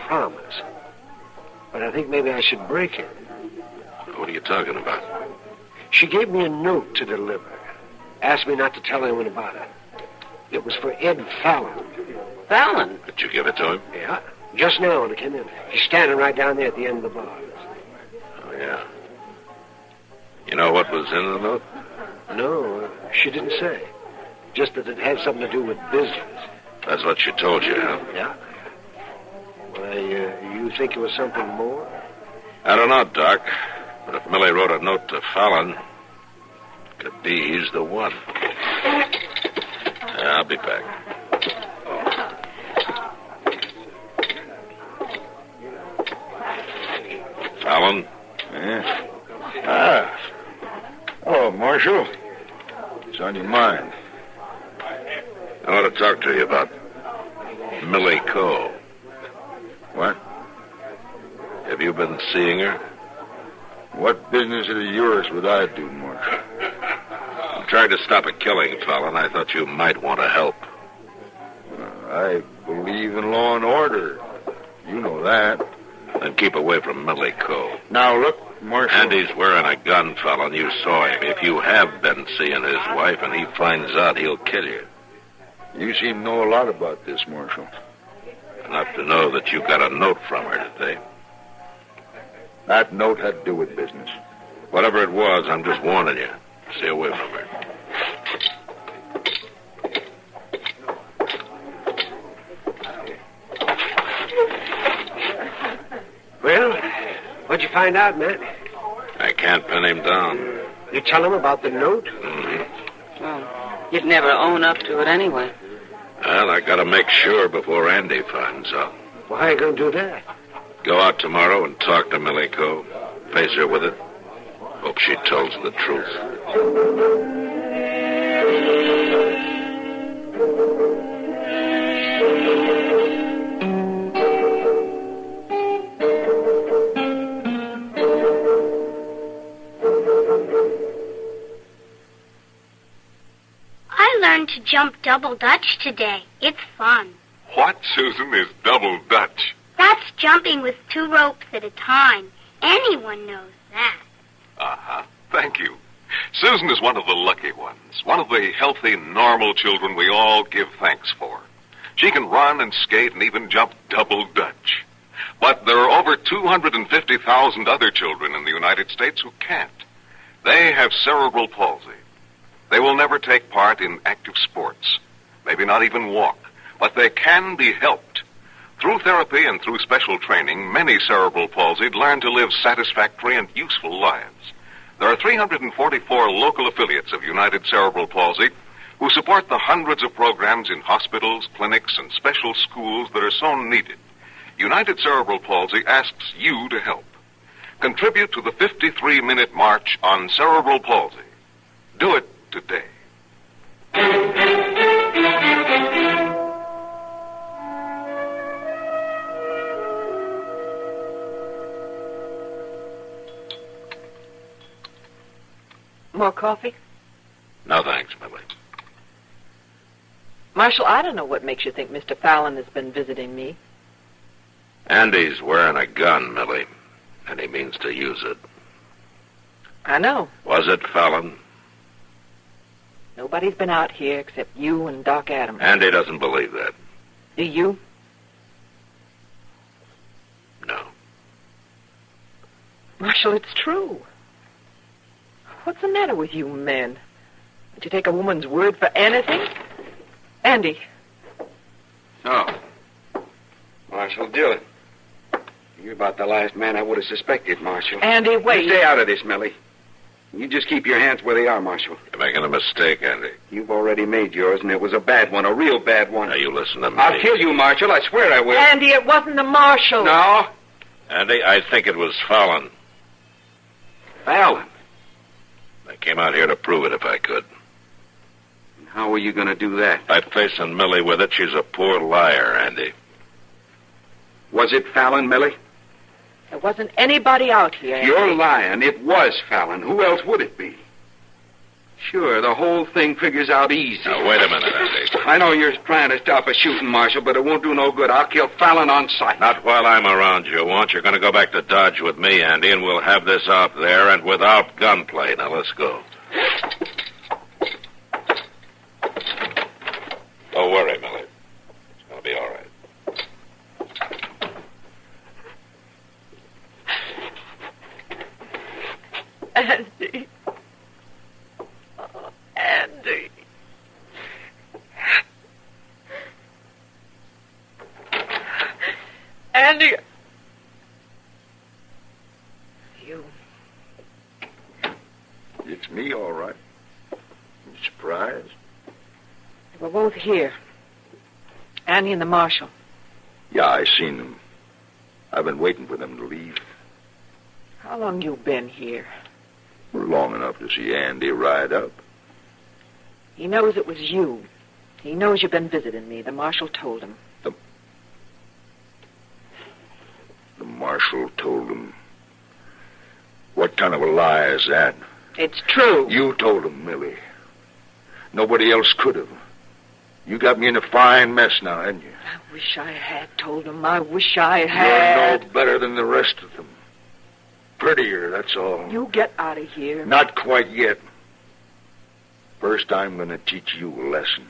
promise. But I think maybe I should break it. What are you talking about? She gave me a note to deliver. Asked me not to tell anyone about it. It was for Ed Fallon. Fallon? Did you give it to him? Yeah. Just now when I came in. He's standing right down there at the end of the bar. Oh, yeah. You know what was in the note? No, she didn't say. Just that it had something to do with business. That's what she told you, huh? Yeah. Why, you think it was something more? I don't know, Doc. But if Millie wrote a note to Fallon, it could be he's the one. I'll be back. Fallon? Yeah. Oh, Marshal. What's on your mind? I want to talk to you about Millie Coe. What? Have you been seeing her? What business is it yours would I do, Marshal? I'm trying to stop a killing, Fallon. I thought you might want to help. I believe in law and order. You know that. Then keep away from Millie Coe. Now, look, Marshal. Andy's wearing a gun, Fallon. You saw him. If you have been seeing his wife and he finds out, he'll kill you. You seem to know a lot about this, Marshal. Enough to know that you got a note from her today. That note had to do with business. Whatever it was, I'm just warning you. Stay away from her. Well, what'd you find out, Matt? I can't pin him down. You tell him about the note? Mm-hmm. Well, you'd never own up to it anyway. Well, I gotta make sure before Andy finds out. Well, how are you going to do that? Go out tomorrow and talk to Millie Coe. Face her with it. Hope she tells the truth. I learned to jump double Dutch today. It's fun. What, Susan, is double Dutch? That's jumping with 2 ropes at a time. Anyone knows that. Uh-huh. Thank you. Susan is one of the lucky ones, one of the healthy, normal children we all give thanks for. She can run and skate and even jump double Dutch. But there are over 250,000 other children in the United States who can't. They have cerebral palsy. They will never take part in active sports, maybe not even walk, but they can be helped. Through therapy and through special training, many cerebral palsied learn to live satisfactory and useful lives. There are 344 local affiliates of United Cerebral Palsy who support the hundreds of programs in hospitals, clinics, and special schools that are so needed. United Cerebral Palsy asks you to help. Contribute to the 53-minute march on cerebral palsy. Do it today. More coffee? No, thanks, Millie. Marshal, I don't know what makes you think Mr. Fallon has been visiting me. Andy's wearing a gun, Millie, and he means to use it. I know. Was it Fallon? Nobody's been out here except you and Doc Adams. Andy doesn't believe that. Do you? No. Marshal, it's true. What's the matter with you men? Don't you take a woman's word for anything? Andy. Oh. Marshal Dillon. You're about the last man I would have suspected, Marshal. Andy, wait. You stay out of this, Millie. You just keep your hands where they are, Marshal. You're making a mistake, Andy. You've already made yours, and it was a bad one, a real bad one. Now, you listen to me. I'll kill you, Marshal. I swear I will. Andy, it wasn't the Marshal. No? Andy, I think it was Fallon. Fallon? I came out here to prove it if I could. And how are you going to do that? By facing Millie with it, she's a poor liar, Andy. Was it Fallon, Millie? There wasn't anybody out here. You're lying. It was Fallon. Who else would it be? Sure, the whole thing figures out easy. Now, wait a minute, Andy. I know you're trying to stop a shooting, Marshal, but it won't do no good. I'll kill Fallon on sight. Not while I'm around, you won't. You're going to go back to Dodge with me, Andy, and we'll have this out there and without gunplay. Now, let's go. Don't worry, Millie. It's going to be all right. Andy. Oh, Andy. Andy. You. It's me, all right. You surprised? We're both here. Annie and the Marshal. Yeah, I seen them. I've been waiting for them to leave. How long you been here? Long enough to see Andy ride up. He knows it was you. He knows you've been visiting me. The Marshal told him. The Marshal told him. What kind of a lie is that? It's true. You told him, Millie. Nobody else could have. You got me in a fine mess now, hadn't you? I wish I had told him. I wish I had. You're no better than the rest of them. Prettier, that's all. You get out of here. Not quite yet. First, I'm going to teach you a lesson.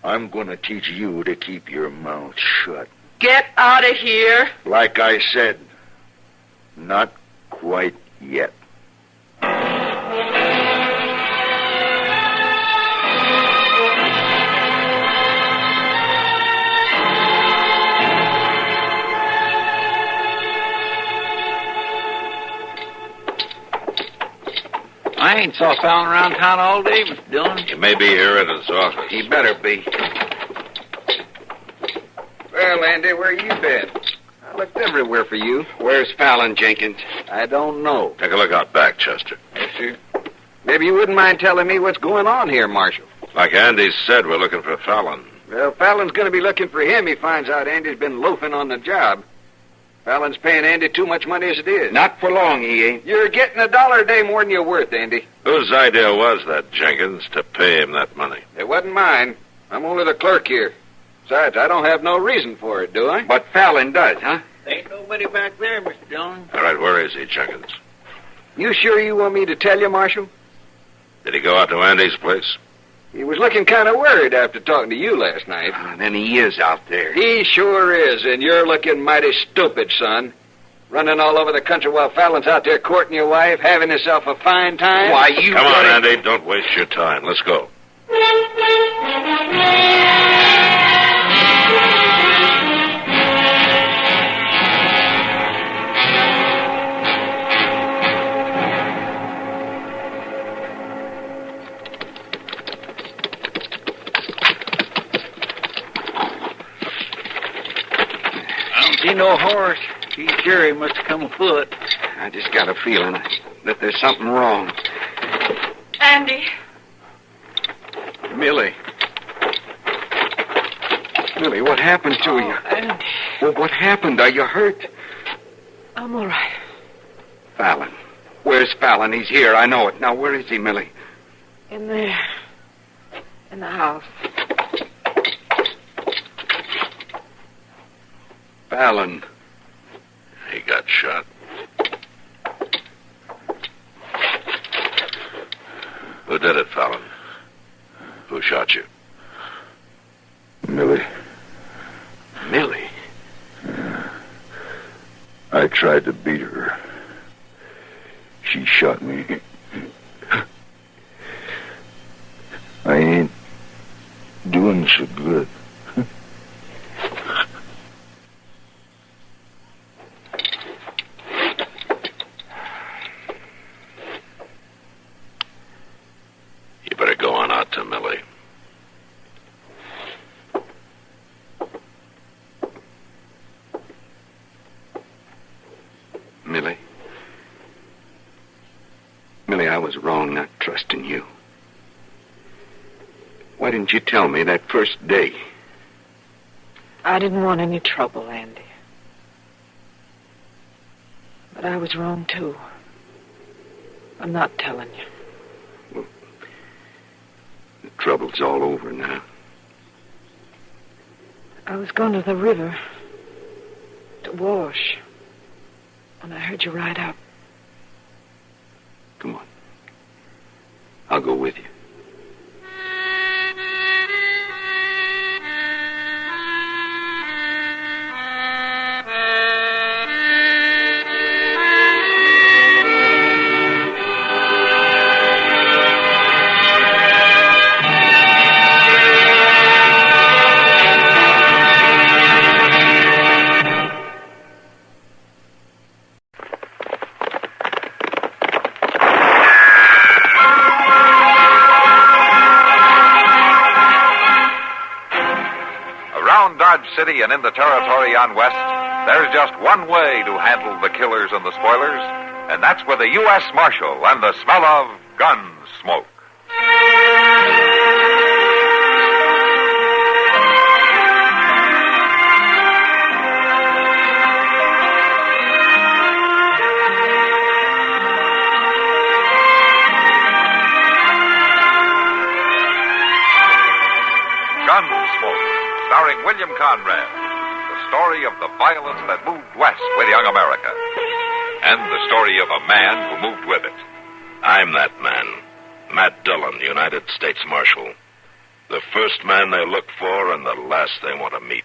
I'm going to teach you to keep your mouth shut. Get out of here. Like I said, not quite yet. I ain't saw Fallon around town all day, Mr. Dillon. He may be here at his office. He better be. Well, Andy, where you been? I looked everywhere for you. Where's Fallon, Jenkins? I don't know. Take a look out back, Chester. Yes, sir. Maybe you wouldn't mind telling me what's going on here, Marshal. Like Andy said, we're looking for Fallon. Well, Fallon's going to be looking for him. He finds out Andy's been loafing on the job. Fallon's paying Andy too much money as it is. Not for long, he ain't. You're getting $1 a day more than you're worth, Andy. Whose idea was that, Jenkins, to pay him that money? It wasn't mine. I'm only the clerk here. Besides, I don't have no reason for it, do I? But Fallon does, huh? Ain't nobody back there, Mr. Dillon. All right, where is he, Jenkins? You sure you want me to tell you, Marshal? Did he go out to Andy's place? He was looking kind of worried after talking to you last night. And then he is out there. He sure is, and you're looking mighty stupid, son. Running all over the country while Fallon's out there courting your wife, having himself a fine time. Why, you... Come on, Andy, don't waste your time. Let's go. See no horse. He's sure he must have come afoot. I just got a feeling that there's something wrong. Andy. Millie. Millie, what happened to you? Andy. Well, what happened? Are you hurt? I'm all right. Fallon. Where's Fallon? He's here. I know it. Now, where is he, Millie? In there. In the house. Fallon. He got shot. Who did it, Fallon? Who shot you? Millie. Millie? I tried to beat her. She shot me. I ain't doing so good. You better go on out to Millie. Millie? Millie, I was wrong not trusting you. Why didn't you tell me that first day? I didn't want any trouble, Andy. But I was wrong, too. I'm not telling you. Trouble's all over now. I was going to the river to wash when I heard you ride up. Come on. I'll go with you. City and in the territory on west, there's just one way to handle the killers and the spoilers, and that's with a U.S. Marshal and the smell of Gunsmoke. Starring William Conrad, the story of the violence that moved west with young America, and the story of a man who moved with it. I'm that man, Matt Dillon, United States Marshal. The first man they look for and the last they want to meet.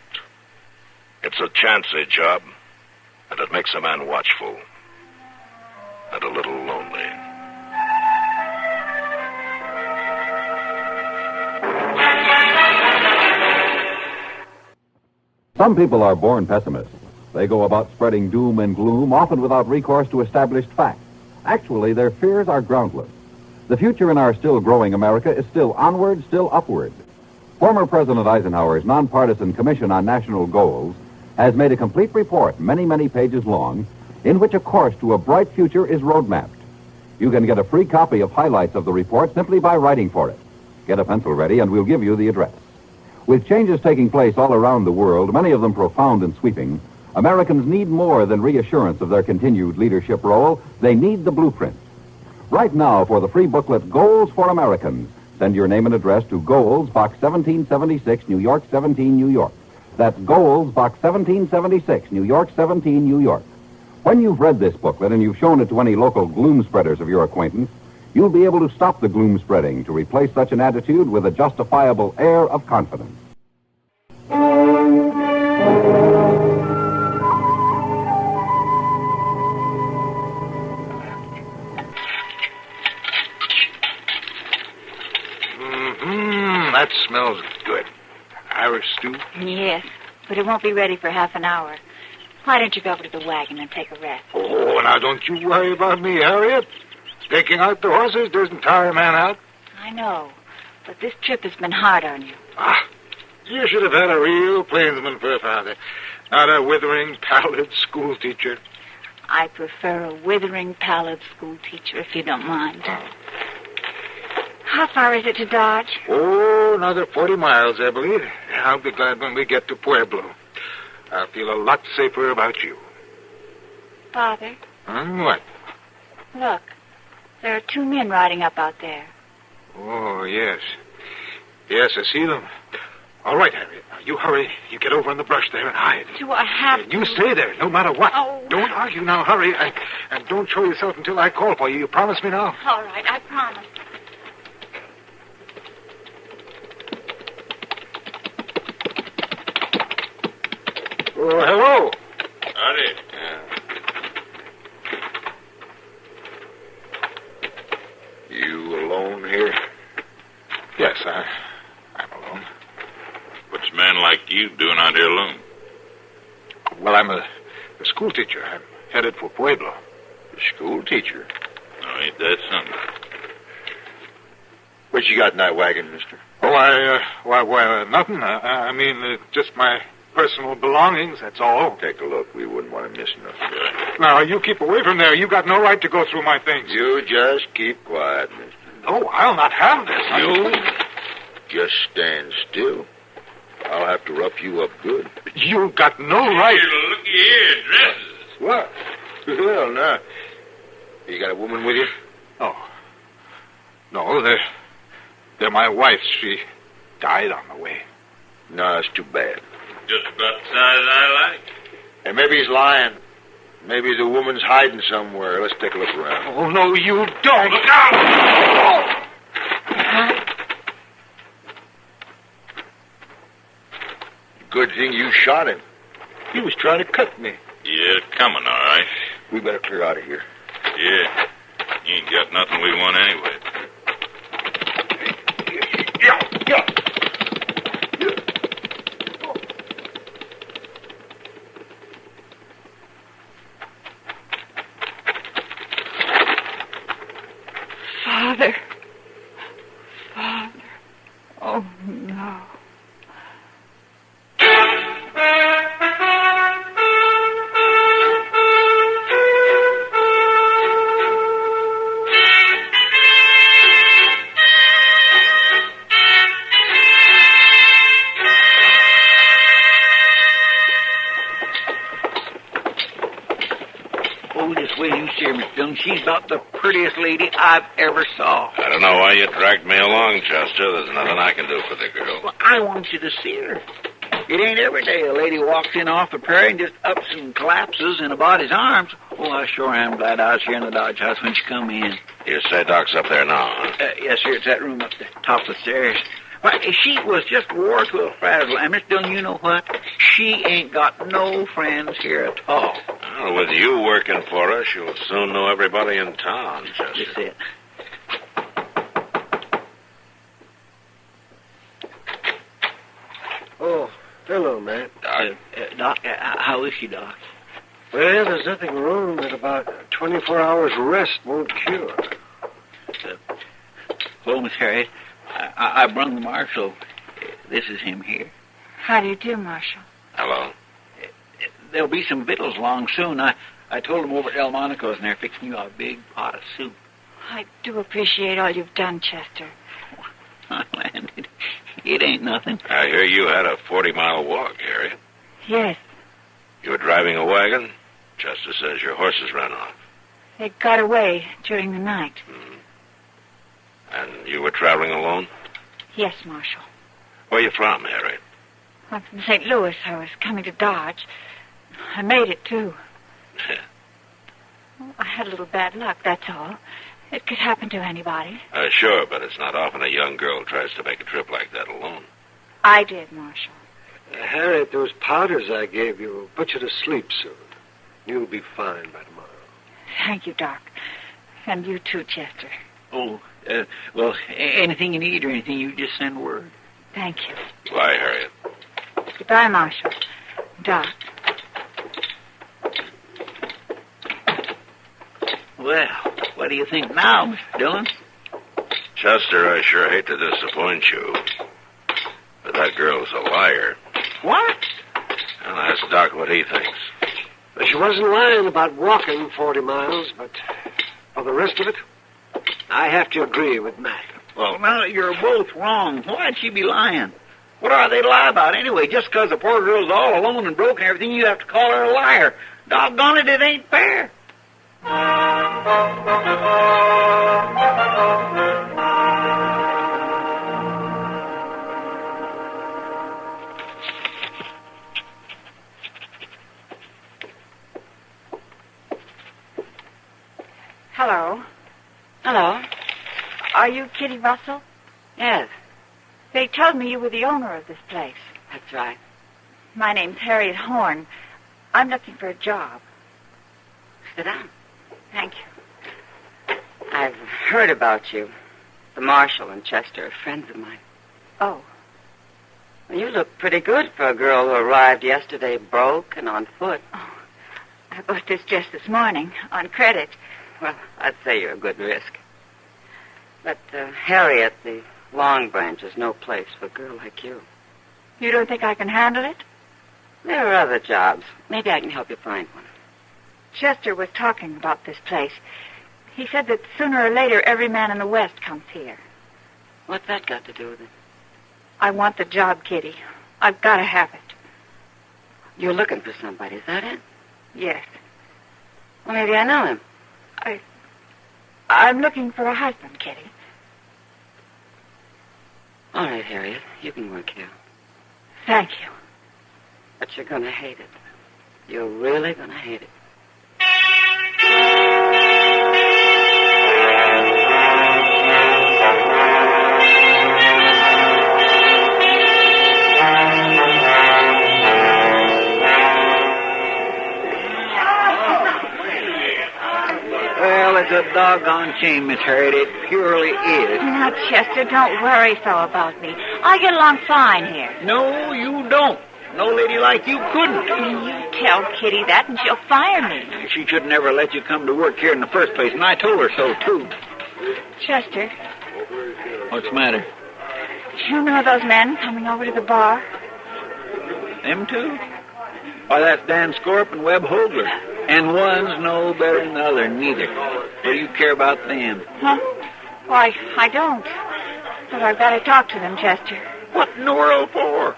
It's a chancy job, and it makes a man watchful and a little lonely. Some people are born pessimists. They go about spreading doom and gloom, often without recourse to established facts. Actually, their fears are groundless. The future in our still growing America is still onward, still upward. Former President Eisenhower's nonpartisan Commission on National Goals has made a complete report, many, many pages long, in which a course to a bright future is roadmapped. You can get a free copy of highlights of the report simply by writing for it. Get a pencil ready, and we'll give you the address. With changes taking place all around the world, many of them profound and sweeping, Americans need more than reassurance of their continued leadership role. They need the blueprint. Right now, for the free booklet, Goals for Americans, send your name and address to Goals, Box 1776, New York 17, New York. That's Goals, Box 1776, New York 17, New York. When you've read this booklet and you've shown it to any local gloom spreaders of your acquaintance, you'll be able to stop the gloom spreading, to replace such an attitude with a justifiable air of confidence. That smells good. Irish stew? Yes, but it won't be ready for half an hour. Why don't you go over to the wagon and take a rest? Oh, now don't you worry about me, Harriet. Taking out the horses doesn't tire a man out. I know, but this trip has been hard on you. You should have had a real plainsman for a father, not a withering, pallid schoolteacher. I prefer a withering, pallid schoolteacher, if you don't mind. How far is it to Dodge? Oh, another 40 miles, I believe. I'll be glad when we get to Pueblo. I'll feel a lot safer about you. Father? What? Look, there are two men riding up out there. Oh, yes. Yes, I see them. All right, Harriet. Now, you hurry. You get over in the brush there and hide. Do I have to? You stay there, no matter what. Oh. Don't argue now. Hurry. And don't show yourself until I call for you. You promise me now? All right, I promise. Oh, hello. Howdy. You alone here? Yes, I'm alone. What's a man like you doing out here alone? Well, I'm a school teacher. I'm headed for Pueblo. A school teacher? Oh, ain't that something? What you got in that wagon, mister? Oh, nothing. I mean, just my personal belongings, that's all. Take a look. We wouldn't want to miss nothing. Now, you keep away from there. You got no right to go through my things. You just keep quiet, mister. No, I'll not have this. You just stand still. I'll have to rough you up good. You got no right. Here, looky here, dresses. What? Well, now. You got a woman with you? Oh. No, They're my wife's. She died on the way. No, it's too bad. Just about the size I like. And maybe he's lying. Maybe the woman's hiding somewhere. Let's take a look around. Oh, no, you don't. Look out! Good thing you shot him. He was trying to cut me. Yeah, coming, all right. We better clear out of here. Yeah. You ain't got nothing we want anyway. Yeah. Father. Oh, no. Oh, just wait till you see her, Miss Dillon. She's about the prettiest lady I've ever saw. I don't know why you dragged me along, Chester. There's nothing I can do for the girl. Well, I want you to see her. It ain't every day a lady walks in off the prairie and just ups and collapses in a body's arms. Oh, I sure am glad I was here in the Dodge House when she come in. You say Doc's up there now, huh? Yes, sir. It's that room up the top of the stairs. Why, she was just wore to a frazzle. And, Miss Dillon, you know what? She ain't got no friends here at all. Well, with you working for her, she'll soon know everybody in town, Chester. That's it. Oh, hello, Matt. Doc, how is she, Doc? Well, there's nothing wrong that about 24 hours rest won't cure. Hello, Miss Harriet. I brung the marshal. This is him here. How do you do, Marshal? Hello. There'll be some victuals along soon. I told them over at Delmonico's, and they're fixing you a big pot of soup. I do appreciate all you've done, Chester. Land, it ain't nothing. I hear you had a 40-mile walk, Harriet. Yes, You were driving a wagon? Chester says your horses ran off. they got away during the night. And you were traveling alone? Yes, Marshal. Where you from, Harriet? I'm from St. Louis. I was coming to Dodge. I made it, too. I had a little bad luck, that's all. It could happen to anybody. Sure, but it's not often a young girl tries to make a trip like that alone. I did, Marshal. Harriet, those powders I gave you will put you to sleep soon. You'll be fine by tomorrow. Thank you, Doc. And you too, Chester. Oh, well, anything you need or anything, you just send word. Thank you. Bye, Harriet. Goodbye, Marshal. Doc. Well, what do you think now, Mr. Dillon? Chester, I sure hate to disappoint you, but that girl's a liar. What? Well, ask Doc what he thinks. But she wasn't lying about walking 40 miles, but for the rest of it, I have to agree with Matt. Well, now you're both wrong. Why'd she be lying? What are they to lie about anyway? Just 'cause the poor girl's all alone and broke and everything, you have to call her a liar. Doggone it, it ain't fair. Hello. Hello. Are you Kitty Russell? Yes, They told me you were the owner of this place. that's right. My name's Harriet Horn. I'm looking for a job. Sit down. Thank you. I've heard about you. The Marshal and Chester are friends of mine. Oh, Well, you look pretty good for a girl who arrived yesterday broke and on foot. I bought this just this morning on credit. Well, I'd say you're a good risk. But, Harriet, the Long Branch is no place for a girl like you. You don't think I can handle it? There are other jobs. Maybe I can help you find one. Chester was talking about this place. He said that sooner or later every man in the West comes here. What's that got to do with it? I want the job, Kitty. I've got to have it. You're looking for somebody, is that it? Yes. Well, maybe I know him. I'm looking for a husband, Kitty. All right, Harriet. You can work here. Thank you. But you're going to hate it. You're really going to hate it. Well, it's a doggone shame, Miss Harriet. It purely is. Now, Chester, don't worry so about me. I get along fine here. No, you don't. No lady like you couldn't. You tell Kitty that and she'll fire me. She should never let you come to work here in the first place, and I told her so, too. Chester, What's the matter? you know those men coming over to the bar? Them two? Why, that's Dan Scorp and Webb Hogler. And one's no better than the other, neither. What do you care about them? Huh? Why, I don't. But I've got to talk to them, Chester. What in the world for?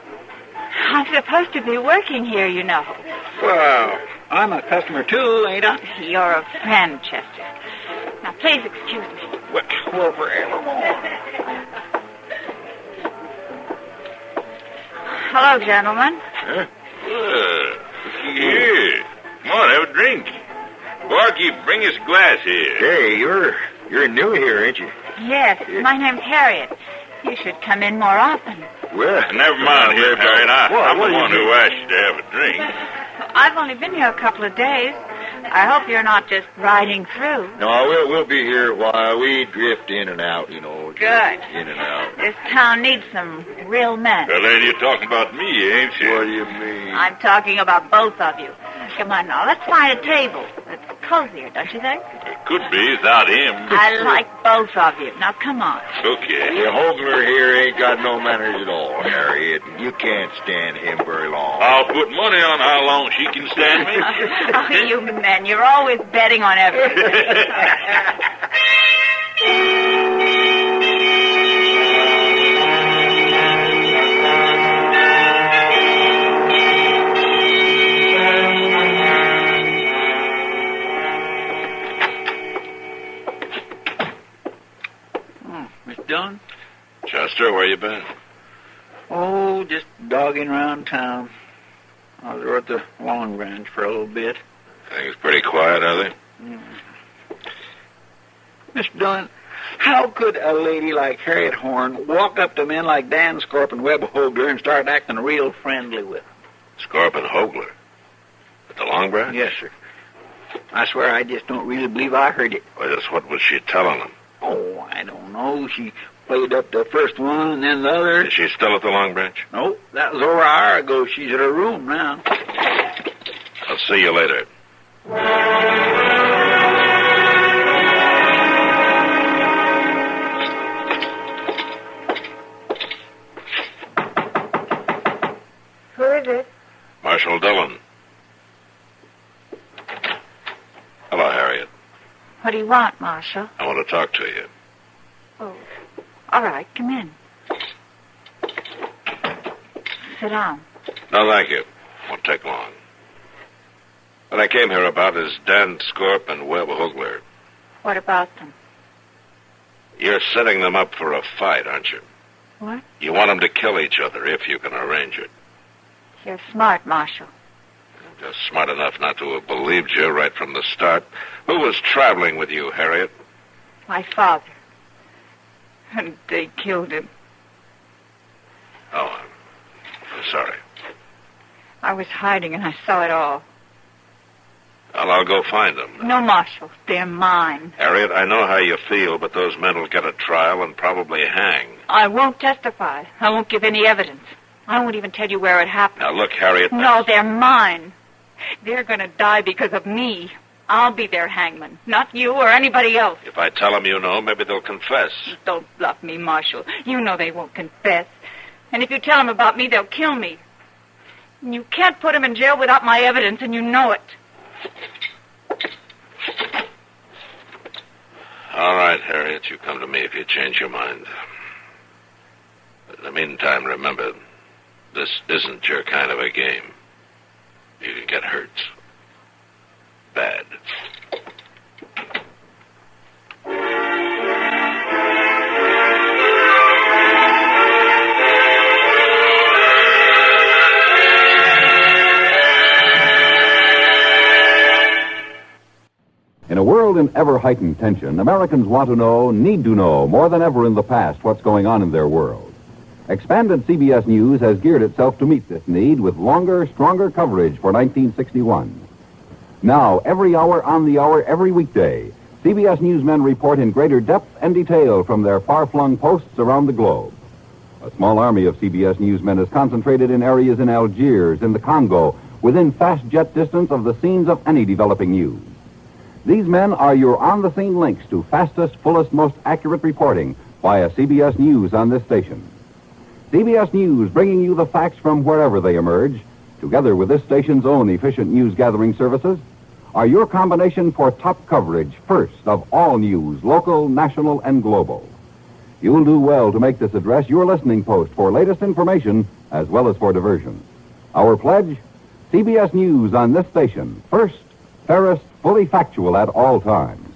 I'm supposed to be working here, you know. Well, I'm a customer, too, ain't I? You're a friend, Chester. Now, please excuse me. Well, forevermore. Hello, gentlemen. Huh? Here. Come on, have a drink. Barkeep, bring us a glass here. Hey, you're new here, ain't you? Yes, my name's Harriet. You should come in more often. Well, Never mind here, Harriet. I'm the one who asked you to have a drink. I've only been here a couple of days. I hope you're not just riding through. No, we'll be here while we drift in and out, you know. Good. In and out. This town needs some real men. Well, lady, you're talking about me, ain't you? What do you mean? I'm talking about both of you. Come on now, let's find a table. It's cozier, don't you think? It could be without him. I like both of you. Now, come on. Okay. The Hogler here ain't got no manners at all, Harriet. You can't stand him very long. I'll put money on how long she can stand me. Oh, you men, you're always betting on everything. Miss Dillon? Chester, where you been? Oh, just dogging around town. I was over at the Long Branch for a little bit. Things pretty quiet, are they? Miss Dillon, how could a lady like Harriet Horn walk up to men like Dan Scorp and Webb Hogler and start acting real friendly with them? Scorp and Hogler? At the Long Branch? Yes, sir. I swear I just don't really believe I heard it. Well, just what was she telling them? Oh, I don't know. She played up the first one and then the other. Is she still at the Long Branch? No, that was over an hour ago. She's at her room now. I'll see you later. Who is it? Marshal Dillon. Hello, Harriet. What do you want, Marshal? I want to talk to you. Oh, all right, come in. Sit down. No, thank you. Won't take long. What I came here about is Dan Scorp and Webb Hogler. What about them? You're setting them up for a fight, aren't you? What? You want them to kill each other if you can arrange it. You're smart, Marshal. Just smart enough not to have believed you right from the start. Who was traveling with you, Harriet? My father. And they killed him. Oh, I'm sorry. I was hiding and I saw it all. Well, I'll go find them. No, Marshal. They're mine. Harriet, I know how you feel, but those men will get a trial and probably hang. I won't testify. I won't give any evidence. I won't even tell you where it happened. Now, look, Harriet... No, they're mine. They're going to die because of me. I'll be their hangman, not you or anybody else. If I tell them you know, maybe they'll confess. Don't bluff me, Marshal. You know they won't confess. And if you tell them about me, they'll kill me. And you can't put them in jail without my evidence, and you know it. All right, Harriet, you come to me if you change your mind. But in the meantime, remember, this isn't your kind of a game. You can get hurt. Bad. In a world in ever-heightened tension, Americans want to know, need to know, more than ever in the past, what's going on in their world. Expanded CBS News has geared itself to meet this need with longer, stronger coverage for 1961. Now, every hour on the hour, every weekday, CBS newsmen report in greater depth and detail from their far-flung posts around the globe. A small army of CBS newsmen is concentrated in areas in Algiers, in the Congo, within fast jet distance of the scenes of any developing news. These men are your on-the-scene links to fastest, fullest, most accurate reporting via CBS News on this station. CBS News bringing you the facts from wherever they emerge, together with this station's own efficient news-gathering services, are your combination for top coverage, first of all news, local, national, and global. You'll do well to make this address your listening post for latest information as well as for diversion. Our pledge, CBS News on this station, first, fairest, fully factual at all times.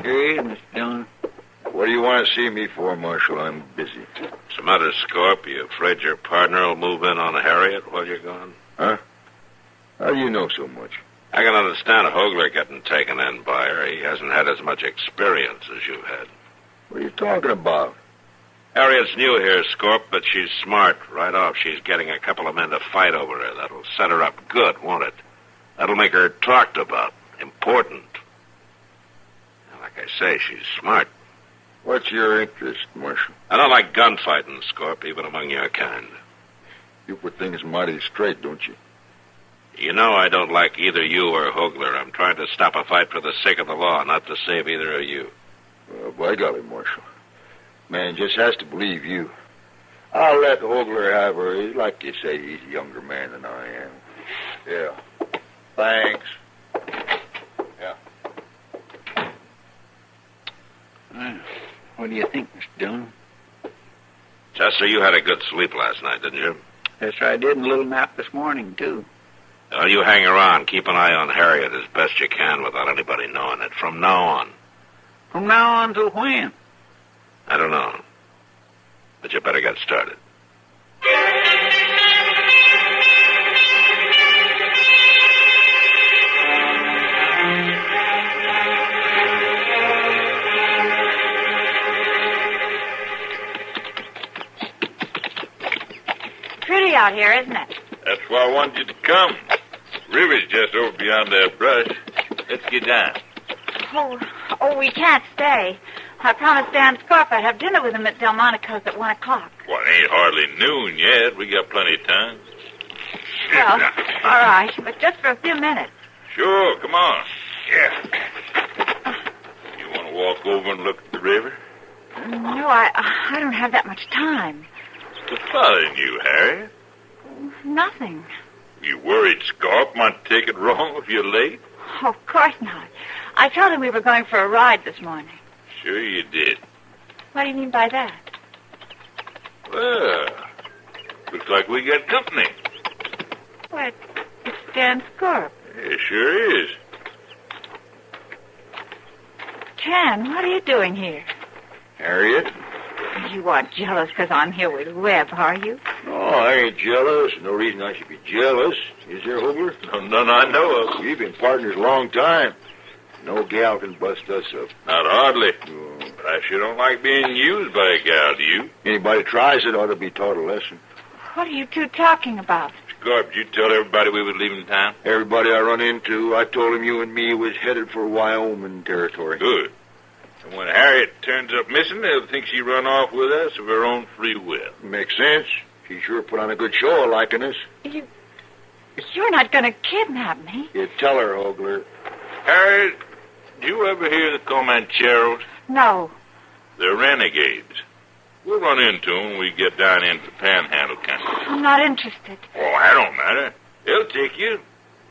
Hey, Mr. Dillon. What do you want to see me for, Marshal? I'm busy. Some other Scorp? You afraid your partner will move in on Harriet while you're gone? Huh? How do you know so much? I can understand Hogler getting taken in by her. He hasn't had as much experience as you've had. What are you talking about? Harriet's new here, Scorp, but she's smart. Right off, she's getting a couple of men to fight over her. That'll set her up good, won't it? That'll make her talked about, important. Like I say, she's smart. What's your interest, Marshal? I don't like gunfighting, Scorp, even among your kind. You put things mighty straight, don't you? You know I don't like either you or Hogler. I'm trying to stop a fight for the sake of the law, not to save either of you. Well, by golly, Marshal. Man just has to believe you. I'll let Hogler have her. Like you say, he's a younger man than I am. Yeah. Thanks. Yeah. What do you think, Mr. Dillon? Chester, you had a good sleep last night, didn't you? Yes, sir, I did, and a little nap this morning, too. Well, you hang around. Keep an eye on Harriet as best you can without anybody knowing it. From now on. From now on till when? I don't know. But you better get started. Pretty out here, isn't it? That's why I wanted you to come. River's just over beyond that brush. Let's get down. Oh, we can't stay. I promised Dan Scorp I'd have dinner with him at Delmonico's at 1 o'clock. Well, it ain't hardly noon yet. We got plenty of time. Well, all right, but just for a few minutes. Sure, come on. Yeah. You want to walk over and look at the river? No, I don't have that much time. What's bothering you, Harriet? Nothing. You worried Scorp might take it wrong if you're late? Oh, of course not. I told him we were going for a ride this morning. Sure you did. What do you mean by that? Well, looks like we got company. What? It's Dan Scorp. It sure is. Ken, what are you doing here? Harriet? You aren't jealous because I'm here with Reb, are you? No, I ain't jealous. No reason I should be jealous. Is there, Hogler? None I know of. We've been partners a long time. No gal can bust us up. Not hardly. But I sure don't like being used by a gal, do you? Anybody tries it ought to be taught a lesson. What are you two talking about? Scorp, did you tell everybody we was leaving town? Everybody I run into, I told them you and me was headed for Wyoming territory. Good. And when Harriet turns up missing, they'll think she run off with us of her own free will. Makes sense. She sure put on a good show of liking us. You're not going to kidnap me. You tell her, Hogler. Harriet, do you ever hear the Comancheros? No. They're renegades. We'll run into them when we get down into the Panhandle country. I'm not interested. Oh, that don't matter. They'll take you.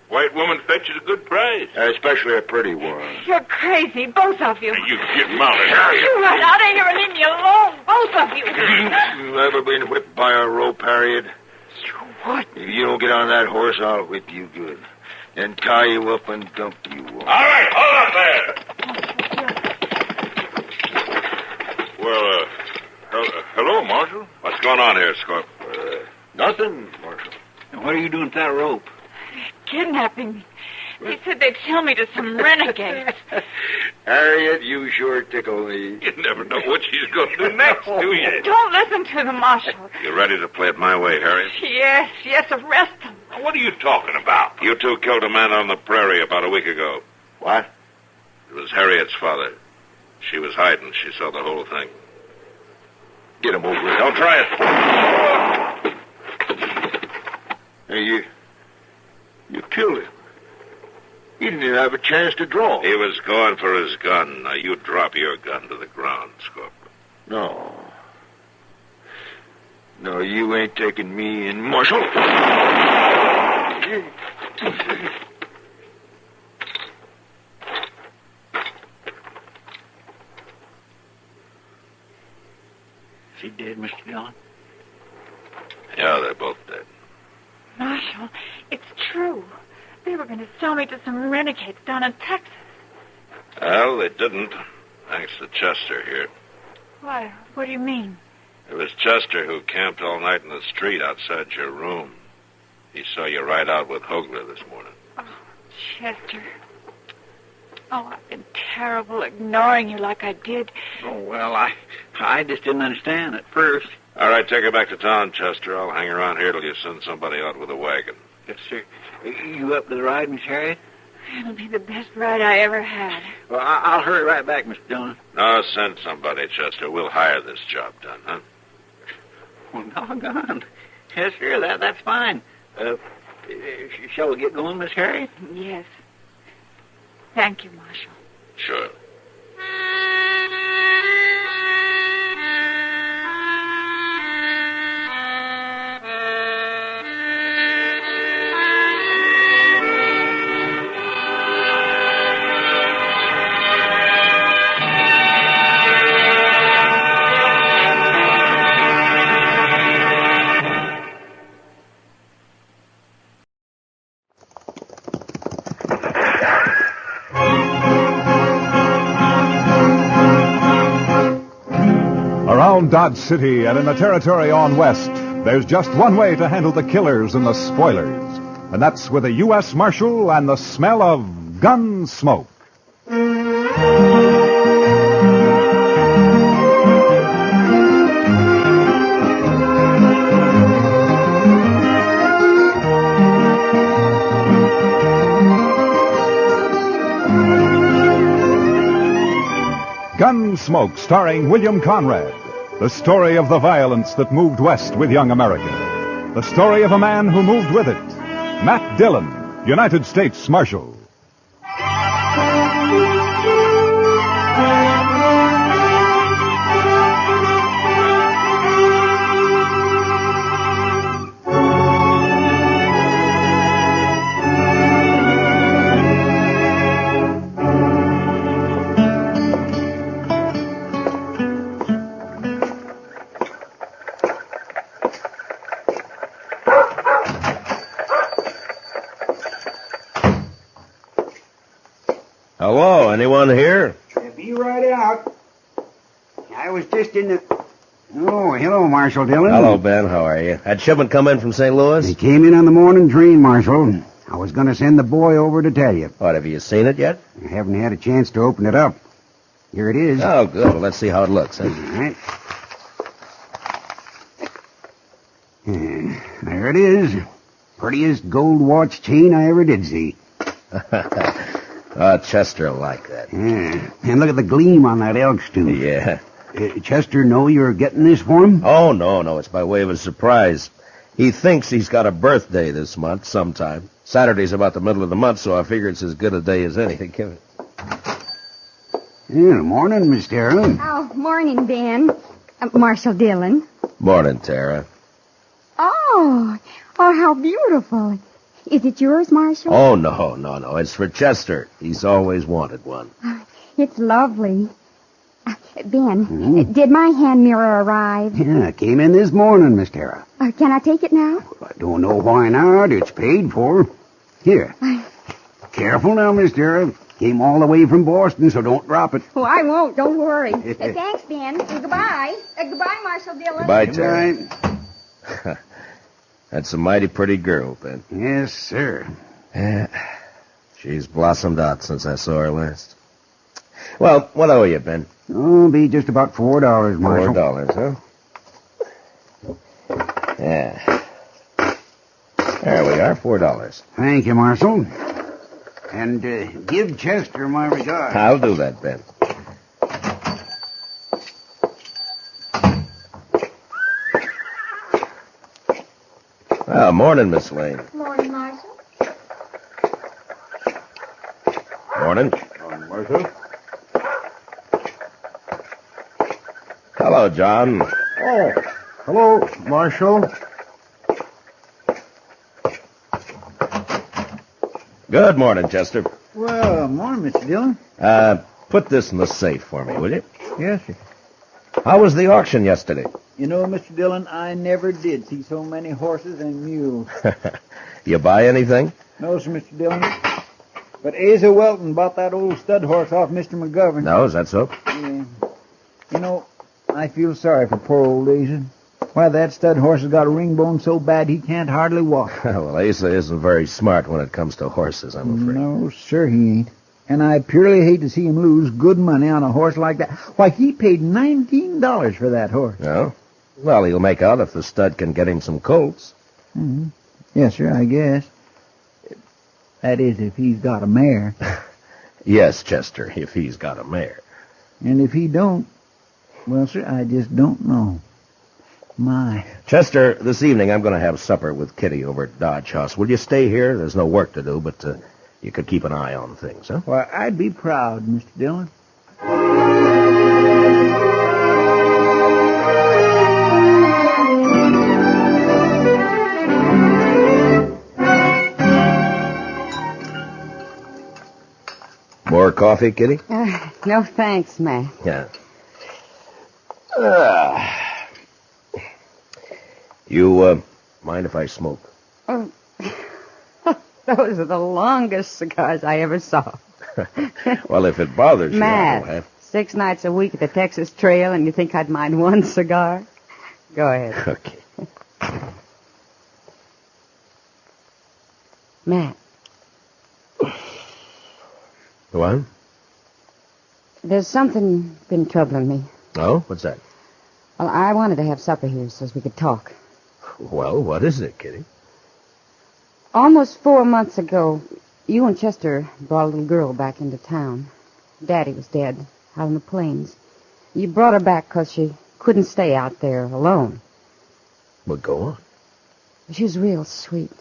White woman fetches a good price. Especially a pretty one. You're crazy, both of you. Now, you get mounted, Harriet. You run out of here and leave me alone, both of you. You ever been whipped by a rope, Harriet? What? If you don't get on that horse, I'll whip you good. And tie you up and dump you. All right, hold up there. Hello, Marshal. What's going on here, Scorp? Nothing, Marshal. And what are you doing with that rope? Kidnapping me. They said they'd sell me to some renegades. Harriet, you sure tickle me. You never know what she's going to do next, do you? Don't listen to them, Marshal. You ready to play it my way, Harriet? Yes, arrest them. What are you talking about? You two killed a man on the prairie about a week ago. What? It was Harriet's father. She was hiding. She saw the whole thing. Get him over here. Don't try it. Hey, you killed him. He didn't even have a chance to draw. He was going for his gun. Now, you drop your gun to the ground, Scorp. No. No, you ain't taking me in, Marshal. Is he dead, Mr. Dillon? Yeah, they're both dead. Marshal, it's true. They were going to sell me to some renegades down in Texas. Well, they didn't. Thanks to Chester here. Why? What do you mean? It was Chester who camped all night in the street outside your room. He saw you ride out with Hogler this morning. Oh, Chester. Oh, I've been terrible ignoring you like I did. Oh, well, I just didn't understand at first. All right, take her back to town, Chester. I'll hang around here till you send somebody out with a wagon. Yes, sir. You up to the ride, Miss Harriet? It'll be the best ride I ever had. Well, I'll hurry right back, Mr. Dillon. No, send somebody, Chester. We'll hire this job done, huh? Well, doggone. Yes, sir, that's fine. Shall we get going, Miss Harriet? Yes. Thank you, Marshal. Sure. Around Dodge City and in the territory on west, there's just one way to handle the killers and the spoilers, and that's with a U.S. Marshal and the smell of Gunsmoke. Gunsmoke, starring William Conrad. The story of the violence that moved west with young America. The story of a man who moved with it. Matt Dillon, United States Marshal. Hello, anyone here? Be right out. I was just in the... Oh, hello, Marshal Dillon. Hello, Ben. How are you? Had shipment come in from St. Louis? They came in on the morning train, Marshal. I was going to send the boy over to tell you. What, have you seen it yet? I haven't had a chance to open it up. Here it is. Oh, good. Well, let's see how it looks. All right. There it is. Prettiest gold watch chain I ever did see. Chester will like that. Yeah. And look at the gleam on that elk's tooth. Yeah. Chester know you're getting this for him? Oh, no. It's by way of a surprise. He thinks he's got a birthday this month sometime. Saturday's about the middle of the month, so I figure it's as good a day as any to give it. Yeah, morning, Miss Tara. Oh, morning, Ben. Marshal Dillon. Morning, Tara. Oh, how beautiful. Is it yours, Marshal? Oh, no. It's for Chester. He's always wanted one. It's lovely. Ben, did my hand mirror arrive? Yeah, it came in this morning, Miss Tara. Can I take it now? I don't know why not. It's paid for. Here. Careful now, Miss Tara. Came all the way from Boston, so don't drop it. Oh, I won't. Don't worry. Thanks, Ben. Goodbye. Goodbye, Marshal Dillon. Goodbye, Terry. That's a mighty pretty girl, Ben. Yes, sir. Yeah. She's blossomed out since I saw her last. Well, what owe you, Ben? Oh, be just about $4, Marshal. $4, huh? Yeah. There we are, $4. Thank you, Marshal. And give Chester my regards. I'll do that, Ben. Well, morning, Miss Lane. Morning, Marshal. Morning. Morning, Marshal. Hello, John. Oh, hello, Marshal. Good morning, Chester. Well, morning, Mr. Dillon. Put this in the safe for me, will you? Yes, sir. How was the auction yesterday? You know, Mr. Dillon, I never did see so many horses and mules. You buy anything? No, sir, Mr. Dillon. But Asa Welton bought that old stud horse off Mr. McGovern. No, is that so? Yeah. You know, I feel sorry for poor old Asa. Why, that stud horse has got a ring bone so bad he can't hardly walk. Well, Asa isn't very smart when it comes to horses, I'm afraid. No, sir, he ain't. And I purely hate to see him lose good money on a horse like that. Why, he paid $19 for that horse. No? Well, he'll make out if the stud can get him some colts. Mm-hmm. Yes, sir, I guess. That is, if he's got a mare. Yes, Chester, if he's got a mare. And if he don't, well, sir, I just don't know. My. Chester, this evening I'm going to have supper with Kitty over at Dodge House. Will you stay here? There's no work to do, but you could keep an eye on things, huh? Why, I'd be proud, Mr. Dillon. More coffee, Kitty? No thanks, Matt. Yeah. You, mind if I smoke? Oh, those are the longest cigars I ever saw. Well, if it bothers you, Matt, I'll have... 6 nights a week at the Texas Trail, and you think I'd mind one cigar? Go ahead. Okay. Matt. What? There's something been troubling me. Oh? What's that? Well, I wanted to have supper here so we could talk. Well, what is it, Kitty? Almost 4 months ago, you and Chester brought a little girl back into town. Daddy was dead, out on the plains. You brought her back because she couldn't stay out there alone. Well, go on. She was real sweet.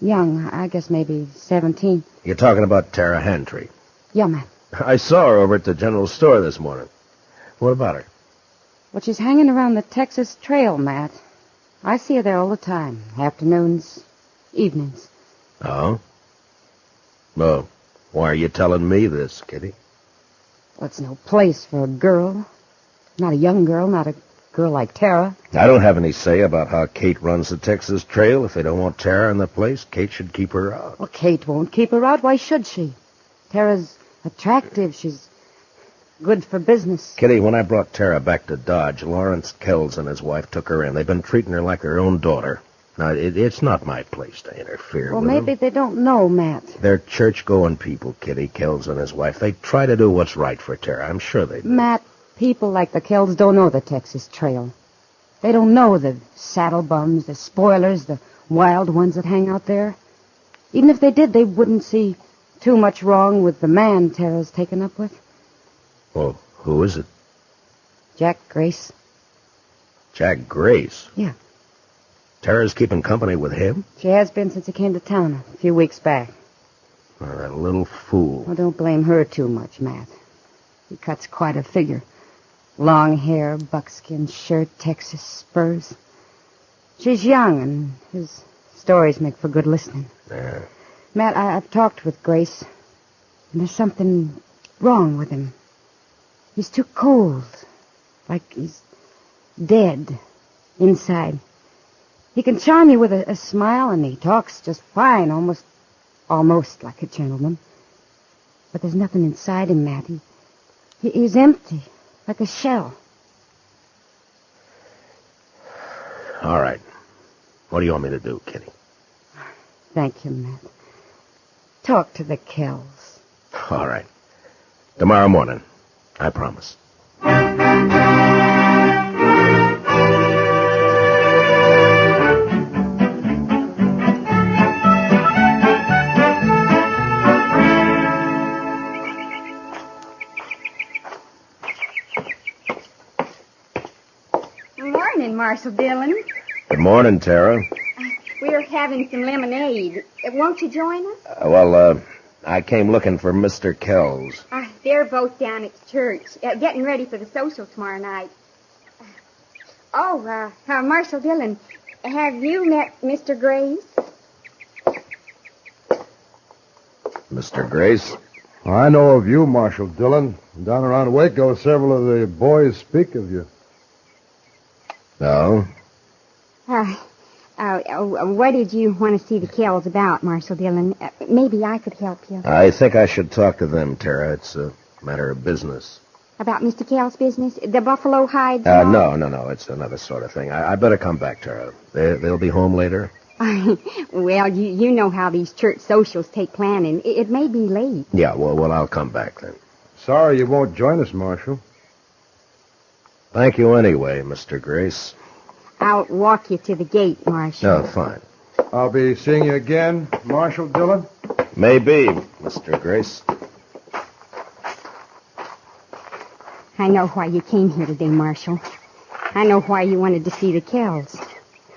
Young, I guess maybe 17. You're talking about Tara Hantry. Yeah, Matt. I saw her over at the general store this morning. What about her? Well, she's hanging around the Texas Trail, Matt. I see her there all the time. Afternoons, evenings. Oh? Well, why are you telling me this, Kitty? Well, it's no place for a girl. Not a young girl, not a girl like Tara. I don't have any say about how Kate runs the Texas Trail. If they don't want Tara in the place, Kate should keep her out. Well, Kate won't keep her out. Why should she? Tara's attractive. She's good for business. Kitty, when I brought Tara back to Dodge, Lawrence Kells and his wife took her in. They've been treating her like their own daughter. Now, it's not my place to interfere Well, with maybe them. they don't know, Matt. They're church-going people, Kitty, Kells and his wife. They try to do what's right for Tara. I'm sure they do. Matt, people like the Kells don't know the Texas Trail. They don't know the saddle bums, the spoilers, the wild ones that hang out there. Even if they did, they wouldn't see too much wrong with the man Tara's taken up with. Well, who is it? Jack Grace. Jack Grace? Yeah. Tara's keeping company with him? She has been since he came to town a few weeks back. Oh, that little fool. Well, don't blame her too much, Matt. He cuts quite a figure. Long hair, buckskin shirt, Texas spurs. She's young, and his stories make for good listening. Yeah. Matt, I've talked with Grace, and there's something wrong with him. He's too cold, like he's dead inside. He can charm you with a smile, and he talks just fine, almost like a gentleman. But there's nothing inside him, Matt. He's empty, like a shell. All right. What do you want me to do, Kitty? Thank you, Matt. Talk to the Kells. All right. Tomorrow morning. I promise. Morning, Marshal Dillon. Good morning, Tara. We're having some lemonade. Won't you join us? I came looking for Mr. Kells. They're both down at church, getting ready for the social tomorrow night. Marshal Dillon, have you met Mr. Grace? Mr. Grace? I know of you, Marshal Dillon. Down around Waco, several of the boys speak of you. No? What did you want to see the Kells about, Marshal Dillon? Maybe I could help you. I think I should talk to them, Tara. It's a matter of business. About Mr. Kells' business? The buffalo hides? No. It's another sort of thing. I better come back, Tara. They'll be home later? Well, you know how these church socials take planning. It may be late. Yeah, well, I'll come back then. Sorry you won't join us, Marshal. Thank you anyway, Mr. Grace. I'll walk you to the gate, Marshal. Oh, fine. I'll be seeing you again, Marshal Dillon? Maybe, Mr. Grace. I know why you came here today, Marshal. I know why you wanted to see the Kells.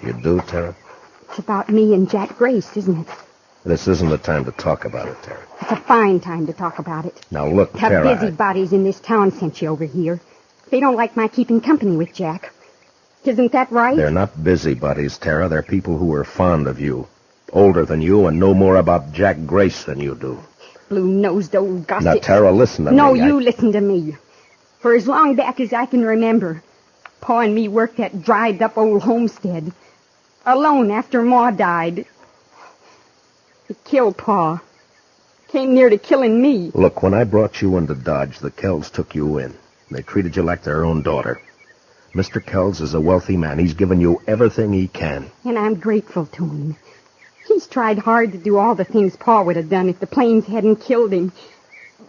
You do, Tara? It's about me and Jack Grace, isn't it? This isn't the time to talk about it, Tara. It's a fine time to talk about it. Now, look, The Tara... busybodies in this town sent you over here. They don't like my keeping company with Jack. Isn't that right? They're not busybodies, Tara. They're people who are fond of you. Older than you and know more about Jack Grace than you do. Blue-nosed old gossip. Now, Tara, listen to me. No, you listen to me. For as long back as I can remember, Pa and me worked that dried-up old homestead. Alone after Ma died. He killed Pa. Came near to killing me. Look, when I brought you into Dodge, the Kells took you in. They treated you like their own daughter. Mr. Kells is a wealthy man. He's given you everything he can. And I'm grateful to him. He's tried hard to do all the things Pa would have done if the planes hadn't killed him.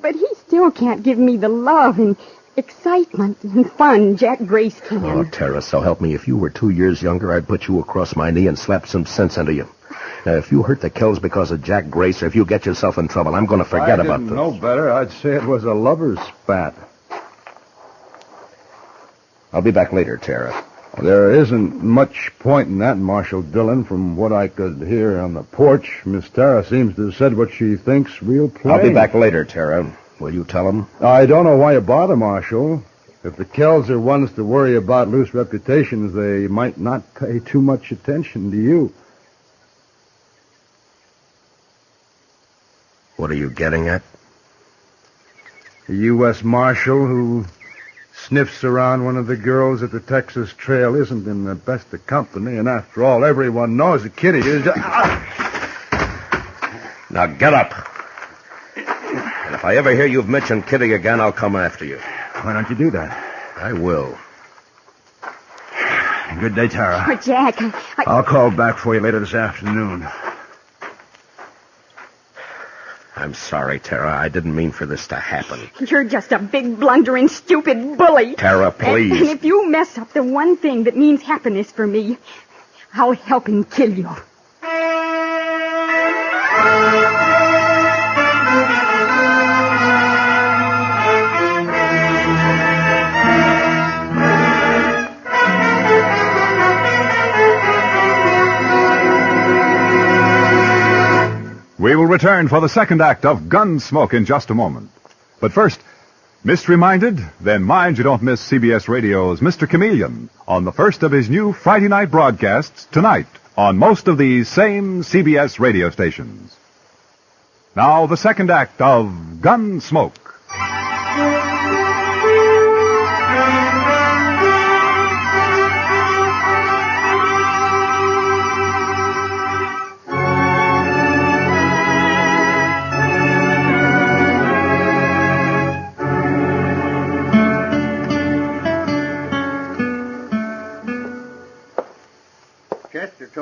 But he still can't give me the love and excitement and fun Jack Grace can. Oh, Tara, so help me. If you were 2 years younger, I'd put you across my knee and slap some sense into you. Now, if you hurt the Kells because of Jack Grace, or if you get yourself in trouble, I'm going to forget about this. I didn't know better. I'd say it was a lover's spat. I'll be back later, Tara. There isn't much point in that, Marshal Dillon. From what I could hear on the porch, Miss Tara seems to have said what she thinks real plain. I'll be back later, Tara. Will you tell him? I don't know why you bother, Marshal. If the Kells are ones to worry about loose reputations, they might not pay too much attention to you. What are you getting at? A U.S. Marshal who sniffs around one of the girls at the Texas Trail isn't in the best of company, and after all, everyone knows that Kitty is... Now get up. And if I ever hear you've mentioned Kitty again, I'll come after you. Why don't you do that? I will. Good day, Tara. Oh, Jack, I'll call back for you later this afternoon. I'm sorry, Tara. I didn't mean for this to happen. You're just a big, blundering, stupid bully. Tara, please. And if you mess up the one thing that means happiness for me, I'll help him kill you. We will return for the second act of Gunsmoke in just a moment. But first, missed reminded? Then mind you don't miss CBS Radio's Mr. Chameleon on the first of his new Friday night broadcasts tonight on most of these same CBS radio stations. Now, the second act of Gunsmoke.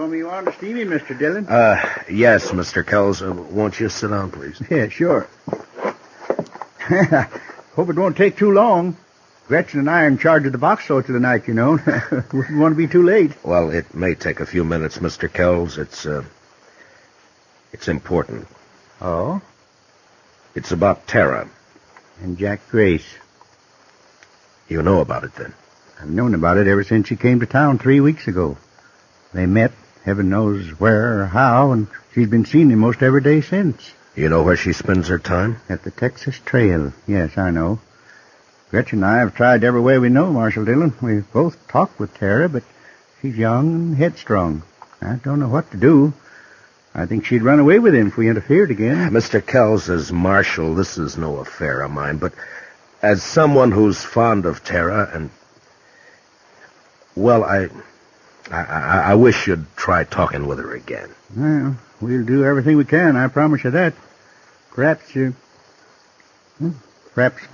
Told me you wanted to see me, Mr. Dillon. Yes, Mr. Kells. Won't you sit down, please? Yeah, sure. Hope it won't take too long. Gretchen and I are in charge of the box store tonight, you know. Wouldn't want to be too late. Well, it may take a few minutes, Mr. Kells. It's important. Oh? It's about Tara. And Jack Grace. You know about it, then? I've known about it ever since she came to town 3 weeks ago. They met, heaven knows where or how, and she's been seeing him most every day since. You know where she spends her time? At the Texas Trail. Yes, I know. Gretchen and I have tried every way we know, Marshal Dillon. We've both talked with Tara, but she's young and headstrong. I don't know what to do. I think she'd run away with him if we interfered again. Mr. Kells, as Marshal, this is no affair of mine, but as someone who's fond of Tara and... Well, I wish you'd try talking with her again. Well, we'll do everything we can, I promise you that. Perhaps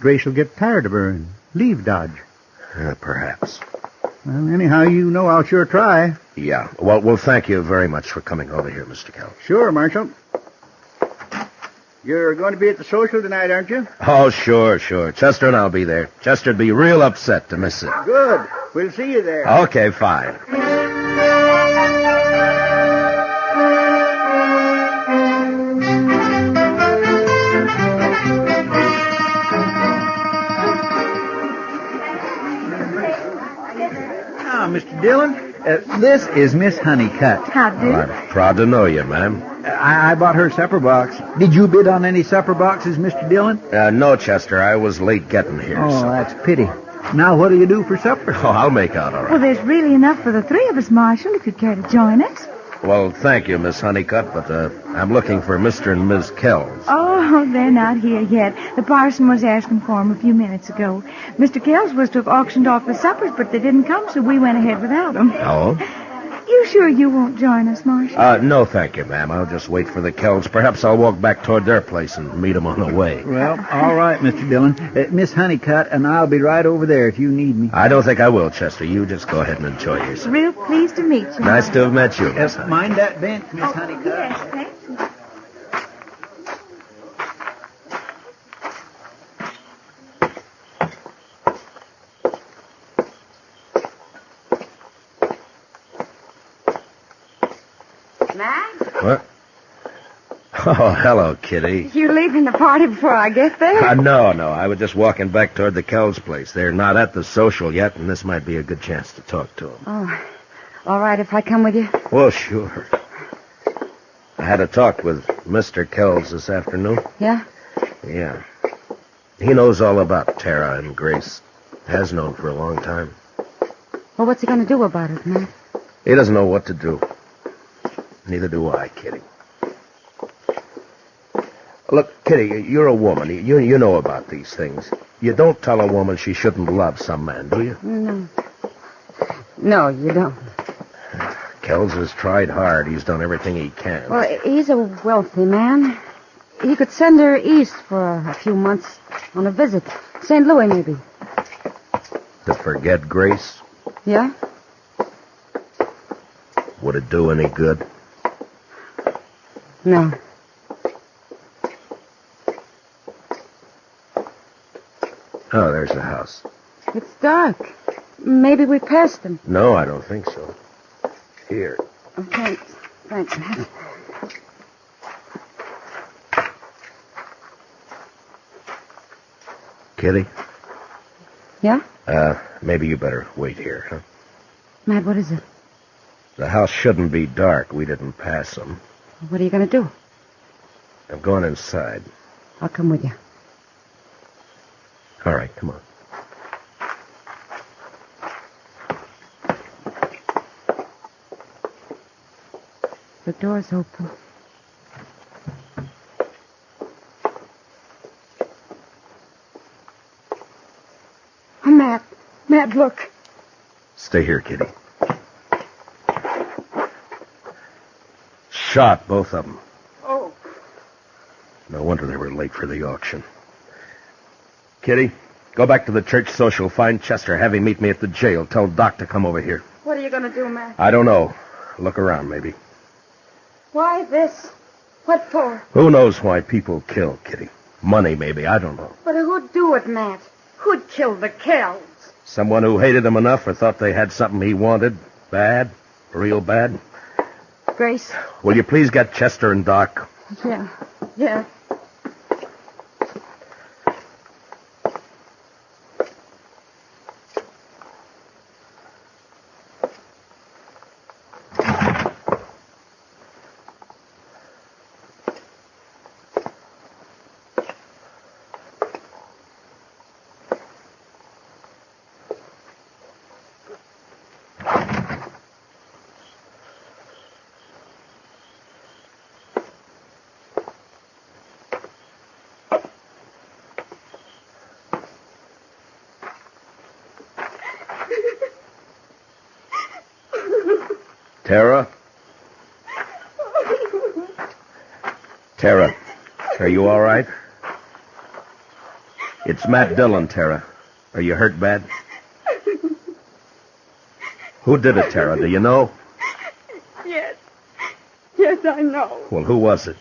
Grace will get tired of her and leave Dodge. Perhaps. Well, anyhow, you know I'll sure try. Yeah. Well, thank you very much for coming over here, Mr. Kells. Sure, Marshal. You're going to be at the social tonight, aren't you? Oh, sure. Chester and I'll be there. Chester'd be real upset to miss it. Good. We'll see you there. Okay, fine. Mr. Dillon, this is Miss Honeycutt. How do? Well, I'm proud to know you, ma'am. I bought her supper box. Did you bid on any supper boxes, Mr. Dillon? No, Chester. I was late getting here. Oh, so. That's a pity. Now, what do you do for supper? Oh, I'll make out all right. Well, there's really enough for the three of us, Marshal, if you'd care to join us. Well, thank you, Miss Honeycutt, but I'm looking for Mr. and Ms. Kells. Oh, they're not here yet. The parson was asking for them a few minutes ago. Mr. Kells was to have auctioned off the suppers, but they didn't come, so we went ahead without them. Oh? You sure you won't join us, Marshal? No, thank you, ma'am. I'll just wait for the Kells. Perhaps I'll walk back toward their place and meet them on the way. Well, all right, Mr. Dillon. Miss Honeycutt and I'll be right over there if you need me. I don't think I will, Chester. You just go ahead and enjoy yourself. Real pleased to meet you. Nice to have met you. Yes, mind that bench, Miss Honeycutt. Yes, thank you. Matt? What? Oh, hello, Kitty. You leaving the party before I get there? No. I was just walking back toward the Kells place. They're not at the social yet, and this might be a good chance to talk to them. Oh, all right if I come with you? Well, sure. I had a talk with Mr. Kells this afternoon. Yeah? Yeah. He knows all about Tara and Grace. Has known for a long time. Well, what's he going to do about it, Matt? He doesn't know what to do. Neither do I, Kitty. Look, Kitty, you're a woman. You know about these things. You don't tell a woman she shouldn't love some man, do you? No. No, you don't. Kells has tried hard. He's done everything he can. Well, he's a wealthy man. He could send her east for a few months on a visit. St. Louis, maybe. To forget Grace? Yeah? Would it do any good? No. Oh, there's the house. It's dark. Maybe we passed them. No, I don't think so. Here. Oh, thanks. Thanks, Matt. Kitty? Yeah? Maybe you better wait here, huh? Matt, what is it? The house shouldn't be dark. We didn't pass them. What are you going to do? I'm going inside. I'll come with you. All right, come on. The door's open. Oh, Matt. Matt, look. Stay here, Kitty. Shot, both of them. Oh. No wonder they were late for the auction. Kitty, go back to the church social. Find Chester. Have him meet me at the jail. Tell Doc to come over here. What are you going to do, Matt? I don't know. Look around, maybe. Why this? What for? Who knows why people kill, Kitty? Money, maybe. I don't know. But who'd do it, Matt? Who'd kill the Kells? Someone who hated him enough or thought they had something he wanted. Bad. Real bad. Grace? Will you please get Chester and Doc? Yeah. Tara? Tara, are you all right? It's Matt Dillon, Tara. Are you hurt bad? Who did it, Tara? Do you know? Yes. Yes, I know. Well, who was it?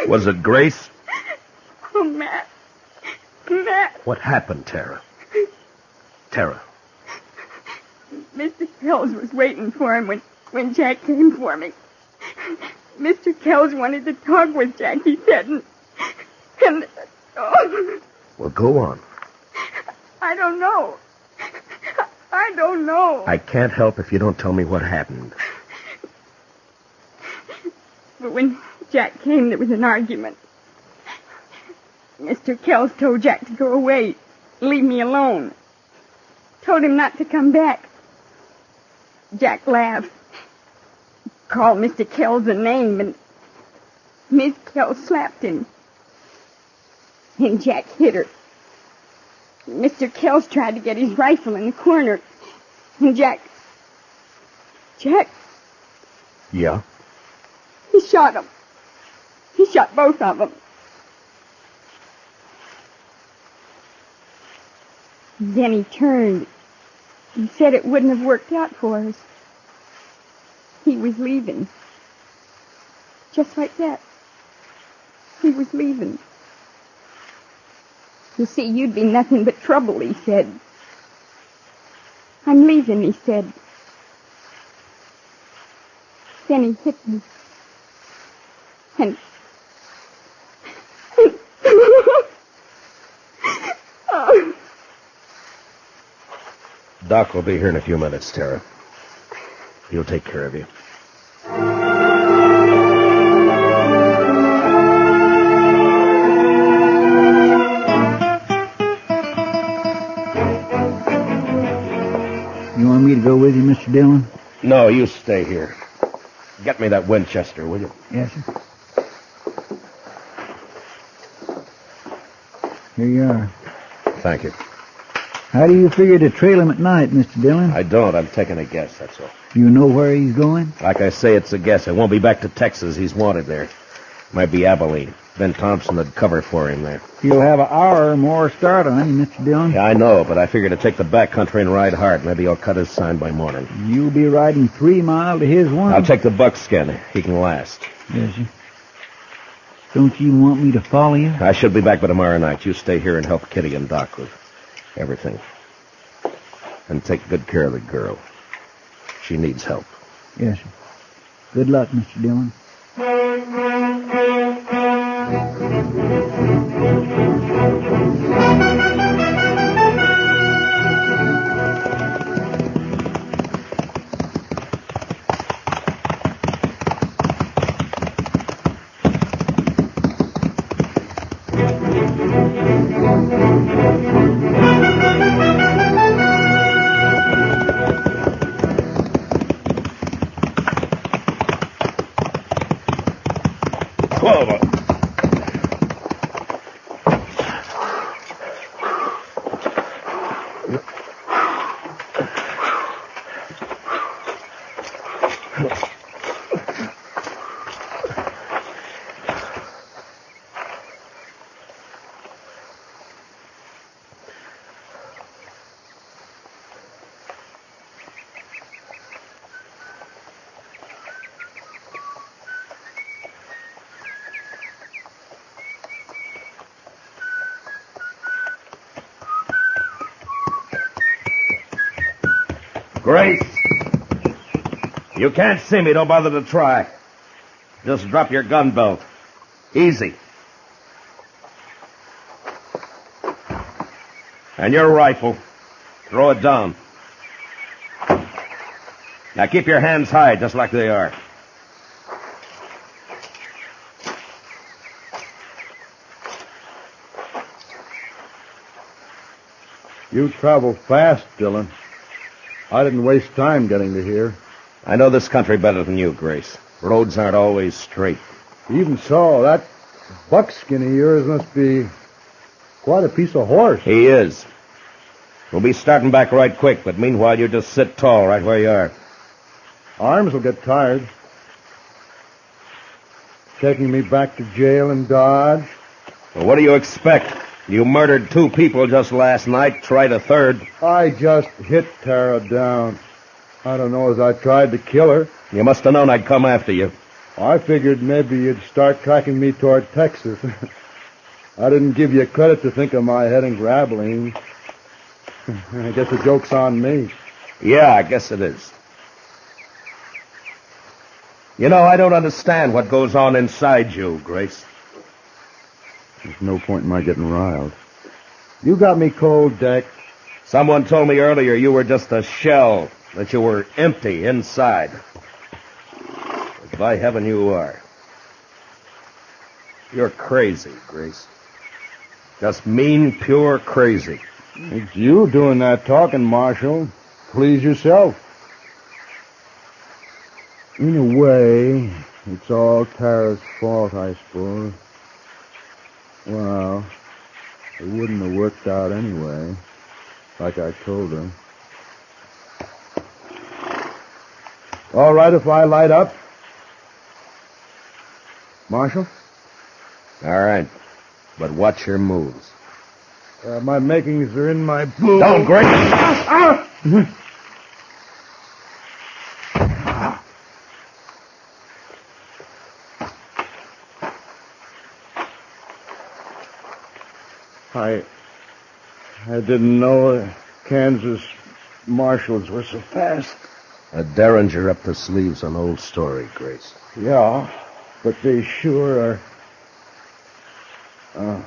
Was it Grace? Oh, Matt. Matt. What happened, Tara? Tara. Mr. Kells was waiting for him when Jack came for me. Mr. Kells wanted to talk with Jack, he said, and Well, go on. I don't know. I don't know. I can't help if you don't tell me what happened. But when Jack came, there was an argument. Mr. Kells told Jack to go away, leave me alone. Told him not to come back. Jack laughed. Called Mr. Kells a name, and Miss Kells slapped him. And Jack hit her. Mr. Kells tried to get his rifle in the corner, and Jack... Yeah? He shot him. He shot both of them. Then he turned. He said it wouldn't have worked out for us. He was leaving. Just like that. He was leaving. You see, you'd be nothing but trouble, he said. I'm leaving, he said. Then he hit me. And... oh. Doc will be here in a few minutes, Tara. He'll take care of you. You want me to go with you, Mr. Dillon? No, you stay here. Get me that Winchester, will you? Yes, sir. Here you are. Thank you. How do you figure to trail him at night, Mr. Dillon? I don't. I'm taking a guess, that's all. Do you know where he's going? Like I say, it's a guess. I won't be back to Texas. He's wanted there. Might be Abilene. Ben Thompson would cover for him there. You'll have an hour or more start on him, Mr. Dillon. Yeah, I know, but I figure to take the back country and ride hard. Maybe he'll cut his sign by morning. You'll be riding 3 miles to his 1. I'll take the buckskin. He can last. Yes, sir. Don't you want me to follow you? I should be back by tomorrow night. You stay here and help Kitty and Doc with everything. And take good care of the girl. She needs help. Yes, sir. Good luck, Mr. Dillon. Grace! You can't see me. Don't bother to try. Just drop your gun belt. Easy. And your rifle. Throw it down. Now keep your hands high, just like they are. You travel fast, Dillon. I didn't waste time getting to here. I know this country better than you, Grace. Roads aren't always straight. Even so, that buckskin of yours must be quite a piece of horse. He is. We'll be starting back right quick, but meanwhile you just sit tall right where you are. Arms will get tired. Taking me back to jail in Dodge. Well, what do you expect? You murdered 2 people just last night, tried a third. I just hit Tara down. I don't know as I tried to kill her. You must have known I'd come after you. I figured maybe you'd start tracking me toward Texas. I didn't give you credit to think of my head in Grabbling. I guess the joke's on me. Yeah, I guess it is. You know, I don't understand what goes on inside you, Grace. There's no point in my getting riled. You got me cold, Deck. Someone told me earlier you were just a shell, that you were empty inside. But by heaven, you are. You're crazy, Grace. Just mean, pure crazy. It's you doing that talking, Marshal. Please yourself. In a way, it's all Tara's fault, I suppose. Well, it wouldn't have worked out anyway, like I told her. All right if I light up? Marshal? All right, but watch your moves. My makings are in my boot. Don't, Grace! I didn't know Kansas marshals were so fast. A derringer up the sleeve's an old story, Grace. Yeah, but they sure are.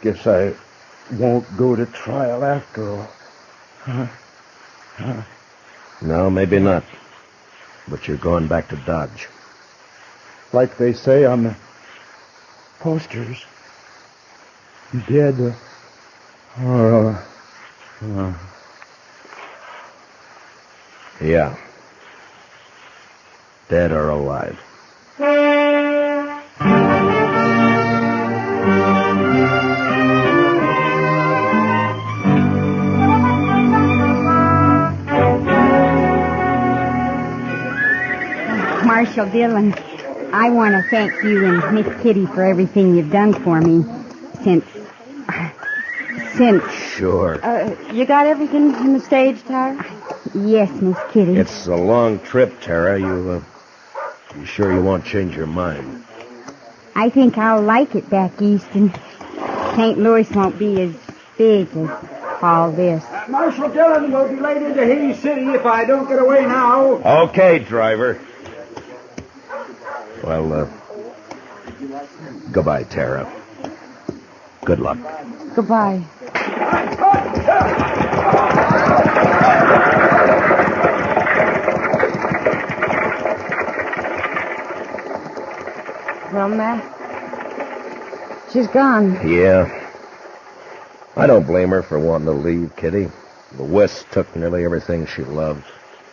Guess I won't go to trial after all. No, maybe not. But you're going back to Dodge. Like they say on the posters. Dead. Yeah. Dead or alive. Marshal Dillon, I want to thank you and Miss Kitty for everything you've done for me since... Sure. You got everything in the stage, Tara? Yes, Miss Kitty. It's a long trip, Tara. You sure you won't change your mind? I think I'll like it back east, and St. Louis won't be as big as all this. Marshal Dillon will be late into Haines City if I don't get away now. Okay, driver. Well, goodbye, Tara. Good luck. Goodbye. Well, Matt, she's gone. Yeah. I don't blame her for wanting to leave, Kitty. The West took nearly everything she loved.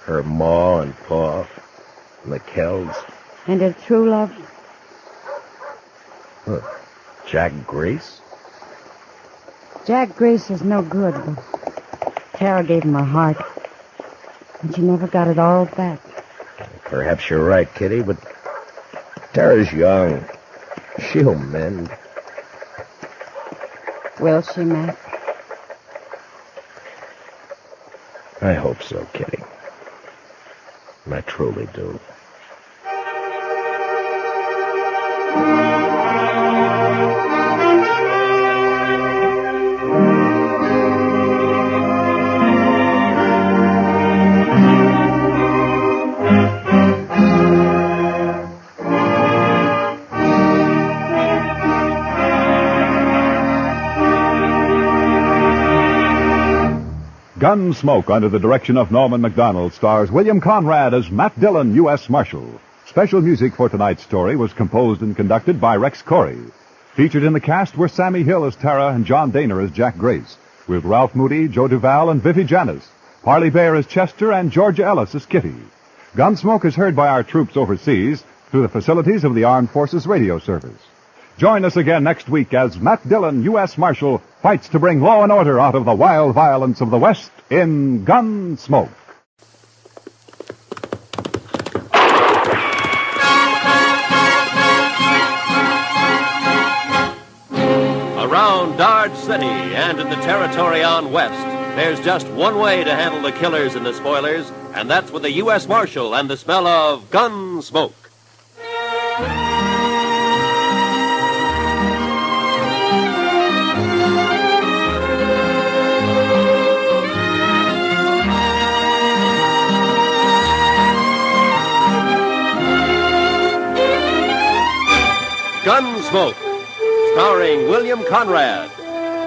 Her ma and pa, and the Kells. And her true love? Huh. Jack Grace? Jack Grace is no good, but Tara gave him her heart. And she never got it all back. Perhaps you're right, Kitty, but Tara's young. She'll mend. Will she, Matt? I hope so, Kitty. I truly do. Gunsmoke, under the direction of Norman MacDonald, stars William Conrad as Matt Dillon, U.S. Marshal. Special music for tonight's story was composed and conducted by Rex Corey. Featured in the cast were Sammy Hill as Tara and John Daner as Jack Grace, with Ralph Moody, Joe Duval, and Vivi Janis, Parley Bear as Chester, and Georgia Ellis as Kitty. Gunsmoke is heard by our troops overseas through the facilities of the Armed Forces Radio Service. Join us again next week as Matt Dillon, U.S. Marshal, fights to bring law and order out of the wild violence of the West in Gunsmoke. Around Dodge City and in the territory on West, there's just one way to handle the killers and the spoilers, and that's with the U.S. Marshal and the smell of Gunsmoke. Gunsmoke, starring William Conrad.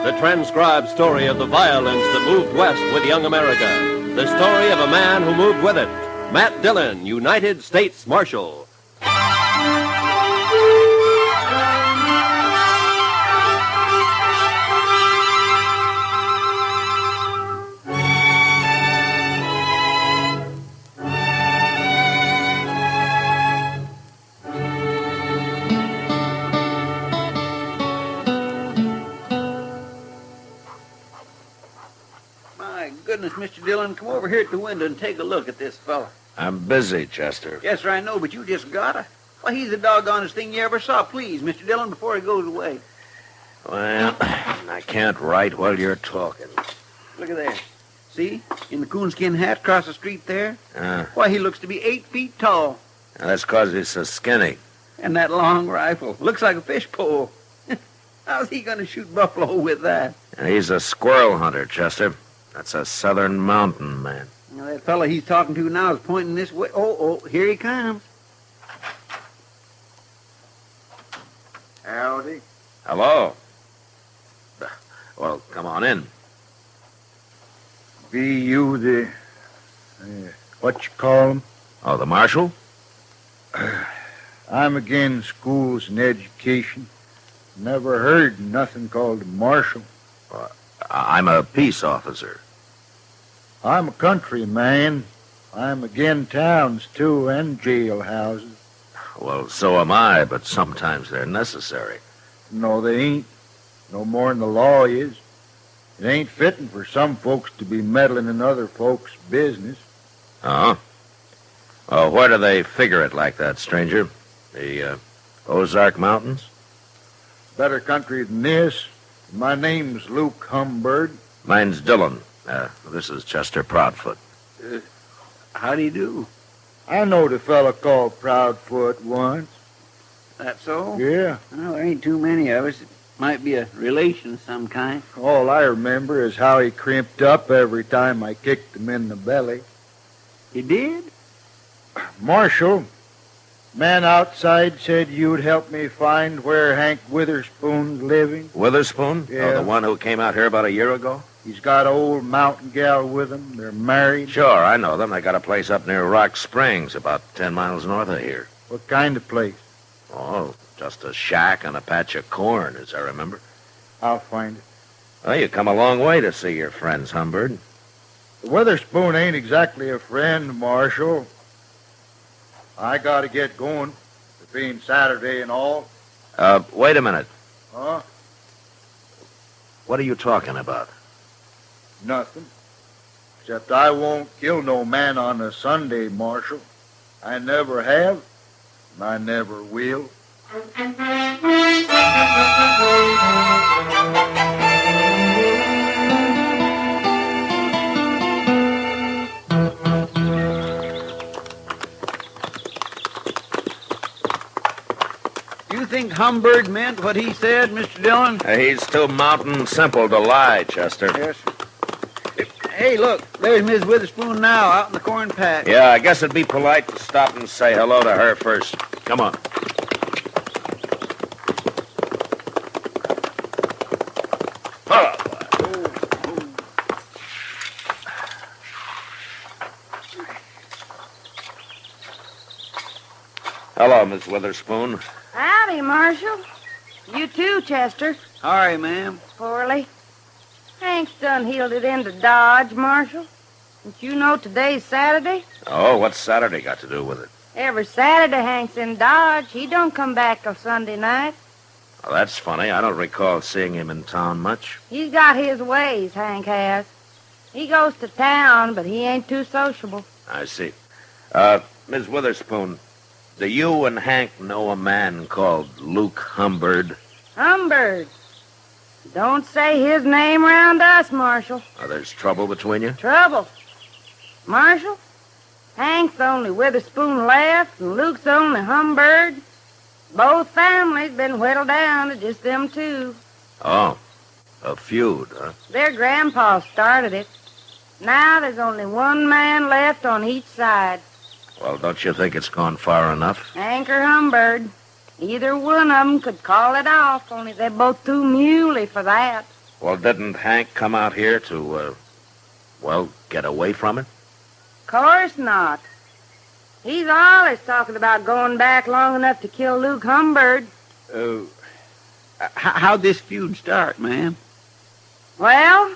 The transcribed story of the violence that moved west with young America. The story of a man who moved with it. Matt Dillon, United States Marshal. Goodness, Mr. Dillon, come over here at the window and take a look at this fella. I'm busy, Chester. Yes, sir, I know, but you just gotta. Why, he's the doggonest thing you ever saw. Please, Mr. Dillon, before he goes away. Well, I can't write while you're talking. Look at there. See? In the coonskin hat across the street there? Why, he looks to be 8 feet tall. That's 'cause he's so skinny. And that long rifle. Looks like a fish pole. How's he going to shoot buffalo with that? And he's a squirrel hunter, Chester. That's a southern mountain man. Now, that fella he's talking to now is pointing this way. Oh, here he comes. Howdy. Hello. Well, come on in. Be you the... what you call him? Oh, the marshal? I'm against schools and education. Never heard nothing called a marshal. I'm a peace officer. I'm a country man. I'm again towns, too, and jailhouses. Well, so am I, but sometimes they're necessary. No, they ain't. No more than the law is. It ain't fitting for some folks to be meddling in other folks' business. Uh-huh. Oh, where do they figure it like that, stranger? The Ozark Mountains? Better country than this. My name's Luke Humbird. Mine's Dillon. This is Chester Proudfoot. How do you do? I knowed a fella called Proudfoot once. That so? Yeah. Well, there ain't too many of us. It might be a relation of some kind. All I remember is how he crimped up every time I kicked him in the belly. He did? Marshal, man outside said you'd help me find where Hank Witherspoon's living. Witherspoon? Yeah. Oh, the one who came out here about a year ago? He's got an old mountain gal with him. They're married. Sure, I know them. They got a place up near Rock Springs, about 10 miles north of here. What kind of place? Oh, just a shack and a patch of corn, as I remember. I'll find it. Well, you come a long way to see your friends, Humbird. Witherspoon ain't exactly a friend, Marshal. I gotta get going. It being Saturday and all. Wait a minute. Huh? What are you talking about? Nothing. Except I won't kill no man on a Sunday, Marshal. I never have, and I never will. You think Humbird meant what he said, Mr. Dillon? He's too mountain simple to lie, Chester. Yes, sir. Hey, look, there's Miss Witherspoon now, out in the corn patch. Yeah, I guess it'd be polite to stop and say hello to her first. Come on. Hello, Miss Witherspoon. Howdy, Marshal. You too, Chester. Sorry, ma'am. Poorly. Hank's done heeled it into Dodge, Marshal. Don't you know today's Saturday? Oh, what's Saturday got to do with it? Every Saturday Hank's in Dodge. He don't come back till Sunday night. Well, that's funny. I don't recall seeing him in town much. He's got his ways, Hank has. He goes to town, but he ain't too sociable. I see. Miss Witherspoon, do you and Hank know a man called Luke Humbird? Humbird. Don't say his name around us, Marshal. Oh, there's trouble between you? Trouble. Marshal, Hank's the only Witherspoon left, and Luke's the only Humbird. Both families been whittled down to just them two. Oh, a feud, huh? Their grandpa started it. Now there's only one man left on each side. Well, don't you think it's gone far enough? Hank or Humbird. Either one of them could call it off, only they're both too muley for that. Well, didn't Hank come out here to, get away from it? Course not. He's always talking about going back long enough to kill Luke Humbird. How'd this feud start, ma'am? Well,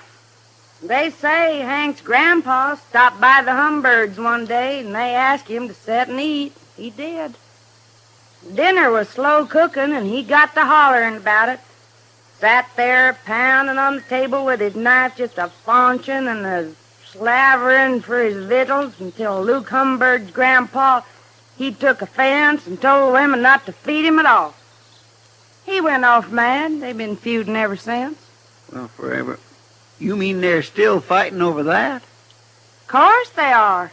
they say Hank's grandpa stopped by the Humbirds one day and they asked him to sit and eat. He did. Dinner was slow cooking and he got to hollering about it. Sat there pounding on the table with his knife just a-faunching and a-slavering for his victuals until Luke Humbird's grandpa, he took offense and told women not to feed him at all. He went off mad. They've been feuding ever since. Well, forever. You mean they're still fighting over that? Course they are.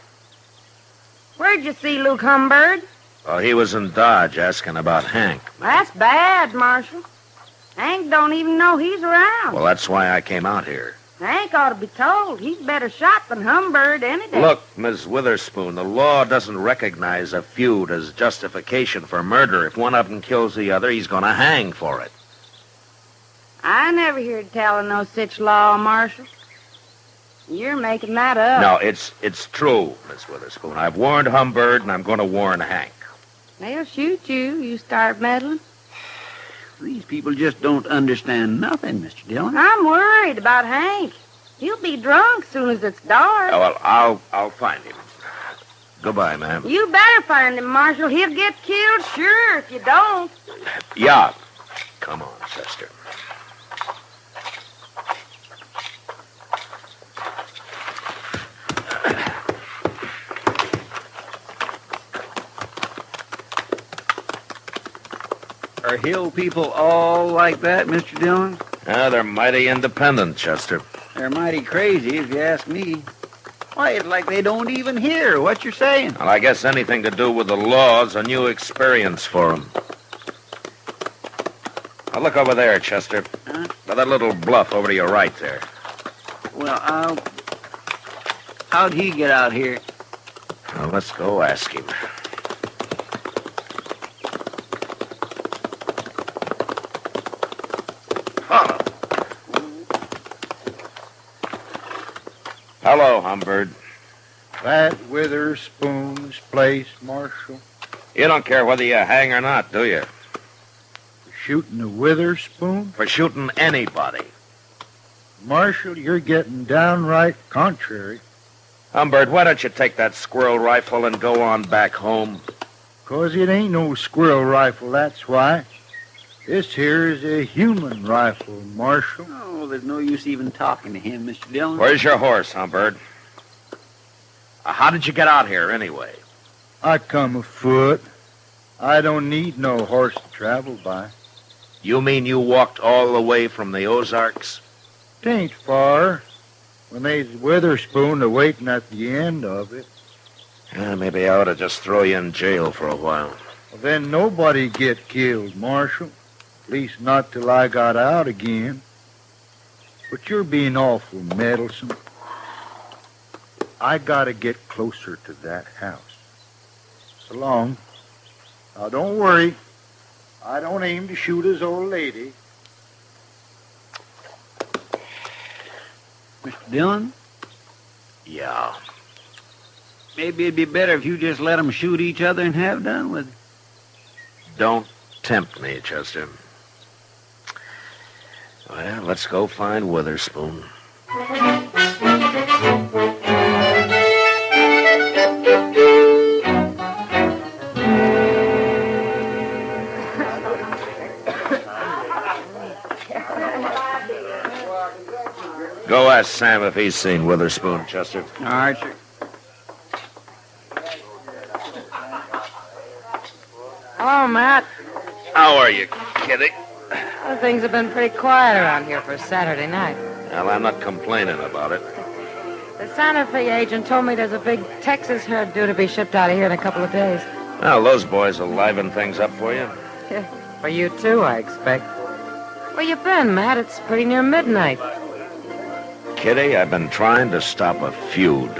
Where'd you see Luke Humbird? Well, he was in Dodge asking about Hank. That's bad, Marshal. Hank don't even know he's around. Well, that's why I came out here. Hank ought to be told. He's better shot than Humbird any day. Look, Miss Witherspoon, the law doesn't recognize a feud as justification for murder. If one of them kills the other, he's going to hang for it. I never heard tell of no such law, Marshal. You're making that up. No, it's true, Miss Witherspoon. I've warned Humbird, and I'm going to warn Hank. They'll shoot you. You start meddling. These people just don't understand nothing, Mr. Dillon. I'm worried about Hank. He'll be drunk soon as it's dark. Oh, well, I'll find him. Goodbye, ma'am. You better find him, Marshal. He'll get killed, sure, if you don't. Yeah. Come on, Chester. Are hill people all like that, Mr. Dillon? They're mighty independent, Chester. They're mighty crazy, if you ask me. Why, it's like they don't even hear what you're saying. Well, I guess anything to do with the law's a new experience for them. Now, look over there, Chester. Huh? By that little bluff over to your right there. Well, how'd he get out here? Well, let's go ask him. Hello, Humbird. That Witherspoon's place, Marshal? You don't care whether you hang or not, do you? Shooting a Witherspoon? For shooting anybody. Marshal, you're getting downright contrary. Humbird, why don't you take that squirrel rifle and go on back home? 'Cause it ain't no squirrel rifle, that's why. This here is a human rifle, Marshal. Oh, there's no use even talking to him, Mr. Dillon. Where's your horse, Humbird? How did you get out here, anyway? I come afoot. I don't need no horse to travel by. You mean you walked all the way from the Ozarks? 'Tain't far. When they's Witherspoon a-waiting at the end of it. Maybe I ought to just throw you in jail for a while. Well, then nobody get killed, Marshal. At least not till I got out again. But you're being awful meddlesome. I gotta get closer to that house. So long. Now, don't worry. I don't aim to shoot his old lady. Mr. Dillon? Yeah. Maybe it'd be better if you just let them shoot each other and have done with it. Don't tempt me, Chester. Well, let's go find Witherspoon. Go ask Sam if he's seen Witherspoon, Chester. All right, sir. Hello, Matt. How are you, Kitty? Well, things have been pretty quiet around here for Saturday night. Well, I'm not complaining about it. The Santa Fe agent told me there's a big Texas herd due to be shipped out of here in a couple of days. Well, those boys will liven things up for you. For you, too, I expect. Where you been, Matt? It's pretty near midnight. Kitty, I've been trying to stop a feud.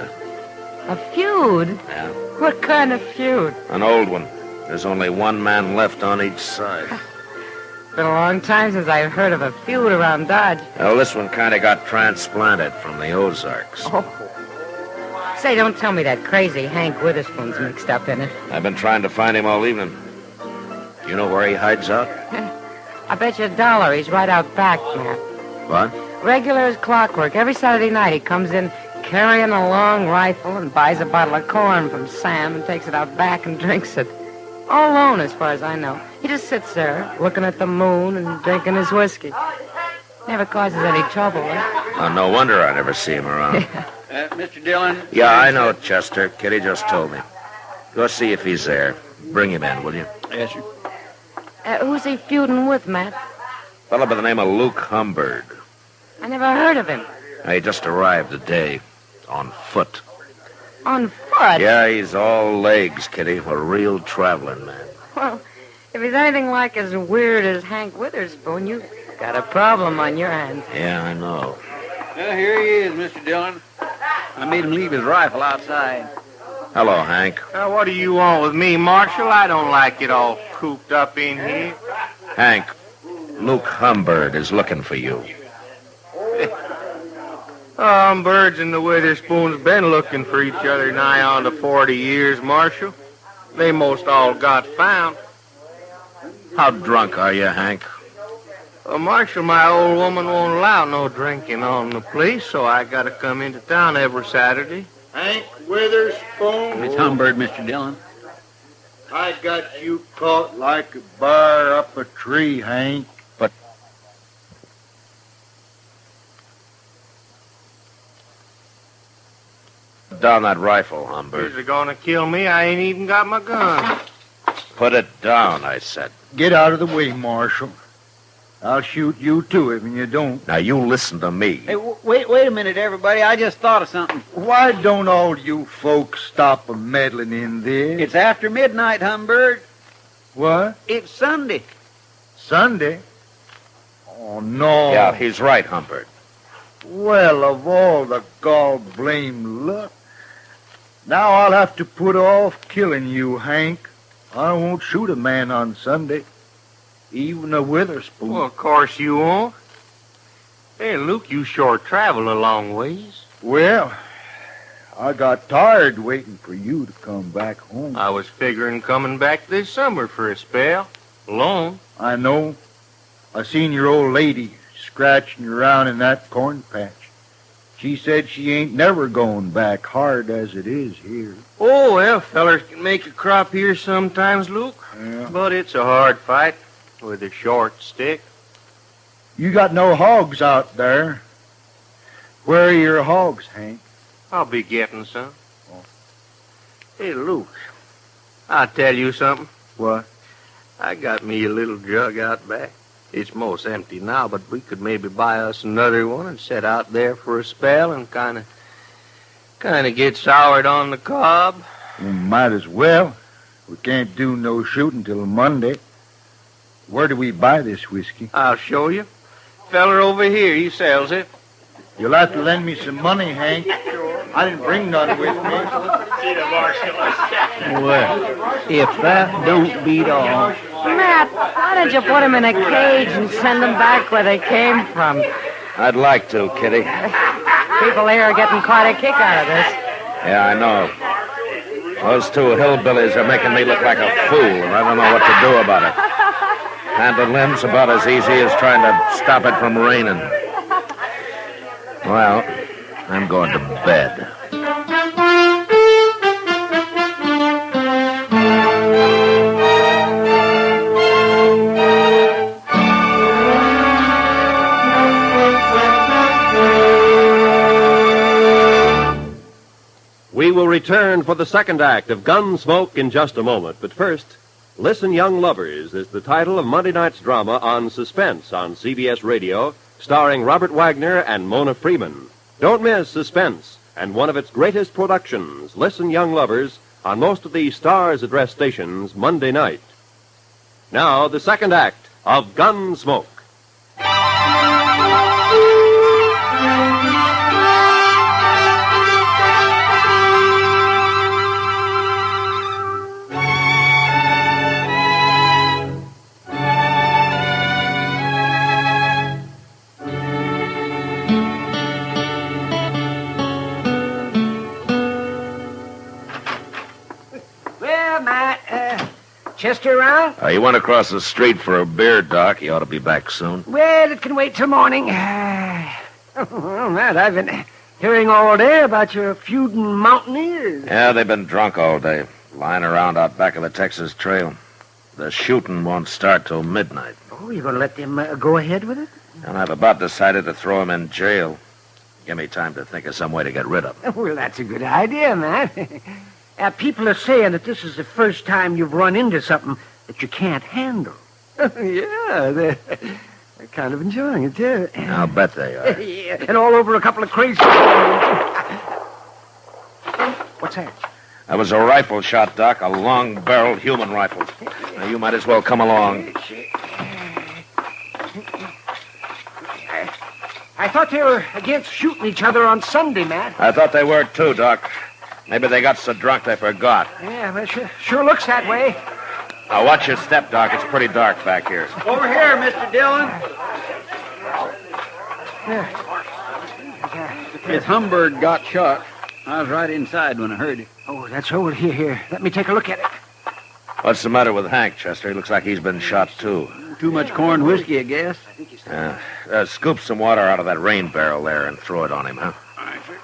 A feud? Yeah. What kind of feud? An old one. There's only one man left on each side. It's been a long time since I've heard of a feud around Dodge. Well, this one kind of got transplanted from the Ozarks. Oh. Say, don't tell me that crazy Hank Witherspoon's mixed up in it. I've been trying to find him all evening. Do you know where he hides out? I bet you $1 he's right out back, Matt. What? Regular as clockwork. Every Saturday night he comes in carrying a long rifle and buys a bottle of corn from Sam and takes it out back and drinks it. All alone, as far as I know. He just sits there, looking at the moon and drinking his whiskey. Never causes any trouble, eh? Oh, no wonder I never see him around. Mr. Dillon? Yeah, I know, Chester. Kitty just told me. Go see if he's there. Bring him in, will you? Yes, sir. Who's he feuding with, Matt? Fellow by the name of Luke Humbird. I never heard of him. He just arrived today. On foot. On foot? Yeah, he's all legs, Kitty. A real traveling man. Well, if he's anything like as weird as Hank Witherspoon, you've got a problem on your hands. Yeah, I know. Well, here he is, Mr. Dillon. I made him leave his rifle outside. Hello, Hank. What do you want with me, Marshal? I don't like it all cooped up in here. Hank, Luke Humbird is looking for you. Birds and the Witherspoons been looking for each other nigh on to 40 years, Marshal. They most all got found. How drunk are you, Hank? Marshal, my old woman won't allow no drinking on the place, so I gotta come into town every Saturday. Hank Witherspoon? It's Humbird, Mr. Dillon. I got you caught like a bear up a tree, Hank. But... down that rifle, Humbird. If you're gonna kill me, I ain't even got my gun. Put it down, I said. Get out of the way, Marshal. I'll shoot you, too, if you don't. Now, you listen to me. Hey, wait a minute, everybody. I just thought of something. Why don't all you folks stop meddling in this? It's after midnight, Humbird. What? It's Sunday. Sunday? Oh, no. Yeah, he's right, Humbird. Well, of all the gall-blamed luck. Now I'll have to put off killing you, Hank. I won't shoot a man on Sunday. Even a Witherspoon. Well, of course you won't. Hey, Luke, you sure travel a long ways. Well, I got tired waiting for you to come back home. I was figuring coming back this summer for a spell. Alone. I know. I seen your old lady scratching around in that corn patch. She said she ain't never going back, hard as it is here. Oh, well, fellers can make a crop here sometimes, Luke. Yeah. But it's a hard fight with a short stick. You got no hogs out there. Where are your hogs, Hank? I'll be getting some. Oh. Hey, Luke, I'll tell you something. What? I got me a little jug out back. It's most empty now, but we could maybe buy us another one and set out there for a spell and kind of get soured on the cob. Well, might as well. We can't do no shooting till Monday. Where do we buy this whiskey? I'll show you. Feller over here, he sells it. You'll have to lend me some money, Hank. I didn't bring none with me. Well, if that don't beat all. Matt, why don't you put them in a cage and send them back where they came from? I'd like to, Kitty. People here are getting quite a kick out of this. Yeah, I know. Those two hillbillies are making me look like a fool, and I don't know what to do about it. Handling's about as easy as trying to stop it from raining. Well, I'm going to bed. We will return for the second act of Gunsmoke in just a moment. But first, Listen, Young Lovers is the title of Monday night's drama on Suspense on CBS Radio, starring Robert Wagner and Mona Freeman. Don't miss Suspense and one of its greatest productions, Listen, Young Lovers, on most of the Stars Address stations Monday night. Now, the second act of Gunsmoke. Chester around? You went across the street for a beer, Doc. He ought to be back soon. Well, it can wait till morning. Well, Matt, I've been hearing all day about your feuding mountaineers. Yeah, they've been drunk all day, lying around out back of the Texas Trail. The shooting won't start till midnight. Oh, you're going to let them go ahead with it? And I've about decided to throw him in jail. Give me time to think of some way to get rid of him. Well, that's a good idea, Matt. People are saying that this is the first time you've run into something that you can't handle. Yeah, they're kind of enjoying it, too. I'll bet they are. Yeah, and all over a couple of crazy... What's that? That was a rifle shot, Doc, a long-barreled human rifle. Now, you might as well come along. I thought they were against shooting each other on Sunday, Matt. I thought they were, too, Doc. Maybe they got so drunk they forgot. Yeah, well, sure looks that way. Now, watch your step, Doc. It's pretty dark back here. Over here, Mr. Dillon. Miss Humbird got shot. I was right inside when I heard it. Oh, that's over here. Let me take a look at it. What's the matter with Hank, Chester? He looks like he's been shot, too. Too much corn whiskey, I guess. Scoop some water out of that rain barrel there and throw it on him, huh? All right, sir.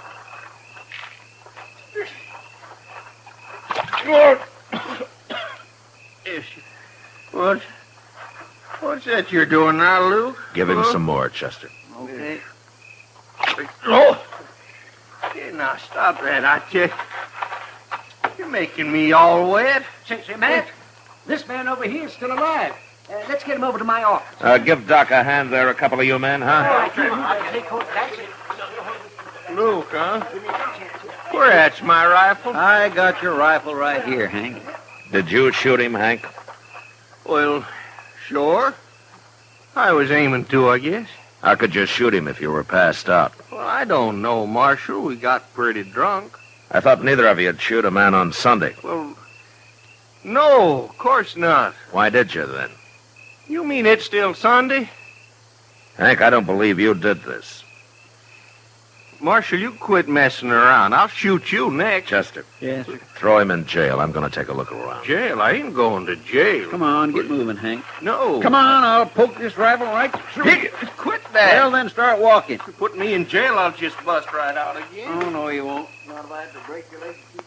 What's that you're doing now, Luke? Give him some more, Chester. Okay. Oh! Hey, now, stop that, I tell you. You're making me all wet. Say, Matt, this man over here is still alive. Let's get him over to my office. Give Doc a hand there, a couple of you men, huh? Luke, huh? Where at's my rifle? I got your rifle right here, Hank. Did you shoot him, Hank? Well, sure. I was aiming to, I guess. How could you shoot him if you were passed out? Well, I don't know, Marshal. We got pretty drunk. I thought neither of you'd shoot a man on Sunday. Well, no, of course not. Why did you, then? You mean it's still Sunday? Hank, I don't believe you did this. Marshal, you quit messing around. I'll shoot you next. Chester. Yes, sir. Throw him in jail. I'm going to take a look around. Jail? I ain't going to jail. Come on, get moving, Hank. No. Come on, I'll poke this rifle right through. Quit that. Well, then start walking. If you put me in jail, I'll just bust right out again. Oh, no, you won't. Not if I have to break your leg to keep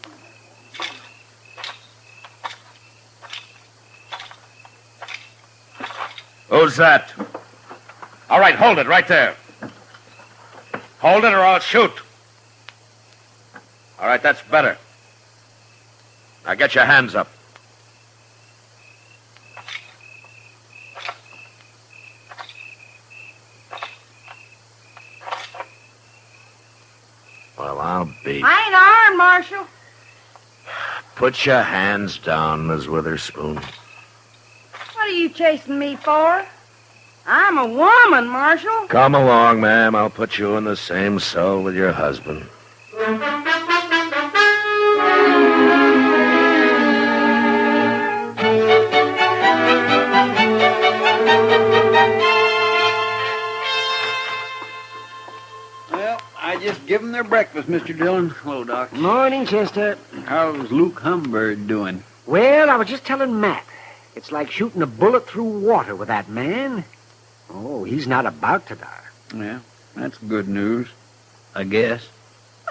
you. Who's that? All right, hold it right there. Hold it or I'll shoot. All right, that's better. Now get your hands up. Well, I'll be... I ain't armed, Marshal. Put your hands down, Miss Witherspoon. What are you chasing me for? I'm a woman, Marshal. Come along, ma'am. I'll put you in the same cell with your husband. Well, I I just give 'em their breakfast, Mr. Dillon. Hello, Doc. Morning, Chester. How's Luke Humbird doing? Well, I was just telling Matt. It's like shooting a bullet through water with that man. Oh, he's not about to die. Yeah, that's good news, I guess.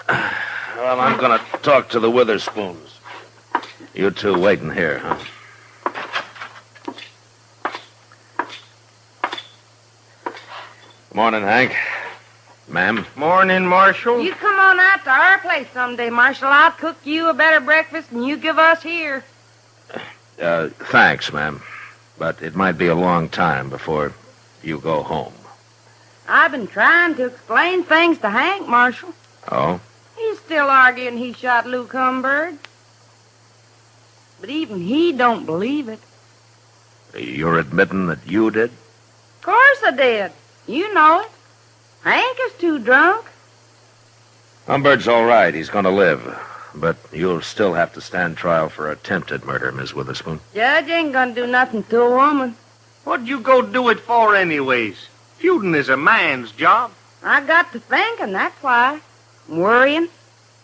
Well, I'm going to talk to the Witherspoons. You two waiting here, huh? Morning, Hank. Ma'am. Morning, Marshal. You come on out to our place someday, Marshal. I'll cook you a better breakfast than you give us here. Thanks, ma'am. But it might be a long time before you go home. I've been trying to explain things to Hank, Marshal. Oh? He's still arguing he shot Luke Humbird. But even he don't believe it. You're admitting that you did? Of course I did. You know it. Hank is too drunk. Humbird's all right. He's going to live. But you'll still have to stand trial for attempted murder, Miss Witherspoon. Judge ain't gonna do nothing to a woman. What'd you go do it for anyways? Feuding is a man's job. I got to thinking, that's why. Worrying.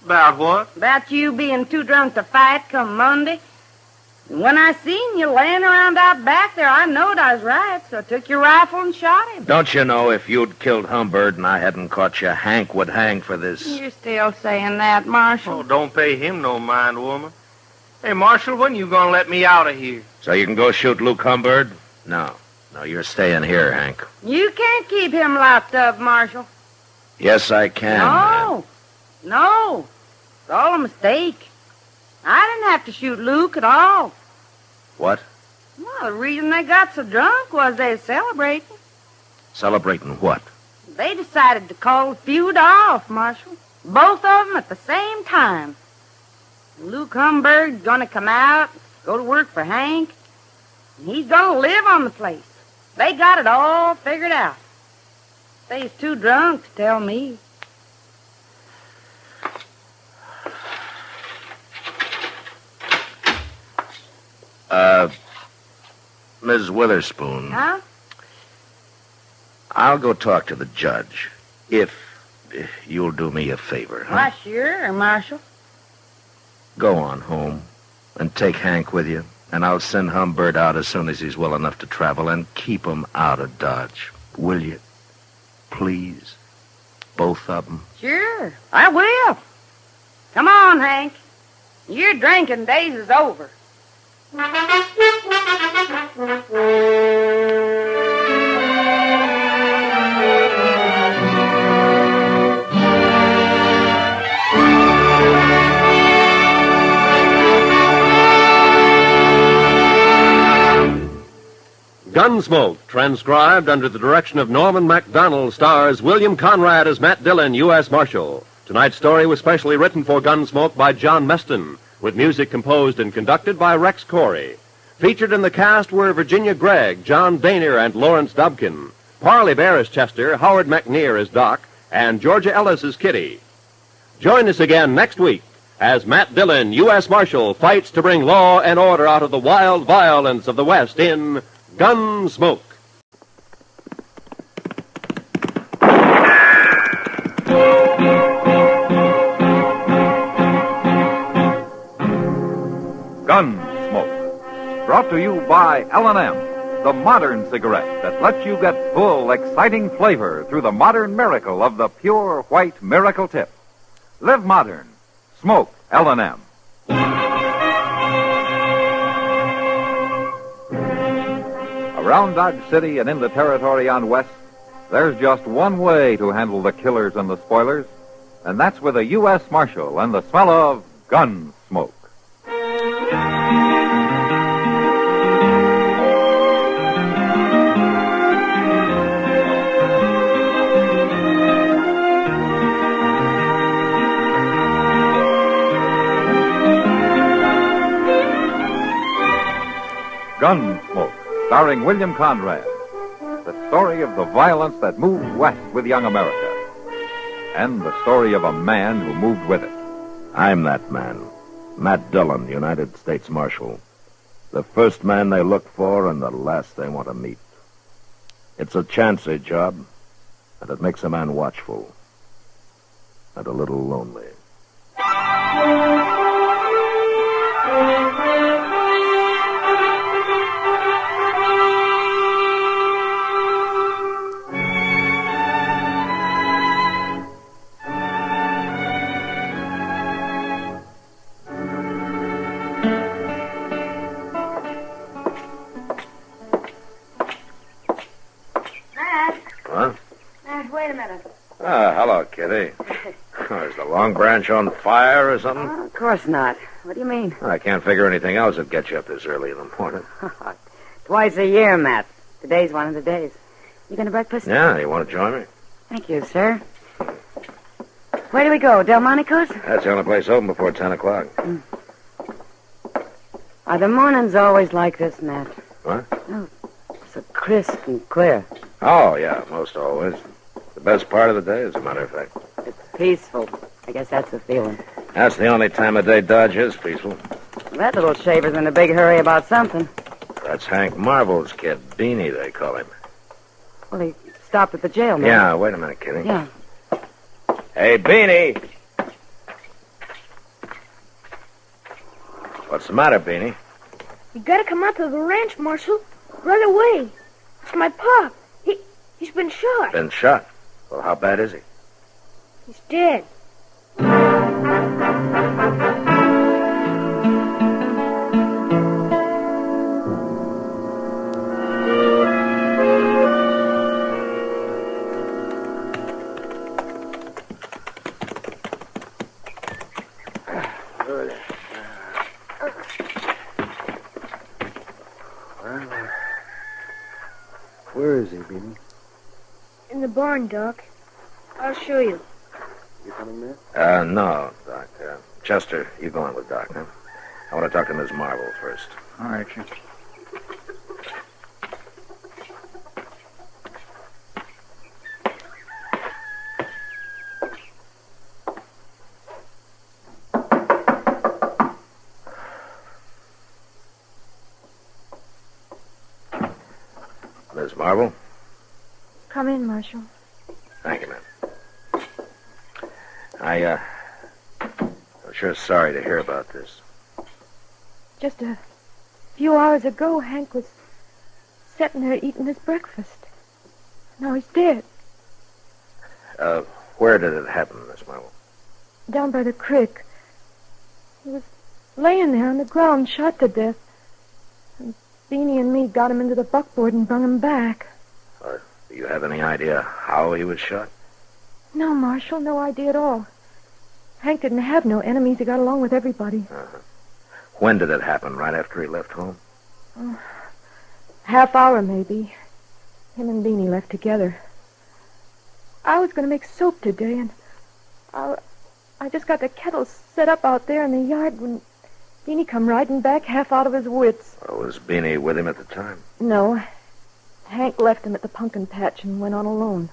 About what? About you being too drunk to fight come Monday. And when I seen you laying around out back there, I knowed I was right, so I took your rifle and shot him. Don't you know if you'd killed Humbird and I hadn't caught you, Hank would hang for this? You're still saying that, Marshal. Oh, don't pay him no mind, woman. Hey, Marshal, when you gonna let me out of here? So you can go shoot Luke Humbird? No, you're staying here, Hank. You can't keep him locked up, Marshal. Yes, I can. No. It's all a mistake. I didn't have to shoot Luke at all. What? Well, the reason they got so drunk was they were celebrating. Celebrating what? They decided to call the feud off, Marshal. Both of them at the same time. Luke Humbird's gonna come out, go to work for Hank, and he's gonna live on the place. They got it all figured out. They's too drunk to tell me. Ms. Witherspoon. Huh? I'll go talk to the judge. If you'll do me a favor, huh? Why, sure, Marshal. Go on home and take Hank with you, and I'll send Humbird out as soon as he's well enough to travel, and keep him out of Dodge. Will you? Please? Both of them? Sure, I will. Come on, Hank. Your drinking days is over. Gunsmoke, transcribed under the direction of Norman MacDonald, stars William Conrad as Matt Dillon, U.S. Marshal. Tonight's story was specially written for Gunsmoke by John Meston, with music composed and conducted by Rex Corey. Featured in the cast were Virginia Gregg, John Boehner, and Lawrence Dobkin. Parley Bear as Chester, Howard McNear as Doc, and Georgia Ellis as Kitty. Join us again next week as Matt Dillon, U.S. Marshal, fights to bring law and order out of the wild violence of the West in Gunsmoke. Gunsmoke. Brought to you by L&M, the modern cigarette that lets you get full, exciting flavor through the modern miracle of the pure white miracle tip. Live modern. Smoke L&M. Around Dodge City and in the territory on West, there's just one way to handle the killers and the spoilers, and that's with a U.S. Marshal and the smell of gun smoke. Gunsmoke, starring William Conrad. The story of the violence that moved west with young America. And the story of a man who moved with it. I'm that man. Matt Dillon, United States Marshal. The first man they look for and the last they want to meet. It's a chancy job, and it makes a man watchful. and a little lonely. Huh? Wait a minute. Hello, Kitty. Is the Long Branch on fire or something? Oh, of course not. What do you mean? I can't figure anything else that'd get you up this early in the morning. Twice a year, Matt. Today's one of the days. You going to breakfast? Yeah, you want to join me? Thank you, sir. Where do we go? Delmonico's? That's the only place open before 10 o'clock. Are the mornings always like this, Matt? What? Oh, so crisp and clear. Oh, yeah, most always. The best part of the day, as a matter of fact. It's peaceful. I guess that's the feeling. That's the only time of day Dodge is peaceful. That little shaver's in a big hurry about something. That's Hank Marvel's kid, Beanie, they call him. Well, he stopped at the jail, Matt. Yeah, wait a minute, Kitty. Yeah. Hey, Beanie! What's the matter, Beanie? You gotta come out to the ranch, Marshal. Right away. It's my pop. He's been shot. Been shot? Well, how bad is he? He's dead. Where is he, Beanie? In the barn, Doc. I'll show you. You coming, Matt? No, Doc. Chester, you go on with Doc, huh? I want to talk to Miss Marvel first. All right, sure. Miss Marvel? Come in, Marshal. Thank you, ma'am. I'm sure sorry to hear about this. Just a few hours ago, Hank was sitting there eating his breakfast. Now he's dead. Where did it happen, Miss Marvel? Down by the creek. He was laying there on the ground, shot to death. And Beanie and me got him into the buckboard and brung him back. Do you have any idea how he was shot? No, Marshal, no idea at all. Hank didn't have no enemies. He got along with everybody. When did it happen? Right after he left home? Half hour, maybe. Him and Beanie left together. I was going to make soap today, and I just got the kettle set up out there in the yard when Beanie come riding back half out of his wits. Was Beanie with him at the time? No. Hank left him at the pumpkin patch and went on alone.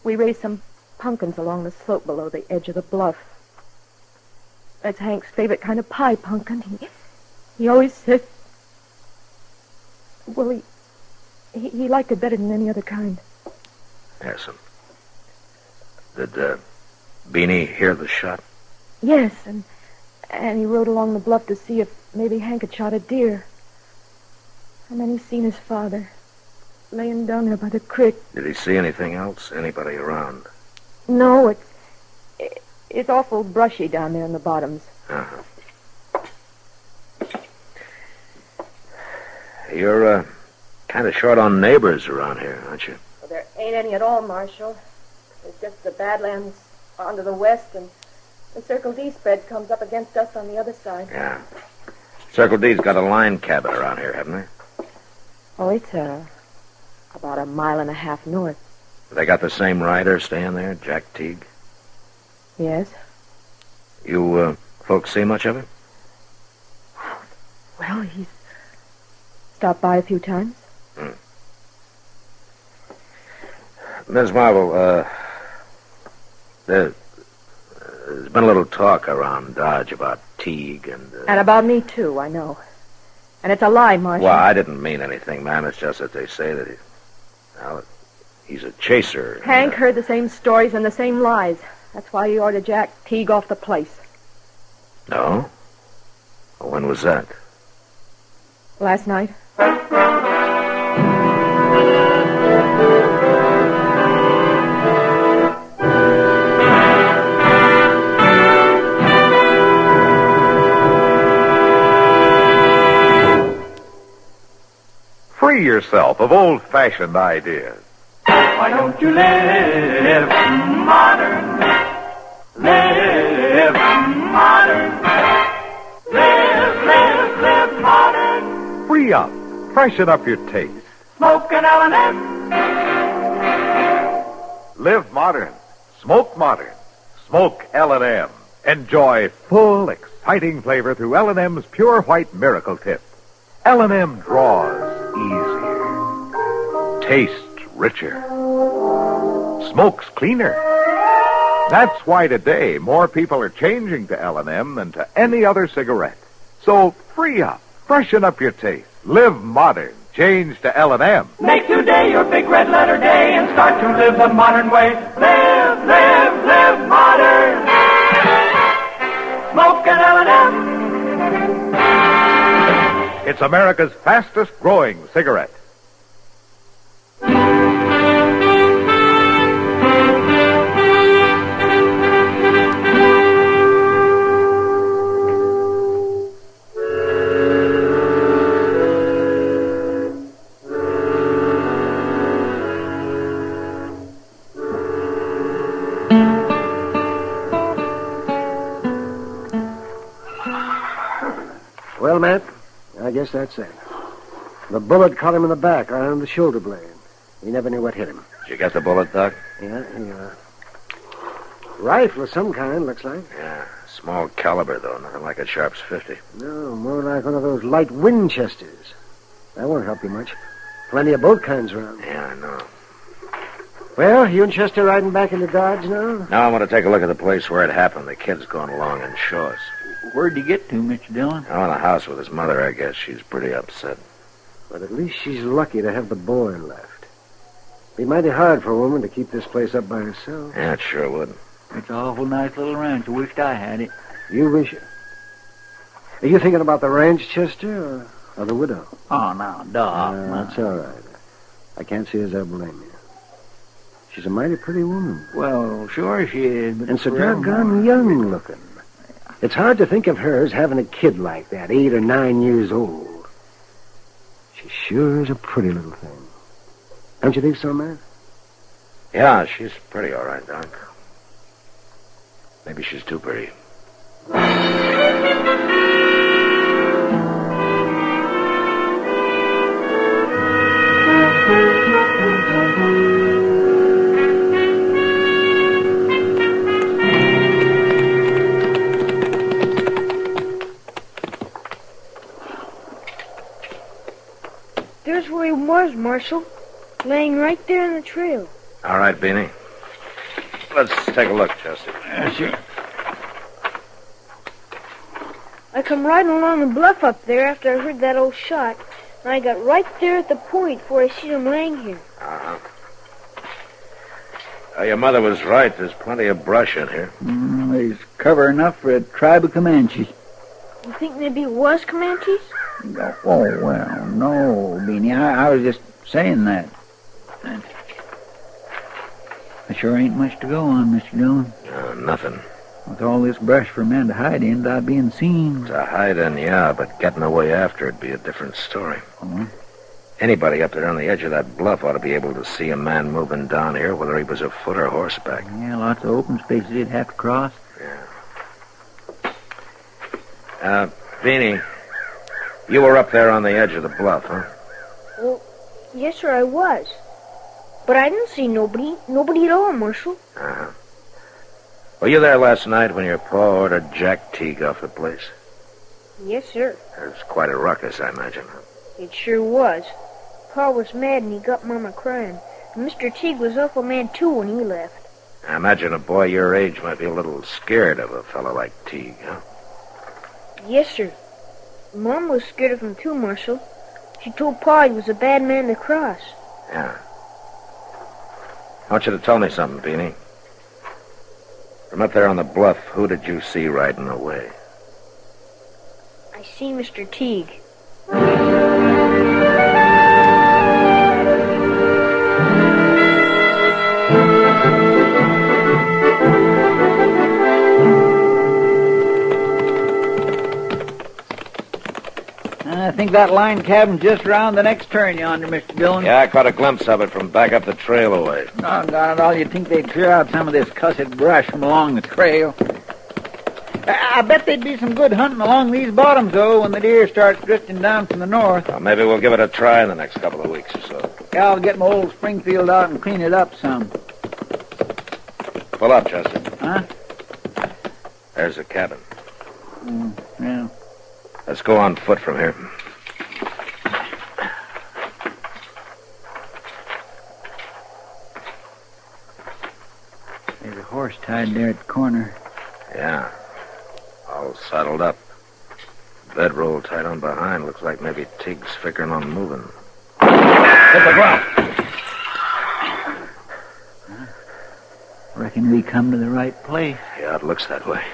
We raised some pumpkins along the slope below the edge of the bluff. That's Hank's favorite kind of pie pumpkin. He always said... Well, he liked it better than any other kind. Yes, did Beanie hear the shot? Yes, and he rode along the bluff to see if maybe Hank had shot a deer. And then he seen his father laying down there by the creek. Did he see anything else? Anybody around? No, it's awful brushy down there in the bottoms. You're kind of short on neighbors around here, aren't you? Well, there ain't any at all, Marshal. There's just the Badlands on to the west, and the Circle D spread comes up against us on the other side. Yeah. Circle D's got a line cabin around here, haven't they? Oh, it's about a mile and a half north. They got the same rider staying there, Jack Teague? Yes. You folks see much of him? Well, he's stopped by a few times. Ms. Marvel, there's been a little talk around Dodge about Teague and... And about me, too, I know. And it's a lie, Marshal. Well, I didn't mean anything, ma'am. It's just that they say that he's a chaser. Hank heard the same stories and the same lies. That's why he ordered Jack Teague off the place. No? Well, when was that? Last night. Free yourself of old-fashioned ideas. Why don't you live modern? Live modern. Live modern. Free up. Freshen up your taste. Smoke an L&M. Live modern. Smoke modern. Smoke L&M. Enjoy full, exciting flavor through L&M's Pure White Miracle Tip. L&M draws easier. Tastes richer. Smokes cleaner. That's why today more people are changing to L&M than to any other cigarette. So free up. Freshen up your taste. Live modern. Change to L&M. Make today your big red letter day and start to live the modern way. Live modern. Smoke an L&M. It's America's fastest growing cigarette. Well, Matt, I guess that's it. The bullet caught him in the back, right on the shoulder blade. He never knew what hit him. Did you get the bullet, Doc? Yeah, rifle of some kind, looks like. Yeah, small caliber, though. Nothing like a Sharps 50. No, more like one of those light Winchesters. That won't help you much. Plenty of both kinds around. Yeah, I know. Well, you and Chester riding back into Dodge now? Now I want to take a look at the place where it happened. The kid's going along in shorts. Where'd he get to, Mr. Dillon? Oh, in the house with his mother, I guess. She's pretty upset. But at least she's lucky to have the boy left. Be mighty hard for a woman to keep this place up by herself. Yeah, it sure would. It's an awful nice little ranch. I wished I had it. You wish it? Are you thinking about the ranch, Chester, or the widow? Oh, now, Doc. That's all right. I can't see as I blame you. She's a mighty pretty woman. Well, sure she is, but... And so doggone young looking. It's hard to think of her as having a kid like that, 8 or 9 years old. She sure is a pretty little thing. Don't you think so, man? Yeah, she's pretty all right, Doc. Maybe she's too pretty. There's where he was, Marshal. Laying right there in the trail. All right, Beanie. Let's take a look, Chester. Sure. I come riding along the bluff up there after I heard that old shot, and I got right there at the point where I seen him laying here. Uh-huh. Your mother was right. There's plenty of brush in here. There's cover enough for a tribe of Comanches. You think maybe it was Comanches? Oh, well, no, Beanie. I was just saying that. There sure ain't much to go on, Mr. Dillon. Nothing. With all this brush for men to hide in without being seen. To hide in, yeah, but getting away after it'd be a different story. Uh-huh. Anybody up there on the edge of that bluff ought to be able to see a man moving down here, whether he was afoot or horseback. Yeah, lots of open spaces he'd have to cross. Yeah. Beanie, you were up there on the edge of the bluff, huh? Well, yes, sir, I was. But I didn't see nobody. Nobody at all, Marshal. Uh-huh. Were you there last night when your pa ordered Jack Teague off the place? Yes, sir. It was quite a ruckus, I imagine. It sure was. Pa was mad and he got Mama crying. And Mr. Teague was awful mad, too, when he left. I imagine a boy your age might be a little scared of a fellow like Teague, huh? Yes, sir. Mom was scared of him, too, Marshal. She told Pa he was a bad man to cross. Yeah. I want you to tell me something, Beanie. From up there on the bluff, who did you see riding away? I see Mr. Teague. I think that line cabin's just around the next turn yonder, Mr. Dillon. Yeah, I caught a glimpse of it from back up the trail away. Doggone it all, you'd think they'd clear out some of this cussed brush from along the trail. I bet there'd be some good hunting along these bottoms, though, when the deer start drifting down from the north. Well, maybe we'll give it a try in the next couple of weeks or so. Yeah, I'll get my old Springfield out and clean it up some. Pull up, Chester. Huh? There's the cabin. Yeah. Let's go on foot from here. There's a horse tied there at the corner. Yeah. All saddled up. Bedroll tied on behind. Looks like maybe Teague's figuring on moving. Hit the ground. Reckon we come to the right place. Yeah, it looks that way.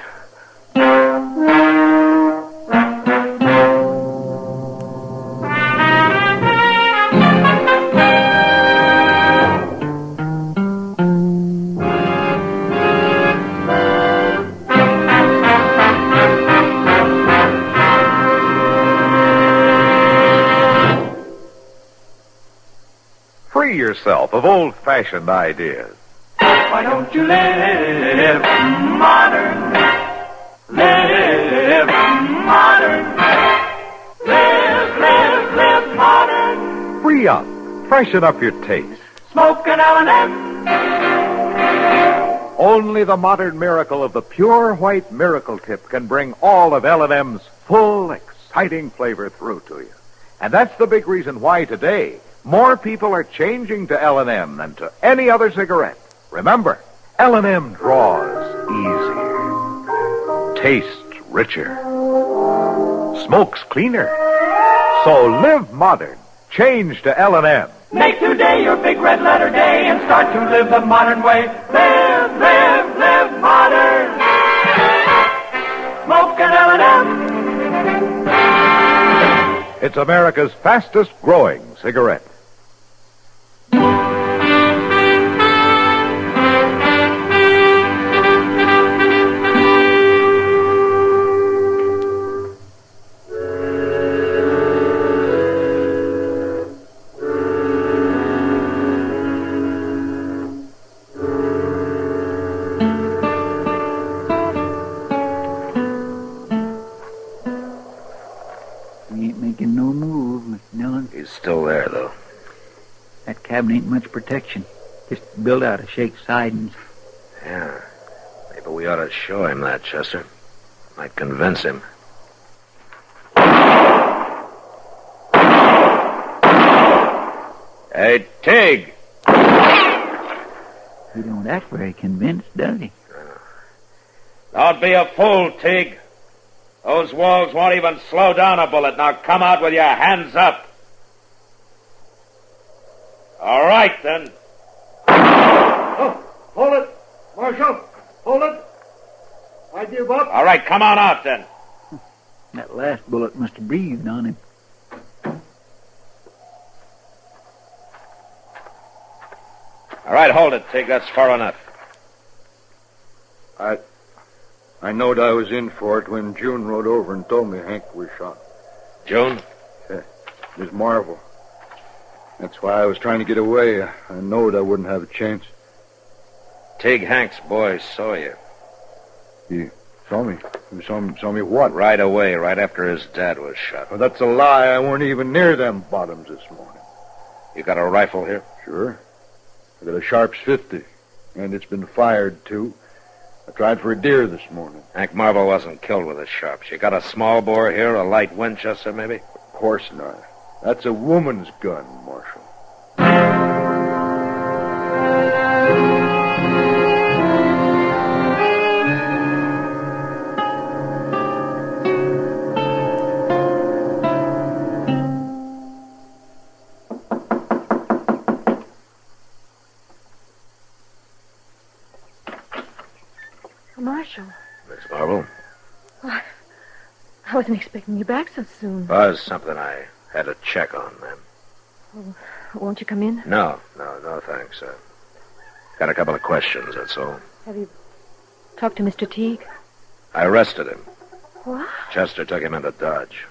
Free yourself of old-fashioned ideas. Why don't you live modern? Live modern. Live modern. Free up. Freshen up your taste. Smoke an L&M. Only the modern miracle of the pure white miracle tip can bring all of L&M's full, exciting flavor through to you. And that's the big reason why today more people are changing to L&M than to any other cigarette. Remember, L&M draws easier, tastes richer, smokes cleaner. So live modern. Change to L&M. Make today your big red letter day and start to live the modern way. Live modern. Smoke an L&M. It's America's fastest growing cigarette. Still there, though. That cabin ain't much protection. Just built out of shake sidings. Yeah. Maybe we ought to show him that, Chester. Might convince him. Hey, Tig! He don't act very convinced, does he? Don't be a fool, Tig. Those walls won't even slow down a bullet. Now come out with your hands up. All right, then. Oh, hold it. Marshal, hold it. I give up. All right, come on out, then. That last bullet must have breathed on him. All right, hold it, Tig. That's far enough. I knowed I was in for it when June rode over and told me Hank was shot. June? Yeah, Miss Marvel. That's why I was trying to get away. I knowed I wouldn't have a chance. Tig, Hank's boy saw you. He saw me? He saw me what? Right away, right after his dad was shot. Well, that's a lie. I weren't even near them bottoms this morning. You got a rifle here? Sure. I got a Sharps 50, and it's been fired, too. I tried for a deer this morning. Hank Marvel wasn't killed with a Sharps. You got a small bore here, a light Winchester, maybe? Of course not. That's a woman's gun, Marshal. Marshal. Miss Marvel? Oh, I wasn't expecting you back so soon. Was something I had to check on, ma'am. Oh, won't you come in? No, thanks. Got a couple of questions, that's all. Have you talked to Mr. Teague? I arrested him. What? Chester took him into Dodge.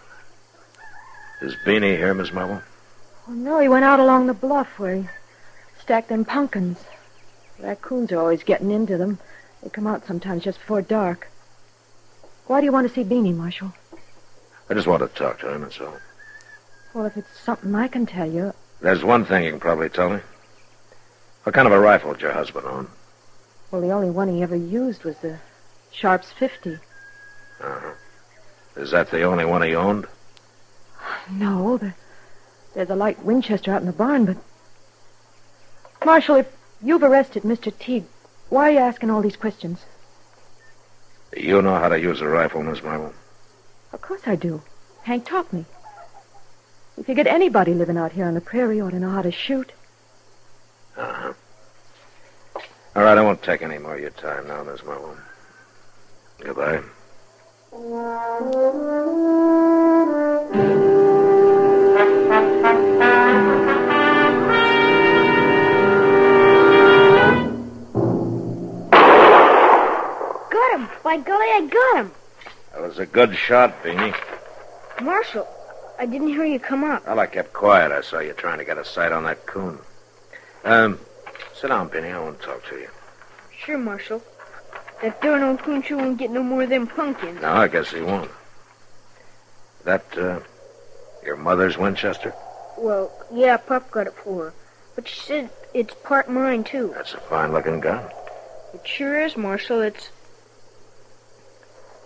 Is Beanie here, Miss Marvel? Oh, no, he went out along the bluff where he stacked them pumpkins. Raccoons are always getting into them. They come out sometimes just before dark. Why do you want to see Beanie, Marshal? I just want to talk to him, that's all. Well, if it's something I can tell you... There's one thing you can probably tell me. What kind of a rifle did your husband own? Well, the only one he ever used was the Sharp's 50. Uh-huh. Is that the only one he owned? No, there's a light Winchester out in the barn, but... Marshal, if you've arrested Mr. Teague, why are you asking all these questions? You know how to use a rifle, Miss Marvel? Of course I do. Hank taught me. You figured anybody living out here on the prairie ought to know how to shoot. Uh-huh. All right, I won't take any more of your time now, Miss Marvel. Goodbye. Got him! By golly, I got him! That was a good shot, Beanie. Marshal, I didn't hear you come up. Well, I kept quiet. I saw you trying to get a sight on that coon. Sit down, Beanie. I want to talk to you. Sure, Marshal. That darn old coon sure won't get no more of them pumpkins. No, I guess he won't. That, your mother's Winchester? Well, yeah, Pop got it for her. But she said it's part mine, too. That's a fine-looking gun. It sure is, Marshal. It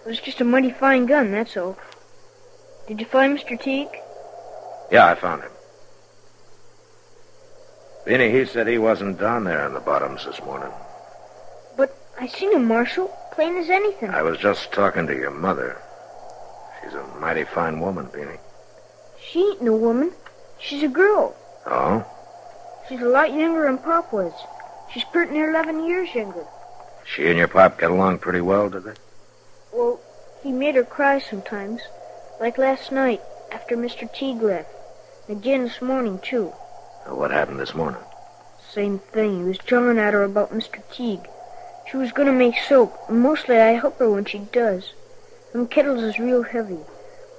was just a mighty fine gun, that's all. Did you find Mr. Teague? Yeah, I found him. Beanie, he said he wasn't down there in the bottoms this morning. But I seen him, Marshal. Plain as anything. I was just talking to your mother. She's a mighty fine woman, Beanie. She ain't no woman. She's a girl. Oh? She's a lot younger than Pop was. She's pretty near 11 years younger. She and your pop get along pretty well, did they? Well, he made her cry sometimes. Like last night, after Mr. Teague left. And again this morning, too. What happened this morning? Same thing. He was jawing at her about Mr. Teague. She was going to make soap, and mostly I help her when she does. Them kettles is real heavy.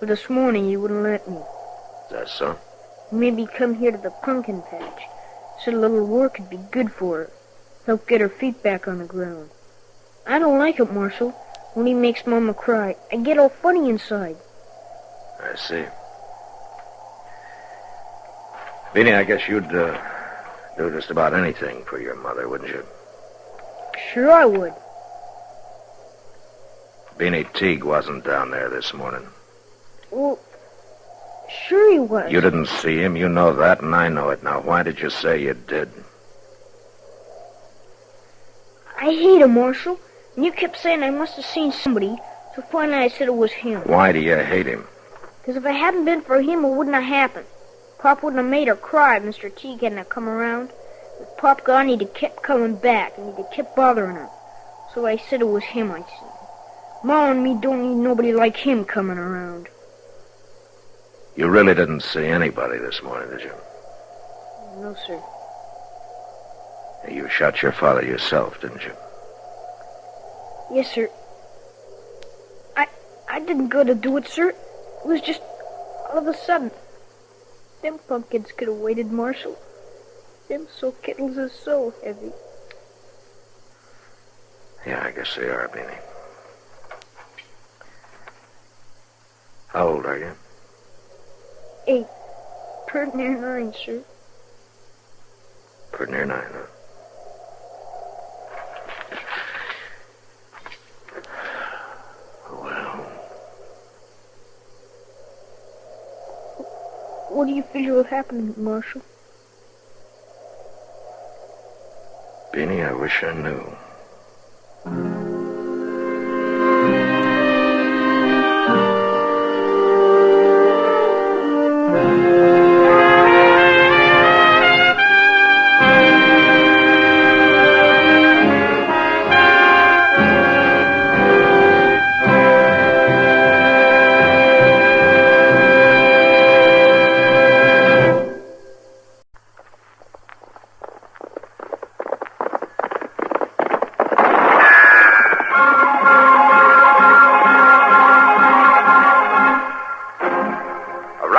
But this morning he wouldn't let me. Is that so? He made me come here to the pumpkin patch. Said a little work would be good for her. Help get her feet back on the ground. I don't like it, Marshal. When he makes Mama cry, I get all funny inside. I see. Beanie, I guess you'd do just about anything for your mother, wouldn't you? Sure I would. Beanie Teague wasn't down there this morning. Well, sure he was. You didn't see him. You know that, and I know it. Now, why did you say you did? I hate him, Marshal. And you kept saying I must have seen somebody, so finally I said it was him. Why do you hate him? Because if it hadn't been for him, it wouldn't have happened. Pop wouldn't have made her cry if Mr. Teague hadn't have come around. With Pop gone, he'd have kept coming back, and he'd have kept bothering her. So I said it was him I seen. Ma and me don't need nobody like him coming around. You really didn't see anybody this morning, did you? No, sir. You shot your father yourself, didn't you? Yes, sir. I didn't go to do it, sir. It was just all of a sudden. Them pumpkins could have waited, Marshal. Them soap kettles is so heavy. Yeah, I guess they are, Beanie. How old are you? 8. Pretty near 9, sir. Pretty near 9, huh? What do you figure will happen, Marshal? Beanie, I wish I knew.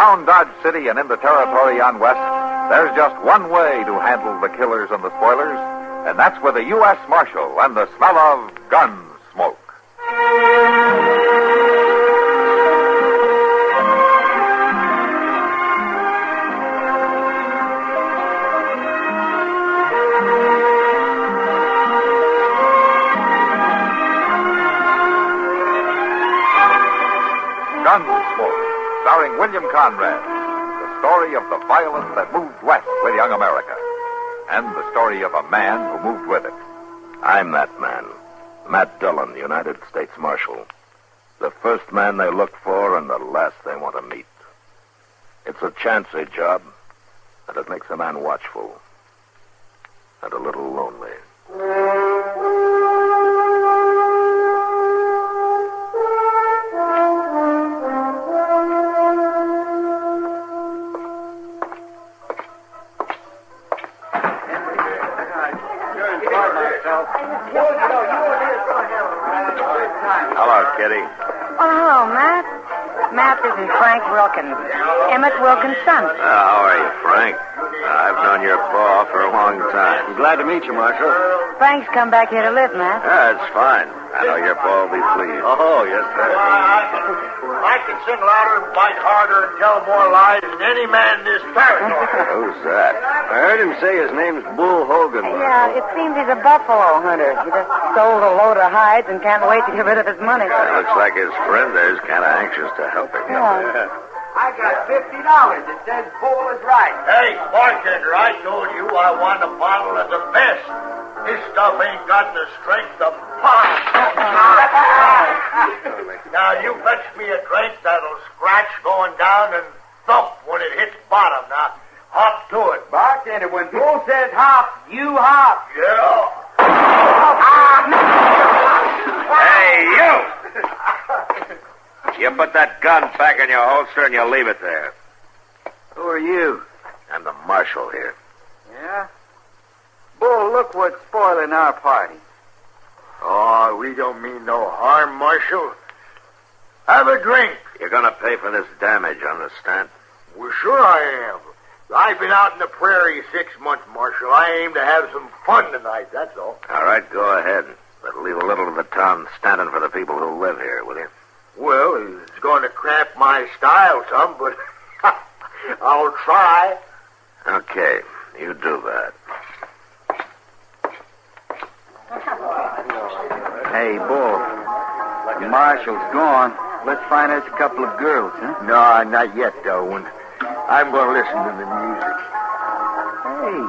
Around Dodge City and in the territory on west, there's just one way to handle the killers and the spoilers, and that's with a U.S. Marshal and the smell of Gunsmoke. Gunsmoke, starring William Conrad. The story of the violence that moved west with young America. And the story of a man who moved with it. I'm that man. Matt Dillon, United States Marshal. The first man they look for and the last they want to meet. It's a chancy job, and it makes a man watchful. And a little lonely. Hello, Kitty. Oh, hello, Matt. Matt, this is Frank Wilkins. Emmett Wilkins' son. How are you, Frank? I've known your pa for a long time. I'm glad to meet you, Marshal. Frank's come back here to live, Matt. That's fine. I know your pa will be pleased. Oh, yes, sir. I can sing louder, bite harder, and tell more lies than any man in this territory. Who's that? I heard him say his name's Bull Hogan. Yeah, it seems he's a buffalo hunter. He just sold a load of hides and can't wait to get rid of his money. Looks like his friend there's kind of anxious to help him. Yeah. I got $50. It says Bull is right. Hey, bartender, I told you I want a bottle of the best. This stuff ain't got the strength of pop. Now, you fetch me a drink that'll scratch going down and thump when it hits bottom. Now, hop to it. Bartender, when Bull says hop, you hop. Yeah. Hey, you! You put that gun back in your holster and you leave it there. Who are you? I'm the marshal here. Yeah? Bull, look what's spoiling our party. Oh, we don't mean no harm, Marshal. Have a drink. You're gonna pay for this damage, understand? Well, sure I am. I've been out in the prairie 6 months, Marshal. I aim to have some fun tonight, that's all. All right, go ahead. But leave a little of the town standing for the people who live here, will you? Well, it's going to cramp my style some, but I'll try. Okay, you do that. Hey, Bull. The marshal's gone. Let's find us a couple of girls, huh? No, not yet, Darwin. I'm going to listen to the music. Hey.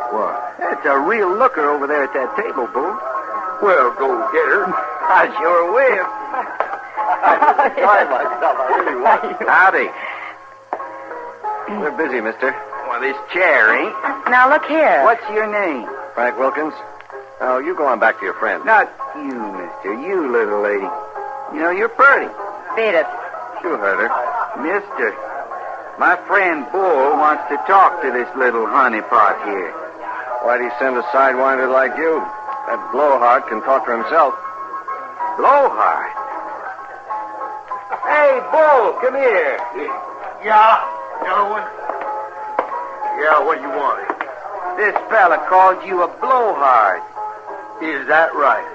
What? That's a real looker over there at that table, Bull. Well, go get her. I sure will. I enjoy myself. I really want to. Howdy. We're busy, mister. Well, this chair ain't. Now, look here. What's your name? Frank Wilkins. Oh, you go on back to your friend. Not you, mister. You little lady. You know, you're pretty. Beat it. You heard her. Mister, my friend Bull wants to talk to this little honeypot here. Why'd he send a sidewinder like you? That blowhard can talk for himself. Blowhard? Hey, Bull, come here. Yeah, Darwin. Yeah, what do you want? This fella called you a blowhard. Is that right?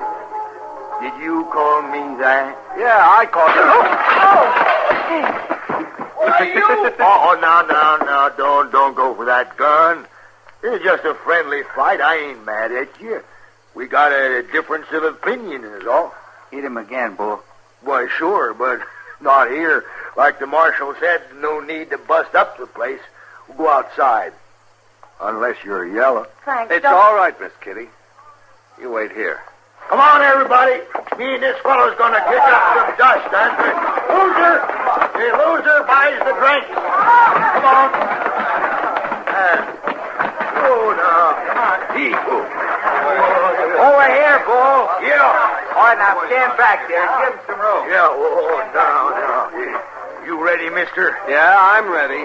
Did you call me that? Yeah, I called you. What are you? Oh, now, don't go for that gun. It's just a friendly fight. I ain't mad at you. We got a difference of opinion is all. Hit him again, Bull. Why, sure, but not here. Like the marshal said, no need to bust up the place. We'll go outside. Unless you're yellow. Frank, It's don't... all right, Miss Kitty. You wait here. Come on, everybody. Me and this fellow's going to kick up some dust, and loser! The loser buys the drink. Come on. Oh, now. Come on. Over here, Bull. Yeah. All right, now stand back there and give him some room. Yeah, now. You ready, mister? Yeah, I'm ready.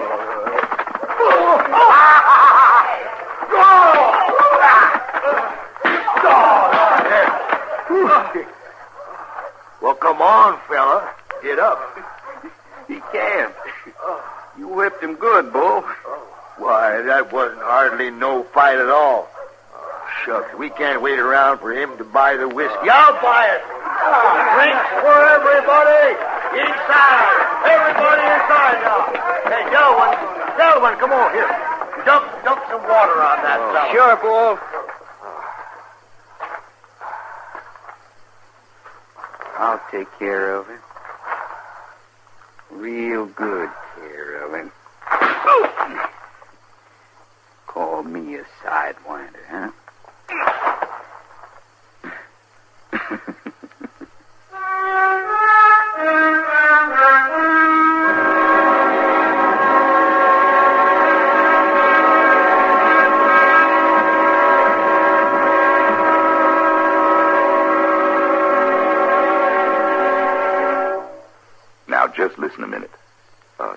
Well, come on, fella. Get up. He can't. You whipped him good, Bull. Why, that wasn't hardly no fight at all. Shucks, we can't wait around for him to buy the whiskey. I'll buy it. Drinks for everybody. Inside. Everybody inside now. Hey, gentlemen, come on here. Dump some water on that fella. Sure, Bull. I'll take care of him. Real good care of him. Call me a sidewinder, huh? Now, just listen a minute,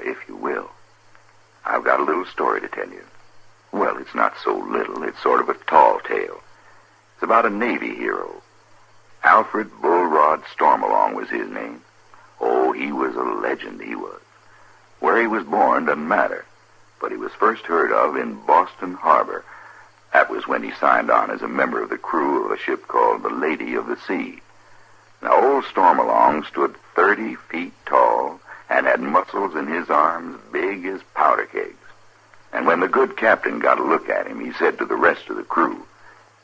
if you will. I've got a little story to tell you. Well, it's not so little. It's sort of a tall tale. It's about a Navy hero. Alfred Bullrod Stormalong was his name. Oh, he was a legend, he was. Where he was born doesn't matter, but he was first heard of in Boston Harbor. That was when he signed on as a member of the crew of a ship called the Lady of the Sea. Now, old Stormalong stood 30 feet tall and had muscles in his arms big as powder kegs. And when the good captain got a look at him, he said to the rest of the crew,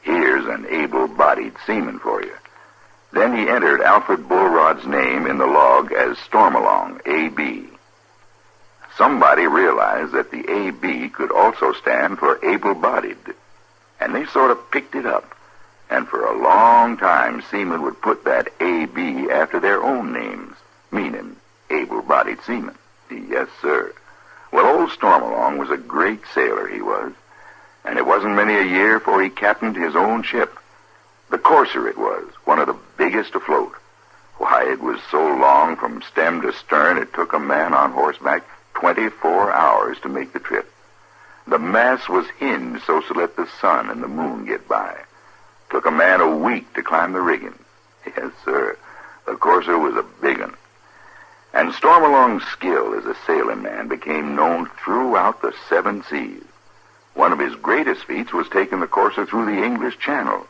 "Here's an able-bodied seaman for you." Then he entered Alfred Bullrod's name in the log as Stormalong, A.B. Somebody realized that the A.B. could also stand for able-bodied, and they sort of picked it up. And for a long time, seamen would put that A.B. after their own names, meaning able-bodied seamen. Yes, sir. Well, old Stormalong was a great sailor, he was. And it wasn't many a year before he captained his own ship. The Courser it was, one of the biggest afloat. Why, it was so long from stem to stern, it took a man on horseback 24 hours to make the trip. The mast was hinged so to let the sun and the moon get by. Took a man a week to climb the rigging. Yes, sir. The Courser was a big one. And Stormalong's skill as a sailing man became known throughout the 7 seas. One of his greatest feats was taking the Courser through the English Channel.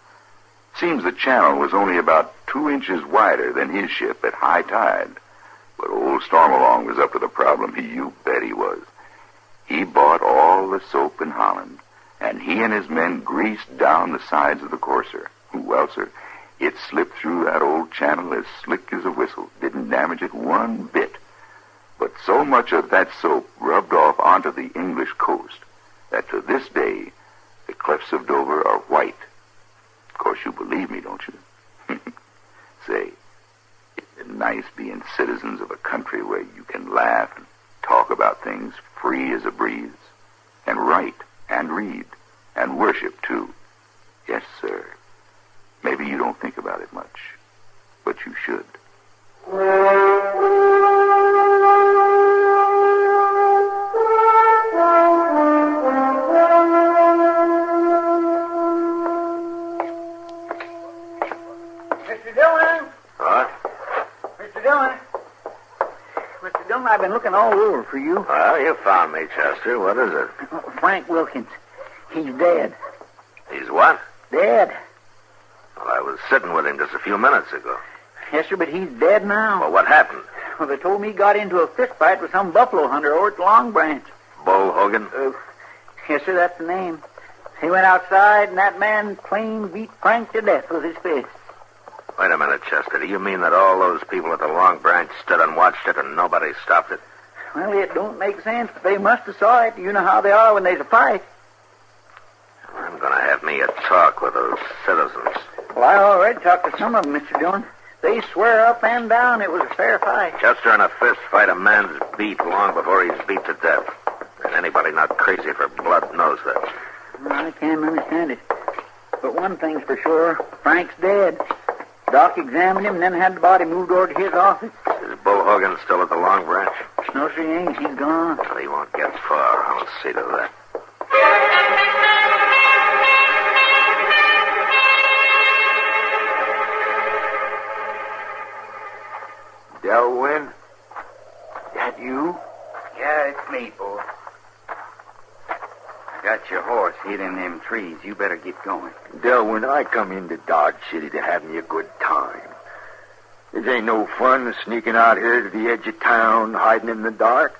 Seems the channel was only about 2 inches wider than his ship at high tide. But old Stormalong was up to the problem. You bet he was. He bought all the soap in Holland, and he and his men greased down the sides of the Courser. Well, sir, it slipped through that old channel as slick as a whistle. Didn't damage it one bit. But so much of that soap rubbed off onto the English coast that to this day, the cliffs of Dover are white. Of course, you believe me, don't you? Say, it's nice being citizens of a country where you can laugh and talk about things free as a breeze, and write and read and worship, too. Yes, sir. Maybe you don't think about it much, but you should. Mr. Dillon! What? Mr. Dillon! Mr. Dillon, I've been looking all over for you. Well, you found me, Chester. What is it? Frank Wilkins. He's dead. He's what? Dead. Well, I was sitting with him just a few minutes ago. Yes, sir, but he's dead now. Well, what happened? Well, they told me he got into a fist fight with some buffalo hunter over at the Long Branch. Bull Hogan? Yes, sir, that's the name. He went outside, and that man plain beat Frank to death with his fist. Wait a minute, Chester. Do you mean that all those people at the Long Branch stood and watched it and nobody stopped it? Well, it don't make sense, but they must have saw it. You know how they are when there's a fight. I'm going to have me a talk with those citizens. Well, I already talked to some of them, Mr. Dillon. They swear up and down it was a fair fight. Chester, in a fist fight, a man's beat long before he's beat to death. And anybody not crazy for blood knows that. I can't understand it. But one thing's for sure, Frank's dead. Doc examined him and then had the body moved over to his office. Is Bull Hogan still at the Long Branch? No, sir, he ain't. He's gone. Well, he won't get far. I'll see to that. Delwyn? That you? Yeah, it's me, Bull. got your horse hid in them trees. You better get going. Delwyn, I come into Dodge City to have me a good time. It ain't no fun sneaking out here to the edge of town, hiding in the dark.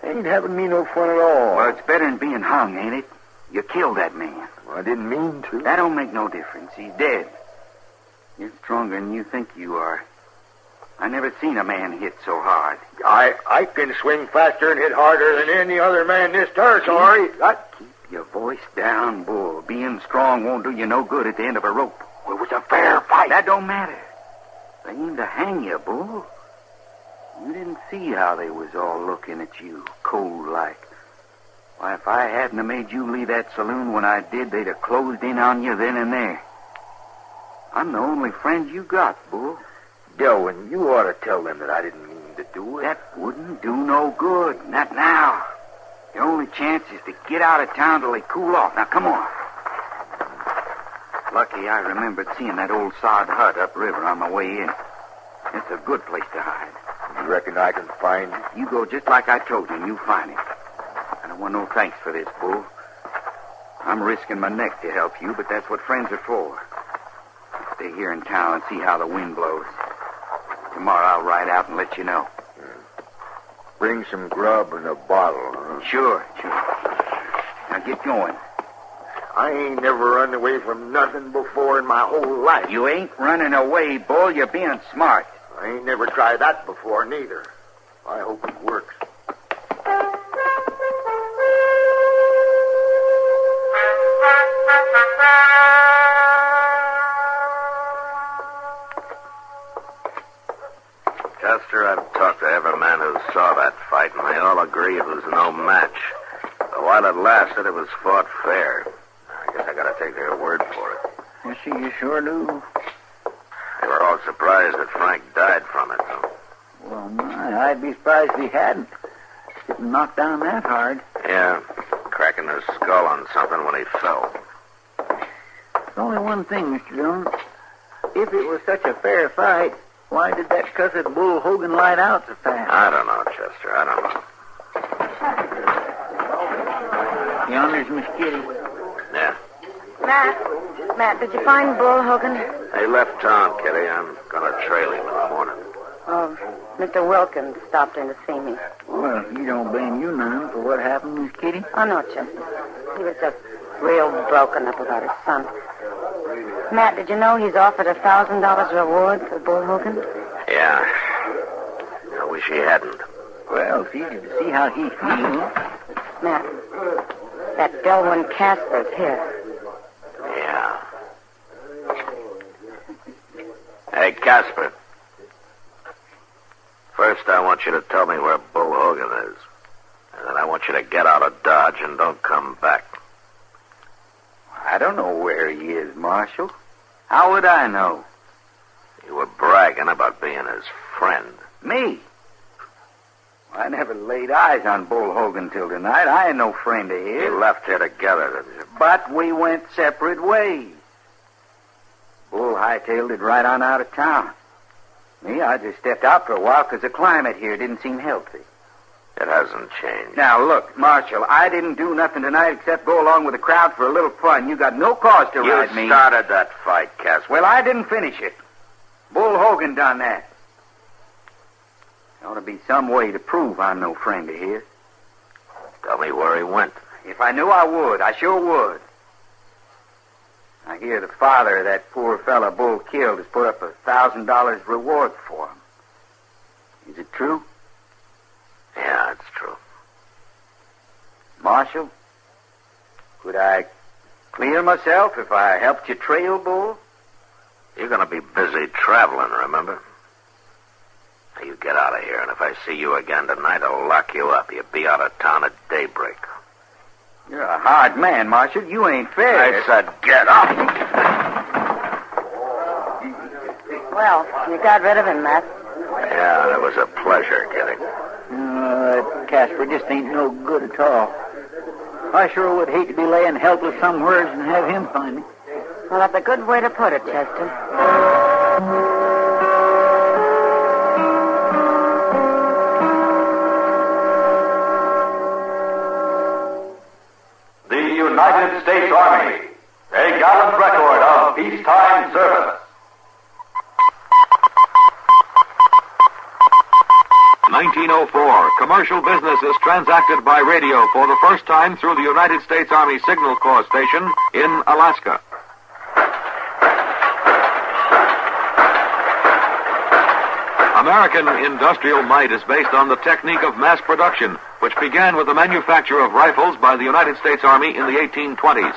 Ain't having me no fun at all. Well, it's better than being hung, ain't it? You killed that man. Well, I didn't mean to. That don't make no difference. He's dead. You're stronger than you think you are. I never seen a man hit so hard. I can swing faster and hit harder than any other man in this territory. Keep your voice down, Bull. Being strong won't do you no good at the end of a rope. Well, it was a fair fight. That don't matter. They aimed to hang you, Bull. You didn't see how they was all looking at you, cold-like. Why, if I hadn't have made you leave that saloon when I did, they'd have closed in on you then and there. I'm the only friend you got, Bull. Delwyn, you ought to tell them that I didn't mean to do it. That wouldn't do no good. Not now. Your only chance is to get out of town till they cool off. Now, come on. Lucky I remembered seeing that old sod hut upriver on my way in. It's a good place to hide. You reckon I can find it? You go just like I told you, and you find it. I don't want no thanks for this, Bull. I'm risking my neck to help you, but that's what friends are for. Stay here in town and see how the wind blows. Tomorrow I'll ride out and let you know. Bring some grub and a bottle, huh? Sure. Now get going. I ain't never run away from nothing before in my whole life. You ain't running away, Bull. You're being smart. I ain't never tried that before, neither. I hope it works. Chester, I've talked to every man who saw that fight, and they all agree it was no match. But while it lasted, it was fought fair. I guess I gotta take their word for it. You see, you sure do. They were all surprised that Frank died from it, though. Well, my, I'd be surprised if he hadn't. Getting knocked down that hard. Yeah, cracking his skull on something when he fell. There's only one thing, Mr. Dillon. If it was such a fair fight, why did that cussed Bull Hogan light out so fast? I don't know, Chester. I don't know. Yonder's Miss Kitty. Yeah. Matt, did you find Bull Hogan? He left town, Kitty. I'm gonna trail him in the morning. Oh, Mr. Wilkins stopped in to see me. Well, he don't blame you none for what happened, Miss Kitty. Oh, no, Chester. He was just real broken up about his son. Matt, did you know he's offered $1,000 reward for Bull Hogan? Yeah. I wish he hadn't. Well, it's easy to see how he feels. Matt, that Delwyn Casper's here. Yeah. Hey, Casper. First, I want you to tell me where Bull Hogan is. And then I want you to get out of Dodge and don't come back. I don't know where he is, Marshal. How would I know? You were bragging about being his friend. Me? I never laid eyes on Bull Hogan till tonight. I ain't no friend of his. You left here together, didn't you? But we went separate ways. Bull hightailed it right on out of town. Me, I just stepped out for a while because the climate here didn't seem healthy. It hasn't changed. Now, look, Marshal, I didn't do nothing tonight except go along with the crowd for a little fun. You got no cause to ride me. You started that fight, Casper. Well, I didn't finish it. Bull Hogan done that. There ought to be some way to prove I'm no friend of his. Tell me where he went. If I knew, I would. I sure would. I hear the father of that poor fella Bull killed has put up $1,000 reward for him. Is it true? Yeah, it's true. Marshal, could I clear myself if I helped you trail Bull? You're going to be busy traveling, remember? Now, you get out of here, and if I see you again tonight, I'll lock you up. You'll be out of town at daybreak. You're a hard man, Marshal. You ain't fair. I said get up. Well, you got rid of him, Matt. Yeah, it was a pleasure, Kitty. Casper just ain't no good at all. I sure would hate to be laying helpless somewhere and have him find me. Well, that's a good way to put it, Chester. The States Army, a gallant record of peacetime service. 1904, commercial business is transacted by radio for the first time through the United States Army Signal Corps station in Alaska. American industrial might is based on the technique of mass production, which began with the manufacture of rifles by the United States Army in the 1820s.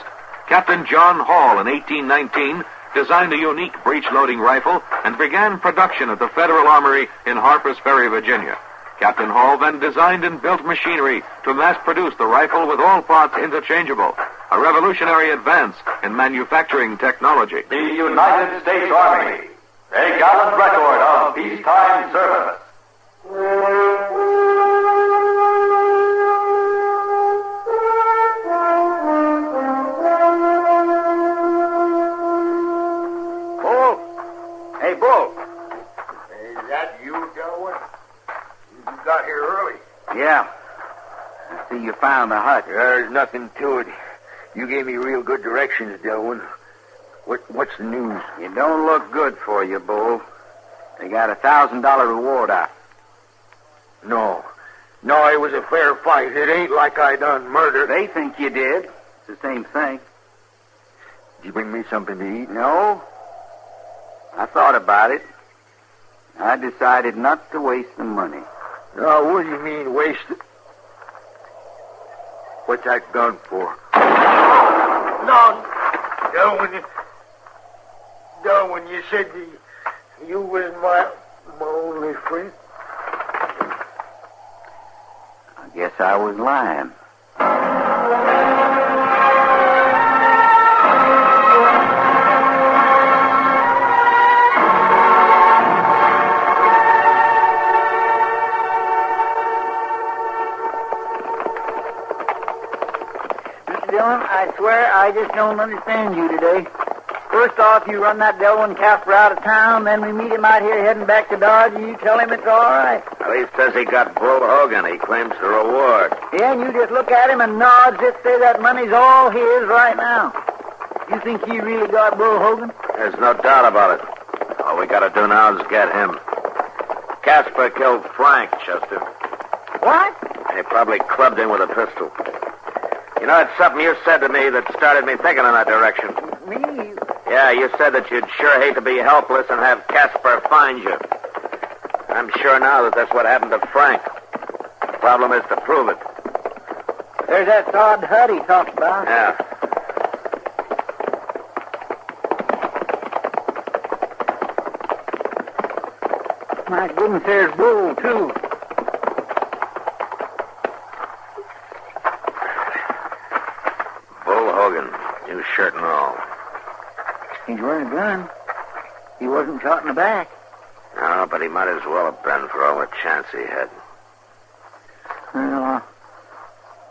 Captain John Hall in 1819 designed a unique breech-loading rifle and began production at the Federal Armory in Harpers Ferry, Virginia. Captain Hall then designed and built machinery to mass-produce the rifle with all parts interchangeable, a revolutionary advance in manufacturing technology. The United States Army, a gallant record of peacetime service. Hey, Bull. Is that you, Delaware? You got here early. Yeah. I see you found the hut. There's nothing to it. You gave me real good directions, Delwyn. What's the news? It don't look good for you, Bull. They got a $1,000 reward out. No, it was a fair fight. It ain't like I done murder. They think you did. It's the same thing. Did you bring me something to eat? No. I thought about it. I decided not to waste the money. No, what do you mean, waste it? What's that gun for? No, Delwyn, you said you was my only friend. I guess I was lying. I swear I just don't understand you today. First off, you run that Delwyn Casper out of town, then we meet him out here heading back to Dodge, and you tell him it's all right. Well, he says he got Bull Hogan. He claims the reward. Yeah, and you just look at him and nod, just say that money's all his right now. You think he really got Bull Hogan? There's no doubt about it. All we gotta do now is get him. Casper killed Frank, Chester. What? He probably clubbed him with a pistol. You know, it's something you said to me that started me thinking in that direction. Me? Yeah, you said that you'd sure hate to be helpless and have Casper find you. I'm sure now that that's what happened to Frank. The problem is to prove it. There's that sod hut he talked about. Yeah. My goodness, there's Bull, too. New shirt and all. He's wearing a gun. He wasn't shot in the back. No, but he might as well have been for all the chance he had. Well, I'll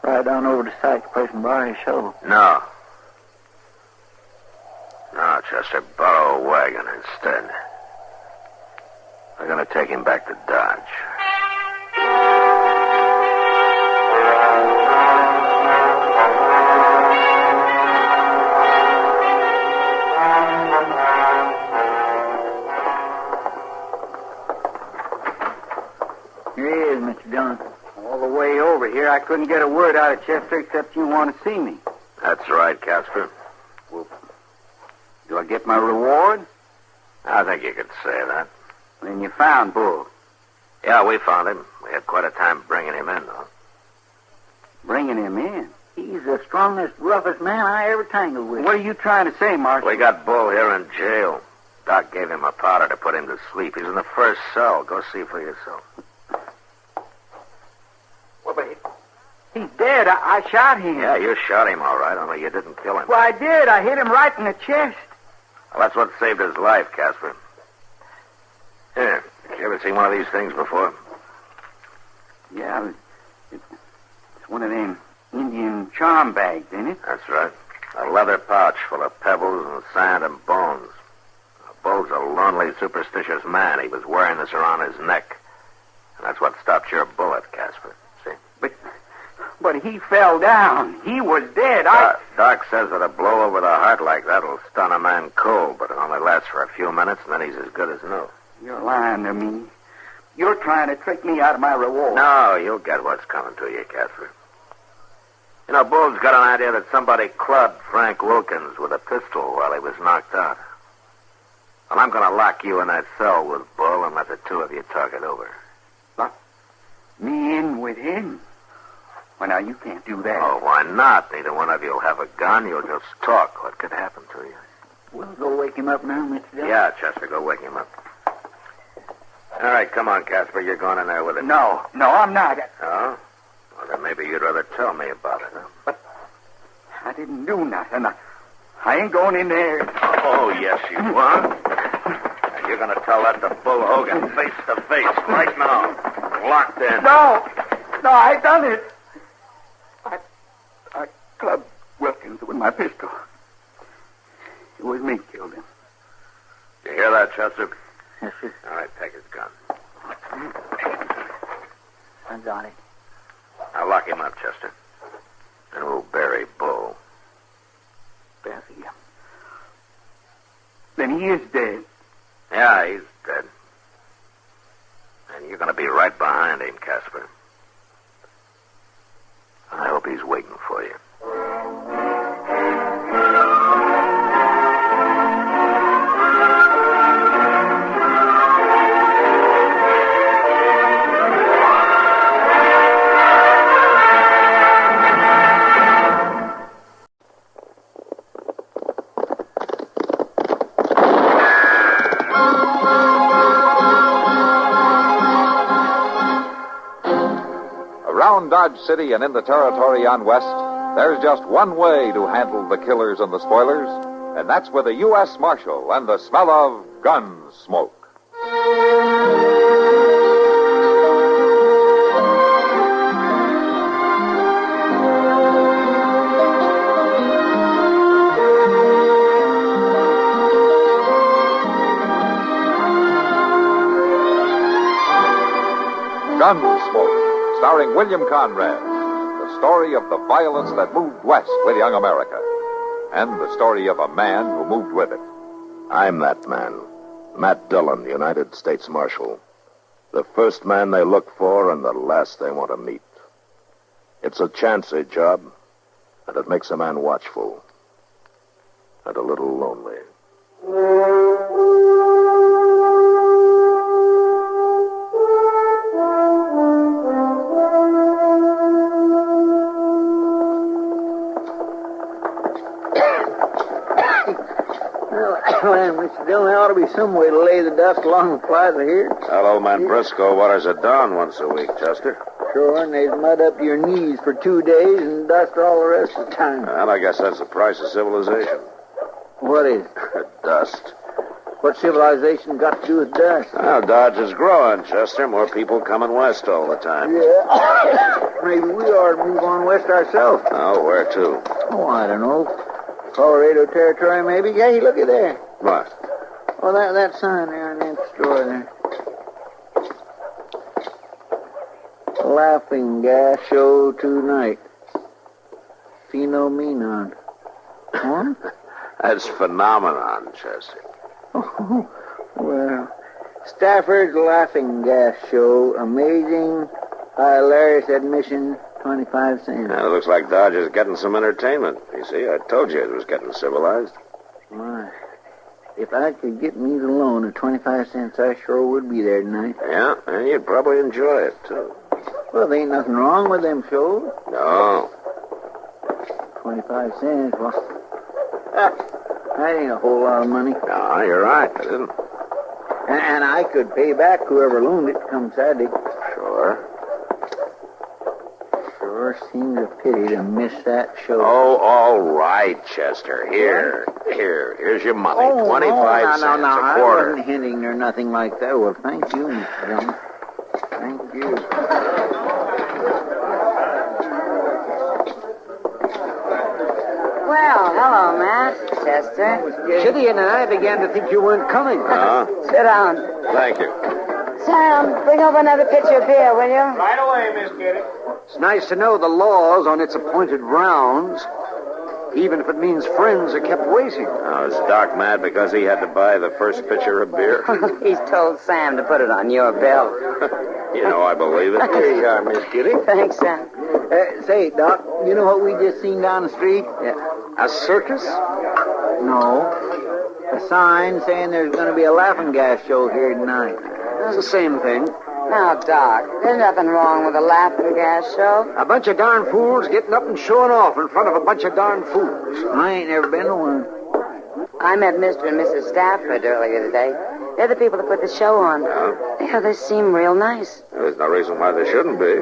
ride on over to Sykes' place and borrow his shovel. No, Chester, borrow a wagon instead. We're going to take him back to Dodge. Here he is, Mr. Dillon. All the way over here, I couldn't get a word out of Chester except you want to see me. That's right, Casper. Well, do I get my reward? I think you could say that. Then you found Bull. Yeah, we found him. We had quite a time bringing him in, though. Bringing him in? He's the strongest, roughest man I ever tangled with. What are you trying to say, Marshal? We got Bull here in jail. Doc gave him a powder to put him to sleep. He's in the first cell. Go see for yourself. Well, but he's dead. I shot him. Yeah, you shot him all right, only you didn't kill him. Well, I did. I hit him right in the chest. Well, that's what saved his life, Casper. Here, you ever seen one of these things before? Yeah, it's one of them Indian charm bags, ain't it? That's right. A leather pouch full of pebbles and sand and bones. Bull's a lonely, superstitious man. He was wearing this around his neck. And that's what stopped your bullet, Casper. See? But But he fell down. He was dead. Doc says that a blow over the heart like that will stun a man cold, but it only lasts for a few minutes, and then he's as good as new. You're lying to me. You're trying to trick me out of my reward. No, you'll get what's coming to you, Casper. You know, Bull's got an idea that somebody clubbed Frank Wilkins with a pistol while he was knocked out. Well, I'm going to lock you in that cell with Bull and let the two of you talk it over. Lock me in with him? Well, now, you can't do that. Oh, why not? Neither one of you will have a gun. You'll just talk. What could happen to you? We'll go wake him up now, Mr. Dillon. Yeah, Chester, go wake him up. All right, come on, Casper. You're going in there with it. No, I'm not. Oh? Well, then maybe you'd rather tell me about it, huh? But I didn't do nothing. I ain't going in there. Oh, yes, you are. And you're going to tell that to Bull Hogan face to face right now. Locked in. No, I done it. I clubbed Wilkins with my pistol. It was me killed him. You hear that, Chester? Yes, sir. All right, take his gun. I got it. Now lock him up, Chester. And we'll bury Bull. Bury him? Then he is dead. Yeah, he's dead. And you're going to be right behind him, Casper. I hope he's waiting for you. Around Dodge City and in the territory on West, there's just one way to handle the killers and the spoilers, and that's with a U.S. Marshal and the smell of Gunsmoke. Gunsmoke, starring William Conrad, the story of the violence that moved west with young America, and the story of a man who moved with it. I'm that man, Matt Dillon, United States Marshal. The first man they look for and the last they want to meet. It's a chancy job, and it makes a man watchful and a little lonely. Well, Mr. Dillon, there ought to be some way to lay the dust along the plaza here. That old man Briscoe waters it down once a week, Chester. Sure, and there's mud up your knees for 2 days and dust all the rest of the time. And I guess that's the price of civilization. What is? Dust. What's civilization got to do with dust? Well, Dodge is growing, Chester. More people coming west all the time. Yeah. Maybe we ought to move on west ourselves. Oh, where to? Oh, I don't know. Colorado Territory, maybe. Hey, look at there. What? Oh, that sign there in that store there. Laughing gas show tonight. Phenomenon. Huh? That's phenomenon, Chester. Oh, well, Stafford's laughing gas show. Amazing, hilarious admission, 25 cents. Now, it looks like Dodge is getting some entertainment. You see, I told you it was getting civilized. My, if I could get me the loan of 25 cents, I sure would be there tonight. Yeah, and you'd probably enjoy it, too. Well, there ain't nothing wrong with them shows. No. 25 cents, well, that ain't a whole lot of money. No, you're right, it isn't. And I could pay back whoever loaned it come Saturday. Sure. Sure seems a pity to miss that show. Oh, all right, Chester. Here's your money. 25 cents, no, a quarter. I wasn't hinting or nothing like that. Well, thank you, Mr. Dillon. Thank you. Well, hello, Matt. Chester. Chitty and I began to think you weren't coming. Huh? Sit down. Thank you. Sam, bring over another pitcher of beer, will you? Right away, Miss Kitty. It's nice to know the law's on its appointed rounds, even if it means friends are kept waiting. Now, is Doc mad because he had to buy the first pitcher of beer? He's told Sam to put it on your bill. You know I believe it. Here you are, Miss Kitty. Thanks, Sam. Say, Doc, you know what we just seen down the street? A circus? No. A sign saying there's going to be a laughing gas show here tonight. That's the same thing. Now, Doc, there's nothing wrong with a laughing gas show. A bunch of darn fools getting up and showing off in front of a bunch of darn fools. I ain't never been to one. I met Mr. and Mrs. Stafford earlier today. They're the people that put the show on. Yeah, they seem real nice. There's no reason why they shouldn't be.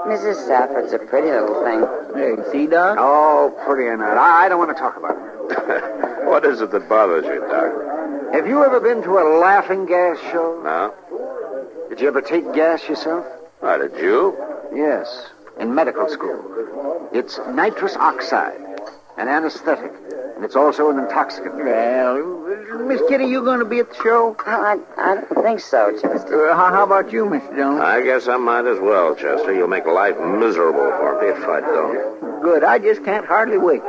Mrs. Stafford's a pretty little thing. Hey, see, Doc? Oh, pretty or not. I don't want to talk about it. What is it that bothers you, Doc? Have you ever been to a laughing gas show? No. Did you ever take gas yourself? Why, did you? Yes, in medical school. It's nitrous oxide, an anesthetic, and it's also an intoxicant. Well, Miss Kitty, you going to be at the show? I don't think so, Chester. How about you, Mr. Jones? I guess I might as well, Chester. You'll make life miserable for me if I don't. Good. I just can't hardly wait.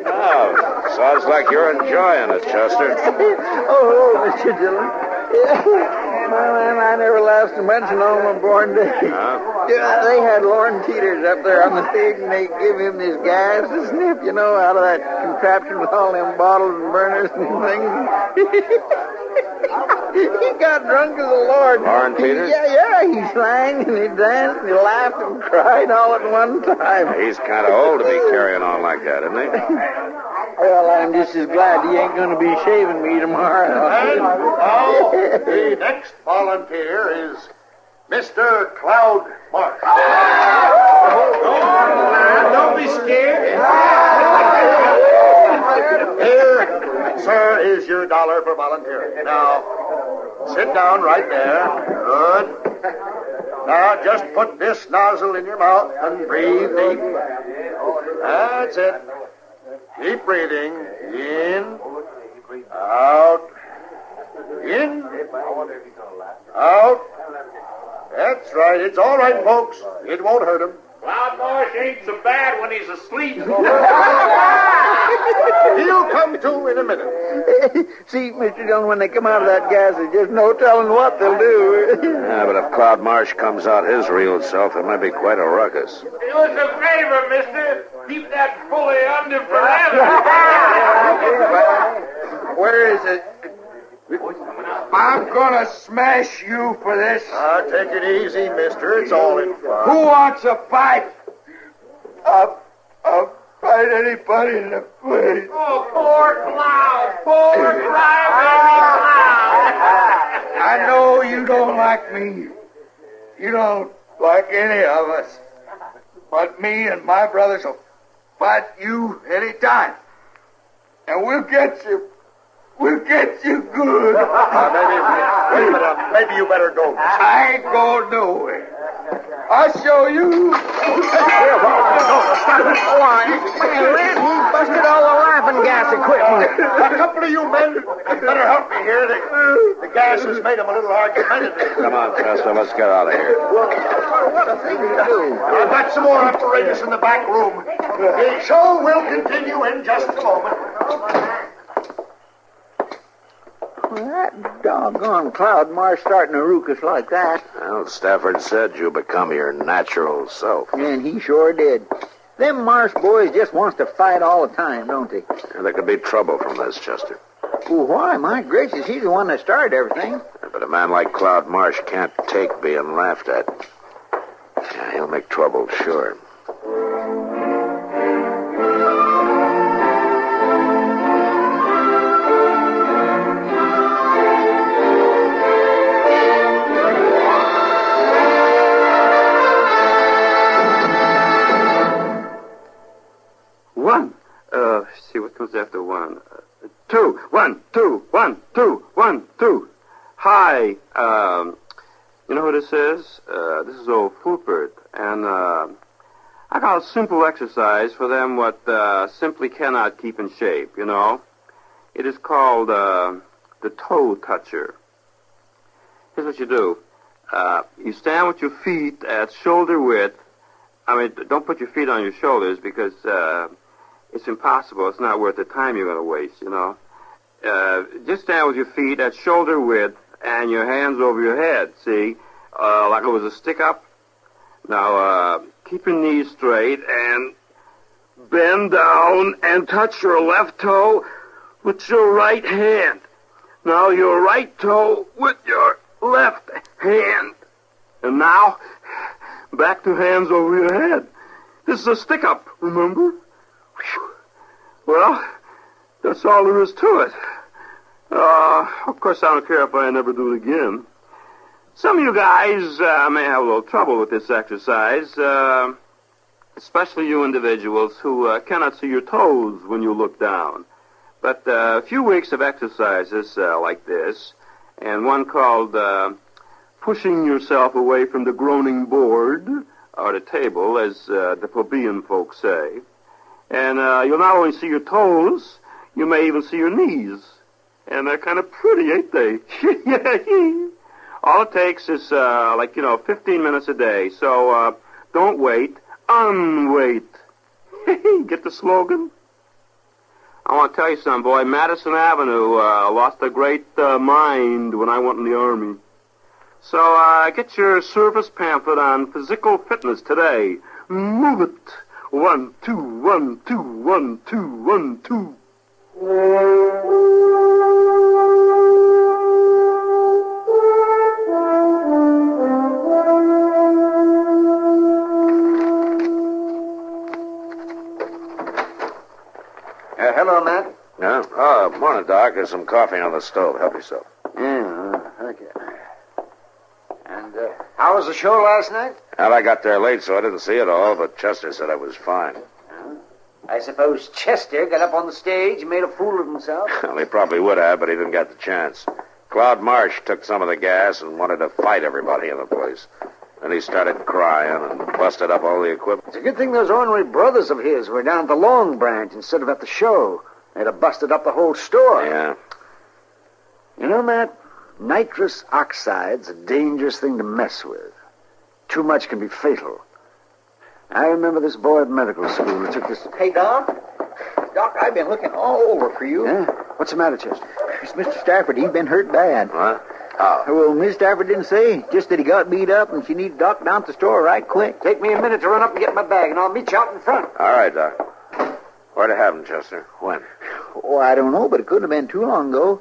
Oh, sounds like you're enjoying it, Chester. Oh, Mr. Dillon. Man, I never laughed so much in all my born days. Yeah, they had Lorne Teeters up there on the stage, and they give him this gas to sniff, out of that contraption with all them bottles and burners and things. He got drunk as a lord. Lorne Teeters? Yeah, he sang and he danced and he laughed and cried all at one time. He's kind of old to be carrying on like that, isn't he? Well, I'm just as glad he ain't going to be shaving me tomorrow. And now, the next volunteer is Mr. Cloud Marsh. Don't be scared. Here, sir, is your $1 for volunteering. Now, sit down right there. Good. Now, just put this nozzle in your mouth and breathe deep. That's it. Keep breathing. In. Out. In. Out. That's right. It's all right, folks. It won't hurt him. Cloud Marsh ain't so bad when he's asleep. He'll come to in a minute. See, Mr. Dillon, when they come out of that gas, there's just no telling what they'll do. Yeah, but if Cloud Marsh comes out his real self, there might be quite a ruckus. Do us a favor, mister. Keep that bully under forever. Where is it? I'm gonna smash you for this. Take it easy, mister. It's all in fun. Who wants a fight? I'll fight anybody in the face. Oh, poor Cloud. Poor crybaby Cloud. I know you don't like me. You don't like any of us. But me and my brothers will fight you any time. And we'll get you. We'll get you good. Maybe you better go. I ain't going nowhere. I'll show you. Why, he busted all the laughing gas equipment. A couple of you men better help me here. The gas has made him a little argumentative. Come on, Chester, let's get out of here. What a thing to do. I've got some more apparatus in the back room. The show will continue in just a moment. Well, that doggone Cloud Marsh starting a ruckus like that. Well, Stafford said you become your natural self. And he sure did. Them Marsh boys just wants to fight all the time, don't they? And there could be trouble from this, Chester. Well, why? My gracious, he's the one that started everything. But a man like Cloud Marsh can't take being laughed at. Yeah, he'll make trouble, sure. One. See what comes after one. 2. 1, 2, 1, 2, 1, 2. Hi, you know who this is? This is old Fulford, and I got a simple exercise for them what simply cannot keep in shape, you know. It is called the toe toucher. Here's what you do. You stand with your feet at shoulder width. I mean, don't put your feet on your shoulders because it's impossible. It's not worth the time you're going to waste, you know. Just stand with your feet at shoulder width and your hands over your head, see? Like it was a stick up. Now, keep your knees straight and bend down and touch your left toe with your right hand. Now, your right toe with your left hand. And now, back to hands over your head. This is a stick-up, remember? Whew. Well, that's all there is to it. Of course, I don't care if I never do it again. Some of you guys may have a little trouble with this exercise, especially you individuals who cannot see your toes when you look down. But a few weeks of exercises like this, and one called pushing yourself away from the groaning board, or the table, as the plebeian folks say. And you'll not only see your toes, you may even see your knees. And they're kind of pretty, ain't they? All it takes is, 15 minutes a day. So don't wait, unwait. Get the slogan? I want to tell you something, boy. Madison Avenue lost a great mind when I went in the Army. So get your service pamphlet on physical fitness today. Move it. 1, 2, 1, 2, 1, 2, 1, 2. Hello, Matt. Yeah? Oh, morning, Doc. There's some coffee on the stove. Help yourself. Yeah, okay. And how was the show last night? Well, I got there late, so I didn't see it all, but Chester said I was fine. I suppose Chester got up on the stage and made a fool of himself. Well, he probably would have, but he didn't get the chance. Cloud Marsh took some of the gas and wanted to fight everybody in the place. Then he started crying and busted up all the equipment. It's a good thing those ornery brothers of his were down at the Long Branch instead of at the show. They'd have busted up the whole store. Yeah. You know, Matt, nitrous oxide's a dangerous thing to mess with. Too much can be fatal. I remember this boy at medical school who took this... Hey, Doc. Doc, I've been looking all over for you. Yeah? What's the matter, Chester? It's Mr. Stafford. He's been hurt bad. What? Oh. Well, Miss Stafford didn't say. Just that he got beat up and she needed Doc down at the store right quick. Take me a minute to run up and get my bag, and I'll meet you out in front. All right, Doc. Where'd it happen, Chester? When? Oh, I don't know, but it couldn't have been too long ago.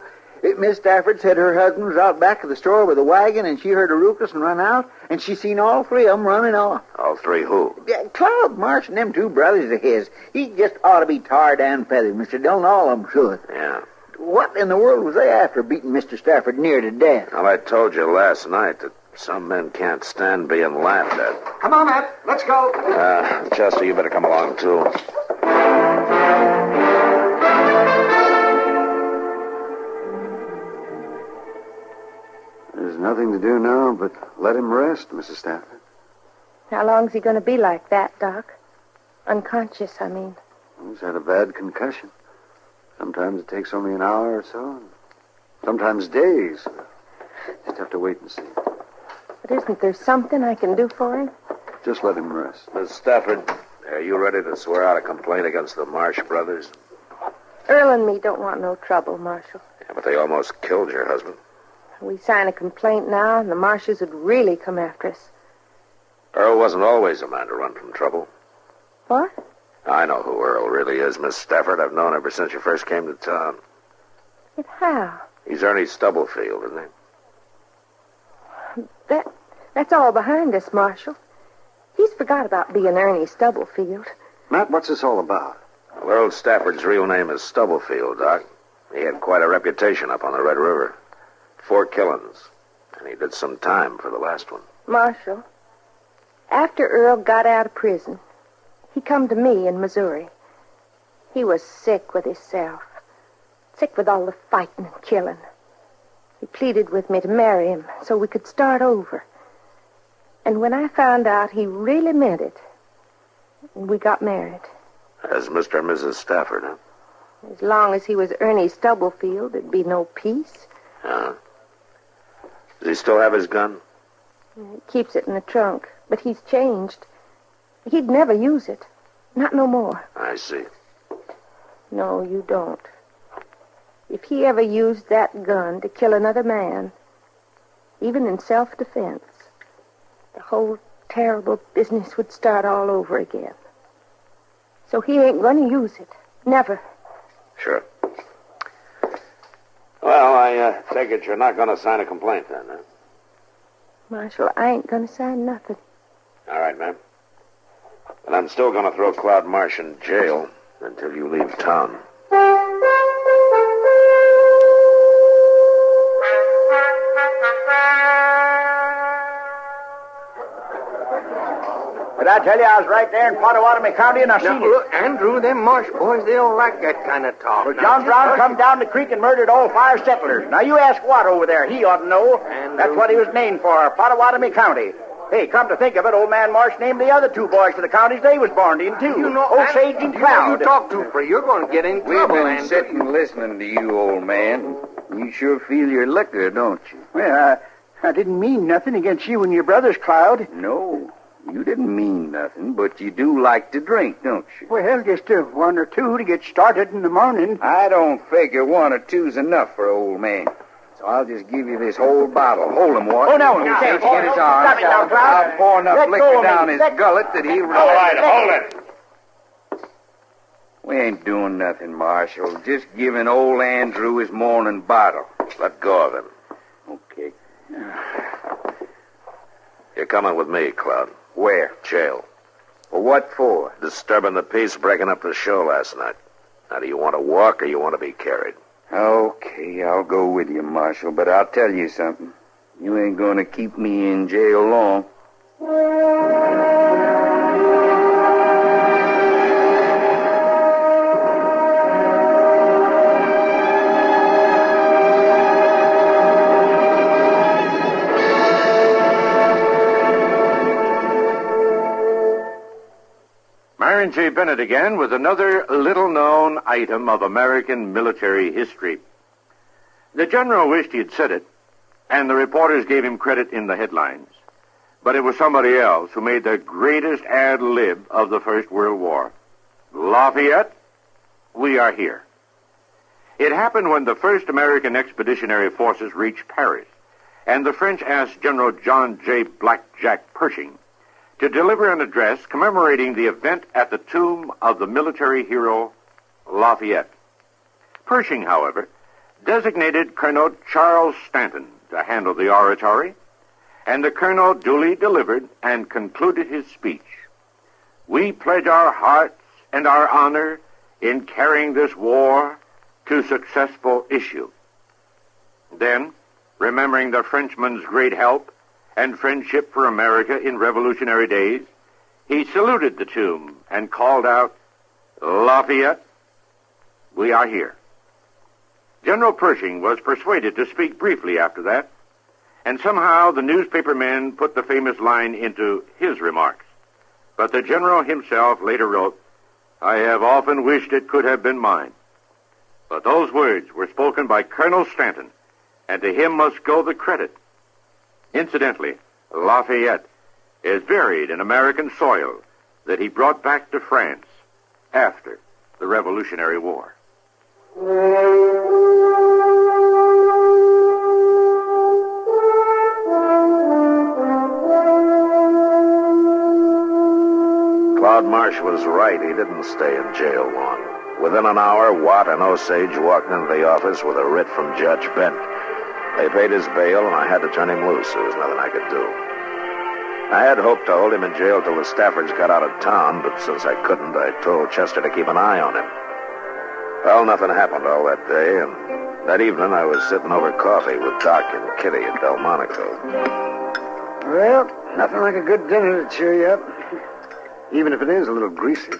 Miss Stafford said her husband was out back of the store with a wagon, and she heard a ruckus and run out, and she seen all three of them running off. All three who? Yeah, Cloud Marsh and them two brothers of his. He just ought to be tarred and feathered, Mr. Dillon. All of them should. Yeah. What in the world was they after beating Mr. Stafford near to death? Well, I told you last night that some men can't stand being laughed at. Come on, Matt. Let's go. Chester, you better come along, too. There's nothing to do now but let him rest, Mrs. Stafford. How long's he going to be like that, Doc? Unconscious, I mean. He's had a bad concussion. Sometimes it takes only an hour or so. Sometimes days. Just have to wait and see. But isn't there something I can do for him? Just let him rest. Miss Stafford, are you ready to swear out a complaint against the Marsh brothers? Earl and me don't want no trouble, Marshal. Yeah, but they almost killed your husband. We sign a complaint now, and the Marshes would really come after us. Earl wasn't always a man to run from trouble. What? I know who Earl really is, Miss Stafford. I've known ever since you first came to town. But how? He's Ernie Stubblefield, isn't he? That's all behind us, Marshal. He's forgot about being Ernie Stubblefield. Matt, what's this all about? Well, Earl Stafford's real name is Stubblefield, Doc. He had quite a reputation up on the Red River. 4 killings. And he did some time for the last one. Marshal, after Earl got out of prison, he come to me in Missouri. He was sick with himself. sick with all the fighting and killing. He pleaded with me to marry him so we could start over. And when I found out he really meant it, we got married. As Mr. and Mrs. Stafford, huh? As long as he was Ernie Stubblefield, there'd be no peace. Does he still have his gun? He keeps it in the trunk, but he's changed. He'd never use it. Not no more. I see. No, you don't. If he ever used that gun to kill another man, even in self-defense, the whole terrible business would start all over again. So he ain't going to use it. Never. Sure. Well, I take it you're not going to sign a complaint then, huh? Marshal, I ain't going to sign nothing. All right, ma'am. But I'm still going to throw Cloud Marsh in jail until you leave town. But I tell you, I was right there in Pottawatomie County, and I seen it. Look, Andrew, them Marsh boys, they don't like that kind of talk. Well, John Brown come down the creek and murdered all 5 settlers. Now, you ask Watt over there. He ought to know. That's what he was named for, Pottawatomie County. Hey, come to think of it, old man Marsh named the other 2 boys for the counties they was born in, too. You know, Osage and Cloud. You talk too free. You're going to get in trouble, We've been Andrew. sitting listening to you, old man. You sure feel your liquor, don't you? Well, I didn't mean nothing against you and your brothers, Cloud. No, you didn't mean nothing, but you do like to drink, don't you? Well, just 1 or 2 to get started in the morning. I don't figure 1 or 2's enough for old man. So I'll just give you this whole bottle. Hold him, Watt. Oh, no, He no, can't no, get his no, arms. stop it now, Cloud. I'll pour enough Let go liquor of down me. his Let- gullet that he'll... All right, hold it. We ain't doing nothing, Marshal. Just giving old Andrew his morning bottle. Let go of him. Okay. You're coming with me, Cloud. Where? Jail. Well, what for? Disturbing the peace, breaking up the show last night. Now, do you want to walk or you want to be carried? Okay, I'll go with you, Marshal, but I'll tell you something. You ain't going to keep me in jail long. Myron J. Bennett again with another little-known item of American military history. The general wished he had said it, and the reporters gave him credit in the headlines. But it was somebody else who made the greatest ad lib of the First World War. Lafayette, we are here. It happened when the first American expeditionary forces reached Paris, and the French asked General John J. Blackjack Pershing to deliver an address commemorating the event at the tomb of the military hero Lafayette. Pershing, however, designated Colonel Charles Stanton to handle the oratory, and the colonel duly delivered and concluded his speech. We pledge our hearts and our honor in carrying this war to successful issue. Then, remembering the Frenchman's great help and friendship for America in Revolutionary days, he saluted the tomb and called out, Lafayette, we are here. General Pershing was persuaded to speak briefly after that, and somehow the newspaper men put the famous line into his remarks. But the general himself later wrote, I have often wished it could have been mine. But those words were spoken by Colonel Stanton, and to him must go the credit. Incidentally, Lafayette is buried in American soil that he brought back to France after the Revolutionary War. Cloud Marsh was right. He didn't stay in jail long. Within an hour, Watt and Osage walked into the office with a writ from Judge Bent. They paid his bail, and I had to turn him loose. There was nothing I could do. I had hoped to hold him in jail till the Staffords got out of town, but since I couldn't, I told Chester to keep an eye on him. Well, nothing happened all that day, and that evening I was sitting over coffee with Doc and Kitty at Delmonico. Well, nothing like a good dinner to cheer you up. Even if it is a little greasy.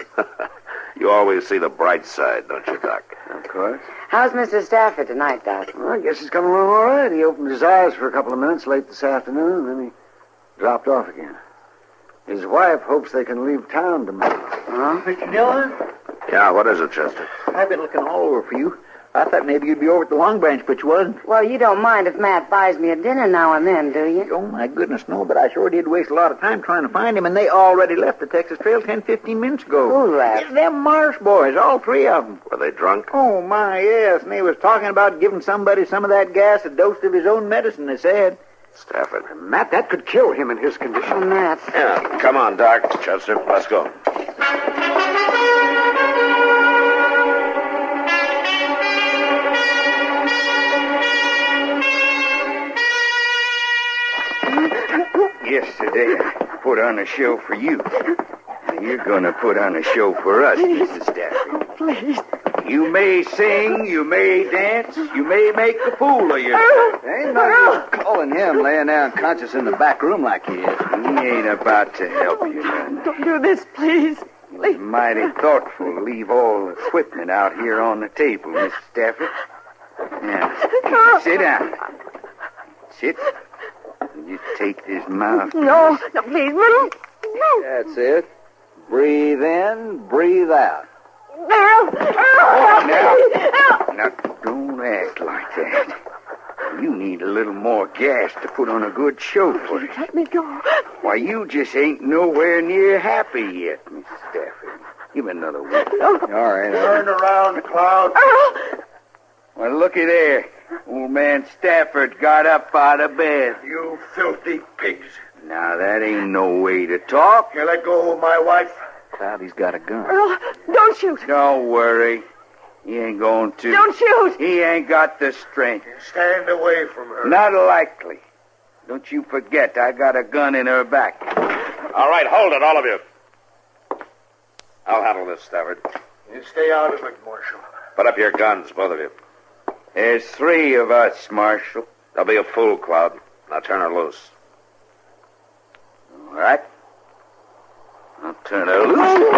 You always see the bright side, don't you, Doc? Of course. How's Mr. Stafford tonight, Doc? Well, I guess he's coming along all right. He opened his eyes for a couple of minutes late this afternoon, and then he dropped off again. His wife hopes they can leave town tomorrow. Huh? Mr. Dillon? Yeah, what is it, Chester? I've been looking all over for you. I thought maybe you'd be over at the Long Branch, but you wasn't. Well, you don't mind if Matt buys me a dinner now and then, do you? Oh, my goodness, no, but I sure did waste a lot of time trying to find him, and they already left the Texas Trail 10-15 minutes ago. Who left? It's them Marsh boys, all three of them. Were they drunk? Oh, my, yes, and they was talking about giving somebody some of that gas, a dose of his own medicine, they said. Stafford. Matt, that could kill him in his condition. Oh, Matt. Yeah, come on, Doc. Chester, let's go. Yesterday, I put on a show for you. Now you're going to put on a show for us, Mrs. Stafford. Please. You may sing, you may dance, you may make a fool of yourself. Ain't no use calling him laying there unconscious in the back room like he is. He ain't about to help you none. Don't do this, please. It's mighty thoughtful to leave all the equipment out here on the table, Mrs. Stafford. Now, sit down. Sit. You take this mouth. No, please, no. That's it. Breathe in, breathe out. Now, don't act like that. You need a little more gas to put on a good show for you. Let me go. Why, you just ain't nowhere near happy yet, Mrs. Stafford. Give me another one. No. All right. Turn around, Cloud. Well, looky there. Old man Stafford got up out of bed. You filthy pigs. Now, that ain't no way to talk. You let go of my wife. Cloudy's got a gun. Earl, don't shoot. Don't worry. He ain't going to. Don't shoot. He ain't got the strength. Stand away from her. Not likely. Don't you forget, I got a gun in her back. All right, hold it, all of you. I'll handle this, Stafford. You stay out of it, Marshal. Put up your guns, both of you. There's three of us, Marshal. Don't be a fool, Cloud. Now turn her loose. All right. I'll turn her loose.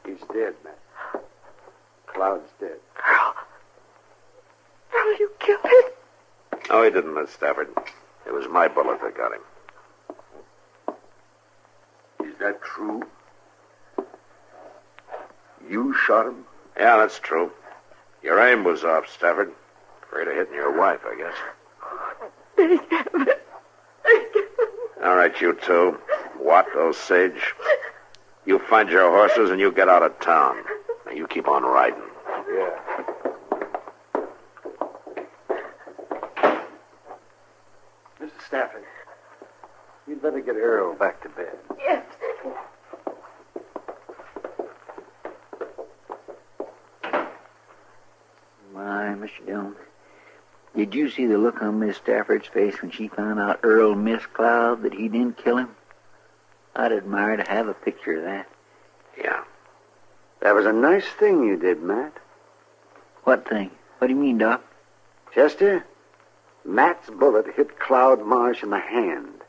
He's dead, man. Cloud's dead. Earl, you killed him. No, he didn't, Miss Stafford. It was my bullet that got him. Is that true? You shot him? Yeah, that's true. Your aim was off, Stafford. Afraid of hitting your wife, I guess. All right, you two. Watt, Osage. You find your horses and you get out of town. Now, you keep on riding. Yeah. Mr. Stafford, you'd better get Earl back to bed. Yes. My, Mr. Dillon, did you see the look on Miss Stafford's face when she found out Earl missed Cloud, that he didn't kill him? I'd admire to have a picture of that. Yeah. That was a nice thing you did, Matt. What thing? What do you mean, Doc? Chester, Matt's bullet hit Cloud Marsh in the hand.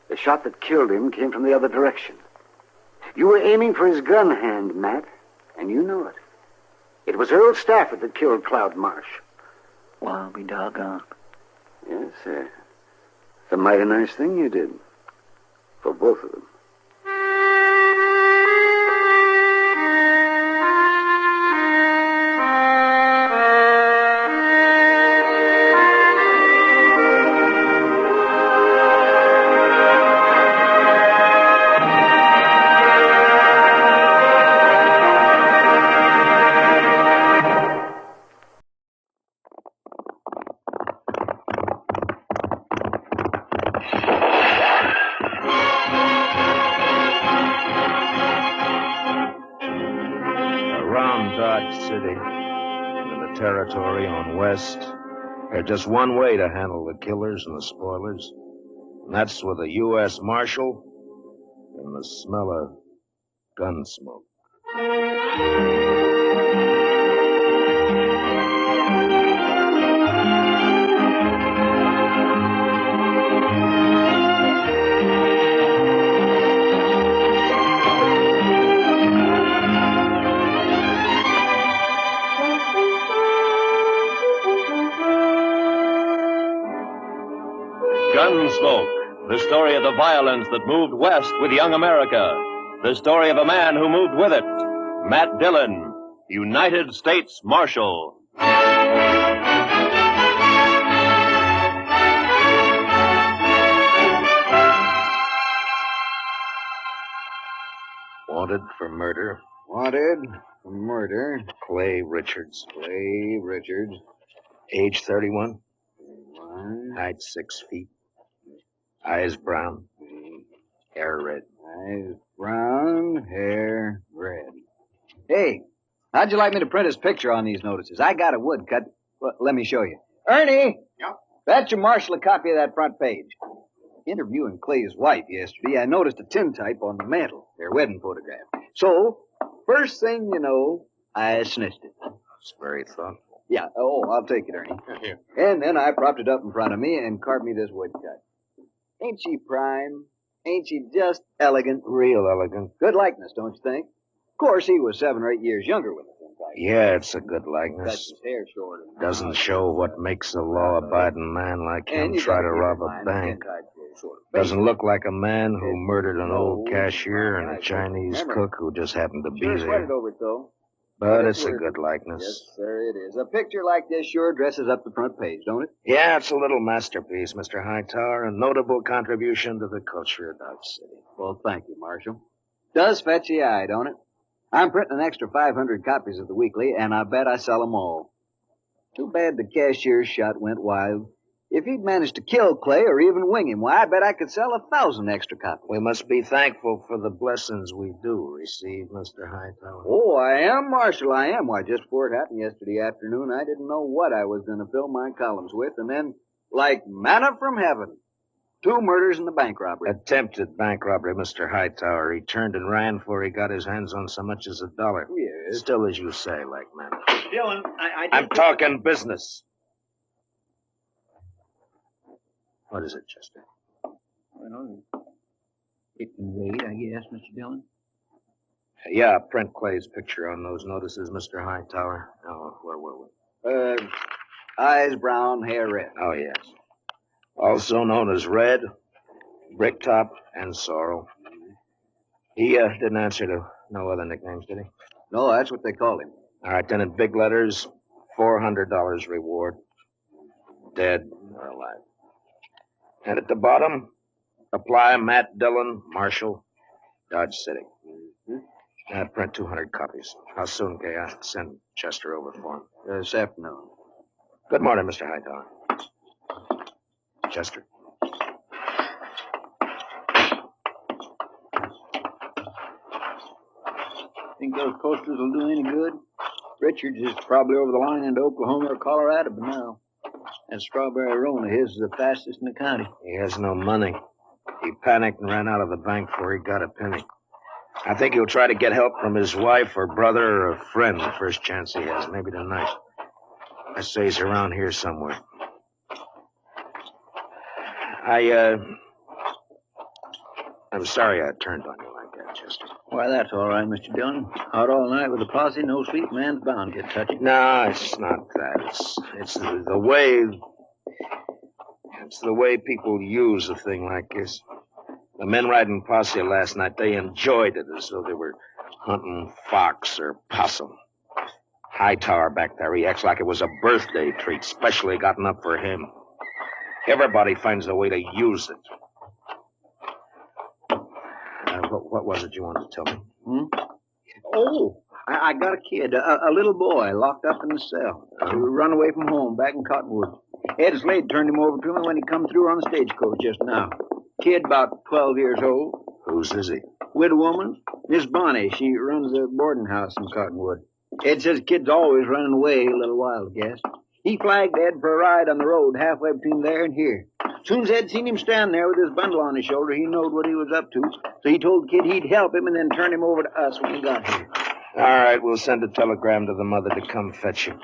The shot that killed him came from the other direction. You were aiming for his gun hand, Matt, and you know it. It was Earl Stafford that killed Cloud Marsh. Well, I'll be doggone. Yes, sir. It's a mighty nice thing you did. For both of them. Territory on West. There's just one way to handle the killers and the spoilers, and that's with a U.S. Marshal and the smell of Gunsmoke. Gunsmoke, the story of the violence that moved west with young America. The story of a man who moved with it. Matt Dillon, United States Marshal. Wanted for murder. Wanted for murder. Clay Richards. Clay Richards. Age 31. Height 6 feet. Eyes brown. Hair red. Eyes brown, hair red. Hey, how'd you like me to print his picture on these notices? I got a woodcut. Well, let me show you. Ernie! Yep. Fetch your Marshal a copy of that front page. Interviewing Clay's wife yesterday, I noticed a tintype on the mantel, their wedding photograph. So, first thing you know, I snitched it. It's very thoughtful. Yeah, I'll take it, Ernie. Here. And then I propped it up in front of me and carved me this woodcut. Ain't she prime? Ain't she just elegant? Real elegant. Good likeness, don't you think? Of course, he was 7 or 8 years younger with the tintype. Yeah, it's a good That's likeness. his hair shorter. Doesn't show what makes a law-abiding man like him try to rob a bank. Doesn't look like a man who murdered an old cashier and a Chinese cook who just happened to be Sure sweated there. over it, though. But it's a good likeness. Yes, sir, it is. A picture like this sure dresses up the front page, don't it? Yeah, it's a little masterpiece, Mr. Hightower, a notable contribution to the culture of Dodge City. Well, thank you, Marshal. Does fetch the eye, don't it? I'm printing an extra 500 copies of the weekly, and I bet I sell them all. Too bad the cashier's shot went wild. If he'd managed to kill Clay or even wing him, why, I bet I could sell 1,000 extra copies. We must be thankful for the blessings we do receive, Mr. Hightower. Oh, I am, Marshal, I am. Why, just before it happened yesterday afternoon, I didn't know what I was going to fill my columns with, and then, like manna from heaven, 2 murders and a bank robbery. Attempted bank robbery, Mr. Hightower. He turned and ran before he got his hands on so much as $1. Yes. Still, as you say, like manna. Dillon, I'm talking business. What is it, Chester? Well, it can wait, I guess, Mr. Dillon. Yeah, print Clay's picture on those notices, Mr. Hightower. Oh, where were we? Eyes brown, hair red. Oh, yes. Also known as Red, Bricktop, and Sorrel. He didn't answer to no other nicknames, did he? No, that's what they called him. All right, then in big letters, $400 reward. Dead or alive. And at the bottom, apply Matt Dillon, Marshal, Dodge City. Print 200 copies. How soon can I send Chester over for him? This afternoon. Good morning, Mr. Hightower. Chester. Think those posters will do any good? Richards is probably over the line into Oklahoma or Colorado by now. That strawberry roan of his is the fastest in the county. He has no money. He panicked and ran out of the bank before he got a penny. I think he'll try to get help from his wife or brother or a friend the first chance he has, maybe tonight. I say he's around here somewhere. I'm sorry I turned on you like that, Chester. Why, that's all right, Mr. Dillon. Out all night with a posse, no sleep, man's bound to get touchy. No, it's not that. It's the way... It's the way people use a thing like this. The men riding posse last night, they enjoyed it as though they were hunting fox or possum. Hightower back there, he acts like it was a birthday treat, specially gotten up for him. Everybody finds a way to use it. What was it you wanted to tell me? Oh, I got a kid, a little boy, locked up in the cell. He run away from home back in Cottonwood. Ed Slade turned him over to me when he come through on the stagecoach just now. Kid about 12 years old. Whose is he? Widow woman. Miss Bonnie, she runs a boarding house in Cottonwood. Ed says kid's always running away a little wild, I guess. He flagged Ed for a ride on the road halfway between there and here. Soon as Ed seen him stand there with his bundle on his shoulder, he knowed what he was up to. So he told the kid he'd help him and then turn him over to us when he got here. All right, we'll send a telegram to the mother to come fetch you.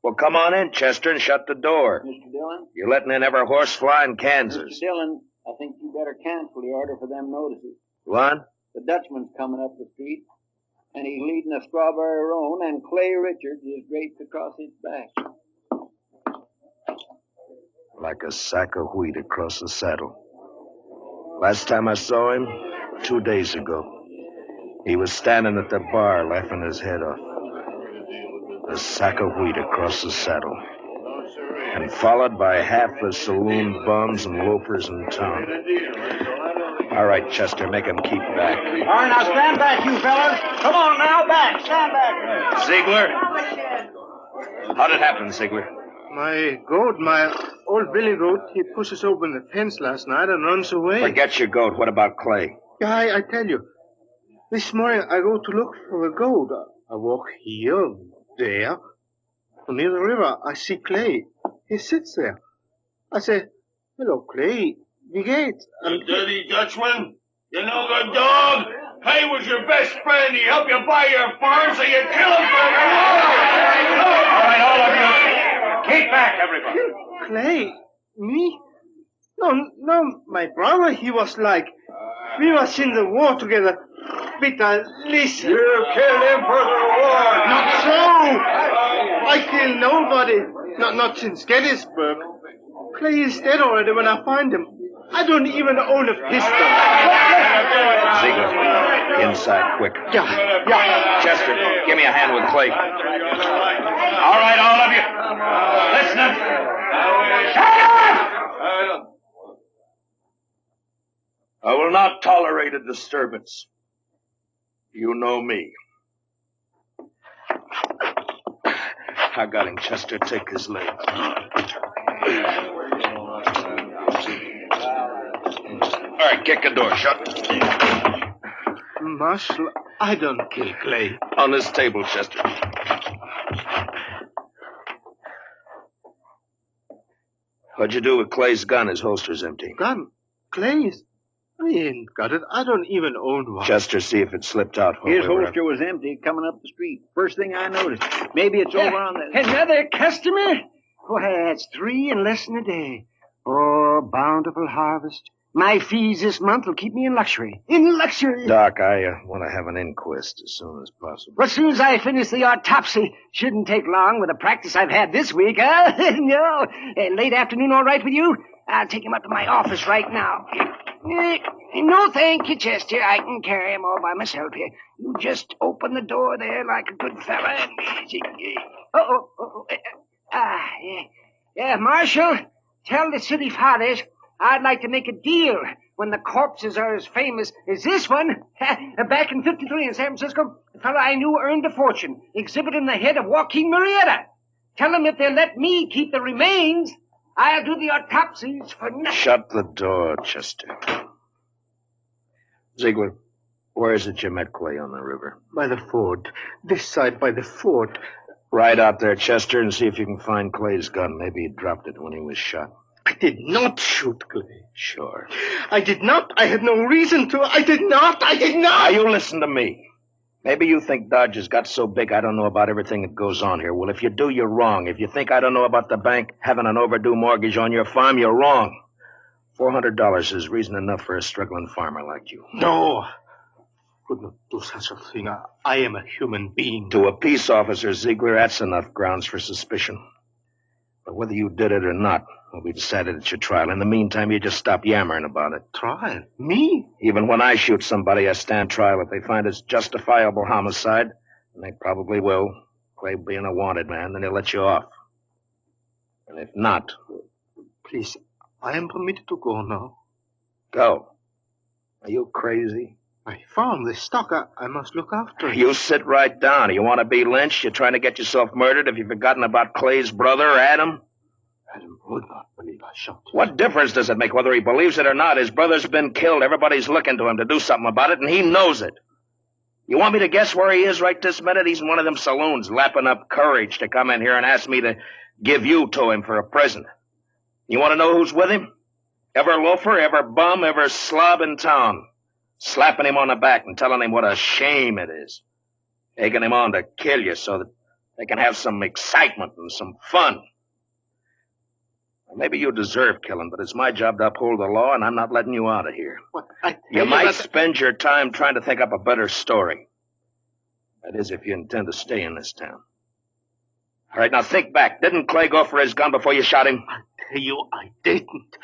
Well, come on in, Chester, and shut the door. Mr. Dillon? You're letting in every horse fly in Kansas. Mr. Dillon, I think you better cancel the order for them notices. What? The Dutchman's coming up the street, and he's leading a strawberry roan, and Clay Richards is draped across his back. like a sack of wheat across the saddle. Last time I saw him, 2 days ago, he was standing at the bar laughing his head off. A sack of wheat across the saddle. And followed by half the saloon bums and loafers in town. All right, Chester, make him keep back. All right, now stand back, you fellas. Come on now, back. Stand back. Ziegler? How'd it happen, Ziegler? My goat, my old billy goat, he pushes open the fence last night and runs away. Forget your goat. What about Clay? Yeah, I tell you. This morning I go to look for a goat. I walk here, there. Near the river, I see Clay. He sits there. I say, hello, Clay. Wie geht's? You dirty Dutchman. You no good dog. Clay was your best friend. He helped you buy your farm, so you kill him for your All right, all of you. Keep back, everybody. Clay? Me? No, my brother, he was like... We was in the war together. Peter, listen. You killed him for the war. Not so. I killed nobody. Not since Gettysburg. Clay is dead already when I find him. I don't even own a pistol. Ziegler, inside, quick. Yeah. Chester, give me a hand with Clay. All right, all of you. Listen. Shut up! I will not tolerate a disturbance. You know me. I got him, Chester. Take his leg. All right, kick the door shut. Marshal, I don't kill Clay. On this table, Chester. What'd you do with Clay's gun? His holster's empty. Gun? Clay's? I ain't got it. I don't even own one. Chester, see if it slipped out. His holster was empty coming up the street. First thing I noticed. Maybe it's over on the... Another customer? Why, that's 3 in less than a day. Oh, bountiful harvest. My fees this month will keep me in luxury. In luxury! Doc, I want to have an inquest as soon as possible. Well, as soon as I finish the autopsy, shouldn't take long with the practice I've had this week, huh? No. Late afternoon all right with you? I'll take him up to my office right now. No, thank you, Chester. I can carry him all by myself here. You just open the door there like a good fella and... Marshal, tell the city fathers I'd like to make a deal when the corpses are as famous as this one. Back in 53 in San Francisco, a fellow I knew earned a fortune exhibiting the head of Joaquin Murrieta. Tell them if they'll let me keep the remains, I'll do the autopsies for nothing. Shut the door, Chester. Ziegler, where is it you met Clay on the river? By the fort. This side by the fort. Ride out there, Chester, and see if you can find Clay's gun. Maybe he dropped it when he was shot. I did not shoot Clay. Sure. I did not. I had no reason to. I did not. Now, you listen to me. Maybe you think Dodge has got so big I don't know about everything that goes on here. Well, if you do, you're wrong. If you think I don't know about the bank having an overdue mortgage on your farm, you're wrong. $400 is reason enough for a struggling farmer like you. No. Could not do such a thing. I am a human being. To a peace officer, Ziegler, that's enough grounds for suspicion. But whether you did it or not will be decided at your trial. In the meantime, you just stop yammering about it. Trial? Me? Even when I shoot somebody, I stand trial. If they find it's justifiable homicide, and they probably will, Clay being a wanted man, then they'll let you off. And if not... Please, I am permitted to go now. Go. Are you crazy? My farm, the stock, I must look after it. You sit right down. You want to be lynched? You're trying to get yourself murdered? Have you forgotten about Clay's brother, Adam? Adam would not believe I shot him. What difference does it make whether he believes it or not? His brother's been killed. Everybody's looking to him to do something about it, and he knows it. You want me to guess where he is right this minute? He's in one of them saloons, lapping up courage to come in here and ask me to give you to him for a present. You want to know who's with him? Every loafer, every bum, every slob in town. Slapping him on the back and telling him what a shame it is. Taking him on to kill you so that they can have some excitement and some fun. Maybe you deserve killing, but it's my job to uphold the law, and I'm not letting you out of here. You might spend your time trying to think up a better story. That is, if you intend to stay in this town. All right, now think back. Didn't Clay go for his gun before you shot him? I tell you, I didn't.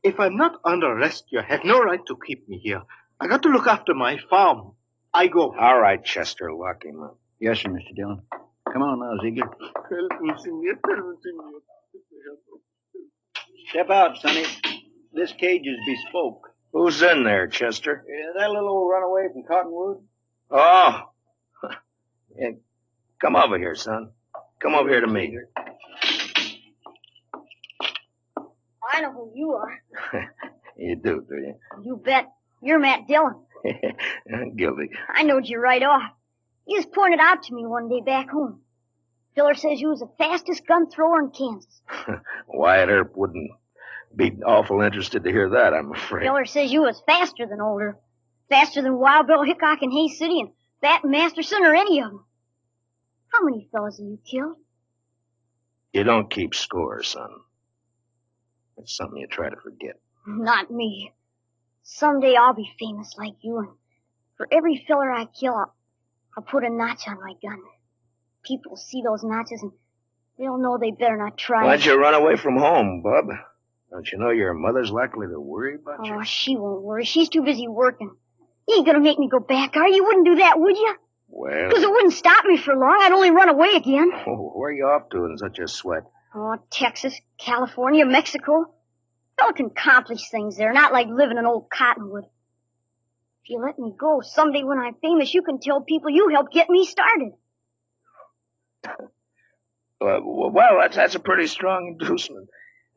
If I'm not under arrest, you have no right to keep me here. I got to look after my farm. I go. All right, Chester, lock him up. Yes, sir, Mr. Dillon. Come on now, Ziegler. Step out, Sonny. This cage is bespoke. Who's in there, Chester? That little old runaway from Cottonwood. Oh. Yeah, come over here, son. Come over here to me. I know who you are. You do you? You bet. You're Matt Dillon. Guilty. I knowed you right off. You just pointed out to me one day back home. Filler says you was the fastest gun thrower in Kansas. Wyatt Earp wouldn't be awful interested to hear that, I'm afraid. Filler says you was faster than older. Faster than Wild Bill Hickok in Hayes City and Bat Masterson or any of them. How many fellas have you killed? You don't keep score, son. It's something you try to forget. Not me. Someday I'll be famous like you, and for every filler I kill, I'll put a notch on my gun. People will see those notches, and they'll know they better not try. Why'd you run away from home, bub? Don't you know your mother's likely to worry about you? Oh, she won't worry. She's too busy working. You ain't gonna make me go back, are you? You wouldn't do that, would you? Well... Because it wouldn't stop me for long. I'd only run away again. Oh, where are you off to in such a sweat? Oh, Texas, California, Mexico. Fella can accomplish things there, not like living in old Cottonwood. If you let me go, someday when I'm famous, you can tell people you helped get me started. Well, that's a pretty strong inducement.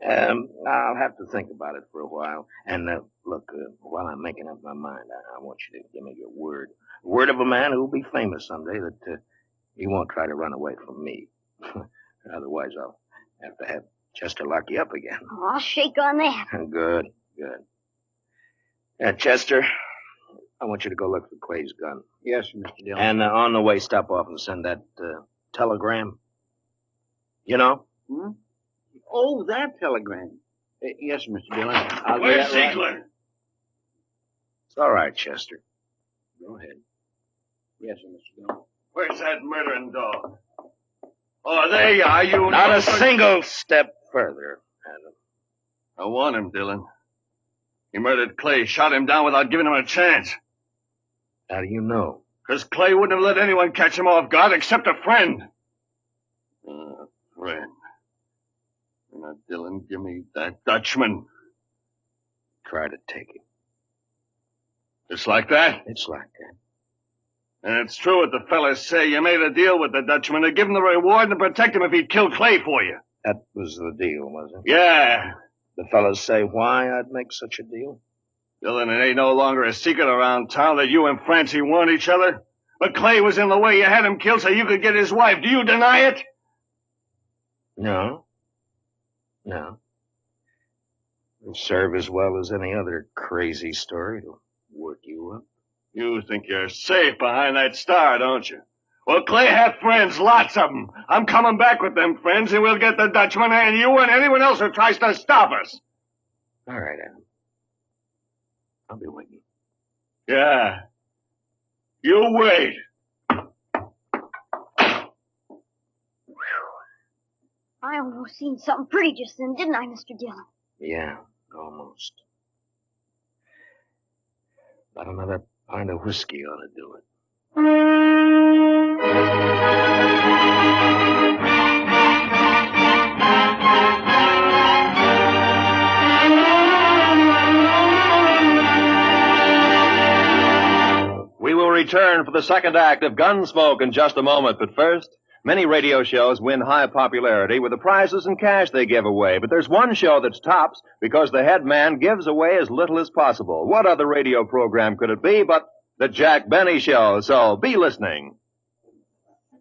I'll have to think about it for a while. And, look, while I'm making up my mind, I want you to give me your word. Word of a man who'll be famous someday that he won't try to run away from me. Otherwise, I'll have to have Chester lock you up again. Oh, I'll shake on that. Good. Chester, I want you to go look for Clay's gun. Yes, Mr. Dillon. And on the way, stop off and send that telegram. You know? Hmm? Oh, that telegram. Yes, Mr. Dillon. Where's Ziegler? Right. It's all right, Chester. Go ahead. Yes, sir, Mr. Dillon. Where's that murdering dog? Oh, there you are. You Not a single step further, Adam. I want him, Dillon. He murdered Clay, shot him down without giving him a chance. How do you know? Because Clay wouldn't have let anyone catch him off guard except a friend. Friend. Now, Dillon, give me that Dutchman. Try to take it. Just like that? It's like that. And it's true what the fellas say. You made a deal with the Dutchman to give him the reward and protect him if he'd kill Clay for you. That was the deal, was it? Yeah. The fellas say why I'd make such a deal? Dillon, it ain't no longer a secret around town that you and Francie want each other. But Clay was in the way. You had him killed so you could get his wife. Do you deny it? No. It'll serve as well as any other crazy story to work you up. You think you're safe behind that star, don't you? Well, Clay had friends, lots of them. I'm coming back with them friends, and we'll get the Dutchman and you and anyone else who tries to stop us. All right, Adam. I'll be waiting. Yeah. You wait. I almost seen something pretty just then, didn't I, Mr. Dillon? Yeah, almost. About another pint of whiskey ought to do it. We will return for the second act of Gunsmoke in just a moment, but first, many radio shows win high popularity with the prizes and cash they give away, but there's one show that's tops because the head man gives away as little as possible. What other radio program could it be but the Jack Benny Show? So be listening.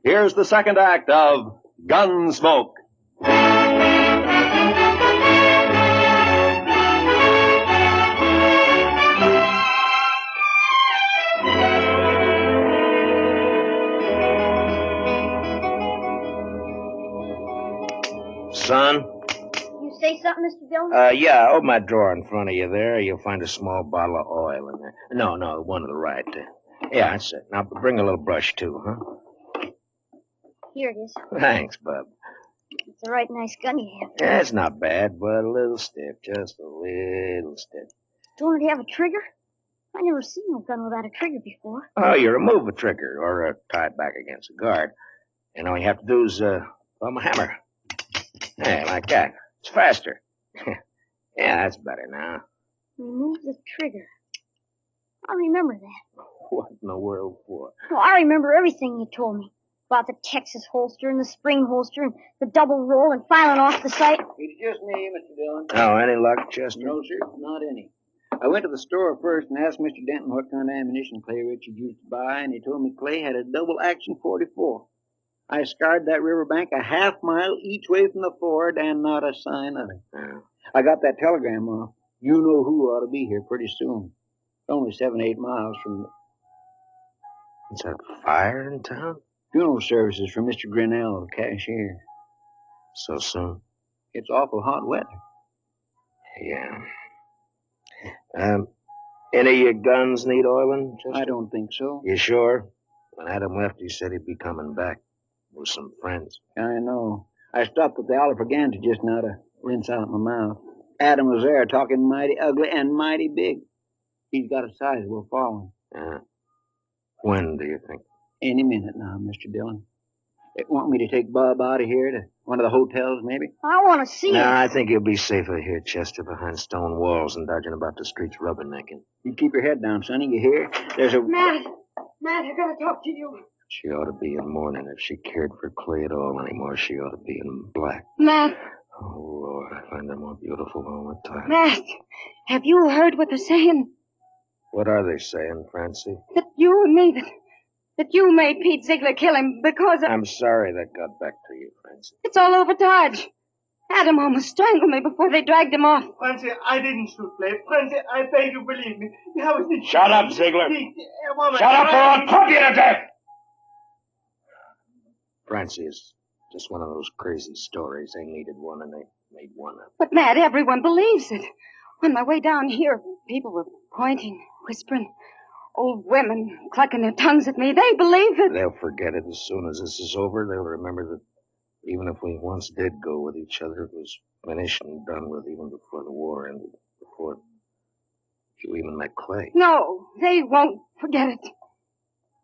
Here's the second act of Gunsmoke. Son? You say something, Mr. Dillon? Yeah, open my drawer in front of you there. You'll find a small bottle of oil in there. No, one to the right. Yeah, that's it. Now, bring a little brush, too, huh? Here it is. Thanks, Bub. It's a right nice gun you have. Yeah, it's not bad, but a little stiff. Just a little stiff. Don't it have a trigger? I never seen no gun without a trigger before. Oh, you remove a trigger or tie it back against a guard. And all you have to do is thumb a hammer. Yeah, like that. It's faster. Yeah, that's better now. Remove the trigger. I remember that. What in the world for? Well, I remember everything you told me. About the Texas holster and the spring holster and the double roll and filing off the sight. It's just me, Mr. Dillon. Oh, any luck, Chester? No, sir, not any. I went to the store first and asked Mr. Denton what kind of ammunition Clay Richard used to buy, and he told me Clay had a double-action 44. I scoured that riverbank a half-mile each way from the ford, and not a sign of it. Yeah. I got that telegram off. You know who ought to be here pretty soon. It's only 7-8 miles from... Is there fire in town? Funeral services for Mr. Grinnell, the cashier. So soon? It's awful hot weather. Yeah. Any of your guns need oiling, Chester? I don't think so. You sure? When Adam left, he said he'd be coming back with some friends. I know. I stopped at the Alfreganta just now to rinse out my mouth. Adam was there talking mighty ugly and mighty big. He's got a sizable following. Yeah. When do you think? Any minute now, Mr. Dillon. They want me to take Bob out of here to one of the hotels, maybe? I want to see it. I think you'll be safer here, Chester, behind stone walls and dodging about the streets rubbernecking. You keep your head down, Sonny. You hear? There's a... Matt, I gotta talk to you. She ought to be in mourning. If she cared for Clay at all anymore, she ought to be in black. Matt. Oh, Lord, I find her more beautiful all the time. Matt, have you heard what they're saying? What are they saying, Francie? That you and me, that you made Pete Ziegler kill him because of... I'm sorry that got back to you, Francie. It's all over Dodge. Adam almost strangled me before they dragged him off. Francie, I didn't shoot Slade. Francie, I beg you believe me. Shut up, Ziegler. Woman, Shut up or I'll pump you to death. Francie is just one of those crazy stories. They needed one and they made one up. But, Matt, everyone believes it. On my way down here, people were pointing, whispering. Old women clucking their tongues at me. They believe it. They'll forget it as soon as this is over. They'll remember that even if we once did go with each other, it was finished and done with even before the war ended, before you even met Clay. No, they won't forget it.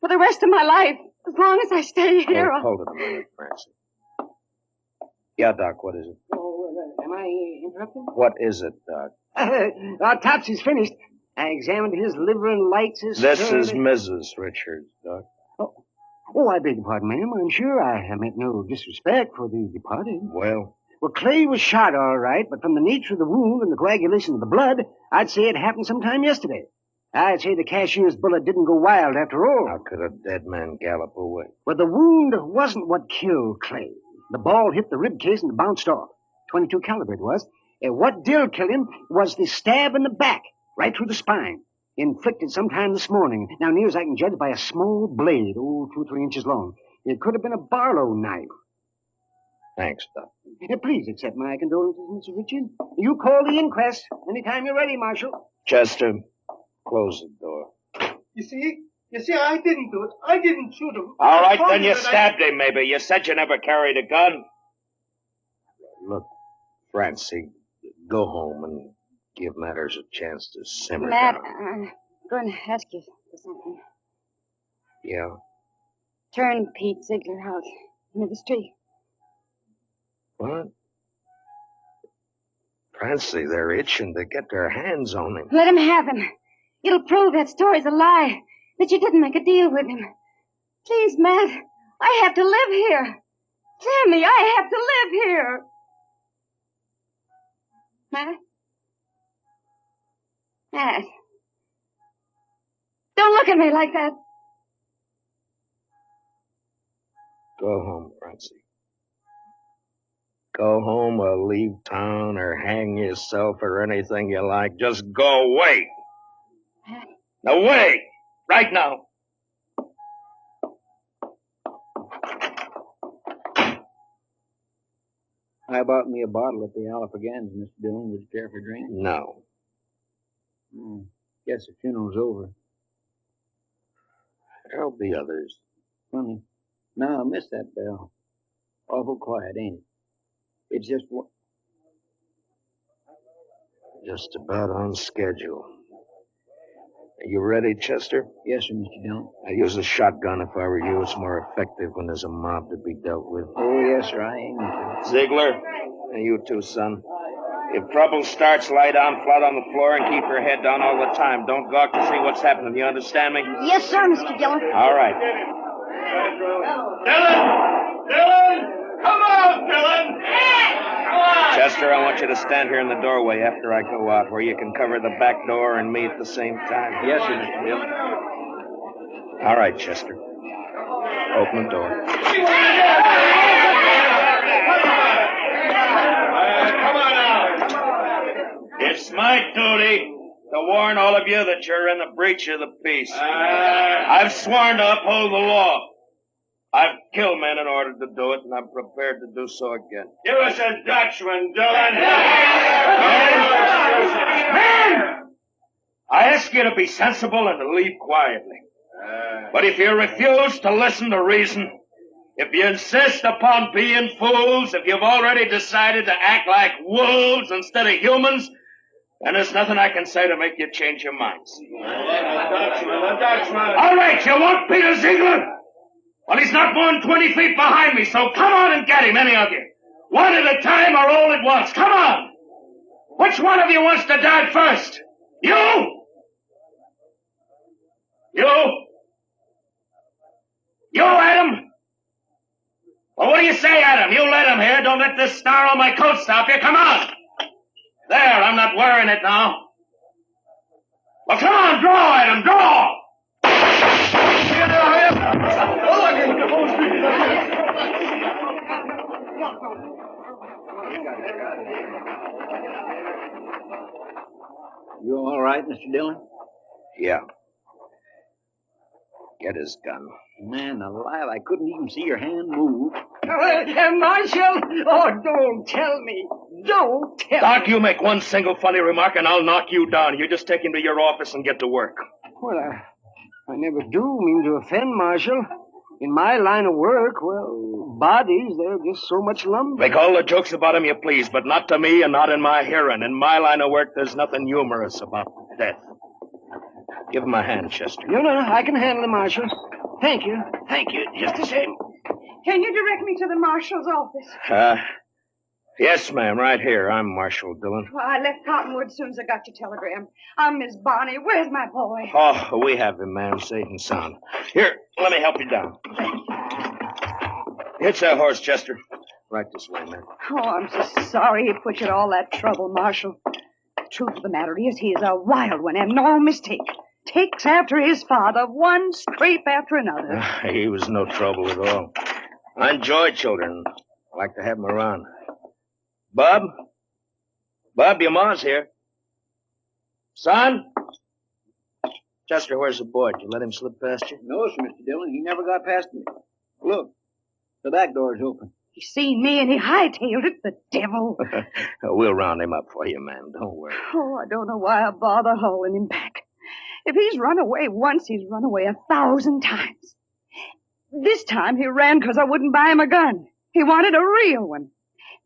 For the rest of my life, as long as I stay here. Hold it a minute, Francie. Yeah, Doc, what is it? Oh, am I interrupted? What is it, Doc? Our Topsy's finished. I examined his liver and lights his... This is Mrs. Richards, Doc. Oh, I beg your pardon, ma'am. I'm sure I meant no disrespect for the departed. Well, Clay was shot all right, but from the nature of the wound and the coagulation of the blood, I'd say it happened sometime yesterday. I'd say the cashier's bullet didn't go wild after all. how could a dead man gallop away? Well, the wound wasn't what killed Clay. The ball hit the rib case and bounced off. 22 caliber it was. And what did kill him was the stab in the back, right through the spine, inflicted sometime this morning. Now, near as I can judge, by a small blade, 2 or 3 inches long. It could have been a Barlow knife. Thanks, Doc. Please accept my condolences, Mr. Richard. You call the inquest anytime you're ready, Marshal. Chester, close the door. You see, I didn't do it. I didn't shoot him. All right, I told then you that stabbed him, maybe. You said you never carried a gun. Look, Francie, go home and give matters a chance to simmer Matt, down. I'm going to ask you for something. Yeah? Turn Pete Ziegler out into the street. What? Francie, they're itching to get their hands on him. Let him have him. It'll prove that story's a lie, that you didn't make a deal with him. Please, Matt, I have to live here. Clear me, I have to live here. Matt? Matt. Don't look at me like that. Go home, Francie. Go home or leave town or hang yourself or anything you like. Just go away. Away! Right now. I bought me a bottle at the Alfregans, Mr. Dillon. Would you care for a drink? No. Guess the funeral's over. There'll be others. Funny. No, I missed that bell. Awful quiet, ain't it? It's just what? Just about on schedule. Are you ready, Chester? Yes, sir, Mr. Dillon. I use a shotgun if I were you. It's more effective when there's a mob to be dealt with. Oh, yes, sir, I ain't. Ziegler, and you too, son. If trouble starts, lie down flat on the floor and keep your head down all the time. Don't gawk to see what's happening. You understand me? Yes, sir, Mr. Dillon. All right. Dillon! Come on, Dillon! Come on! Chester, I want you to stand here in the doorway after I go out, where you can cover the back door and me at the same time. Yes, sir, Mr. Dillon. All right, Chester. Open the door. Come on now. It's my duty to warn all of you that you're in the breach of the peace. I've sworn to uphold the law. I've killed men in order to do it, and I'm prepared to do so again. Give us a Dutchman, Dillon. Men! I ask you to be sensible and to leave quietly. But if you refuse to listen to reason, if you insist upon being fools, if you've already decided to act like wolves instead of humans, then there's nothing I can say to make you change your minds. A Dutchman. All right, you want Peter Ziegler? Well, he's not more than 20 feet behind me, so come on and get him, any of you. One at a time or all at once. Come on. Which one of you wants to die first? You? You, Adam? Well, what do you say, Adam? You let him here. Don't let this star on my coat stop you. Come on. There, I'm not wearing it now. Well, come on, draw, Adam, draw. You all right, Mr. Dillon? Yeah. Get his gun. Man alive, I couldn't even see your hand move. Marshal! Oh, don't tell me. Don't tell Doc, me. you make one single funny remark and I'll knock you down. You just take him to your office and get to work. Well, I never do mean to offend, Marshal. In my line of work, well, bodies, they're just so much lumber. Make all the jokes about him you please, but not to me and not in my hearing. In my line of work, there's nothing humorous about death. Give him a hand, Chester. No, I can handle it, Marshal. Thank you. Just the same. Can you direct me to the marshal's office? Yes, ma'am, right here. I'm Marshal Dillon. Well, I left Cottonwood as soon as I got your telegram. I'm Miss Bonnie. Where's my boy? Oh, we have him, ma'am, safe and sound. Here, let me help you down. Hitch that horse, Chester. Right this way, ma'am. Oh, I'm so sorry he put you to all that trouble, Marshal. The truth of the matter is he is a wild one and no mistake. Takes after his father, one scrape after another. He was no trouble at all. I enjoy children. I like to have them around. Bob, your ma's here. Son? Chester, where's the boy? Did you let him slip past you? No, sir, Mr. Dillon. He never got past me. Look, the back door's open. He seen me and he hightailed it, the devil. We'll round him up for you, ma'am. Don't worry. Oh, I don't know why I bother hauling him back. If he's run away once, he's run away 1,000 times. This time he ran because I wouldn't buy him a gun. He wanted a real one.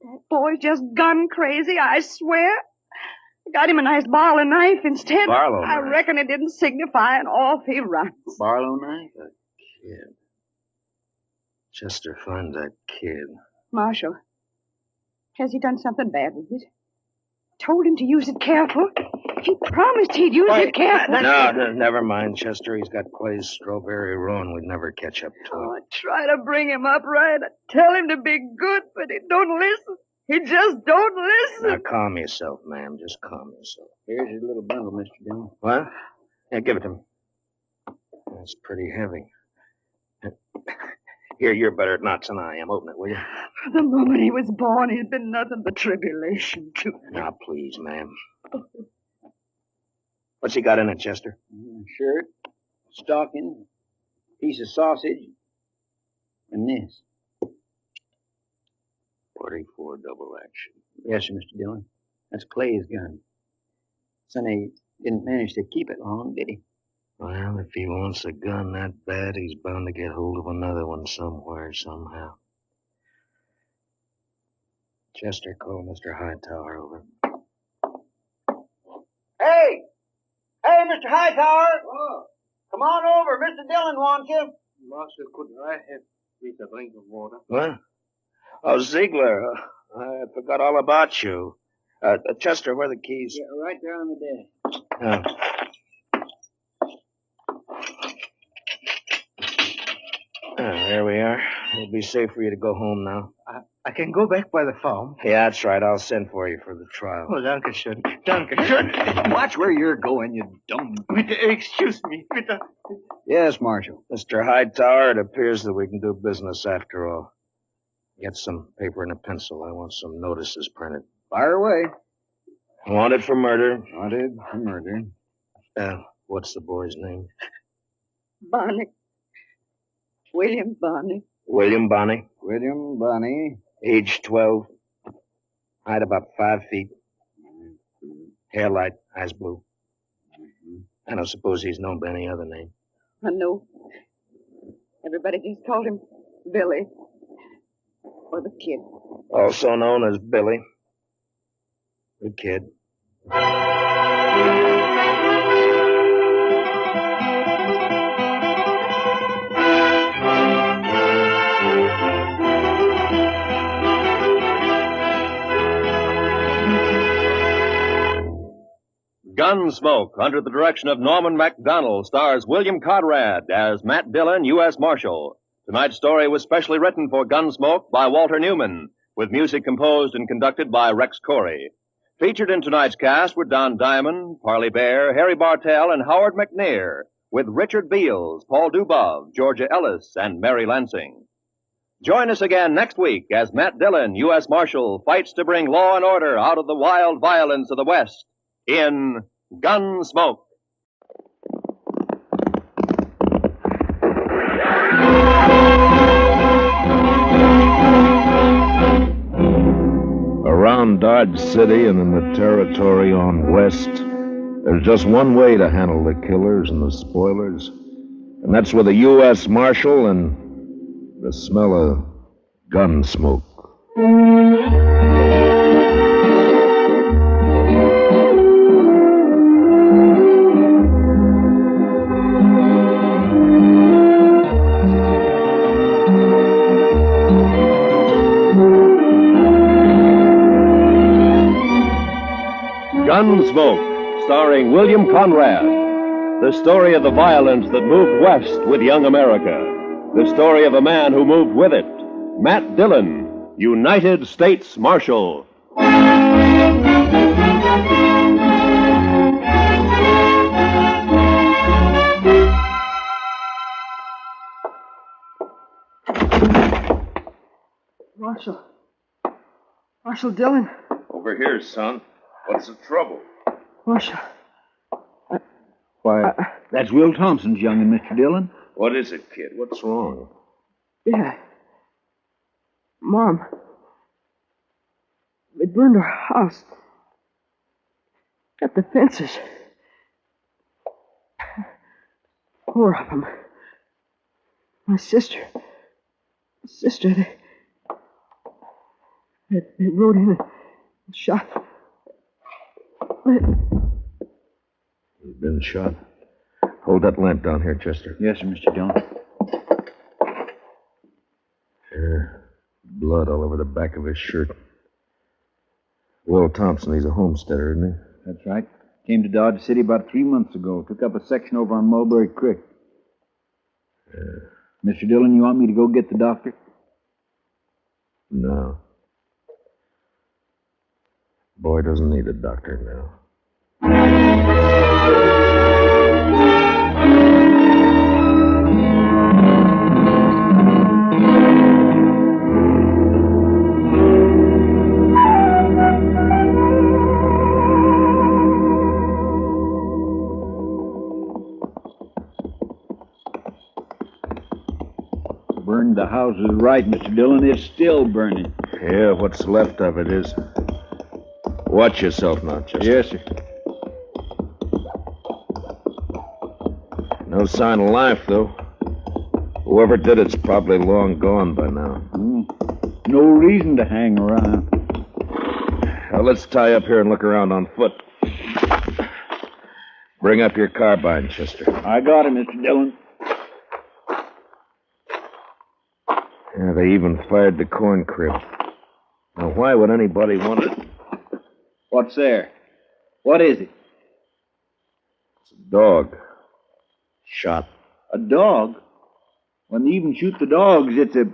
That boy's just gun crazy, I swear. I got him a nice Barlow knife instead. Barlow I knife? reckon it didn't signify, and off he runs. Barlow knife? That kid. Chester, find that kid. Marshal, has he done something bad with it? Told him to use it careful. He promised he'd use it careful. No, never mind, Chester. He's got Clay's strawberry ruin. We'd never catch up to him. Oh, I try to bring him up right. I tell him to be good, but he don't listen. He just don't listen. Now, calm yourself, ma'am. Just calm yourself. Here's your little bundle, Mr. Dillon. What? Yeah, give it to me. That's pretty heavy. Here, you're better at knots than I am. Open it, will you? From the moment he was born, he's been nothing but tribulation to me. Now, please, ma'am. What's he got in it, Chester? Shirt, stocking, piece of sausage, and this. 44 double action. Yes, sir, Mr. Dillon. That's Clay's gun. Sonny didn't manage to keep it long, did he? Well, if he wants a gun that bad, he's bound to get hold of another one somewhere, somehow. Chester, call Mr. Hightower over. Hey! Hey, Mr. Hightower! Oh. Come on over. Mr. Dillon wants you. Marshal, could I have please a drink of water? What? Oh, Ziegler. I forgot all about you. Chester, where are the keys? Yeah, right there on the desk. There we are. It'll be safe for you to go home now. I can go back by the farm. Yeah, that's right. I'll send for you for the trial. Oh, danke schön. Danke schön. Watch where you're going, you dumb... Excuse me. Yes, Marshal. Mr. Hightower, it appears that we can do business after all. Get some paper and a pencil. I want some notices printed. Fire away. Wanted for murder. Wanted for murder. What's the boy's name? Bonnie. William Bonnie. William Bonnie. William Bonnie. Age 12. Height about 5 feet. Hair light, eyes blue. I don't suppose he's known by any other name. I know. Everybody just called him Billy. Or the Kid. Also known as Billy. The Kid. Gunsmoke, under the direction of Norman MacDonald, stars William Conrad as Matt Dillon, U.S. Marshal. Tonight's story was specially written for Gunsmoke by Walter Newman, with music composed and conducted by Rex Corey. Featured in tonight's cast were Don Diamond, Parley Bear, Harry Bartell, and Howard McNear, with Richard Beals, Paul Dubov, Georgia Ellis, and Mary Lansing. Join us again next week as Matt Dillon, U.S. Marshal, fights to bring law and order out of the wild violence of the West in Gunsmoke. Around Dodge City and in the territory on west, there's just one way to handle the killers and the spoilers, and that's with a U.S. Marshal and the smell of gun smoke. Gunsmoke, starring William Conrad. The story of the violence that moved west with young America. The story of a man who moved with it. Matt Dillon, United States Marshal. Marshal Dillon. Over here, son. What's the trouble? Marshal. Why, that's Will Thompson's young'un, Mr. Dillon. What is it, kid? What's wrong? Yeah. Mom. They burned our house. Got the fences. 4 of them. My sister. They rode in and shot. He's been shot. Hold that lamp down here, Chester. Yes, sir, Mr. Dillon. Here, blood all over the back of his shirt. Will Thompson, he's a homesteader, isn't he? That's right. Came to Dodge City about 3 months ago. Took up a section over on Mulberry Creek. Mr. Dillon, you want me to go get the doctor? No. Boy doesn't need a doctor now. Burned the houses right, Mr. Dillon. It's still burning. Yeah, what's left of it is. Watch yourself now, Chester. Yes, sir. No sign of life, though. Whoever did it's probably long gone by now. No reason to hang around. Now, let's tie up here and look around on foot. Bring up your carbine, Chester. I got it, Mr. Dillon. Yeah, they even fired the corn crib. Now, why would anybody want it? What's there? What is it? It's a dog. Shot. A dog? When they even shoot the dogs, it's a...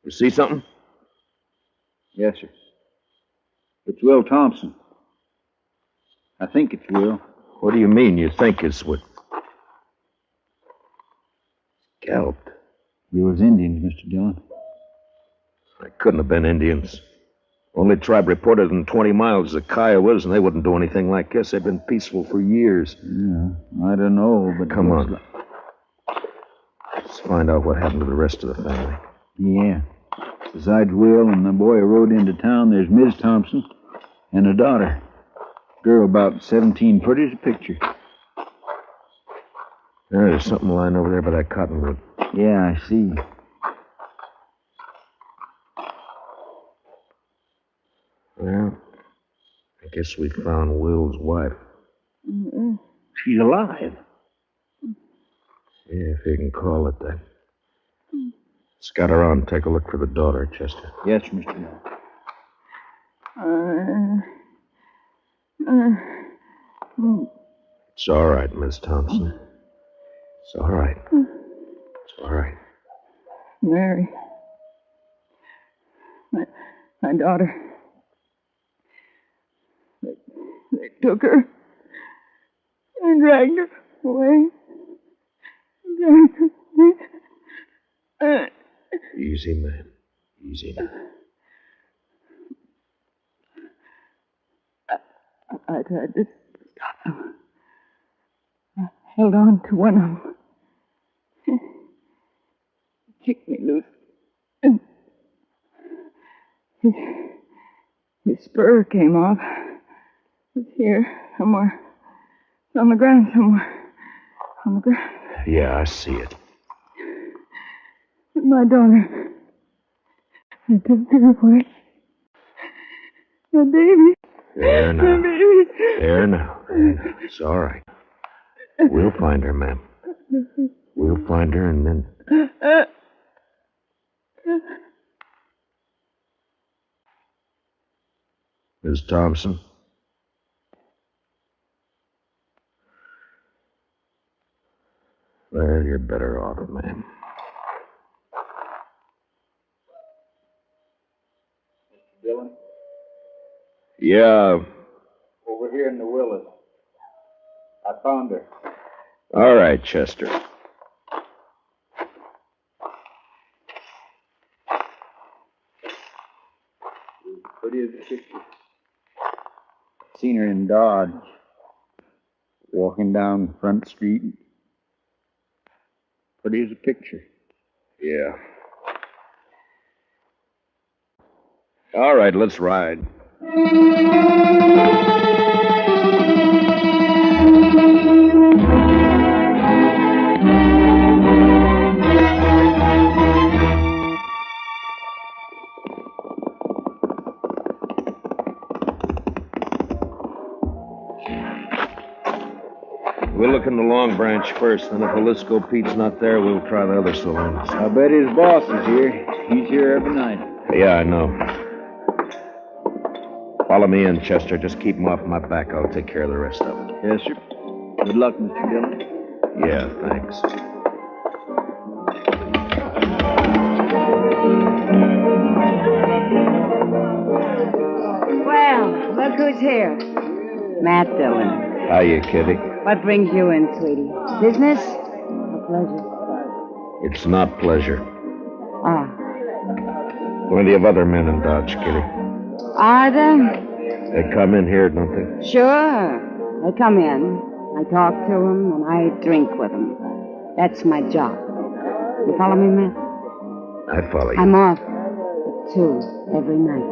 You see something? Yes, sir. It's Will Thompson. I think it's Will. What do you mean you think it's Will? Scalped. We was Indians, Mr. Dillon. They couldn't have been Indians. Only tribe reported in 20 miles is the Kiowas, and they wouldn't do anything like this. They've been peaceful for years. Yeah, I don't know, but... Come on. Let's find out what happened to the rest of the family. Yeah. Besides Will and the boy who rode into town, there's Miss Thompson and a daughter. Girl about 17, pretty as a picture. There's something lying over there by that cottonwood. Yeah, I see. Well, I guess we found Will's wife. Mm-mm. She's alive. Yeah, if you can call it that. Scout around and take a look for the daughter, Chester. Yes, Mr. Dillon. It's all right, Miss Thompson. It's all right. It's all right. Mary. My daughter. They took her and dragged her away. Easy, man. Easy now. I tried to stop them. I held on to one of them. He kicked me loose. And his spur came off. It's here somewhere. It's on the ground somewhere. On the ground. Yeah, I see it. My daughter. I took her away. My baby. There now. My baby. There now. It's all right. We'll find her, ma'am. We'll find her and then... Miss Thompson? Well, you're better off, ma'am. Mr. Dillon? Yeah. Over here in the Willis. I found her. All right, Chester. Pretty as a picture. Seen her in Dodge. Walking down Front Street. Pretty as a picture. Yeah. All right, let's ride. We'll look in the Long Branch first, then if Jaliscoe Pete's not there, we'll try the other saloons. I bet his boss is here. He's here every night. Yeah, I know. Follow me in, Chester. Just keep him off my back. I'll take care of the rest of it. Yes, sir. Good luck, Mr. Dillon. Yeah, thanks. Well, look who's here. Matt Dillon. Hiya, Kitty. What brings you in, sweetie? Business or pleasure? It's not pleasure. Ah. Plenty of other men in Dodge, Kitty. Are there? They come in here, don't they? Sure. They come in. I talk to them, and I drink with them. That's my job. You follow me, Matt? I follow you. I'm off at 2 every night.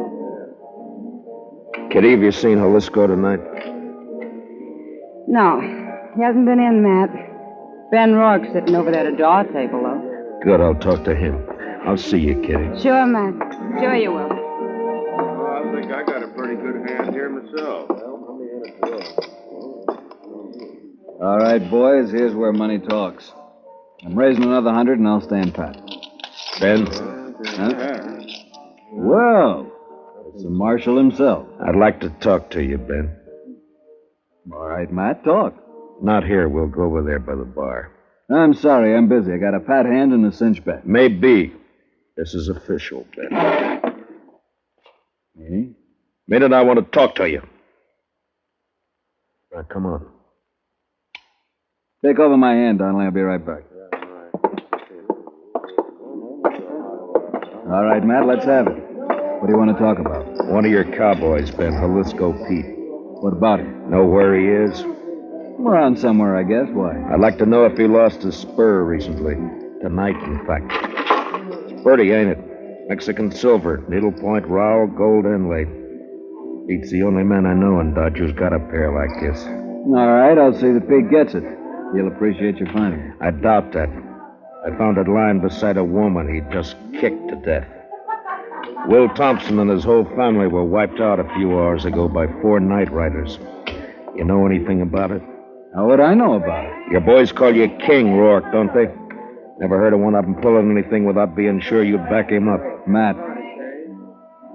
Kitty, have you seen Jaliscoe tonight? No. He hasn't been in, Matt. Ben Rourke's sitting over there at a draw table, though. Good, I'll talk to him. I'll see you, Kitty. Sure, Matt. Sure you will. I think I got a All right, boys, here's where money talks. I'm raising another 100 and I'll stand pat. Ben? Huh? Well, it's the Marshal himself. I'd like to talk to you, Ben. All right, Matt, talk. Not here. We'll go over there by the bar. I'm sorry, I'm busy. I got a pat hand and a cinch bet. Maybe. This is official, Ben. Me? Minute, I want to talk to you. Now, come on. Take over my hand, Donnelly. I'll be right back. All right, Matt, let's have it. What do you want to talk about? One of your cowboys, Ben, Jaliscoe Pete. What about him? Know where he is? Around somewhere, I guess. Why? I'd like to know if he lost his spur recently. Tonight, in fact. It's pretty, ain't it? Mexican silver, needlepoint rowel, gold inlaid. Pete's the only man I know in Dodge who's got a pair like this. All right, I'll see that Pete gets it. He'll appreciate your finding it. I doubt that. I found it lying beside a woman he'd just kicked to death. Will Thompson and his whole family were wiped out a few hours ago by 4 night riders. You know anything about it? How would I know about it? Your boys call you King, Rourke, don't they? Never heard of one of them pulling anything without being sure you'd back him up. Matt,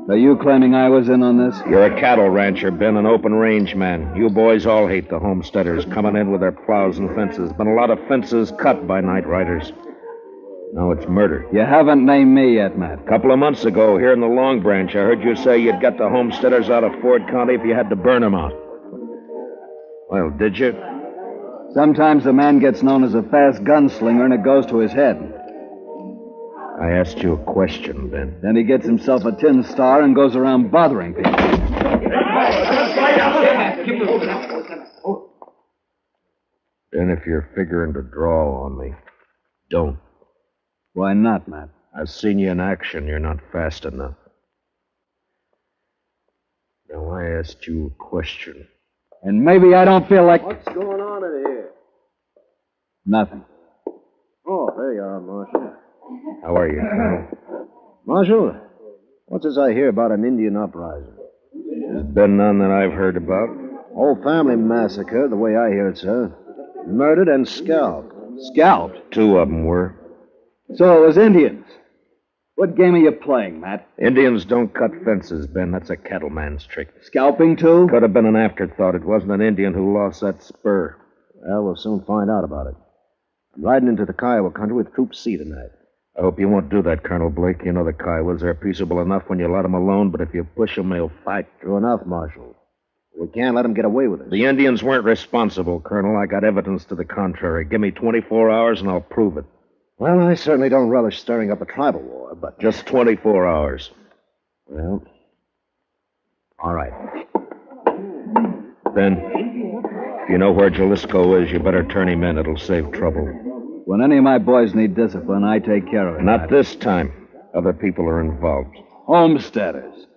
are you claiming I was in on this? You're a cattle rancher, Ben, an open range man. You boys all hate the homesteaders coming in with their plows and fences. Been a lot of fences cut by night riders. Now it's murder. You haven't named me yet, Matt. A couple of months ago, here in the Long Branch, I heard you say you'd get the homesteaders out of Ford County if you had to burn them out. Well, did you? Sometimes a man gets known as a fast gunslinger and it goes to his head. I asked you a question, Ben. Then he gets himself a tin star and goes around bothering people. Ben, if you're figuring to draw on me, don't. Why not, Matt? I've seen you in action. You're not fast enough. Now, I asked you a question. And maybe I don't feel like... What's going on in here? Nothing. Oh, there you are, Marshal. How are you, Colonel? Marshal, what's this I hear about an Indian uprising? There's been none that I've heard about. Whole family massacre, the way I hear it, sir. Murdered and scalped. Scalped? 2 of them were. So it was Indians. What game are you playing, Matt? Indians don't cut fences, Ben. That's a cattleman's trick. Scalping, too? Could have been an afterthought. It wasn't an Indian who lost that spur. Well, we'll soon find out about it. I'm riding into the Kiowa country with Troop C tonight. I hope you won't do that, Colonel Blake. You know the Kiowas. They're peaceable enough when you let them alone, but if you push them, they'll fight. True enough, Marshal. We can't let them get away with it. The Indians weren't responsible, Colonel. I got evidence to the contrary. Give me 24 hours and I'll prove it. Well, I certainly don't relish stirring up a tribal war, but... Just 24 hours. Well, all right. Ben, if you know where Jaliscoe is, you better turn him in. It'll save trouble. When any of my boys need discipline, I take care of it. Not this time. Other people are involved. Homesteaders.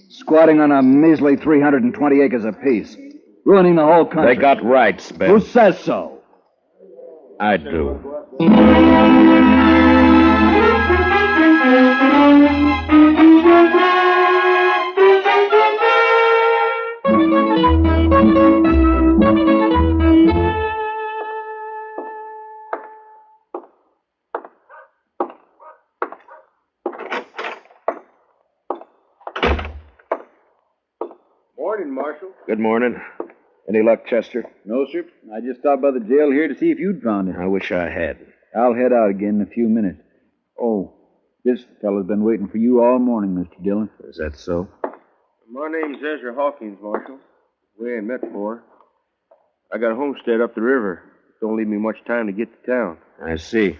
Squatting on a measly 320 acres apiece. Ruining the whole country. They got rights, Ben. Who says so? I do. Morning, Marshal. Good morning. Any luck, Chester? No, sir. I just stopped by the jail here to see if you'd found it. I wish I had. I'll head out again in a few minutes. Oh, this fellow's been waiting for you all morning, Mr. Dillon. Is that so? My name's Ezra Hawkins, Marshal. We ain't met before. I got a homestead up the river. Don't leave me much time to get to town. I see.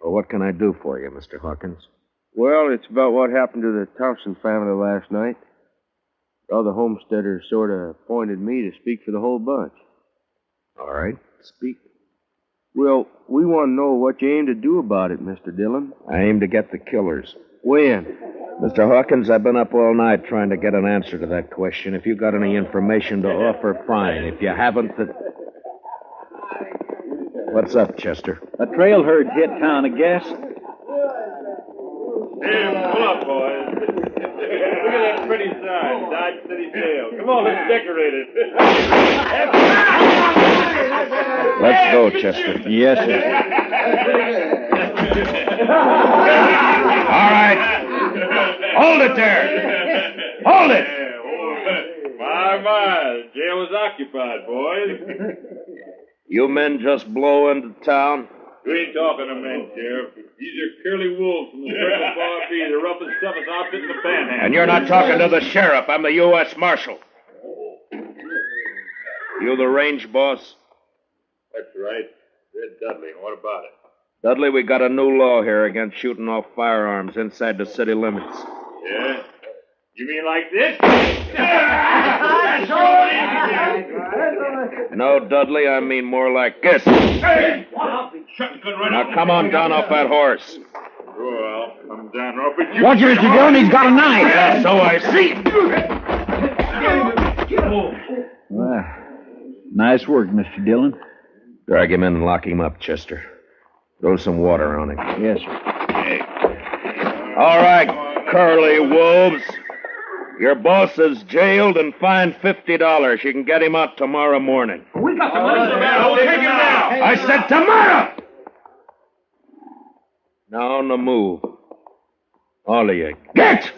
Well, what can I do for you, Mr. Hawkins? Well, it's about what happened to the Thompson family last night. The other homesteaders sort of appointed me to speak for the whole bunch. All right, speak. Well, we want to know what you aim to do about it, Mr. Dillon. I aim to get the killers. When? Mr. Hawkins, I've been up all night trying to get an answer to that question. If you got any information to offer, fine. If you haven't, then... What's up, Chester? A trail herd hit town, I guess. Here, pull up, boys. Look at that pretty sign, Dodge City Jail. Come on, let's decorate it. Let's go, Chester. Yes, sir. All right. Hold it there. Hold it. My, the jail was occupied, boys. You men just blow into town? We ain't talking to men, Sheriff. These are curly wolves from the Circle Bar B, the roughest, toughest outfit in the Panhandle. And you're not talking to the sheriff. I'm the U.S. Marshal. You the range boss? That's right. Red Dudley. What about it? Dudley, we got a new law here against shooting off firearms inside the city limits. Yeah? You mean like this? No, Dudley, I mean more like this. Hey! Now come on down off that horse. Well, I'll come down off it. Watch it, Mr. Dillon. He's got a knife. Yeah, so I see. Well, nice work, Mr. Dillon. Drag him in and lock him up, Chester. Throw some water on him. Yes, sir. All right, curly wolves. Your boss is jailed and fined $50. You can get him out tomorrow morning. We got the money. We'll take him now. I said tomorrow! Now on the move. All of you. Get!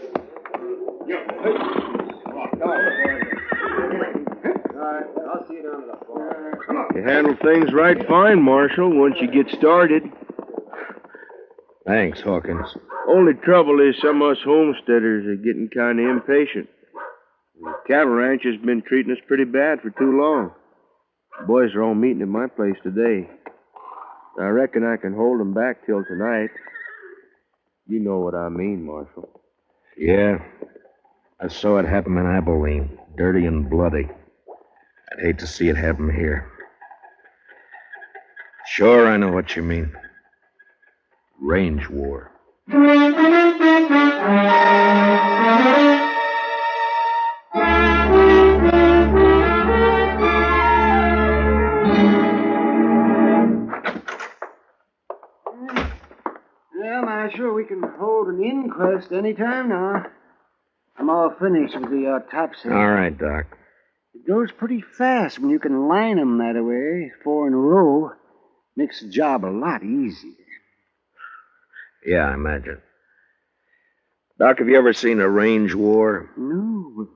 You handle things right fine, Marshal, once you get started. Thanks, Hawkins. Only trouble is some of us homesteaders are getting kind of impatient. The cattle ranch has been treating us pretty bad for too long. The boys are all meeting at my place today. I reckon I can hold them back till tonight. You know what I mean, Marshal. Yeah. I saw it happen in Abilene. Dirty and bloody. I'd hate to see it happen here. Sure, I know what you mean. Range war. Well, Marshal, we can hold an inquest any time now. I'm all finished with the autopsy. All right, Doc. It goes pretty fast when you can line 'em that way, 4 in a row. Makes the job a lot easier. Yeah, I imagine. Doc, have you ever seen a range war? No.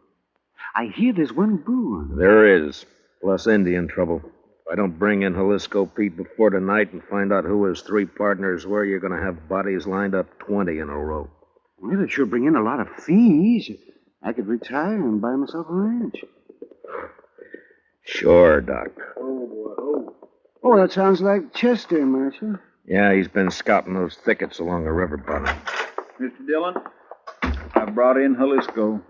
I hear there's one brewing. There is. Plus Indian trouble. If I don't bring in Jaliscoe Pete before tonight and find out who his 3 partners were, you're going to have bodies lined up 20 in a row. Well, it'd sure bring in a lot of fees. I could retire and buy myself a ranch. Sure, Doc. Oh, that sounds like Chester, Marshal. Yeah, he's been scouting those thickets along the river bottom. Mr. Dillon, I brought in Jaliscoe.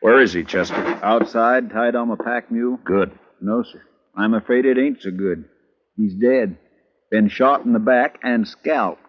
Where is he, Chester? Outside, tied on a pack mule. Good. No, sir. I'm afraid it ain't so good. He's dead. Been shot in the back and scalped.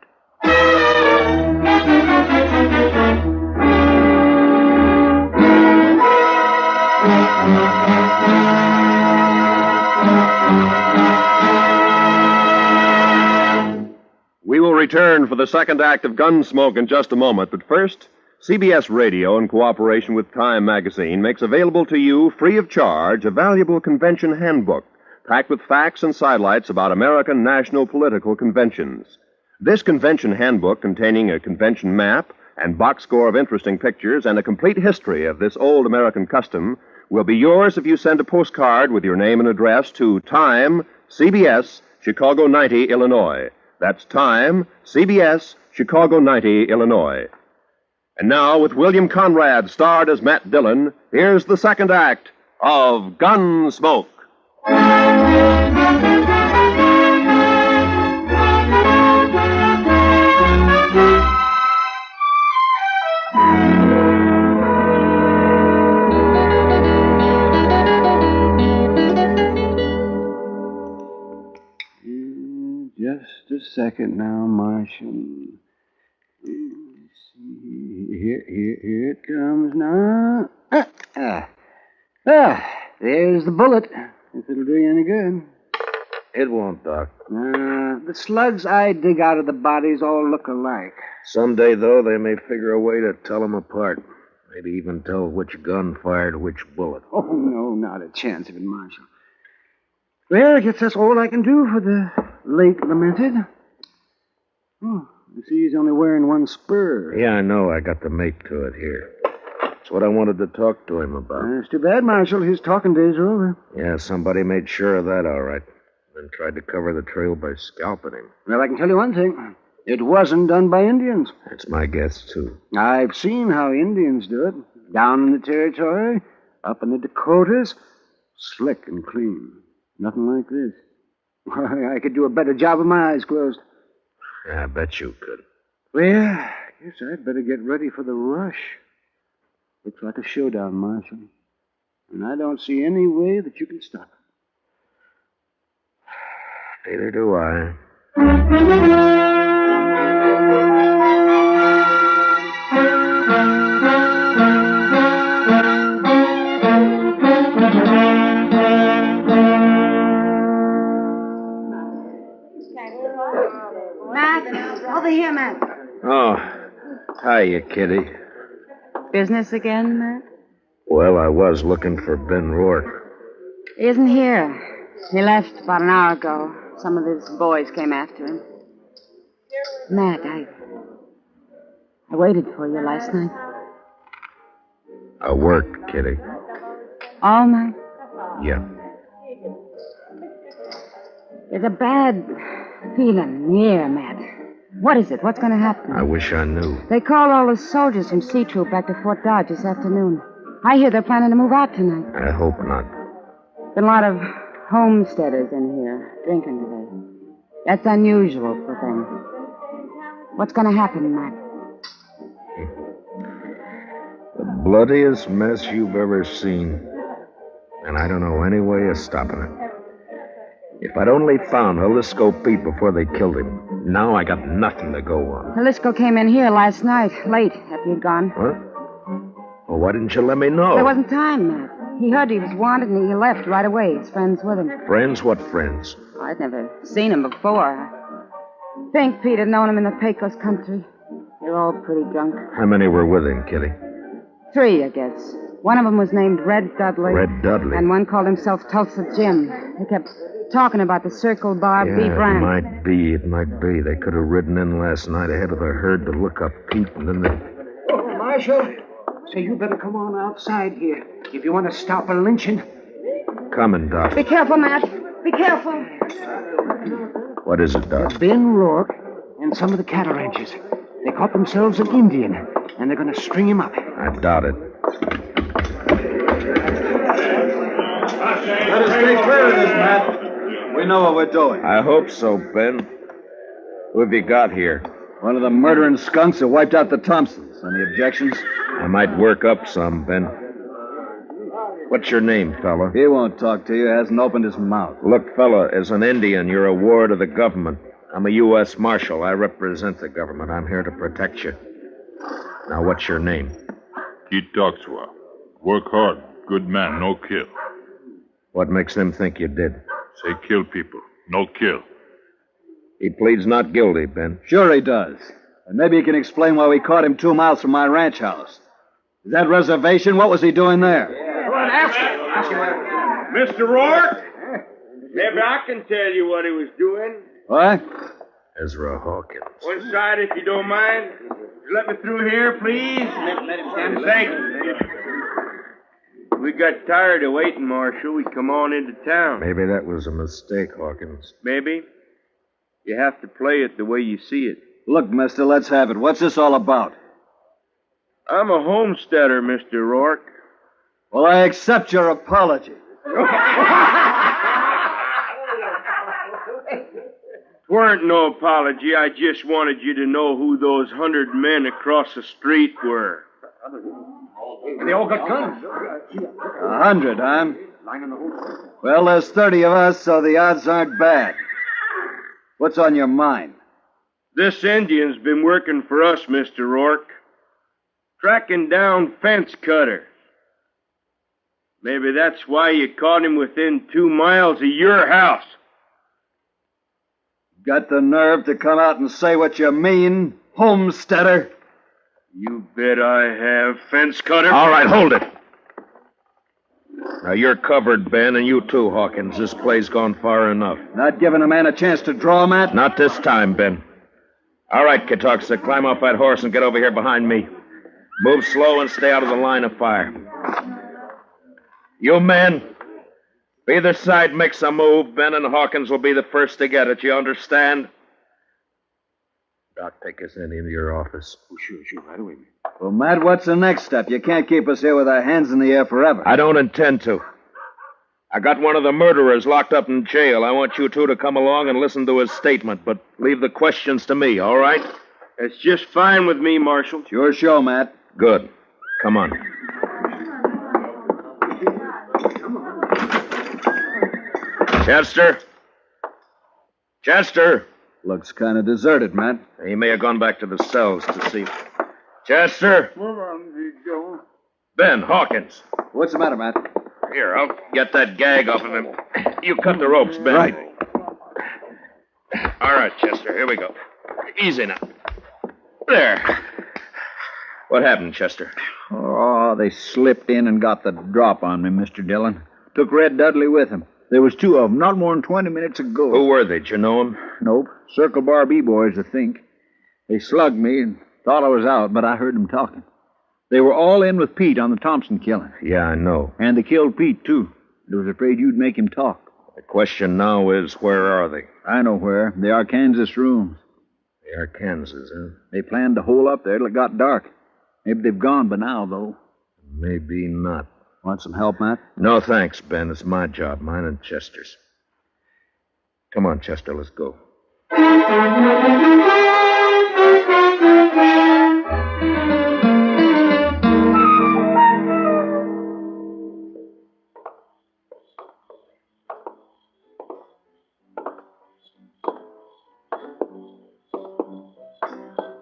We will return for the second act of Gunsmoke in just a moment, but first, CBS Radio, in cooperation with Time magazine, makes available to you, free of charge, a valuable convention handbook, packed with facts and sidelights about American national political conventions. This convention handbook, containing a convention map and box score of interesting pictures and a complete history of this old American custom, will be yours if you send a postcard with your name and address to Time, CBS, Chicago 90, Illinois. That's Time, CBS, Chicago 90, Illinois. And now, with William Conrad starred as Matt Dillon, here's the second act of Gunsmoke. Just a second now, Marshal. Here it comes now. There's the bullet. If it'll do you any good. It won't, Doc. The slugs I dig out of the bodies all look alike. Someday, though, they may figure a way to tell them apart. Maybe even tell which gun fired which bullet. Oh, no, not a chance of it, Marshal. Well, I guess that's all I can do for the late lamented. Oh, I see he's only wearing one spur. Yeah, I know. I got the mate to it here. That's what I wanted to talk to him about. It's too bad, Marshal. His talking days are over. Yeah, somebody made sure of that, all right. Then tried to cover the trail by scalping him. Well, I can tell you one thing. It wasn't done by Indians. That's my guess, too. I've seen how Indians do it. Down in the territory, up in the Dakotas. Slick and clean. Nothing like this. Why, I could do a better job with my eyes closed. Yeah, I bet you could. Well, I guess I'd better get ready for the rush. Looks like a showdown, Marshal. And I don't see any way that you can stop it. Neither do I. Matt, over here, Matt. Oh, hiya, Kitty. Business again, Matt? Well, I was looking for Ben Rourke. He isn't here. He left about an hour ago. Some of his boys came after him. Matt, I waited for you last night. I worked, Kitty. All night? Yeah. There's a bad feeling in the air, Matt. What is it? What's going to happen? I wish I knew. They called all the soldiers from C Troop back to Fort Dodge this afternoon. I hear they're planning to move out tonight. I hope not. Been a lot of homesteaders in here drinking today. That's unusual for them. What's going to happen, Matt? The bloodiest mess you've ever seen. And I don't know any way of stopping it. If I'd only found Jaliscoe Pete before they killed him, now I got nothing to go on. Jaliscoe came in here last night, late, after you'd gone. What? Well, why didn't you let me know? There wasn't time, Matt. He heard he was wanted and he left right away. His friends with him. Friends? What friends? I'd never seen him before. I think Pete had known him in the Pecos country. They're all pretty drunk. How many were with him, Kitty? 3, I guess. One of them was named Red Dudley. Red Dudley? And one called himself Tulsa Jim. They kept talking about the Circle Bar B brand. It might be. They could have ridden in last night ahead of the herd to look up Pete, and then they... Oh, Marshal, say you better come on outside here if you want to stop a lynching. Coming, Doc. Be careful, Matt. Be careful. What is it, Doc? Ben Rourke and some of the cattle ranchers. They caught themselves an Indian, and they're going to string him up. I doubt it. Let us stay clear of this, Matt. We know what we're doing. I hope so, Ben. Who have you got here? One of the murdering skunks who wiped out the Thompsons. Any objections? I might work up some, Ben. What's your name, fella? He won't talk to you. Hasn't opened his mouth. Look, fella, as an Indian, you're a ward of the government. I'm a U.S. Marshal. I represent the government. I'm here to protect you. Now, what's your name? Pete Doxwa. Work hard. Good man, no kill. What makes them think you did? Say kill people, no kill. He pleads not guilty, Ben. Sure he does. And maybe he can explain why we caught him 2 miles from my ranch house. Is that reservation? What was he doing there? Go on, ask him. Mr. Rourke? Maybe I can tell you what he was doing. What? Ezra Hawkins. One side, if you don't mind. Let me through here, please. Let him stand. Thank you. We got tired of waiting, Marshal. We come on into town. Maybe that was a mistake, Hawkins. Maybe. You have to play it the way you see it. Look, mister, let's have it. What's this all about? I'm a homesteader, Mr. Rourke. Well, I accept your apology. Weren't no apology. I just wanted you to know who those 100 men across the street were. They all got guns. 100, huh? Well, there's 30 of us, so the odds aren't bad. What's on your mind? This Indian's been working for us, Mr. Rourke. Tracking down fence cutters. Maybe that's why you caught him within 2 miles of your house. Got the nerve to come out and say what you mean, homesteader? You bet I have, fence cutter. All right, hold it. Now, you're covered, Ben, and you too, Hawkins. This play's gone far enough. Not giving a man a chance to draw, Matt? Not this time, Ben. All right, Katoxa, climb off that horse and get over here behind me. Move slow and stay out of the line of fire. You men, if either side makes a move, Ben and Hawkins will be the first to get it. You understand? Doc, take us into your office. Oh, sure, right away. Well, Matt, what's the next step? You can't keep us here with our hands in the air forever. I don't intend to. I got one of the murderers locked up in jail. I want you two to come along and listen to his statement, but leave the questions to me, all right? That's just fine with me, Marshal. It's your show, Matt. Good. Come on. Chester? Chester? Looks kind of deserted, Matt. He may have gone back to the cells to see. Chester? Ben, Hawkins. What's the matter, Matt? Here, I'll get that gag off of him. You cut the ropes, Ben. Right. All right, Chester, here we go. Easy now. There. What happened, Chester? Oh, they slipped in and got the drop on me, Mr. Dillon. Took Red Dudley with them. There was two of them, not more than 20 minutes ago. Who were they? Did you know them? Nope. Circle Bar B-boys, I think. They slugged me and thought I was out, but I heard them talking. They were all in with Pete on the Thompson killing. Yeah, I know. And they killed Pete, too. They was afraid you'd make him talk. The question now is, where are they? I know where. They are Kansas rooms. They are Kansas, huh? They planned to hole up there till it got dark. Maybe they've gone by now, though. Maybe not. Want some help, Matt? No, thanks, Ben. It's my job, mine and Chester's. Come on, Chester, let's go.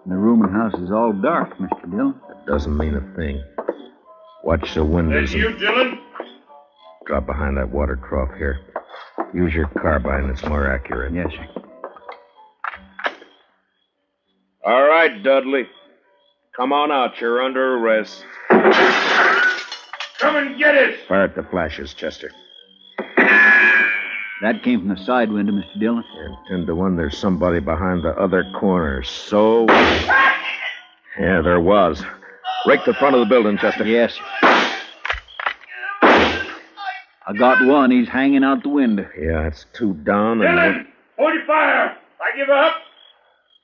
The room and house is all dark, Mr. Dillon. That doesn't mean a thing. Watch the windows. That's you, Dillon? Drop behind that water trough here. Use your carbine. It's more accurate. Yes, sir. All right, Dudley. Come on out. You're under arrest. Come and get it! Fire at the flashes, Chester. That came from the side window, Mr. Dillon. And 10 to 1, there's somebody behind the other corner. So... Yeah, there was. Rake the front of the building, Chester. Yes, sir. I got one. He's hanging out the window. Yeah, it's 2 down and... Dillon! Hold your fire! I give up!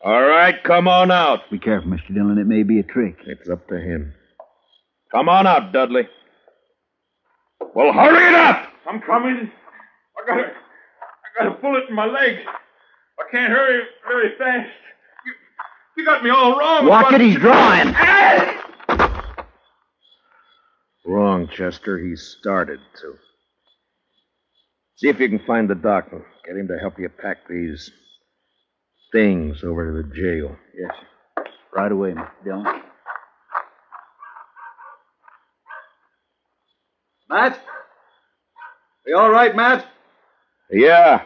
All right, come on out. Be careful, Mr. Dillon. It may be a trick. It's up to him. Come on out, Dudley. Well, hurry it up! I'm coming. I got a bullet in my leg. I can't hurry very fast. You got me all wrong. Watch it, he's drawing. Wrong, Chester. He started to. See if you can find the doc and get him to help you pack these things over to the jail. Yes, sir. Right away, Mr. Dillon. Matt? Are you all right, Matt? Yeah.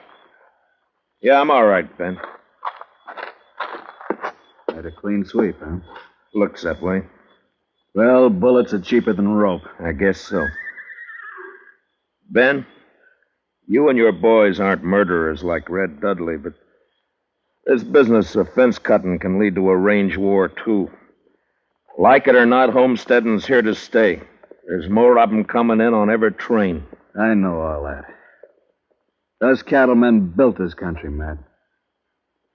Yeah, I'm all right, Ben. Had a clean sweep, huh? Looks that way. Well, bullets are cheaper than rope. I guess so. Ben, you and your boys aren't murderers like Red Dudley, but this business of fence cutting can lead to a range war, too. Like it or not, homesteading's here to stay. There's more of them coming in on every train. I know all that. Those cattlemen built this country, Matt.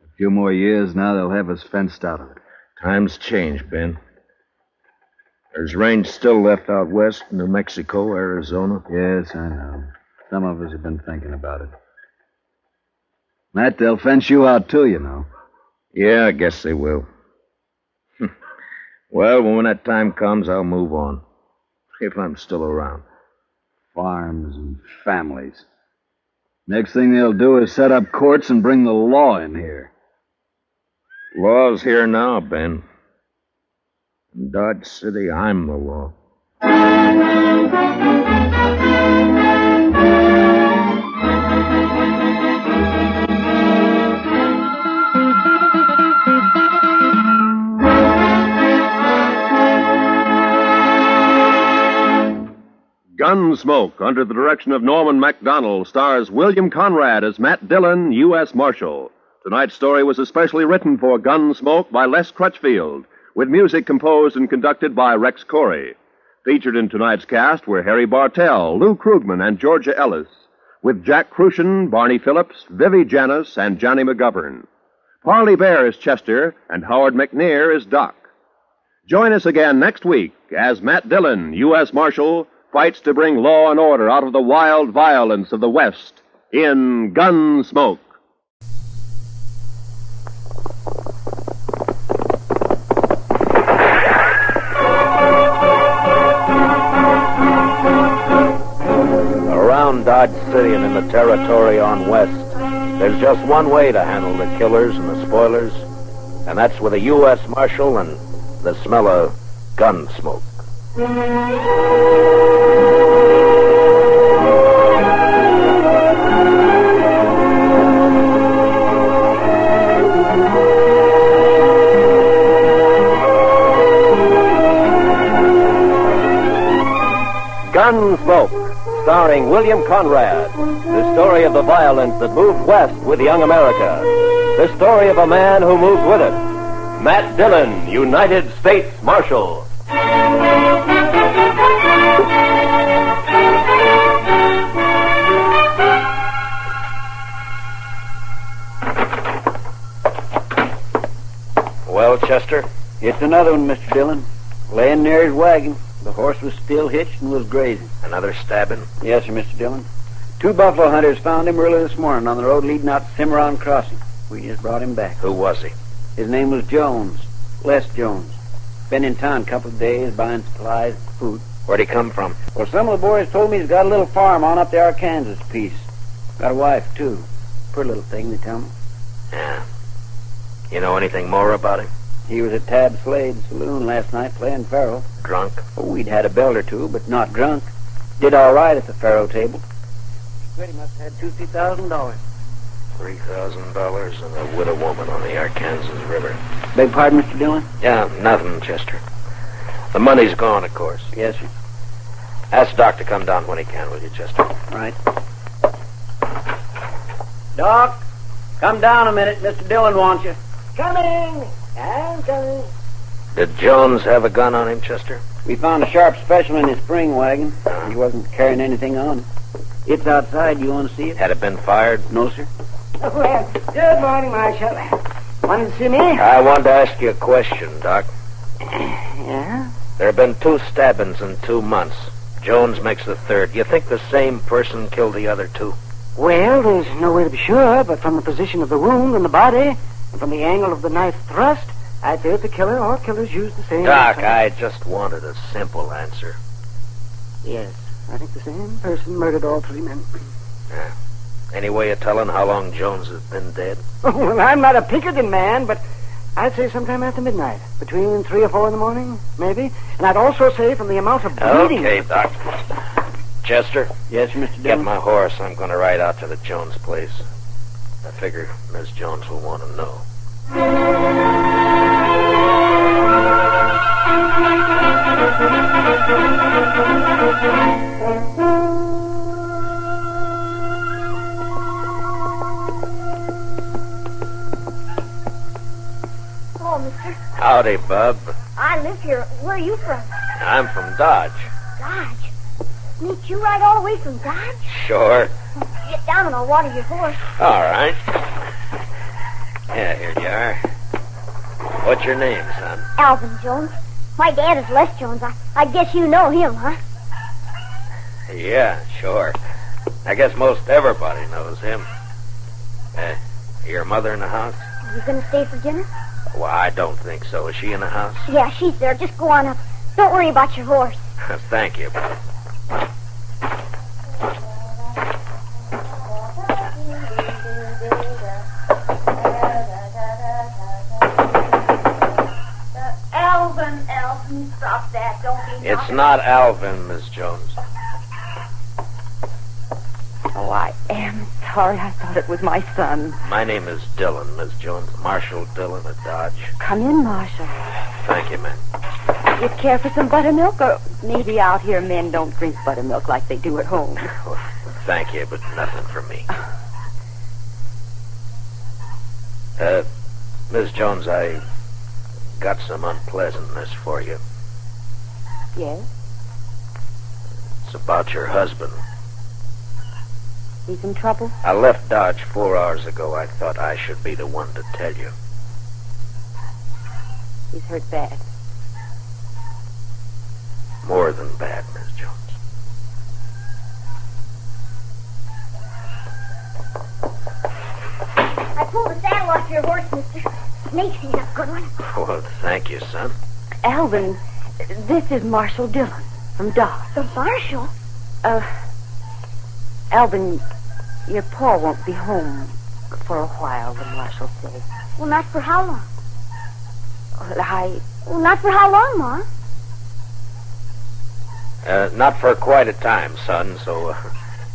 A few more years, now they'll have us fenced out of it. Times change, Ben. There's range still left out west, New Mexico, Arizona. Yes, I know. Some of us have been thinking about it. Matt, they'll fence you out, too, you know. Yeah, I guess they will. Well, when that time comes, I'll move on. If I'm still around. Farms and families. Next thing they'll do is set up courts and bring the law in here. Law's here now, Ben. In Dodge City, I'm the law. Gunsmoke, under the direction of Norman MacDonald, stars William Conrad as Matt Dillon, U.S. Marshal. Tonight's story was especially written for Gunsmoke by Les Crutchfield, with music composed and conducted by Rex Corey. Featured in tonight's cast were Harry Bartell, Lou Krugman, and Georgia Ellis, with Jack Crucian, Barney Phillips, Vivi Janis, and Johnny McGovern. Parley Bear is Chester, and Howard McNear is Doc. Join us again next week as Matt Dillon, U.S. Marshal, fights to bring law and order out of the wild violence of the West in Gunsmoke. Around Dodge City and in the territory on west, there's just one way to handle the killers and the spoilers, and that's with a U.S. Marshal and the smell of gun smoke. Gunsmoke, starring William Conrad. The story of the violence that moved west with young America. The story of a man who moved with it. Matt Dillon, United States Marshal. Well, Chester? It's another one, Mr. Dillon. Laying near his wagon. The horse was still hitched and was grazing. Another stabbing? Yes, sir, Mr. Dillon. 2 buffalo hunters found him early this morning on the road leading out to Cimarron Crossing. We just brought him back. Who was he? His name was Jones. Les Jones. Been in town a couple of days buying supplies, food. Where'd he come from? Well, some of the boys told me he's got a little farm on up the Arkansas piece. Got a wife, too. Pretty little thing, they tell me. Yeah. You know anything more about him? He was at Tab Slade's saloon last night playing faro. Drunk? Oh, we'd had a belt or two, but not drunk. Did all right at the faro table. He must have had $2,000. $3,000 and a widow woman on the Arkansas River. Beg pardon, Mr. Dillon? Yeah, nothing, Chester. The money's gone, of course. Yes, sir. Ask Doc to come down when he can, will you, Chester? Right. Doc, come down a minute. Mr. Dillon wants you. Coming! I'm coming. Did Jones have a gun on him, Chester? We found a sharp special in his spring wagon. He wasn't carrying anything on. It's outside. You want to see it? Had it been fired? No, sir. Well, good morning, Marshal. Wanted to see me? I wanted to ask you a question, Doc. Yeah? There have been 2 stabbings in 2 months. Jones makes the 3rd. You think the same person killed the other 2? Well, there's no way to be sure, but from the position of the wound in the body, and from the angle of the knife thrust, I'd say that the killer or killers used the same... Doc, I just wanted a simple answer. Yes, I think the same person murdered all 3 men. Yeah. Any way of telling how long Jones has been dead? Oh, well, I'm not a Pinkerton man, but I'd say sometime after midnight. Between 3 or 4 in the morning, maybe. And I'd also say from the amount of bleeding... Okay, Doc. Chester? Yes, Mr. Dillon? Get my horse. I'm going to ride out to the Jones place. I figure Miss Jones will want to know. Hello, mister. Howdy, Bub. I live here. Where are you from? I'm from Dodge. Dodge. Meet you ride all the way from Dodge? Sure. Get down and I'll water your horse. All right. Yeah, here you are. What's your name, son? Alvin Jones. My dad is Les Jones. I guess you know him, huh? Yeah, sure. I guess most everybody knows him. Your mother in the house? Are you going to stay for dinner? Well, I don't think so. Is she in the house? Yeah, she's there. Just go on up. Don't worry about your horse. Thank you. Alvin, stop that. Don't be It's not Alvin, Miss Jones. Oh, I am sorry. I thought it was my son. My name is Dillon, Miss Jones. Marshal Dillon of Dodge. Come in, Marshal. Thank you, ma'am. You care for some buttermilk? Or maybe out here men don't drink buttermilk like they do at home. Well, thank you, but nothing for me. Miss Jones, I got some unpleasantness for you. Yes? It's about your husband. He's in trouble? I left Dodge 4 hours ago. I thought I should be the one to tell you. He's hurt bad. More than bad, Miss Jones. I pulled the saddle off your horse, mister. Makes he's a good one. Well, thank you, son. Alvin, this is Marshal Dillon from Dodge. The Marshal? Alvin, your pa won't be home for a while, the Marshal said. Well, not for how long? Well, not for how long, Ma? Not for quite a time, son, so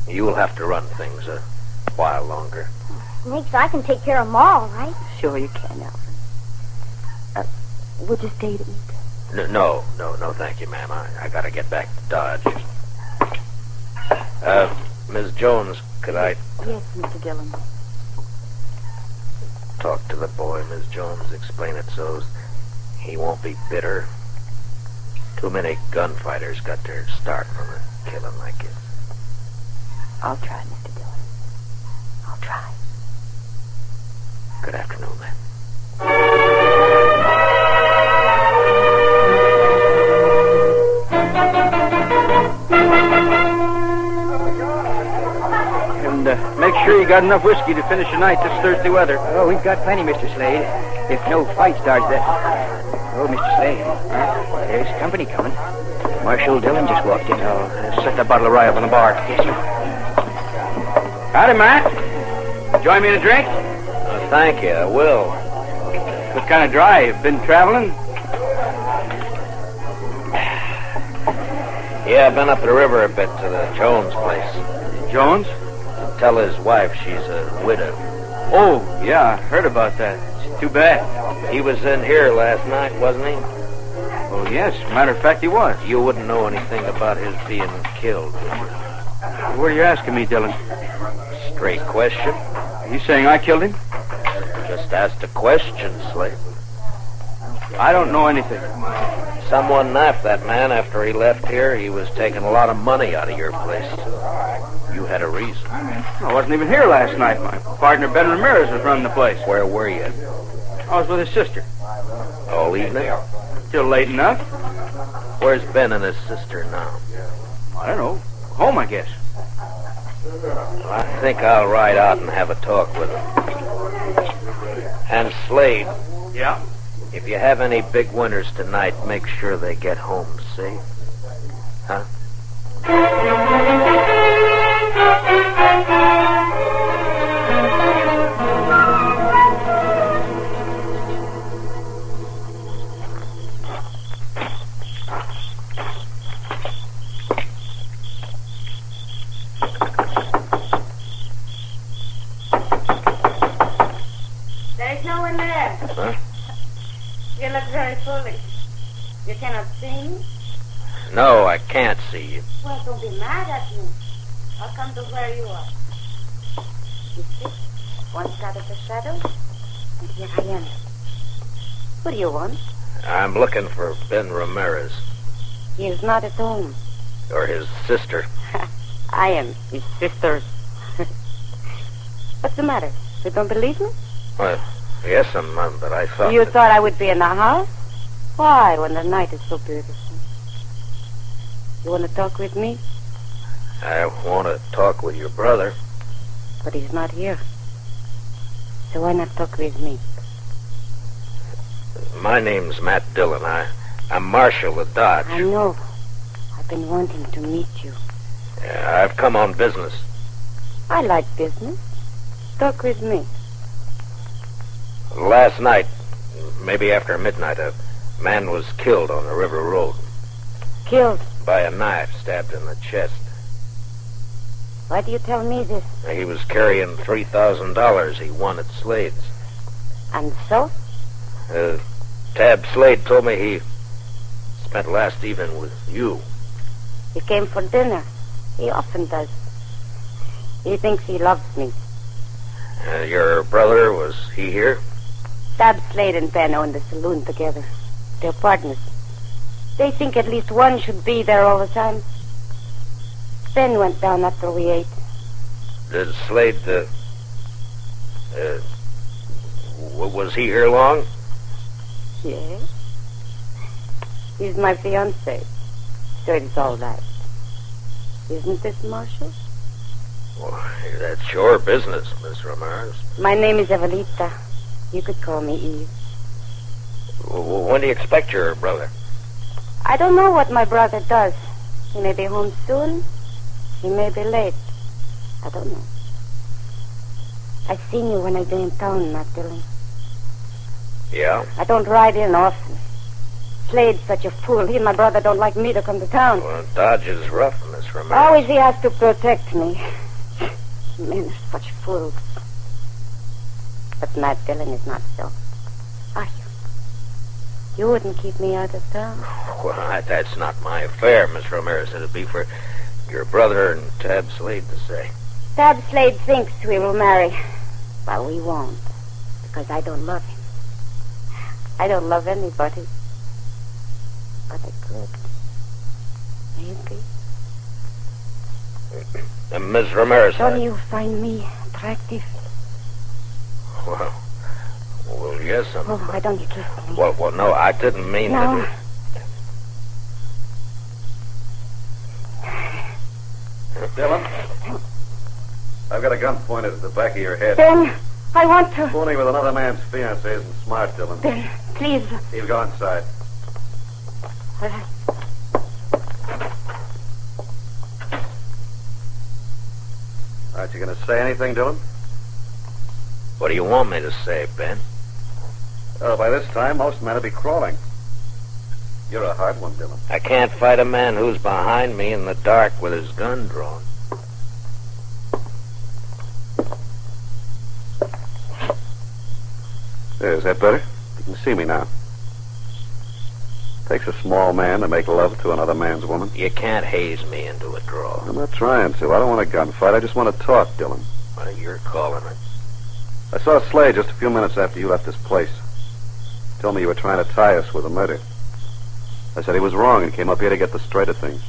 you'll have to run things a while longer. Snakes, I can take care of them all, right? Sure you can, Alvin. Would you stay to eat? No, thank you, ma'am. I gotta get back to Dodge. Miss Jones, could I Yes, Mr. Dillon. talk to the boy, Miss Jones? Explain it so he won't be bitter. Too many gunfighters got their start from a killing like this. I'll try, Mr. Dillon. I'll try. Good afternoon, ma'am. And make sure you got enough whiskey to finish the night this Thursday weather. Oh, we've got plenty, Mr. Slade. If no fight starts that... Oh, Mr. Slade, there's company coming. Marshal Dillon just walked in. Oh, set that bottle of rye up on the bar. Yes, sir. Howdy, Matt. Join me in a drink? Thank you, I will. What kind of drive? Been traveling? Yeah, I've been up the river a bit to the Jones place. Jones? Tell his wife she's a widow. Oh, yeah, I heard about that. It's too bad. He was in here last night, wasn't he? Oh, yes. Matter of fact, he was. You wouldn't know anything about his being killed, would you? What are you asking me, Dillon? Straight question. Are you saying I killed him? Just asked a question, Slade. I don't know anything. Someone knifed that man after he left here. He was taking a lot of money out of your place. You had a reason. I wasn't even here last night. My partner, Ben Ramirez, was running the place. Where were you? I was with his sister. All evening? Till late enough. Where's Ben and his sister now? I don't know. Home, I guess. I think I'll ride out and have a talk with him. And Slade. Yeah? If you have any big winners tonight, make sure they get home safe. Huh? There's no one there. Huh? You look very foolish. You cannot see me? No, I can't see you. Well, don't be mad at me. I'll come to where you are. You see, one side of the shadow, and here I am. What do you want? I'm looking for Ben Ramirez. He is not at home. Or his sister. I am his sister. What's the matter? You don't believe me? Well, yes, but I thought... You thought I would be in the house? Why, when the night is so beautiful? You want to talk with me? I want to talk with your brother. But he's not here. So why not talk with me? My name's Matt Dillon. I'm Marshal of Dodge. I know. I've been wanting to meet you. Yeah, I've come on business. I like business. Talk with me. Last night, maybe after midnight, a man was killed on the river road. Killed? By a knife stabbed in the chest. Why do you tell me this? He was carrying $3,000 he won at Slade's. And so? Tab Slade told me he spent last evening with you. He came for dinner. He often does. He thinks he loves me. Your brother, was he here? Tab Slade and Ben own the saloon together. They're partners. They think at least one should be there all the time. Ben went down after we ate. Did Slade, was he here long? Yes. He's my fiancé. So it's all right. Isn't it, Marshal? Well, that's your business, Miss Ramirez. My name is Evelita. You could call me Eve. When do you expect your brother? I don't know what my brother does. He may be home soon. He may be late. I don't know. I seen you when I've been in town, Matt Dillon. Yeah? I don't ride in often. Slade's such a fool. He and my brother don't like me to come to town. Well, Dodge is rough, Miss Ramirez. Always he has to protect me. Men are such fools. But Matt Dillon is not so. Are you? You wouldn't keep me out of town? Well, that's not my affair, Miss Ramirez. It'd be for your brother and Tab Slade to say. Tab Slade thinks we will marry. But we won't. Because I don't love him. I don't love anybody. But I could. Maybe. Miss Ramirez. Don't you find me attractive? Well, yes, I'm... Oh, why don't you kiss me? Well, no, I didn't mean no. Dillon, I've got a gun pointed at the back of your head. Ben, I want to... Fooling with another man's fiancé isn't smart, Dillon. Ben, please. You go inside. All right. Aren't you going to say anything, Dillon? What do you want me to say, Ben? Oh, by this time, most men will be crawling. You're a hard one, Dillon. I can't fight a man who's behind me in the dark with his gun drawn. There, is that better? You can see me now. Takes a small man to make love to another man's woman. You can't haze me into a draw. I'm not trying to. I don't want a gunfight. I just want to talk, Dillon. Well, you're calling it. I saw Slade just a few minutes after you left this place. He told me you were trying to tie us with a murder. I said he was wrong and came up here to get the straight of things.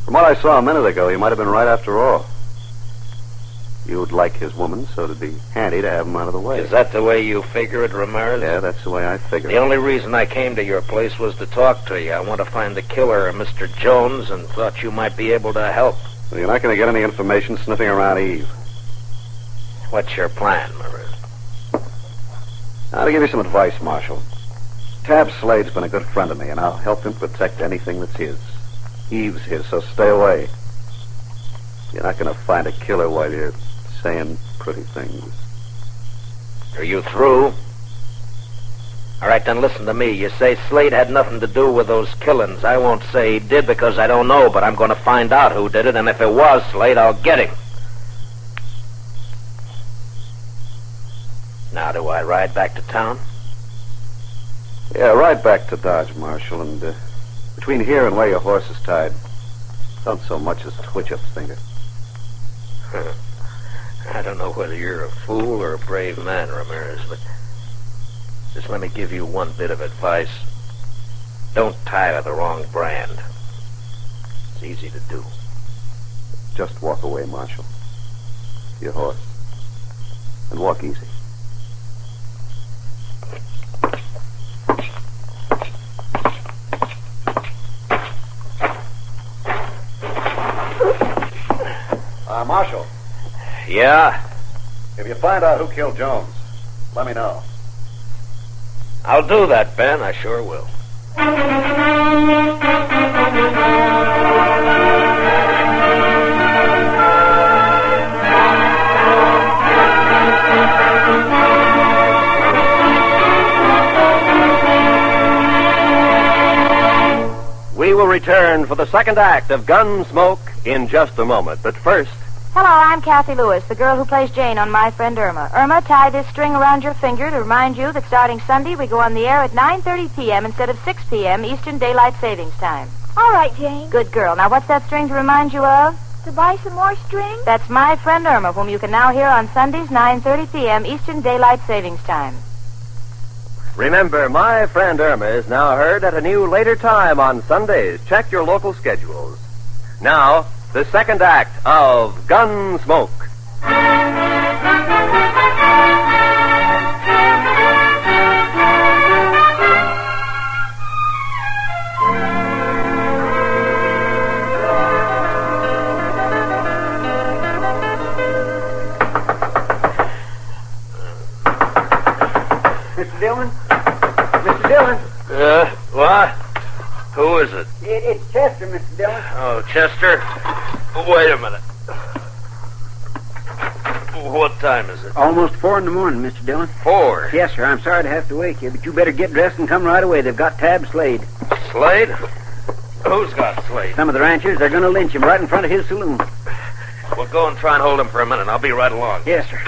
From what I saw a minute ago, he might have been right after all. You'd like his woman, so it'd be handy to have him out of the way. Is that the way you figure it, Ramirez? Yeah, that's the way I figure it. The only reason I came to your place was to talk to you. I want to find the killer, Mr. Jones, and thought you might be able to help. Well, you're not going to get any information sniffing around Eve. What's your plan, Ramirez? Now, to give you some advice, Marshal. Tab Slade's been a good friend of me, and I'll help him protect anything that's his. Eve's his, so stay away. You're not going to find a killer while you're saying pretty things. Are you through? All right, then listen to me. You say Slade had nothing to do with those killings. I won't say he did because I don't know, but I'm going to find out who did it, and if it was Slade, I'll get him. Now, do I ride back to town? Yeah, ride back to Dodge, Marshal, and between here and where your horse is tied, don't so much as twitch a finger. I don't know whether you're a fool or a brave man, Ramirez, but just let me give you one bit of advice. Don't tie to the wrong brand. It's easy to do. Just walk away, Marshal. Your horse. And walk easy. Marshal. Yeah? If you find out who killed Jones, let me know. I'll do that, Ben. I sure will. We will return for the second act of Gunsmoke in just a moment. But first... Hello, I'm Kathy Lewis, the girl who plays Jane on My Friend Irma. Irma, tie this string around your finger to remind you that starting Sunday, we go on the air at 9:30 p.m. instead of 6 p.m. Eastern Daylight Savings Time. All right, Jane. Good girl. Now, what's that string to remind you of? To buy some more string? That's My Friend Irma, whom you can now hear on Sundays, 9:30 p.m. Eastern Daylight Savings Time. Remember, My Friend Irma is now heard at a new later time on Sundays. Check your local schedules. Now, the second act of Gunsmoke. Mr. Dillon? Mr. Dillon? What? Who is it? It's Chester, Mr. Dillon. Oh, Chester? Wait a minute. What time is it? Almost 4 in the morning, Mr. Dillon. 4? Yes, sir. I'm sorry to have to wake you, but you better get dressed and come right away. They've got Tab Slade. Slade? Who's got Slade? Some of the ranchers, they're going to lynch him right in front of his saloon. Well, go and try and hold him for a minute. I'll be right along. Yes, sir.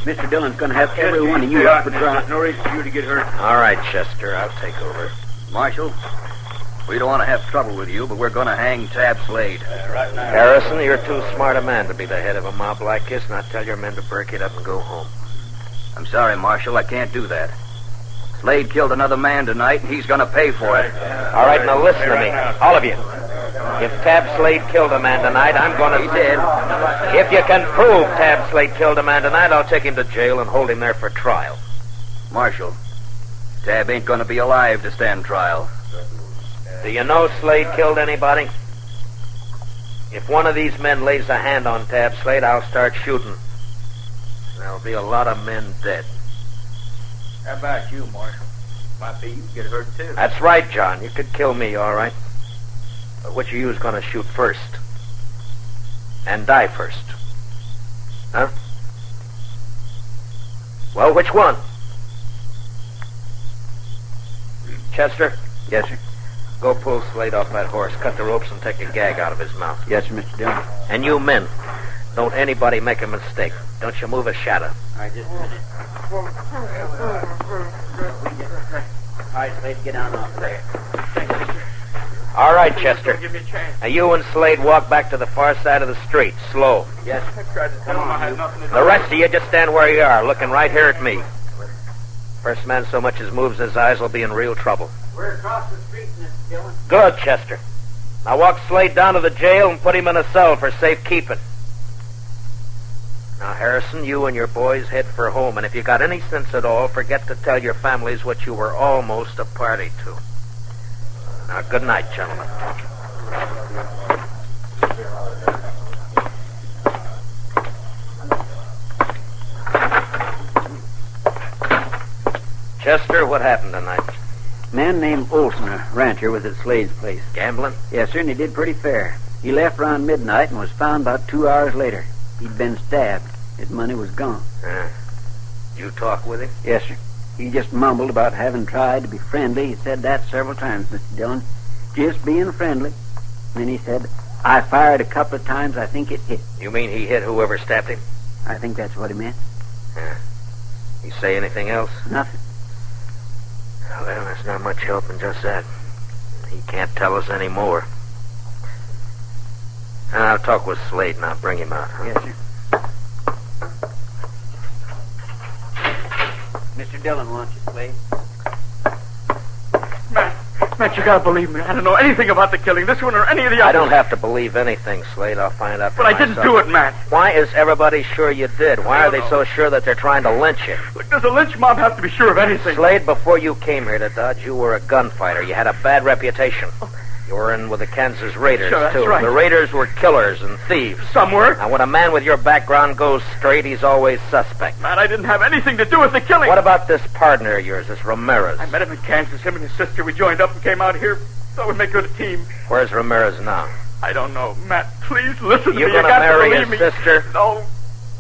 Mr. Dillon's going to have every one of you up for trial. No reason for you to get hurt. All right, Chester. I'll take over. Marshal, we don't want to have trouble with you, but we're going to hang Tab Slade. Right now. Harrison, you're too smart a man to be the head of a mob like this. Now tell your men to break it up and go home. I'm sorry, Marshal. I can't do that. Slade killed another man tonight, and he's going to pay for it. All right, now listen to me. All of you. If Tab Slade killed a man tonight, I'm going to... He did. If you can prove Tab Slade killed a man tonight, I'll take him to jail and hold him there for trial. Marshal, Tab ain't going to be alive to stand trial. Do you know Slade killed anybody? If one of these men lays a hand on Tab Slade, I'll start shooting. There'll be a lot of men dead. How about you, Marshal? Might be you can get hurt, too. That's right, John. You could kill me, all right. But which of you is going to shoot first? And die first? Huh? Well, which one? Chester? Yes, sir. Go pull Slade off that horse, cut the ropes, and take a gag out of his mouth. Yes, sir, Mr. Dillon. And you men, don't anybody make a mistake. Don't you move a shadow. All right, just a minute. All right, Slade, get down off there. All right, Chester. Give me a chance. Now you and Slade walk back to the far side of the street, slow. Yes, I tried to tell him I had nothing to do. The rest of you just stand where you are, looking right here at me. First man so much as moves his eyes will be in real trouble. We're across the street, Mr. Dillon. Good, Chester. Now walk Slade down to the jail and put him in a cell for safekeeping. Now, Harrison, you and your boys head for home, and if you got any sense at all, forget to tell your families what you were almost a party to. Now, good night, gentlemen. Chester, what happened tonight? A man named Olson, a rancher, was at Slade's place. Gambling? Yes, sir, and he did pretty fair. He left around midnight and was found about 2 hours later. He'd been stabbed. His money was gone. You talk with him? Yes, sir. He just mumbled about having tried to be friendly. He said that several times, Mr. Dillon. Just being friendly. Then he said, I fired a couple of times. I think it hit. You mean he hit whoever stabbed him? I think that's what he meant. He say anything else? Nothing. Well, there's not much help in just that. He can't tell us any more. I'll talk with Slade and I'll bring him out. Huh? Yes, sir. Mr. Dillon wants you, Slade. Matt, you gotta believe me. I don't know anything about the killing, this one or any of the others. I don't have to believe anything, Slade. I'll find out for But I myself. didn't do it, Matt. Why is everybody sure you did? Why are they so sure that they're trying to lynch you? Does a lynch mob have to be sure of anything? Slade, before you came here to Dodge, you were a gunfighter. You had a bad reputation. You were in with the Kansas Raiders, Sure, that's too. right. The Raiders were killers and thieves. Some were. Now, when a man with your background goes straight, he's always suspect. Matt, I didn't have anything to do with the killing. What about this partner of yours, this Ramirez? I met him in Kansas. Him and his sister. We joined up and came out here. Thought we'd make good a team. Where's Ramirez now? I don't know. Matt, please listen to me. You're You going to got marry believe his me. sister? No.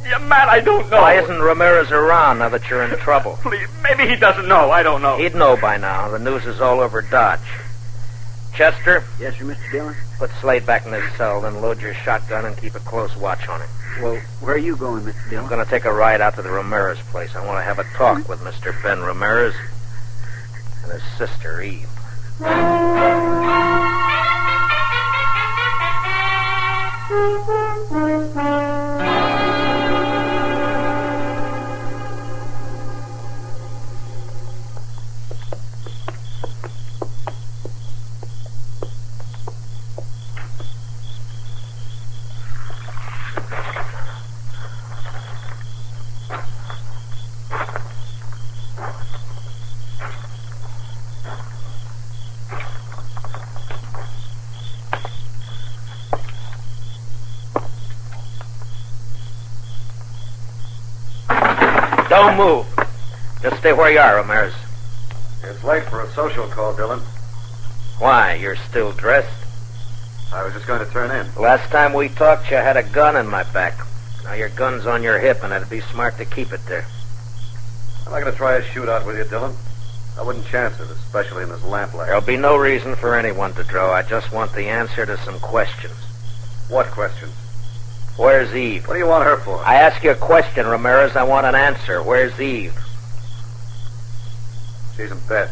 Yeah, Matt, I don't know. Why isn't Ramirez around now that you're in trouble? Please, maybe he doesn't know. I don't know. He'd know by now. The news is all over Dodge. Chester? Yes, sir, Mr. Dillon? Put Slade back in his cell, then load your shotgun and keep a close watch on him. Well, where are you going, Mr. Dillon? I'm going to take a ride out to the Ramirez place. I want to have a talk with Mr. Ben Ramirez and his sister, Eve. Don't move. Just stay where you are, Ramirez. It's late for a social call, Dillon. Why? You're still dressed? I was just going to turn in. Last time we talked, you had a gun in my back. Now your gun's on your hip, and it'd be smart to keep it there. I'm not going to try a shootout with you, Dillon. I wouldn't chance it, especially in this lamplight. There'll be no reason for anyone to draw. I just want the answer to some questions. What questions? Where's Eve? What do you want her for? I ask you a question, Ramirez. I want an answer. Where's Eve? She's in bed.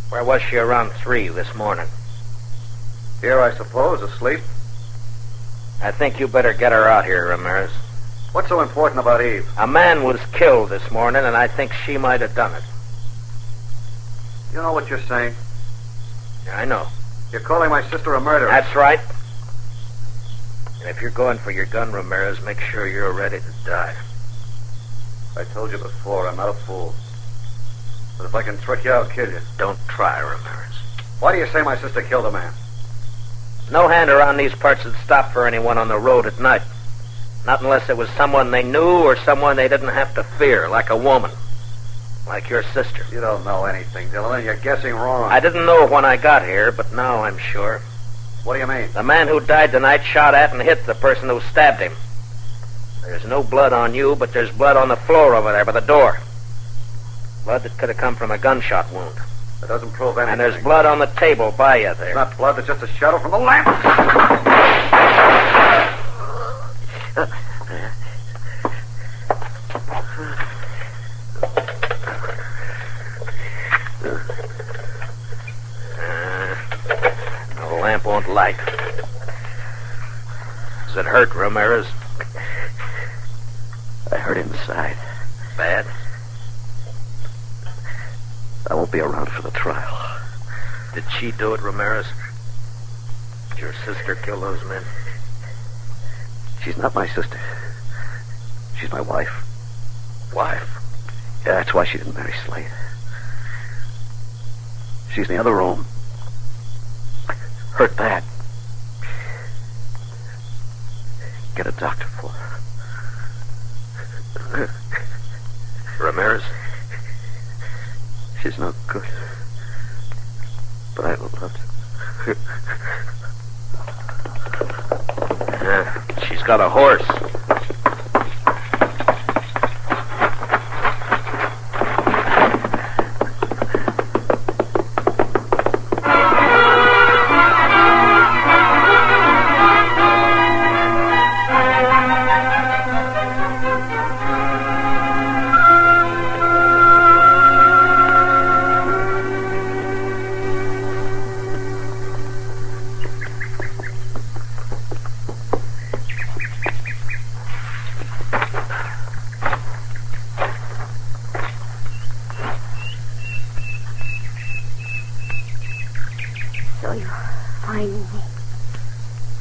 Where was she around 3 this morning? Here, I suppose, asleep. I think you better get her out here, Ramirez. What's so important about Eve? A man was killed this morning, and I think she might have done it. You know what you're saying? Yeah, I know. You're calling my sister a murderer. That's right. And if you're going for your gun, Ramirez, make sure you're ready to die. I told you before, I'm not a fool. But if I can trick you, I'll kill you. Don't try, Ramirez. Why do you say my sister killed a man? No hand around these parts would stop for anyone on the road at night. Not unless it was someone they knew or someone they didn't have to fear, like a woman. Like your sister. You don't know anything, Dillon. You're guessing wrong. I didn't know when I got here, but now I'm sure. What do you mean? The man who died tonight shot at and hit the person who stabbed him. There's no blood on you, but there's blood on the floor over there by the door. Blood that could have come from a gunshot wound. That doesn't prove anything. And there's blood on the table by you there. It's not blood, it's just a shadow from the lamp. The lamp won't light. Does it hurt, Ramirez? I hurt inside. Bad? I won't be around for the trial. Did she do it, Ramirez? Did your sister kill those men? She's not my sister. She's my wife. Wife? Yeah, that's why she didn't marry Slade. She's in the other room. Hurt bad. Get a doctor for her. Ramirez? She's no good. But I loved her. She's got a horse.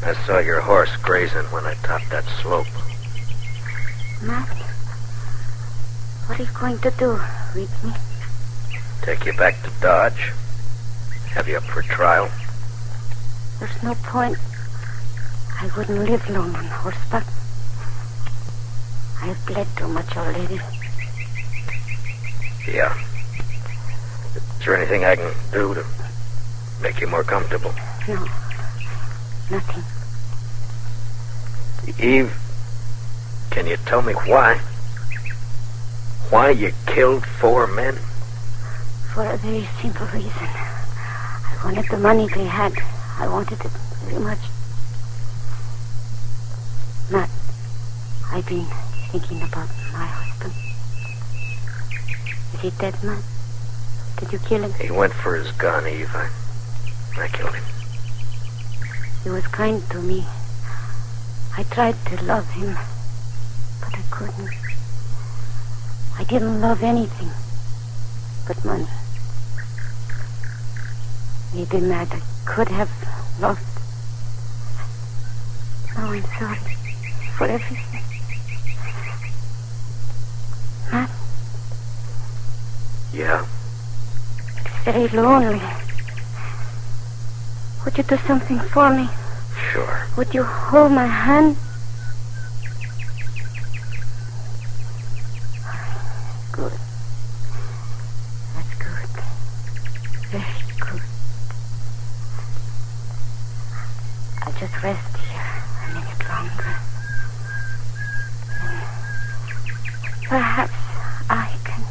I saw your horse grazing when I topped that slope. Matt, what are you going to do with me? Take you back to Dodge. Have you up for trial. There's no point. I wouldn't live long on horseback. I've bled too much already. Yeah. Is there anything I can do to make you more comfortable? No. Nothing. Eve, can you tell me why? Why you killed 4 men? For a very simple reason. I wanted the money they had. I wanted it very much. Matt, I've been thinking about my husband. Is he dead, Matt? Did you kill him? He went for his gun, Eve. I killed him. He was kind to me. I tried to love him, but I couldn't. I didn't love anything but money. Maybe, Matt, I could have loved. Now I'm sorry for everything. Matt? Yeah? It's very lonely. Would you do something for me? Sure. Would you hold my hand? Good. That's good. Very good. I'll just rest here a minute longer. Then perhaps I can...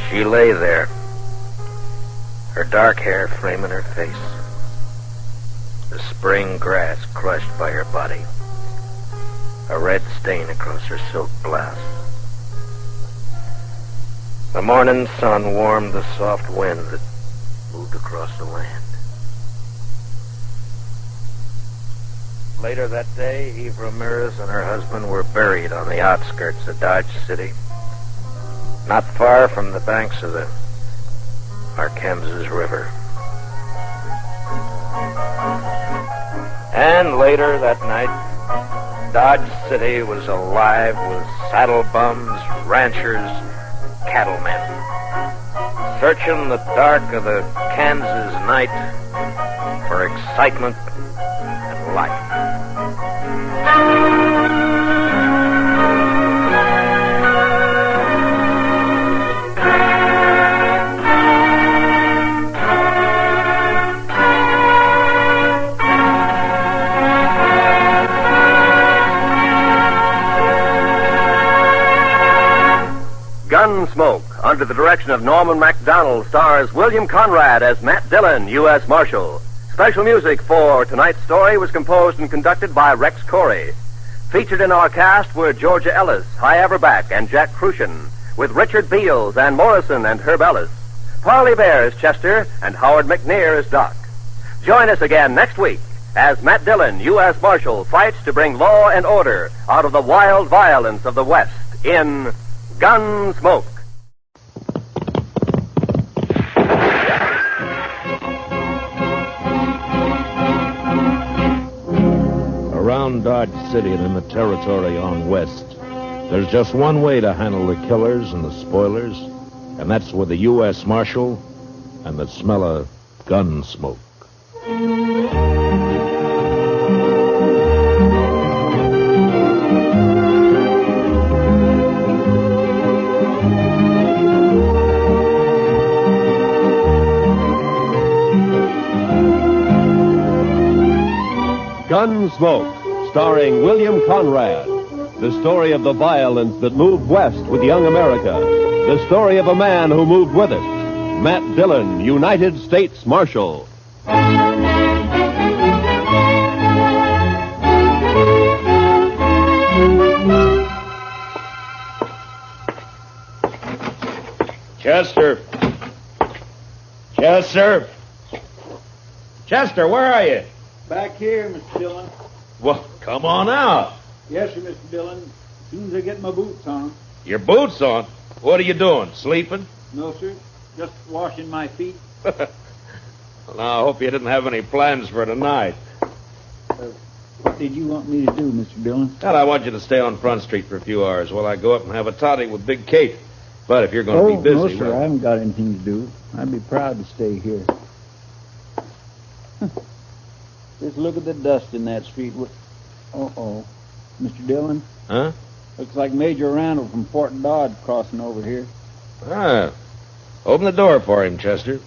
She lay there, her dark hair framing her face, the spring grass crushed by her body, a red stain across her silk blouse. The morning sun warmed the soft wind that moved across the land. Later that day, Eve Ramirez and her husband were buried on the outskirts of Dodge City, not far from the banks of the Arkansas River. And later that night, Dodge City was alive with saddle bums, ranchers, cattlemen, searching the dark of the Kansas night for excitement and life. Gunsmoke, under the direction of Norman MacDonald, stars William Conrad as Matt Dillon, U.S. Marshal. Special music for tonight's story was composed and conducted by Rex Corey. Featured in our cast were Georgia Ellis, Hy Averback, and Jack Crucian, with Richard Beals, Ann Morrison, and Herb Ellis. Parley Bear as Chester, and Howard McNear as Doc. Join us again next week as Matt Dillon, U.S. Marshal, fights to bring law and order out of the wild violence of the West in Gunsmoke. Around Dodge City and in the territory on west, there's just one way to handle the killers and the spoilers, and that's with the U.S. Marshal and the smell of gun smoke. Gunsmoke, starring William Conrad. The story of the violence that moved west with young America. The story of a man who moved with it. Matt Dillon, United States Marshal. Chester. Chester. Chester, where are you? Back here, Mr. Dillon. Well, come on out. Yes, sir, Mr. Dillon. As soon as I get my boots on. Your boots on? What are you doing, sleeping? No, sir. Just washing my feet. Well, now, I hope you didn't have any plans for tonight. What did you want me to do, Mr. Dillon? Well, I want you to stay on Front Street for a few hours while I go up and have a totty with Big Kate. But if you're going to be busy... No, sir, I haven't got anything to do. I'd be proud to stay here. Just look at the dust in that street. Uh-oh. Mr. Dillon? Huh? Looks like Major Randall from Fort Dodge crossing over here. Ah. Open the door for him, Chester.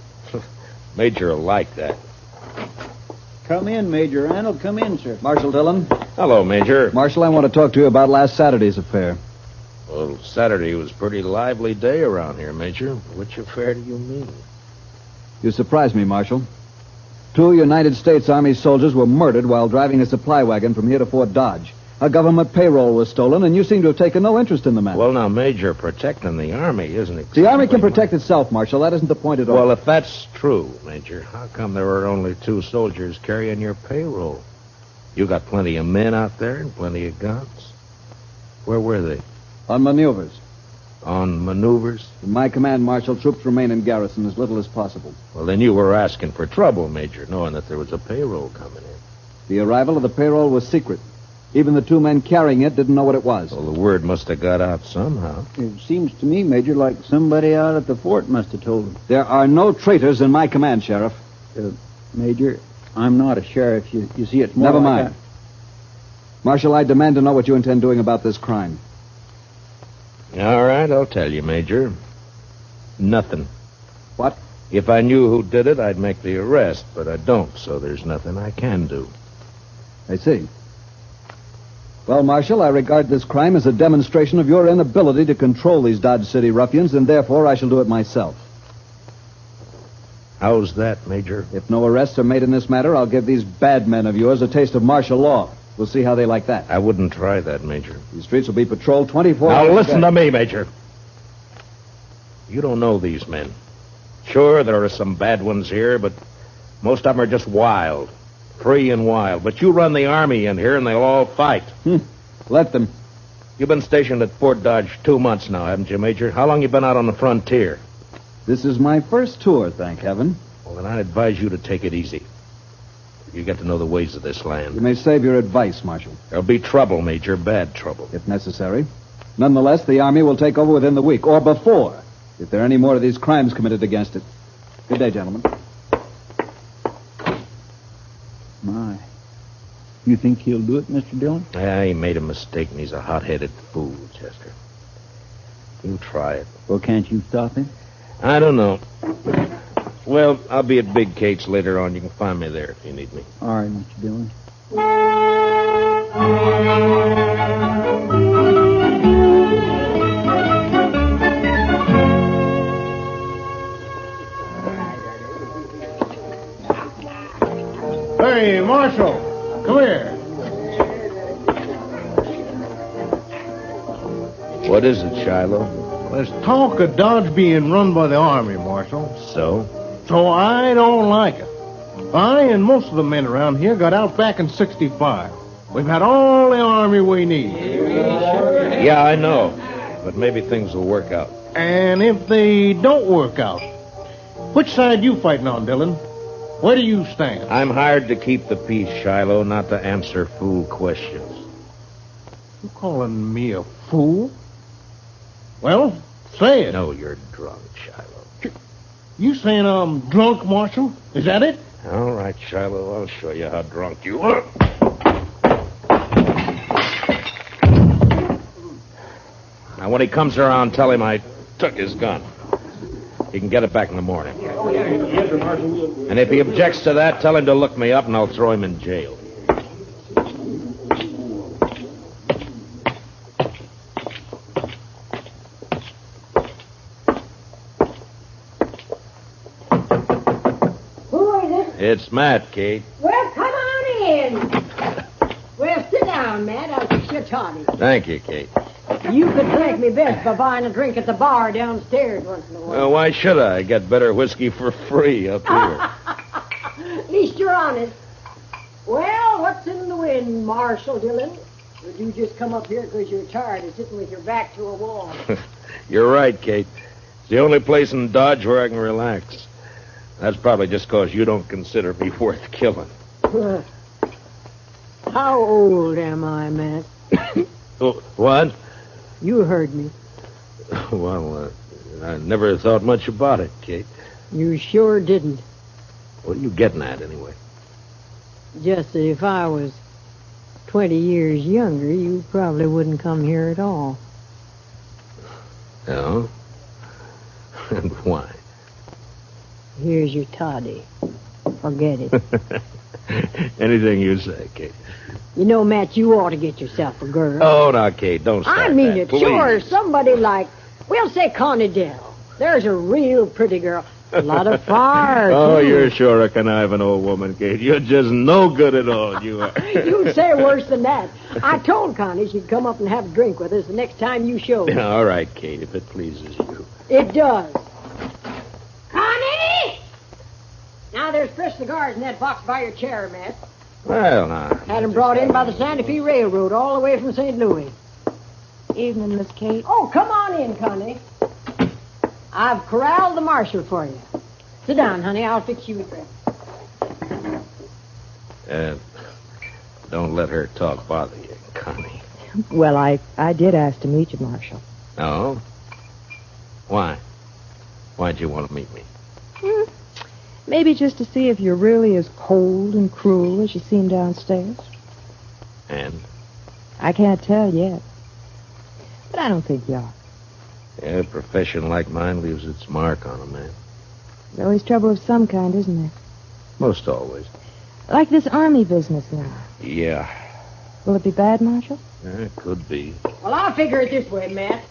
Major will like that. Come in, Major Randall. Come in, sir. Marshal Dillon. Hello, Major. Marshal, I want to talk to you about last Saturday's affair. Well, Saturday was a pretty lively day around here, Major. Which affair do you mean? You surprised me, Marshal. 2 United States Army soldiers were murdered while driving a supply wagon from here to Fort Dodge. A government payroll was stolen, and you seem to have taken no interest in the matter. Well, now, Major, protecting the Army isn't exactly... The Army can protect itself, Marshal. That isn't the point at all. Well, if that's true, Major, how come there were only 2 soldiers carrying your payroll? You got plenty of men out there and plenty of guns. Where were they? On maneuvers. On maneuvers? In my command, Marshal, troops remain in garrison as little as possible. Well, then you were asking for trouble, Major, knowing that there was a payroll coming in. The arrival of the payroll was secret. Even the 2 men carrying it didn't know what it was. Well, the word must have got out somehow. It seems to me, Major, like somebody out at the fort must have told them. There are no traitors in my command, Sheriff. Major, I'm not a sheriff. You see, it's more Never like mind. Marshal, I demand to know what you intend doing about this crime. All right, I'll tell you, Major. Nothing. What? If I knew who did it, I'd make the arrest, but I don't, so there's nothing I can do. I see. Well, Marshal, I regard this crime as a demonstration of your inability to control these Dodge City ruffians, and therefore I shall do it myself. How's that, Major? If no arrests are made in this matter, I'll give these bad men of yours a taste of martial law. We'll see how they like that. I wouldn't try that, Major. These streets will be patrolled 24 hours. Now, listen to me, Major. You don't know these men. Sure, there are some bad ones here, but most of them are just wild. Free and wild. But you run the Army in here, and they'll all fight. Let them. You've been stationed at Fort Dodge 2 months now, haven't you, Major? How long you been out on the frontier? This is my first tour, thank heaven. Well, then I'd advise you to take it easy. You get to know the ways of this land. You may save your advice, Marshal. There'll be trouble, Major, bad trouble. If necessary. Nonetheless, the Army will take over within the week, or before, if there are any more of these crimes committed against it. Good day, gentlemen. My. You think he'll do it, Mr. Dillon? Yeah, he made a mistake, and he's a hot-headed fool, Chester. You try it. Well, can't you stop him? I don't know. Well, I'll be at Big Kate's later on. You can find me there if you need me. All right, Mr. Dillon. Hey, Marshal, come here. What is it, Shiloh? There's talk of Dodge being run by the Army, Marshal. So? So I don't like it. I and most of the men around here got out back in 65. We've had all the Army we need. Yeah, I know. But maybe things will work out. And if they don't work out, which side you fighting on, Dillon? Where do you stand? I'm hired to keep the peace, Shiloh, not to answer fool questions. You calling me a fool? Well, say it. No, you're drunk, Shiloh. You saying I'm drunk, Marshal? Is that it? All right, Shiloh, I'll show you how drunk you are. Now, when he comes around, tell him I took his gun. He can get it back in the morning. And if he objects to that, tell him to look me up and I'll throw him in jail. Who is it? It's Matt, Kate. Well, come on in. Well, sit down, Matt. I'll fix your toddy. Thank you, Kate. You could thank me best by buying a drink at the bar downstairs once in a while. Well, why should I? Get better whiskey for free up here. At least you're honest. Well, what's in the wind, Marshal Dillon? Or did you just come up here because you're tired of sitting with your back to a wall? You're right, Kate. It's the only place in Dodge where I can relax. That's probably just because you don't consider me worth killing. How old am I, Matt? Oh, what? You heard me. Well, I never thought much about it, Kate. You sure didn't. What are you getting at, anyway? Just that if I was 20 years younger, you probably wouldn't come here at all. No? And why? Here's your toddy. Forget it. Anything you say, Kate. You know, Matt, you ought to get yourself a girl. Oh, now, Kate, don't start I mean that, it. please. Sure, somebody like, we'll say Connie Dell. There's a real pretty girl. A lot of fire, Oh, too. you're sure a conniving old woman, Kate. You're just no good at all, you are. You'd say worse than that. I told Connie she'd come up and have a drink with us the next time you showed. All right, Kate, if it pleases you. It does. Connie! Now, there's fresh cigars in that box by your chair, Matt. Well, now. Had them brought in by the Santa Fe Railroad all the way from St. Louis. Evening, Miss Kate. Oh, come on in, Connie. I've corralled the marshal for you. Sit down, honey. I'll fix you a drink. Don't let her talk bother you, Connie. Well, I did ask to meet you, Marshal. No? Why? Why'd you want to meet me? Maybe just to see if you're really as cold and cruel as you seem downstairs. And? I can't tell yet. But I don't think you are. Yeah, a profession like mine leaves its mark on a man. There's always trouble of some kind, isn't there? Most always. Like this army business now. Yeah. Will it be bad, Marshal? It could be. Well, I'll figure it this way, Matt.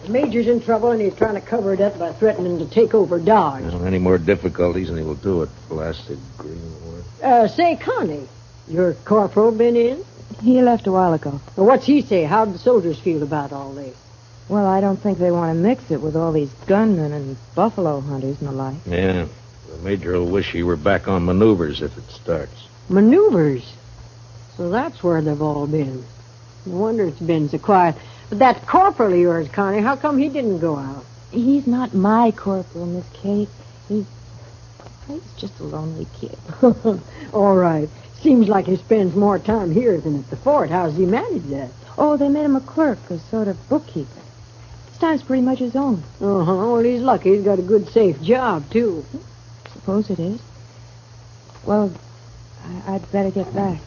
The Major's in trouble, and he's trying to cover it up by threatening to take over Dodge. Well, any more difficulties, and he will do it. Blasted greenwood. Say, Connie, your corporal been in? He left a while ago. Well, what's he say? How'd the soldiers feel about all this? Well, I don't think they want to mix it with all these gunmen and buffalo hunters and the like. Yeah. The Major will wish he were back on maneuvers if it starts. Maneuvers? So that's where they've all been. No wonder it's been so quiet. But that corporal of yours, Connie, how come he didn't go out? He's not my corporal, Miss Kate. He's just a lonely kid. All right. Seems like he spends more time here than at the fort. How's he manage that? Oh, they made him a clerk, a sort of bookkeeper. This time's pretty much his own. Uh-huh. Well, he's lucky. He's got a good, safe job, too. Suppose it is. Well, I'd better get back.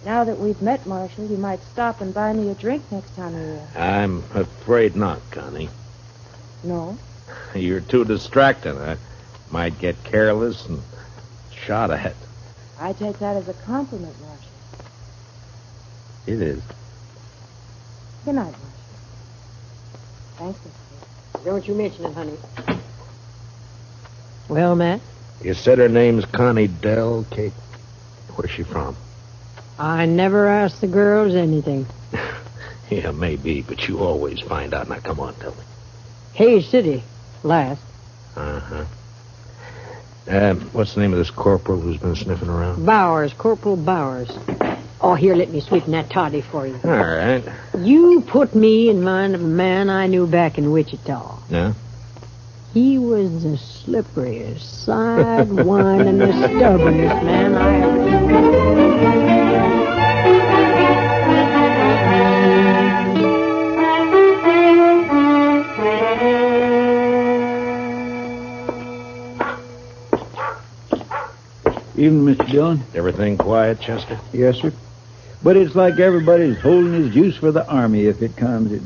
Now that we've met, Marshal, you might stop and buy me a drink next time you're here. I'm afraid not, Connie. No? You're too distracting. I might get careless and shot at. I take that as a compliment, Marshal. It is. Good night, Marshal. Thanks, Miss Kate. Don't you mention it, honey. Well, Matt? You said her name's Connie Dell, Kate. Where's she from? I never ask the girls anything. Yeah, maybe, but you always find out. Now, come on, tell me. Hayes City, last. Uh-huh. What's the name of this corporal who's been sniffing around? Bowers, Corporal Bowers. Oh, here, let me sweeten that toddy for you. All right. You put me in mind of a man I knew back in Wichita. Yeah? He was the slipperiest, side-windingest, stubbornest man I ever saw. Evening, Mr. Dillon. Everything quiet, Chester? Yes, sir. But it's like everybody's holding his juice for the Army if it comes. It's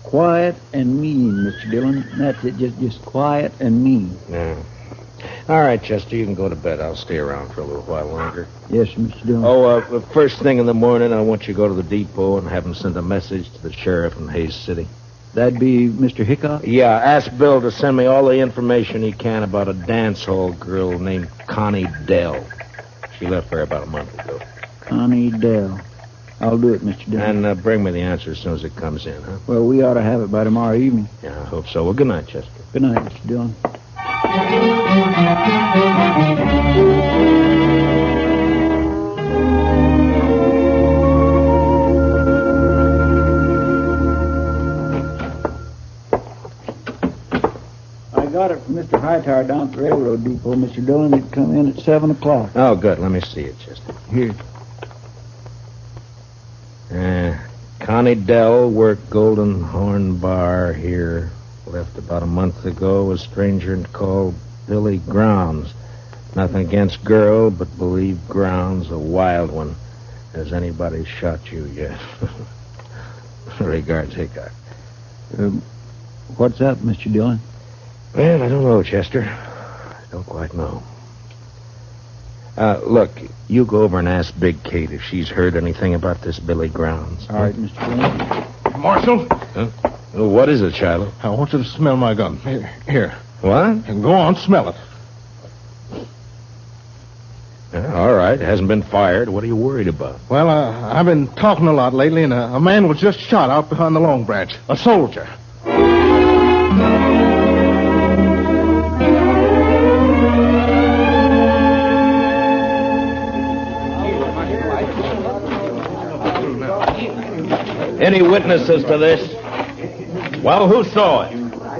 quiet and mean, Mr. Dillon. That's it, just quiet and mean. Yeah. All right, Chester, you can go to bed. I'll stay around for a little while longer. Yes, Mr. Dillon. Oh, first thing in the morning, I want you to go to the depot and have him send a message to the sheriff in Hayes City. That'd be Mr. Hickok? Yeah, ask Bill to send me all the information he can about a dance hall girl named Connie Dell. She left there about a month ago. Connie Dell. I'll do it, Mr. Dillon. And bring me the answer as soon as it comes in, huh? Well, we ought to have it by tomorrow evening. Yeah, I hope so. Well, good night, Chester. Good night, Mr. Dillon. I got it from car down at the railroad depot, Mr. Dillon. It come in at 7 o'clock. Oh, good. Let me see it, Chester. Here. Connie Dell worked Golden Horn Bar here. Left about a month ago. A stranger called Billy Grounds. Nothing against girl, but believe Grounds a wild one. Has anybody shot you yet? Regards, Hickok. What's up, Mr. Dillon? Well, I don't know, Chester. I don't quite know. Look, you go over and ask Big Kate if she's heard anything about this Billy Grounds. All right, Mr. Dillon. Marshal? Huh? Well, what is it, Shiloh? I want you to smell my gun. Here. What? And go on, smell it. All right. It hasn't been fired. What are you worried about? Well, I've been talking a lot lately, and a man was just shot out behind the Long Branch. A soldier. Any witnesses to this? Well, who saw it?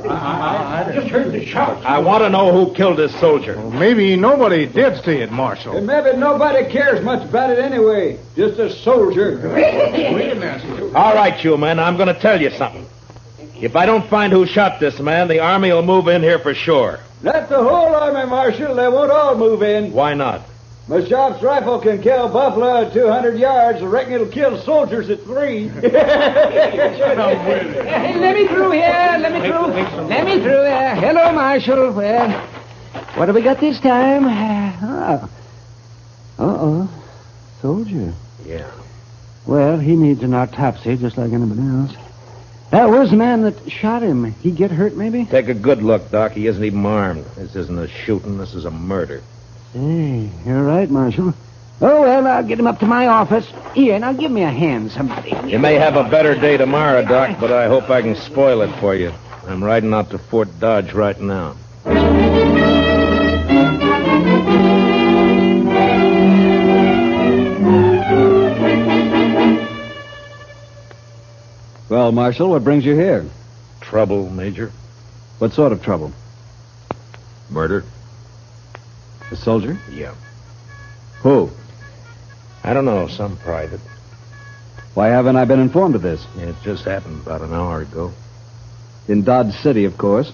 I just heard the shot. I want to know who killed this soldier. Well, maybe nobody did see it, Marshal. And maybe nobody cares much about it anyway. Just a soldier. All right, you men, I'm going to tell you something. If I don't find who shot this man, the Army will move in here for sure. Not the whole army, Marshal. They won't all move in. Why not? My shop's rifle can kill buffalo at 200 yards. I reckon it'll kill soldiers at 3. Let me through here. Let me through here. Hello, Marshal. Well, what have we got this time? Soldier. Yeah. Well, he needs an autopsy just like anybody else. Where's the man that shot him? He get hurt, maybe? Take a good look, Doc. He isn't even armed. This isn't a shooting. This is a murder. Hey, you're right, Marshal. Oh, well, I'll get him up to my office. Here, now give me a hand, somebody. You may have a better day tomorrow, Doc, but I hope I can spoil it for you. I'm riding out to Fort Dodge right now. Well, Marshal, what brings you here? Trouble, Major. What sort of trouble? Murder? A soldier? Yeah. Who? I don't know, some private. Why haven't I been informed of this? It just happened about an hour ago. In Dodge City, of course.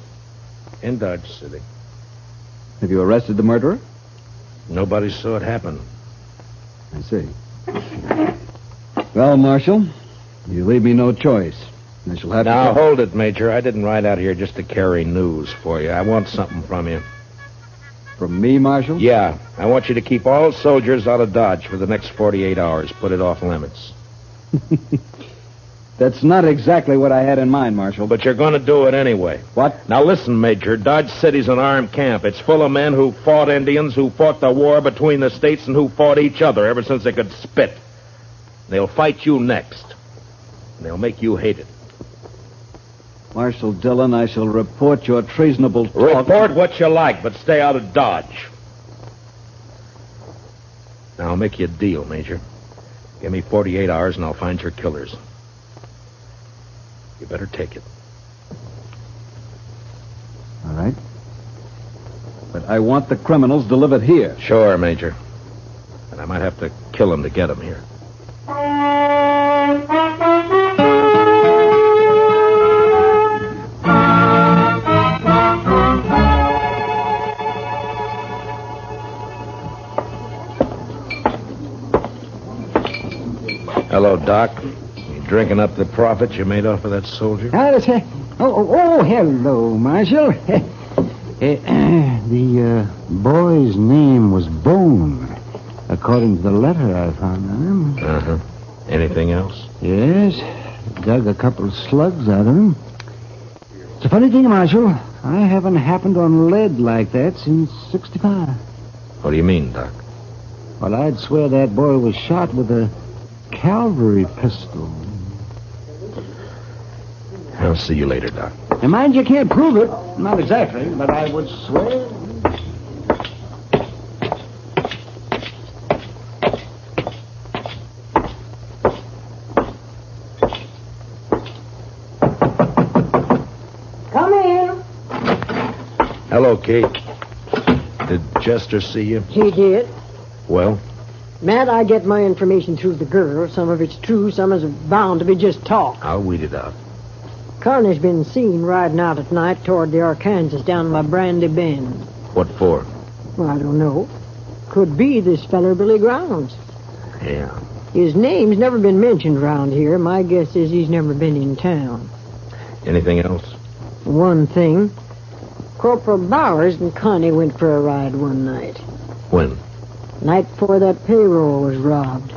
In Dodge City. Have you arrested the murderer? Nobody saw it happen. I see. Well, Marshal, you leave me no choice. I shall have Now, to... hold it, Major. I didn't ride out here just to carry news for you. I want something from you. From me, Marshal? Yeah. I want you to keep all soldiers out of Dodge for the next 48 hours. Put it off limits. That's not exactly what I had in mind, Marshal. But you're going to do it anyway. What? Now, listen, Major. Dodge City's an armed camp. It's full of men who fought Indians, who fought the war between the states, and who fought each other ever since they could spit. They'll fight you next. And they'll make you hate it. Marshal Dillon, I shall report your treasonable talk. Report what you like, but stay out of Dodge. Now, I'll make you a deal, Major. Give me 48 hours, and I'll find your killers. You better take it. All right. But I want the criminals delivered here. Sure, Major. And I might have to kill them to get them here. Hello, Doc. You drinking up the profits you made off of that soldier? Hello, Marshal. The boy's name was Bone, according to the letter I found on him. Uh-huh. Anything else? Yes. Dug a couple of slugs out of him. It's a funny thing, Marshal. I haven't happened on lead like that since 65. What do you mean, Doc? Well, I'd swear that boy was shot with a cavalry pistol. I'll see you later, Doc. And mind you can't prove it. Not exactly, but I would swear. Come in. Hello, Kate. Did Chester see you? He did. Well? Matt, I get my information through the girl. Some of it's true, some is bound to be just talk. I'll weed it out. Connie's been seen riding out at night toward the Arkansas down by Brandy Bend. What for? Well, I don't know. Could be this feller Billy Grounds. Yeah. His name's never been mentioned around here. My guess is he's never been in town. Anything else? One thing. Corporal Bowers and Connie went for a ride one night. When? Night before that payroll was robbed.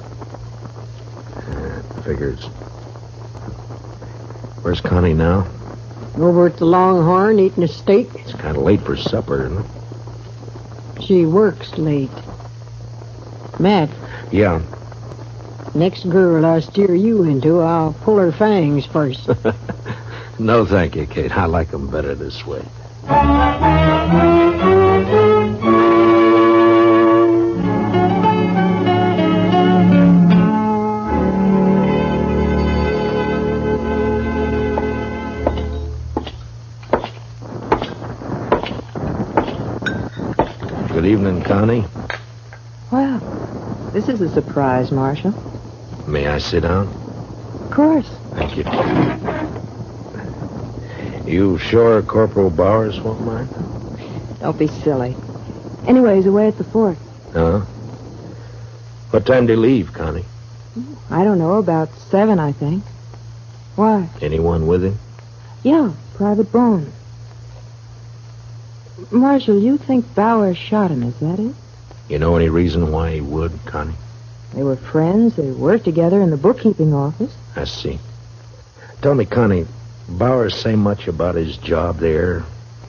Figures. Where's Connie now? Over at the Longhorn eating a steak. It's kind of late for supper, isn't it? She works late. Matt. Yeah. Next girl I steer you into, I'll pull her fangs first. No, thank you, Kate. I like them better this way. Good evening, Connie. Well, this is a surprise, Marshal. May I sit down? Of course. Thank you. You sure Corporal Bowers won't mind? Don't be silly. Anyway, he's away at the fort. Huh? What time do you leave, Connie? I don't know, about 7, I think. Why? Anyone with him? Yeah, Private Bone. Marshal, you think Bowers shot him, is that it? You know any reason why he would, Connie? They were friends. They worked together in the bookkeeping office. I see. Tell me, Connie, Bowers say much about his job there?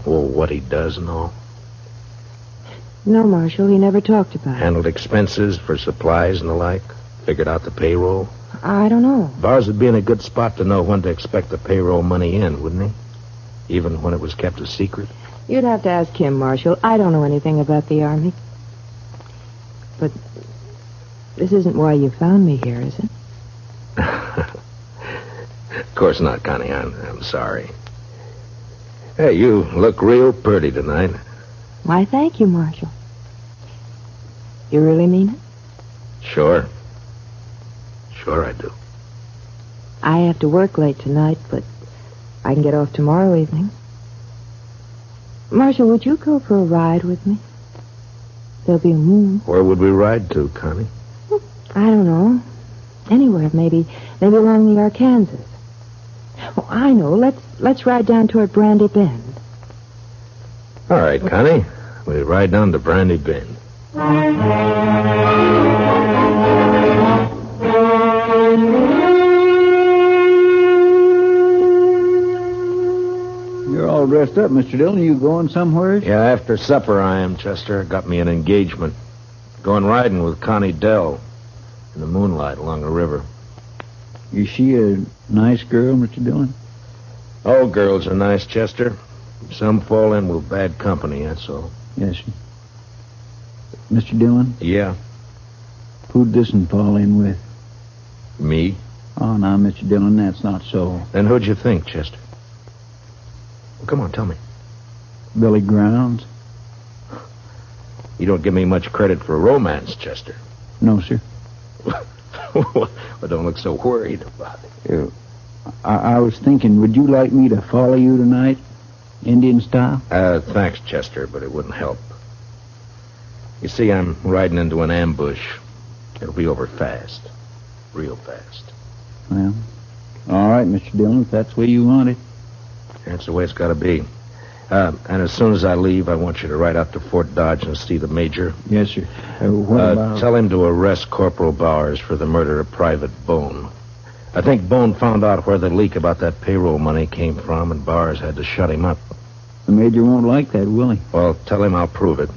Or what he does and all? No, Marshal, he never talked about it. Handled expenses for supplies and the like? Figured out the payroll? I don't know. Bowers would be in a good spot to know when to expect the payroll money in, wouldn't he? Even when it was kept a secret? You'd have to ask him, Marshal. I don't know anything about the Army. But this isn't why you found me here, is it? Of course not, Connie. I'm sorry. Hey, you look real pretty tonight. Why, thank you, Marshal. You really mean it? Sure. Sure I do. I have to work late tonight, but I can get off tomorrow evening. Marshal, would you go for a ride with me? There'll be a moon. Where would we ride to, Connie? I don't know. Anywhere, maybe along the Arkansas. Oh, I know. Let's ride down toward Brandy Bend. All right, Connie. We ride down to Brandy Bend. You're all dressed up, Mr. Dillon. Are you going somewhere? Yeah, after supper I am, Chester. Got me an engagement. Going riding with Connie Dell in the moonlight along the river. Is she a nice girl, Mr. Dillon? All girls are nice, Chester. Some fall in with bad company, that's all. Yes, sir. Mr. Dillon? Yeah? Who'd this one fall in with? Me? Oh, now, Mr. Dillon, that's not so. Then who'd you think, Chester? Well, come on, tell me. Billy Grounds? You don't give me much credit for romance, Chester. No, sir. Well, don't look so worried about it. I was thinking, would you like me to follow you tonight? Indian style? Thanks, Chester, but it wouldn't help. You see, I'm riding into an ambush. It'll be over fast. Real fast. Well, all right, Mr. Dillon, if that's the way you want it. That's the way it's got to be. And as soon as I leave, I want you to ride out to Fort Dodge and see the major. Yes, sir. What about... Tell him to arrest Corporal Bowers for the murder of Private Bone. I think Bone found out where the leak about that payroll money came from, and Bowers had to shut him up. The major won't like that, will he? Well, tell him I'll prove it.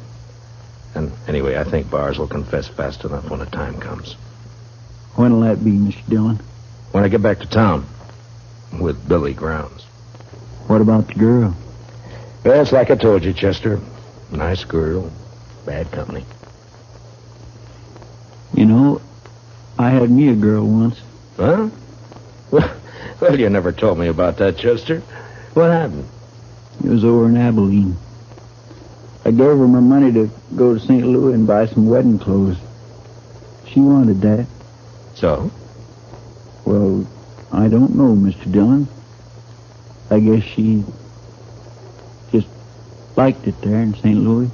And anyway, I think Bowers will confess fast enough when the time comes. When'll that be, Mr. Dillon? When I get back to town. With Billy Grounds. What about the girl? Well, it's like I told you, Chester. Nice girl. Bad company. You know, I had me a girl once. Huh? Well, you never told me about that, Chester. What happened? It was over in Abilene. I gave her my money to go to St. Louis and buy some wedding clothes. She wanted that. So? Well, I don't know, Mr. Dillon. I guess she just liked it there in St. Louis.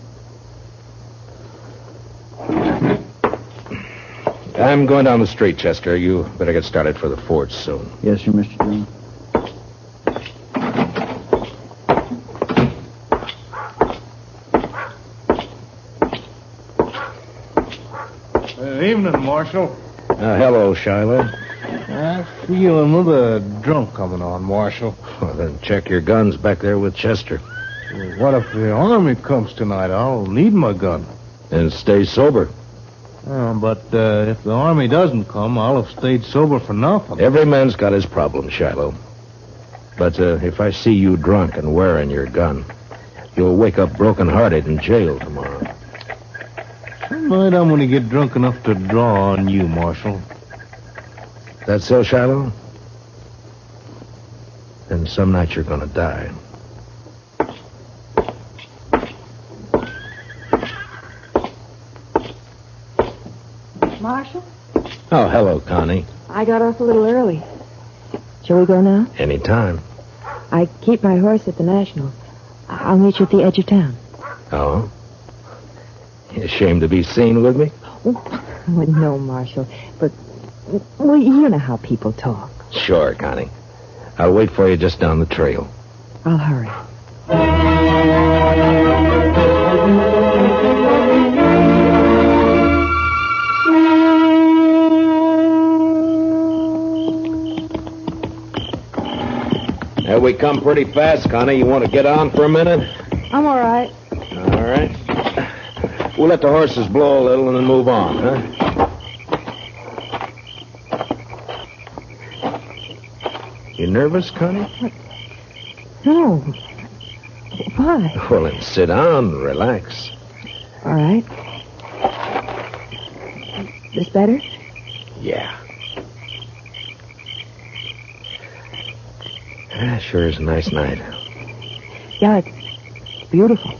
I'm going down the street, Chester. You better get started for the fort soon. Yes, sir, Mr. Dillon. Evening, Marshal. Hello, Shiloh. I feel another drunk coming on, Marshal. Well, then check your guns back there with Chester. Well, what if the army comes tonight? I'll need my gun. And stay sober. But if the army doesn't come, I'll have stayed sober for nothing. Every man's got his problems, Shiloh. But if I see you drunk and wearing your gun, you'll wake up broken-hearted in jail tomorrow. Tonight I'm going to get drunk enough to draw on you, Marshal. That so, Shiloh? Then some night you're going to die. Marshal? Oh, hello, Connie. I got off a little early. Shall we go now? Anytime. I keep my horse at the National. I'll meet you at the edge of town. Oh? You ashamed to be seen with me? Well, no, Marshal. But, well, you know how people talk. Sure, Connie. I'll wait for you just down the trail. I'll hurry. We come pretty fast, Connie. You want to get on for a minute? I'm all right. All right. We'll let the horses blow a little and then move on, huh? You nervous, Connie? No. Why? Well, then sit down, relax. All right. This better? Yeah. Sure is a nice night. Yeah, it's beautiful.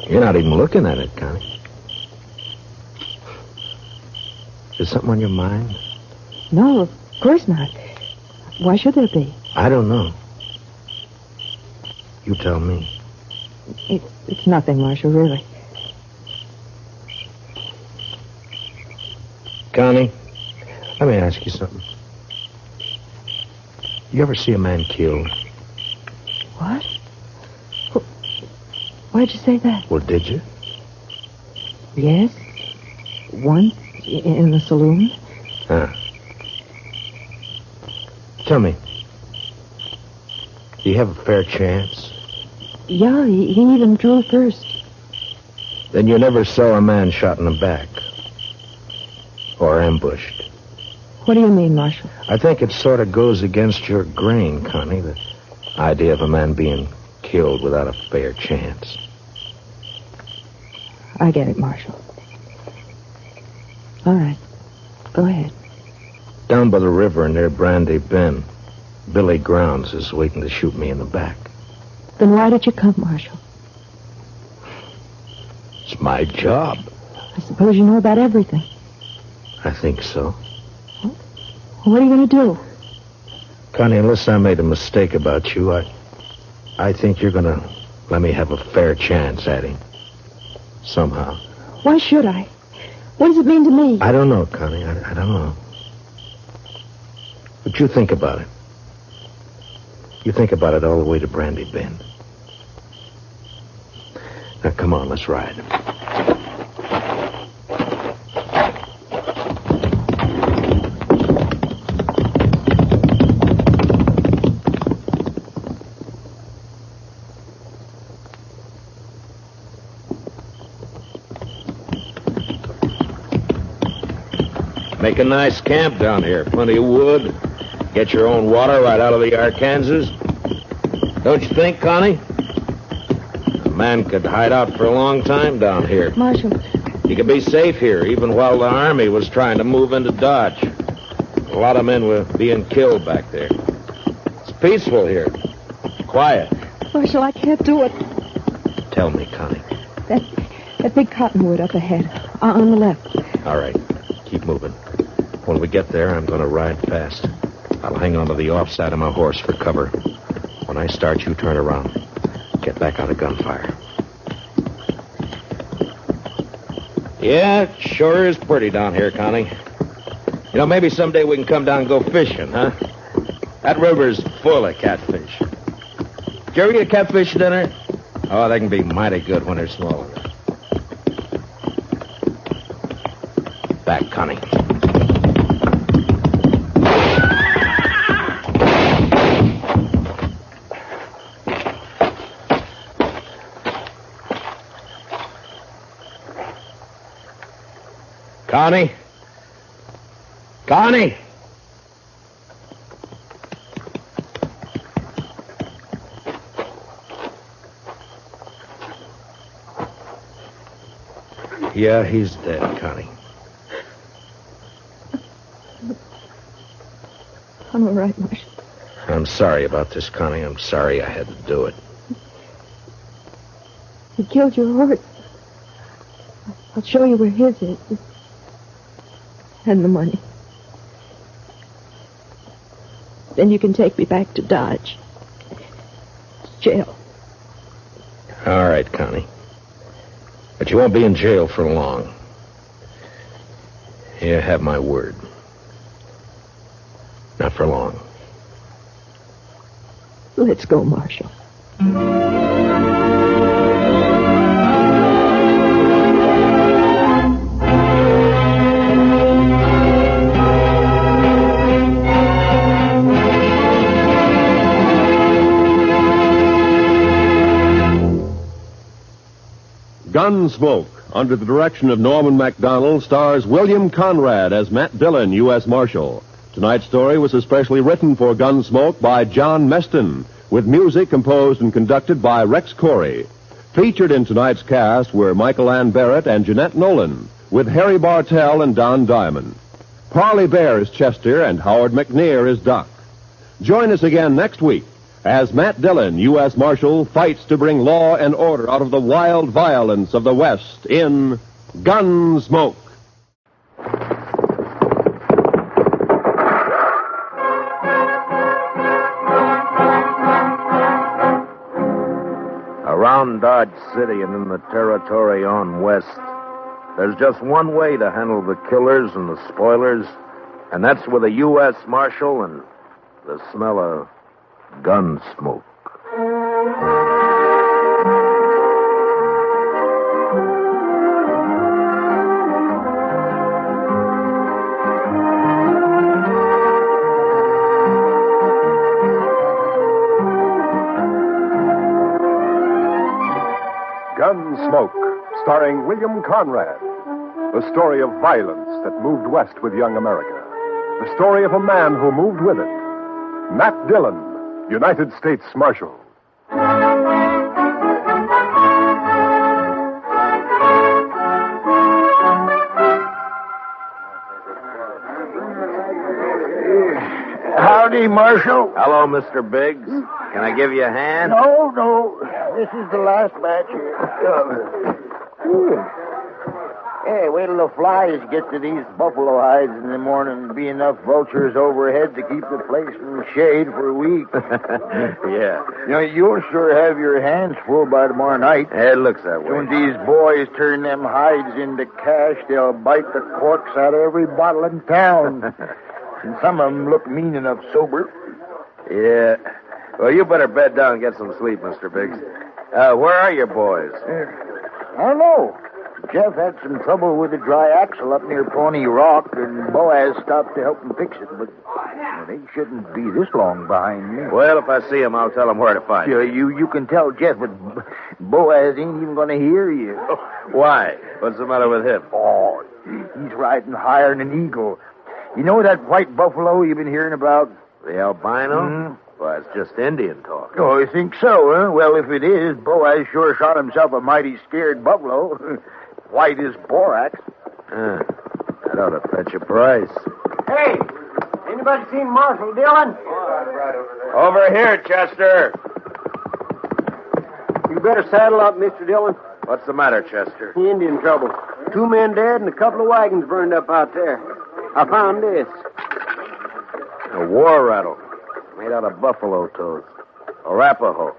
You're not even looking at it, Connie. Is something on your mind? No, of course not. Why should there be? I don't know. You tell me. It's nothing, Marshal, really. Connie, let me ask you something. You ever see a man killed? What? Why'd you say that? Well, did you? Yes. Once in the saloon. Huh. Tell me, do you have a fair chance? Yeah, he even drew first. Then you never saw a man shot in the back? Or ambushed? What do you mean, Marshal? I think it sort of goes against your grain, Connie, the idea of a man being killed without a fair chance. I get it, Marshal. All right. Go ahead. Down by the river near Brandy Bend, Billy Grounds is waiting to shoot me in the back. Then why did you come, Marshal? It's my job. I suppose you know about everything. I think so. What are you going to do? Connie, unless I made a mistake about you, I think you're going to let me have a fair chance at him. Somehow. Why should I? What does it mean to me? I don't know, Connie. I don't know. But you think about it. You think about it all the way to Brandy Bend. Now, come on, let's ride. Make a nice camp down here. Plenty of wood. Get your own water right out of the Arkansas. Don't you think, Connie? A man could hide out for a long time down here. Marshal. He could be safe here, even while the Army was trying to move into Dodge. A lot of men were being killed back there. It's peaceful here. Quiet. Marshal, I can't do it. Tell me, Connie. That big cottonwood up ahead, on the left. All right. Keep moving. When we get there, I'm going to ride fast. I'll hang onto the offside of my horse for cover. When I start, you turn around. Get back out of gunfire. Yeah, it sure is pretty down here, Connie. You know, maybe someday we can come down and go fishing, huh? That river's full of catfish. Did you ever eat a catfish dinner? Oh, they can be mighty good when they're small enough. Back, Connie. Connie? Connie? Yeah, he's dead, Connie. I'm all right, Marshal. I'm sorry about this, Connie. I'm sorry I had to do it. He killed your horse. I'll show you where his is. And the money. Then you can take me back to Dodge. Jail. All right, Connie. But you won't be in jail for long. You have my word. Not for long. Let's go, Marshal. Gunsmoke, under the direction of Norman MacDonald, stars William Conrad as Matt Dillon, U.S. Marshal. Tonight's story was especially written for Gunsmoke by John Meston, with music composed and conducted by Rex Corey. Featured in tonight's cast were Michael Ann Barrett and Jeanette Nolan, with Harry Bartell and Don Diamond. Parley Bear is Chester, and Howard McNear is Doc. Join us again next week as Matt Dillon, U.S. Marshal, fights to bring law and order out of the wild violence of the West in Gunsmoke. Around Dodge City and in the territory on west, there's just one way to handle the killers and the spoilers, and that's with a U.S. Marshal and the smell of gun smoke. Gunsmoke, starring William Conrad. The story of violence that moved west with young America. The story of a man who moved with it. Matt Dillon, United States Marshal. Howdy, Marshal. Hello, Mr. Biggs. Can I give you a hand? No. This is the last batch here. Hey, wait till the flies get to these buffalo hides in the morning and be enough vultures overhead to keep the place from shade for a week. Yeah. You know, you'll sure have your hands full by tomorrow night. It looks that way. When these boys turn them hides into cash, they'll bite the corks out of every bottle in town. And some of them look mean enough sober. Yeah. Well, you better bed down and get some sleep, Mr. Biggs. Where are your boys? I don't know. Jeff had some trouble with a dry axle up near Pony Rock, and Boaz stopped to help him fix it, but they shouldn't be this long behind me. Well, if I see him, I'll tell him where to find you. You can tell Jeff, but Boaz ain't even going to hear you. Why? What's the matter with him? Oh, he's riding higher than an eagle. You know that white buffalo you've been hearing about? The albino? Mm-hmm. Well, it's just Indian talk. Oh, you think so, huh? Well, if it is, Boaz sure shot himself a mighty scared buffalo. White as borax. That ought to fetch a price. Hey, anybody seen Marshal Dillon? Over here, Chester. You better saddle up, Mr. Dillon. What's the matter, Chester? Indian trouble. 2 men dead and a couple of wagons burned up out there. I found this. A war rattle made out of buffalo toes. Arapaho.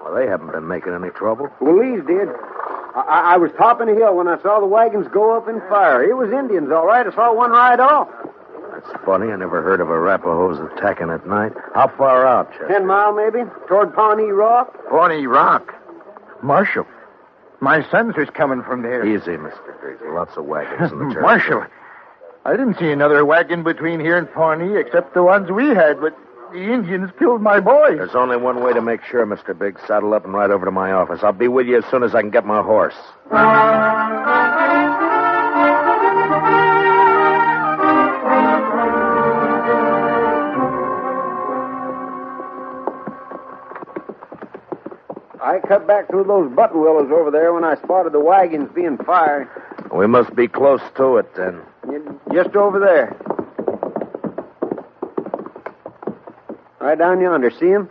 Well, they haven't been making any trouble. Well, these did. I was topping a hill when I saw the wagons go up in fire. It was Indians, all right. I saw one ride off. That's funny. I never heard of Arapahoes attacking at night. How far out, Chester? 10 mile, maybe, toward Pawnee Rock. Pawnee Rock? Marshal, my sons was coming from there. Easy, Mr. Griggs. Lots of wagons in the territory. Marshal, I didn't see another wagon between here and Pawnee except the ones we had, but the Indians killed my boys. There's only one way to make sure, Mr. Biggs. Saddle up and ride over to my office. I'll be with you as soon as I can get my horse. I cut back through those button willows over there when I spotted the wagons being fired. We must be close to it, then. Just over there. Right down yonder. See him?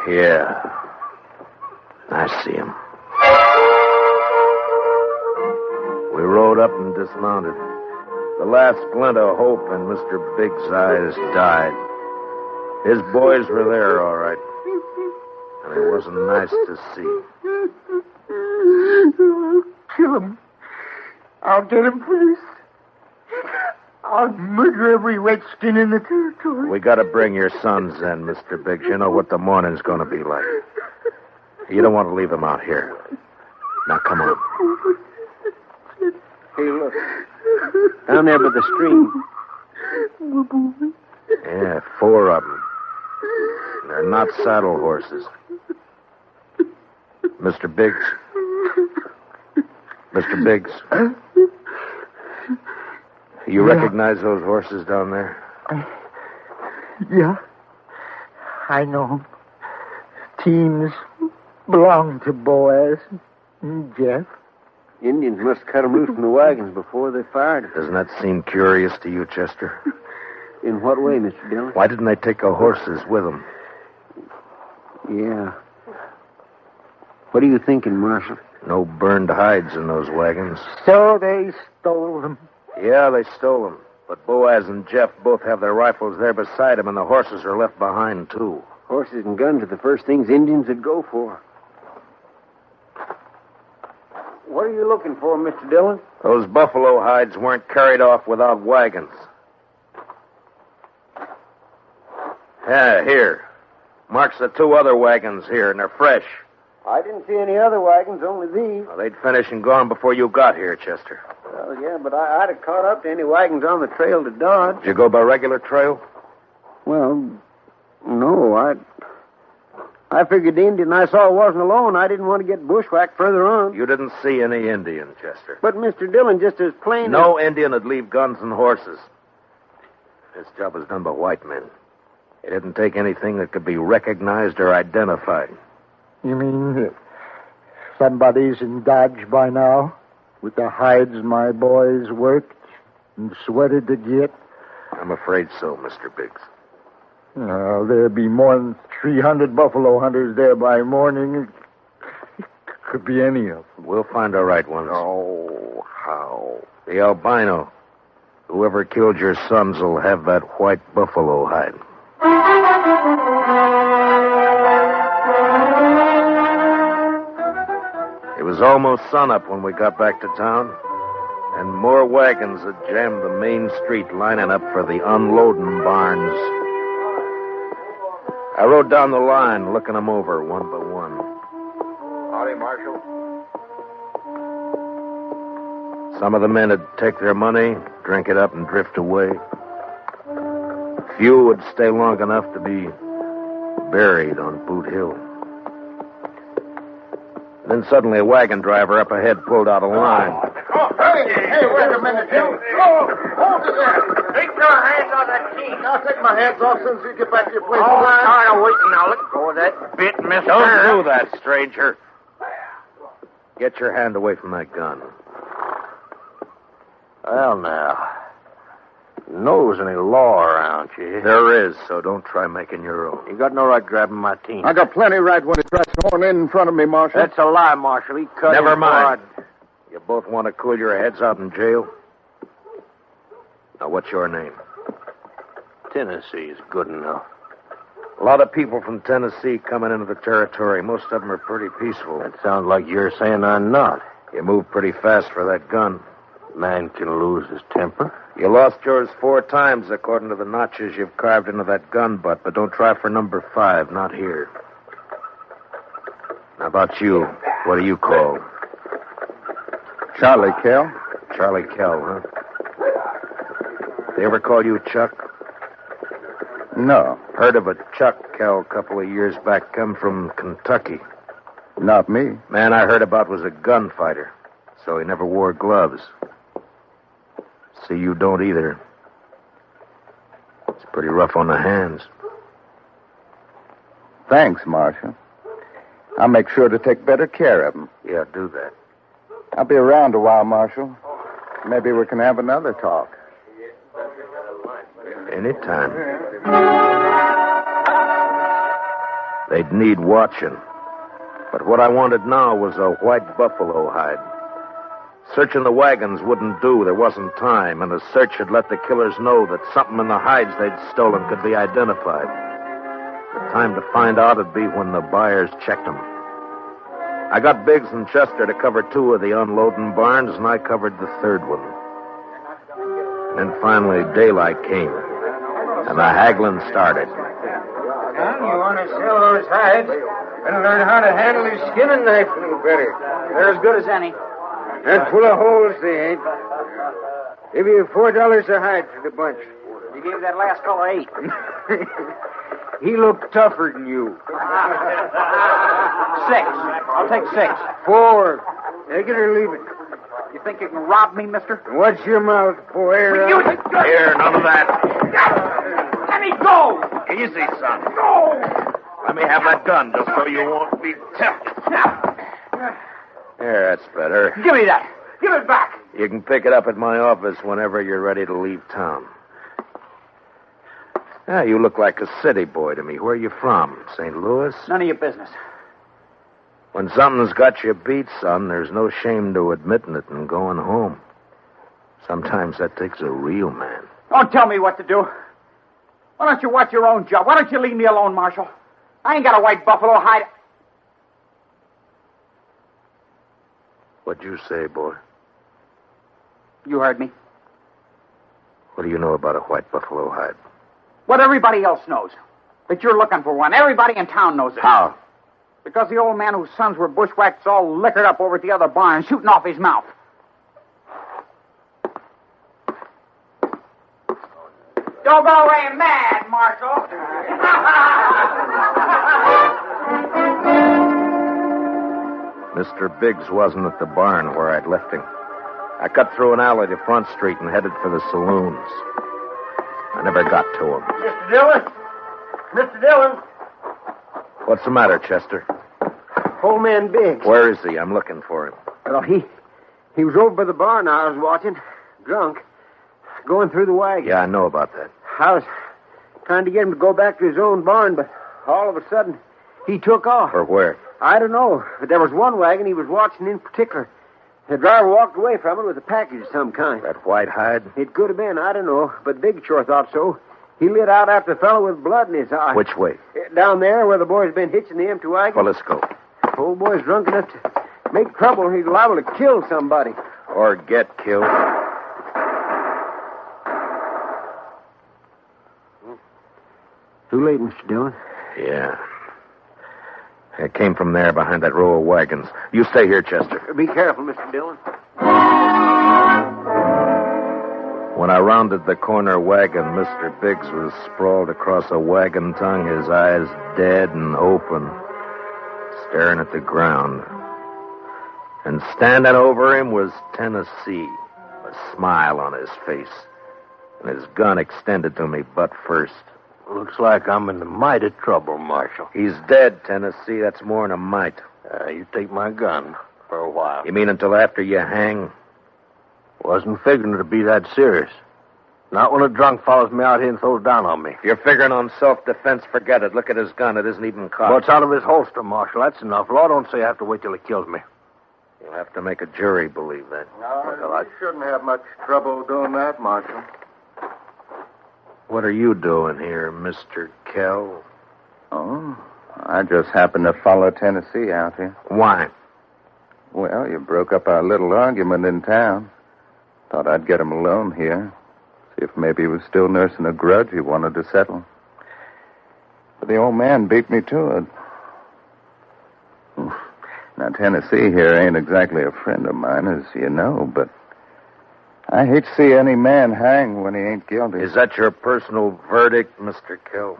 Yeah. I see him. We rode up and dismounted. The last glint of hope in Mr. Biggs' eyes died. His boys were there, all right. And it wasn't nice to see. Kill him. I'll get him first. I'll murder every redskin in the territory. We gotta bring your sons in, Mr. Biggs. You know what the morning's gonna be like. You don't want to leave them out here. Now, come on. Hey, look. Down there by the stream. Yeah, 4 of them. They're not saddle horses. Mr. Biggs. Mr. Biggs. You recognize those horses down there? Yeah. I know 'em. Teams belong to Boaz and Jeff. Indians must have cut 'em loose from the wagons before they fired. Doesn't that seem curious to you, Chester? In what way, Mr. Dillon? Why didn't they take the horses with them? Yeah. What are you thinking, Marshal? No burned hides in those wagons. So they stole them. Yeah, they stole them. But Boaz and Jeff both have their rifles there beside them, and the horses are left behind, too. Horses and guns are the first things Indians would go for. What are you looking for, Mr. Dillon? Those buffalo hides weren't carried off without wagons. Yeah, here. Marks the 2 other wagons here, and they're fresh. I didn't see any other wagons, only these. Well, they'd finished and gone before you got here, Chester. Well, yeah, but I'd have caught up to any wagons on the trail to Dodge. Did you go by regular trail? Well, no, I figured the Indian I saw wasn't alone. I didn't want to get bushwhacked further on. You didn't see any Indian, Chester. But, Mr. Dillon, just as plain No Indian would leave guns and horses. This job was done by white men. It didn't take anything that could be recognized or identified. You mean somebody's in Dodge by now? With the hides my boys worked and sweated to get? I'm afraid so, Mr. Biggs. There'd be more than 300 buffalo hunters there by morning. It could be any of them. We'll find the right ones. Oh, how? The albino. Whoever killed your sons will have that white buffalo hide. It was almost sunup when we got back to town, and more wagons had jammed the main street lining up for the unloading barns. I rode down the line, looking them over one by one. Howdy, Marshal. Some of the men would take their money, drink it up, and drift away. Few would stay long enough to be buried on Boot Hill. Then suddenly a wagon driver up ahead pulled out a line. Oh, hey, wait a minute, you. Oh, hold it there. Take your hands on that key. I'll take my hands off as soon as you get back to your place. All right, now, wait. Now, let go of that bit, mister. Don't do that, stranger. Get your hand away from that gun. Well, now. knows any law around here. There is, so don't try making your own. You got no right grabbing my team. I got plenty right when he tries to horn in front of me, Marshal. That's a lie, Marshal. He cut Never him mind. hard. You both want to cool your heads out in jail? Now, what's your name? Tennessee is good enough. A lot of people from Tennessee coming into the territory. Most of them are pretty peaceful. That sounds like you're saying I'm not. You move pretty fast for that gun. Man can lose his temper. You lost yours 4 times, according to the notches you've carved into that gun butt, but don't try for number 5, not here. How about you? What do you call? Charlie Kell. Charlie Kell, huh? They ever call you Chuck? No. Heard of a Chuck Kell a couple of years back, come from Kentucky. Not me. Man I heard about was a gunfighter, so he never wore gloves. See, you don't either. It's pretty rough on the hands. Thanks, Marshal. I'll make sure to take better care of him. Yeah, do that. I'll be around a while, Marshal. Maybe we can have another talk. Anytime. They'd need watching. But what I wanted now was a white buffalo hide. Searching the wagons wouldn't do. There wasn't time, and a search had let the killers know that something in the hides they'd stolen could be identified. The time to find out would be when the buyers checked them. I got Biggs and Chester to cover 2 of the unloading barns, and I covered the 3rd one. And then finally daylight came, and the haggling started. Son, you want to sell those hides? Better learn how to handle his skinning knife a little better. They're as good as any. And full of holes, they ain't. Give you $4 a hide for the bunch. You gave that last fellow 8. He looked tougher than you. 6. I'll take 6. 4. Take it or leave it. You think you can rob me, mister? Watch your mouth, boy. Here, none of that. Let me go! Easy, son. Go! Let me have that gun just so you won't be tempted. There, that's better. Give me that. Give it back. You can pick it up at my office whenever you're ready to leave town. Yeah, you look like a city boy to me. Where are you from? St. Louis? None of your business. When something's got you beat, son, there's no shame to admitting it and going home. Sometimes that takes a real man. Don't tell me what to do. Why don't you watch your own job? Why don't you leave me alone, Marshal? I ain't got a white buffalo hide. What'd you say, boy? You heard me. What do you know about a white buffalo hide? What everybody else knows. That you're looking for one. Everybody in town knows it. How? Because the old man whose sons were bushwhacked all liquored up over at the other barn, shooting off his mouth. Don't go away mad, Marshal. Mr. Biggs wasn't at the barn where I'd left him. I cut through an alley to Front Street and headed for the saloons. I never got to him. Mr. Dillon? Mr. Dillon? What's the matter, Chester? Old man Biggs. Where is he? I'm looking for him. Well, he was over by the barn I was watching, drunk, going through the wagon. Yeah, I know about that. I was trying to get him to go back to his own barn, but all of a sudden, he took off. Or where? I don't know, but there was one wagon he was watching in particular. The driver walked away from it with a package of some kind. That white hide? It could have been, I don't know, but Big sure thought so. He lit out after the fellow with blood in his eye. Which way? Down there where the boy's been hitching the empty wagon. Well, let's go. Old boy's drunk enough to make trouble. He's liable to kill somebody. Or get killed. Too late, Mr. Dillon. Yeah. It came from there behind that row of wagons. You stay here, Chester. Be careful, Mr. Dillon. When I rounded the corner wagon, Mr. Biggs was sprawled across a wagon tongue, his eyes dead and open, staring at the ground. And standing over him was Tennessee, a smile on his face, and his gun extended to me butt first. Looks like I'm in the mighty trouble, Marshal. He's dead, Tennessee. That's more than a mite. You take my gun for a while. You mean until after you hang? Wasn't figuring to be that serious. Not when a drunk follows me out here and throws down on me. If you're figuring on self-defense, forget it. Look at his gun. It isn't even cocked. Well, it's out of his holster, Marshal. That's enough. Law don't say I have to wait till he kills me. You'll have to make a jury believe that. No, you shouldn't have much trouble doing that, Marshal. What are you doing here, Mr. Kell? Oh, I just happened to follow Tennessee out here. Why? Well, you broke up our little argument in town. Thought I'd get him alone here. See if maybe he was still nursing a grudge he wanted to settle. But the old man beat me to it. Now, Tennessee here ain't exactly a friend of mine, as you know, but I hate to see any man hang when he ain't guilty. Is that your personal verdict, Mr. Kell?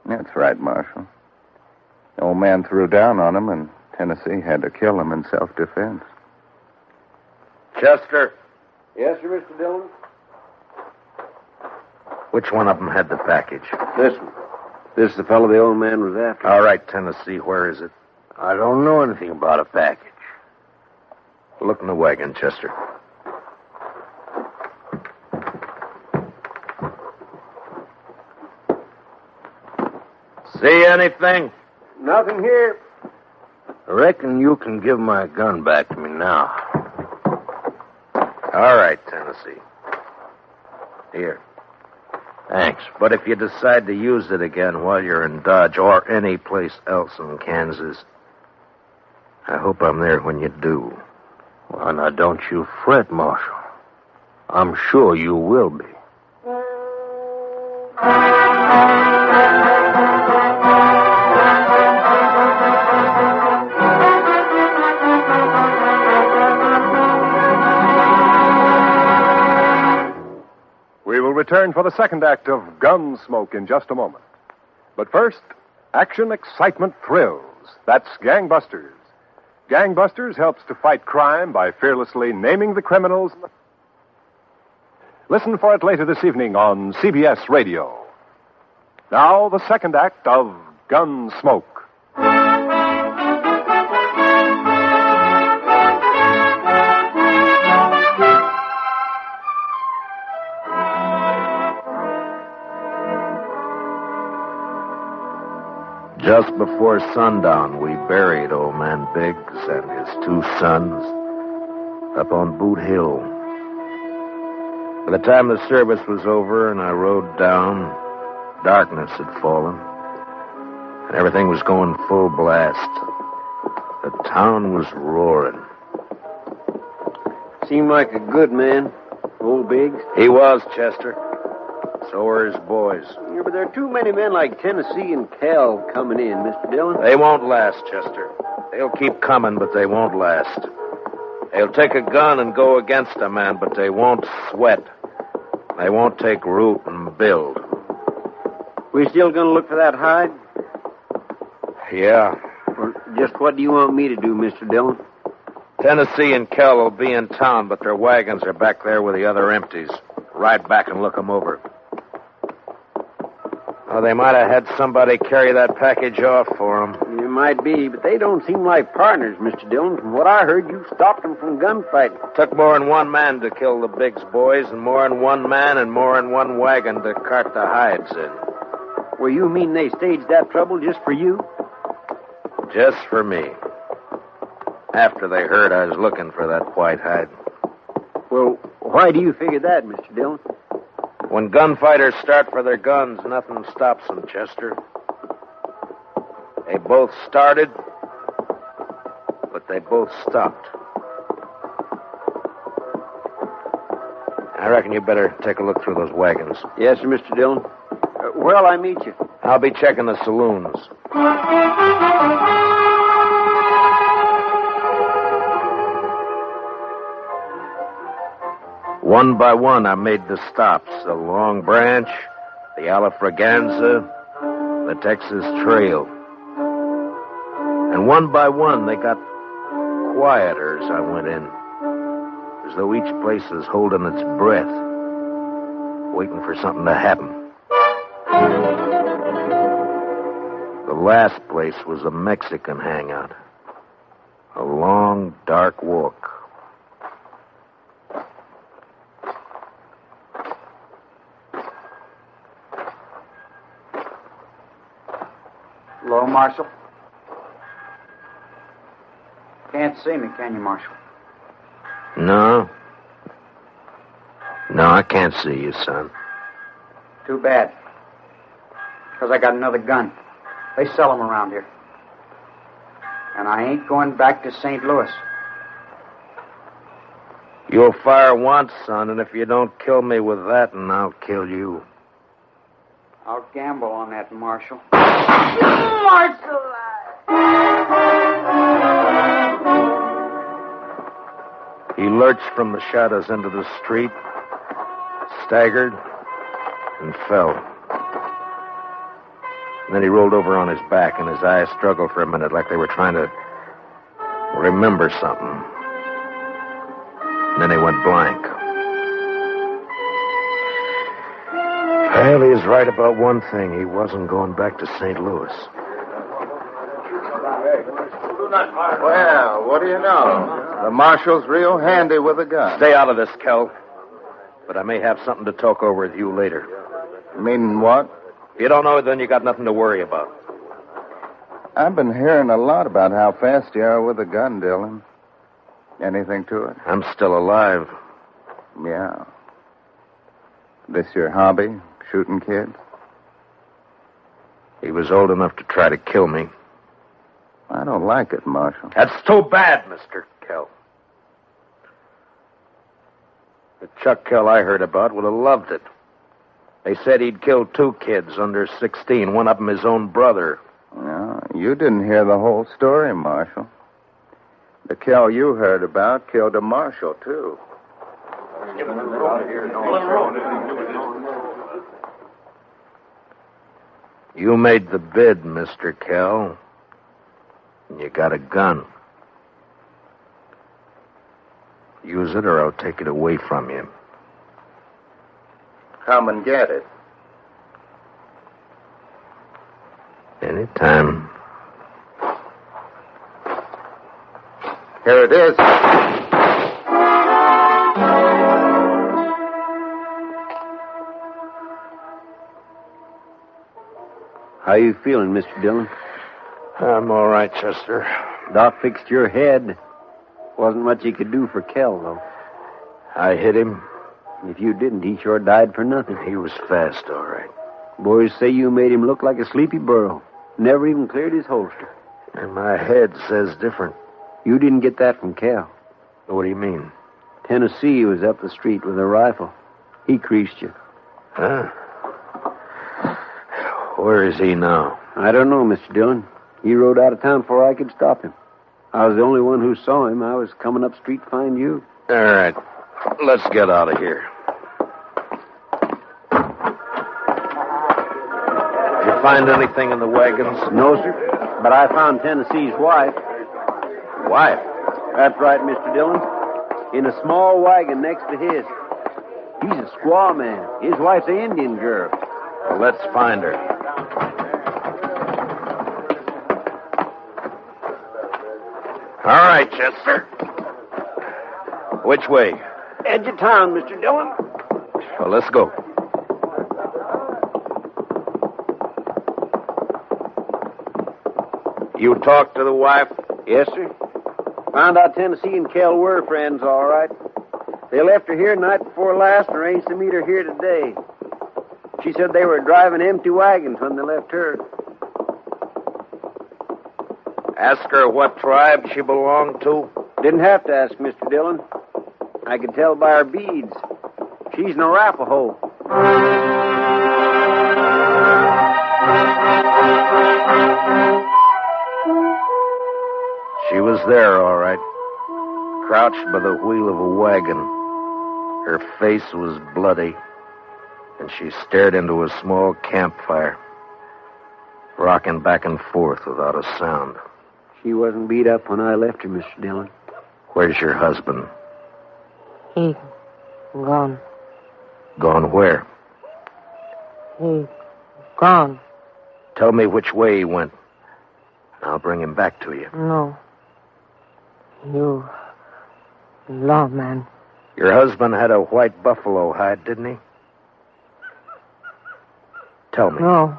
That's right, Marshal. The old man threw down on him, and Tennessee had to kill him in self-defense. Chester, Yes, sir, Mr. Dillon? which one of them had the package? This one. This is the fellow the old man was after. All right, Tennessee, where is it? I don't know anything about a package. Look in the wagon, Chester. See anything? Nothing here. I reckon you can give my gun back to me now. All right, Tennessee. Here. Thanks. But if you decide to use it again while you're in Dodge or any place else in Kansas, I hope I'm there when you do. Well, now, don't you fret, Marshal. I'm sure you will be. We will return for the second act of Gunsmoke in just a moment. But first, action, excitement, thrills. That's Gangbusters. Gangbusters helps to fight crime by fearlessly naming the criminals. Listen for it later this evening on CBS Radio. Now, the second act of Gunsmoke. Just before sundown, we buried old man Biggs and his two sons up on Boot Hill. By the time the service was over and I rode down, darkness had fallen, and everything was going full blast. The town was roaring. Seemed like a good man, old Biggs. He was, Chester. So were his boys. Yeah, but there are too many men like Tennessee and Cal coming in, Mr. Dillon. They won't last, Chester. They'll keep coming, but they won't last. They'll take a gun and go against a man, but they won't sweat. They won't take root and build. We still gonna look for that hide? Yeah. Well, just what do you want me to do, Mr. Dillon? Tennessee and Kell will be in town, but their wagons are back there with the other empties. Ride back and look them over. Oh, they might have had somebody carry that package off for them. It might be, but they don't seem like partners, Mr. Dillon. From what I heard, you stopped them from gunfighting. Took more than one man to kill the Biggs boys, and more than one man and more than one wagon to cart the hides in. Well, you mean they staged that trouble just for you? Just for me. After they heard I was looking for that white hide. Well, why do you figure that, Mr. Dillon? When gunfighters start for their guns, nothing stops them, Chester. They both started, but they both stopped. I reckon you better take a look through those wagons. Yes, sir, Mr. Dillon. Where'll I meet you? I'll be checking the saloons. One by one, I made the stops. The Long Branch, the Alafraganza, the Texas Trail. And one by one, they got quieter as I went in. As though each place was holding its breath, waiting for something to happen. The last place was a Mexican hangout. A long, dark walk. Marshal. Can't see me, can you, Marshal? No. No, I can't see you, son. Too bad. Because I got another gun. They sell them around here. And I ain't going back to St. Louis. You'll fire once, son, and if you don't kill me with that, and I'll kill you. I'll gamble on that, Marshal. Marshal! He lurched from the shadows into the street, staggered, and fell. And then he rolled over on his back, and his eyes struggled for a minute like they were trying to remember something. And then he went blank. Well, he was right about one thing. He wasn't going back to St. Louis. Well, what do you know? The marshal's real handy with a gun. Stay out of this, Kel. But I may have something to talk over with you later. Meaning what? If you don't know, then you got nothing to worry about. I've been hearing a lot about how fast you are with a gun, Dillon. Anything to it? I'm still alive. Yeah. This your hobby, shooting kids? He was old enough to try to kill me. I don't like it, Marshal. That's too bad, Mr. Kell. The Chuck Kell I heard about would have loved it. They said he'd killed 2 kids under 16, one of them his own brother. No, you didn't hear the whole story, Marshal. The Kell you heard about killed a marshal, too. You made the bid, Mr. Kell. And you got a gun. Use it or I'll take it away from you. Come and get it. Anytime. Here it is. How you feeling, Mr. Dillon? I'm all right, Chester. Doc fixed your head. Wasn't much he could do for Kell, though. I hit him. If you didn't, he sure died for nothing. He was fast, all right. Boys say you made him look like a sleepy burro. Never even cleared his holster. And my head says different. You didn't get that from Kell. What do you mean? Tennessee was up the street with a rifle. He creased you. Huh? Where is he now? I don't know, Mr. Dillon. He rode out of town before I could stop him. I was the only one who saw him. I was coming up street to find you. All right. Let's get out of here. Did you find anything in the wagons? No, sir. But I found Tennessee's wife. Wife? That's right, Mr. Dillon. In a small wagon next to his. He's a squaw man. His wife's an Indian girl. Well, let's find her. All right, Chester. Which way? Edge of town, Mr. Dillon. Well, let's go. You talked to the wife? Yes, sir. Found out Tennessee and Kell were friends, all right. They left her here night before last and arranged to meet her here today. She said they were driving empty wagons when they left her. Ask her what tribe she belonged to? Didn't have to ask, Mr. Dillon. I could tell by her beads. She's an Arapaho. She was there, all right. Crouched by the wheel of a wagon. Her face was bloody, and she stared into a small campfire, rocking back and forth without a sound. She wasn't beat up when I left her, Mr. Dillon. Where's your husband? He gone. Gone where? He gone. Tell me which way he went. I'll bring him back to you. No. You lawman. Your husband had a white buffalo hide, didn't he? Tell me. No.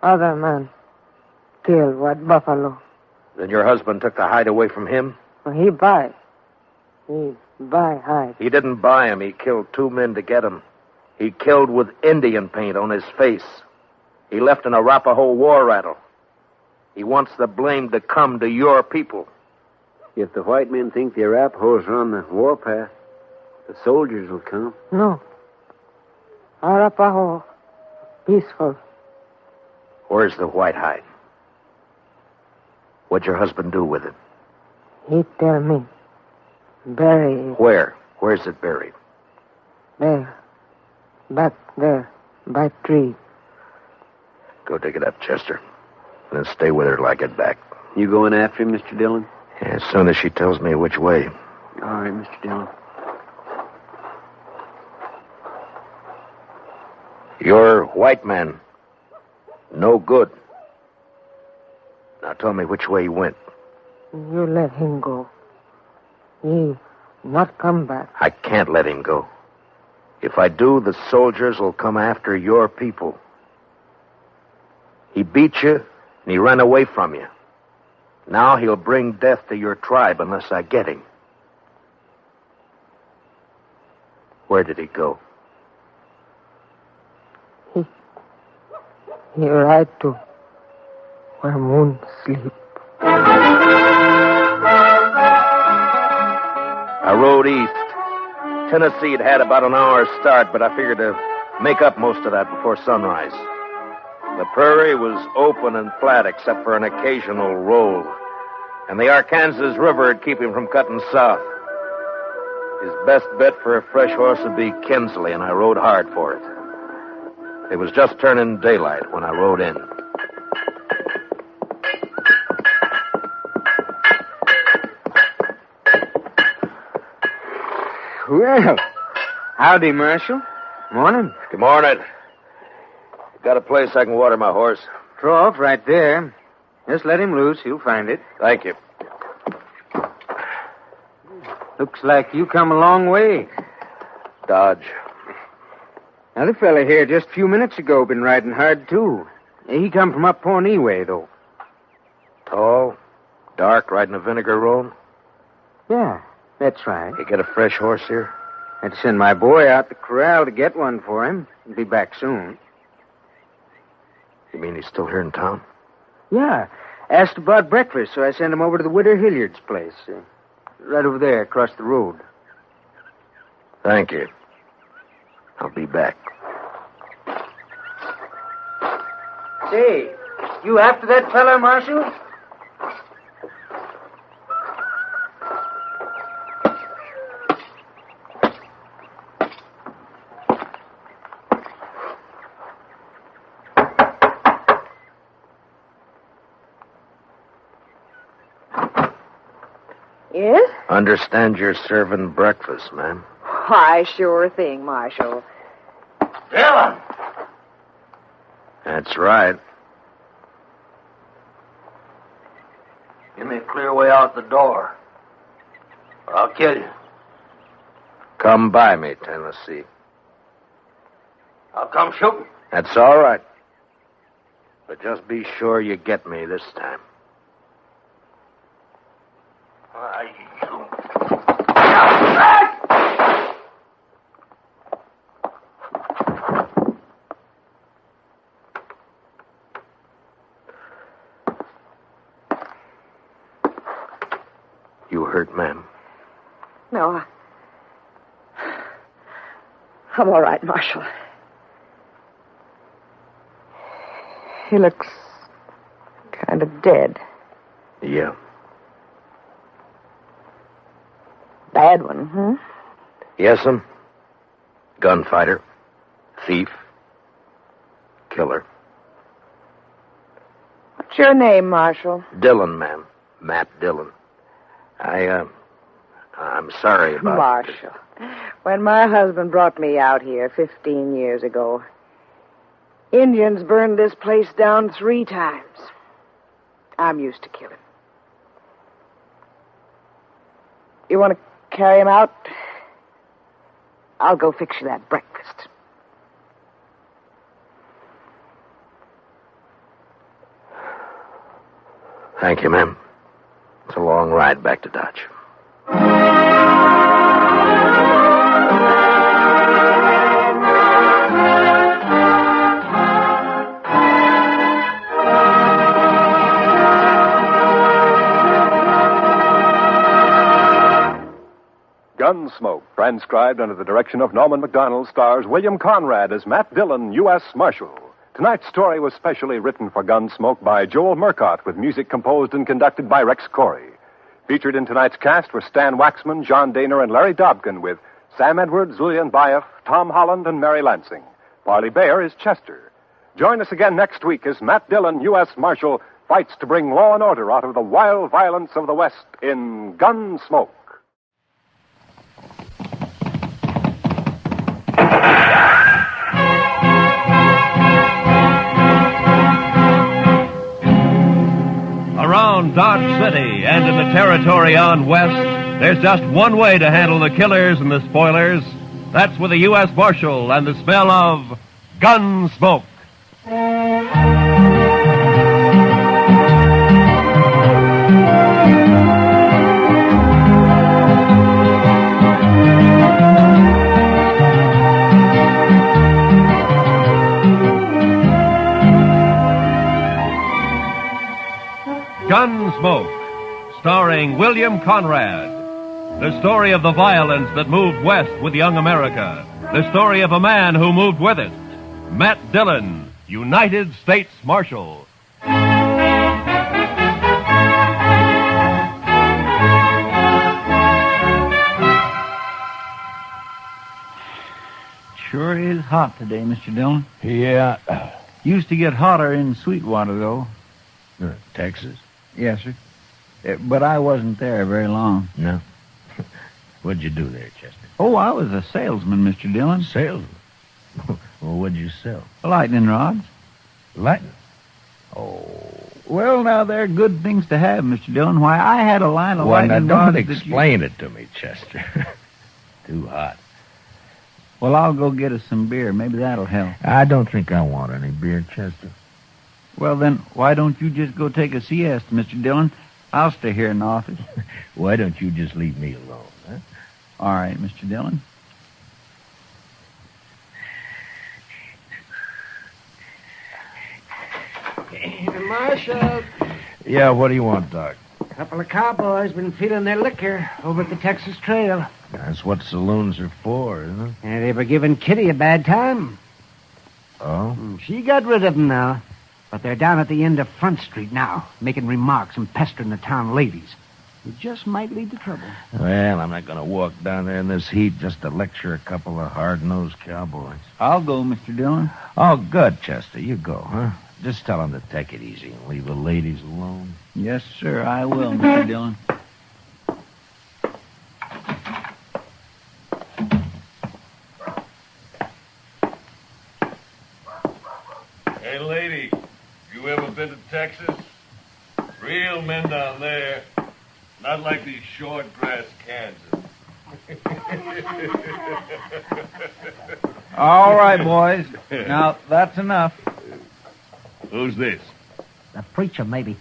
Other man. kill White Buffalo. Then your husband took the hide away from him? He buy. He buy hide. He didn't buy him. He killed 2 men to get him. He killed with Indian paint on his face. He left an Arapaho war rattle. He wants the blame to come to your people. If the white men think the Arapahoes are on the warpath, the soldiers will come. No. Arapaho, peaceful. Where's the white hide? What'd your husband do with it? He tell me. Bury it. Where? Where's it buried? There. Back there. By tree. Go dig it up, Chester. And then stay with her till I get back. You going after him, Mr. Dillon? Yeah, as soon as she tells me which way. All right, Mr. Dillon. You're white man. No good. Now tell me which way he went. You let him go. He not come back. I can't let him go. If I do, the soldiers will come after your people. He beat you, and he ran away from you. Now he'll bring death to your tribe unless I get him. Where did he go? He ride to where moon sleep. I rode east. Tennessee had about an hour's start, but I figured to make up most of that before sunrise. The prairie was open and flat except for an occasional roll, and the Arkansas River would keep him from cutting south. His best bet for a fresh horse would be Kinsley, and I rode hard for it. It was just turning daylight when I rode in. Well, howdy, Marshal. Morning. Good morning. Got a place I can water my horse? Trough right there. Just let him loose. He'll find it. Thank you. Looks like you come a long way. Dodge. Another fella here just a few minutes ago been riding hard, too. He come from up Pawnee way, though. Tall, dark, riding a vinegar roan? Yeah, that's right. You get a fresh horse here? Had to send my boy out the corral to get one for him. He'll be back soon. You mean he's still here in town? Yeah. Asked about breakfast, so I sent him over to the Widow Hilliard's place. Right over there, across the road. Thank you. I'll be back. Say, you after that fella, Marshal? Yes? Understand you're serving breakfast, ma'am. Why, sure thing, Marshal. Dillon! That's right. Give me a clear way out the door, or I'll kill you. Come by me, Tennessee. I'll come shooting. That's all right. But just be sure you get me this time. You hurt, ma'am? No, I'm all right, Marshal. He looks kind of dead. Yeah. Bad one, huh? Yes'm. Gunfighter. Thief. Killer. What's your name, Marshal? Dillon, ma'am. Matt Dillon. I'm sorry about... Marshal. When my husband brought me out here 15 years ago, Indians burned this place down 3 times. I'm used to killing. You want to carry him out? I'll go fix you that breakfast. Thank you, ma'am. It's a long ride back to Dodge. Gunsmoke, transcribed under the direction of Norman MacDonald, stars William Conrad as Matt Dillon, U.S. Marshal. Tonight's story was specially written for Gunsmoke by Joel Murcott, with music composed and conducted by Rex Corey. Featured in tonight's cast were Stan Waxman, John Daner, and Larry Dobkin, with Sam Edwards, Julian Baeff, Tom Holland, and Mary Lansing. Parley Bayer is Chester. Join us again next week as Matt Dillon, U.S. Marshal, fights to bring law and order out of the wild violence of the West in Gunsmoke. Around Dodge City and in the territory on west, there's just one way to handle the killers and the spoilers. That's with a U.S. Marshal and the smell of Gunsmoke. Gunsmoke, starring William Conrad. The story of the violence that moved west with young America. The story of a man who moved with it. Matt Dillon, United States Marshal. Sure is hot today, Mr. Dillon. Yeah. Used to get hotter in Sweetwater, though. Texas? Yes, sir. But I wasn't there very long. No. What'd you do there, Chester? Oh, I was a salesman, Mr. Dillon. Salesman? Well, what'd you sell? Lightning rods. Lightning? Oh. Well, now, they're good things to have, Mr. Dillon. Why, I had a line of lightning now rods don't explain it to me, Chester. Too hot. Well, I'll go get us some beer. Maybe that'll help. I don't think I want any beer, Chester. Well, then, why don't you just go take a siesta, Mr. Dillon? I'll stay here in the office. Why don't you just leave me alone, huh? All right, Mr. Dillon. Marshal. Yeah, what do you want, Doc? A couple of cowboys been feeling their liquor over at the Texas Trail. That's what saloons are for, isn't it? And they were giving Kitty a bad time. Oh? She got rid of them now. But they're down at the end of Front Street now, making remarks and pestering the town ladies. It just might lead to trouble. Well, I'm not going to walk down there in this heat just to lecture a couple of hard-nosed cowboys. I'll go, Mr. Dillon. Oh, good, Chester. You go, huh? Just tell them to take it easy and leave the ladies alone. Yes, sir, I will, Mr. Dillon. Hey, lady, you ever been to Texas? Real men down there. Not like these short grass Kansas. All right, boys. Now, that's enough. Who's this? The preacher, maybe.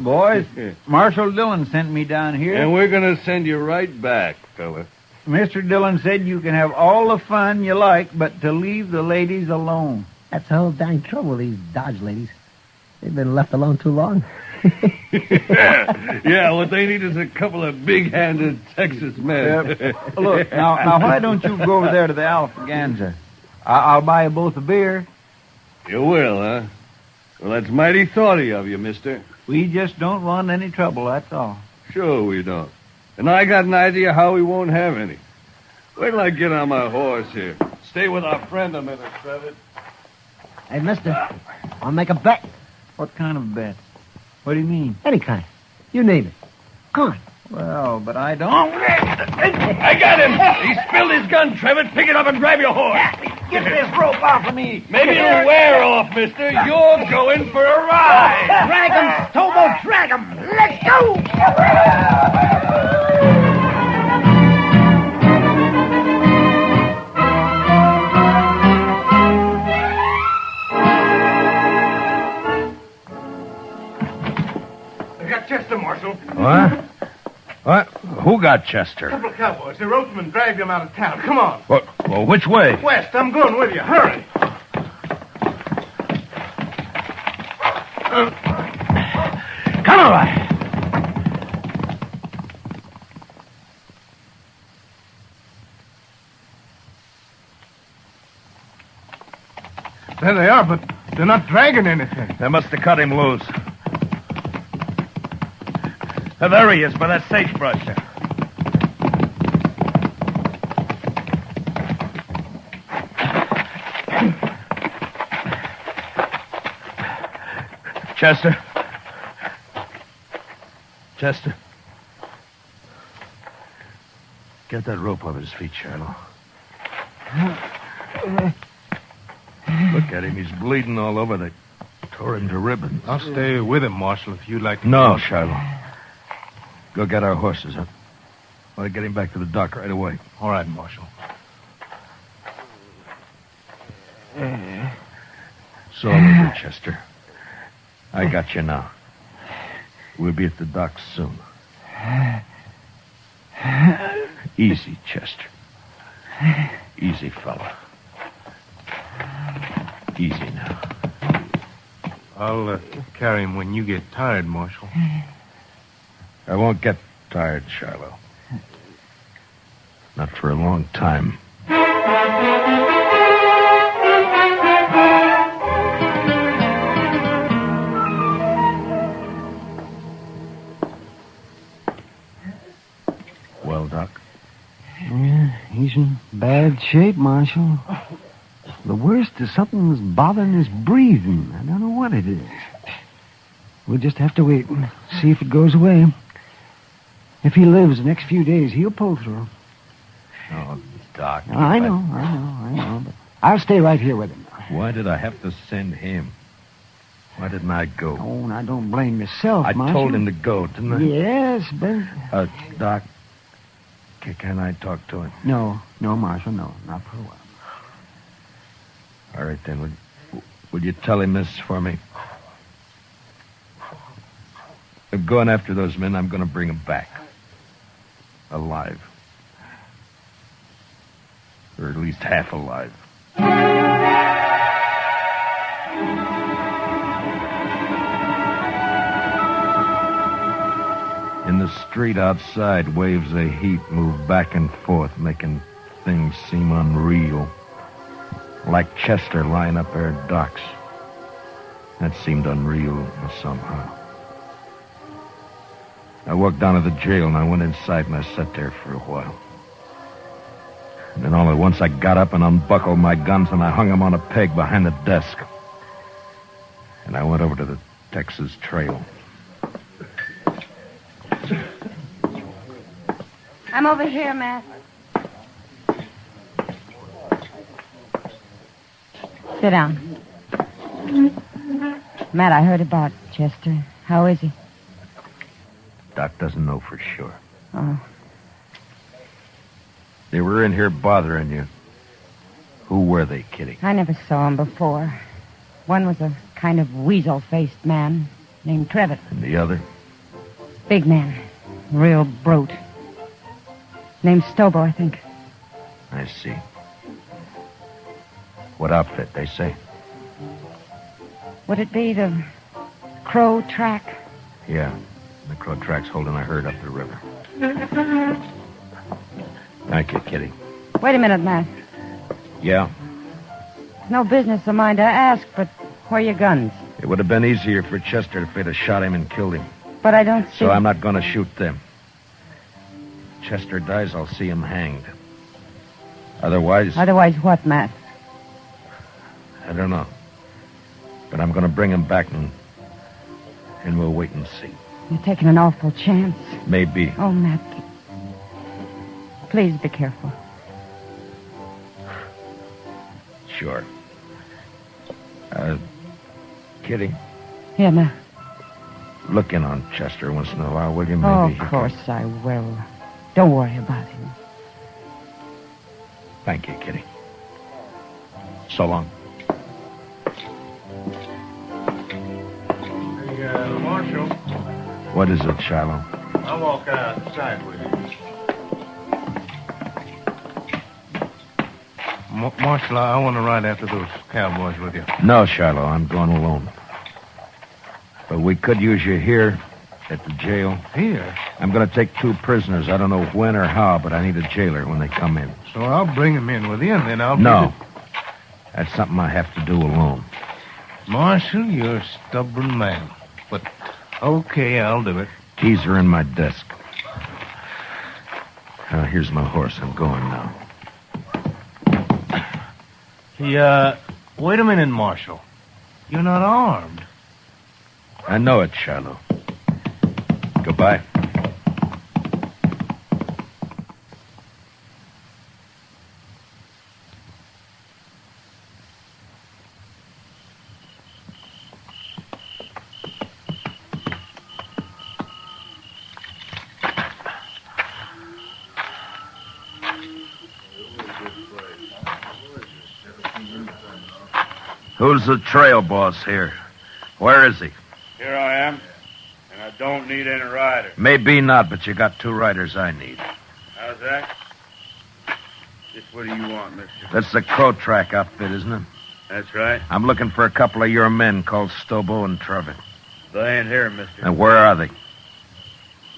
Boys, Marshal Dillon sent me down here. And we're going to send you right back, fella. Mr. Dillon said you can have all the fun you like, but to leave the ladies alone. That's the whole dang trouble with these Dodge ladies. They've been left alone too long. Yeah, what they need is a couple of big-handed Texas men. Look, now, why don't you go over there to the Alfaganza? I'll buy you both a beer. You will, huh? Well, that's mighty thoughty of you, mister. We just don't want any trouble, that's all. Sure we don't. And I got an idea how we won't have any. Wait till I get on my horse here. Stay with our friend a minute, Trevor. Hey, mister, I'll make a bet. What kind of bet? What do you mean? Any kind. You name it. Come on. Well, but I don't. I got him! He spilled his gun, Trevor. Pick it up and grab your horse. Get this rope off of me. Maybe it'll wear off, mister. You're going for a ride. Drag him, Tobo, drag him. Let's go. got, Chester? A couple of cowboys. The ropesman dragged him out of town. Come on. Well, which way? West, I'm going with you. Hurry. Come on. There they are, but they're not dragging anything. They must have cut him loose. There he is, by that sagebrush there. Chester. Chester. Get that rope off his feet, Shiloh. Look at him. He's bleeding all over. They tore him to ribbons. I'll stay with him, Marshal, if you'd like to. No, Shiloh. Go get our horses, huh? I want to get him back to the dock right away. All right, Marshal. It's all over, Chester. I got you now. We'll be at the dock soon. Easy, Chester. Easy, fella. Easy now. I'll carry him when you get tired, Marshal. I won't get tired, Shiloh. Not for a long time. Well, Doc? Yeah, he's in bad shape, Marshal. The worst is something's bothering his breathing. I don't know what it is. We'll just have to wait and see if it goes away. If he lives the next few days, he'll pull through. Oh, Doc. I know. But I'll stay right here with him. Why did I have to send him? Why didn't I go? Oh, and I don't blame yourself, I Marshal. told him to go, didn't I? Yes, but... Doc, can I talk to him? No, Marshal, no. Not for a while. All right, then. Would you tell him this for me? I'm going after those men. I'm going to bring them back. Alive. Or at least half alive. In the street outside, waves of heat move back and forth, making things seem unreal. Like Chester lying up there at docks. That seemed unreal somehow. I walked down to the jail and I went inside and I sat there for a while. And then all at once I got up and unbuckled my guns and I hung them on a peg behind the desk. And I went over to the Texas Trail. I'm over here, Matt. Sit down. Matt, I heard about Chester. How is he? Doc doesn't know for sure. Oh. They were in here bothering you. Who were they, Kitty? I never saw him before. One was a kind of weasel-faced man named Trevitt. And the other? Big man. Real brute. Named Stobo, I think. I see. What outfit, they say? Would it be the Crow Track? Yeah. The Crow Track's holding a herd up the river. Thank you, Kitty. Wait a minute, Matt. Yeah? It's no business of mine to ask, but where are your guns? It would have been easier for Chester if they'd have shot him and killed him. But I don't see... So I'm not going to shoot them. Chester dies, I'll see him hanged. Otherwise... Otherwise what, Matt? I don't know. But I'm going to bring him back and we'll wait and see. You're taking an awful chance. Maybe. Oh, Matt. Please be careful. Sure. Kitty? Yeah, Matt. Look in on Chester once in a while, will you? Oh, Maybe of course I will. Don't worry about him. Thank you, Kitty. So long. Hey, Marshal. What is it, Shiloh? I'll walk outside with you. Marshal, I want to ride after those cowboys with you. No, Shiloh, I'm going alone. But we could use you here at the jail. Here? I'm going to take 2 prisoners. I don't know when or how, but I need a jailer when they come in. So I'll bring them in with you, and then I'll... No. That's something I have to do alone. Marshal, you're a stubborn man. But, okay, I'll do it. Keys are in my desk. Here's my horse. I'm going now. Wait a minute, Marshal. You're not armed. I know it, Shiloh. Goodbye. Who's the trail boss here? Where is he? Here I am, and I don't need any rider. Maybe not, but you got 2 riders I need. How's that? Just what do you want, mister? That's the Crow Track outfit, isn't it? That's right. I'm looking for a couple of your men called Stobo and Trevitt. They ain't here, mister. And where are they?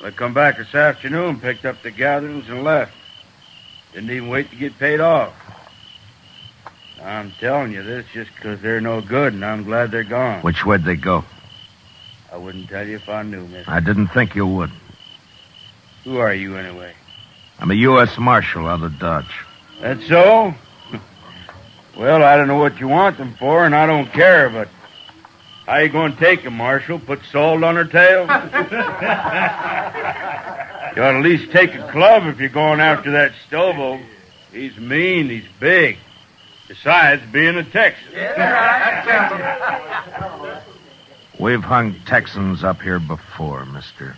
They come back this afternoon, picked up the gatherings, and left. Didn't even wait to get paid off. I'm telling you this just because they're no good, and I'm glad they're gone. Which way'd they go? I wouldn't tell you if I knew, mister. I didn't think you would. Who are you, anyway? I'm a U.S. Marshal out of Dodge. That's so? Well, I don't know what you want them for, and I don't care, but how you going to take them, Marshal? Put salt on her tail? You ought to at least take a club if you're going after that Stobo. He's mean, he's big. Besides being a Texan. We've hung Texans up here before, mister.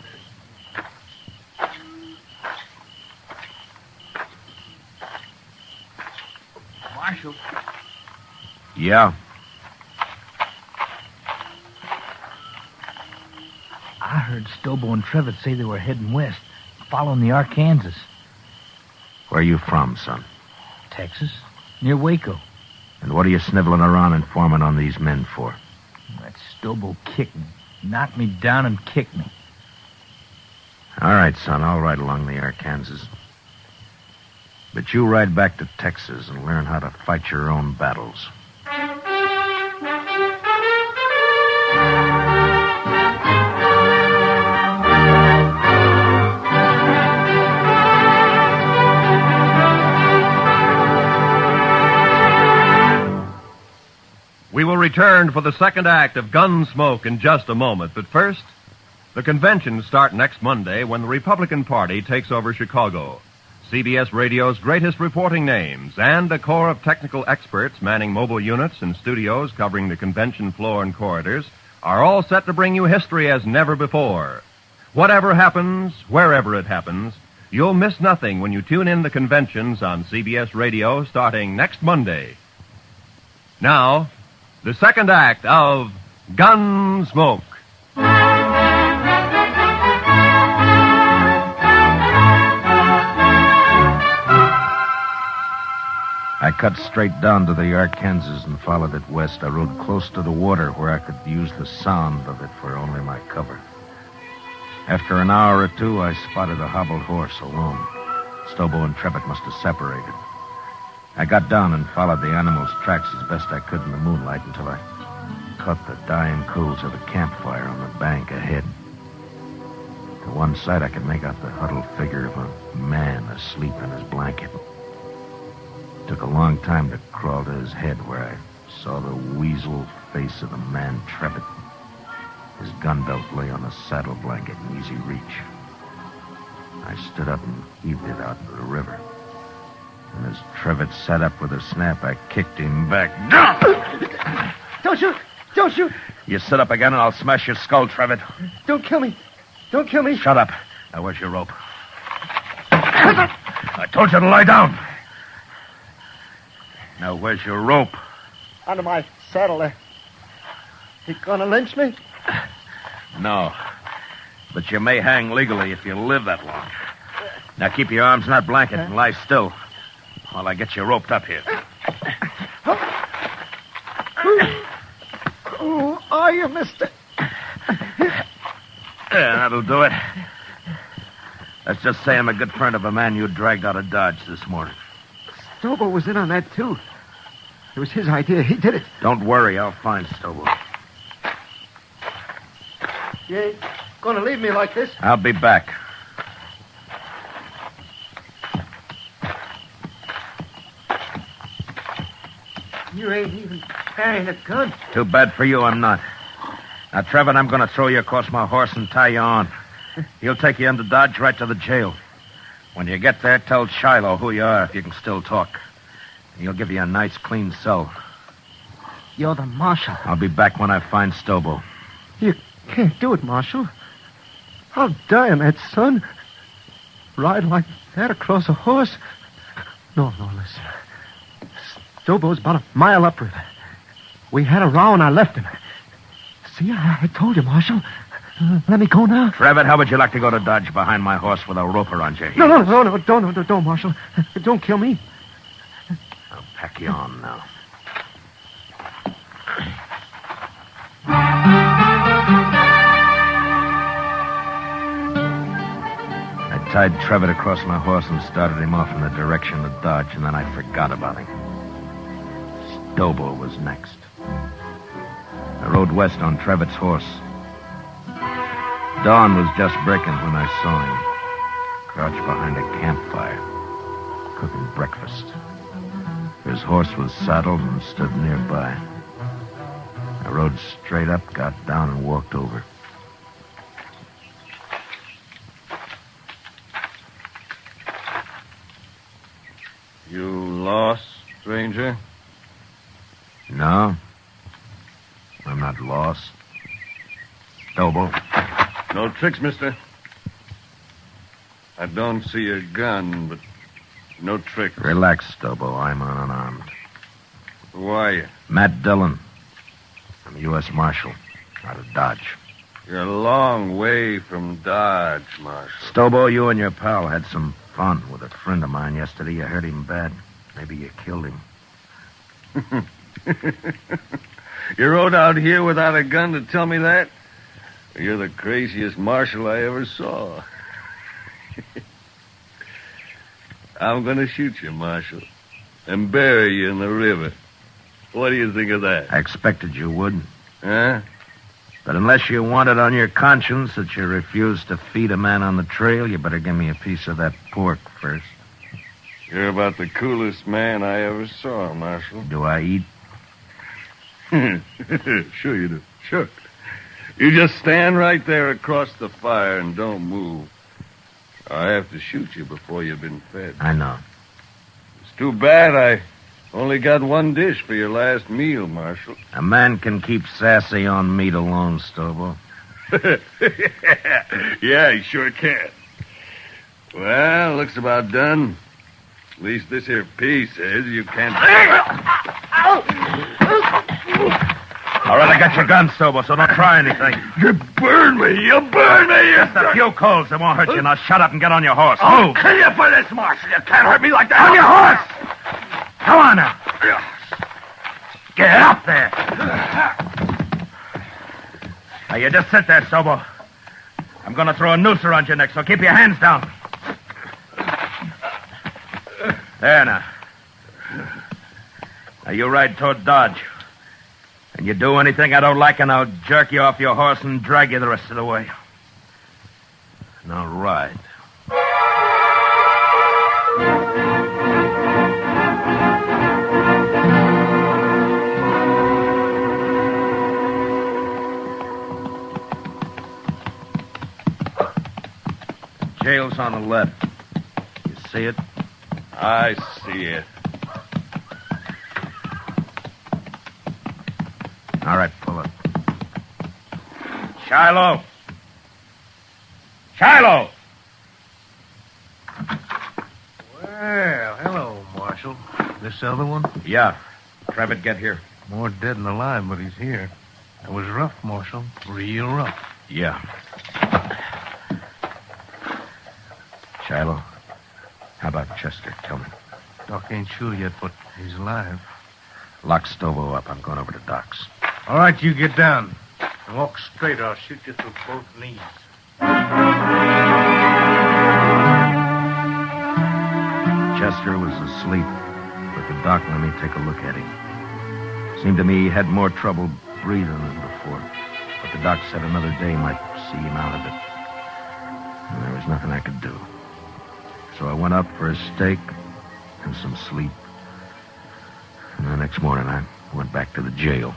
Marshal. Yeah? I heard Stobo and Trevitt say they were heading west, following the Arkansas. Where are you from, son? Texas, near Waco. And what are you sniveling around informing on these men for? That Stobo kicked me, knocked me down and kicked me. All right, son, I'll ride along the Arkansas. But you ride back to Texas and learn how to fight your own battles. We will return for the second act of Gunsmoke in just a moment. But first, the conventions start next Monday when the Republican Party takes over Chicago. CBS Radio's greatest reporting names and a corps of technical experts manning mobile units and studios covering the convention floor and corridors are all set to bring you history as never before. Whatever happens, wherever it happens, you'll miss nothing when you tune in the conventions on CBS Radio starting next Monday. Now, the second act of Gunsmoke. I cut straight down to the Arkansas and followed it west. I rode close to the water where I could use the sound of it for only my cover. After an hour or 2, I spotted a hobbled horse alone. Stobo and Trevitt must have separated. I got down and followed the animal's tracks as best I could in the moonlight until I caught the dying coals of a campfire on the bank ahead. To one side, I could make out the huddled figure of a man asleep in his blanket. It took a long time to crawl to his head where I saw the weasel face of the man Trevitt. His gun belt lay on a saddle blanket in easy reach. I stood up and heaved it out into the river. And as Trevitt sat up with a snap, I kicked him back. Don't shoot! Don't shoot! You sit up again and I'll smash your skull, Trevitt. Don't kill me! Don't kill me! Shut up. Now, where's your rope? I told you to lie down. Now, where's your rope? Under my saddle there. You gonna lynch me? No. But you may hang legally if you live that long. Now keep your arms in that blanket and lie still while I get you roped up here. Who are you, mister? Yeah, that'll do it. Let's just say I'm a good friend of a man you dragged out of Dodge this morning. Stobo was in on that, too. It was his idea. He did it. Don't worry, I'll find Stobo. You ain't gonna leave me like this? I'll be back. You ain't even carrying a gun. Too bad for you, I'm not. Now, Trevor, I'm going to throw you across my horse and tie you on. He'll take you into Dodge right to the jail. When you get there, tell Shiloh who you are if you can still talk. And he'll give you a nice, clean cell. You're the marshal. I'll be back when I find Stobo. You can't do it, Marshal. I'll die on that, son. Ride like that across a horse. No, listen. Stobo's about a mile upriver. We had a row and I left him. See, I told you, Marshal. Let me go now. Trevor, how would you like to go to Dodge behind my horse with a rope around your heels? No, don't, Marshal. Don't kill me. I'll pack you on now. I tied Trevor across my horse and started him off in the direction of Dodge, and then I forgot about him. Stobo was next. I rode west on Trevor's horse. Dawn was just breaking when I saw him, crouched behind a campfire, cooking breakfast. His horse was saddled and stood nearby. I rode straight up, got down, and walked over. You lost, stranger? No. I'm not lost. Stobo. No tricks, mister. I don't see a gun, but no tricks. Relax, Stobo. I'm unarmed. Who are you? Matt Dillon. I'm a U.S. Marshal out of Dodge. You're a long way from Dodge, Marshal. Stobo, you and your pal had some fun with a friend of mine yesterday. You hurt him bad. Maybe you killed him. You rode out here without a gun to tell me that? You're the craziest marshal I ever saw. I'm going to shoot you, Marshal, and bury you in the river. What do you think of that? I expected you would. Huh? But unless you want it on your conscience that you refused to feed a man on the trail, you better give me a piece of that pork first. You're about the coolest man I ever saw, Marshal. Do I eat? Sure you do. Sure. You just stand right there across the fire and don't move. I have to shoot you before you've been fed. I know. It's too bad I only got one dish for your last meal, Marshal. A man can keep sassy on meat alone, Stobo. Yeah, he sure can. Well, looks about done. At least this here piece says you can't... All right, I got your gun, Stobo, so don't try anything. You burn me! You burn me! Just a few coals. It won't hurt you. Now shut up and get on your horse. I'll kill you for this, Marshal. You can't hurt me like that. On your horse! Come on now. Get up there. Now, you just sit there, Stobo. I'm going to throw a noose around your neck, so keep your hands down. There now. Now, you ride toward Dodge. And you do anything I don't like, and I'll jerk you off your horse and drag you the rest of the way. Now ride. The jail's on the left. You see it? I see it. All right, pull it. Shiloh! Shiloh! Well, hello, Marshal. This other one? Yeah. Trevor, get here. More dead than alive, but he's here. It was rough, Marshal. Real rough. Yeah. Shiloh, how about Chester? Tell me. Doc ain't sure yet, but he's alive. Lock Stobo up. I'm going over to Doc's. All right, you get down. And walk straight, or I'll shoot you through both knees. Chester was asleep, but the doc let me take a look at him. Seemed to me he had more trouble breathing than before, but the doc said another day might see him out of it. And there was nothing I could do. So I went up for a steak and some sleep. And the next morning I went back to the jail.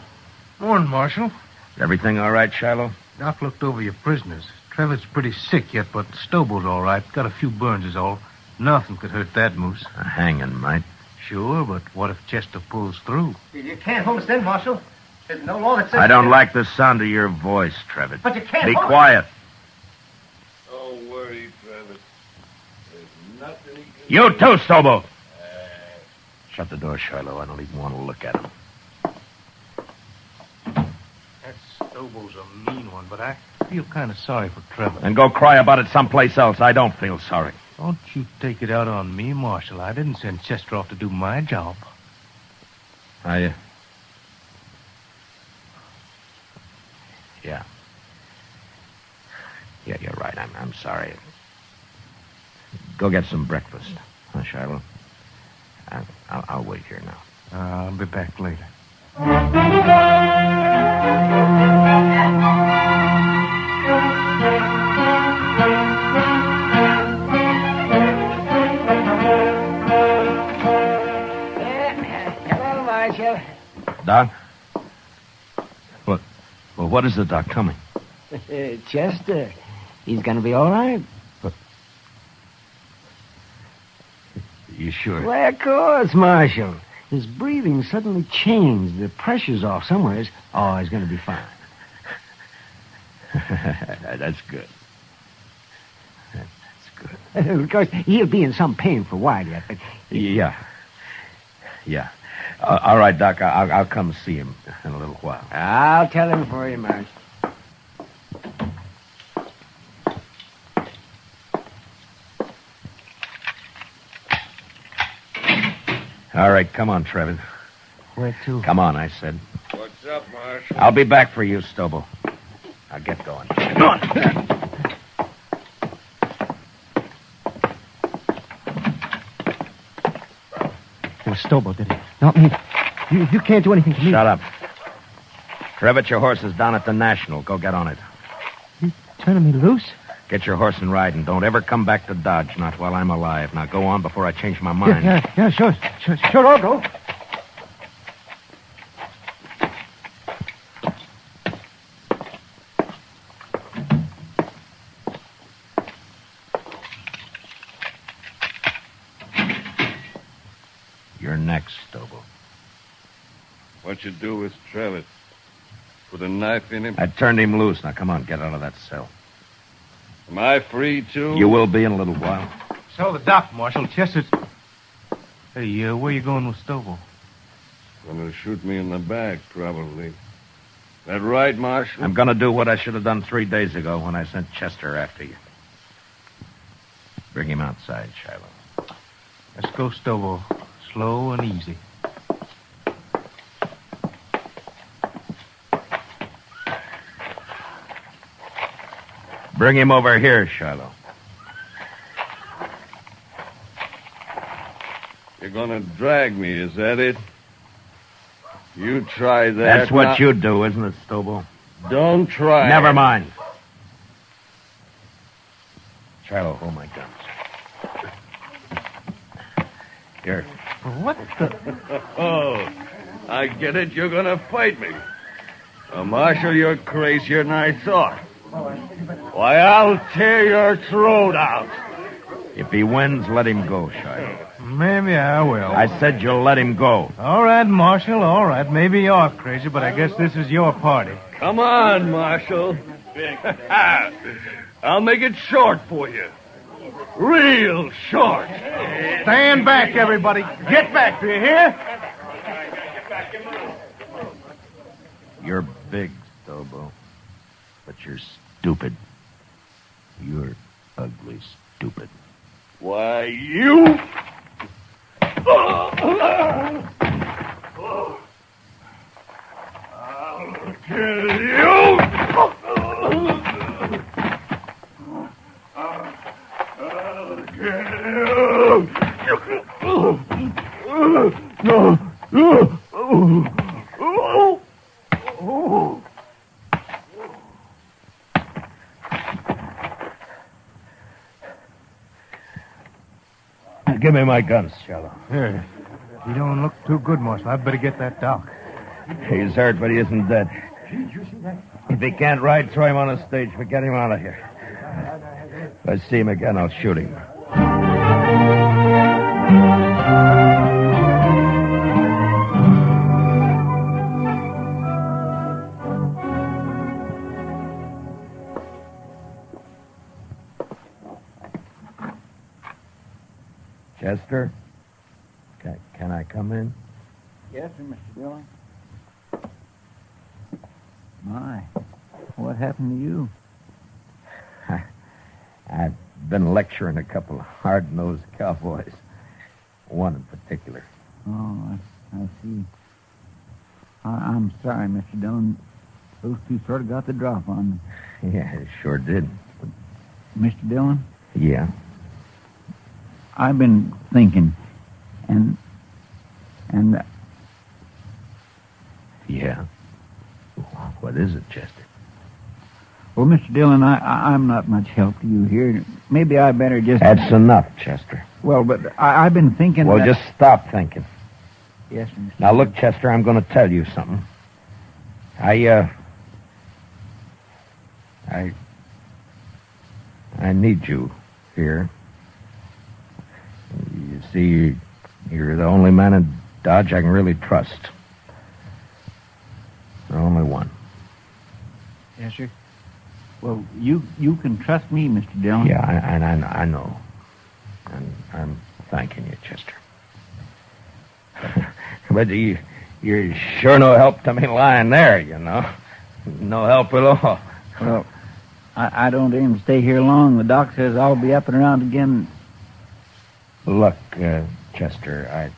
Morning, Marshal. Everything all right, Shiloh? Doc looked over your prisoners. Trevor's pretty sick yet, but Stobo's all right. Got a few burns is all. Nothing could hurt that moose. A hanging might. Sure, but what if Chester pulls through? You can't hold us in, Marshal. There's no law that says... I don't like the sound of your voice, Trevor. But you can't Be hold... quiet. Don't worry, Trevor. There's nothing he can... You too, Stobo. Shut the door, Shiloh. I don't even want to look at him. That Stobo's a mean one, but I feel kind of sorry for Trevor. And go cry about it someplace else. I don't feel sorry. Don't you take it out on me, Marshal. I didn't send Chester off to do my job. Yeah. Yeah, you're right. I'm sorry. Go get some breakfast, huh, Shiloh? I'll wait here now. I'll be back later. Hello, Marshal. Doc? What? Well, what is the doc coming? Chester, he's going to be all right. You sure? Why, of course, Marshal. His breathing suddenly changed. The pressure's off somewhere. Oh, he's going to be fine. That's good. That's good. Of course, he'll be in some pain for a while yet, but... Yeah. All right, Doc, I'll come see him in a little while. I'll tell him for you, Marshal. All right, come on, Trevor. Where to? Come on, I said. What's up, Marshal? I'll be back for you, Stobo. Now get going. Come on. It was Stobo, did he? Not me. You can't do anything to me. Shut up. Trevitt, your horse is down at the National. Go get on it. You turning me loose? Get your horse and ride, and don't ever come back to Dodge, not while I'm alive. Now go on before I change my mind. Yeah, sure, I'll go. You're next, Stobo. What you do with Trevitt? Put a knife in him? I turned him loose. Now come on, get out of that cell. Am I free, too? You will be in a little while. So the doc, Marshal. Chester's... Hey, where you going with Stobo? Gonna shoot me in the back, probably. That right, Marshal? I'm gonna do what I should have done 3 days ago when I sent Chester after you. Bring him outside, Shiloh. Let's go, Stobo. Slow and easy. Bring him over here, Shiloh. You're gonna drag me, is that it? You try that. That's what you do, isn't it, Stobo? Don't try. Never mind. Shiloh, hold my guns. Here. What the... Oh, I get it. You're gonna fight me. Marshal, you're crazier than I thought. Why, I'll tear your throat out. If he wins, let him go, Shiloh. Maybe I will. I said you'll let him go. All right, Marshal, all right. Maybe you're crazy, but I guess this is your party. Come on, Marshal. I'll make it short for you. Real short. Stand back, everybody. Get back, do you hear? You're big, Stobo. But you're stupid. You're ugly stupid. Why, you... I'll kill you! I'll kill you! Give me my guns, Shallow. Here. You don't look too good, Marshal. I'd better get that doc. He's hurt, but he isn't dead. If he can't ride, throw him on the stage, but get him out of here. If I see him again, I'll shoot him. Chester? Can I come in? Yes, sir, Mr. Dillon. My, what happened to you? I've been lecturing a couple of hard-nosed cowboys. One in particular. Oh, I see. I'm sorry, Mr. Dillon. Those two sort of got the drop on me. Yeah, it sure did. Mr. Dillon? Yeah? I've been thinking, and... Yeah? What is it, Chester? Well, Mr. Dillon, I'm not much help to you here. Maybe I better just... That's enough, Chester. Well, but I've been thinking Well, that... just stop thinking. Yes, sir, Mr. Now, look, Chester, I'm going to tell you something. I need you here. You see, you're the only man in Dodge I can really trust. The only one. Yes, sir. Well, you can trust me, Mr. Dillon. Yeah, I know. And I'm thanking you, Chester. But you're sure no help to me lying there, you know. No help at all. Well, I don't aim to stay here long. The doc says I'll be up and around again. Look, Chester,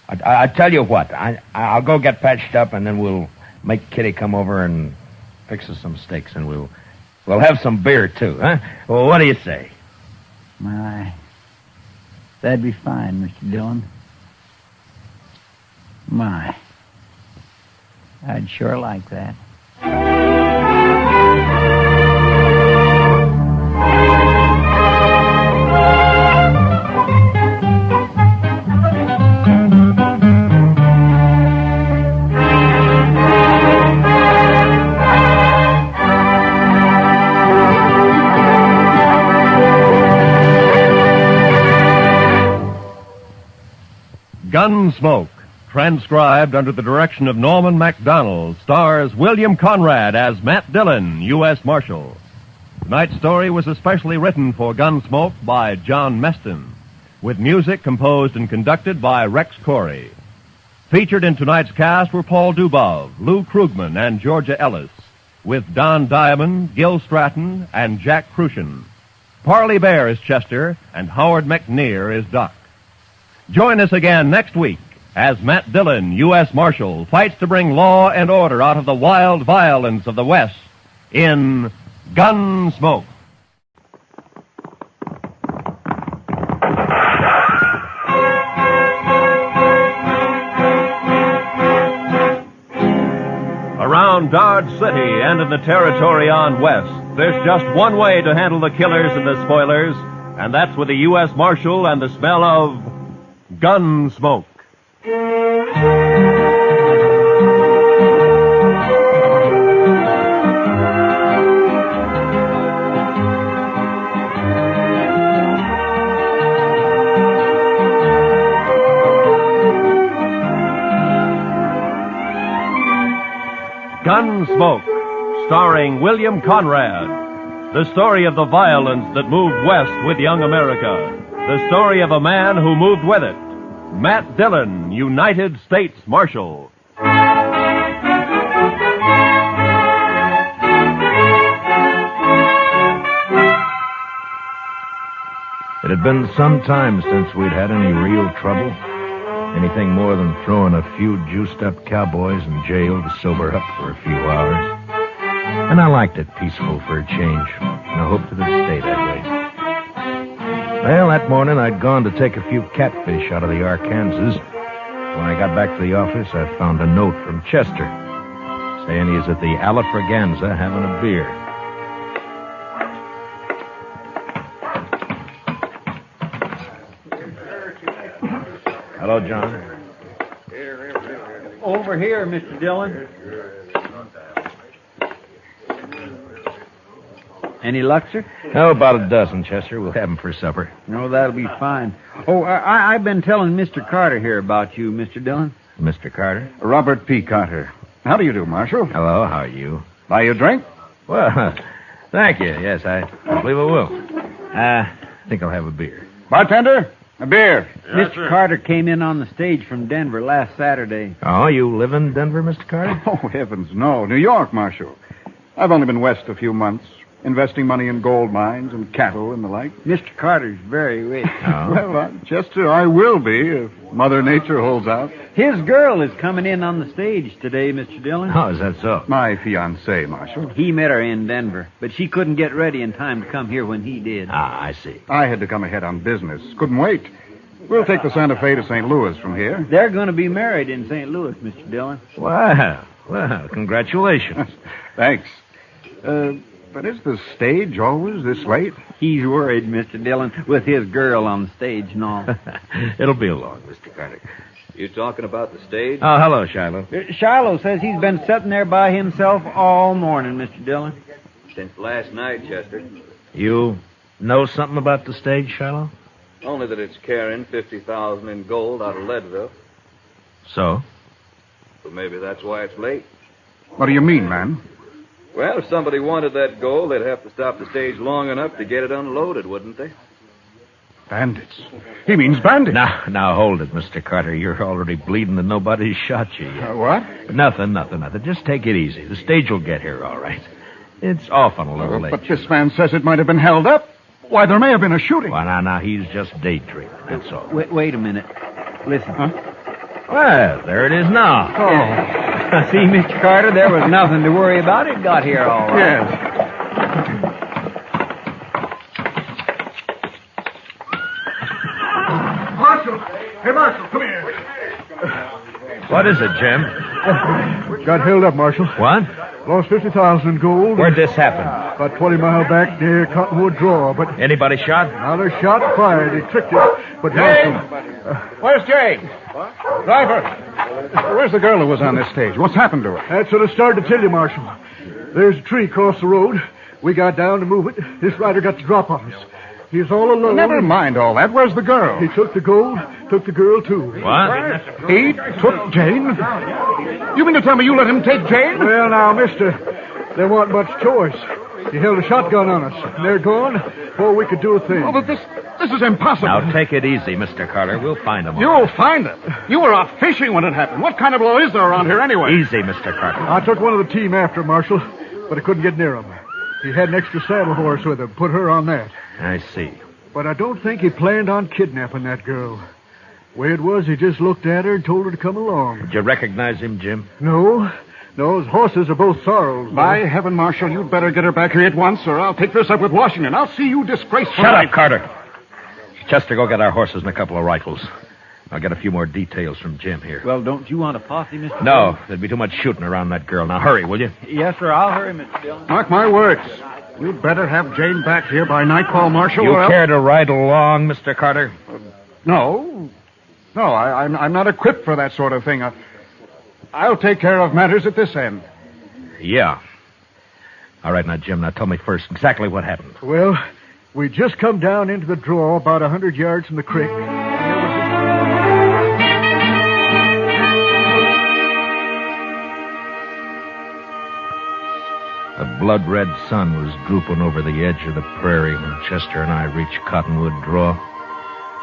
I tell you what. I'll go get patched up, and then we'll make Kitty come over and fix us some steaks, and we'll have some beer too, huh? Well, what do you say? My, that'd be fine, Mr. Dillon. My, I'd sure like that. Gunsmoke, transcribed under the direction of Norman MacDonald, stars William Conrad as Matt Dillon, U.S. Marshal. Tonight's story was especially written for Gunsmoke by John Meston, with music composed and conducted by Rex Corey. Featured in tonight's cast were Paul Dubov, Lou Krugman, and Georgia Ellis, with Don Diamond, Gil Stratton, and Jack Crucian. Parley Bear is Chester, and Howard McNear is Doc. Join us again next week as Matt Dillon, U.S. Marshal, fights to bring law and order out of the wild violence of the West in Gunsmoke. Around Dodge City and in the territory on West, there's just one way to handle the killers and the spoilers, and that's with the U.S. Marshal and the smell of Gunsmoke. Gunsmoke, starring William Conrad. The story of the violence that moved west with young America. The story of a man who moved with it. Matt Dillon, United States Marshal. It had been some time since we'd had any real trouble. Anything more than throwing a few juiced-up cowboys in jail to sober up for a few hours. And I liked it peaceful for a change, and I hoped it would stay that way. Well, that morning I'd gone to take a few catfish out of the Arkansas. When I got back to the office, I found a note from Chester saying he's at the Alafraganza having a beer. Hello, John. Over here, Mr. Dillon. Any luck, sir? Oh, about a dozen, Chester. We'll have them for supper. No, that'll be fine. Oh, I've been telling Mr. Carter here about you, Mr. Dillon. Mr. Carter? Robert P. Carter. How do you do, Marshal? Hello, how are you? Buy you a drink? Well, thank you. Yes, I believe I will. I think I'll have a beer. Bartender, a beer. Yes, Mr. Carter came in on the stage from Denver last Saturday. Oh, you live in Denver, Mr. Carter? Oh, heavens, no. New York, Marshal. I've only been west a few months, investing money in gold mines and cattle and the like. Mr. Carter's very rich. Oh. Well, Chester, I will be if Mother Nature holds out. His girl is coming in on the stage today, Mr. Dillon. Oh, is that so? My fiancée, Marshal. He met her in Denver, but she couldn't get ready in time to come here when he did. Ah, I see. I had to come ahead on business. Couldn't wait. We'll take the Santa Fe to St. Louis from here. They're going to be married in St. Louis, Mr. Dillon. Wow. Well, congratulations. Thanks. But is the stage always this late? He's worried, Mr. Dillon, with his girl on the stage and all. It'll be along, Mr. Carter. You talking about the stage? Oh, hello, Shiloh. Shiloh says he's been sitting there by himself all morning, Mr. Dillon. Since last night, Chester. You know something about the stage, Shiloh? Only that it's carrying $50,000 in gold out of Leadville. So? But maybe that's why it's late. What do you mean, man? Well, if somebody wanted that gold, they'd have to stop the stage long enough to get it unloaded, wouldn't they? Bandits. He means bandits. Now, hold it, Mr. Carter. You're already bleeding and nobody's shot you yet. What? Nothing. Just take it easy. The stage will get here all right. It's off on a little late. But this man says it might have been held up. Why, there may have been a shooting. Well, now, he's just daydreaming, that's all. Wait a minute. Listen. Huh? Well, there it is now. Oh. See, Mr. Carter, there was nothing to worry about. It got here all right. Yes. Marshal! Hey, Marshal, come here. What is it, Jim? Got held up, Marshal. What? Lost 50,000 in gold. Where'd this happen? About 20 miles back near Cottonwood Draw, but... Anybody shot? Now, they shot and fired. They tricked it. But Jane! Marshal... Where's Jane? What? Driver! Where's the girl who was on this stage? What's happened to her? That's what I started to tell you, Marshal. There's a tree across the road. We got down to move it. This rider got the drop on us. He's all alone. Never mind all that. Where's the girl? He took the gold, took the girl, too. What? He took Jane? You mean to tell me you let him take Jane? Well, now, mister, there wasn't much choice. He held a shotgun on us, and they're gone before we could do a thing. Oh, but this is impossible. Now, take it easy, Mr. Carter. We'll find them. You'll find them? You were out fishing when it happened. What kind of law is there around here anyway? Easy, Mr. Carter. I took one of the team after Marshal, but I couldn't get near him. He had an extra saddle horse with him. Put her on that. I see. But I don't think he planned on kidnapping that girl. Way it was, he just looked at her and told her to come along. Did you recognize him, Jim? No, his horses are both sorrels. By heaven, Marshal, you'd better get her back here at once, or I'll take this up with Washington. I'll see you disgraceful. Shut up, Carter. Chester, go get our horses and a couple of rifles. I'll get a few more details from Jim here. Well, don't you want a posse, Mr. No, Dillon? there'd be too much shooting around that girl. Now, hurry, will you? Yes, sir, I'll hurry, Mr. Dillon. Mark my words. You'd better have Jane back here by nightfall, Marshal. You care to ride along, Mr. Carter? No, I'm not equipped for that sort of thing. I'll take care of matters at this end. Yeah. All right, now, Jim, tell me first exactly what happened. Well, we just come down into the draw about 100 yards from the creek. The blood-red sun was drooping over the edge of the prairie when Chester and I reached Cottonwood Draw.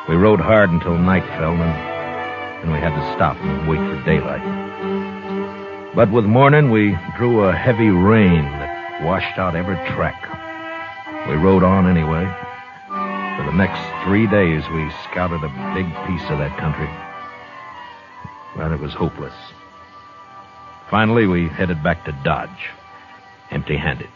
We rode hard until night fell, and then we had to stop and wait for daylight. But with morning, we drew a heavy rain that washed out every track. We rode on anyway. For the next 3 days, we scouted a big piece of that country. But it was hopeless. Finally, we headed back to Dodge, empty-handed.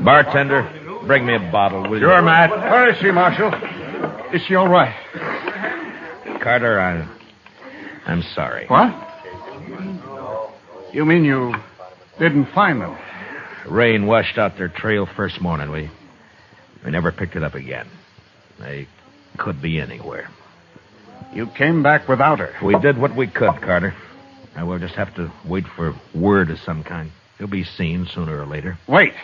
Bartender, bring me a bottle, will you? Sure, Matt. Where is she, Marshal? Is she all right? Carter, I'm sorry. What? You mean you didn't find them? Rain washed out their trail first morning. We never picked it up again. They could be anywhere. You came back without her. We did what we could, Carter. Now we'll just have to wait for word of some kind. You'll be seen sooner or later. Wait.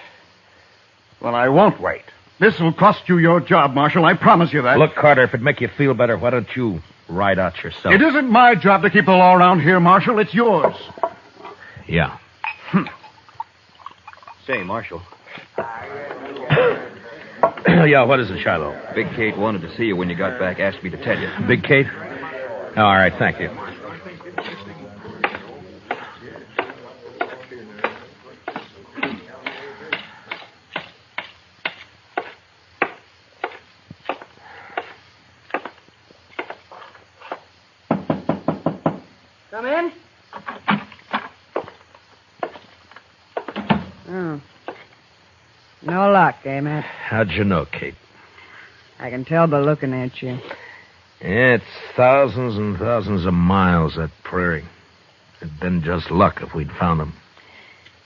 Well, I won't wait. This will cost you your job, Marshal. I promise you that. Look, Carter, if it'd make you feel better, why don't you ride out yourself? It isn't my job to keep the law around here, Marshal. It's yours. Yeah. Say, Marshal. Yeah, what is it, Shiloh? Big Kate wanted to see you when you got back. Asked me to tell you. Big Kate? Oh, all right, thank you. Come in. Oh. No luck, eh, Matt? How'd you know, Kate? I can tell by looking at you. Yeah, it's thousands and thousands of miles, that prairie. It'd been just luck if we'd found them.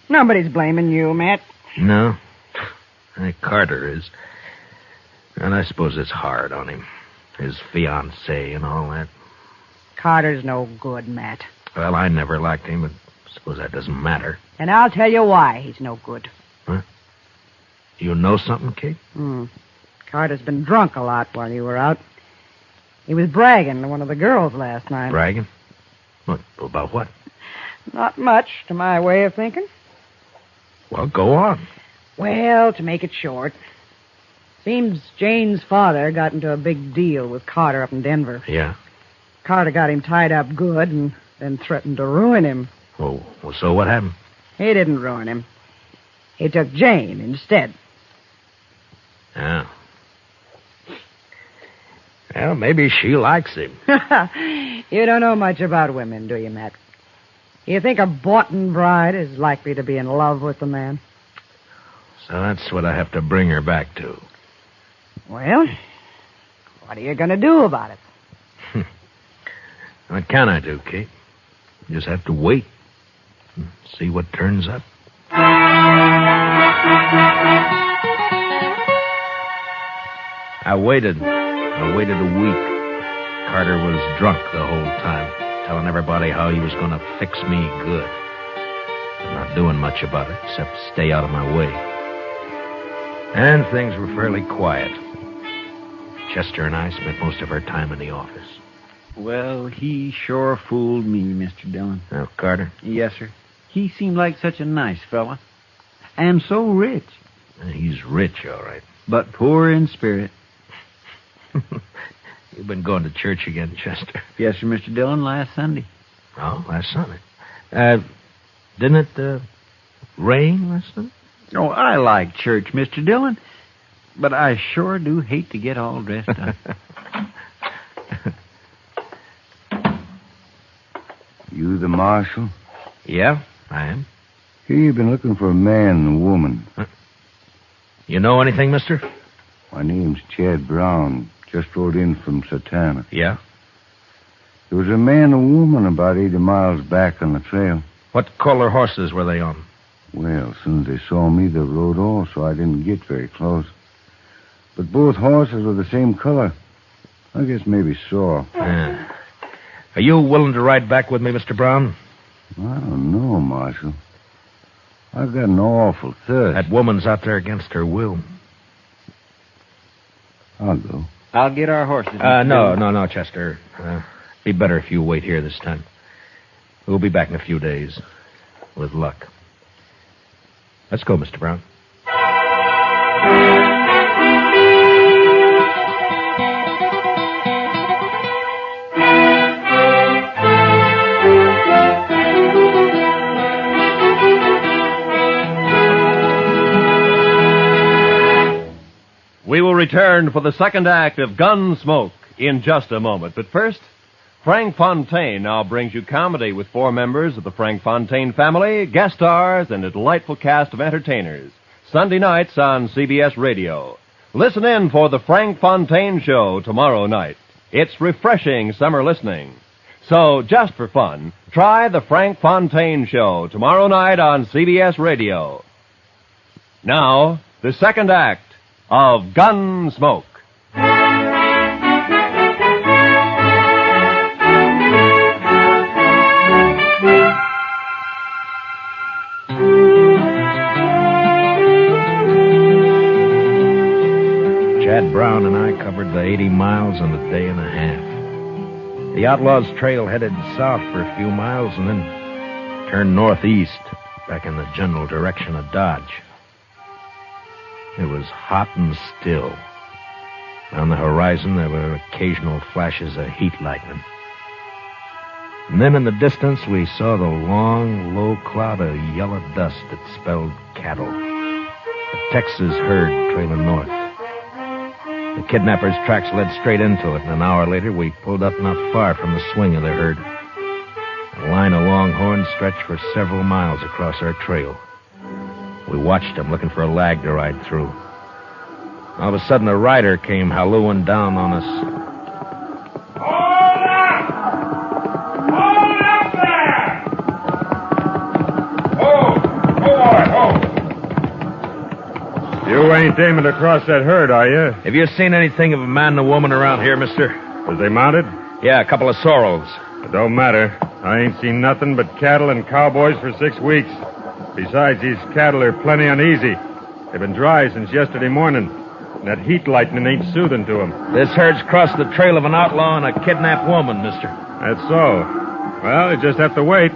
Nobody's blaming you, Matt. No? Carter is. And I suppose it's hard on him. His fiancée and all that. Carter's no good, Matt. Well, I never liked him, but I suppose that doesn't matter. And I'll tell you why he's no good. Huh? You know something, Kate? Carter's been drunk a lot while you were out. He was bragging to one of the girls last night. Bragging? What? About what? Not much, to my way of thinking. Well, go on. Well, to make it short, seems Jane's father got into a big deal with Carter up in Denver. Yeah? Carter got him tied up good and then threatened to ruin him. Well, so what happened? He didn't ruin him. He took Jane instead. Yeah. Well, maybe she likes him. You don't know much about women, do you, Matt? You think a Boughten bride is likely to be in love with the man? So that's what I have to bring her back to. Well, what are you going to do about it? What can I do, Kate? Just have to wait and see what turns up. I waited a week. Carter was drunk the whole time, telling everybody how he was going to fix me good. But not doing much about it, except stay out of my way. And things were fairly quiet. Chester and I spent most of our time in the office. Well, he sure fooled me, Mr. Dillon. Now, Carter? Yes, sir. He seemed like such a nice fella. And so rich. He's rich, all right. But poor in spirit. You've been going to church again, Chester. Yes, sir, Mr. Dillon, last Sunday. Oh, last Sunday. Didn't it rain last Sunday? Oh, I like church, Mr. Dillon. But I sure do hate to get all dressed up. You the marshal? Yeah, I am. Here you've been looking for a man and a woman. You know anything, mister? My name's Chad Brown. Just rode in from Satana. Yeah? There was a man and a woman about 80 miles back on the trail. What color horses were they on? Well, as soon as they saw me, they rode off, so I didn't get very close. But both horses were the same color. I guess maybe sore. Yeah. Are you willing to ride back with me, Mr. Brown? I don't know, Marshal. I've got an awful thirst. That woman's out there against her will. I'll go. I'll get our horses. No, Chester. Be better if you wait here this time. We'll be back in a few days. With luck. Let's go, Mr. Brown. return for the second act of Gunsmoke in just a moment. But first, Frank Fontaine now brings you comedy with 4 members of the Frank Fontaine family, guest stars, and a delightful cast of entertainers. Sunday nights on CBS Radio. Listen in for the Frank Fontaine Show tomorrow night. It's refreshing summer listening. So, just for fun, try the Frank Fontaine Show tomorrow night on CBS Radio. Now, the second act of Gunsmoke. Chad Brown and I covered the 80 miles in a day and a half. The Outlaws' trail headed south for a few miles and then turned northeast, back in the general direction of Dodge. It was hot and still. On the horizon, there were occasional flashes of heat lightning. And then in the distance, we saw the long, low cloud of yellow dust that spelled cattle. A Texas herd trailing north. The kidnappers' tracks led straight into it, and an hour later we pulled up not far from the swing of the herd. A line of longhorns stretched for several miles across our trail. We watched them, looking for a lag to ride through. All of a sudden, a rider came hallooing down on us. Hold up! Hold up there! You ain't aiming to cross that herd, are you? Have you seen anything of a man and a woman around here, mister? Was they mounted? Yeah, a couple of sorrels. It don't matter. I ain't seen nothing but cattle and cowboys for 6 weeks. Besides, these cattle are plenty uneasy. They've been dry since yesterday morning. And that heat lightning ain't soothing to them. This herd's crossed the trail of an outlaw and a kidnapped woman, mister. That's so. Well, you just have to wait.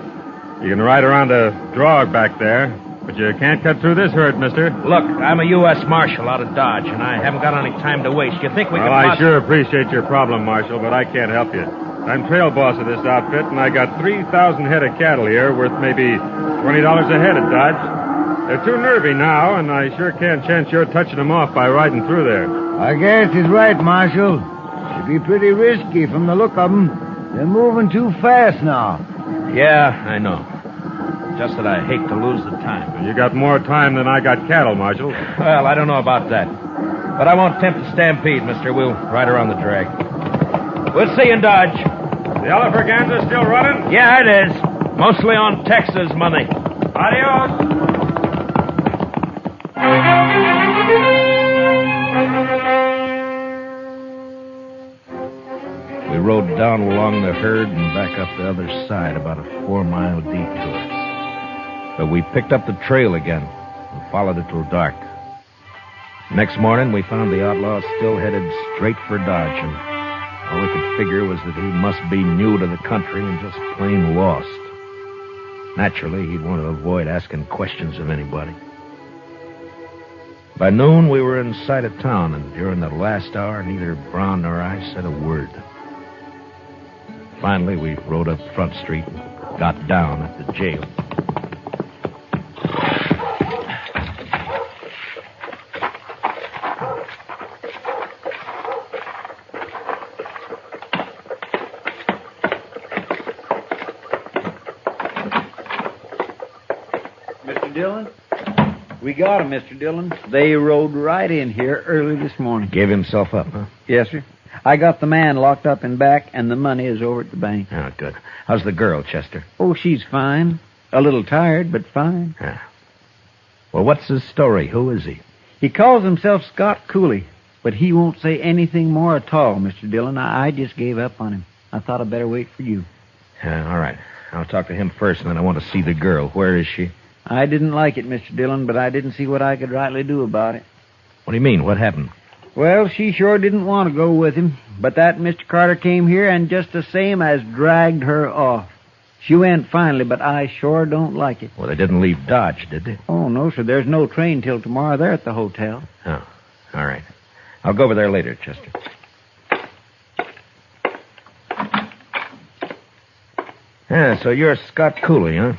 You can ride around a draw back there, but you can't cut through this herd, mister. Look, I'm a U.S. Marshal out of Dodge, and I haven't got any time to waste. You think we can... Well, I sure appreciate your problem, Marshal, but I can't help you. I'm trail boss of this outfit, and I got 3,000 head of cattle here worth maybe $20 a head at Dodge. They're too nervy now, and I sure can't chance your touching them off by riding through there. I guess he's right, Marshal. It'd be pretty risky from the look of them. They're moving too fast now. Yeah, I know. Just that I hate to lose the time. You got more time than I got cattle, Marshal. Well, I don't know about that. But I won't tempt the stampede, mister. We'll ride around the drag. We'll see you in Dodge. The Elephant still running? Yeah, it is. Mostly on Texas money. Adios. We rode down along the herd and back up the other side, about a 4-mile detour. But we picked up the trail again and followed it till dark. Next morning, we found the outlaw still headed straight for Dodge, and all we could figure was that he must be new to the country and just plain lost. Naturally, he'd want to avoid asking questions of anybody. By noon, we were in sight of town, and during the last hour, neither Brown nor I said a word. Finally, we rode up Front Street and got down at the jail. Mr. Dillon? We got him, Mr. Dillon. They rode right in here early this morning. Gave himself up, huh? Yes, sir. I got the man locked up in back, and the money is over at the bank. Oh, good. How's the girl, Chester? Oh, she's fine. A little tired, but fine. Yeah. Well, what's his story? Who is he? He calls himself Scott Cooley, but he won't say anything more at all, Mr. Dillon. I just gave up on him. I thought I'd better wait for you. All right. I'll talk to him first, and then I want to see the girl. Where is she? I didn't like it, Mr. Dillon, but I didn't see what I could rightly do about it. What do you mean? What happened? Well, she sure didn't want to go with him, but that Mr. Carter came here and just the same as dragged her off. She went finally, but I sure don't like it. Well, they didn't leave Dodge, did they? Oh, no, sir. There's no train till tomorrow. They're at the hotel. Oh, all right. I'll go over there later, Chester. Yeah, so you're Scott Cooley, huh?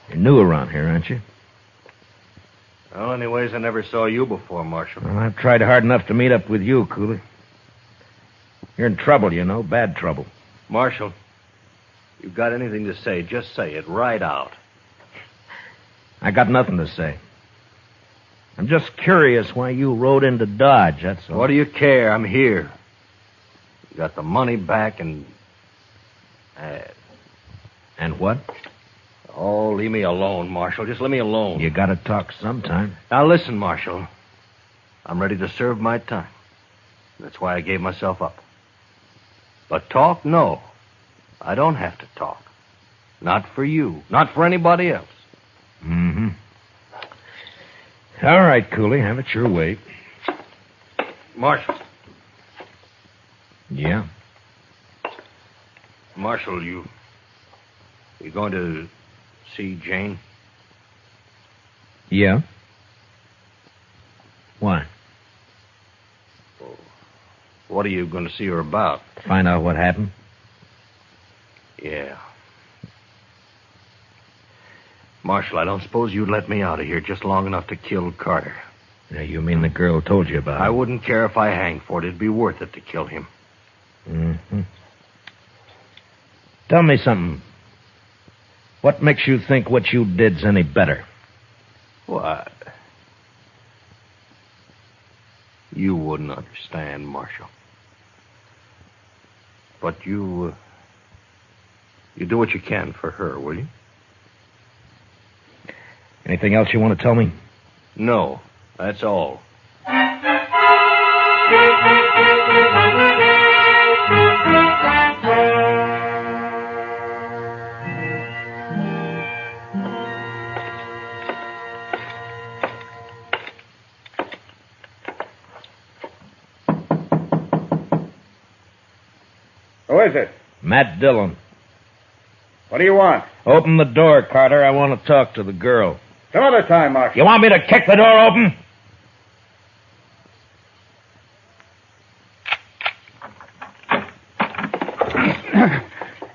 You're new around here, aren't you? Well, anyways, I never saw you before, Marshal. Well, I've tried hard enough to meet up with you, Cooley. You're in trouble, you know, bad trouble. Marshal, you've got anything to say, just say it right out. I got nothing to say. I'm just curious why you rode into Dodge, that's all. What do you care? I'm here. You got the money back and... And what? Oh, leave me alone, Marshal. Just let me alone. You gotta talk sometime. Now listen, Marshal. I'm ready to serve my time. That's why I gave myself up. But talk, no. I don't have to talk. Not for you. Not for anybody else. Mm-hmm. All right, Cooley, have it your way. Marshal. Yeah? Marshal, you going to see Jane? Yeah? Why? What are you going to see her about? Find out what happened? Yeah. Marshal, I don't suppose you'd let me out of here just long enough to kill Carter. Yeah, you mean the girl told you about it? I wouldn't care if I hang for it. It'd be worth it to kill him. Mm-hmm. Tell me something. What makes you think what you did's any better? What? You wouldn't understand, Marshal. But you do what you can for her, will you? Anything else you want to tell me? No, that's all. Who is it? Matt Dillon. What do you want? Open the door, Carter. I want to talk to the girl. Some other time, Marshal. You want me to kick the door open?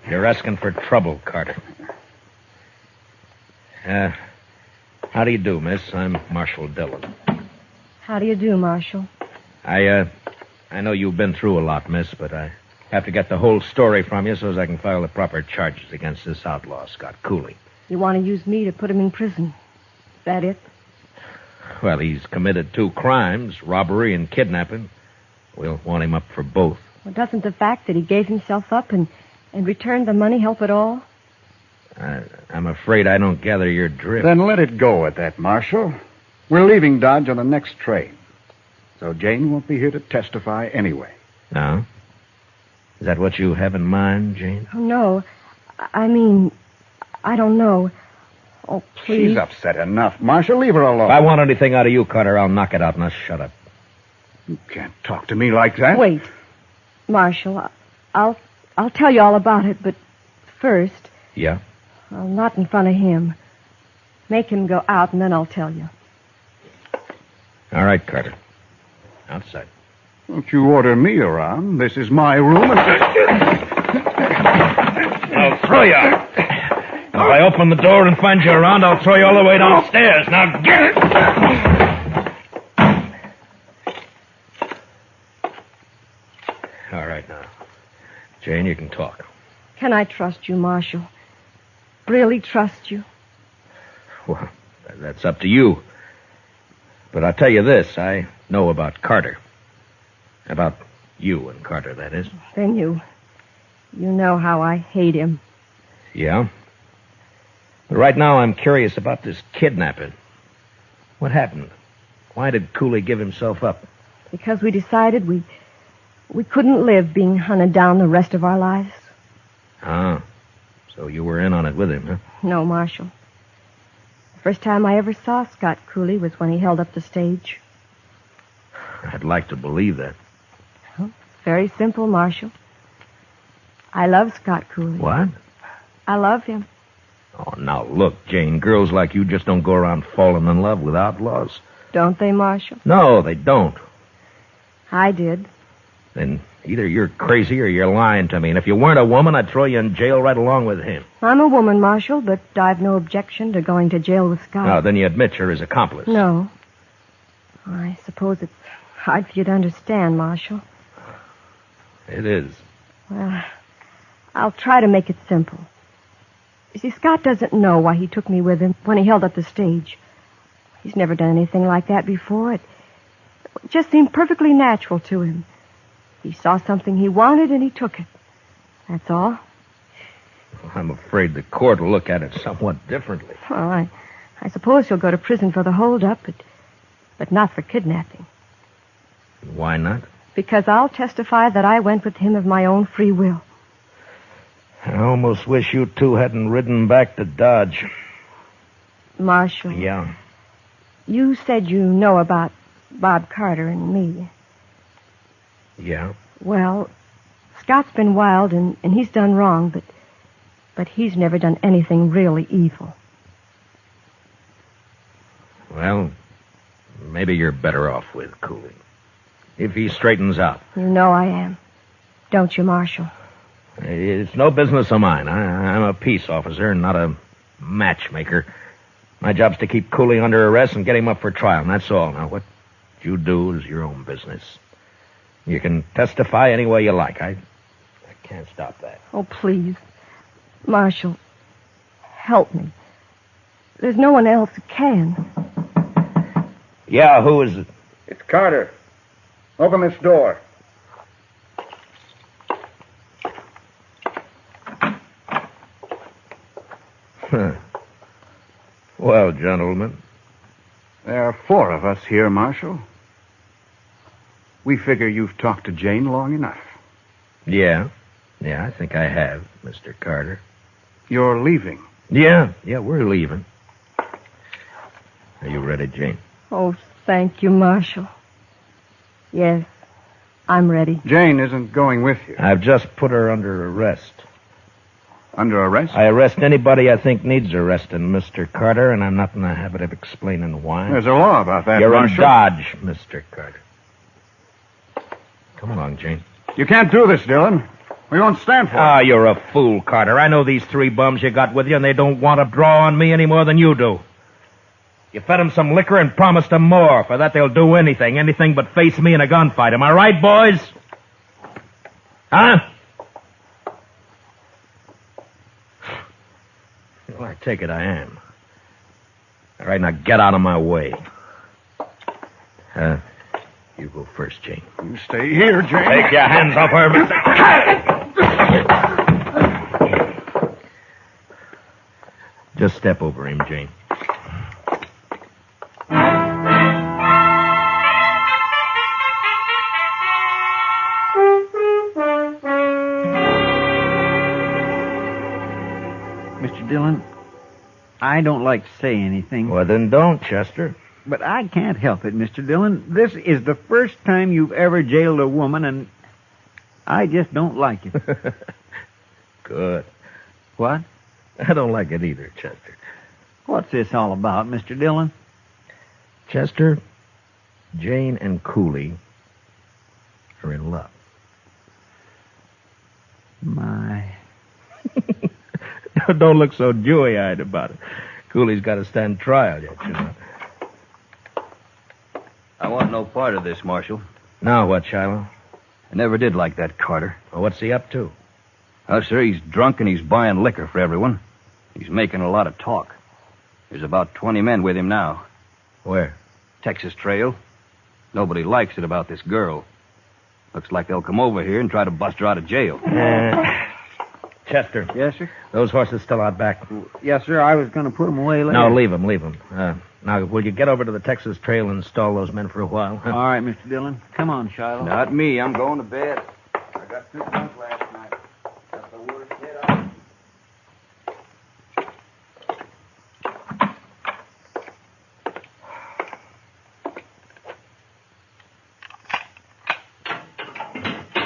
You're asking for trouble, Carter. How do you do, miss? I'm Marshal Dillon. How do you do, Marshal? I know you've been through a lot, miss, but I have to get the whole story from you so as I can file the proper charges against this outlaw, Scott Cooley. You want to use me to put him in prison? Is that it? Well, he's committed 2 crimes, robbery and kidnapping. We'll want him up for both. Well, doesn't the fact that he gave himself up and returned the money help at all? I'm afraid I don't gather your drift. Then let it go at that, Marshal. We're leaving Dodge on the next train. So Jane won't be here to testify anyway. No? Is that what you have in mind, Jane? Oh, no. I mean, I don't know. Oh, please. She's upset enough. Marshal, leave her alone. If I want anything out of you, Carter, I'll knock it out. Now shut up. You can't talk to me like that. Wait. Marshal, I'll tell you all about it, but first... Yeah? Well, not in front of him. Make him go out, and then I'll tell you. All right, Carter. Outside. Don't you order me around. This is my room, and... I'll throw you out. If I open the door and find you around, I'll throw you all the way downstairs. Now get it! All right, now. Jane, you can talk. Can I trust you, Marshal? Really trust you? Well, that's up to you. But I'll tell you this. I know about Carter. About you and Carter, that is. Then you know how I hate him. Yeah? But right now I'm curious about this kidnapping. What happened? Why did Cooley give himself up? Because we decided we couldn't live being hunted down the rest of our lives. Ah. So you were in on it with him, huh? No, Marshal. The first time I ever saw Scott Cooley was when he held up the stage. I'd like to believe that. Well, it's very simple, Marshal. I love Scott Cooley. What? I love him. Oh, now look, Jane, girls like you just don't go around falling in love with outlaws. Don't they, Marshal? No, they don't. I did. Then Either you're crazy or you're lying to me. And if you weren't a woman, I'd throw you in jail right along with him. I'm a woman, Marshal, but I've no objection to going to jail with Scott. No, then you admit you're his accomplice. No. I suppose it's hard for you to understand, Marshal. It is. Well, I'll try to make it simple. You see, Scott doesn't know why he took me with him when he held up the stage. He's never done anything like that before. It just seemed perfectly natural to him. He saw something he wanted and he took it. That's all. I'm afraid the court will look at it somewhat differently. Well, I suppose he'll go to prison for the holdup, but not for kidnapping. Why not? Because I'll testify that I went with him of my own free will. I almost wish you two hadn't ridden back to Dodge. Marshal. Yeah. You said you know about Bob Carter and me. Yeah? Well, Scott's been wild and he's done wrong, but he's never done anything really evil. Well, maybe you're better off with Cooley. If he straightens out. You know I am. Don't you, Marshal? It's no business of mine. I'm a peace officer, not a matchmaker. My job's to keep Cooley under arrest and get him up for trial, and that's all. Now, what you do is your own business. You can testify any way you like. I can't stop that. Oh, please. Marshal, help me. There's no one else who can. Yeah, who is it? It's Carter. Open this door. Well, gentlemen. There are 4 of us here, Marshal. We figure you've talked to Jane long enough. Yeah, I think I have, Mr. Carter. You're leaving? Yeah, we're leaving. Are you ready, Jane? Oh, thank you, Marshal. Yes, I'm ready. Jane isn't going with you. I've just put her under arrest. Under arrest? I arrest anybody I think needs arresting, Mr. Carter, and I'm not in the habit of explaining why. There's a law about that, You're Marshal. in Dodge, Mr. Carter. Come along, Jane. You can't do this, Dillon. We won't stand for it. Ah, you're a fool, Carter. I know these 3 bums you got with you, and they don't want to draw on me any more than you do. You fed them some liquor and promised them more. For that, they'll do anything but face me in a gunfight. Am I right, boys? Huh? Well, I take it I am. All right, now get out of my way. You go first, Jane. You stay here, Jane. Take your hands off her, Mr. Just step over him, Jane. Mr. Dillon, I don't like to say anything. Well, then don't, Chester. But I can't help it, Mr. Dillon. This is the first time you've ever jailed a woman, and I just don't like it. Good. What? I don't like it either, Chester. What's this all about, Mr. Dillon? Chester, Jane and Cooley are in love. My. Don't look so dewy-eyed about it. Cooley's got to stand trial yet, you know. I want no part of this, Marshal. Now what, Shiloh? I never did like that Carter. Well, what's he up to? Oh, sir, he's drunk and he's buying liquor for everyone. He's making a lot of talk. There's about 20 men with him now. Where? Texas Trail. Nobody likes it about this girl. Looks like they'll come over here and try to bust her out of jail. Chester. Yes, sir? Those horses still out back. Yes, sir. I was going to put them away later. No, leave them. Now, will you get over to the Texas Trail and stall those men for a while? Huh? All right, Mr. Dillon. Come on, Shiloh. Not me. I'm going to bed. I got 2 drunk last night. That's the worst hit I...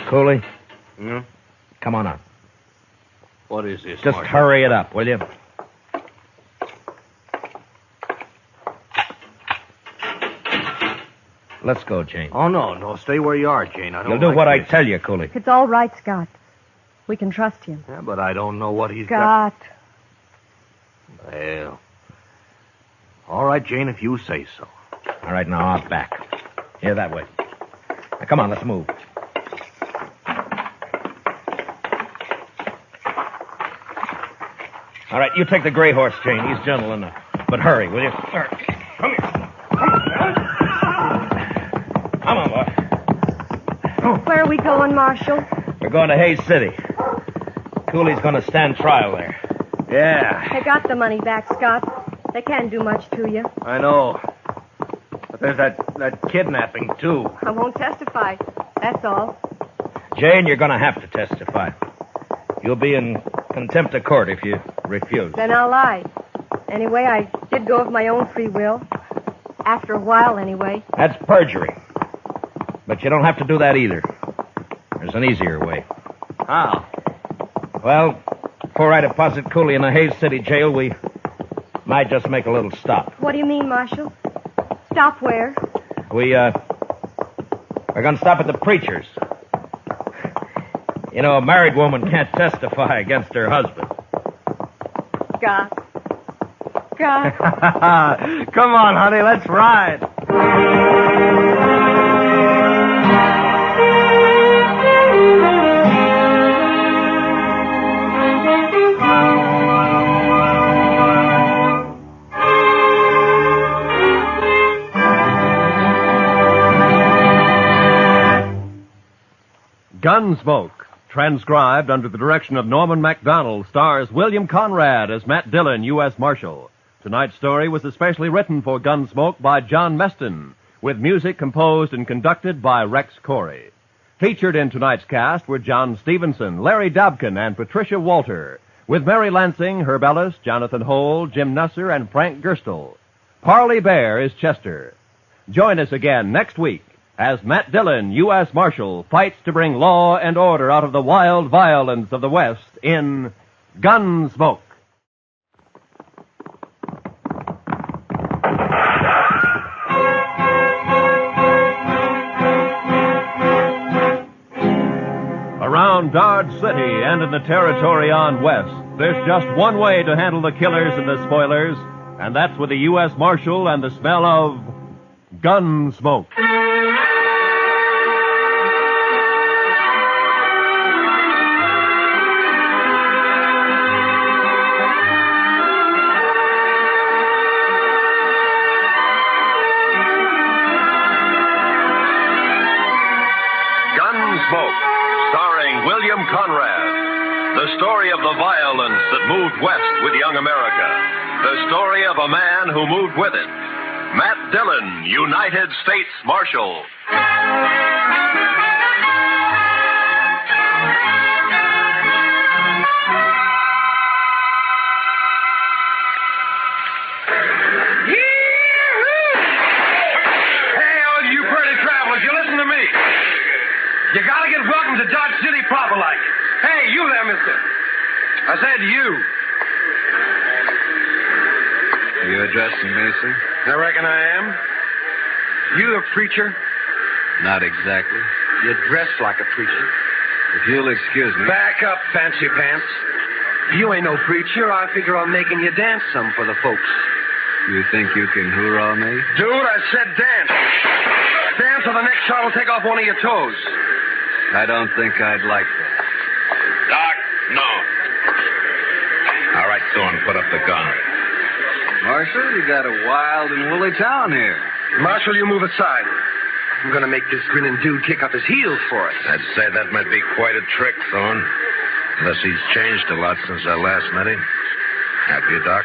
Cooley? Hmm? Come on up. What is this, Just Marshal? hurry it up, will you? Let's go, Jane. Oh, no. Stay where you are, Jane. I don't You'll do like what I this. tell you, Cooley. It's all right, Scott. We can trust him. Yeah, but I don't know what he's Scott. got. Well, all right, Jane, if you say so. All right, now out back. Here, that way. Now, come on, let's move. All right, you take the gray horse, Jane. He's gentle enough. But hurry, will you? Come here. Come on, boy. Where are we going, Marshal? We're going to Hayes City. Cooley's going to stand trial there. Yeah, They got the money back, Scott. They can't do much to you. I know. But there's that kidnapping, too. I won't testify. That's all. Jane, you're going to have to testify. You'll be in contempt of court if you refuse. Then I'll lie. Anyway, I did go of my own free will. After a while, anyway. That's perjury. But you don't have to do that either. There's an easier way. How? Well, before I deposit Cooley in the Hayes City jail, we might just make a little stop. What do you mean, Marshal? Stop where? We're going to stop at the preacher's. You know, a married woman can't testify against her husband. Scott. Scott. Come on, honey, let's ride. Gunsmoke, transcribed under the direction of Norman MacDonald, stars William Conrad as Matt Dillon, U.S. Marshal. Tonight's story was especially written for Gunsmoke by John Meston, with music composed and conducted by Rex Corey. Featured in tonight's cast were John Stevenson, Larry Dobkin, and Patricia Walter, with Mary Lansing, Herb Ellis, Jonathan Hole, Jim Nusser, and Frank Gerstle. Parley Bear is Chester. Join us again next week as Matt Dillon, U.S. Marshal, fights to bring law and order out of the wild violence of the West in Gunsmoke. Around Dodge City and in the territory on West, there's just one way to handle the killers and the spoilers, and that's with the U.S. Marshal and the smell of Gunsmoke. Gunsmoke, starring William Conrad. The story of the violence that moved west with young America. The story of a man who moved with it. Matt Dillon, United States Marshal. You gotta get welcome to Dodge City proper like. Hey, you there, mister. I said you. You addressing me, sir? I reckon I am. You a preacher? Not exactly. You dress like a preacher. If you'll excuse me. Back up, fancy pants. You ain't no preacher. I figure on making you dance some for the folks. You think you can hoorah me? Dude, I said dance. Dance or the next shot will take off one of your toes. I don't think I'd like that. Doc, no. All right, Thorne, put up the gun. Marshal, you got a wild and woolly town here. Marshal, you move aside. I'm gonna make this grinning dude kick up his heels for us. I'd say that might be quite a trick, Thorne. Unless he's changed a lot since I last met him. Have you, Doc?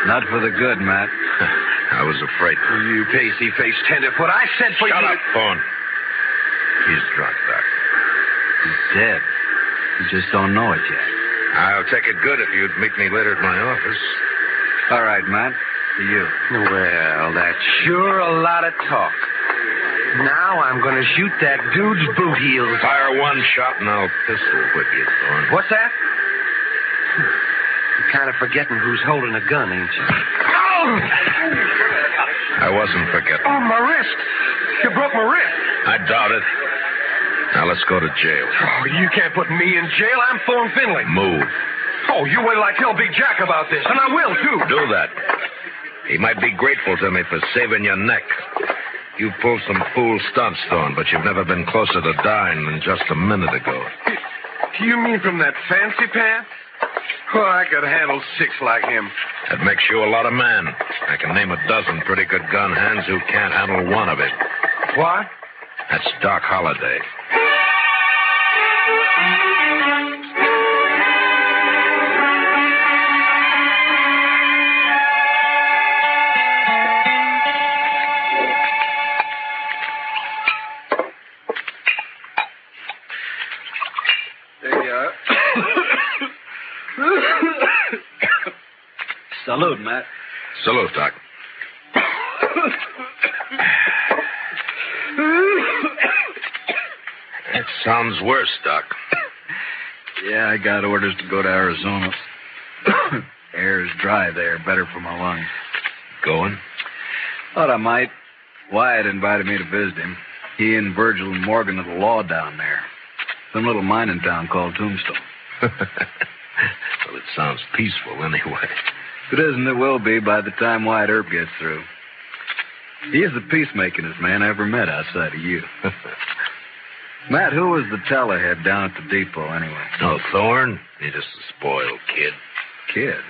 Not for the good, Matt. I was afraid. You pasty-faced tenderfoot. I said for you... Shut up, Thorne. He's drunk, Doc. He's dead. You just don't know it yet. I'll take it good if you'd meet me later at my office. All right, Matt. To you. Well, that's sure a lot of talk. Now I'm going to shoot that dude's boot heels. Fire one shot and I'll pistol whip you, Thorne. What's that? You're kind of forgetting who's holding a gun, ain't you? I wasn't forgetting. Oh, my wrist. You broke my wrist. I doubt it. Now let's go to jail. Oh, you can't put me in jail. I'm Thorne Finley. Move. Oh, you wait till I tell Big Jack about this, and I will, too. Do that. He might be grateful to me for saving your neck. You pulled some fool stunts, Thorne, but you've never been closer to dying than just a minute ago. You mean from that fancy pants? Oh, I could handle 6 like him. That makes you a lot of man. I can name a dozen pretty good gun hands who can't handle one of it. What? That's Doc Holliday. There you are. Salute, Matt. Salute, Doc. That sounds worse, Doc. Yeah, I got orders to go to Arizona. Air's dry there, better for my lungs. Going? Thought I might. Wyatt invited me to visit him. He and Virgil and Morgan of the law down there. Some little mining town called Tombstone. Well, it sounds peaceful anyway. If it isn't, it will be by the time Wyatt Earp gets through. He's the peacemakingest man I ever met outside of you. Matt, who was the tellerhead down at the depot anyway? No, Thorne. He's just a spoiled kid. Kid?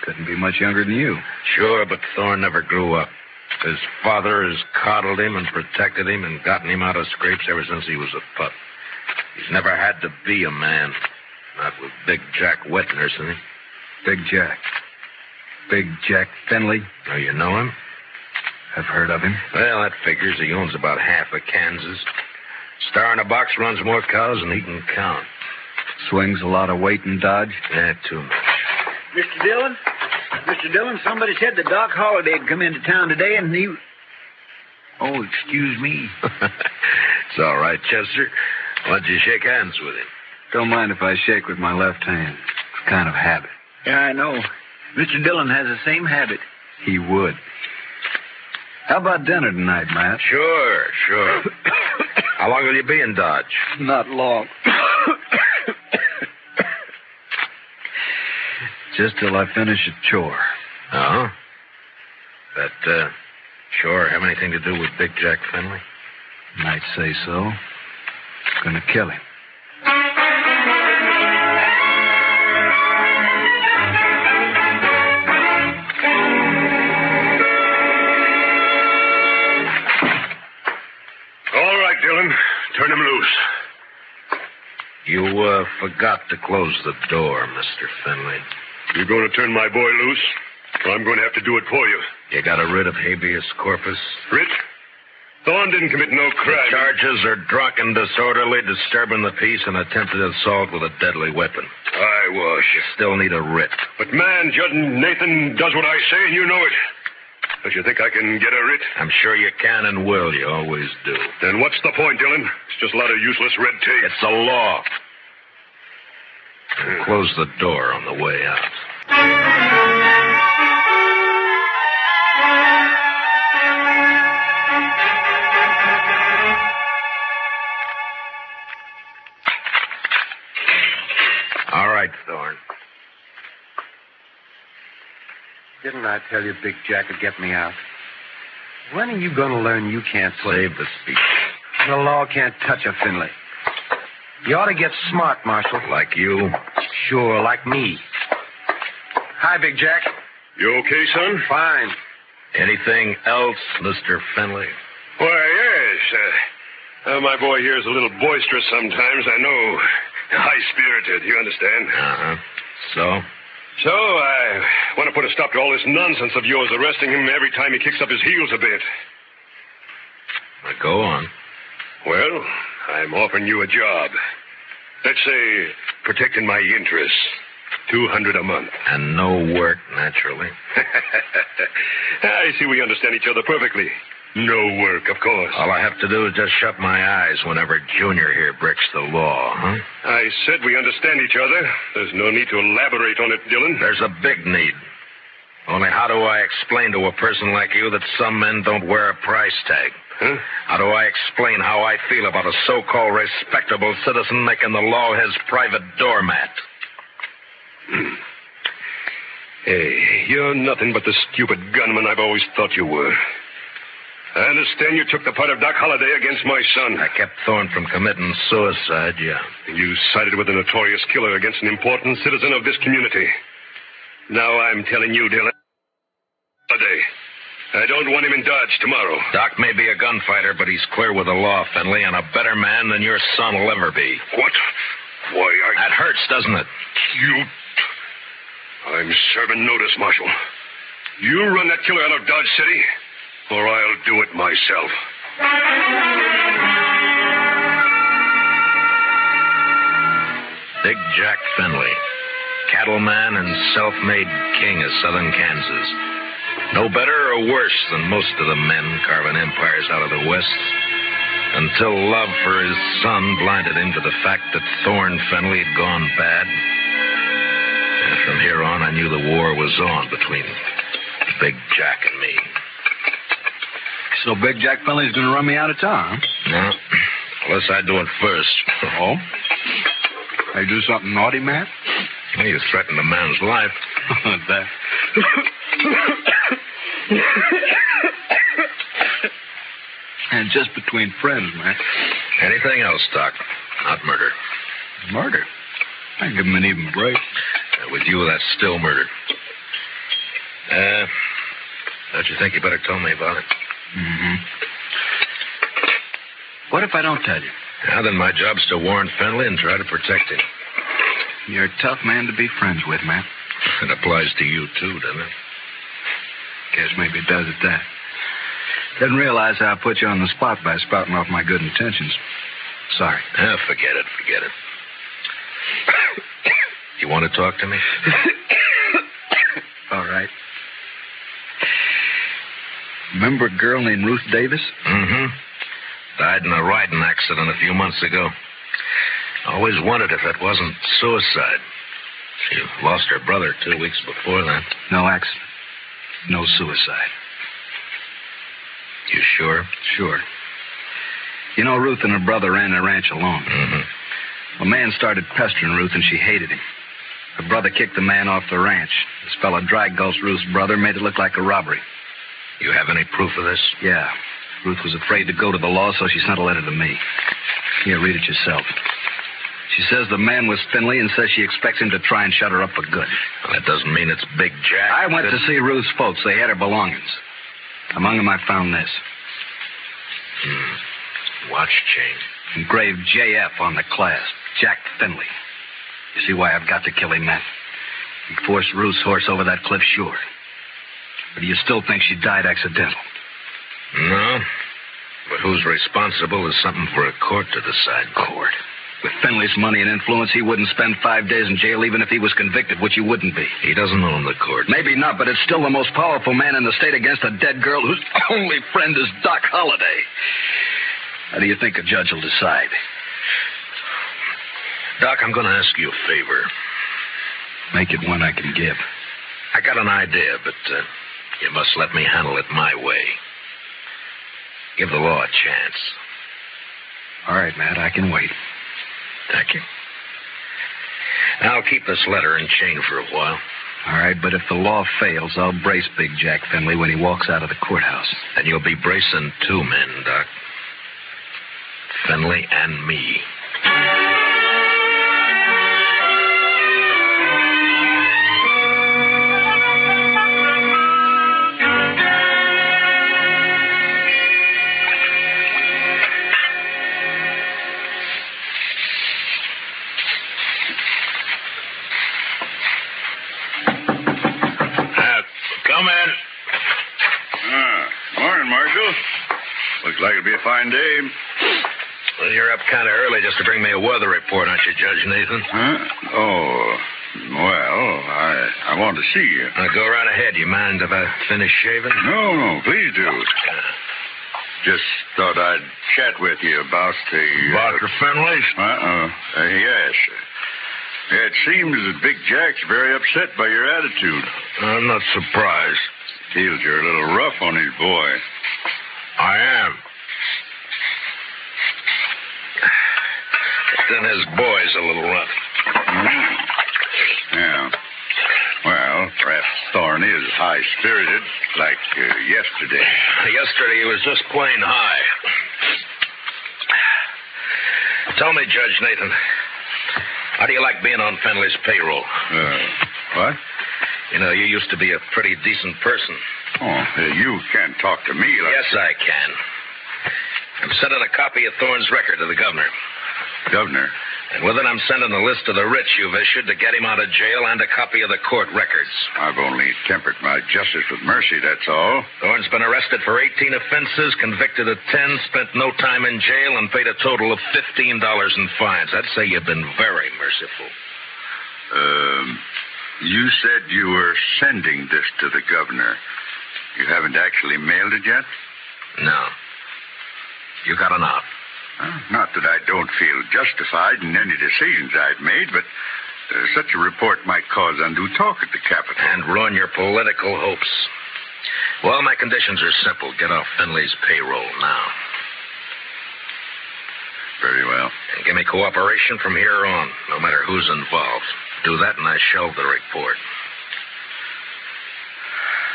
Couldn't be much younger than you. Sure, but Thorne never grew up. His father has coddled him and protected him and gotten him out of scrapes ever since he was a pup. He's never had to be a man. Not with Big Jack wet nursing him. Big Jack? Big Jack Finley? Oh, you know him? I've heard of him. Well, that figures. He owns about half of Kansas. Star in a box runs more cows than he can count. Swings a lot of weight in Dodge? Yeah, too much. Mr. Dillon? Mr. Dillon, somebody said that Doc Holliday had come into town today and he... Oh, excuse me. It's all right, Chester. Why'd you shake hands with him? Don't mind if I shake with my left hand. It's a kind of habit. Yeah, I know. Mr. Dillon has the same habit. He would. How about dinner tonight, Matt? Sure. How long will you be in Dodge? Not long. Just till I finish a chore. Oh? That chore have anything to do with Big Jack Finley? Might say so. Gonna kill him. All right, Dillon. Turn him loose. You forgot to close the door, Mr. Finley. You going to turn my boy loose? Or I'm going to have to do it for you. You got a writ of habeas corpus? Writ? Thorne didn't commit no crime. The charges are drunken, disorderly, disturbing the peace, and attempted assault with a deadly weapon. Eyewash. You still need a writ. But, man, Judge Nathan does what I say, and you know it. Don't you think I can get a writ? I'm sure you can and will. You always do. Then what's the point, Dillon? It's just a lot of useless red tape. It's the law. Close the door on the way out. All right, Thorne. Didn't I tell you Big Jack would get me out? When are you going to learn you can't Save the speech. The law can't touch a Finley. You ought to get smart, Marshal. Like you? Sure, like me. Hi, Big Jack. You okay, son? Fine. Anything else, Mr. Finley? Why, yes. My boy here is a little boisterous sometimes, I know. High-spirited, you understand? Uh-huh. So? So, I want to put a stop to all this nonsense of yours, arresting him every time he kicks up his heels a bit. Now, go on. Well, I'm offering you a job. Let's say, protecting my interests. $200 a month. And no work, naturally. I see we understand each other perfectly. No work, of course. All I have to do is just shut my eyes whenever Junior here breaks the law, huh? I said we understand each other. There's no need to elaborate on it, Dillon. There's a big need. Only how do I explain to a person like you that some men don't wear a price tag? Huh? How do I explain how I feel about a so-called respectable citizen making the law his private doormat? Hey, you're nothing but the stupid gunman I've always thought you were. I understand you took the part of Doc Holliday against my son. I kept Thorne from committing suicide, yeah. You sided with a notorious killer against an important citizen of this community. Now I'm telling you, Dillon, Holliday, I don't want him in Dodge tomorrow. Doc may be a gunfighter, but he's clear with the law, Finley, and a better man than your son will ever be. What? Why, That hurts, doesn't it? I'm serving notice, Marshal. You run that killer out of Dodge City, or I'll do it myself. Big Jack Finley, cattleman and self-made king of southern Kansas. No better or worse than most of the men carving empires out of the West. Until love for his son blinded him to the fact that Thorne Finley had gone bad. And from here on, I knew the war was on between Big Jack and me. So Big Jack Finley's going to run me out of town, huh? No, unless I do it first. Oh? I do something naughty, Matt? Well, you threatened a man's life. That... And just between friends, man. Anything else, Doc? Not murder. Murder? I can give him an even break. With you, that's still murder. Don't you think you better tell me about it? Mm-hmm. What if I don't tell you? Now, then my job's to warn Finley and try to protect him. You're a tough man to be friends with, Matt. It applies to you, too, doesn't it? Guess maybe it does at that. Didn't realize how I put you on the spot by spouting off my good intentions. Sorry. Forget it. You want to talk to me? All right. Remember a girl named Ruth Davis? Mm-hmm. Died in a riding accident a few months ago. Always wondered if it wasn't suicide. She lost her brother 2 weeks before that. No accident. No suicide. You sure? Sure. You know, Ruth and her brother ran the ranch alone. Mm-hmm. A man started pestering Ruth, and she hated him. Her brother kicked the man off the ranch. This fella dry-gulched Ruth's brother, made it look like a robbery. You have any proof of this? Yeah. Ruth was afraid to go to the law, so she sent a letter to me. Here, read it yourself. She says the man was Finley and says she expects him to try and shut her up for good. Well, that doesn't mean it's Big Jack. I went to see Ruth's folks. They had her belongings. Among them, I found this. Watch chain. Engraved JF on the clasp. Jack Finley. You see why I've got to kill him, Matt? He forced Ruth's horse over that cliff, sure. But do you still think she died accidental? No. But who's responsible is something for a court to decide. Court? With Finley's money and influence, he wouldn't spend 5 days in jail even if he was convicted, which he wouldn't be. He doesn't own the court. Maybe not, but it's still the most powerful man in the state against a dead girl whose only friend is Doc Holliday. How do you think a judge will decide? Doc, I'm going to ask you a favor. Make it one I can give. I got an idea, but you must let me handle it my way. Give the law a chance. All right, Matt, I can wait. Thank you. I'll keep this letter and chain for a while. All right, but if the law fails, I'll brace Big Jack Finley when he walks out of the courthouse. And you'll be bracing 2 men, Doc. Finley and me. Come in. Morning, Marshal. Looks like it'll be a fine day. Well, you're up kind of early just to bring me a weather report, aren't you, Judge Nathan? Huh? Oh, well, I want to see you. Go right ahead. You mind if I finish shaving? No, please do. Just thought I'd chat with you about the... About the Finleys? Yes. It seems that Big Jack's very upset by your attitude. I'm not surprised. Feels you're a little rough on his boy. I am. But then his boy's a little rough. Yeah. Well, perhaps Thorny is high-spirited, like yesterday. Yesterday he was just plain high. Tell me, Judge Nathan, how do you like being on Fenley's payroll? What? You know, you used to be a pretty decent person. Oh, you can't talk to me like... Yes, I can. I'm sending a copy of Thorne's record to the governor. Governor? And with it, I'm sending a list of the writs you've issued to get him out of jail and a copy of the court records. I've only tempered my justice with mercy, that's all. Thorne's been arrested for 18 offenses, convicted of 10, spent no time in jail, and paid a total of $15 in fines. I'd say you've been very merciful. You said you were sending this to the governor. You haven't actually mailed it yet? No. You got an out. Not that I don't feel justified in any decisions I've made, but such a report might cause undue talk at the Capitol. And ruin your political hopes. Well, my conditions are simple. Get off Finley's payroll now. Very well. And give me cooperation from here on, no matter who's involved. Do that and I shelve the report.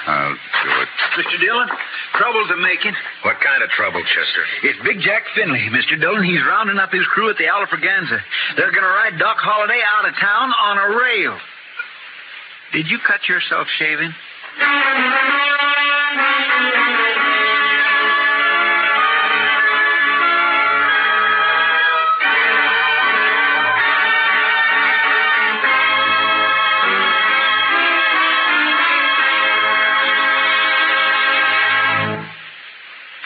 I'll do it. Mr. Dillon, trouble's a making. What kind of trouble, Chester? It's Big Jack Finley, Mr. Dillon. He's rounding up his crew at the Alfraganza. They're going to ride Doc Holliday out of town on a rail. Did you cut yourself shaving?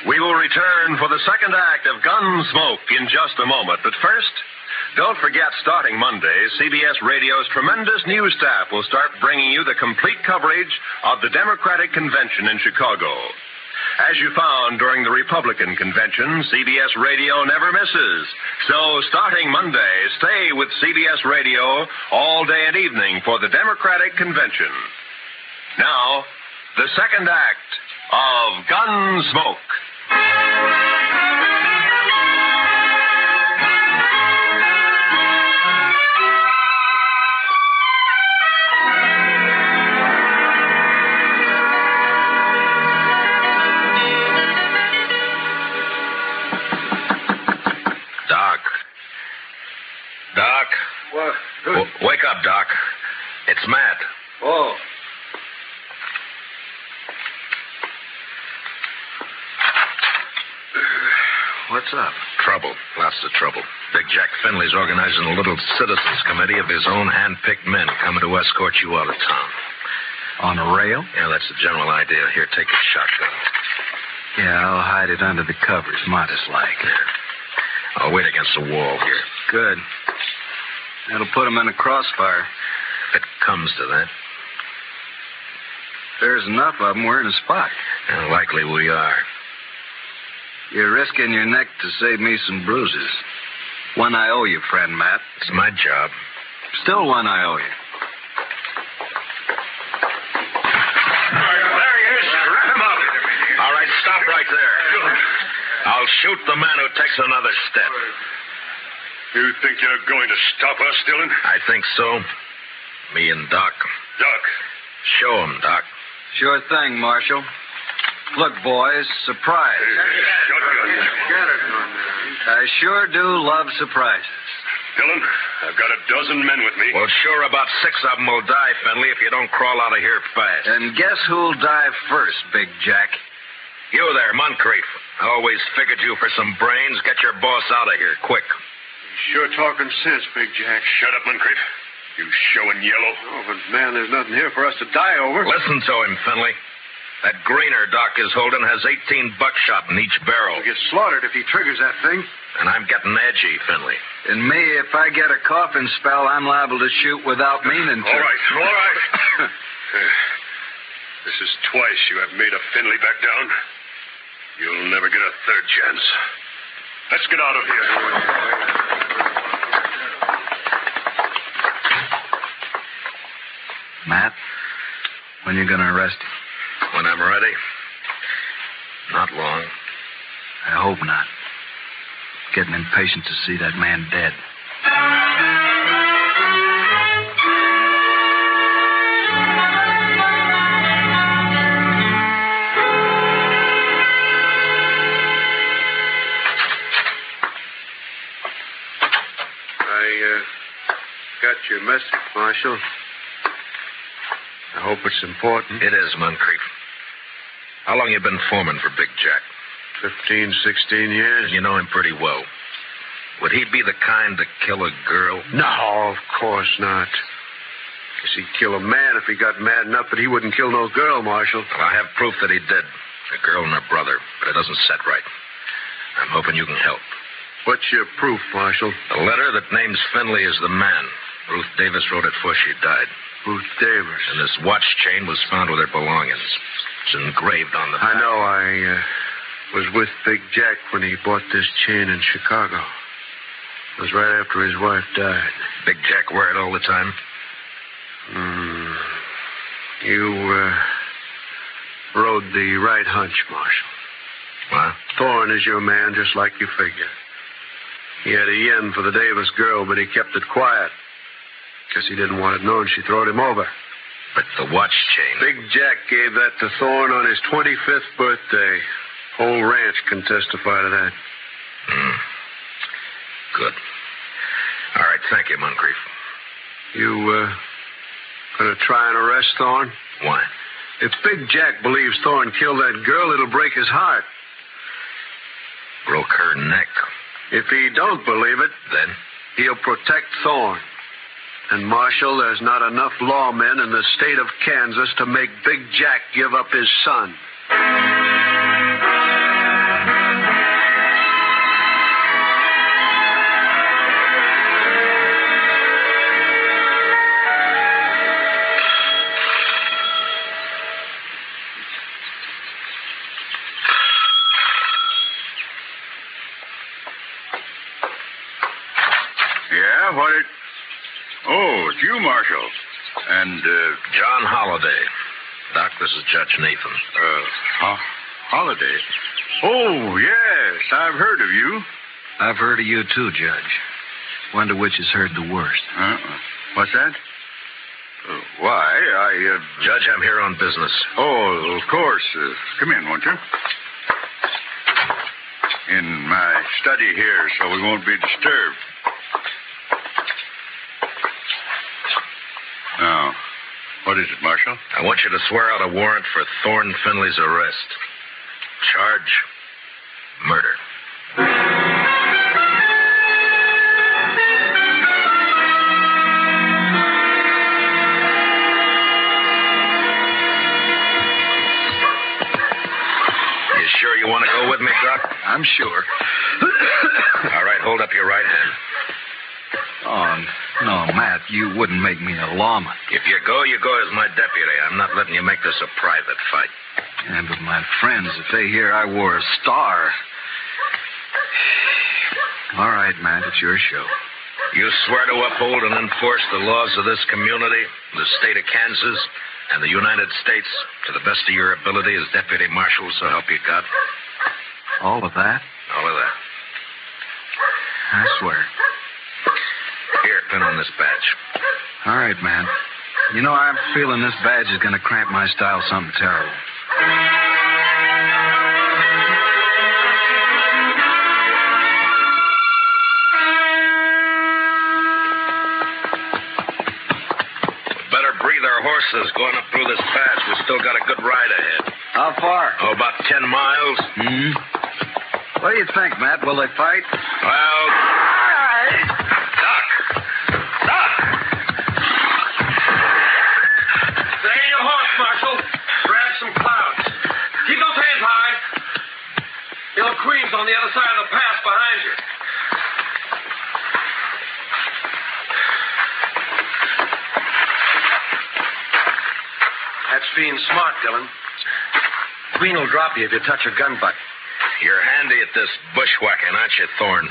We will return for the second act of Gunsmoke in just a moment. But first, don't forget, starting Monday, CBS Radio's tremendous news staff will start bringing you the complete coverage of the Democratic Convention in Chicago. As you found during the Republican Convention, CBS Radio never misses. So, starting Monday, stay with CBS Radio all day and evening for the Democratic Convention. Now, the second act of Gunsmoke. Doc. What? Wake up, Doc. It's Matt. Oh. What's up? Trouble. Lots of trouble. Big Jack Finley's organizing a little citizens committee of his own hand-picked men coming to escort you out of town. On a rail? Yeah, that's the general idea. Here, take a shotgun. Yeah, I'll hide it under the covers, modest like. Here. I'll wait against the wall here. Good. That'll put him in a crossfire. If it comes to that. There's enough of them, we're in a spot. Yeah, likely we are. You're risking your neck to save me some bruises. One I owe you, friend Matt. It's my job. Still one I owe you. There he is. Wrap him up. All right, stop right there. I'll shoot the man who takes another step. You think you're going to stop us, Dillon? I think so. Me and Doc. Doc. Show him, Doc. Sure thing, Marshal. Look, boys, surprise. I sure do love surprises. Dillon, I've got a dozen men with me. Well, sure, about 6 of them will die, Finley, if you don't crawl out of here fast. And guess who'll die first, Big Jack? You there, Moncrief. I always figured you for some brains. Get your boss out of here, quick. Sure talking sense, Big Jack. Shut up, Moncrief. You showing yellow. Oh, but, man, there's nothing here for us to die over. Listen to him, Finley. That greener Doc is holding has 18 buckshot in each barrel. He'll get slaughtered if he triggers that thing. And I'm getting edgy, Finley. And me, if I get a coughing spell, I'm liable to shoot without meaning to. All right. This is twice you have made a Finley back down. You'll never get a third chance. Let's get out of here. When you going to arrest him? When I'm ready. Not long. I hope not. Getting impatient to see that man dead. I got your message, Marshal. I hope it's important. It is, Moncrief. How long you been foreman for Big Jack? 15, 16 years. You know him pretty well. Would he be the kind to kill a girl? No, of course not. Guess he'd kill a man if he got mad enough, but he wouldn't kill no girl, Marshal. Well, I have proof that he did. A girl and her brother, but it doesn't set right. I'm hoping you can help. What's your proof, Marshal? The letter that names Finley as the man. Ruth Davis wrote it before she died. Ruth Davis? And this watch chain was found with her belongings. It's engraved on the back. I know. I was with Big Jack when he bought this chain in Chicago. It was right after his wife died. Big Jack wear it all the time? You rode the right hunch, Marshal. What? Thorne is your man, just like you figure. He had a yen for the Davis girl, but he kept it quiet. Guess he didn't want it known she throwed him over. But the watch chain... Big Jack gave that to Thorne on his 25th birthday. Whole ranch can testify to that. Good. All right, thank you, Moncrief. You, gonna try and arrest Thorne? Why? If Big Jack believes Thorne killed that girl, it'll break his heart. Broke her neck. If he don't believe it, then he'll protect Thorne. And, Marshal, there's not enough lawmen in the state of Kansas to make Big Jack give up his son. Yeah, what it... Oh, it's you, Marshal. And, John Holliday. Doc, this is Judge Nathan. Holliday? Oh, yes, I've heard of you. I've heard of you, too, Judge. Wonder which has heard the worst. What's that? Why, Judge, I'm here on business. Oh, of course. Come in, won't you? In my study here, so we won't be disturbed. Now, what is it, Marshal? I want you to swear out a warrant for Thorne Finley's arrest. Charge, murder. You sure you want to go with me, Doc? I'm sure. All right, hold up your right hand. Oh, no, Matt, you wouldn't make me a lawman. If you go as my deputy. I'm not letting you make this a private fight. And with my friends, if they hear I wore a star... All right, Matt, it's your show. You swear to uphold and enforce the laws of this community, the state of Kansas, and the United States to the best of your ability as deputy marshal, so help you God? All of that? All of that. I swear. Here, pin on this badge. All right, man. You know, I'm feeling this badge is going to cramp my style something terrible. Better breathe our horses going up through this pass. We still got a good ride ahead. How far? Oh, about 10 miles. What do you think, Matt? Will they fight? Well... Queen's on the other side of the pass behind you. That's being smart, Dillon. Queen will drop you if you touch her gun butt. You're handy at this bushwhacking, aren't you, Thorne?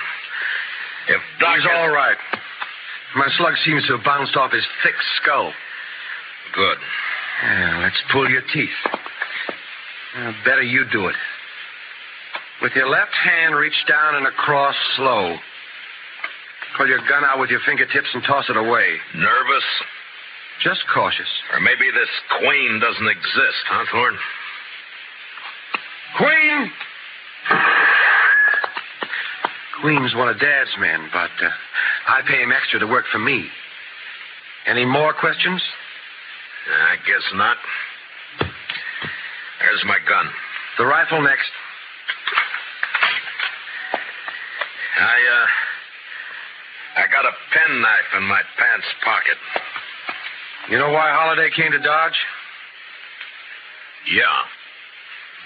If Doc... He's all right. My slug seems to have bounced off his thick skull. Good. Yeah, let's pull your teeth. Better you do it. With your left hand, reach down and across slow. Pull your gun out with your fingertips and toss it away. Nervous? Just cautious. Or maybe this queen doesn't exist, huh, Thorne? Queen! Queen's one of Dad's men, but I pay him extra to work for me. Any more questions? I guess not. There's my gun. The rifle next. I got a penknife in my pants pocket. You know why Holiday came to Dodge? Yeah.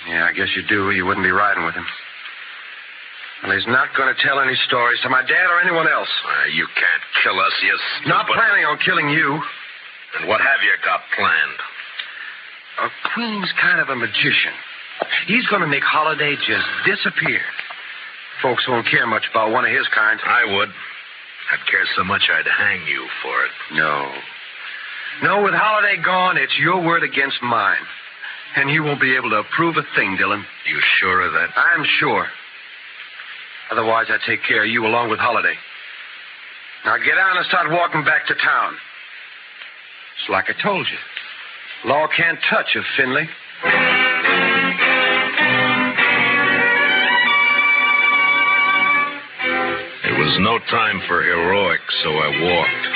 Yeah, I guess you do. You wouldn't be riding with him. Well, he's not going to tell any stories to my dad or anyone else. You can't kill us, you stupid... Not planning on killing you. And what have you got planned? Queen's kind of a magician. He's going to make Holiday just disappear. Folks won't care much about one of his kind. I would. I'd care so much I'd hang you for it. No, with Holiday gone, it's your word against mine. And you won't be able to prove a thing, Dillon. You sure of that? I'm sure. Otherwise, I'd take care of you along with Holiday. Now get on and start walking back to town. It's like I told you. Law can't touch a Finley. It was no time for heroics, so I walked.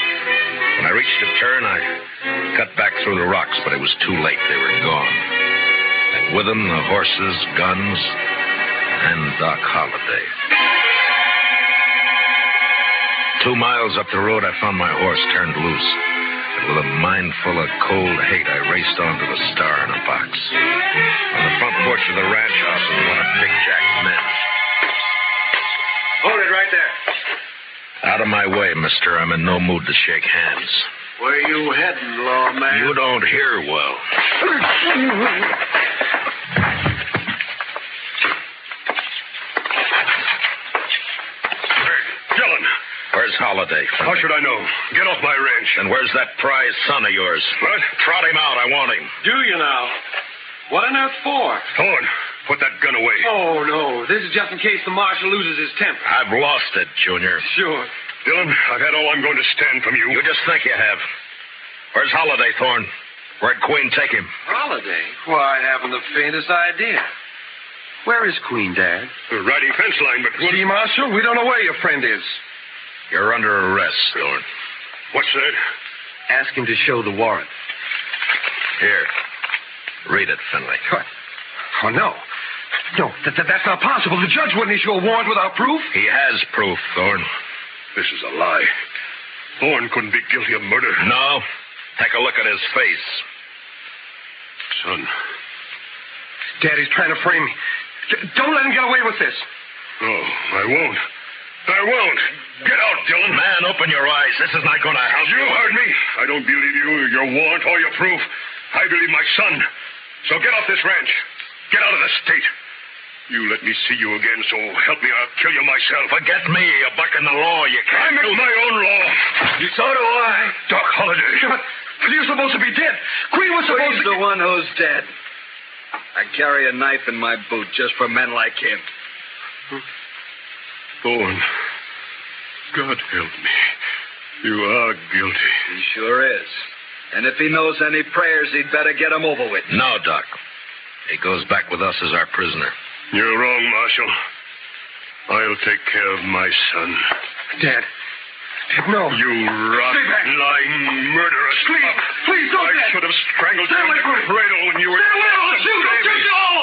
When I reached a turn, I cut back through the rocks, but it was too late. They were gone. And with them, the horses, guns, and Doc Holiday. 2 miles up the road, I found my horse turned loose. And with a mind full of cold hate, I raced on to the Star in a box. On the front porch of the ranch house was one of Big Jack's men. Hold it right there. Out of my way, mister. I'm in no mood to shake hands. Where you heading, lawman? You don't hear well. Dillon. Where's Holiday? How should I know? Get off my ranch. And where's that prize son of yours? What? Trot him out. I want him. Do you now? What on earth for? Thorne, put that gun away. Oh, no. This is just in case the marshal loses his temper. I've lost it, Junior. Sure. Dillon, I've had all I'm going to stand from you. You just think you have. Where's Holiday, Thorne? Where'd Queen take him? Holiday? Why, I haven't the faintest idea. Where is Queen, Dad? Riding fence line, but... See, Marshal, we don't know where your friend is. You're under arrest, Thorne. What's that? Ask him to show the warrant. Here. Read it, Finley. What? Oh, no. No, that's not possible. The judge wouldn't issue a warrant without proof. He has proof, Thorne. This is a lie. Thorne couldn't be guilty of murder. No. Take a look at his face. Son. Daddy's trying to frame me. Don't let him get away with this. No, I won't. I won't. Get out, Dillon. Man, open your eyes. This is not going to help you. You heard me. I don't believe you, your warrant, or your proof. I believe my son. So get off this ranch. Get out of the state. You let me see you again, so help me, I'll kill you myself. Forget me. You're bucking the law. You can't I make my own law. So do I. Doc Holiday. But you're supposed to be dead. Queen was supposed Queen's to... the one who's dead. I carry a knife in my boot just for men like him. Thorne, God help me. You are guilty. He sure is. And if he knows any prayers, he'd better get them over with. No, Doc. He goes back with us as our prisoner. You're wrong, Marshal. I'll take care of my son. Dad. No. You rotten, lying murderer. Please don't. I should have strangled you in the cradle when you were...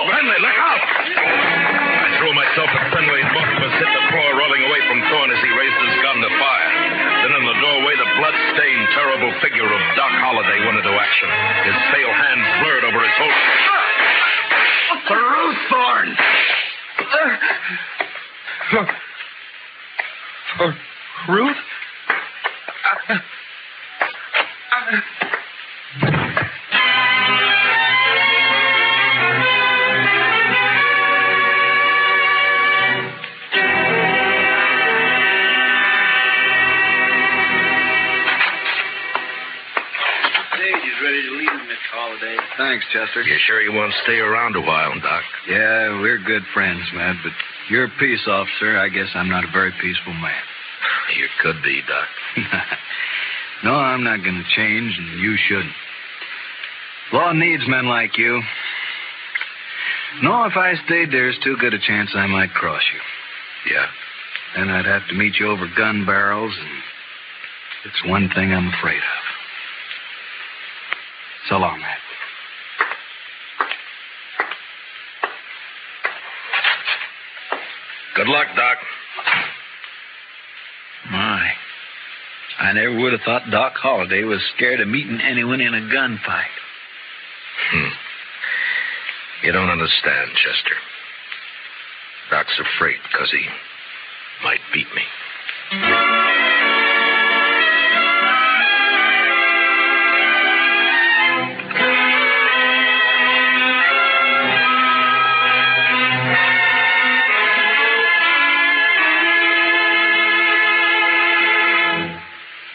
Finley, look out! I threw myself at Finley, and both of us hit the floor, rolling away from Thorne as he raised his gun to fire. Then in the doorway, the blood-stained, terrible figure of Doc Holiday went into action. His pale hands blurred over his holster. Ruth Thorne! Ruth? Sage is ready to leave, Mr. Holiday. Thanks, Chester. You sure you want to stay around a while, Doc? Yeah, we're good friends, Matt, but you're a peace officer. I guess I'm not a very peaceful man. You could be, Doc. No, I'm not going to change, and you shouldn't. Law needs men like you. No, if I stayed, there's too good a chance I might cross you. Yeah? Then I'd have to meet you over gun barrels, and it's one thing I'm afraid of. So long, Matt. Good luck, Doc. My. I never would have thought Doc Holliday was scared of meeting anyone in a gunfight. You don't understand, Chester. Doc's afraid because he might beat me.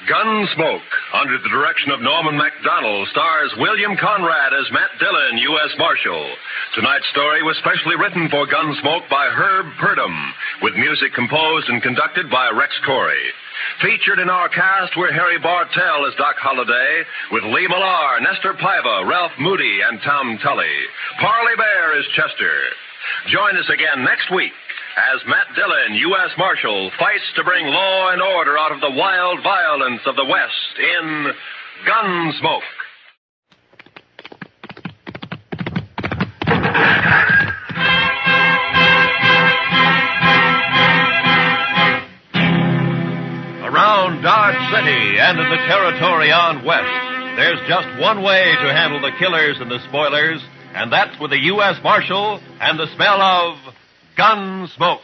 Gunsmoke, under the direction of Norman MacDonald, stars William Conrad as Matt Dillon, U.S. Marshal. Tonight's story was specially written for Gunsmoke by Herb Purdom, with music composed and conducted by Rex Corey. Featured in our cast were Harry Bartell as Doc Holliday, with Lee Millar, Nestor Paiva, Ralph Moody, and Tom Tully. Parley Bear is Chester. Join us again next week as Matt Dillon, U.S. Marshal, fights to bring law and order out of the wild violence of the West in Gunsmoke. Around Dodge City and in the territory on west, there's just one way to handle the killers and the spoilers, and that's with the U.S. Marshal and the smell of Gunsmoke.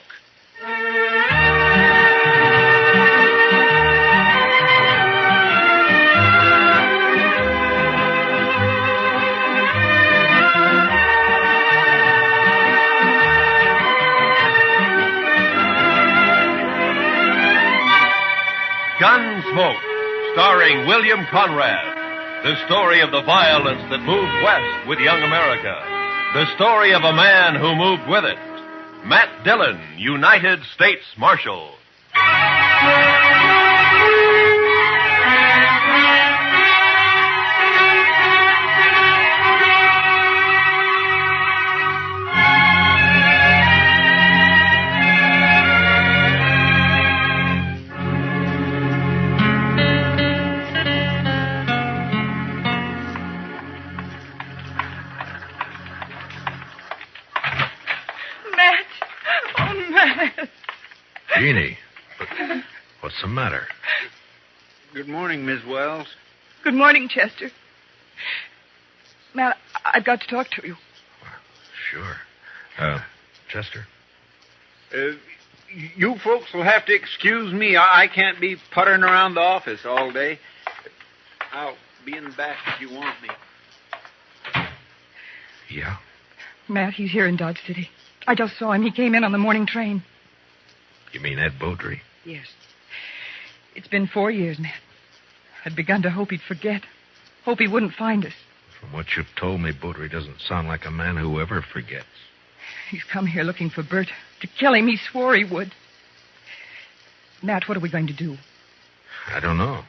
Gunsmoke, starring William Conrad. The story of the violence that moved west with young America. The story of a man who moved with it. Matt Dillon, United States Marshal. Jeannie, what's the matter? Good morning, Miss Wells. Good morning, Chester. Matt, I've got to talk to you. Sure. Chester? You folks will have to excuse me. I can't be puttering around the office all day. I'll be in the back if you want me. Yeah? Matt, he's here in Dodge City. I just saw him. He came in on the morning train. You mean Ed Beaudry? Yes. It's been 4 years, Matt. I'd begun to hope he'd forget. Hope he wouldn't find us. From what you've told me, Beaudry doesn't sound like a man who ever forgets. He's come here looking for Bert. To kill him, he swore he would. Matt, what are we going to do? I don't know.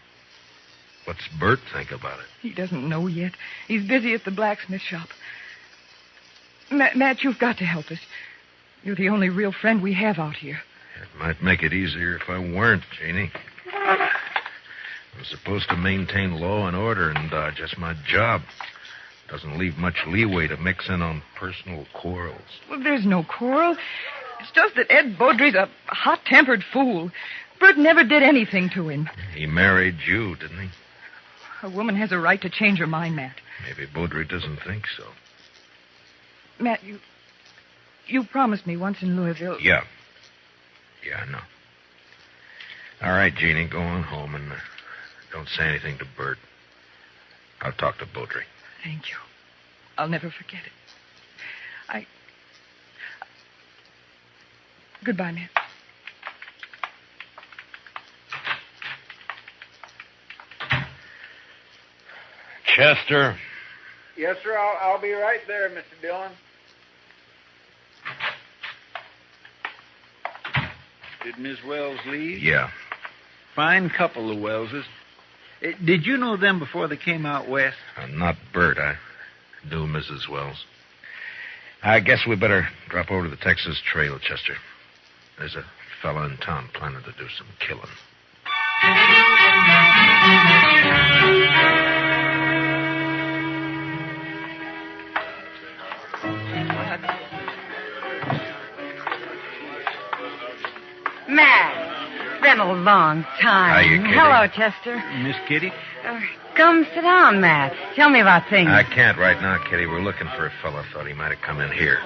What's Bert think about it? He doesn't know yet. He's busy at the blacksmith shop. Matt, you've got to help us. You're the only real friend we have out here. It might make it easier if I weren't, Jeannie. I'm supposed to maintain law and order in Dodge. That's my job. Doesn't leave much leeway to mix in on personal quarrels. Well, there's no quarrel. It's just that Ed Beaudry's a hot-tempered fool. Bert never did anything to him. He married you, didn't he? A woman has a right to change her mind, Matt. Maybe Beaudry doesn't think so. Matt, you promised me once in Louisville. Yeah. Yeah, I know. All right, Jeannie, go on home and don't say anything to Bert. I'll talk to Beaudry. Thank you. I'll never forget it. Goodbye, Matt. Chester, Yes, sir. I'll be right there, Mr. Dillon. Did Miss Wells leave? Yeah. Fine couple, the Wellses. Did you know them before they came out west? Not Bert. I knew Mrs. Wells. I guess we better drop over to the Texas Trail, Chester. There's a fella in town planning to do some killing. Matt, been a long time. Hiya, Kitty. Hello, Chester. Miss Kitty? Come sit down, Matt. Tell me about things. I can't right now, Kitty. We're looking for a fella. Thought he might have come in here.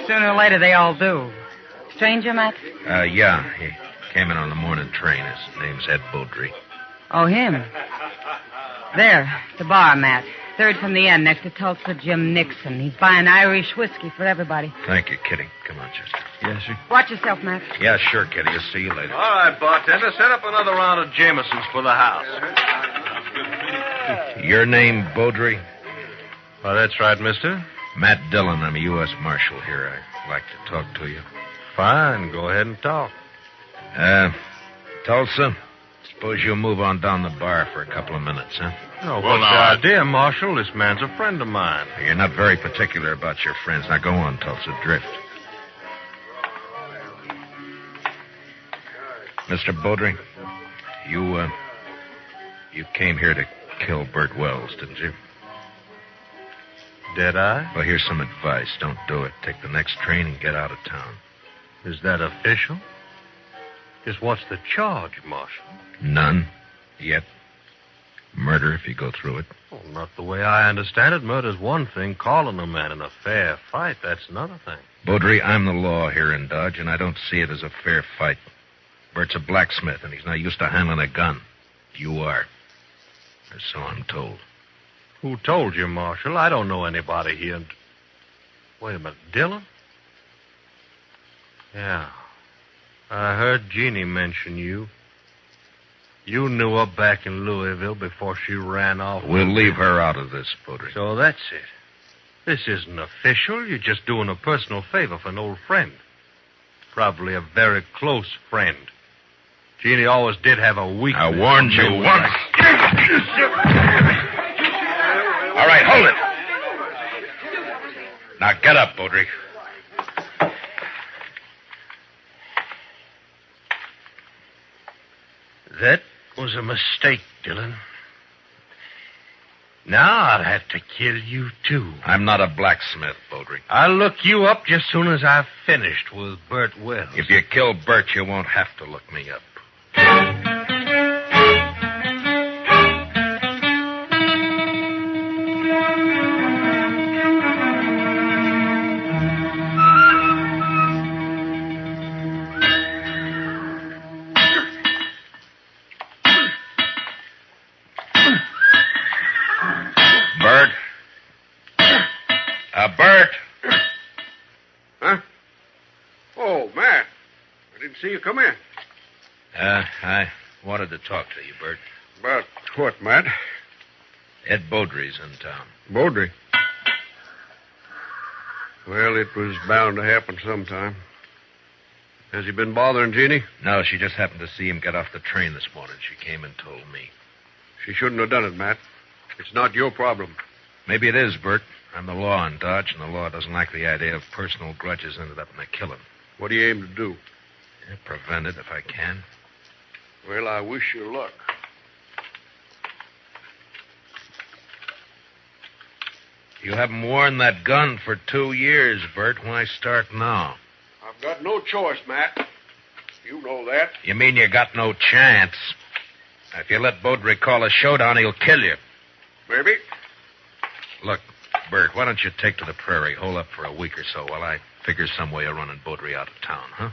Sooner or later, they all do. Stranger, Matt? Yeah. He came in on the morning train. His name's Ed Beaudry. Oh, him. There, the bar, Matt. Third from the end, next to Tulsa Jim Nixon. He's buying Irish whiskey for everybody. Thank you, Kitty. Come on, Chester. Yes, sir. Watch yourself, Matt. Yeah, sure, Kitty. I'll see you later. All right, bartender, set up another round of Jamesons for the house. Your name, Beaudry? Well, that's right, mister. Matt Dillon. I'm a U.S. Marshal here. I'd like to talk to you. Fine, go ahead and talk. Tulsa, suppose you'll move on down the bar for a couple of minutes, huh? Oh, what's the idea, Marshal? This man's a friend of mine. You're not very particular about your friends. Now go on, Tulsa. Drift. Mr. Beaudry, you came here to kill Bert Wells, didn't you? Did I? Well, here's some advice. Don't do it. Take the next train and get out of town. Is that official? Just what's the charge, Marshal? None. Yet. Murder if you go through it. Well, not the way I understand it. Murder's one thing. Calling a man in a fair fight, that's another thing. Beaudry, I'm the law here in Dodge, and I don't see it as a fair fight. Bert's a blacksmith, and he's not used to handling a gun. You are. Or so I'm told. Who told you, Marshal? I don't know anybody here. Wait a minute. Dillon? Yeah. I heard Jeannie mention you. You knew her back in Louisville before she ran off. We'll leave her out of this, Beaudry. So that's it. This isn't official. You're just doing a personal favor for an old friend. Probably a very close friend. Jeannie always did have a weakness. I warned you once. All right, hold it. Now get up, Beaudry. That was a mistake, Dillon. Now I'll have to kill you, too. I'm not a blacksmith, Beaudry. I'll look you up just soon as I've finished with Bert Wells. If you kill Bert, you won't have to look me up. Bert. Huh? Oh, Matt. I didn't see you come in. I wanted to talk to you, Bert. About what, Matt? Ed Beaudry's in town. Beaudry? Well, it was bound to happen sometime. Has he been bothering Jeannie? No, she just happened to see him get off the train this morning. She came and told me. She shouldn't have done it, Matt. It's not your problem. Maybe it is, Bert. I'm the law in Dodge, and the law doesn't like the idea of personal grudges ended up in a killing. What do you aim to do? Prevent it if I can. Well, I wish you luck. You haven't worn that gun for 2 years, Bert. Why start now? I've got no choice, Matt. You know that. You mean you got no chance? If you let Beaudry call a showdown, he'll kill you. Maybe. Look, Bert, why don't you take to the prairie, hole up for a week or so while I figure some way of running Beaudry out of town, huh?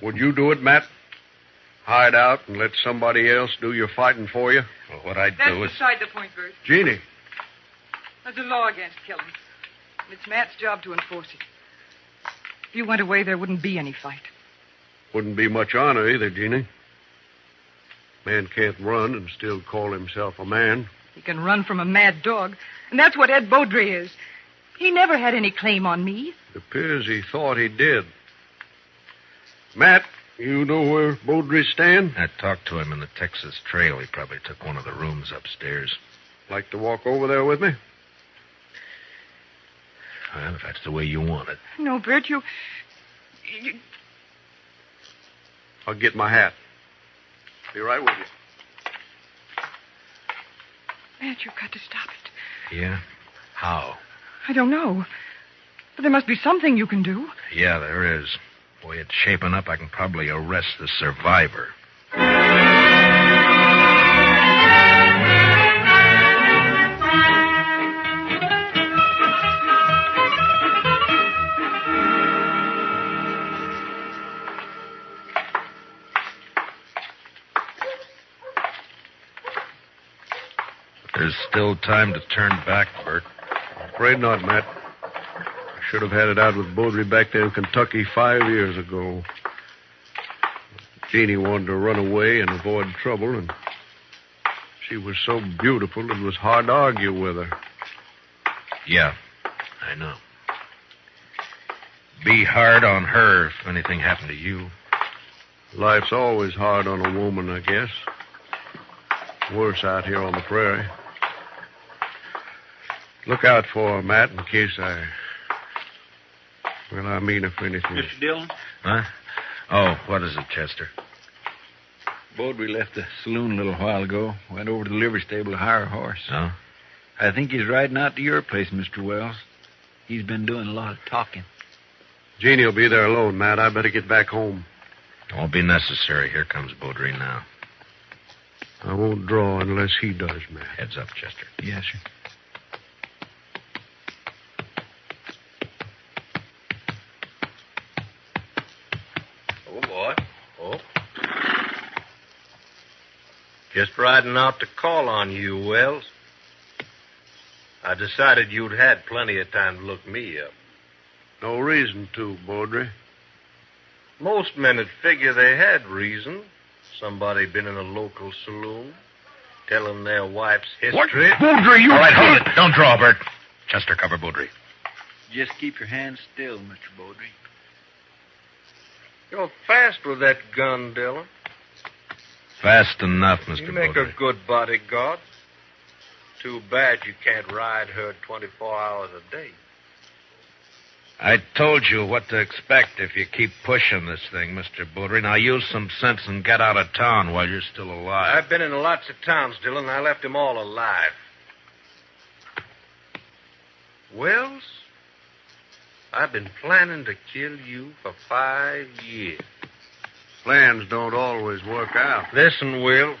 Would you do it, Matt? Hide out and let somebody else do your fighting for you? Well, what I'd That's do is... beside the point, Bert. Jeannie. There's a law against killing. It's Matt's job to enforce it. If you went away, there wouldn't be any fight. Wouldn't be much honor either, Jeannie. Man can't run and still call himself a man. He can run from a mad dog, and that's what Ed Beaudry is. He never had any claim on me. It appears he thought he did. Matt, you know where Beaudry stand? I talked to him in the Texas Trail. He probably took one of the rooms upstairs. Like to walk over there with me? Well, if that's the way you want it. No, Bert, you... I'll get my hat. Be right with you. Matt, you've got to stop it. Yeah? How? I don't know. But there must be something you can do. Yeah, there is. Boy, it's shaping up. I can probably arrest the survivor. There's still time to turn back, Bert. Afraid not, Matt. I should have had it out with Beaudry back there in Kentucky 5 years ago. Jeannie wanted to run away and avoid trouble, and she was so beautiful it was hard to argue with her. Yeah, I know. Be hard on her if anything happened to you. Life's always hard on a woman, I guess. Worse out here on the prairie. Look out for her, Matt, in case I... Well, I mean if anything... Mr. Dillon? Huh? Oh, what is it, Chester? Beaudry left the saloon a little while ago. Went over to the livery stable to hire a horse. Oh? I think he's riding out to your place, Mr. Wells. He's been doing a lot of talking. Jeannie will be there alone, Matt. I better get back home. Won't be necessary. Here comes Beaudry now. I won't draw unless he does, Matt. Heads up, Chester. Yes, sir. Oh, boy. Oh. Just riding out to call on you, Wells. I decided you'd had plenty of time to look me up. No reason to, Beaudry. Most men would figure they had reason. Somebody been in a local saloon, telling their wife's history. What? Beaudry, you... All right, hold it. Don't draw, Bert. Chester, cover Beaudry. Just keep your hands still, Mr. Beaudry. You're fast with that gun, Dillon. Fast enough, Mr. You make Beaudry. a good bodyguard. Too bad you can't ride her 24 hours a day. I told you what to expect if you keep pushing this thing, Mr. Beaudry. Now use some sense and get out of town while you're still alive. I've been in lots of towns, Dillon. I left them all alive. Wells, I've been planning to kill you for 5 years. Plans don't always work out. Listen, Will.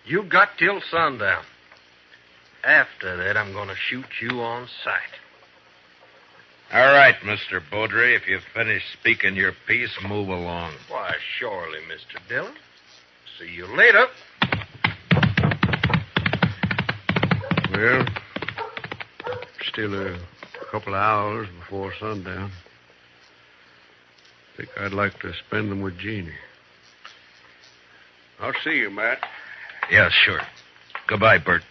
You got till sundown. After that, I'm going to shoot you on sight. All right, Mr. Beaudry. If you've finished speaking your piece, move along. Why, surely, Mr. Dillon. See you later. Well, still a couple of hours before sundown. I think I'd like to spend them with Jeannie. I'll see you, Matt. Yeah, sure. Goodbye, Bert.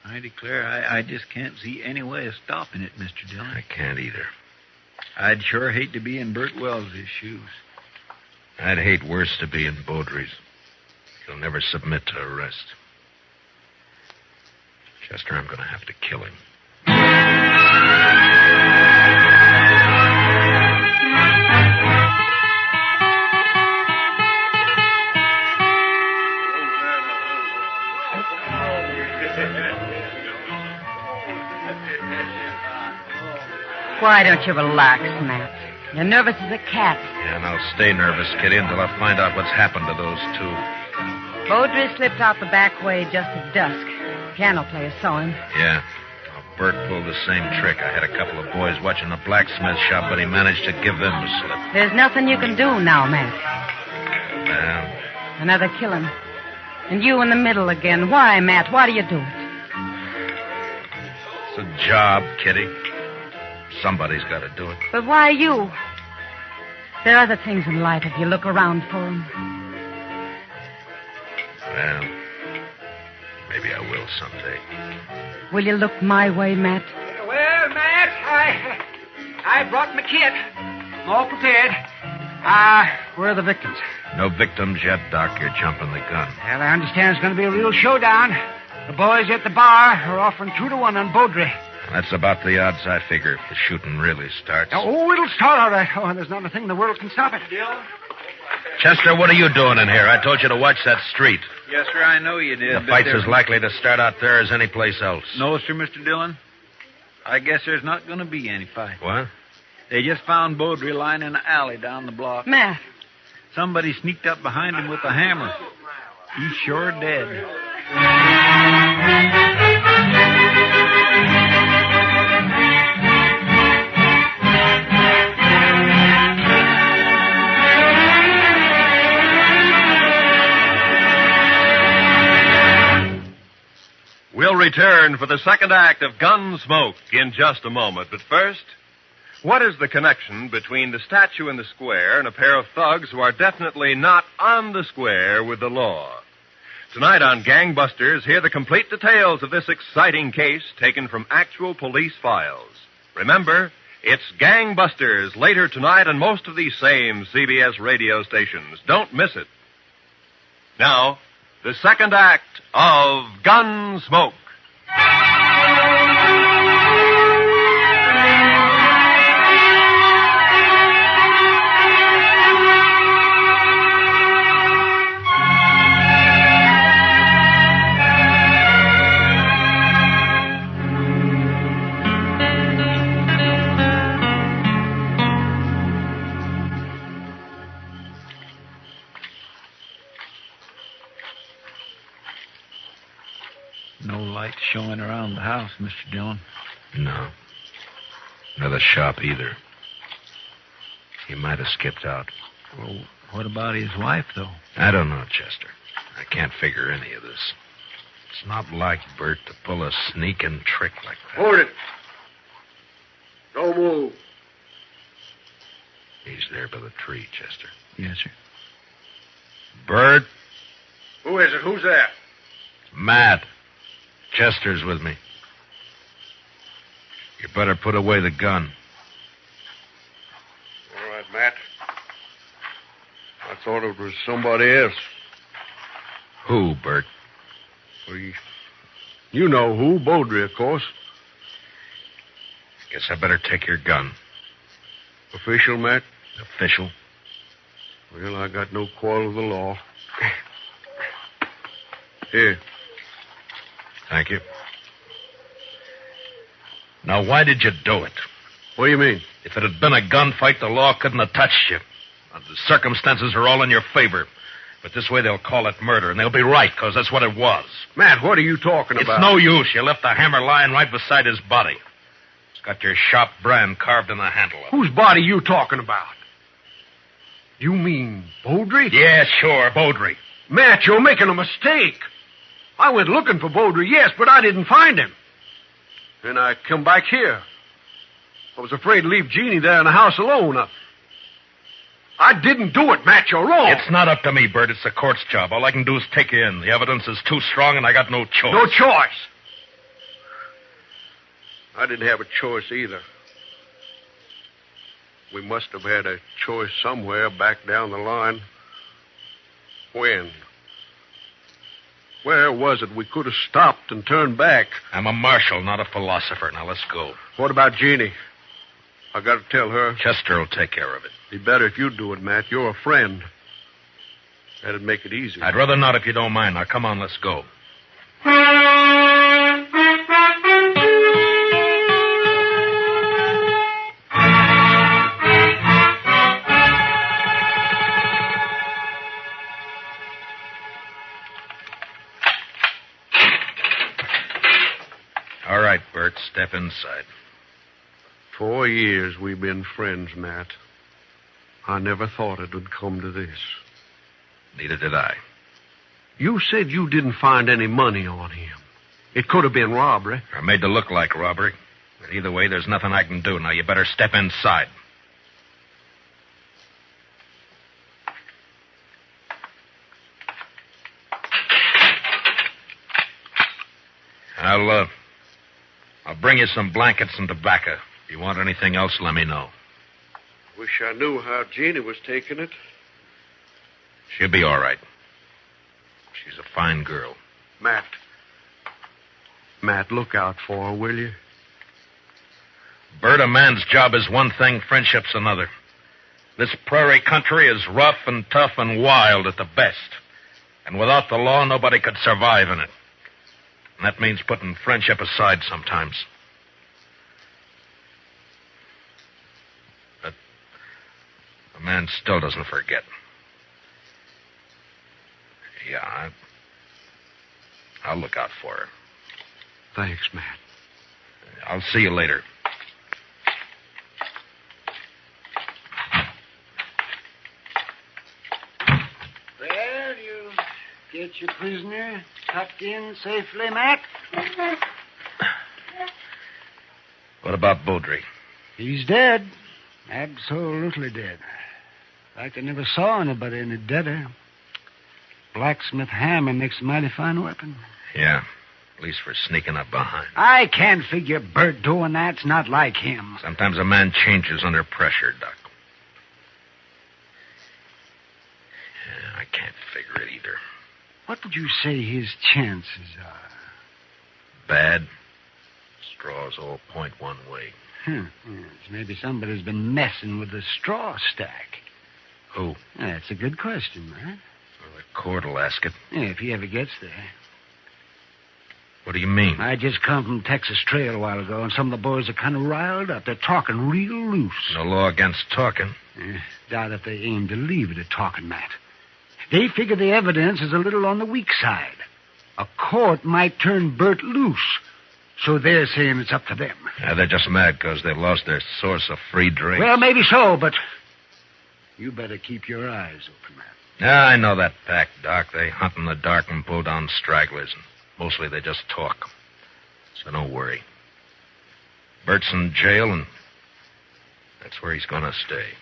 I declare I just can't see any way of stopping it, Mr. Dillon. I can't either. I'd sure hate to be in Bert Wells' shoes. I'd hate worse to be in Beaudry's. He'll never submit to arrest. Chester, I'm going to have to kill him. Why don't you relax, Matt? You're nervous as a cat. Yeah, and I'll stay nervous, Kitty, until I find out what's happened to those two. Beaudry slipped out the back way just at dusk. Piano player saw him. Yeah. Well, Bert pulled the same trick. I had a couple of boys watching the blacksmith shop, but he managed to give them the slip. There's nothing you can do now, Matt. Well, Another killing. And you in the middle again. Why, Matt? Why do you do it? it's a job, Kitty. Somebody's got to do it. But why you? There are other things in life if you look around for them. Well, maybe I will someday. Will you look my way, Matt? Well, Matt, I brought my kit. I'm all prepared. Where are the victims? No victims yet, Doc. You're jumping the gun. Well, I understand it's going to be a real showdown. The boys at the bar are offering 2-1 on Baudry. That's about the odds I figure if the shooting really starts. Oh, it'll start all right. Oh, there's not a thing in the world can stop it. Chester, what are you doing in here? I told you to watch that street. Yes, sir, I know you did. The fight's as likely to start out there as any place else. No, sir, Mr. Dillon. I guess there's not going to be any fight. What? They just found Baudry lying in an alley down the block. Matt. Somebody sneaked up behind him with a hammer. He's sure dead. We'll return for the second act of Gunsmoke in just a moment. But first, what is the connection between the statue in the square and a pair of thugs who are definitely not on the square with the law? Tonight on Gangbusters, hear the complete details of this exciting case taken from actual police files. Remember, it's Gangbusters later tonight on most of these same CBS radio stations. Don't miss it. Now, the second act of Gunsmoke. No light showing around the house, Mr. Dillon. No. Nor the shop either. He might have skipped out. Well, what about his wife, though? I don't know, Chester. I can't figure any of this. It's not like Bert to pull a sneaking trick like that. Hold it. Don't move. He's there by the tree, Chester. Yes, sir. Bert? Who is it? Who's that? Matt. Chester's with me. You better put away the gun. All right, Matt. I thought it was somebody else. Who, Bert? Well, you know who. Baudry, of course. Guess I better take your gun. Official, Matt? Official? Well, I got no quarrel with the law. Here. Thank you. Now, why did you do it? What do you mean? If it had been a gunfight, the law couldn't have touched you. The circumstances are all in your favor. But this way they'll call it murder, and they'll be right, because that's what it was. Matt, what are you talking about? It's no use. You left the hammer lying right beside his body. It's got your shop brand carved in the handle of it. Whose body you talking about? You mean Baudry? Yeah, sure, Baudry. Matt, you're making a mistake. I went looking for Baudry, yes, but I didn't find him. And I come back here. I was afraid to leave Jeannie there in the house alone. I didn't do it, Matt. You're wrong. It's not up to me, Bert. It's the court's job. All I can do is take you in. The evidence is too strong, and I got no choice. No choice? I didn't have a choice either. We must have had a choice somewhere back down the line. When? Where was it we could have stopped and turned back? I'm a marshal, not a philosopher. Now, let's go. What about Jeannie? I got to tell her. Chester will take care of it. Be better if you do it, Matt. You're a friend. That'd make it easy. I'd rather not if you don't mind. Now, come on, let's go. All right, Bert, step inside. 4 years we've been friends, Matt. I never thought it would come to this. Neither did I. You said you didn't find any money on him. It could have been robbery. Or made to look like robbery. But either way, there's nothing I can do. Now, you better step inside. I'll bring you some blankets and tobacco. If you want anything else, let me know. Wish I knew how Jeannie was taking it. She'll be all right. She's a fine girl. Matt, look out for her, will you? Bert, a man's job is one thing, friendship's another. This prairie country is rough and tough and wild at the best. And without the law, nobody could survive in it. And that means putting friendship aside sometimes. But a man still doesn't forget. Yeah, I'll look out for her. Thanks, Matt. I'll see you later. Well, you get your prisoner tucked in safely, Matt? What about Beaudry? He's dead. Absolutely dead. Like I never saw anybody any deader. Blacksmith hammer makes a mighty fine weapon. Yeah, at least for sneaking up behind. I can't figure Bert doing that. It's not like him. Sometimes a man changes under pressure, Doc. Yeah, I can't figure it either. What would you say his chances are? Bad. Straws all point one way. Yes, maybe somebody's been messing with the straw stack. Who? That's a good question, man. Well, the court will ask it. Yeah, if he ever gets there. What do you mean? I just come from Texas Trail a while ago, and some of the boys are kind of riled up. They're talking real loose. No law against talking. Doubt if they aim to leave it at talking, Matt. They figure the evidence is a little on the weak side. A court might turn Bert loose, so they're saying it's up to them. Yeah, they're just mad because they lost their source of free drink. Well, maybe so, but you better keep your eyes open, Matt. Yeah, I know that pack, Doc. They hunt in the dark and pull down stragglers, and mostly they just talk. So don't worry. Bert's in jail, and that's where he's going to stay.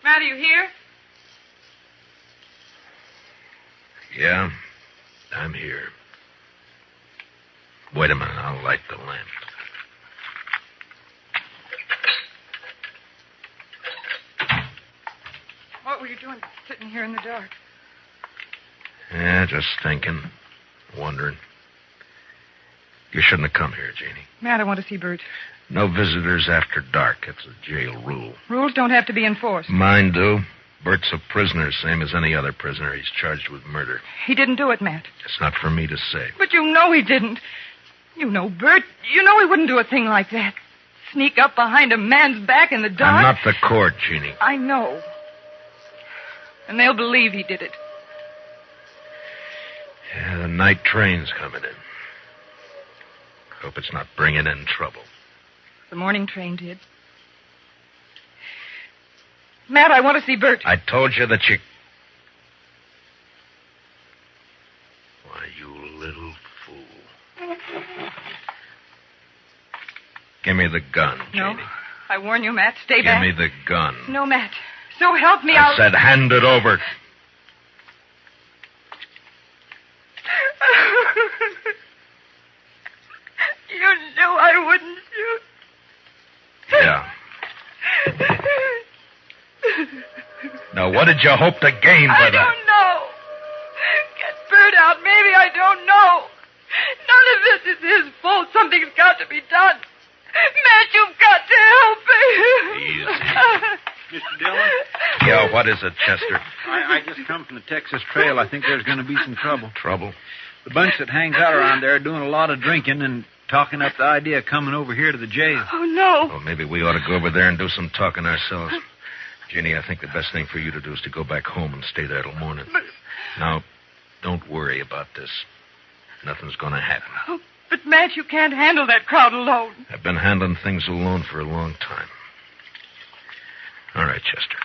Matt, are you here? Yeah, I'm here. Wait a minute, I'll light the lamp. What were you doing sitting here in the dark? Yeah, just thinking, wondering. You shouldn't have come here, Jeannie. Matt, I want to see Bert. No visitors after dark. It's a jail rule. Rules don't have to be enforced. Mine do. Bert's a prisoner, same as any other prisoner. He's charged with murder. He didn't do it, Matt. It's not for me to say. But you know he didn't. You know Bert. You know he wouldn't do a thing like that. Sneak up behind a man's back in the dark. I'm not the court, Jeannie. I know. And they'll believe he did it. Yeah, the night train's coming in. Hope it's not bringing in trouble. The morning train did. Matt, I want to see Bert. I told you that you... Why, you little fool. Give me the gun, Jeannie. No. I warn you, Matt. Stay Give back. me the gun. No, Matt. So help me, I said hand it over. You knew I wouldn't shoot. Yeah. Now, what did you hope to gain by that? I don't know. Get Bert out. Maybe I don't know. None of this is his fault. Something's got to be done. Matt, you've got to help me. Mr. Dillon? Yeah, what is it, Chester? I just come from the Texas Trail. I think there's going to be some trouble. Trouble? The bunch that hangs out around there are doing a lot of drinking and talking up the idea of coming over here to the jail. Oh, no. Well, maybe we ought to go over there and do some talking ourselves. Jeannie, I think the best thing for you to do is to go back home and stay there till morning. Now, don't worry about this. Nothing's going to happen. Oh, but, Matt, you can't handle that crowd alone. I've been handling things alone for a long time. All right, Chester.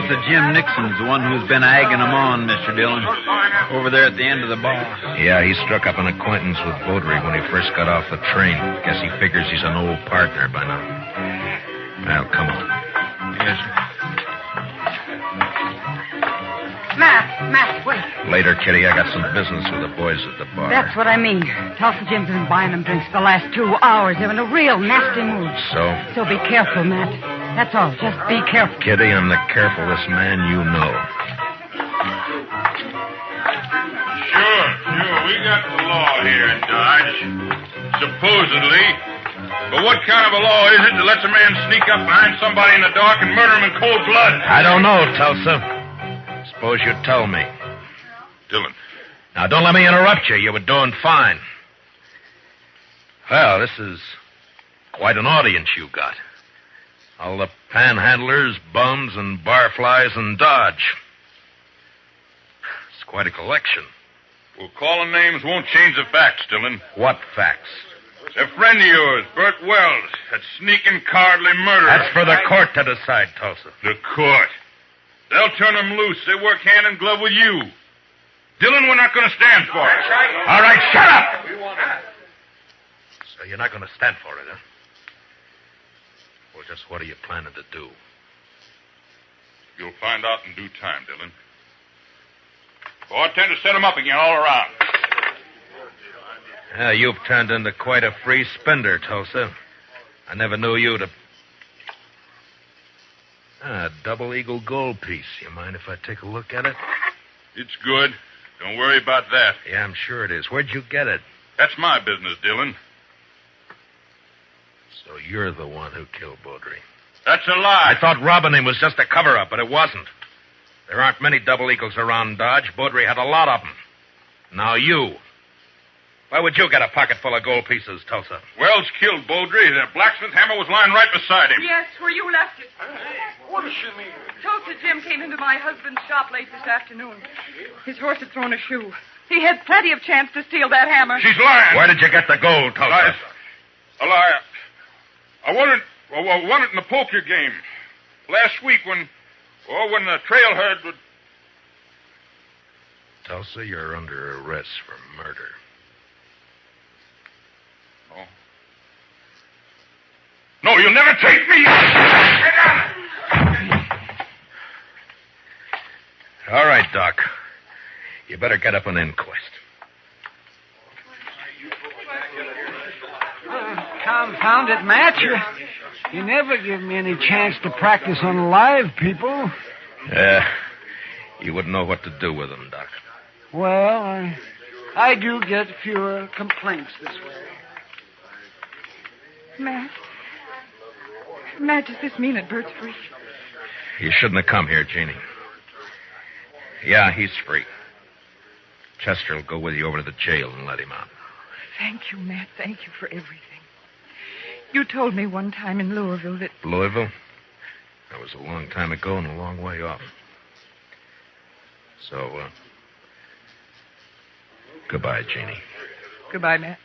Tulsa Jim Nixon's the one who's been egging him on, Mr. Dillon. Over there at the end of the bar. Yeah, he struck up an acquaintance with Beaudry when he first got off the train. Guess he figures he's an old partner by now. Well, come on. Yes, sir. Matt, wait. Later, Kitty, I got some business with the boys at the bar. That's what I mean. Tulsa Jim's been buying them drinks for the last 2 hours. They're in a real nasty mood. So? So be careful, Matt. That's all. Just be careful. Kitty, I'm the carefulest man you know. Sure. We got the law here in Dodge. Supposedly. But what kind of a law is it that lets a man sneak up behind somebody in the dark and murder him in cold blood? I don't know, Tulsa. Suppose you tell me. Dillon. Now, don't let me interrupt you. You were doing fine. Well, this is quite an audience you got. All the panhandlers, bums, and barflies in Dodge. It's quite a collection. Well, calling names won't change the facts, Dillon. What facts? A friend of yours, Bert Wells, that sneaking, cowardly murderer. That's for the court to decide, Tulsa. The court? They'll turn them loose. They work hand in glove with you. Dillon, we're not going to stand for it. All right, shut up! So you're not going to stand for it, huh? Well, just what are you planning to do? You'll find out in due time, Dillon. Oh, I tend to set them up again all around. Yeah, you've turned into quite a free spender, Tulsa. I never knew you to... A double eagle gold piece. You mind if I take a look at it? It's good. Don't worry about that. Yeah, I'm sure it is. Where'd you get it? That's my business, Dillon. So you're the one who killed Beaudry. That's a lie. I thought robbing him was just a cover-up, but it wasn't. There aren't many double eagles around Dodge. Beaudry had a lot of them. Now you. Why would you get a pocket full of gold pieces, Tulsa? Wells killed Beaudry. The blacksmith hammer was lying right beside him. Yes, where you left it. What does she mean? Tulsa Jim came into my husband's shop late this afternoon. His horse had thrown a shoe. He had plenty of chance to steal that hammer. She's lying. Where did you get the gold, Tulsa? A lie. I won it in the poker game. Last week when the trail herd would... Tulsa, you're under arrest for murder. No, you'll never take me. All right, Doc. You better get up an inquest. Confound it, Matt. You never give me any chance to practice on live people. You wouldn't know what to do with them, Doc. Well, I do get fewer complaints this way. Matt, does this mean that Bert's free? You shouldn't have come here, Jeannie. Yeah, he's free. Chester will go with you over to the jail and let him out. Thank you, Matt. Thank you for everything. You told me one time in Louisville that... Louisville? That was a long time ago and a long way off. So, goodbye, Jeannie. Goodbye, Matt.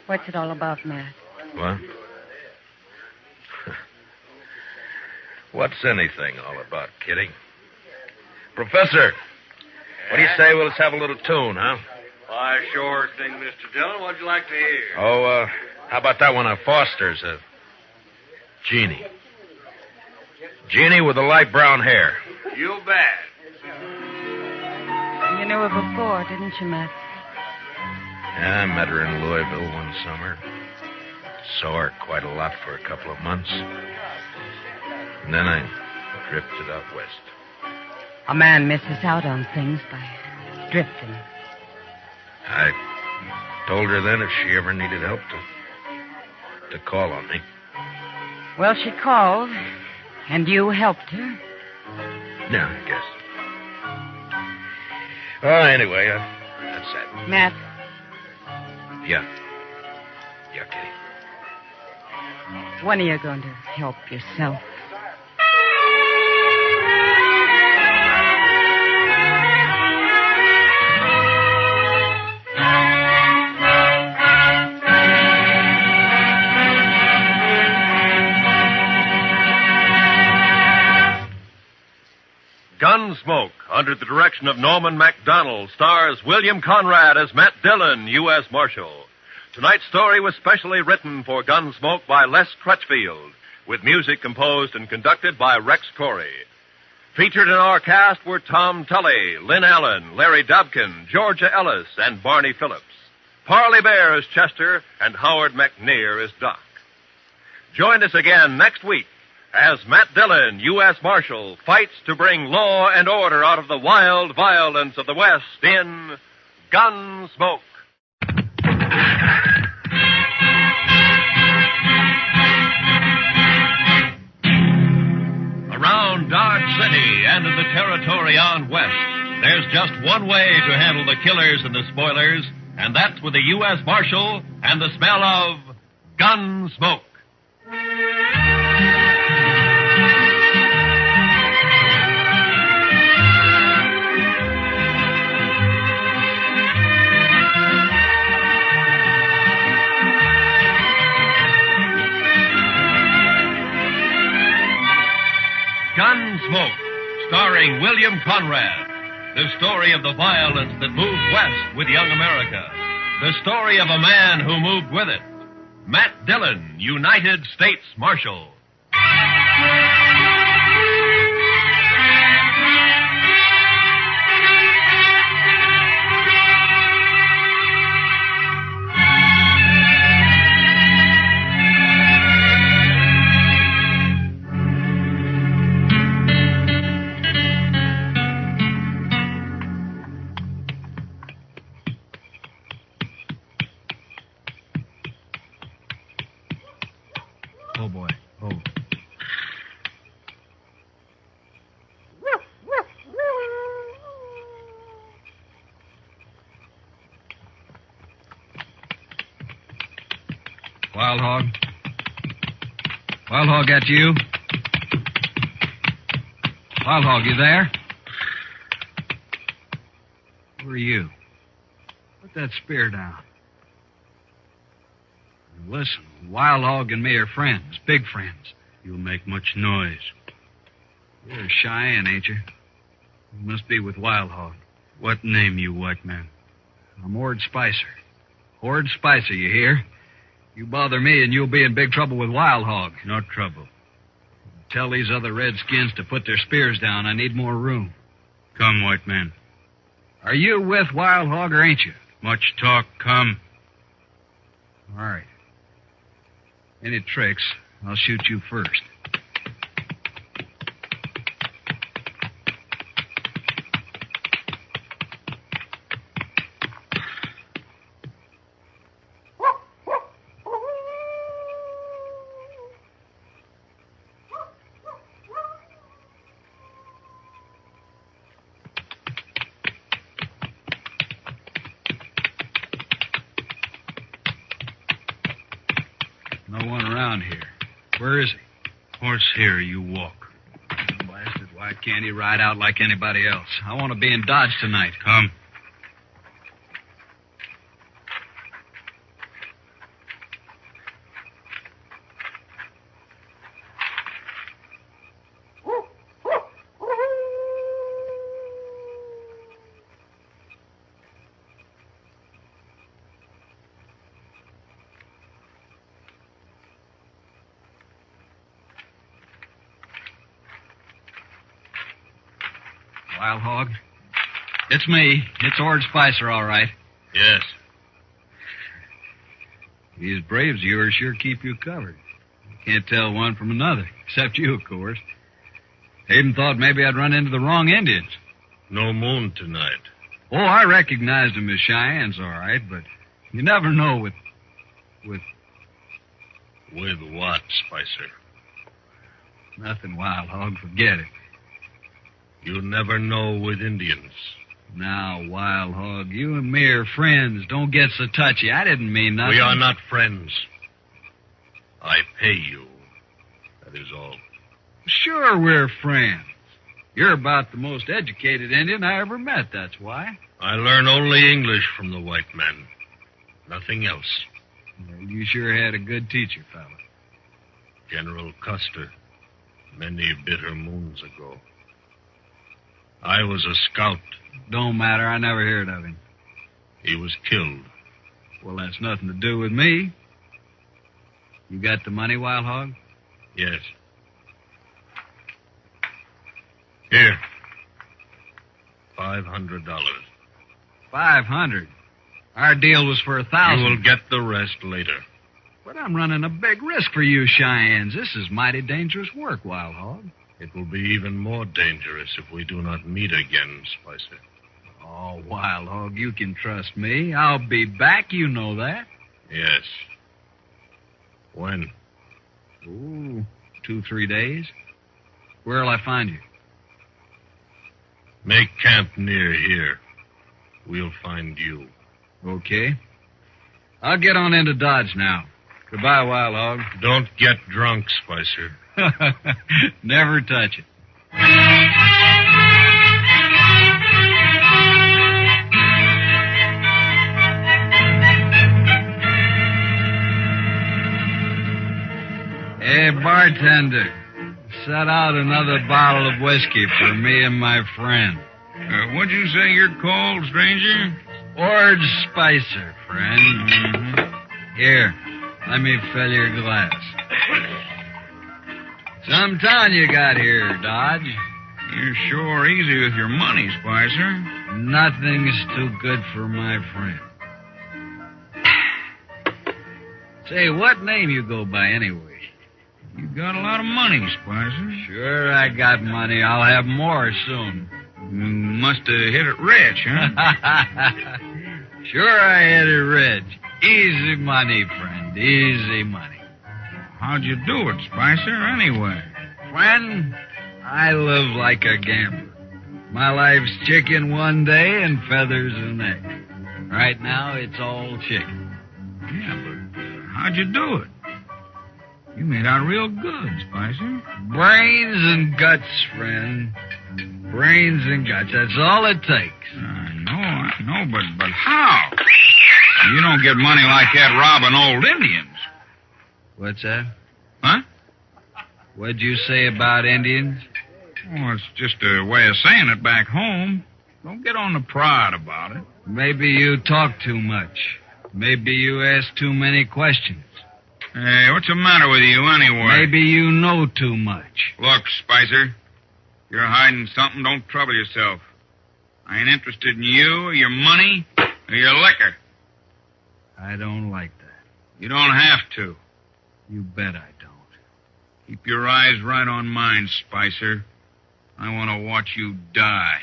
What's it all about, Matt? What? What's anything all about, Kitty? Professor, what do you say we'll just have a little tune, huh? Why, sure thing, Mr. Dillon. What'd you like to hear? Oh, how about that one of Foster's? Jeannie. Jeannie with the light brown hair. You bet. You knew her before, didn't you, Matt? Yeah, I met her in Louisville one summer. Saw her quite a lot for a couple of months. And then I drifted out west. A man misses out on things by drifting. I told her then if she ever needed help to call on me. Well, she called, and you helped her. Yeah, I guess. Well, anyway, that's that. Matt. Yeah. Yeah, Kitty. When are you going to help yourself? under the direction of Norman MacDonald, stars William Conrad as Matt Dillon, U.S. Marshal. Tonight's story was specially written for Gunsmoke by Les Crutchfield, with music composed and conducted by Rex Corey. Featured in our cast were Tom Tully, Lynn Allen, Larry Dobkin, Georgia Ellis, and Barney Phillips. Parley Bear as Chester, and Howard McNear as Doc. Join us again next week as Matt Dillon, U.S. Marshal, fights to bring law and order out of the wild violence of the West in Gunsmoke. Around Dodge City and in the territory on west, there's just one way to handle the killers and the spoilers, and that's with a U.S. Marshal and the smell of Gunsmoke. Gunsmoke, starring William Conrad. The story of the violence that moved west with young America. The story of a man who moved with it. Matt Dillon, United States Marshal. Oh, boy. Oh. Wild Hog? Wild Hog, that's you? Wild Hog, you there? Who are you? Put that spear down. Listen, Wild Hog and me are friends, big friends. You'll make much noise. You're Cheyenne, ain't you? You must be with Wild Hog. What name, you white man? I'm Ord Spicer. Ord Spicer, you hear? You bother me and you'll be in big trouble with Wild Hog. No trouble. Tell these other redskins to put their spears down. I need more room. Come, white man. Are you with Wild Hog or ain't you? Much talk, come. All right. Any tricks, I'll shoot you first. No one around here. Where is he? Horse here, you walk. Blasted, why can't he ride out like anybody else? I want to be in Dodge tonight. Come. Wild Hog? It's me. It's Ord Spicer, all right. Yes. These braves of yours sure keep you covered. You can't tell one from another, except you, of course. I even thought maybe I'd run into the wrong Indians. No moon tonight. Oh, I recognized them as Cheyennes, all right, but you never know with... With what, Spicer? Nothing, Wild Hog. Forget it. You never know with Indians. Now, Wild Hog, you and me are friends. Don't get so touchy. I didn't mean nothing. We are not friends. I pay you. That is all. Sure we're friends. You're about the most educated Indian I ever met, that's why. I learn only English from the white man. Nothing else. Well, you sure had a good teacher, fella. General Custer, many bitter moons ago. I was a scout. Don't matter. I never heard of him. He was killed. Well, that's nothing to do with me. You got the money, Wild Hog? Yes. Here. $500. 500? Our deal was for 1,000. You will get the rest later. But I'm running a big risk for you Cheyennes. This is mighty dangerous work, Wild Hog. It will be even more dangerous if we do not meet again, Spicer. Oh, Wild Hog, you can trust me. I'll be back, you know that. Yes. When? Ooh, 2-3 days. Where'll I find you? Make camp near here. We'll find you. Okay. I'll get on into Dodge now. Goodbye, Wild Hog. Don't get drunk, Spicer. Never touch it. Hey, bartender, set out another bottle of whiskey for me and my friend. What'd you say you're called, stranger? Ord Spicer, friend. Mm-hmm. Here, let me fill your glass. Some town you got here, Dodge. You're sure easy with your money, Spicer. Nothing's too good for my friend. Say, what name you go by anyway? You got a lot of money, Spicer. Sure, I got money. I'll have more soon. You must have hit it rich, huh? Sure, I hit it rich. Easy money, friend. Easy money. How'd you do it, Spicer, anyway? Friend, I live like a gambler. My life's chicken one day and feathers the next. Right now, it's all chicken. Yeah, but how'd you do it? You made out real good, Spicer. Brains and guts, friend. Brains and guts. That's all it takes. I know, but how? You don't get money like that robbing old Indians. What's that? Huh? What'd you say about Indians? Oh, it's just a way of saying it back home. Don't get on the prod about it. Maybe you talk too much. Maybe you ask too many questions. Hey, what's the matter with you anyway? Maybe you know too much. Look, Spicer, you're hiding something. Don't trouble yourself. I ain't interested in you or your money or your liquor. I don't like that. You don't have to. You bet I don't. Keep your eyes right on mine, Spicer. I want to watch you die.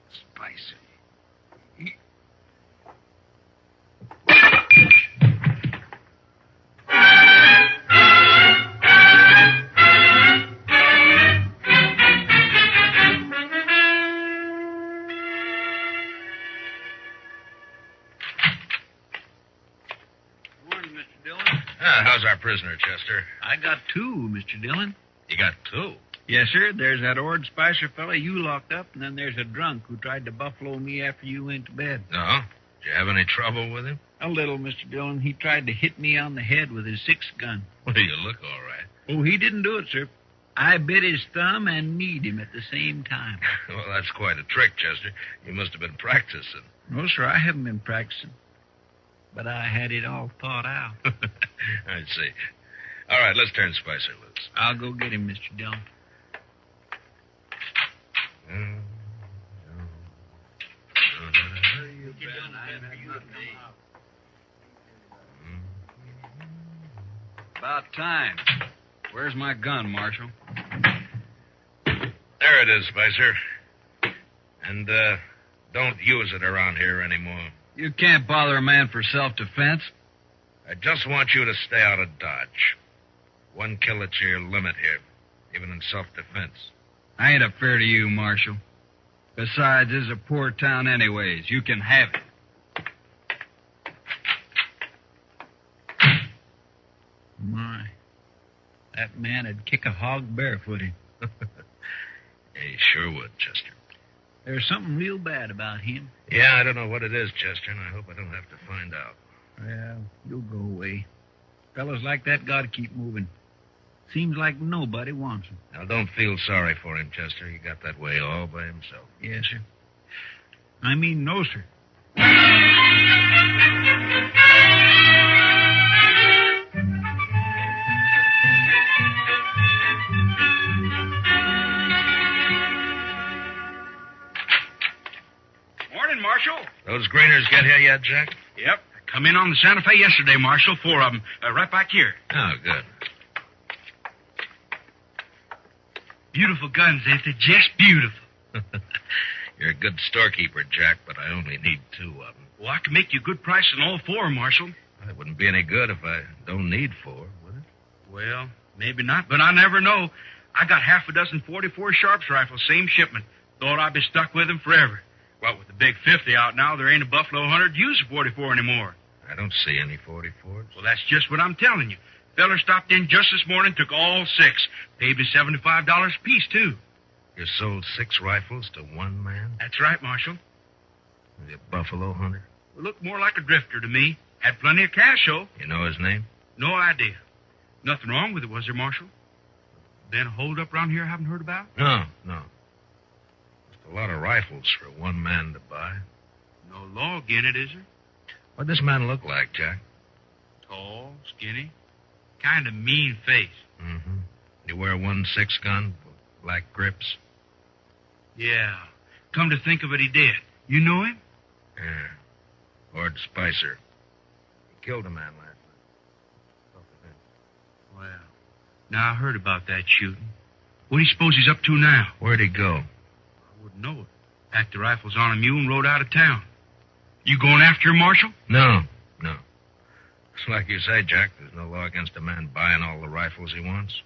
Spicer. How's our prisoner, Chester? I got 2, Mr. Dillon. You got 2? Yes, sir. There's that Ord Spicer fella you locked up, and then there's a drunk who tried to buffalo me after you went to bed. No? Did you have any trouble with him? A little, Mr. Dillon. He tried to hit me on the head with his 6 gun. Well, you look all right. Oh, he didn't do it, sir. I bit his thumb and kneed him at the same time. Well, that's quite a trick, Chester. You must have been practicing. No, sir, I haven't been practicing. But I had it all thought out. I see. All right, let's turn Spicer loose. I'll go get him, Mr. Dillon. About time. Where's my gun, Marshal? There it is, Spicer. And, don't use it around here anymore. You can't bother a man for self-defense. I just want you to stay out of Dodge. 1 kill at your limit here, even in self-defense. I ain't afraid of you, Marshal. Besides, this is a poor town anyways. You can have it. My, that man would kick a hog barefooted. He sure would, Chester. There's something real bad about him. Yeah, I don't know what it is, Chester, and I hope I don't have to find out. Well, you'll go away. Fellows like that gotta keep moving. Seems like nobody wants him. Now, don't feel sorry for him, Chester. He got that way all by himself. Yes, sir. I mean, no, sir. Morning, Marshal. Those graders get here yet, Jack? Yep. Come in on the Santa Fe yesterday, Marshal. 4 of them. Right back here. Oh, good. Beautiful guns, ain't they? Just beautiful. You're a good storekeeper, Jack, but I only need 2 of them. Well, I can make you a good price on all 4, Marshal. It wouldn't be any good if I don't need 4, would it? Well, maybe not, but I never know. I got half a dozen 44 Sharps rifles, same shipment. Thought I'd be stuck with them forever. Well, with the big 50 out now, there ain't a Buffalo 100 use a 44 anymore. I don't see any 44s. Well, that's just what I'm telling you. Feller stopped in just this morning, took all 6. Paid me $75 a piece, too. You sold 6 rifles to one man? That's right, Marshal. Is he a buffalo hunter? Looked more like a drifter to me. Had plenty of cash, though. You know his name? No idea. Nothing wrong with it, was there, Marshal? Been a hold-up around here I haven't heard about? No. Just a lot of rifles for one man to buy. No law again it, is there? What'd this man look like, Jack? Tall, skinny, kind of mean face. Mm-hmm. You wear 1.6 gun, black grips? Yeah. Come to think of it, he did. You know him? Yeah. Lord Spicer. He killed a man last night. Well, now I heard about that shooting. What do you suppose he's up to now? Where'd he go? I wouldn't know it. Packed the rifles on a mule and rode out of town. You going after him, Marshal? No. It's like you say, Jack, there's no law against a man buying all the rifles he wants.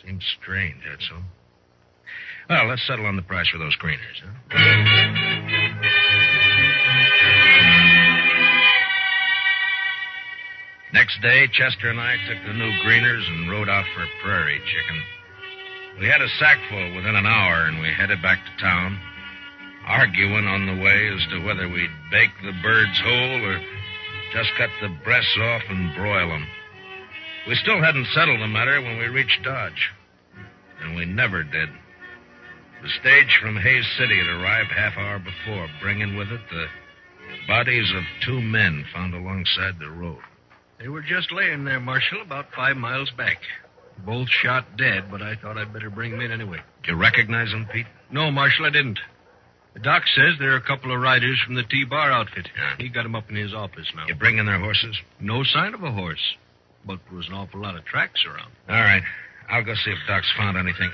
Seems strange, that's all. Well, let's settle on the price for those greeners, huh? Next day, Chester and I took the new greeners and rode out for a prairie chicken. We had a sackful within an hour, and we headed back to town, arguing on the way as to whether we'd bake the birds whole or just cut the breasts off and broil them. We still hadn't settled the matter when we reached Dodge. And we never did. The stage from Hayes City had arrived half hour before, bringing with it the bodies of 2 men found alongside the road. They were just laying there, Marshal, about 5 miles back. Both shot dead, but I thought I'd better bring them in anyway. Did you recognize them, Pete? No, Marshal, I didn't. The doc says they're a couple of riders from the T-Bar outfit. Yeah. He got them up in his office now. You bring in their horses? No sign of a horse, but there was an awful lot of tracks around. All right. I'll go see if Doc's found anything.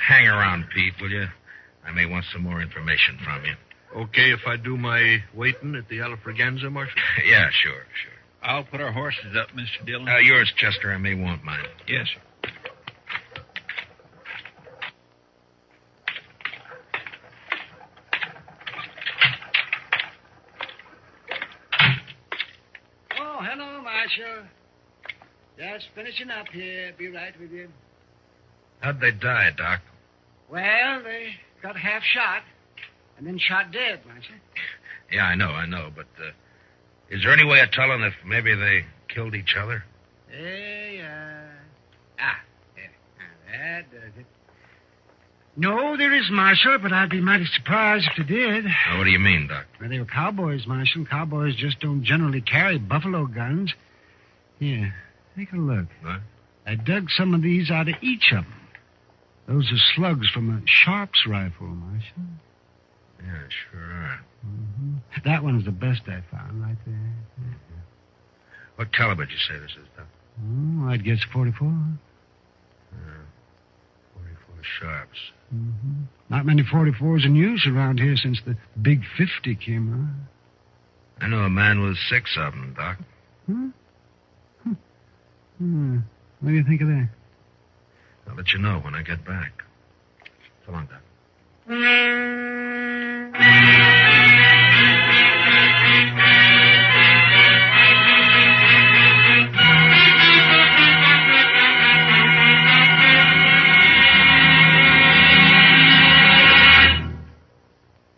Hang around, Pete, will you? I may want some more information from you. Okay if I do my waiting at the Alfraganza, Marshal? Yeah, sure. I'll put our horses up, Mr. Dillon. Yours, Chester. I may want mine. Yes, sir. Oh, hello, Marshal. Just finishing up here. Be right with you. How'd they die, Doc? Well, they got half shot and then shot dead, Marshal. Yeah, I know, but is there any way of telling if maybe they killed each other? That does it. No, there is, Marshal, but I'd be mighty surprised if they did. Now, what do you mean, Doc? Well, they were cowboys, Marshal. Cowboys just don't generally carry buffalo guns. Here, take a look. What? I dug some of these out of each of them. Those are slugs from a Sharps rifle, Marshal. Yeah, sure are. Mm-hmm. That one's the best I found right there. Mm-hmm. What caliber did you say this is, Doc? Oh, I'd guess 44. 44 Sharps. Mm-hmm. Not many 44s in use around here since the big 50 came out. I know a man with 6 of them, Doc. What do you think of that? I'll let you know when I get back. So long, Doc.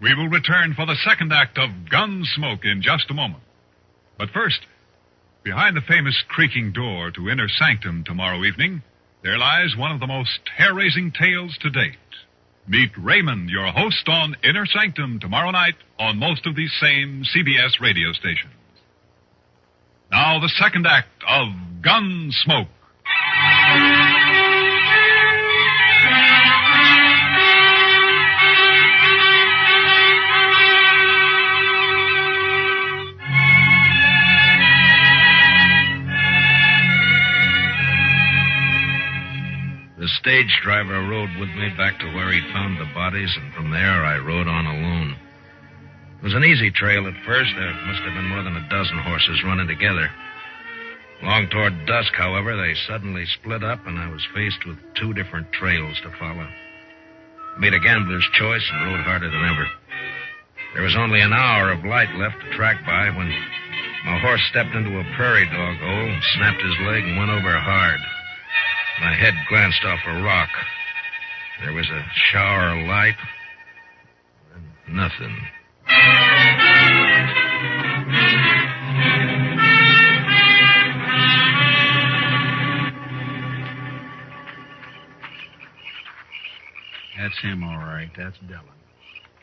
We will return for the second act of Gunsmoke in just a moment. But first, behind the famous creaking door to Inner Sanctum tomorrow evening, there lies one of the most hair-raising tales to date. Meet Raymond, your host, on Inner Sanctum tomorrow night on most of these same CBS radio stations. Now, the second act of Gunsmoke. The stage driver rode with me back to where he'd found the bodies, and from there I rode on alone. It was an easy trail at first. There must have been more than a dozen horses running together. Long toward dusk, however, they suddenly split up, and I was faced with two different trails to follow. I made a gambler's choice and rode harder than ever. There was only an hour of light left to track by when my horse stepped into a prairie dog hole, snapped his leg, and went over hard. My head glanced off a rock. There was a shower of light, and nothing. That's him, all right. That's Dillon.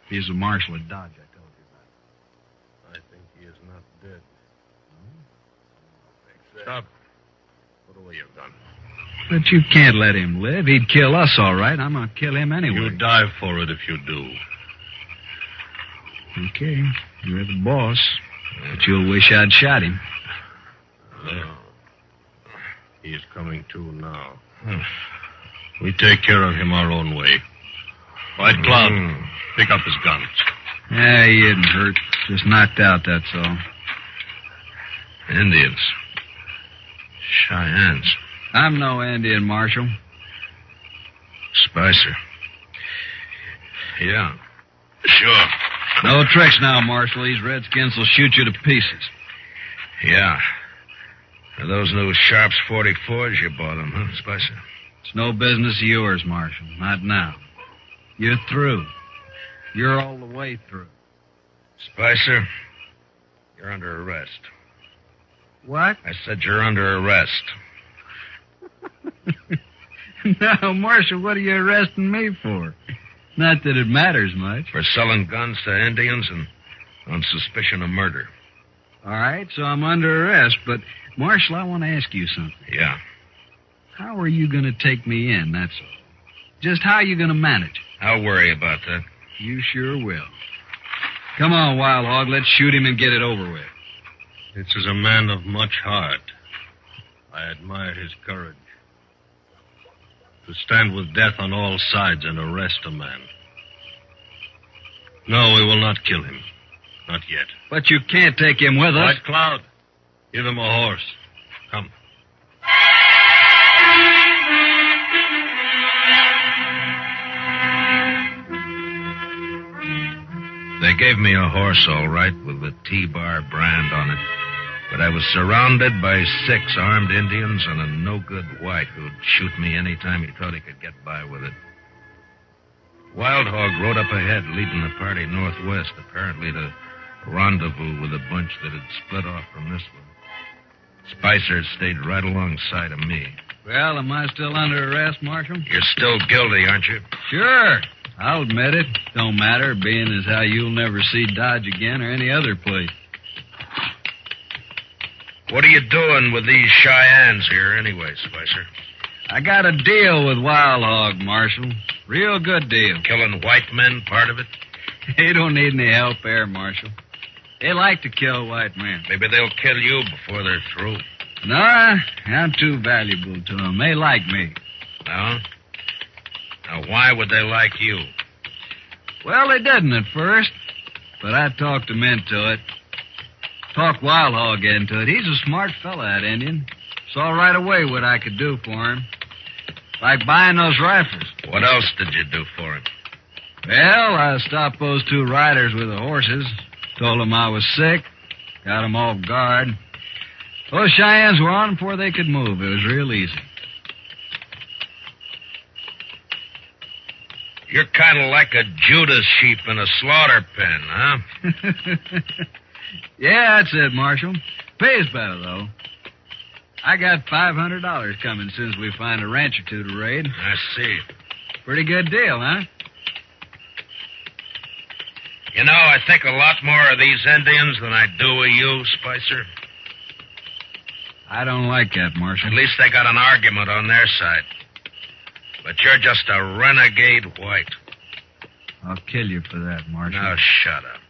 He's a marshal at Dodge, I told you about. I think he is not dead. Stop. Put away your gun. But you can't let him live. He'd kill us, all right. I'm going to kill him anyway. You die for it if you do. Okay. You're the boss. But you'll wish I'd shot him. There. He is coming to now. We take care of him our own way. White Cloud, pick up his guns. Yeah, he isn't hurt. Just knocked out, that's all. Indians. Cheyennes. I'm no Indian, Marshal. Spicer. Yeah. Sure. No tricks now, Marshal. These redskins will shoot you to pieces. Yeah. Are those new Sharps 44s you bought them, huh, Spicer? It's no business of yours, Marshal. Not now. You're through. You're all the way through. Spicer, you're under arrest. What? I said you're under arrest. No, Marshal, what are you arresting me for? Not that it matters much. For selling guns to Indians and on suspicion of murder. All right, so I'm under arrest, but, Marshal, I want to ask you something. Yeah. How are you going to take me in, that's all? Just how are you going to manage? I'll worry about that. You sure will. Come on, Wild Hog, let's shoot him and get it over with. This is a man of much heart. I admire his courage. To stand with death on all sides and arrest a man. No, we will not kill him. Not yet. But you can't take him with us. White Cloud, give him a horse. Come. They gave me a horse, all right, with the T-Bar brand on it. But I was surrounded by 6 armed Indians and a no-good white who'd shoot me any time he thought he could get by with it. Wild Hog rode up ahead, leading the party northwest, apparently to rendezvous with a bunch that had split off from this one. Spicer stayed right alongside of me. Well, am I still under arrest, Marshal? You're still guilty, aren't you? Sure. I'll admit it. Don't matter, being as how you'll never see Dodge again or any other place. What are you doing with these Cheyennes here anyway, Spicer? I got a deal with Wild Hog, Marshal. Real good deal. Killing white men, part of it? They don't need any help there, Marshal. They like to kill white men. Maybe they'll kill you before they're through. No, I'm too valuable to them. They like me. No? Now, why would they like you? Well, they didn't at first, but I talked them into it. Talked Wild Hog into it. He's a smart fella, that Indian. Saw right away what I could do for him. Like buying those rifles. What else did you do for him? Well, I stopped those 2 riders with the horses. Told them I was sick. Got them off guard. Those Cheyennes were on before they could move. It was real easy. You're kind of like a Judas sheep in a slaughter pen, huh? Yeah, that's it, Marshal. Pays better, though. I got $500 coming as soon as we find a ranch or two to raid. I see. Pretty good deal, huh? You know, I think a lot more of these Indians than I do of you, Spicer. I don't like that, Marshal. At least they got an argument on their side. But you're just a renegade white. I'll kill you for that, Marshal. Now, shut up.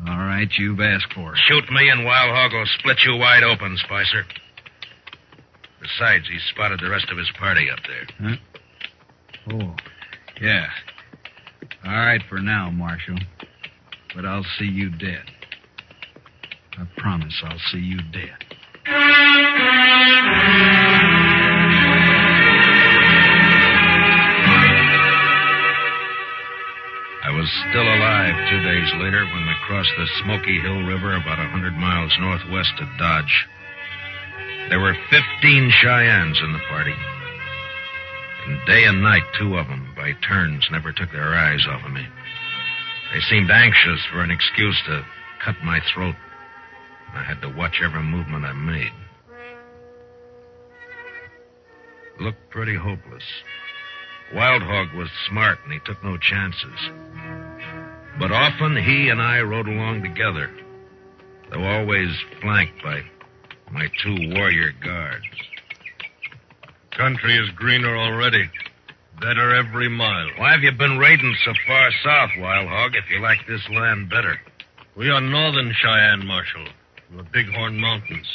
All right, you've asked for it. Shoot me and Wild Hog will split you wide open, Spicer. Besides, he spotted the rest of his party up there. Huh? Oh, yeah. All right for now, Marshal. But I'll see you dead. I promise I'll see you dead. I was still alive 2 days later when we crossed the Smoky Hill River about 100 miles northwest of Dodge. There were 15 Cheyennes in the party. And day and night, 2 of them, by turns, never took their eyes off of me. They seemed anxious for an excuse to cut my throat. I had to watch every movement I made. It looked pretty hopeless. Wild Hog was smart, and he took no chances. But often he and I rode along together, though always flanked by my 2 warrior guards. Country is greener already. Better every mile. Why have you been raiding so far south, Wild Hog, if you like this land better? We are northern Cheyenne, Marshal, from the Bighorn Mountains.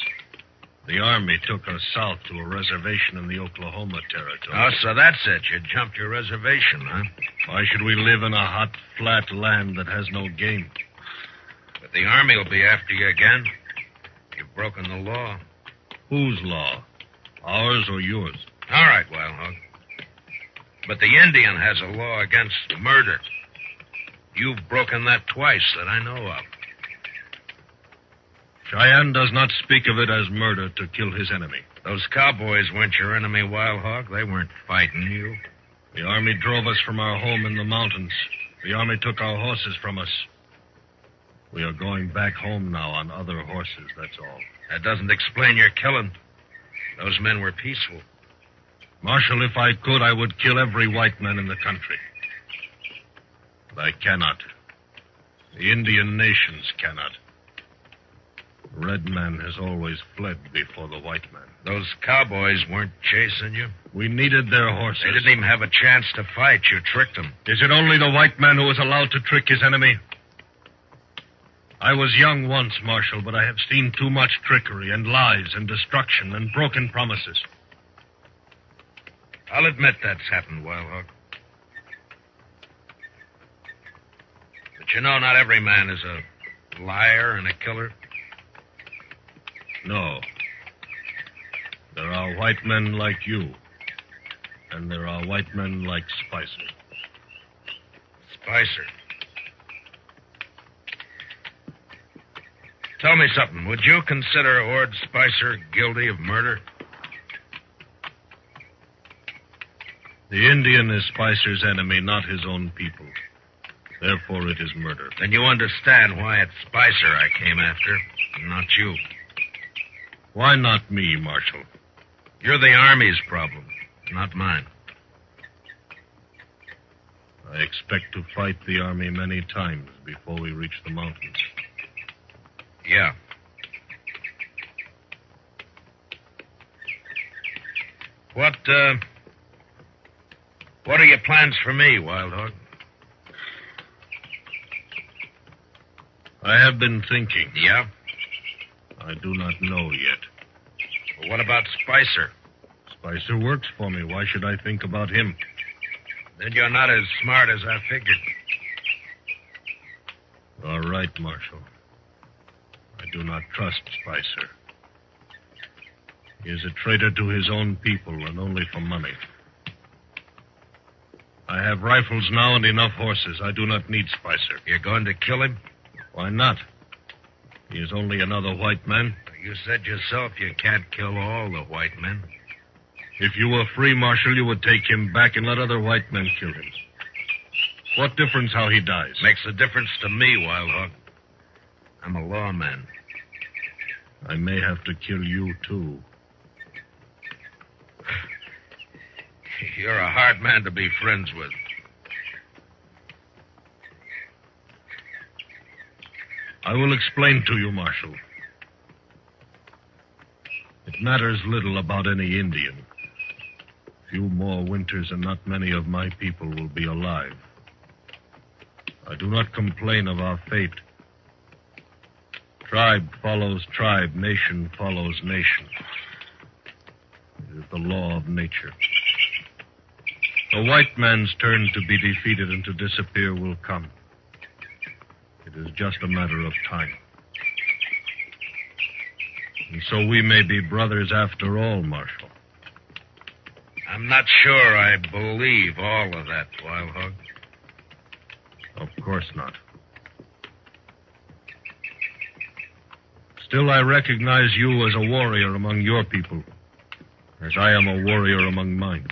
The Army took us south to a reservation in the Oklahoma Territory. Oh, so that's it. You jumped your reservation, huh? Why should we live in a hot, flat land that has no game? But the Army will be after you again. You've broken the law. Whose law? Ours or yours? All right, Wild Hog. But the Indian has a law against murder. You've broken that twice that I know of. Cheyenne does not speak of it as murder to kill his enemy. Those cowboys weren't your enemy, Wild Hog. They weren't fighting you. The Army drove us from our home in the mountains. The Army took our horses from us. We are going back home now on other horses, that's all. That doesn't explain your killing. Those men were peaceful. Marshal, if I could, I would kill every white man in the country. But I cannot. The Indian nations cannot. The red man has always fled before the white man. Those cowboys weren't chasing you? We needed their horses. They didn't even have a chance to fight. You tricked them. Is it only the white man who is allowed to trick his enemy? I was young once, Marshal, but I have seen too much trickery and lies and destruction and broken promises. I'll admit that's happened, Wild Hog. But you know, not every man is a liar and a killer. No. There are white men like you. And there are white men like Spicer. Spicer. Tell me something. Would you consider Ord Spicer guilty of murder? The Indian is Spicer's enemy, not his own people. Therefore, it is murder. Then you understand why it's Spicer I came after, not you. Why not me, Marshal? You're the Army's problem, not mine. I expect to fight the Army many times before we reach the mountains. Yeah. What are your plans for me, Wild Hog? I have been thinking. Yeah? I do not know yet. Well, what about Spicer? Spicer works for me. Why should I think about him? Then you're not as smart as I figured. All right, Marshal. I do not trust Spicer. He is a traitor to his own people and only for money. I have rifles now and enough horses. I do not need Spicer. You're going to kill him? Why not? He is only another white man. You said yourself you can't kill all the white men. If you were free, Marshal, you would take him back and let other white men kill him. What difference how he dies? Makes a difference to me, Wild Hog. I'm a lawman. I may have to kill you, too. You're a hard man to be friends with. I will explain to you, Marshal. It matters little about any Indian. Few more winters and not many of my people will be alive. I do not complain of our fate. Tribe follows tribe, nation follows nation. It is the law of nature. The white man's turn to be defeated and to disappear will come. It is just a matter of time. And so we may be brothers after all, Marshal. I'm not sure I believe all of that, Wild Hog. Of course not. Still, I recognize you as a warrior among your people, as I am a warrior among mine.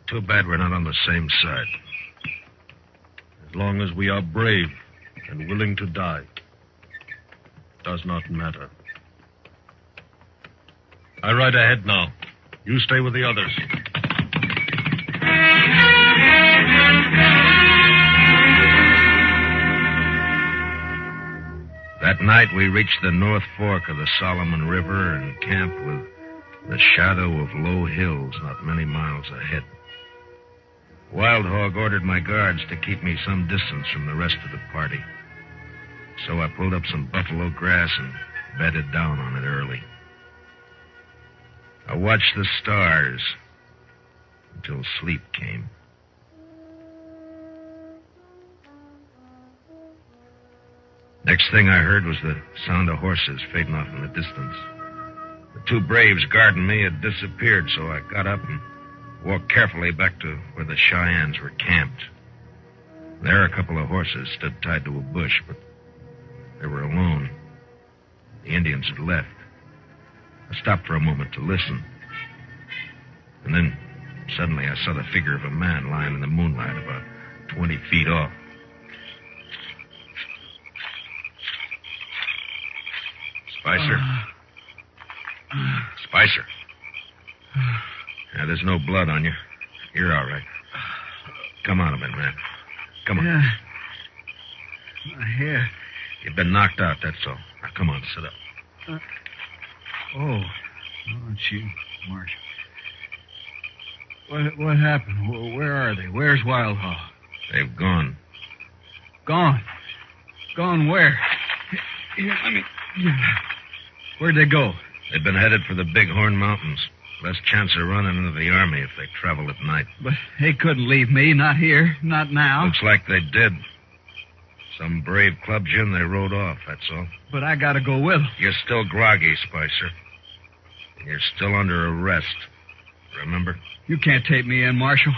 Too bad we're not on the same side. As long as we are brave and willing to die, it does not matter. I ride ahead now. You stay with the others. That night, we reached the North Fork of the Solomon River and camped with the shadow of low hills not many miles ahead. Wild Hog ordered my guards to keep me some distance from the rest of the party. So I pulled up some buffalo grass and bedded down on it early. I watched the stars until sleep came. Next thing I heard was the sound of horses fading off in the distance. The two braves guarding me had disappeared, so I got up and walked carefully back to where the Cheyennes were camped. There, a couple of horses stood tied to a bush, but they were alone. The Indians had left. I stopped for a moment to listen. And then, suddenly, I saw the figure of a man lying in the moonlight about 20 feet off. Spicer? Spicer? Yeah, there's no blood on you. You're all right. Come on a minute, man. Come on. Yeah. My hair. You've been knocked out, that's all. Now, come on, sit up. It's you, Marshal. What happened? Where are they? Where's Wild Hog? They've gone. Gone? Gone where? Here, let me... Where'd they go? They've been headed for the Bighorn Mountains. Less chance of running into the army if they travel at night. But they couldn't leave me. Not here. Not now. Looks like they did. Some brave clubbed you and they rode off, that's all. But I gotta go with them. You're still groggy, Spicer. You're still under arrest. Remember? You can't take me in, Marshal.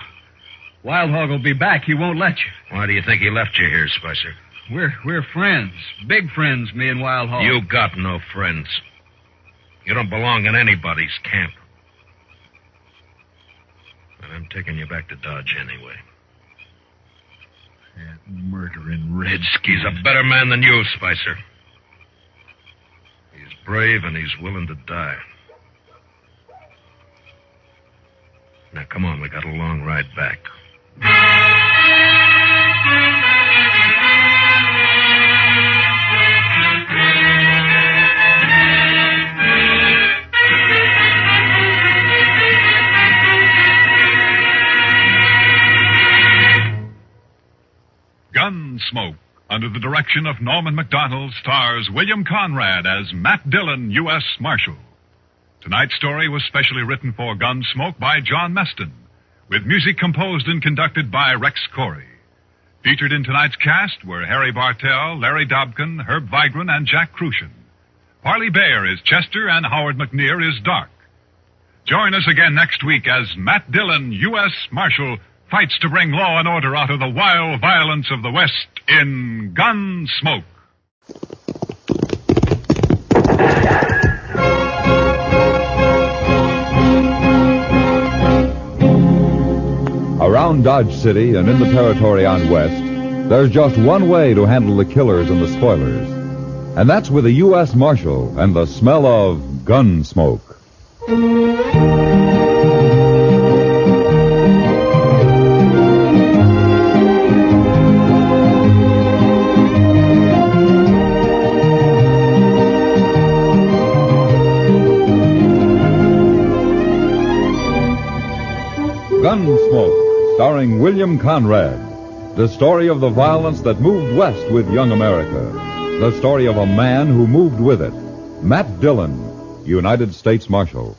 Wild Hog will be back. He won't let you. Why do you think he left you here, Spicer? We're friends. Big friends, me and Wild Hog. You got no friends. You don't belong in anybody's camp. But I'm taking you back to Dodge anyway. That murdering redskin. He's a better man than you, Spicer. He's brave and he's willing to die. Now, come on, we got a long ride back. Gunsmoke, under the direction of Norman Macdonald, stars William Conrad as Matt Dillon, U.S. Marshal. Tonight's story was specially written for Gunsmoke by John Meston, with music composed and conducted by Rex Corey. Featured in tonight's cast were Harry Bartell, Larry Dobkin, Herb Vigran, and Jack Crucian. Parley Bayer is Chester, and Howard McNear is Dark. Join us again next week as Matt Dillon, U.S. Marshal, fights to bring law and order out of the wild violence of the West in Gunsmoke. Around Dodge City and in the territory on West, there's just one way to handle the killers and the spoilers. And that's with a U.S. Marshal and the smell of Gunsmoke. Gunsmoke, starring William Conrad. The story of the violence that moved west with young America. The story of a man who moved with it. Matt Dillon, United States Marshal.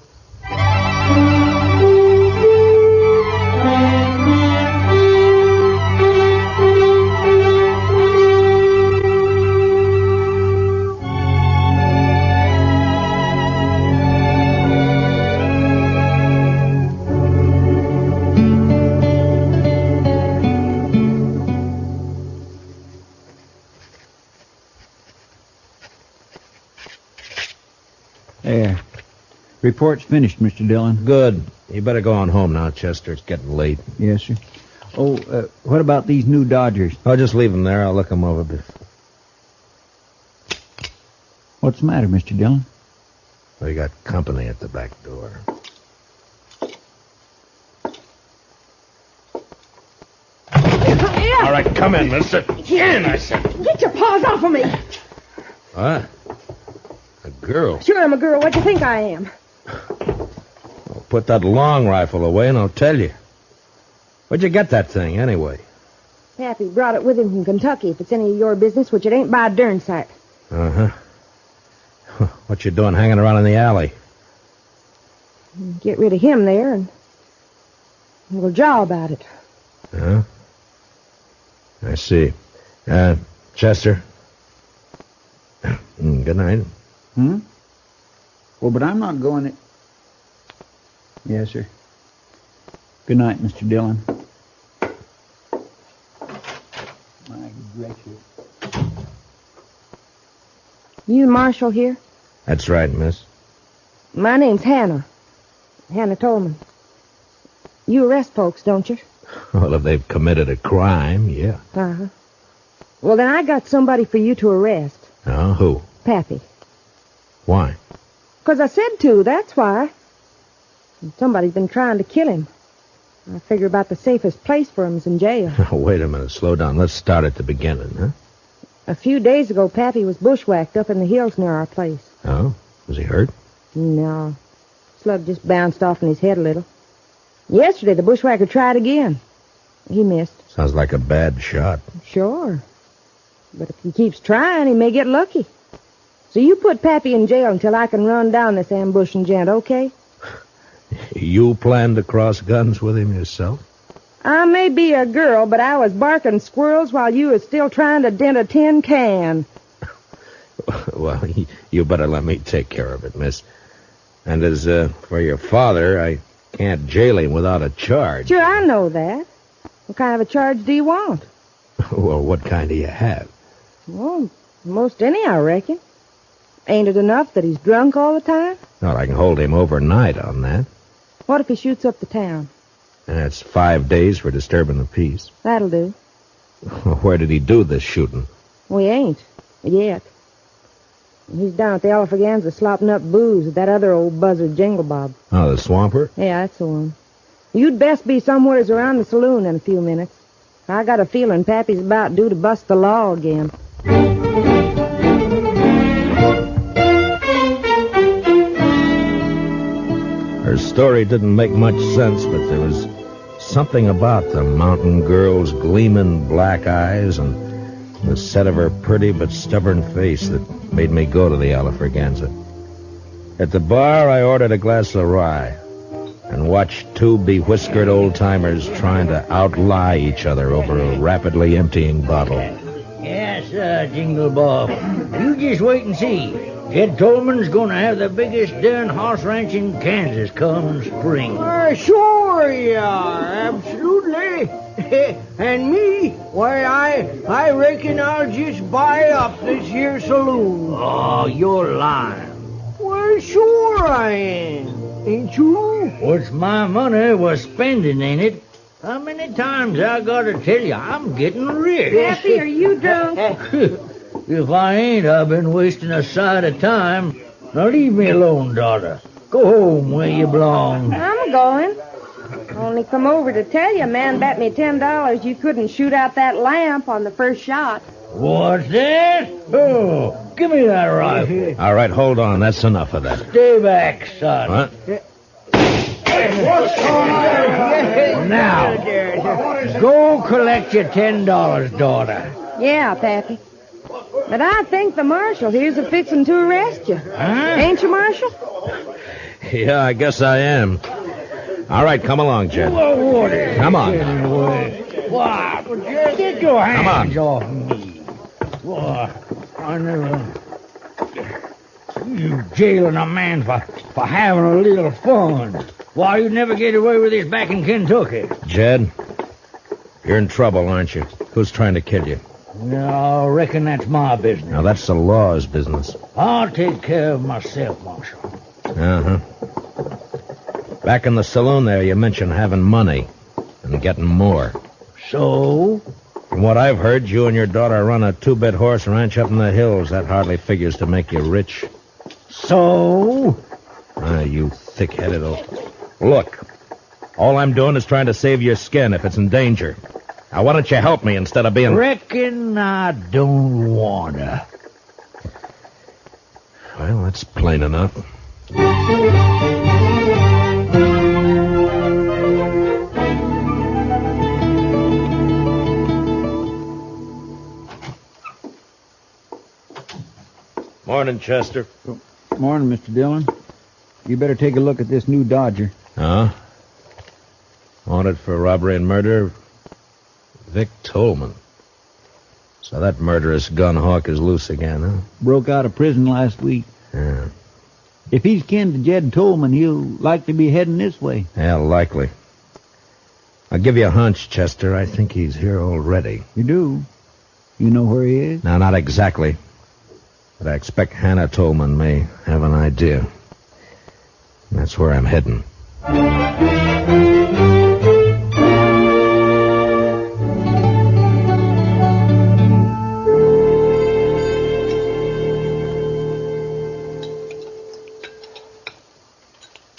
There. Report's finished, Mr. Dillon. Good. You better go on home now, Chester. It's getting late. Yes, sir. Oh, what about these new Dodgers? I'll just leave them there. I'll look them over. What's the matter, Mr. Dillon? We got company at the back door. Yeah. All right, come in, mister. In, I said. Get your paws off of me. What? A girl? Sure, I'm a girl. What do you think I am? Well, put that long rifle away and I'll tell you. Where'd you get that thing, anyway? Pappy brought it with him from Kentucky, if it's any of your business, which it ain't by a darn sight. Uh-huh. What you doing hanging around in the alley? Get rid of him there, and we'll jaw about it. Huh? I see. Chester? Good night. Well, but I'm not going to... Yes, sir. Good night, Mr. Dillon. My gracious. You Marshal here? That's right, miss. My name's Hannah. Hannah Tolmans. You arrest folks, don't you? Well, if they've committed a crime, yeah. Uh-huh. Well, then I got somebody for you to arrest. Oh, who? Pappy. Why? 'Cause I said to, that's why. And somebody's been trying to kill him. I figure about the safest place for him is in jail. Wait a minute, slow down. Let's start at the beginning, huh? A few days ago, Pappy was bushwhacked up in the hills near our place. Oh? Was he hurt? No. Slug just bounced off in his head a little. Yesterday, the bushwhacker tried again. He missed. Sounds like a bad shot. Sure. But if he keeps trying, he may get lucky. So you put Pappy in jail until I can run down this ambushing gent, okay? You plan to cross guns with him yourself? I may be a girl, but I was barking squirrels while you was still trying to dent a tin can. Well, you better let me take care of it, miss. And as for your father, I can't jail him without a charge. Sure, I know that. What kind of a charge do you want? Well, what kind do you have? Well, most any, I reckon. Ain't it enough that he's drunk all the time? Well, I can hold him overnight on that. What if he shoots up the town? That's 5 days for disturbing the peace. That'll do. Where did he do this shooting? We ain't. Yet. He's down at the Alfreganza slopping up booze with that other old buzzard Jingle Bob. Oh, the swamper? Yeah, that's the one. You'd best be somewheres around the saloon in a few minutes. I got a feeling Pappy's about due to bust the law again. Her story didn't make much sense, but there was something about the mountain girl's gleaming black eyes and the set of her pretty but stubborn face that made me go to the Alfreganza. At the bar, I ordered a glass of rye and watched two bewhiskered old-timers trying to outlie each other over a rapidly emptying bottle. Yes, Jingle Bob. You just wait and see. Jed Tolman's gonna have the biggest darn horse ranch in Kansas come spring. Sure you are, absolutely. And me, why, I reckon I'll just buy up this here saloon. Oh, you're lying. Well, sure I am. Ain't you? What's my money was spending, ain't it? How many times I gotta tell you I'm getting rich? Pappy, are you drunk? If I ain't, I've been wasting a sight of time. Now leave me alone, daughter. Go home where you belong. I'm going. Only come over to tell you, a man bet me $10 you couldn't shoot out that lamp on the first shot. What's that? Oh, give me that rifle. All right, hold on. That's enough of that. Stay back, son. What? Now, go collect your $10, daughter. Yeah, Pappy. But I think the marshal here's a fixing to arrest you. Huh? Ain't you, Marshal? Yeah, I guess I am. All right, come along, Jed. Come on. Why, get your hands Come off me. Why, I never... You jailing a man for having a little fun. Why, you'd never get away with this back in Kentucky. Jed, you're in trouble, aren't you? Who's trying to kill you? No, I reckon that's my business. Now, that's the law's business. I'll take care of myself, Marshal. Uh-huh. Back in the saloon there, you mentioned having money and getting more. So? From what I've heard, you and your daughter run a 2-bit horse ranch up in the hills. That hardly figures to make you rich. So? You thick-headed old... Look, all I'm doing is trying to save your skin if it's in danger. Now, why don't you help me instead of being... Reckon I don't wanna. Well, that's plain enough. Morning, Chester. Morning, Mr. Dillon. You better take a look at this new Dodger. Huh? Wanted for robbery and murder, Vic Tolman. So that murderous gun hawk is loose again, huh? Broke out of prison last week. Yeah. If he's kin to Jed Tolman, he'll likely be heading this way. Yeah, likely. I'll give you a hunch, Chester. I think he's here already. You do? You know where he is? No, not exactly. But I expect Hannah Tolman may have an idea. That's where I'm heading.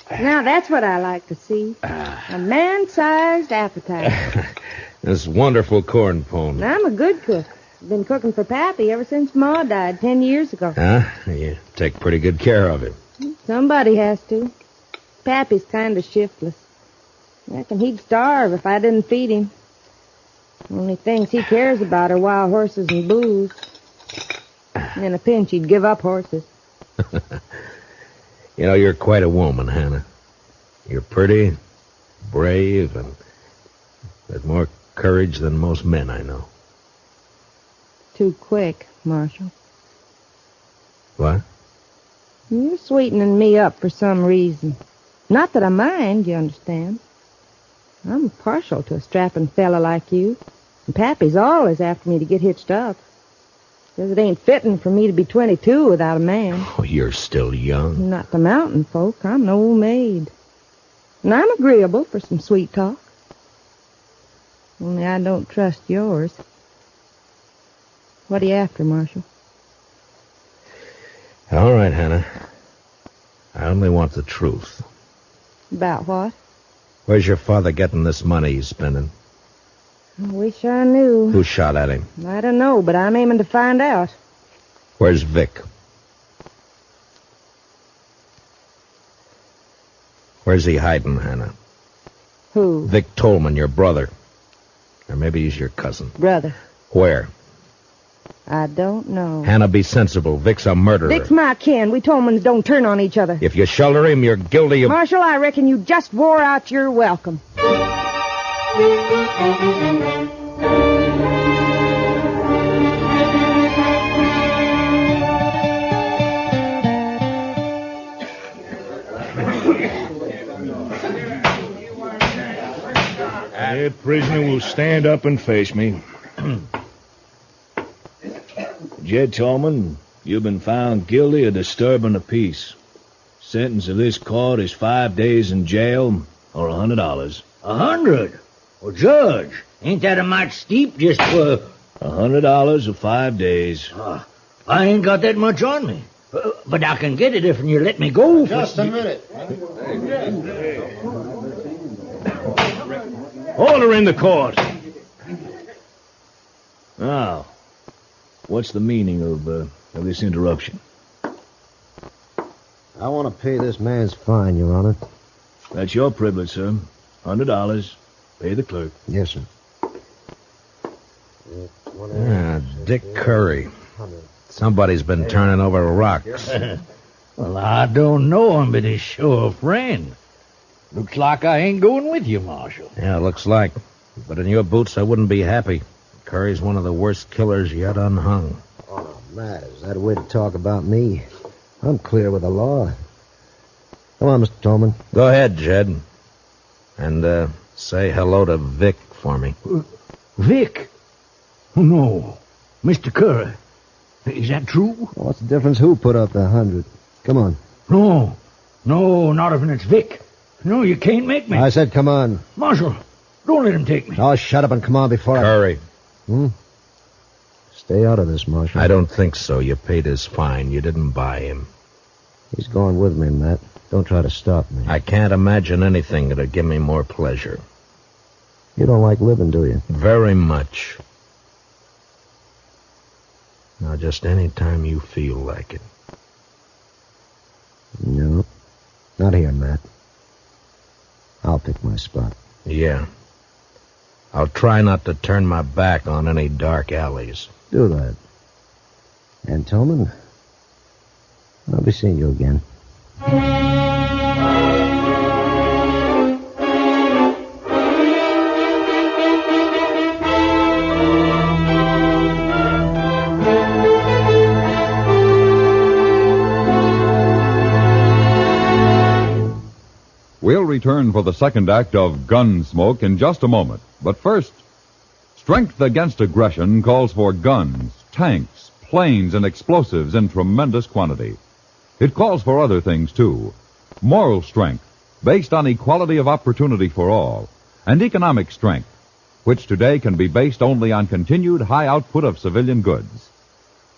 Now, that's what I like to see. A man-sized appetite. This wonderful corn pone. And I'm a good cook. Been cooking for Pappy ever since Ma died 10 years ago. Huh? You take pretty good care of him. Somebody has to. Pappy's kind of shiftless. I reckon he'd starve if I didn't feed him. Only things he cares about are wild horses and booze. In a pinch, he'd give up horses. You know, you're quite a woman, Hannah. You're pretty, brave, and with more courage than most men I know. Too quick, Marshal. What? You're sweetening me up for some reason. Not that I mind, you understand. I'm partial to a strapping fella like you. And Pappy's always after me to get hitched up. Says it ain't fitting for me to be 22 without a man. Oh, you're still young. Not the mountain folk. I'm an old maid. And I'm agreeable for some sweet talk. Only I don't trust yours. What are you after, Marshal? All right, Hannah. I only want the truth. About what? Where's your father getting this money he's spending? I wish I knew. Who shot at him? I don't know, but I'm aiming to find out. Where's Vic? Where's he hiding, Hannah? Who? Vic Tolman, your brother. Or maybe he's your cousin. Brother. Where? I don't know. Hannah, be sensible. Vic's a murderer. Vic's my kin. We Tolmans don't turn on each other. If you shelter him, you're guilty of... Marshal, I reckon you just wore out your welcome. That prisoner will stand up and face me. Jed Tolman, you've been found guilty of disturbing the peace. Sentence of this court is 5 days in jail or $100. 100? Well, Judge, ain't that a mite steep just for... $100 or 5 days. I ain't got that much on me. But I can get it if you let me go. Just a minute. Order in the court. Now, what's the meaning of this interruption? I want to pay this man's fine, Your Honor. That's your privilege, sir. $100. Pay the clerk. Yes, sir. Dick Curry. Somebody's been turning over rocks. Well, I don't know him, but he's sure a friend. Looks like I ain't going with you, Marshal. Yeah, looks like. But in your boots, I wouldn't be happy. Curry's one of the worst killers yet unhung. Oh, Matt, is that a way to talk about me? I'm clear with the law. Come on, Mr. Tolman. Go ahead, Jed. And, say hello to Vic for me. Vic? No. Mr. Curry. Is that true? What's the difference who put up the 100? Come on. No, not if it's Vic. No, you can't make me. I said come on. Marshal, don't let him take me. Oh, shut up and come on before Curry. Stay out of this, Marshal. I don't think so. You paid his fine. You didn't buy him. He's going with me, Matt. Don't try to stop me. I can't imagine anything that'd give me more pleasure. You don't like living, do you? Very much. Now, just any time you feel like it. No, not here, Matt. I'll pick my spot. Yeah. I'll try not to turn my back on any dark alleys. Do that. And, Tolman, I'll be seeing you again. We'll return for the second act of Gunsmoke in just a moment. But first, strength against aggression calls for guns, tanks, planes, and explosives in tremendous quantity. It calls for other things, too. Moral strength, based on equality of opportunity for all, and economic strength, which today can be based only on continued high output of civilian goods.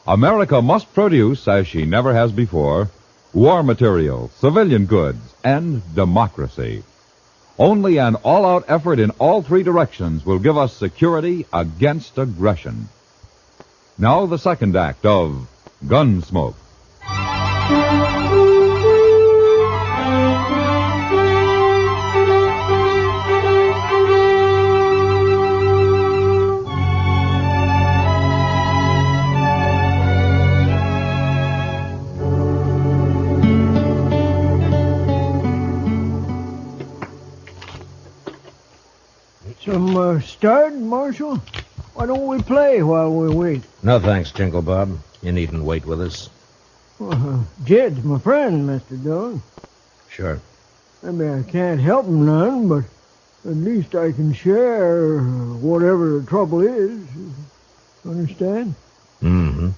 America must produce, as she never has before, war material, civilian goods, and democracy. Only an all-out effort in all three directions will give us security against aggression. Now the second act of Gunsmoke. Some start, Marshal? Why don't we play while we wait? No thanks, Jingle Bob. You needn't wait with us. Jed's my friend, Mr. Dillon. Sure. Maybe I can't help him none, but at least I can share whatever the trouble is. Understand? Mm-hmm.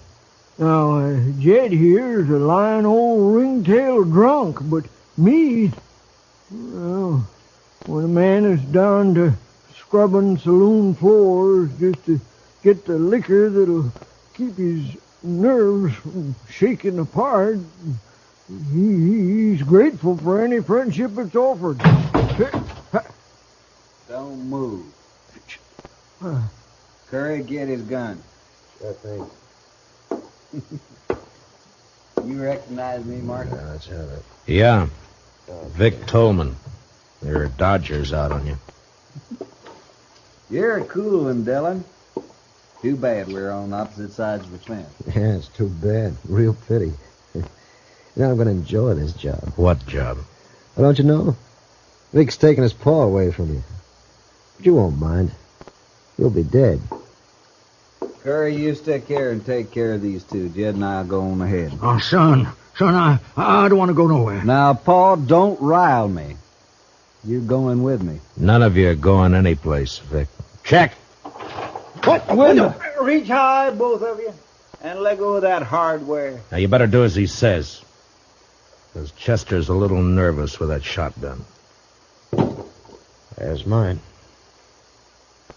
Now, Jed here is a lying old ringtail drunk, but me, well, when a man is down to scrubbing saloon floors just to get the liquor that'll keep his nerves from shaking apart, he's grateful for any friendship that's offered. Don't move. Curry, get his gun. Sure thing. You recognize me, Marshal? Yeah, let's have it. Yeah. Vic Tolman. There are Dodgers out on you. You're a cool one, Dillon. Too bad we're on opposite sides of the fence. Yeah, it's too bad. Real pity. Now I'm going to enjoy this job. What job? Well, don't you know? Vic's taking his paw away from you. But you won't mind. You'll be dead. Curry, you stick here and take care of these two. Jed and I'll go on ahead. Oh, son, I don't want to go nowhere. Now, Paul, don't rile me. You're going with me. None of you are going anyplace, Vic. Check. What? Reach high, both of you, and let go of that hardware. Now, you better do as he says. Because Chester's a little nervous with that shotgun. There's mine.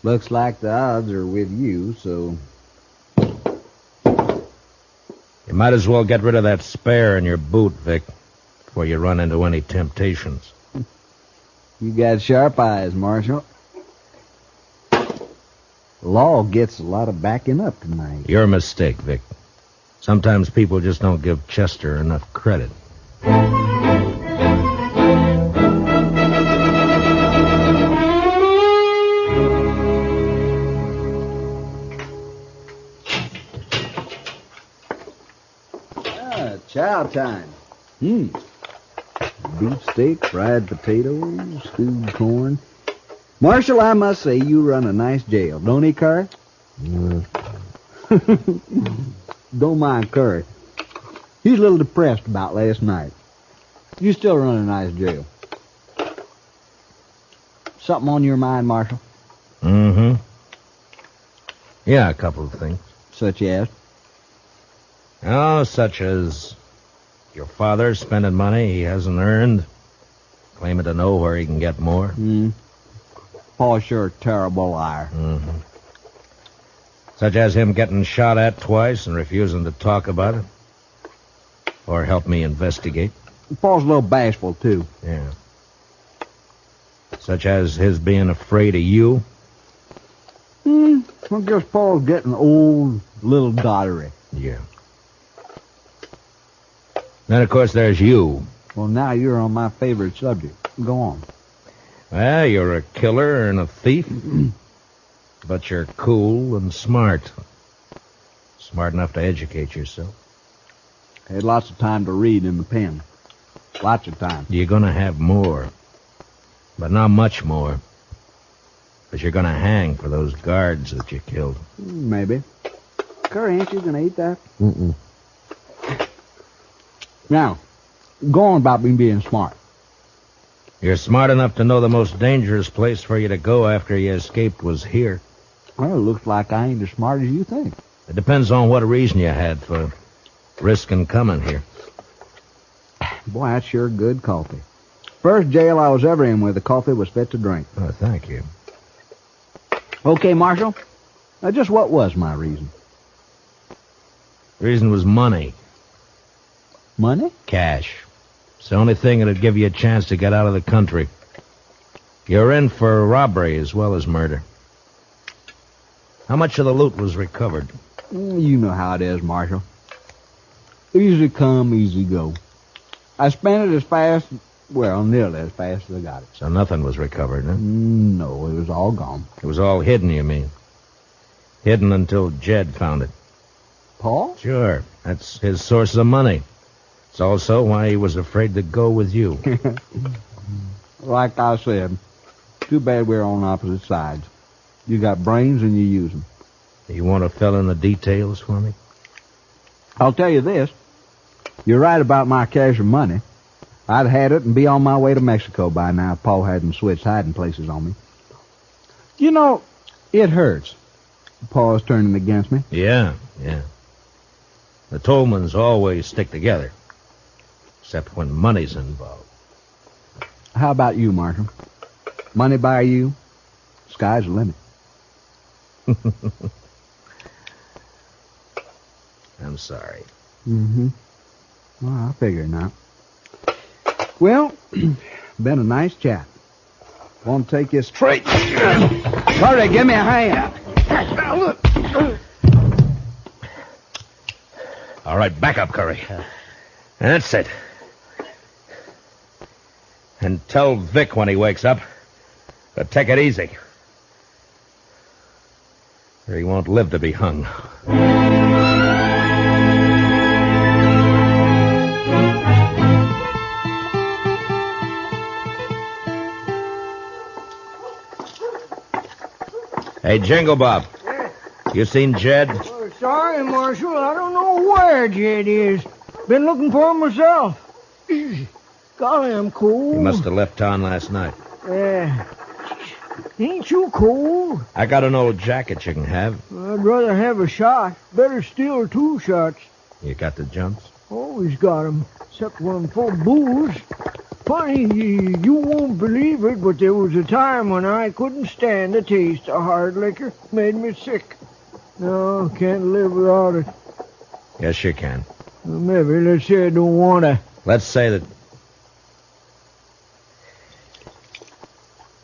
Looks like the odds are with you, so... You might as well get rid of that spare in your boot, Vic, before you run into any temptations. You got sharp eyes, Marshal. The law gets a lot of backing up tonight. Your mistake, Vic. Sometimes people just don't give Chester enough credit. Chow time. Beefsteak, fried potatoes, stewed corn. Marshal, I must say you run a nice jail, don't he, Curry? Don't mind Curry. He's a little depressed about last night. You still run a nice jail. Something on your mind, Marshal? Mm-hmm. Yeah, a couple of things. Such as? Oh, such as your father spending money he hasn't earned, claiming to know where he can get more. Pa's sure a terrible liar. Mm-hmm. Such as him getting shot at twice and refusing to talk about it. Or help me investigate. Pa's a little bashful, too. Yeah. Such as his being afraid of you. I guess Pa's getting old, little dottery. Yeah. Then, of course, there's you. Well, now you're on my favorite subject. Go on. Well, you're a killer and a thief. But you're cool and smart. Smart enough to educate yourself. Had lots of time to read in the pen. Lots of time. You're going to have more. But not much more. But you're going to hang for those guards that you killed. Maybe. Curry, ain't you going to eat that? Mm-mm. Now, go on about me being smart. You're smart enough to know the most dangerous place for you to go after you escaped was here. Well, it looks like I ain't as smart as you think. It depends on what reason you had for risking coming here. Boy, that's sure good coffee. First jail I was ever in where the coffee was fit to drink. Oh, thank you. Okay, Marshal. Now, just what was my reason? Reason was money. Money? Cash. It's the only thing that'd give you a chance to get out of the country. You're in for robbery as well as murder. How much of the loot was recovered? You know how it is, Marshal. Easy come, easy go. I spent it as fast, well, nearly as fast as I got it. So nothing was recovered, huh? No, it was all gone. It was all hidden, you mean? Hidden until Jed found it. Paul? Sure. That's his source of money. It's also why he was afraid to go with you. Like I said, too bad we're on opposite sides. You got brains and you use them. You want to fill in the details for me? I'll tell you this. You're right about my cash and money. I'd had it and be on my way to Mexico by now if Paul hadn't switched hiding places on me. You know, it hurts. Paul's turning against me. Yeah. The Tolmans always stick together. Except when money's involved. How about you, Marshal? Money by you? Sky's the limit. I'm sorry. Well, I figure not. Well, been a nice chat. Want to take you straight. Hurry, give me a hand. All right, back up, Curry. That's it. And tell Vic when he wakes up to take it easy. Or he won't live to be hung. Hey, Jingle Bob. You seen Jed? Oh, sorry, Marshal. I don't know where Jed is. Been looking for him myself. Golly, I'm cold. He must have left town last night. Yeah. Ain't you cold? I got an old jacket you can have. I'd rather have a shot. Better still 2 shots. You got the jumps? Always got 'em, except when I'm full of booze. Funny, you won't believe it, but there was a time when I couldn't stand the taste of hard liquor. Made me sick. No, can't live without it. Yes, you can. Maybe, let's say I don't want to. Let's say that...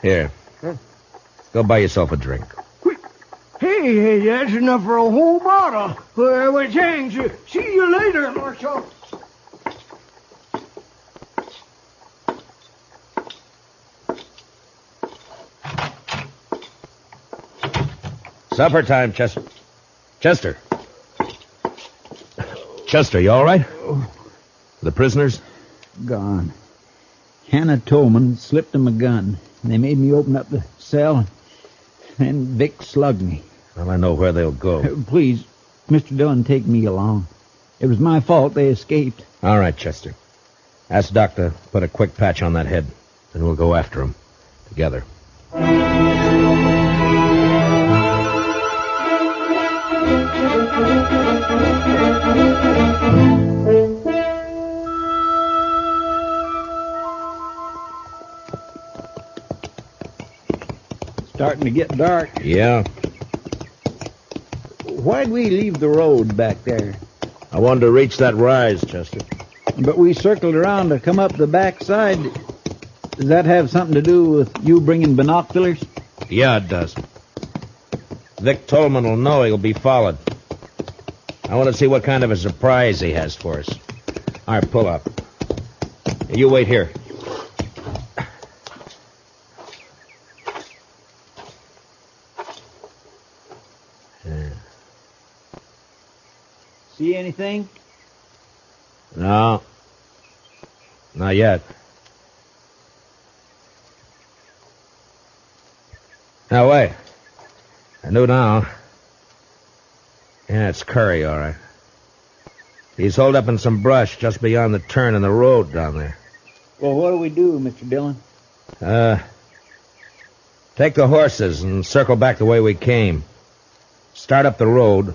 Here. Go buy yourself a drink. Hey, that's enough for a whole bottle. Well, thanks. See you later, Marshal. Supper time, Chester. Chester. Chester, you all right? The prisoners? Gone. Hannah Tolman slipped him a gun. They made me open up the cell, and Vic slugged me. Well, I know where they'll go. Please, Mr. Dillon, take me along. It was my fault they escaped. All right, Chester. Ask Doc to put a quick patch on that head, and we'll go after him. Together. Starting to get dark. Yeah. Why'd we leave the road back there? I wanted to reach that rise, Chester. But we circled around to come up the back side. Does that have something to do with you bringing binoculars? Yeah, it does. Vic Tolman will know he'll be followed. I want to see what kind of a surprise he has for us. All right, pull up. You wait here. See anything? No. Not yet. Now, wait. I know now. Yeah, it's Curry, all right. He's holed up in some brush just beyond the turn in the road down there. Well, what do we do, Mr. Dillon? Take the horses and circle back the way we came. Start up the road,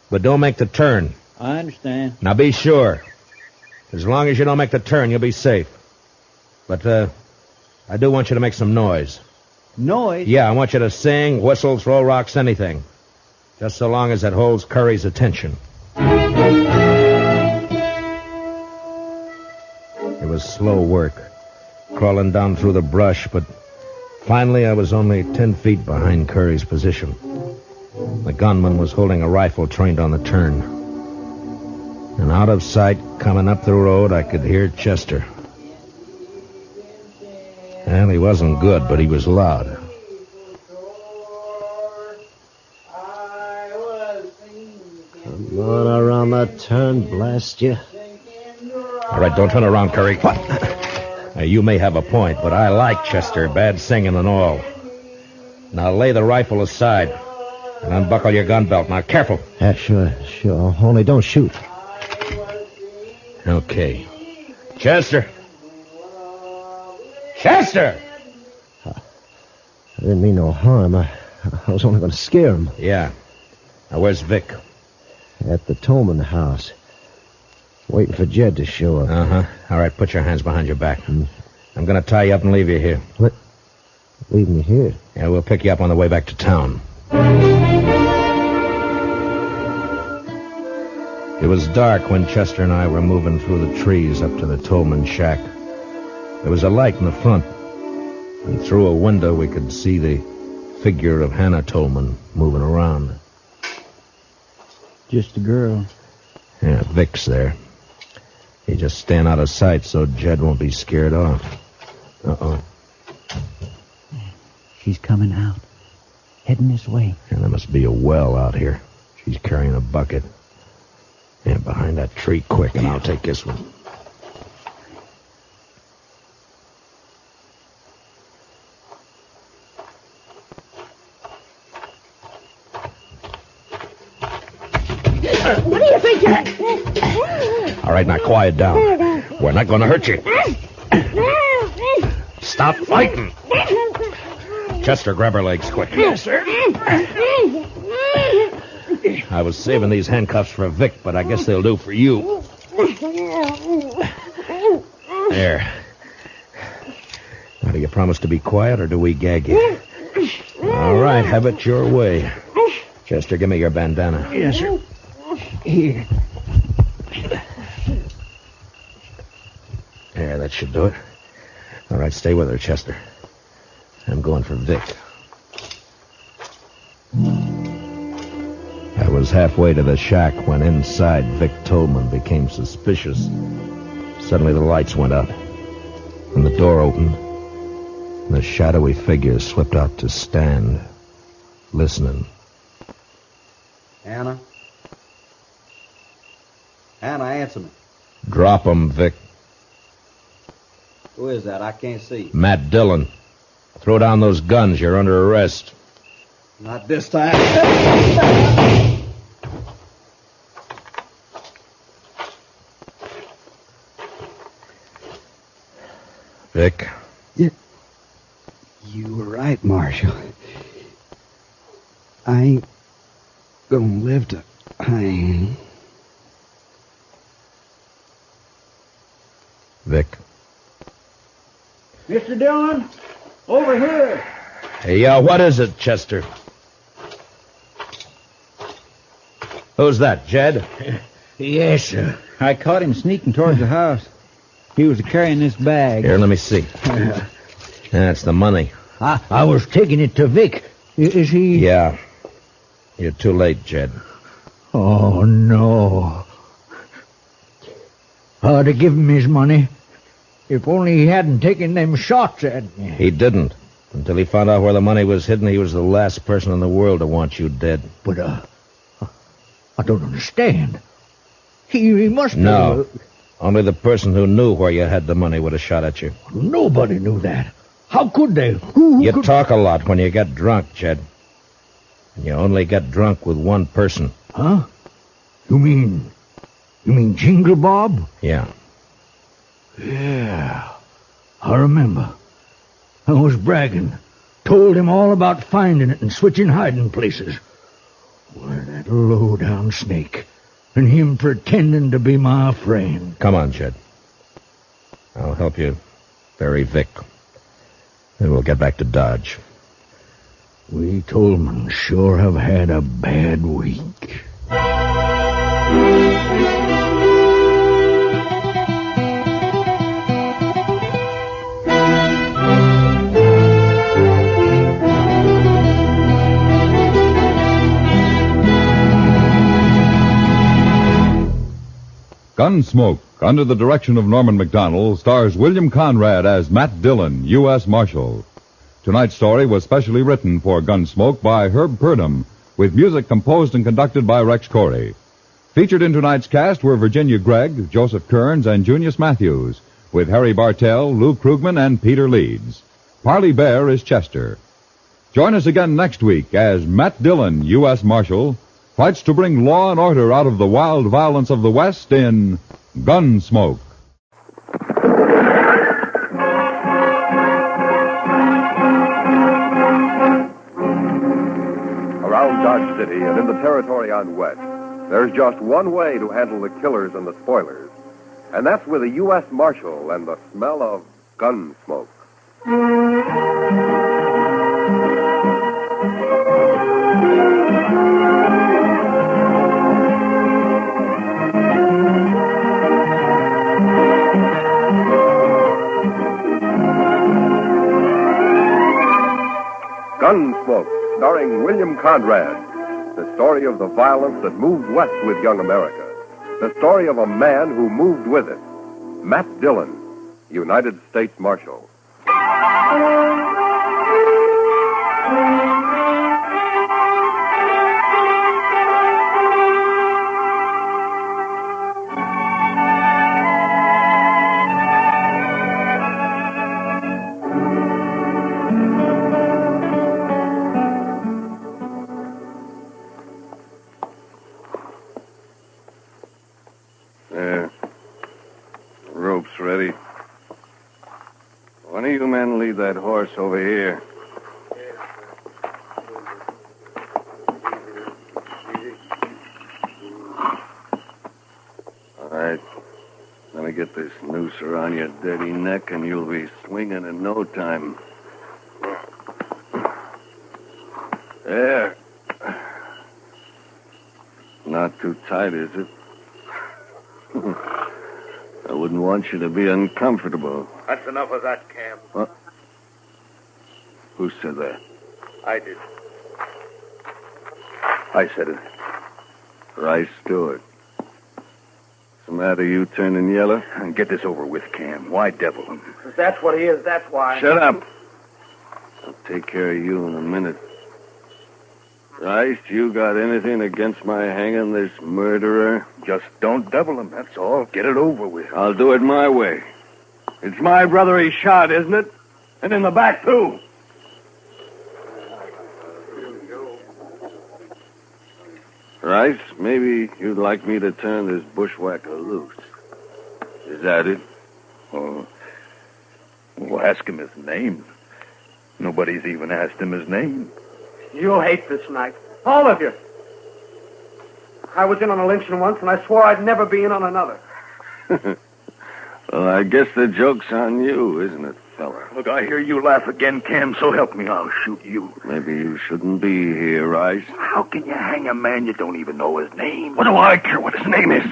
but don't make the turn. I understand. Now be sure. As long as you don't make the turn, you'll be safe. But, I do want you to make some noise. Noise? Yeah, I want you to sing, whistle, throw rocks, anything. Just so long as it holds Curry's attention. It was slow work, crawling down through the brush, but finally I was only 10 feet behind Curry's position. The gunman was holding a rifle trained on the turn. And out of sight, coming up the road, I could hear Chester. Well, he wasn't good, but he was loud. Come on around that turn, blast you. All right, don't turn around, Curry. What? You may have a point, but I like Chester, bad singing and all. Now lay the rifle aside and unbuckle your gun belt. Now, careful. Yeah, sure. Only don't shoot. Okay. Chester! Chester! I didn't mean no harm. I was only going to scare him. Yeah. Now, where's Vic? At the Tolman house. Waiting for Jed to show up. Uh-huh. All right, put your hands behind your back. I'm going to tie you up and leave you here. What? Leave me here? Yeah, we'll pick you up on the way back to town. It was dark when Chester and I were moving through the trees up to the Tolman shack. There was a light in the front, and through a window we could see the figure of Hannah Tolman moving around. Just a girl. Yeah, Vic's there. He just stand out of sight so Jed won't be scared off. Uh-oh. She's coming out. Heading this way. And there must be a well out here. She's carrying a bucket. Yeah, behind that tree, quick, and I'll take this one. What do you think you're... All right, now quiet down. We're not going to hurt you. Stop fighting. Chester, grab her legs quick. Yes, sir. I was saving these handcuffs for Vic, but I guess they'll do for you. There. Now, do you promise to be quiet, or do we gag you? All right, have it your way. Chester, give me your bandana. Yes, sir. Here. There, that should do it. All right, stay with her, Chester. I'm going for Vic. I was halfway to the shack when inside Vic Tolman became suspicious. Suddenly the lights went out, and the door opened, and a shadowy figure slipped out to stand, listening. Anna? Anna, answer me. Drop him, Vic. Who is that? I can't see. Matt Dillon. Throw down those guns. You're under arrest. Not this time. Vic? You were right, Marshal. I ain't gonna live to hang. Vic. Mr. Dillon, over here. Hey, what is it, Chester? Who's that, Jed? Yes, sir. I caught him sneaking towards the house. He was carrying this bag. Here, let me see. That's the money. I was taking it to Vic. Is he... Yeah. You're too late, Jed. Oh, no. To give him his money. If only he hadn't taken them shots at me. He didn't. Until he found out where the money was hidden, he was the last person in the world to want you dead. But, I don't understand. He must have... No. Only the person who knew where you had the money would have shot at you. Nobody knew that. How could they? Who you could... talk a lot when you get drunk, Jed. And you only get drunk with one person. Huh? You mean Jingle Bob? Yeah. Yeah. I remember. I was bragging. Told him all about finding it and switching hiding places. Why, that low-down snake. And him pretending to be my friend. Come on, Jed. I'll help you bury Vic. Then we'll get back to Dodge. We Tolmans sure have had a bad week. Gunsmoke, under the direction of Norman Macdonnell, stars William Conrad as Matt Dillon, U.S. Marshal. Tonight's story was specially written for Gunsmoke by Herb Purdom, with music composed and conducted by Rex Corey. Featured in tonight's cast were Virginia Gregg, Joseph Kearns, and Junius Matthews, with Harry Bartell, Lou Krugman, and Peter Leeds. Parley Bear is Chester. Join us again next week as Matt Dillon, U.S. Marshal, fights to bring law and order out of the wild violence of the West in Gunsmoke. Around Dodge City and in the territory on West, there's just one way to handle the killers and the spoilers, and that's with a U.S. Marshal and the smell of gun smoke. Gunsmoke, starring William Conrad. The story of the violence that moved west with young America. The story of a man who moved with it. Matt Dillon, United States Marshal. There. Rope's ready. One of you men lead that horse over here. All right. Let me get this noose around your dirty neck, and you'll be swinging in no time. There. Not too tight, is it? wouldn't want you to be uncomfortable. That's enough of that, Cam. What? Who said that? I did. I said it. Rice Stewart. What's the matter, you turning yellow? Get this over with, Cam. Why devil him? If that's what he is, that's why. Shut up. I'll take care of you in a minute. Rice, you got anything against my hanging this murderer? Just don't devil him, that's all. Get it over with. I'll do it my way. It's my brother he shot, isn't it? And in the back, too. Rice, maybe you'd like me to turn this bushwhacker loose. Is that it? Oh. Well, ask him his name. Nobody's even asked him his name. You'll hate this night. All of you. I was in on a lynching once, and I swore I'd never be in on another. Well, I guess the joke's on you, isn't it, fella? Look, I hear you laugh again, Cam, so help me, I'll shoot you. Maybe you shouldn't be here, Rice. How can you hang a man you don't even know his name? What do I care what his name is?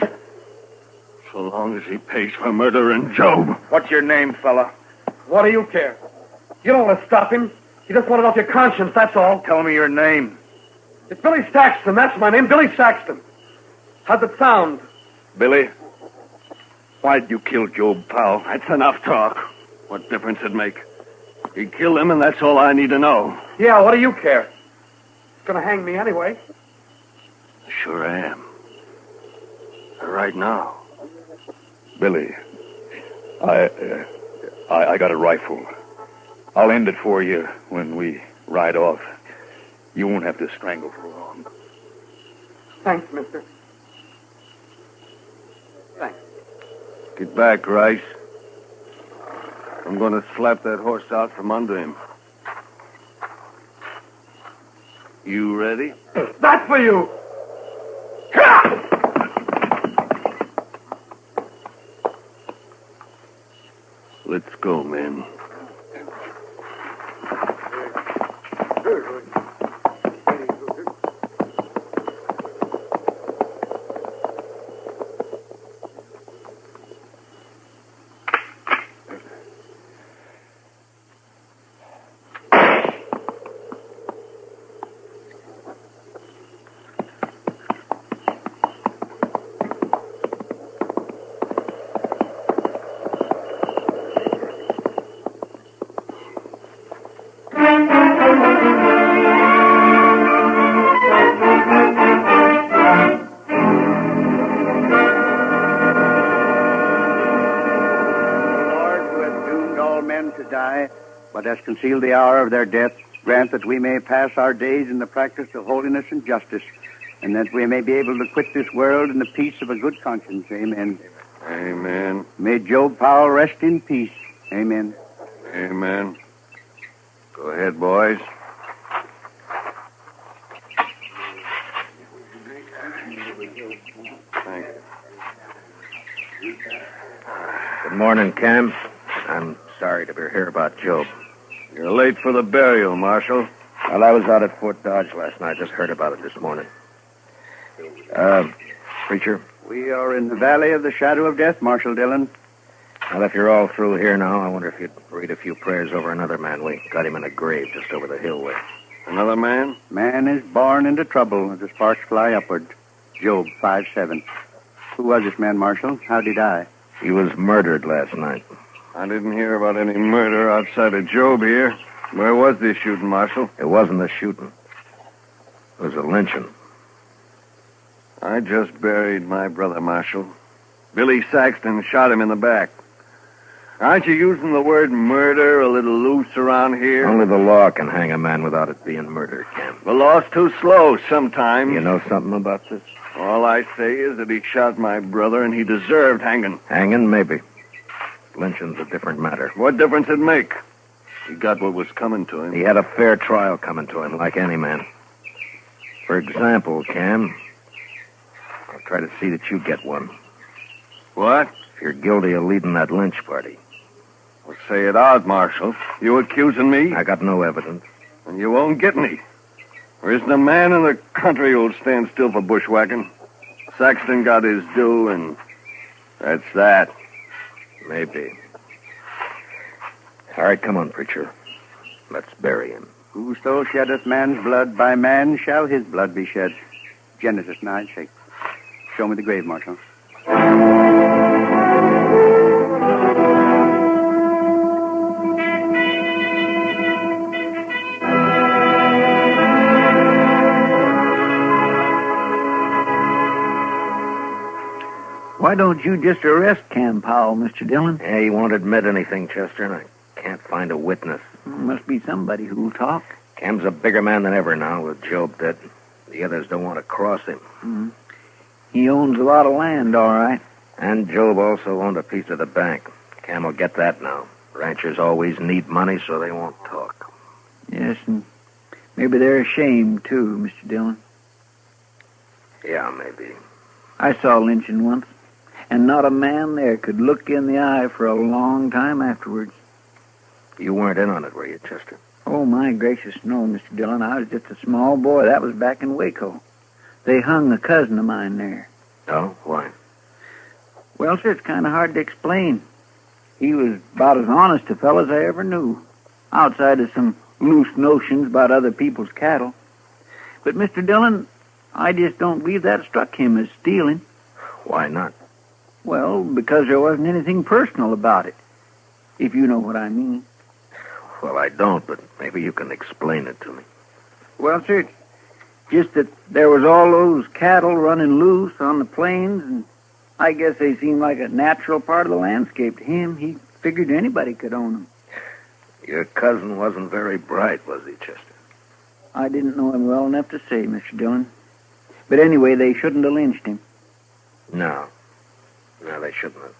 So long as he pays for murdering Job. What's your name, fella? What do you care? You don't want to stop him. You just want it off your conscience, that's all. Tell me your name. It's Billy Saxton, that's my name, Billy Saxton. How's it sound? Billy? Why'd you kill Job, pal? That's enough talk. What difference it make? He killed him, and that's all I need to know. Yeah, what do you care? He's gonna hang me anyway. Sure I am. Right now. Billy, I got a rifle. I'll end it for you when we ride off. You won't have to strangle for long. Thanks, mister. Thanks. Get back, Rice. I'm going to slap that horse out from under him. You ready? That's for you! Let's go, men. But has concealed the hour of their death, grant that we may pass our days in the practice of holiness and justice, and that we may be able to quit this world in the peace of a good conscience. Amen. Amen. May Job Powell rest in peace. Amen. Amen. Go ahead, boys. Thank you. Good morning, Cam. I'm sorry to be here about Job. You're late for the burial, Marshal. Well, I was out at Fort Dodge last night. Just heard about it this morning. Preacher? We are in the valley of the shadow of death, Marshal Dillon. Well, if you're all through here now, I wonder if you'd read a few prayers over another man. We got him in a grave just over the hill way. Another man? Man is born into trouble as the sparks fly upward. Job 5:7. Who was this man, Marshal? How'd he die? He was murdered last night. I didn't hear about any murder outside of Job here. Where was this shooting, Marshal? It wasn't a shooting. It was a lynching. I just buried my brother, Marshal. Billy Saxton shot him in the back. Aren't you using the word murder a little loose around here? Only the law can hang a man without it being murder, Cam. The law's too slow sometimes. You know something about this? All I say is that he shot my brother and he deserved hanging. Hanging, maybe. Lynching's a different matter. What difference it make? He got what was coming to him. He had a fair trial coming to him, like any man. For example, Cam, I'll try to see that you get one. What? If you're guilty of leading that lynch party. Well, say it out, Marshal. You accusing me? I got no evidence. And you won't get any. There isn't a man in the country who'll stand still for bushwhacking. Saxton got his due, and that's that. Maybe. All right, come on, preacher. Let's bury him. Whoso sheddeth man's blood, by man shall his blood be shed. Genesis 9:6. Show me the grave, Marshal. Why don't you just arrest Cam Powell, Mr. Dillon? Yeah, he won't admit anything, Chester, and I can't find a witness. Must be somebody who'll talk. Cam's a bigger man than ever now, with Job dead. The others don't want to cross him. Mm. He owns a lot of land, all right. And Job also owned a piece of the bank. Cam will get that now. Ranchers always need money, so they won't talk. Yes, and maybe they're ashamed, too, Mr. Dillon. Yeah, maybe. I saw Lynching once, and not a man there could look in the eye for a long time afterwards. You weren't in on it, were you, Chester? Oh, my gracious, no, Mr. Dillon. I was just a small boy. That was back in Waco. They hung a cousin of mine there. Oh? Why? Well, sir, it's kind of hard to explain. He was about as honest a fellow as I ever knew, outside of some loose notions about other people's cattle. But, Mr. Dillon, I just don't believe that struck him as stealing. Why not? Well, because there wasn't anything personal about it, if you know what I mean. Well, I don't, but maybe you can explain it to me. Well, sir, it's just that there was all those cattle running loose on the plains, and I guess they seemed like a natural part of the landscape to him. He figured anybody could own them. Your cousin wasn't very bright, was he, Chester? I didn't know him well enough to say, Mr. Dillon. But anyway, they shouldn't have lynched him. No. No, they shouldn't have.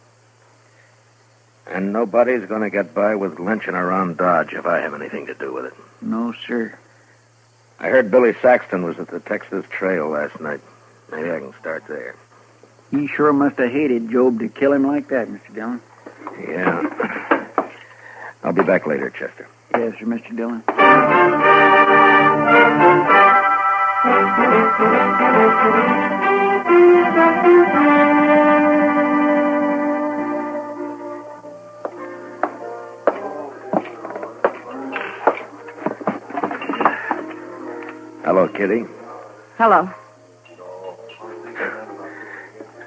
And nobody's going to get by with lynching around Dodge if I have anything to do with it. No, sir. I heard Billy Saxton was at the Texas Trail last night. Maybe I can start there. He sure must have hated Job to kill him like that, Mr. Dillon. Yeah. I'll be back later, Chester. Yes, sir, Mr. Dillon. Hello, Kitty. Hello.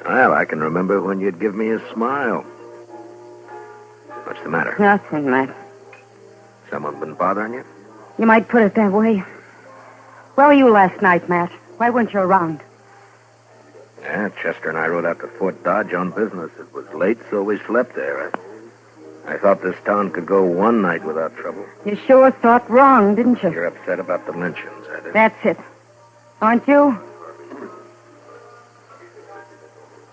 Well, I can remember when you'd give me a smile. What's the matter? Nothing, Matt. Someone been bothering you? You might put it that way. Where were you last night, Matt? Why weren't you around? Yeah, Chester and I rode out to Fort Dodge on business. It was late, so we slept there. I thought this town could go one night without trouble. You sure thought wrong, didn't you? You're upset about the lynchings, I did. That's it. Aren't you?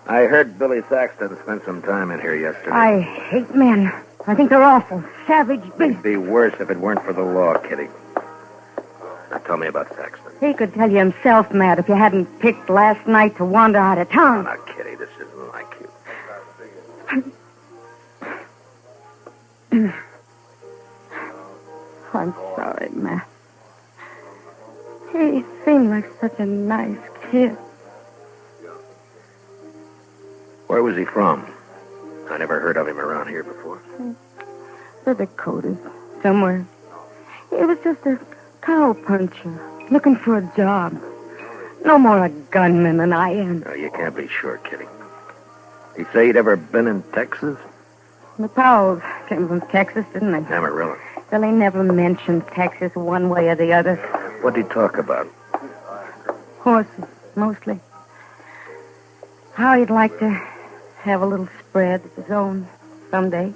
I heard Billy Saxton spent some time in here yesterday. I hate men. I think they're awful. Savage beasts. It'd be worse if it weren't for the law, Kitty. Now tell me about Saxton. He could tell you himself, Matt, if you hadn't picked last night to wander out of town. Now, Kitty, this isn't like you. I'm sorry, Matt. He seemed like such a nice kid. Where was he from? I never heard of him around here before. The Dakotas, somewhere. He was just a cow puncher, looking for a job. No more a gunman than I am. No, you can't be sure, Kitty. He say he'd ever been in Texas? The Powells came from Texas, didn't they? Amarillo. Billy never mentioned Texas one way or the other. What'd he talk about? Horses, mostly. How he'd like to have a little spread of his own someday.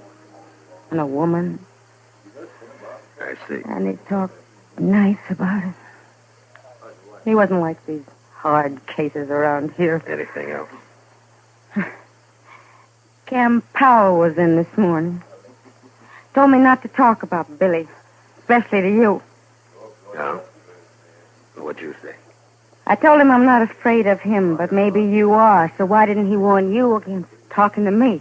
And a woman. I see. And he talked nice about it. He wasn't like these hard cases around here. Anything else? Cam Powell was in this morning. Told me not to talk about Billy, especially to you. No? What'd you say? I told him I'm not afraid of him, but maybe you are, so why didn't he warn you against talking to me?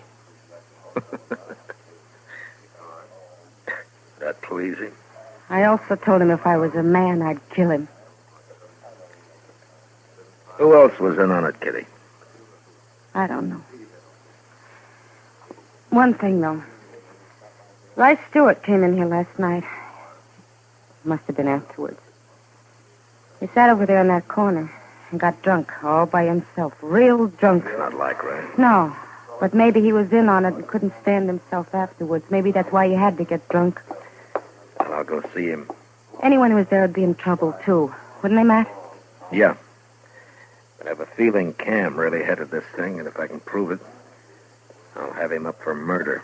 That pleasing? I also told him if I was a man, I'd kill him. Who else was in on it, Kitty? I don't know. One thing, though. Rice Stewart came in here last night. Must have been afterwards. He sat over there in that corner and got drunk all by himself. Real drunk. Not like Rice. No, but maybe he was in on it and couldn't stand himself afterwards. Maybe that's why he had to get drunk. Well, I'll go see him. Anyone who was there would be in trouble, too. Wouldn't they, Matt? Yeah. I have a feeling Cam really headed this thing, and if I can prove it, I'll have him up for murder.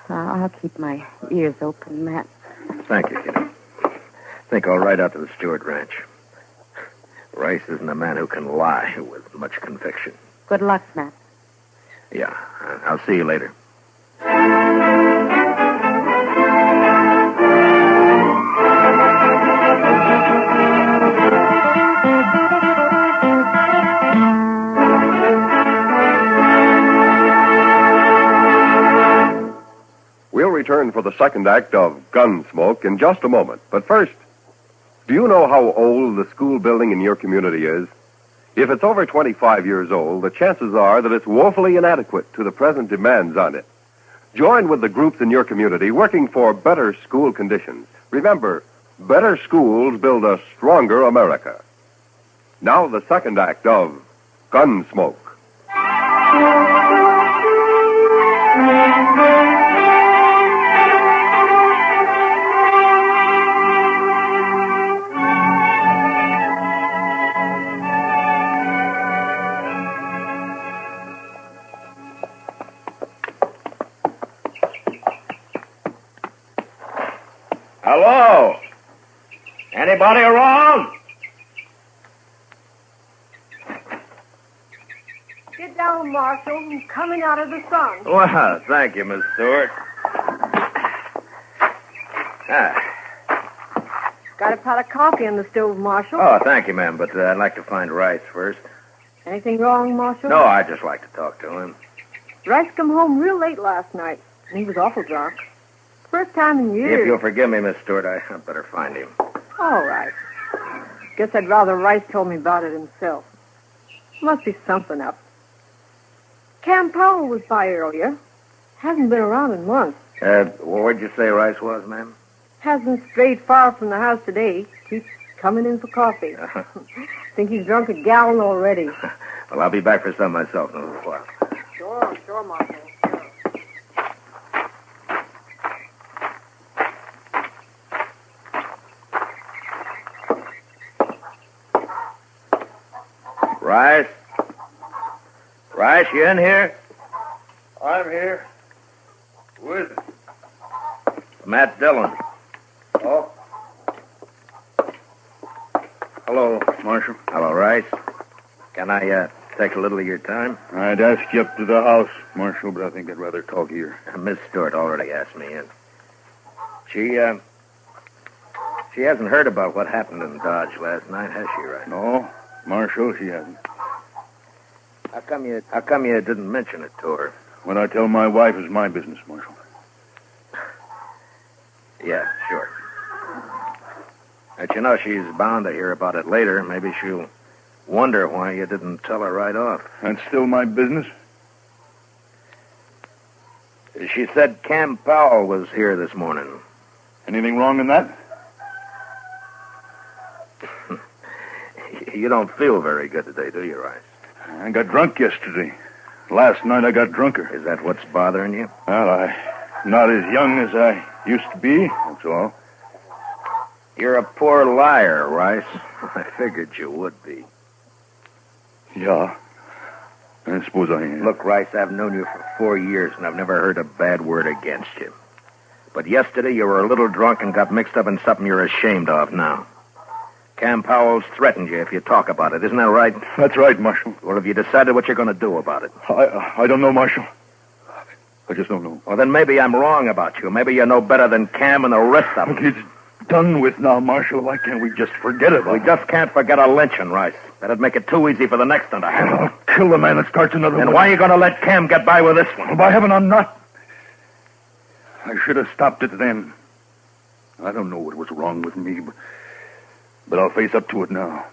I'll keep my ears open, Matt. Thank you, kiddo. I think I'll ride out to the Stewart Ranch. Rice isn't a man who can lie with much conviction. Good luck, Matt. Yeah, I'll see you later. We'll return for the second act of Gunsmoke in just a moment. But first, do you know how old the school building in your community is? If it's over 25 years old, the chances are that it's woefully inadequate to the present demands on it. Join with the groups in your community working for better school conditions. Remember, better schools build a stronger America. Now the second act of Gunsmoke. Hello? Anybody around? Get down, Marshal. I'm coming out of the sun. Well, thank you, Miss Stewart. Got a pot of coffee on the stove, Marshal. Oh, thank you, ma'am, but I'd like to find Rice first. Anything wrong, Marshal? No, I'd just like to talk to him. Rice come home real late last night, and he was awful drunk. First time in years. If you'll forgive me, Miss Stewart, I'd better find him. All right. Guess I'd rather Rice told me about it himself. Must be something up. Cam Powell was by earlier. Hasn't been around in months. Where'd you say Rice was, ma'am? Hasn't strayed far from the house today. Keeps coming in for coffee. Think he's drunk a gallon already. Well, I'll be back for some myself in a little while. Sure, Marshal. Rice? Rice, you in here? I'm here. Who is it? Matt Dillon. Oh. Hello, Marshal. Hello, Rice. Can I take a little of your time? I'd ask you up to the house, Marshal, but I think I'd rather talk here. Miss Stewart already asked me in. She hasn't heard about what happened in Dodge last night, has she, Rice? No, Marshal, she hasn't. How come you didn't mention it to her? What I tell my wife is my business, Marshal. Yeah, sure. But you know, she's bound to hear about it later. Maybe she'll wonder why you didn't tell her right off. That's still my business? She said Cam Powell was here this morning. Anything wrong in that? You don't feel very good today, do you, Rice? I got drunk yesterday. Last night I got drunker. Is that what's bothering you? Well, I'm not as young as I used to be, that's all. You're a poor liar, Rice. I figured you would be. Yeah, I suppose I am. Look, Rice, I've known you for 4 years, and I've never heard a bad word against you. But yesterday you were a little drunk and got mixed up in something you're ashamed of now. Cam Powell's threatened you if you talk about it. Isn't that right? That's right, Marshal. Well, have you decided what you're going to do about it? I don't know, Marshal. I just don't know. Well, then maybe I'm wrong about you. Maybe you know better than Cam and the rest of them. Look, it's done with now, Marshal. Why can't we just forget about it? We just can't forget a lynching, Rice. That'd make it too easy for the next one to happen. I'll kill the man that starts another one. And why are you going to let Cam get by with this one? Well, by heaven, I'm not. I should have stopped it then. I don't know what was wrong with me, but I'll face up to it now.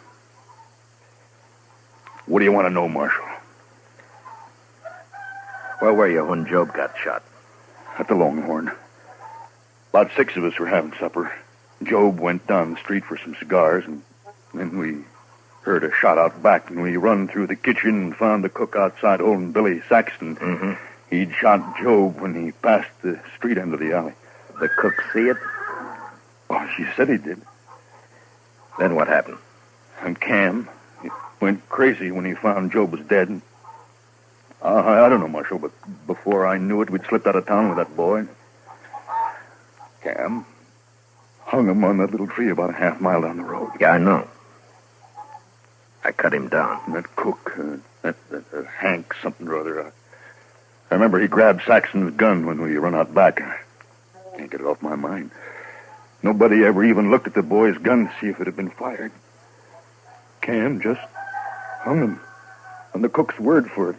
What do you want to know, Marshal? Where were you when Job got shot? At the Longhorn. About 6 of us were having supper. Job went down the street for some cigars, and then we heard a shot out back, and we run through the kitchen and found the cook outside holding Billy Saxton. Mm-hmm. He'd shot Job when he passed the street end of the alley. The cook see it? Oh, she said he did. Then what happened? And Cam, he went crazy when he found Job was dead. And, I don't know, Marshal, but before I knew it, we'd slipped out of town with that boy. Cam hung him on that little tree about a half-mile down the road. Yeah, I know. I cut him down. And that cook, that Hank something or other, I remember he grabbed Saxon's gun when we run out back. I can't get it off my mind. Nobody ever even looked at the boy's gun to see if it had been fired. Cam just hung him on the cook's word for it.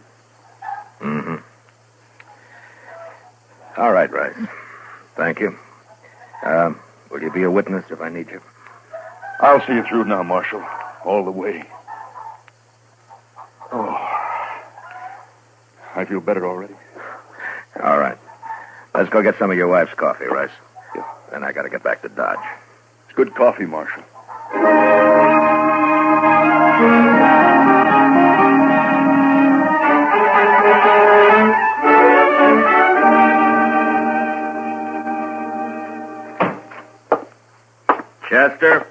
Mm-hmm. All right, Rice. Thank you. Will you be a witness if I need you? I'll see you through now, Marshal. All the way. Oh. I feel better already. All right. Let's go get some of your wife's coffee, Rice. Yeah. Then I gotta get back to Dodge. It's good coffee, Marshal. Chester?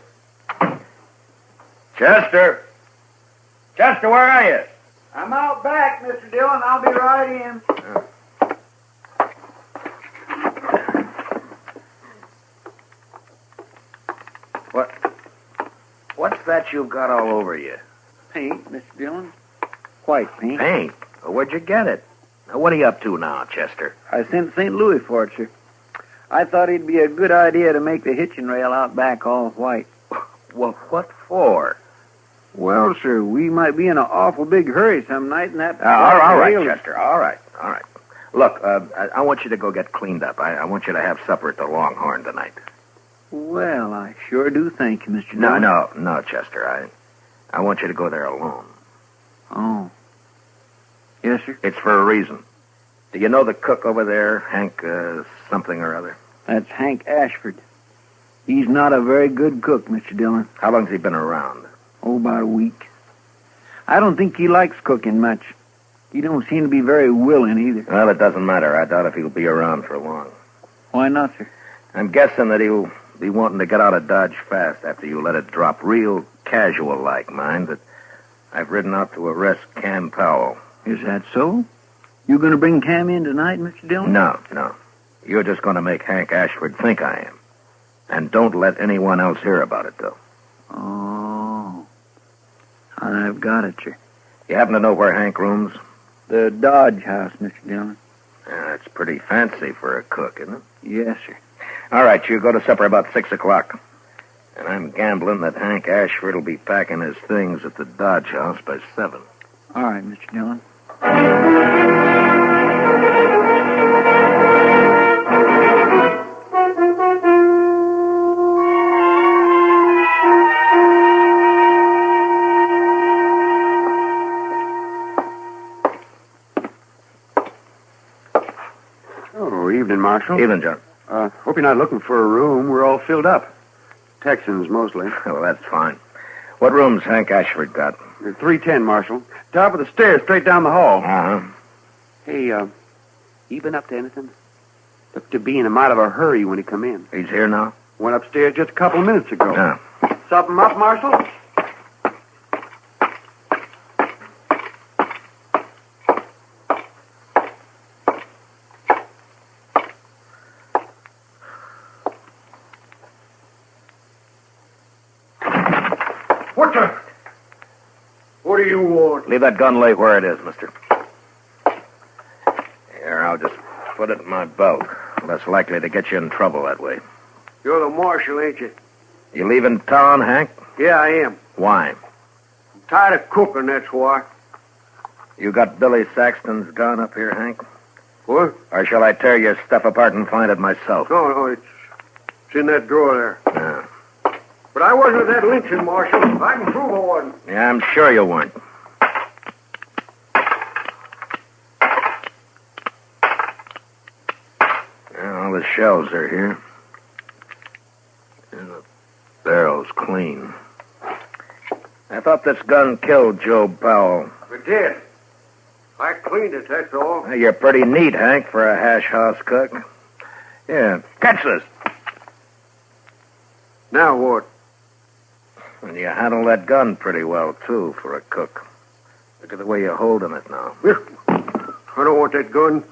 Chester? Chester, where are you? I'm out back, Mr. Dillon. I'll be right in. What's that you've got all over you? Paint, Mr. Dillon. White paint. Paint? Well, where'd you get it? Now, what are you up to now, Chester? I sent St. Louis for it, sir. I thought it'd be a good idea to make the hitching rail out back all white. Well, what for? Well, sir, we might be in an awful big hurry some night, and that... all right, Chester. All right. Look, I want you to go get cleaned up. I want you to have supper at the Longhorn tonight. Well, I sure do thank you, Mr. Dillon. No, Chester. I want you to go there alone. Oh. Yes, sir? It's for a reason. Do you know the cook over there, Hank something or other? That's Hank Ashford. He's not a very good cook, Mr. Dillon. How long's he been around? Oh, about a week. I don't think he likes cooking much. He don't seem to be very willing either. Well, it doesn't matter. I doubt if he'll be around for long. Why not, sir? I'm guessing that he'll be wanting to get out of Dodge fast after you let it drop. Real casual-like, mind, that I've ridden out to arrest Cam Powell. Is that so? You going to bring Cam in tonight, Mr. Dillon? No. You're just going to make Hank Ashford think I am. And don't let anyone else hear about it, though. Oh. I've got it, sir. You happen to know where Hank rooms? The Dodge house, Mr. Dillon. It's pretty fancy for a cook, isn't it? Yes, sir. All right, you go to supper about 6 o'clock. And I'm gambling that Hank Ashford will be packing his things at the Dodge house by 7. All right, Mr. Dillon. Oh, evening, Marshal. Evening, John. Hope you're not looking for a room. We're all filled up. Texans, mostly. Well, that's fine. What room's Hank Ashford got? 310, Marshal. Top of the stairs, straight down the hall. Uh-huh. Hey, you been up to anything? Looked to be in a mite of a hurry when he come in. He's here now? Went upstairs just a couple of minutes ago. Yeah. Something up, Marshal? What do you want? Leave that gun lay where it is, mister. Here, I'll just put it in my belt. Less likely to get you in trouble that way. You're the marshal, ain't you? You leaving town, Hank? Yeah, I am. Why? I'm tired of cooking, that's why. You got Billy Saxton's gun up here, Hank? What? Or shall I tear your stuff apart and find it myself? No, it's in that drawer there. Yeah. But I wasn't at that lynching, Marshal. I can prove I wasn't. Yeah, I'm sure you weren't. shells are here. And the barrel's clean. I thought this gun killed Joe Powell. It did. I cleaned it, that's all. Well, you're pretty neat, Hank, for a hash house cook. Yeah, catch this. Now what? And you handle that gun pretty well, too, for a cook. Look at the way you're holding it now. I don't want that gun.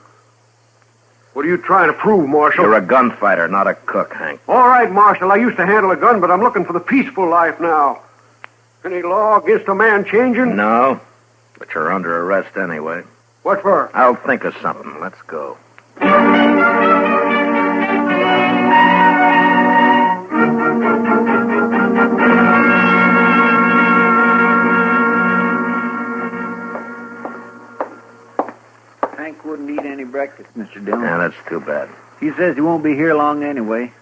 What are you trying to prove, Marshal? You're a gunfighter, not a cook, Hank. All right, Marshal, I used to handle a gun, but I'm looking for the peaceful life now. Any law against a man changing? No, but you're under arrest anyway. What for? I'll think of something. Let's go. Hank wouldn't eat any breakfast, Mr. Dillon. Yeah, that's too bad. He says he won't be here long anyway.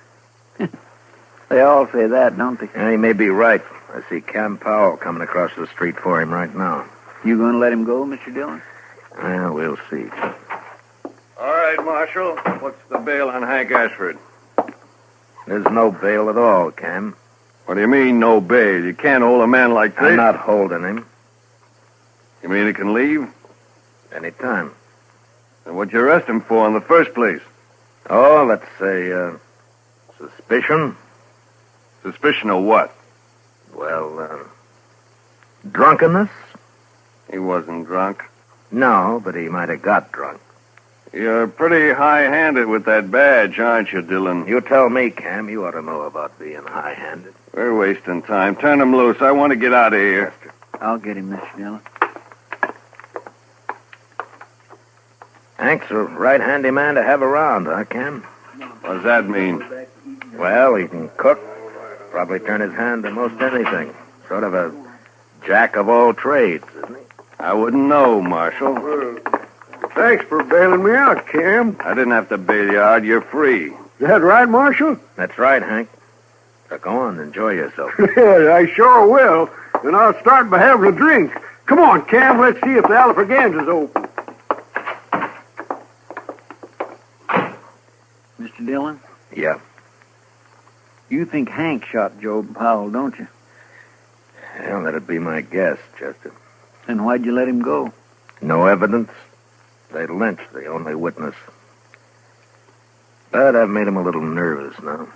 They all say that, don't they? Yeah, he may be right. I see Cam Powell coming across the street for him right now. You going to let him go, Mr. Dillon? Well, we'll see. All right, Marshal. What's the bail on Hank Ashford? There's no bail at all, Cam. What do you mean, no bail? You can't hold a man like this. I'm not holding him. You mean he can leave? Anytime. Then what'd you arrest him for in the first place? Oh, let's say, suspicion. Suspicion of what? Well, drunkenness? He wasn't drunk. No, but he might have got drunk. You're pretty high-handed with that badge, aren't you, Dillon? You tell me, Cam. You ought to know about being high-handed. We're wasting time. Turn him loose. I want to get out of here. I'll get him, Mr. Dillon. Hank's a right handy man to have around, huh, Cam? What does that mean? Well, he can cook. Probably turn his hand to most anything. Sort of a jack of all trades, isn't he? I wouldn't know, Marshal. Thanks for bailing me out, Cam. I didn't have to bail you out. You're free. Is that right, Marshal? That's right, Hank. So go on, enjoy yourself. Yeah, I sure will. And I'll start by having a drink. Come on, Cam, let's see if the Alfregan's open. Mr. Dillon? Yeah. You think Hank shot Joe Powell, don't you? Well, that'd be my guess, Chester. Then why'd you let him go? No evidence. They lynched the only witness. But I've made him a little nervous now.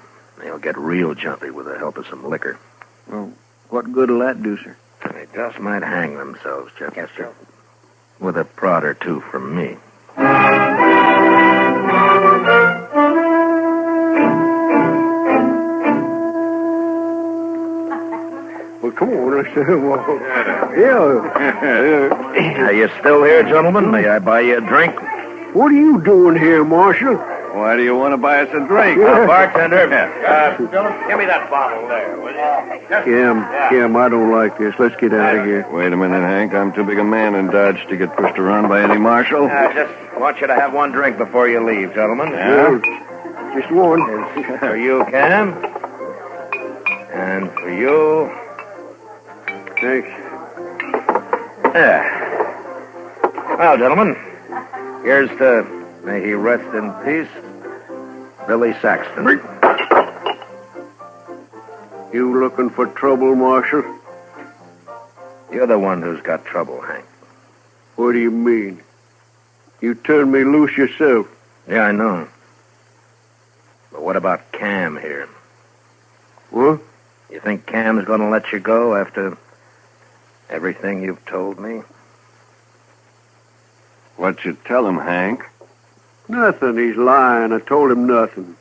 He'll get real jumpy with the help of some liquor. Well, what good'll that do, sir? They just might hang themselves, Chester. With a prod or two from me. Well, come on, let's walk. Yeah. Are you still here, gentlemen? May I buy you a drink? What are you doing here, Marshal? Why do you want to buy us a drink? Bartender. Dillon, give me that bottle there, will you? Cam, I don't like this. Let's get out of here. Wait a minute, Hank. I'm too big a man in Dodge to get pushed around by any marshal. I just want you to have one drink before you leave, gentlemen. Yeah? Just one. For you, Cam. And for you... Thanks. Yeah. Well, gentlemen, here's to, may he rest in peace, Billy Saxton. You looking for trouble, Marshal? You're the one who's got trouble, Hank. What do you mean? You turned me loose yourself. Yeah, I know. But what about Cam here? What? You think Cam's going to let you go after everything you've told me? What'd you tell him, Hank? Nothing. He's lying. I told him nothing.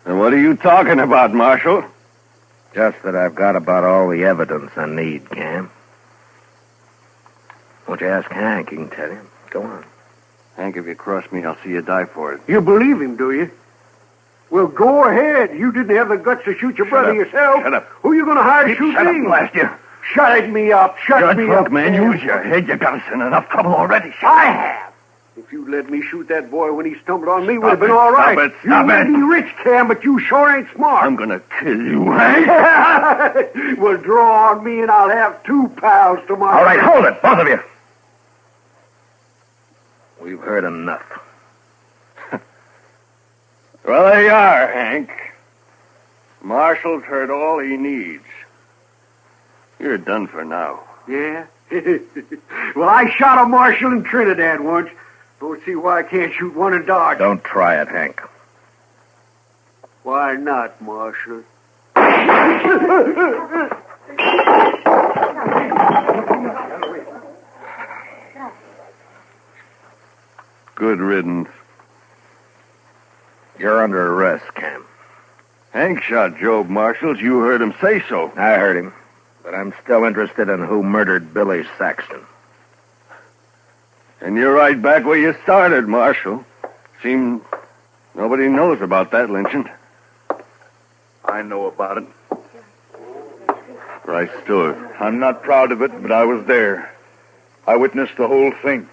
And what are you talking about, Marshal? Just that I've got about all the evidence I need, Cam. Won't you ask Hank? He can tell you. Go on. Hank, if you cross me, I'll see you die for it. You believe him, do you? Well, go ahead. You didn't have the guts to shoot your brother yourself. Shut up. Who are you going to hire to shoot Shut me? up, blast you. Shut me up. Shut me drunk, up. man. Use your head. You got us in enough trouble already. I have. If you'd let me shoot that boy when he stumbled on me, would have been it, all right. Stop you may be rich, Cam, but you sure ain't smart. I'm going to kill you, Hank. Well, draw on me and I'll have 2 pals tomorrow. All right, hold it, both of you. We've heard enough. Well, there you are, Hank. Marshal's heard all he needs. You're done for now. Yeah? Well, I shot a marshal in Trinidad once. Don't see why I can't shoot one in Dodge. Don't try it, Hank. Why not, Marshal? Good riddance. You're under arrest, Cam. Hank shot Job Marshals. You heard him say so. I heard him. But I'm still interested in who murdered Billy Saxton. And you're right back where you started, Marshal. Seems nobody knows about that lynching. I know about it. Right stood. I'm not proud of it, but I was there. I witnessed the whole thing.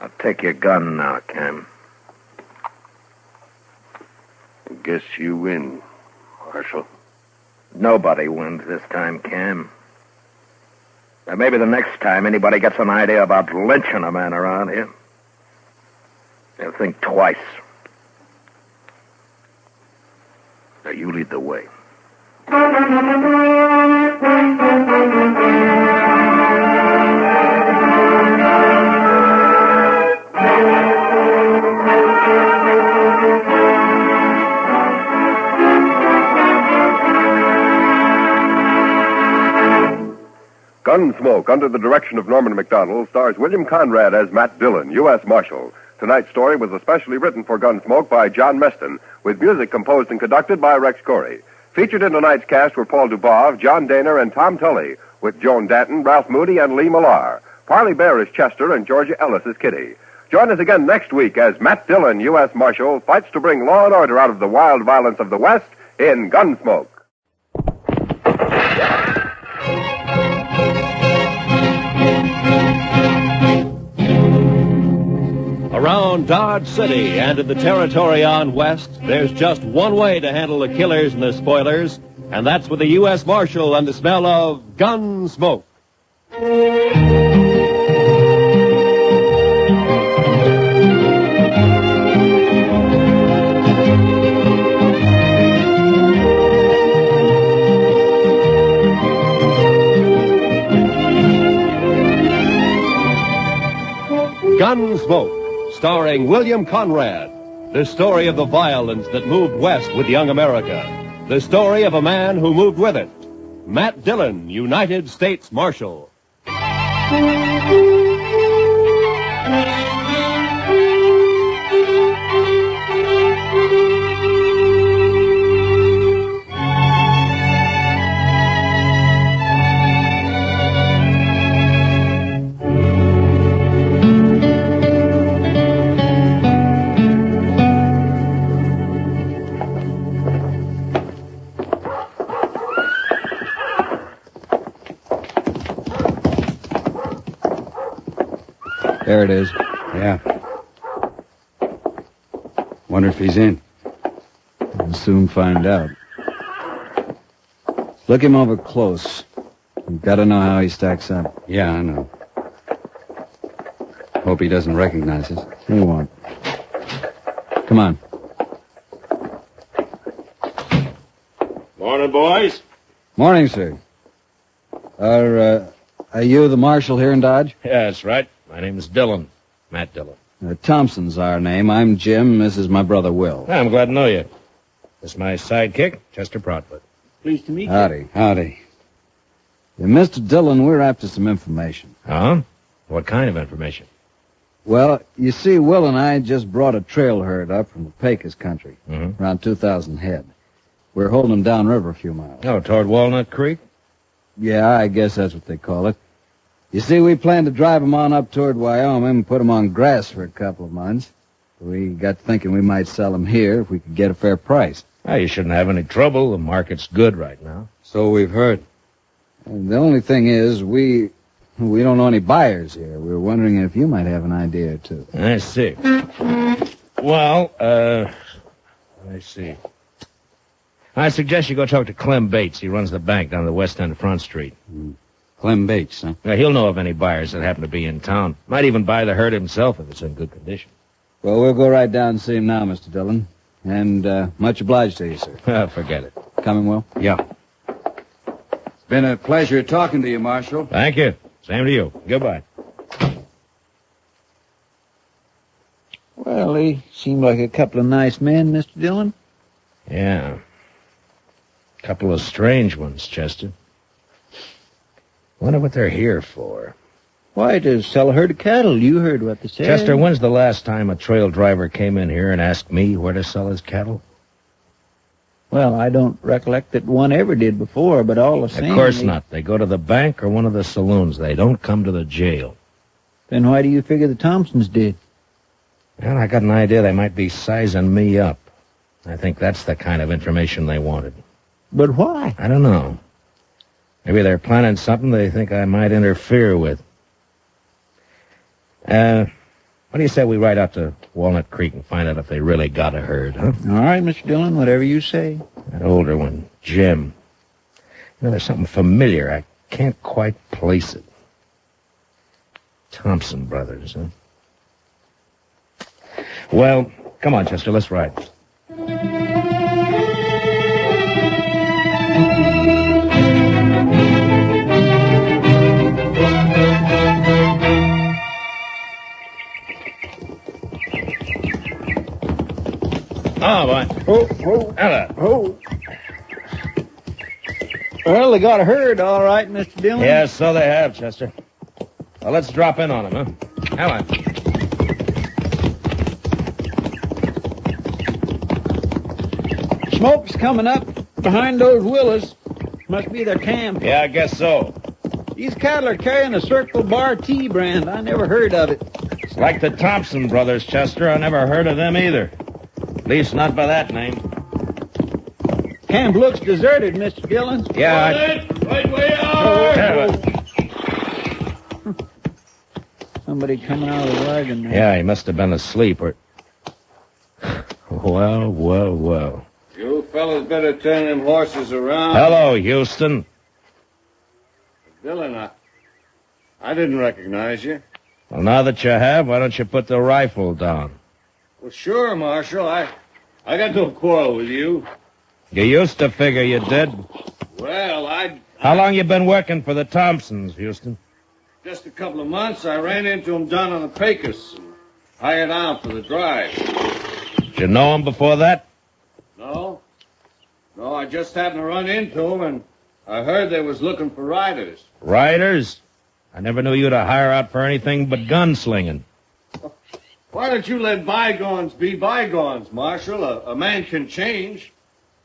I'll take your gun now, Cam. I guess you win, Marshal. Nobody wins this time, Cam. Now, maybe the next time anybody gets an idea about lynching a man around here, they'll think twice. Now, you lead the way. Gunsmoke, under the direction of Norman Macdonald, stars William Conrad as Matt Dillon, U.S. Marshal. Tonight's story was especially written for Gunsmoke by John Meston, with music composed and conducted by Rex Corey. Featured in tonight's cast were Paul Dubov, John Daner, and Tom Tully, with Joan Danton, Ralph Moody, and Lee Millar. Parley Bear is Chester, and Georgia Ellis is Kitty. Join us again next week as Matt Dillon, U.S. Marshal, fights to bring law and order out of the wild violence of the West in Gunsmoke. Around Dodge City and in the territory on west, there's just one way to handle the killers and the spoilers, and that's with the U.S. Marshal and the smell of Gunsmoke. Gunsmoke, starring William Conrad. The story of the violence that moved west with young America. The story of a man who moved with it. Matt Dillon, United States Marshal. There it is. Yeah. Wonder if he's in. We'll soon find out. Look him over close. You've got to know how he stacks up. Yeah, I know. Hope he doesn't recognize us. He won't. Come on. Morning, boys. Morning, sir. Are you the marshal here in Dodge? Yeah, that's right. My name is Dillon. Matt Dillon. Thompson's our name. I'm Jim. This is my brother, Will. I'm glad to know you. This is my sidekick, Chester Proudfoot. Pleased to meet you. Howdy. Howdy. Yeah, Mr. Dillon, we're after some information. Huh? What kind of information? Well, you see, Will and I just brought a trail herd up from the Pecos country, around 2,000 head. We're holding them downriver a few miles. Oh, toward Walnut Creek? Yeah, I guess that's what they call it. You see, we plan to drive them on up toward Wyoming and put them on grass for a couple of months. We got thinking we might sell them here if we could get a fair price. Well, you shouldn't have any trouble. The market's good right now. So we've heard. And the only thing is, we don't know any buyers here. We were wondering if you might have an idea or two. I see. Well, I see. I suggest you go talk to Clem Bates. He runs the bank down the west end of Front Street. Clem Bates, huh? Yeah, he'll know of any buyers that happen to be in town. Might even buy the herd himself if it's in good condition. Well, we'll go right down and see him now, Mr. Dillon. And much obliged to you, sir. Forget it. Coming, Will? Yeah. It's been a pleasure talking to you, Marshal. Thank you. Same to you. Goodbye. Well, they seem like a couple of nice men, Mr. Dillon. Yeah. Couple of strange ones, Chester. Wonder what they're here for. Why, to sell a herd of cattle. You heard what they said. Chester, when's the last time a trail driver came in here and asked me where to sell his cattle? Well, I don't recollect that one ever did before, but all the same... Of course not. They go to the bank or one of the saloons. They don't come to the jail. Then why do you figure the Thompsons did? Well, I got an idea they might be sizing me up. I think that's the kind of information they wanted. But why? I don't know. Maybe they're planning something they think I might interfere with. What do you say we ride out to Walnut Creek and find out if they really got a herd, huh? All right, Mr. Dillon, whatever you say. That older one, Jim. You know, there's something familiar. I can't quite place it. Thompson brothers, huh? Well, come on, Chester, let's ride. Oh, boy. Oh. Hello. Well, they got a herd, all right, Mr. Dillon. Yes, so they have, Chester. Well, let's drop in on them, huh? Come on. Smoke's coming up behind those willows. Must be their camp. Yeah, I guess so. These cattle are carrying a Circle Bar Tea brand. I never heard of it. It's like the Thompson brothers, Chester. I never heard of them either. At least not by that name. Camp looks deserted, Mr. Dillon. Yeah, Right way out! Somebody coming out of the wagon there. Yeah, he must have been asleep or... Well. You fellas better turn them horses around. Hello, Houston. Dillon, I didn't recognize you. Well, now that you have, why don't you put the rifle down? Well, sure, Marshal. I got no quarrel with you. You used to figure you did. Well, How long you been working for the Thompsons, Houston? just a couple of months, I ran into him down on the Pecos and hired out for the drive. Did you know him before that? No, I just happened to run into him, and I heard they was looking for riders. Riders? I never knew you to hire out for anything but gunslinging. Why don't you let bygones be bygones, Marshal? A man can change.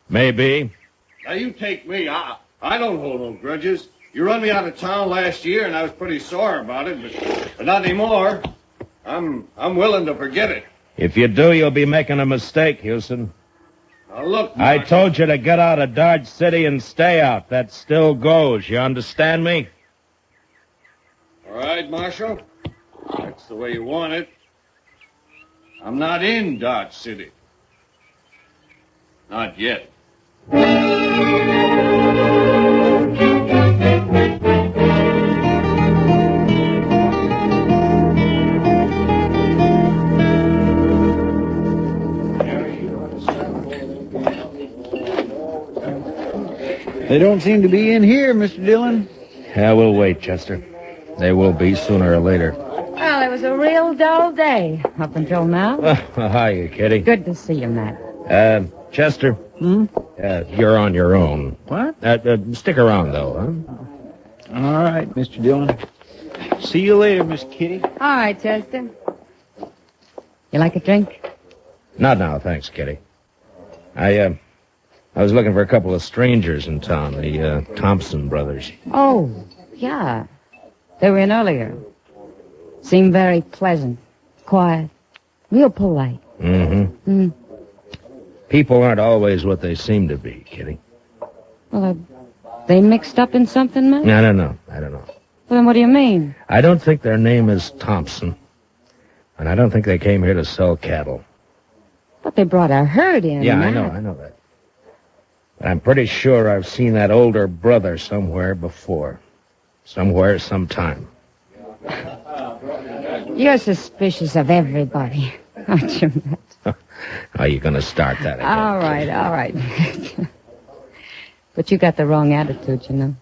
Maybe. Now, you take me. I don't hold no grudges. You run me out of town last year, and I was pretty sore about it, but not anymore. I'm willing to forget it. If you do, you'll be making a mistake, Houston. Now, look, I Marshal. told you to get out of Dodge City and stay out. That still goes. You understand me? All right, Marshal. That's the way you want it. I'm not in Dodge City. Not yet. They don't seem to be in here, Mr. Dillon. Yeah, we'll wait, Chester. They will be sooner or later. Well, it was a real dull day up until now. Hiya, Kitty. Good to see you, Matt. Chester. You're on your own. What? Stick around, though, huh? All right, Mr. Dillon. See you later, Miss Kitty. All right, Chester. You like a drink? Not now, thanks, Kitty. I was looking for a couple of strangers in town, the Thompson brothers. Oh, yeah. They were in earlier. Seemed very pleasant, quiet, real polite. Mm-hmm. People aren't always what they seem to be, Kitty. Well, they mixed up in something, Matt? I don't know. Well, then what do you mean? I don't think their name is Thompson. And I don't think they came here to sell cattle. But they brought a herd in, Yeah, Matt. I know that. But I'm pretty sure I've seen that older brother somewhere before. Somewhere, sometime. You're suspicious of everybody. Aren't you, Matt? Are you going to start that again? All right. But you got the wrong attitude, you know.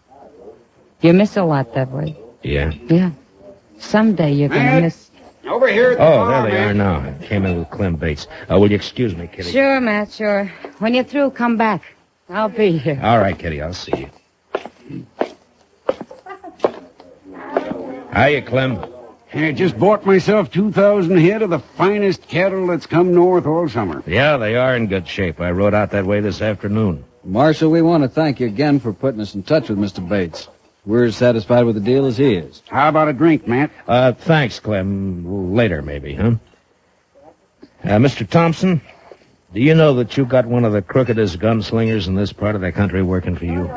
You miss a lot that way. Yeah? Yeah. Someday you're going to miss... Over here at the Oh, bar, there they are now. I came in with Clem Bates. Will you excuse me, Kitty? Sure, Matt, sure. When you're through, come back. I'll be here. All right, Kitty, I'll see you. Hiya, Clem. I just bought myself 2,000 head of the finest cattle that's come north all summer. Yeah, they are in good shape. I rode out that way this afternoon. Marshal, we want to thank you again for putting us in touch with Mr. Bates. We're as satisfied with the deal as he is. How about a drink, Matt? Thanks, Clem. Later, maybe, huh? Mr. Thompson, do you know that you got one of the crookedest gunslingers in this part of the country working for you?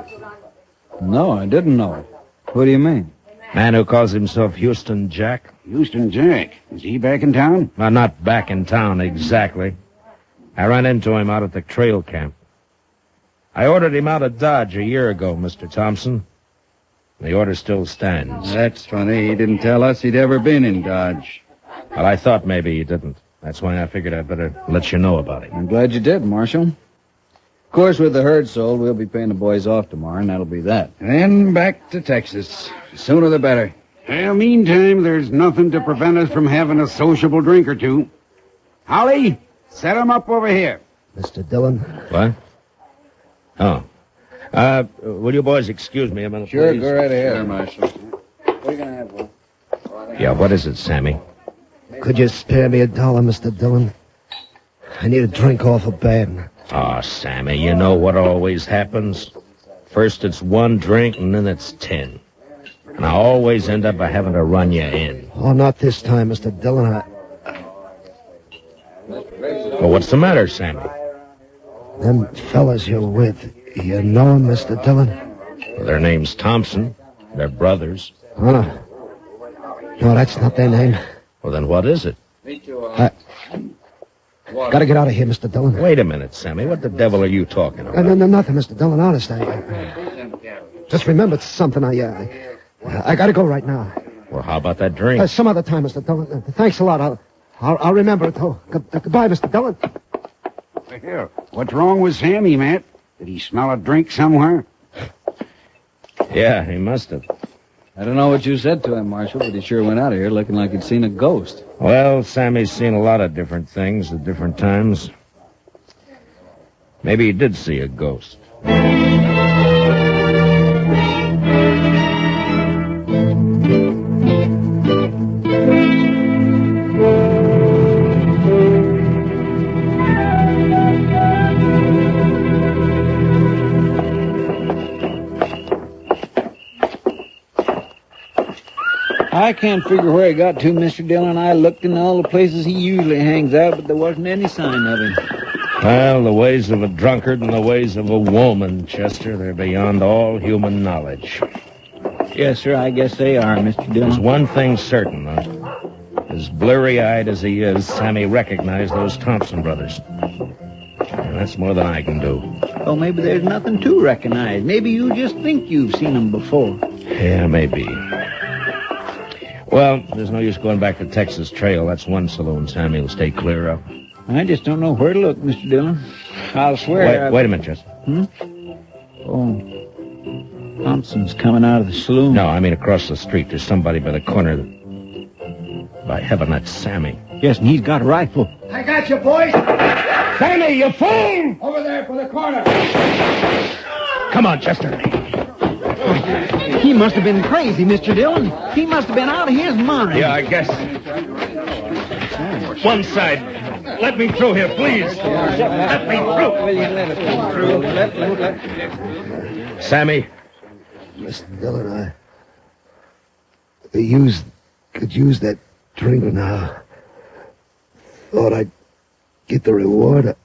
No, I didn't know it. What do you mean? Man who calls himself Houston Jack. Houston Jack? Is he back in town? Well, not back in town, exactly. I ran into him out at the trail camp. I ordered him out of Dodge a year ago, Mr. Thompson. The order still stands. That's funny. He didn't tell us he'd ever been in Dodge. Well, I thought maybe he didn't. That's why I figured I'd better let you know about it. I'm glad you did, Marshal. Of course, with the herd sold, we'll be paying the boys off tomorrow, and that'll be that. Then back to Texas. The sooner the better. Well, meantime, there's nothing to prevent us from having a sociable drink or two. Holly, set 'em up over here. Mr. Dillon? What? Oh. Will you boys excuse me a minute, Sure, please? go right ahead, Marshal. What are you going to have, Will? Yeah, what is it, Sammy? Could you spare me $1, Mr. Dillon? I need a drink awful bad. Oh, Sammy, you know what always happens? First it's 1 drink, and then it's 10. And I always end up by having to run you in. Oh, not this time, Mr. Dillon. Well, what's the matter, Sammy? Them fellas you're with, you know 'em, Mr. Dillon? Well, their name's Thompson. They're brothers. Huh? No, that's not their name. Well, then what is it? Gotta get out of here, Mr. Dillon. Wait a minute, Sammy. What the devil are you talking about? No, nothing, Mr. Dillon. Honest, just remembered something. I gotta go right now. Well, how about that drink? Some other time, Mr. Dillon. Thanks a lot. I'll remember it, though. Goodbye, Mr. Dillon. Here, what's wrong with Sammy, Matt? Did he smell a drink somewhere? Yeah, he must have. I don't know what you said to him, Marshal, but he sure went out of here looking like he'd seen a ghost. Well, Sammy's seen a lot of different things at different times. Maybe he did see a ghost. I can't figure where he got to, Mr. Dillon. I looked in all the places he usually hangs out, but there wasn't any sign of him. Well, the ways of a drunkard and the ways of a woman, Chester, they're beyond all human knowledge. Yes, sir, I guess they are, Mr. Dillon. There's one thing certain, though. As blurry-eyed as he is, Sammy recognized those Thompson brothers. And that's more than I can do. Oh, maybe there's nothing to recognize. Maybe you just think you've seen them before. Yeah, maybe. Well, there's no use going back to Texas Trail. That's one saloon Sammy will stay clear of. I just don't know where to look, Mr. Dillon. I'll swear... Wait a minute, Chester. Oh, Thompson's coming out of the saloon. No, I mean across the street. There's somebody by the corner. By heaven, that's Sammy. Yes, and he's got a rifle. I got you, boys. Sammy, you fool! Over there for the corner. Come on, Chester. He must have been crazy, Mr. Dillon. He must have been out of his mind. Yeah, I guess. One side. Let me through here, please. Let me through. Will you let him through? Sammy. Mr. Dillon, could use that drink now. Thought I'd get the reward.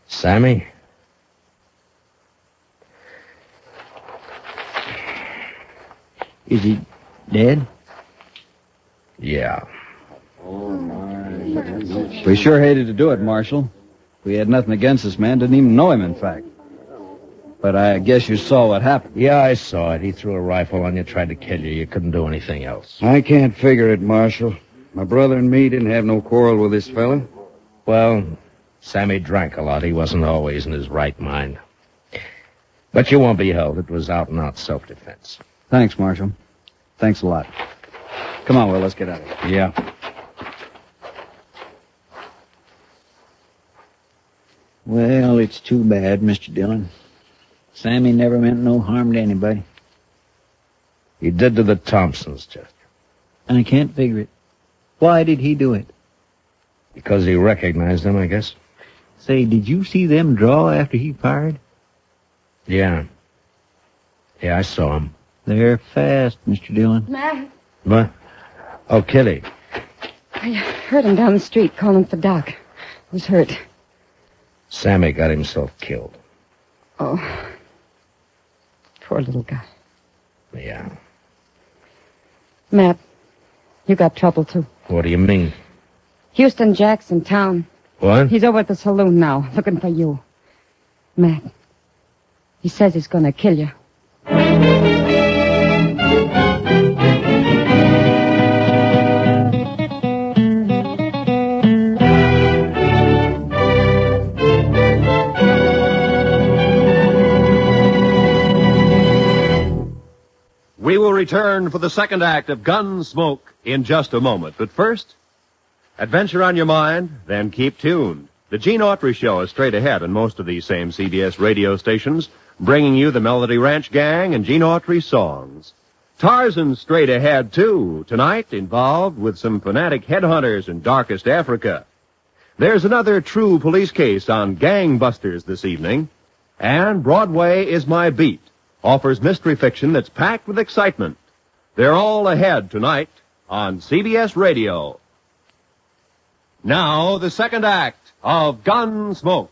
Sammy? Is he dead? Yeah. We sure hated to do it, Marshal. We had nothing against this man, didn't even know him, in fact. But I guess you saw what happened. Yeah, I saw it. He threw a rifle on you, tried to kill you. You couldn't do anything else. I can't figure it, Marshal. My brother and me didn't have no quarrel with this fella. Well, Sammy drank a lot. He wasn't always in his right mind. But you won't be held. It was out-and-out self-defense. Thanks, Marshal. Thanks a lot. Come on, Will, let's get out of here. Yeah. Well, it's too bad, Mr. Dillon. Sammy never meant no harm to anybody. He did to the Thompsons, Chester. I can't figure it. Why did he do it? Because he recognized them, I guess. Say, did you see them draw after he fired? Yeah. Yeah, I saw him. They're fast, Mr. Dillon. Matt, What? Oh, Kitty. I heard him down the street calling for Doc. He was hurt. Sammy got himself killed. Oh. Poor little guy. Yeah. Matt, you got trouble, too. What do you mean? Houston Jack's in town. What? He's over at the saloon now, looking for you. Matt, he says he's gonna kill you. We will return for the second act of Gunsmoke in just a moment. But first, adventure on your mind, then keep tuned. The Gene Autry Show is straight ahead on most of these same CBS radio stations, bringing you the Melody Ranch Gang and Gene Autry songs. Tarzan's straight ahead, too, tonight involved with some fanatic headhunters in darkest Africa. There's another true police case on gangbusters this evening, and Broadway is My Beat offers mystery fiction that's packed with excitement. They're all ahead tonight on CBS Radio. Now, the second act of Gunsmoke.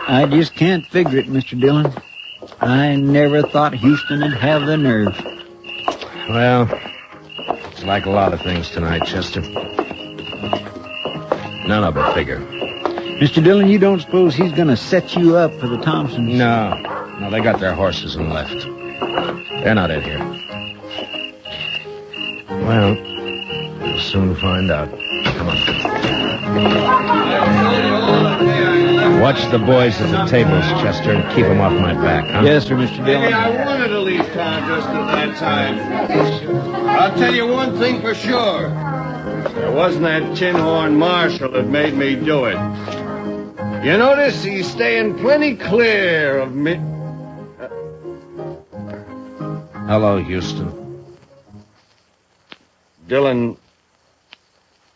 I just can't figure it, Mr. Dillon. I never thought Houston'd have the nerve. Well, it's like a lot of things tonight, Chester. None of it figure. Mr. Dillon, you don't suppose he's going to set you up for the Thompsons? No, they got their horses and left. They're not in here. Well, we'll soon find out. Come on. Watch the boys at the tables, Chester, and keep them off my back, huh? Yes, sir, Mr. Dillon. Maybe I wanted to leave town just at that time. I'll tell you one thing for sure. It wasn't that tin horn marshal that made me do it. You notice he's staying plenty clear of me. Hello, Houston. Dillon,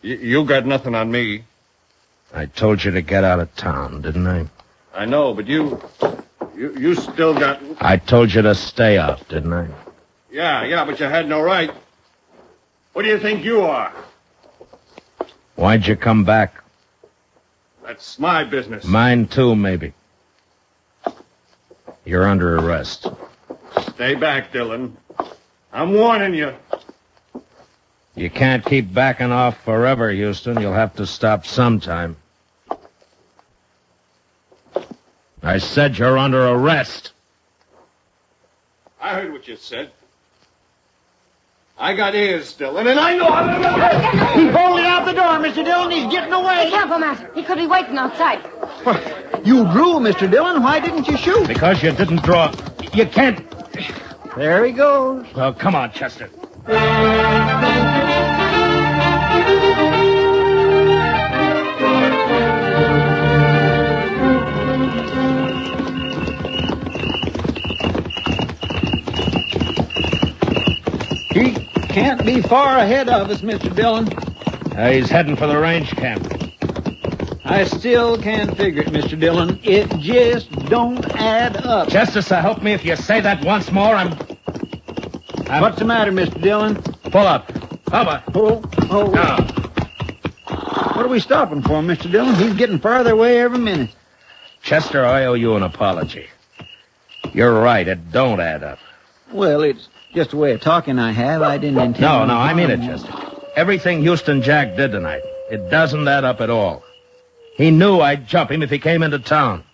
you got nothing on me. I told you to get out of town, didn't I? I know, but you still got... I told you to stay out, didn't I? Yeah, but you had no right. What do you think you are? Why'd you come back? That's my business. Mine too, maybe. You're under arrest. Stay back, Dillon. I'm warning you. You can't keep backing off forever, Houston. You'll have to stop sometime. I said you're under arrest. I heard what you said. I got ears, Dillon, and I know how to... He's bolted out the door, Mr. Dillon. He's getting away. Be careful, Matt. He could be waiting outside. You drew, Mr. Dillon. Why didn't you shoot? Because you didn't draw. You can't... There he goes. Well, come on, Chester. He can't be far ahead of us, Mr. Dillon. He's heading for the range camp. I still can't figure it, Mr. Dillon. It just don't add up. Chester, so help me if you say that once more, I'm... What's the matter, Mr. Dillon? Pull up. How about? Oh. Now. What are we stopping for, Mr. Dillon? He's getting farther away every minute. Chester, I owe you an apology. You're right. It don't add up. Well, it's just a way of talking I have. I didn't intend... No, I mean it, Chester. Everything Houston Jack did tonight, it doesn't add up at all. He knew I'd jump him if he came into town.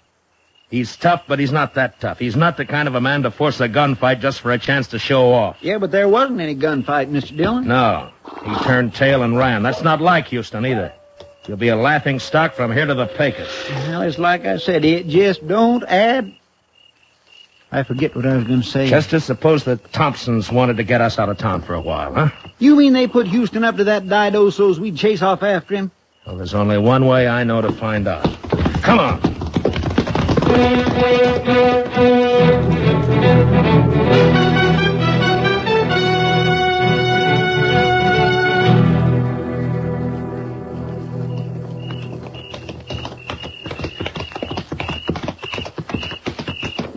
He's tough, but he's not that tough. He's not the kind of a man to force a gunfight just for a chance to show off. Yeah, but there wasn't any gunfight, Mr. Dillon. No. He turned tail and ran. That's not like Houston either. You'll be a laughing stock from here to the Pecos. Well, it's like I said, it just don't add... I forget what I was going to say. Chester, suppose the Thompsons wanted to get us out of town for a while, huh? You mean they put Houston up to that dido so's we'd chase off after him? Well, there's only one way I know to find out. Come on.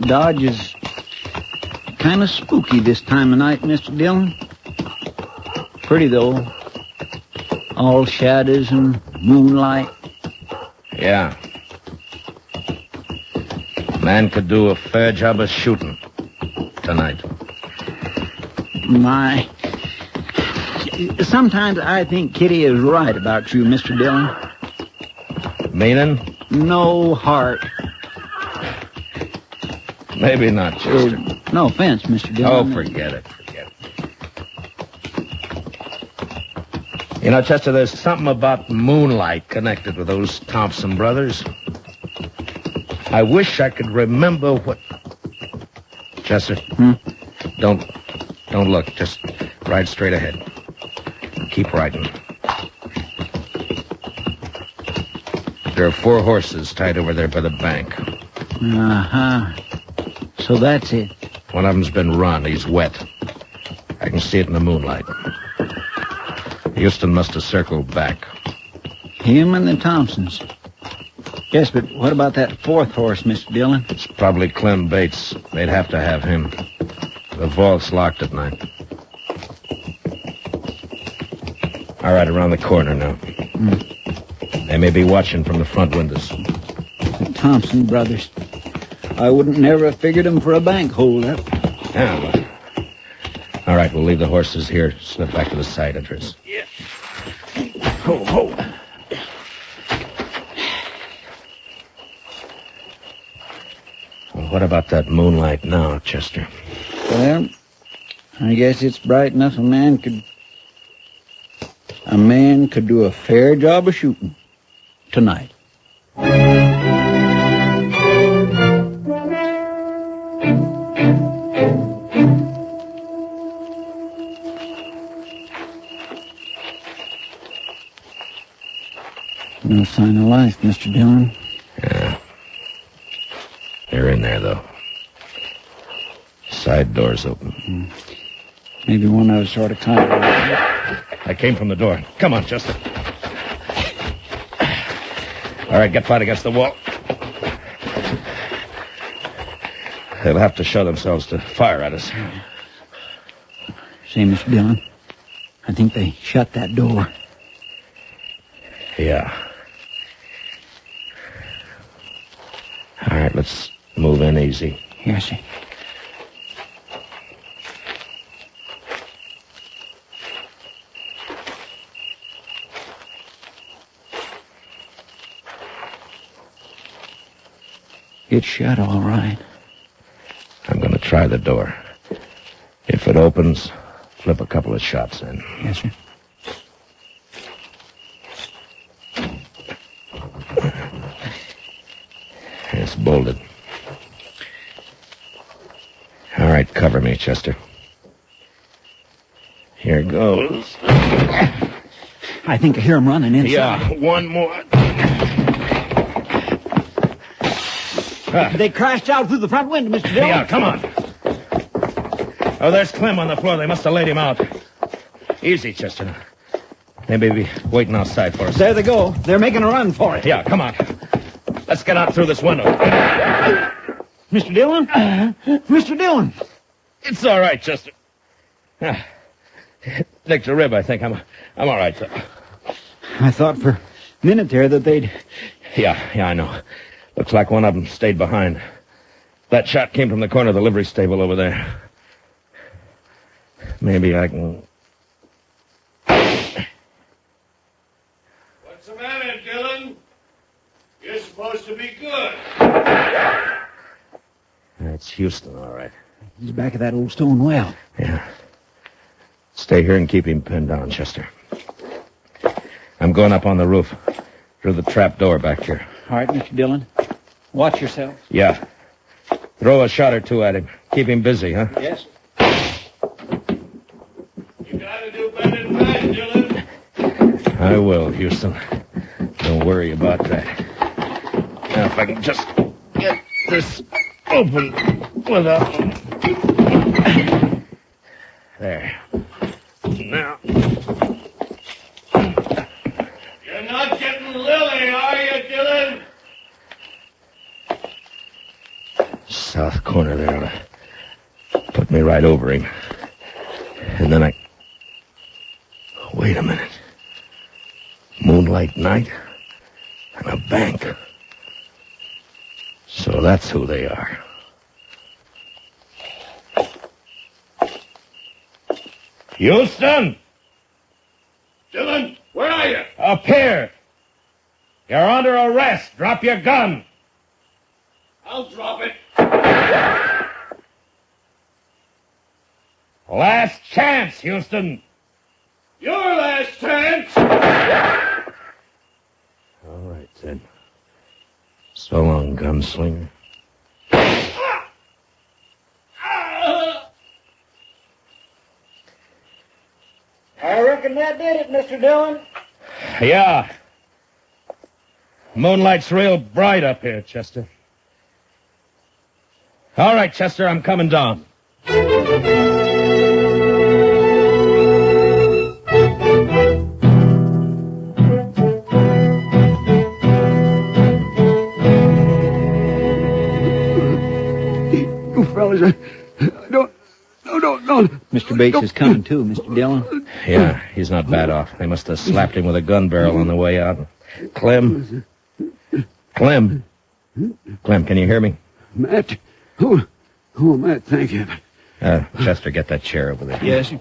Dodge is kind of spooky this time of night, Mr. Dillon. Pretty, though. All shadows and moonlight. Yeah. Man could do a fair job of shooting tonight. My. Sometimes I think Kitty is right about you, Mr. Dillon. Meaning? No heart. Maybe not, Chester. No offense, Mr. Dillon. Oh, forget it. You know, Chester, there's something about moonlight connected with those Thompson brothers. I wish I could remember what... Chester, Don't look. Just ride straight ahead. Keep riding. There are 4 horses tied over there by the bank. Uh-huh. So that's it. One of them's been run. He's wet. I can see it in the moonlight. Houston must have circled back. Him and the Thompsons. Yes, but what about that 4th horse, Mr. Dillon? It's probably Clem Bates. They'd have to have him. The vault's locked at night. All right, around the corner now. They may be watching from the front windows. The Thompson brothers. I wouldn't never have figured them for a bank holder. Yeah, well. All right, we'll leave the horses here. Slip back to the side entrance. Yeah. Ho. Well, what about that moonlight now, Chester? Well, I guess it's bright enough a man could do a fair job of shooting tonight. No sign of life, Mr. Dillon. Yeah. They're in there, though. Side door's open. Maybe one of us ought to climb. I came from the door. Come on, Chester. All right, get flat against the wall. They'll have to show themselves to fire at us. Say, Mr. Dillon, I think they shut that door. Yeah. All right, let's move in easy. Yes, sir. It's shut all right. I'm going to try the door. If it opens, flip a couple of shots in. Yes, sir. It's bolted. All right, cover me, Chester. Here goes. I think I hear him running inside. Yeah, one more. They crashed out through the front window, Mr. Dillon. Yeah, come on. Oh, there's Clem on the floor. They must have laid him out. Easy, Chester. They may be waiting outside for us. There they go. They're making a run for it. Yeah, come on. Let's get out through this window. Mr. Dillon? Mr. Dillon! It's all right, Chester. Nicked a rib, I think. I'm all right, sir. I thought for a minute there that they'd... Yeah, I know. Looks like one of them stayed behind. That shot came from the corner of the livery stable over there. Maybe I can... What's the matter, Dillon? You're supposed to be good. That's Houston, all right. He's back at that old stone well. Yeah. Stay here and keep him pinned down, Chester. I'm going up on the roof, through the trap door back here. All right, Mr. Dillon. Watch yourself. Yeah. Throw a shot or two at him. Keep him busy, huh? Yes. You gotta do better than that, Dillon. I will, Houston. Don't worry about that. Now, if I can just get this open without... There. Now... You're not getting Lily, are you, Dillon? South corner there. Put me right over him. And then I... Wait a minute. Moonlight night and a bank. So that's who they are. Houston! Dillon, where are you? Up here! You're under arrest. Drop your gun. I'll drop it. Last chance, Houston. Your last chance. All right, then. So long, gunslinger. I reckon that did it, Mr. Dillon. Yeah. Moonlight's real bright up here, Chester. All right, Chester, I'm coming down. You fellas, I don't. Mr. Bates is coming, too, Mr. Dillon. Yeah, he's not bad off. They must have slapped him with a gun barrel on the way out. Clem, can you hear me? Matt. Oh, Matt, thank you. Chester, get that chair over there. Yes. Here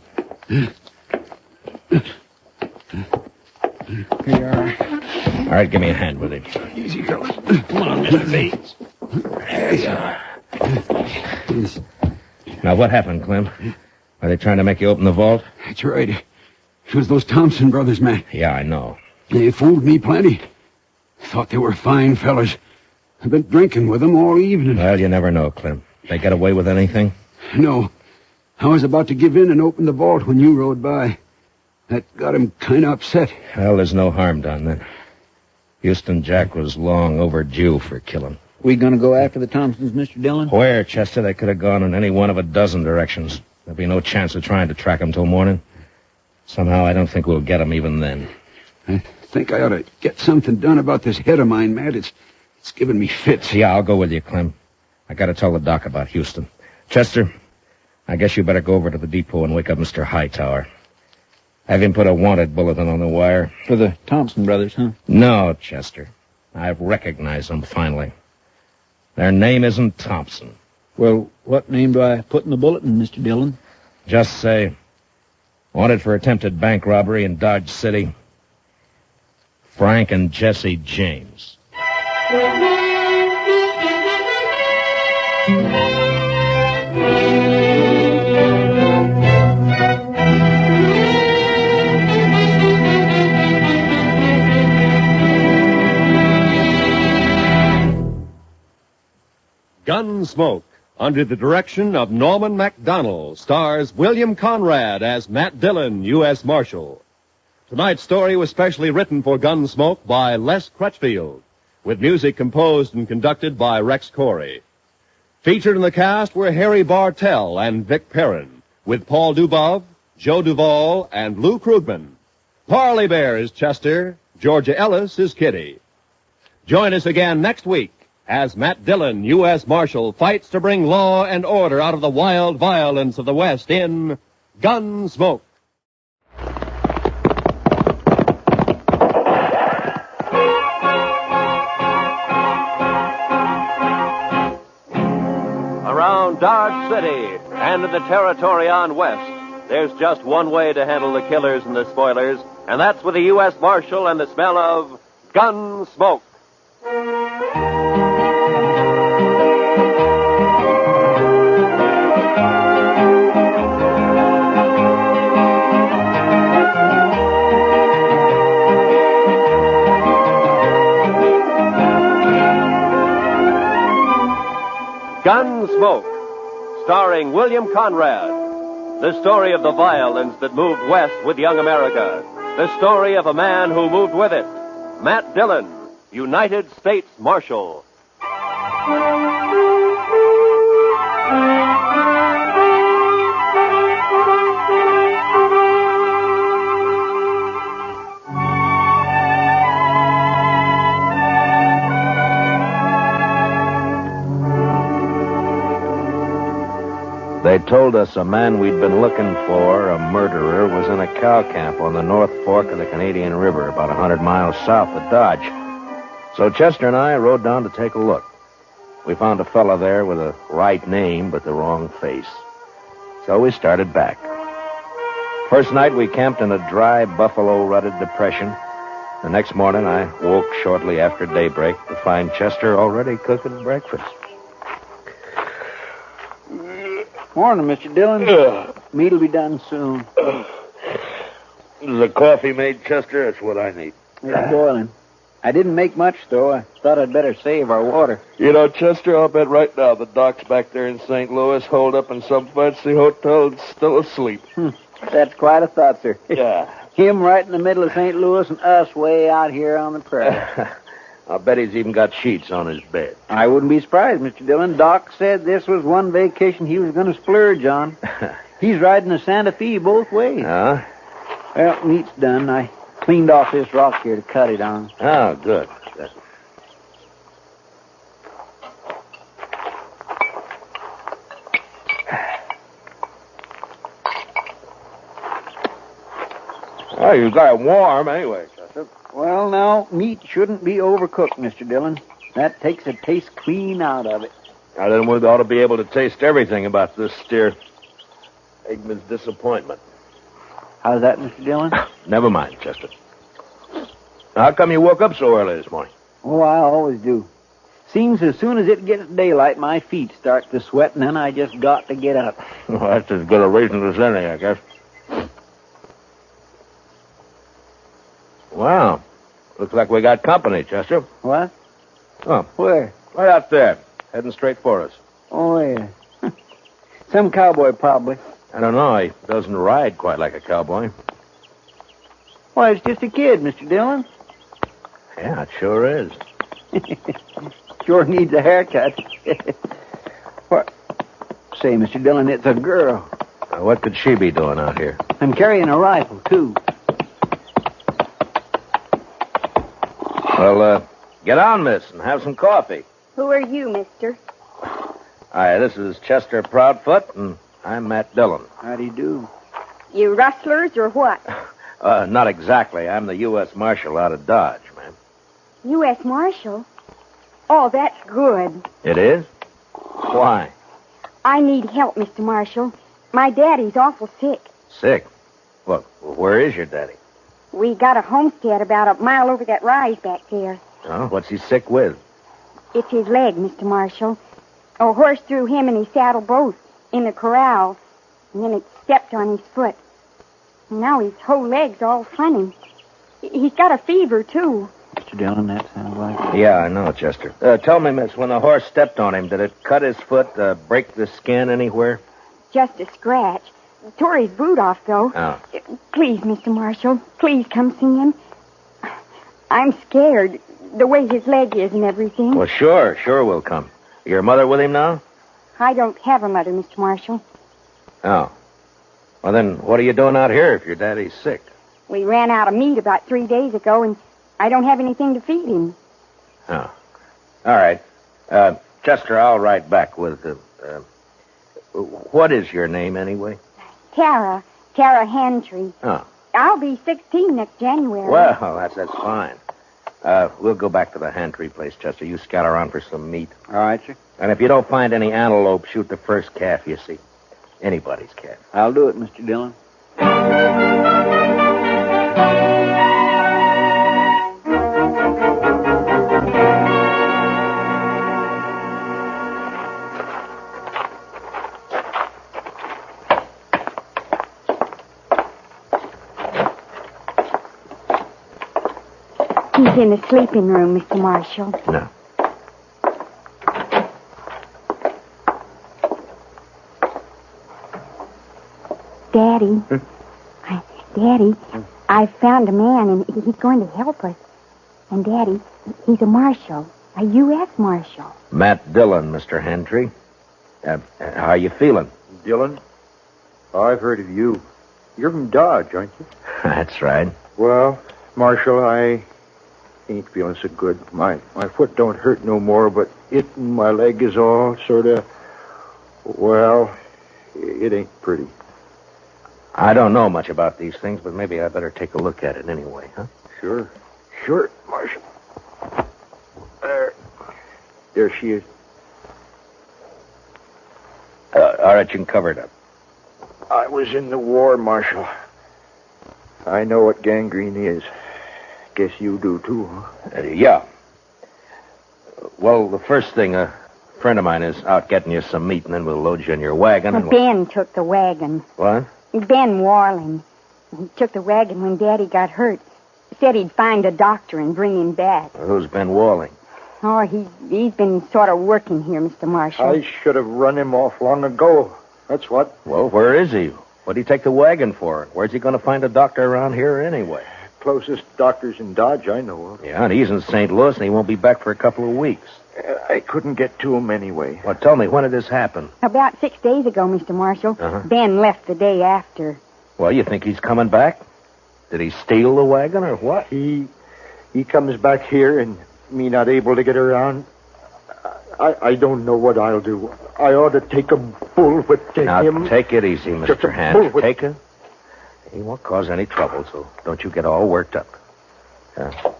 you are. All right, give me a hand with it. Easy, fellas. Come on, Mr. Bates. There you are. Now, what happened, Clem? Are they trying to make you open the vault? That's right. It was those Thompson brothers, Matt. Yeah, I know. They fooled me plenty. Thought they were fine fellas. I've been drinking with them all evening. Well, you never know, Clem. They get away with anything? No. I was about to give in and open the vault when you rode by. That got him kind of upset. Well, there's no harm done then. Houston Jack was long overdue for killing. We gonna go after the Thompsons, Mr. Dillon? Where, Chester? They could have gone in any one of a dozen directions. There'll be no chance of trying to track them till morning. Somehow, I don't think we'll get them even then. I think I ought to get something done about this head of mine, Matt. It's giving me fits. Yeah, I'll go with you, Clem. I gotta tell the doc about Houston. Chester, I guess you better go over to the depot and wake up Mr. Hightower. Have him put a wanted bulletin on the wire. For the Thompson brothers, huh? No, Chester. I've recognized them finally. Their name isn't Thompson. Well, what name do I put in the bulletin, Mr. Dillon? Just say, wanted for attempted bank robbery in Dodge City, Frank and Jesse James. Gunsmoke, under the direction of Norman MacDonald, stars William Conrad as Matt Dillon, U.S. Marshal. Tonight's story was specially written for Gunsmoke by Les Crutchfield, with music composed and conducted by Rex Corey. Featured in the cast were Harry Bartell and Vic Perrin, with Paul Dubov, Joe Duvall, and Lou Krugman. Parley Bear is Chester, Georgia Ellis is Kitty. Join us again next week as Matt Dillon, U.S. Marshal, fights to bring law and order out of the wild violence of the West in Gunsmoke. Around Dodge City and in the territory on west, there's just one way to handle the killers and the spoilers, and that's with a U.S. Marshal and the smell of Gunsmoke. Gunsmoke, starring William Conrad. The story of the violence that moved west with young America. The story of a man who moved with it. Matt Dillon, United States Marshal. They told us a man we'd been looking for, a murderer, was in a cow camp on the North Fork of the Canadian River, about 100 miles south of Dodge. So Chester and I rode down to take a look. We found a fella there with a right name but the wrong face. So we started back. First night we camped in a dry, buffalo-rutted depression. The next morning I woke shortly after daybreak to find Chester already cooking breakfast. Morning, Mr. Dillon. Meat'll be done soon. The coffee made, Chester? That's what I need. It's boiling. I didn't make much, though. I thought I'd better save our water. You know, Chester, I'll bet right now the doc's back there in St. Louis, holed up in some fancy hotel and still asleep. That's quite a thought, sir. Yeah. Him right in the middle of St. Louis and us way out here on the prairie. I'll bet he's even got sheets on his bed. I wouldn't be surprised, Mr. Dillon. Doc said this was one vacation he was going to splurge on. He's riding the Santa Fe both ways. Huh? Well, meat's done. I cleaned off this rock here to cut it on. Oh, good. Oh, you got it warm anyway, Chester. Well, now, meat shouldn't be overcooked, Mr. Dillon. That takes the taste clean out of it. Now, then we ought to be able to taste everything about this steer. Eggman's disappointment. How's that, Mr. Dillon? Never mind, Chester. How come you woke up so early this morning? Oh, I always do. Seems as soon as it gets daylight, my feet start to sweat, and then I just got to get up. Well, that's as good a reason as any, I guess. Wow. Looks like we got company, Chester. What? Oh. Where? Right out there. Heading straight for us. Oh, yeah. Some cowboy, probably. I don't know. He doesn't ride quite like a cowboy. Why, it's just a kid, Mr. Dillon. Yeah, it sure is. Sure needs a haircut. What? Say, Mr. Dillon, it's a girl. What could she be doing out here? I'm carrying a rifle, too. Well, get on, miss, and have some coffee. Who are you, mister? Hi, this is Chester Proudfoot, and I'm Matt Dillon. How do you do? You rustlers or what? Not exactly. I'm the U.S. Marshal out of Dodge, ma'am. U.S. Marshal? Oh, that's good. It is? Why? I need help, Mr. Marshal. My daddy's awful sick. Sick? Well, where is your daddy? We got a homestead about a mile over that rise back there. Oh, what's he sick with? It's his leg, Mr. Marshal. A horse threw him and his saddle both in the corral, and then it stepped on his foot. And now his whole leg's all funny. He's got a fever, too. Mr. Dillon, that sounds like... Yeah, I know, Chester. Tell me, miss, when the horse stepped on him, did it cut his foot, break the skin anywhere? Just a scratch. Tore his boot off, though. Oh. Please, Mr. Marshal, please come see him. I'm scared, the way his leg is and everything. Well, sure we'll come. Your mother with him now? I don't have a mother, Mr. Marshal. Oh. Well, then, what are you doing out here if your daddy's sick? We ran out of meat about 3 days ago, and I don't have anything to feed him. Oh. All right. Chester, I'll write back with... what is your name, anyway? Tara Hantry. Oh. I'll be 16 next January. Well, that's fine. We'll go back to the Hantry place, Chester. You scout around for some meat. All right, sir. And if you don't find any antelope, shoot the first calf you see. Anybody's calf. I'll do it, Mr. Dillon. He's in the sleeping room, Mr. Marshal. No. Daddy. Daddy, I found a man, and he's going to help us. And, Daddy, he's a marshal, a U.S. marshal. Matt Dillon, Mr. Hantry. How you feeling? Dillon? I've heard of you. You're from Dodge, aren't you? That's right. Well, Marshal, I ain't feeling so good. My foot don't hurt no more, but my leg is all sort of, well, it ain't pretty. I don't know much about these things, but maybe I better take a look at it anyway, huh? Sure, Marshal. There she is. All right, you can cover it up. I was in the war, Marshal. I know what gangrene is. Guess you do, too, huh? Yeah. Well, the first thing, a friend of mine is out getting you some meat, and then we'll load you in your wagon. And Ben took the wagon. What? Ben Warling. He took the wagon when Daddy got hurt. Said he'd find a doctor and bring him back. Who's Ben Warling? Oh, he's been sort of working here, Mr. Marshal. I should have run him off long ago. That's what. Well, where is he? What'd he take the wagon for? Where's he going to find a doctor around here anyway? Closest doctor's in Dodge I know of. Yeah, and he's in St. Louis, and he won't be back for a couple of weeks. I couldn't get to him anyway. Well, tell me, when did this happen? About 6 days ago, Mr. Marshal. Uh-huh. Ben left the day after. Well, you think he's coming back? Did he steal the wagon or what? He comes back here and me not able to get around. I don't know what I'll do. I ought to take a bullwhip to him. Now, take it easy, Mr. Hans. Take it. He won't cause any trouble, so don't you get all worked up.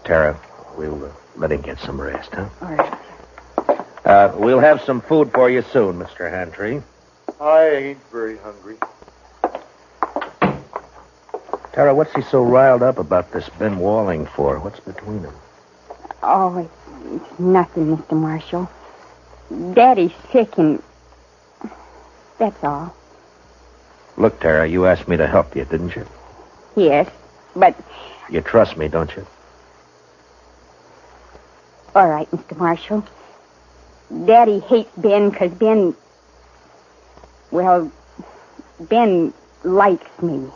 Tara, we'll let him get some rest, huh? All right. We'll have some food for you soon, Mr. Hantry. I ain't very hungry. Tara, what's he so riled up about this Ben Warling for? What's between them? Oh, it's nothing, Mr. Marshal. Daddy's sick and... that's all. Look, Tara, you asked me to help you, didn't you? Yes, but... You trust me, don't you? All right, Mr. Marshal. Daddy hates Ben because Ben... well, Ben likes me.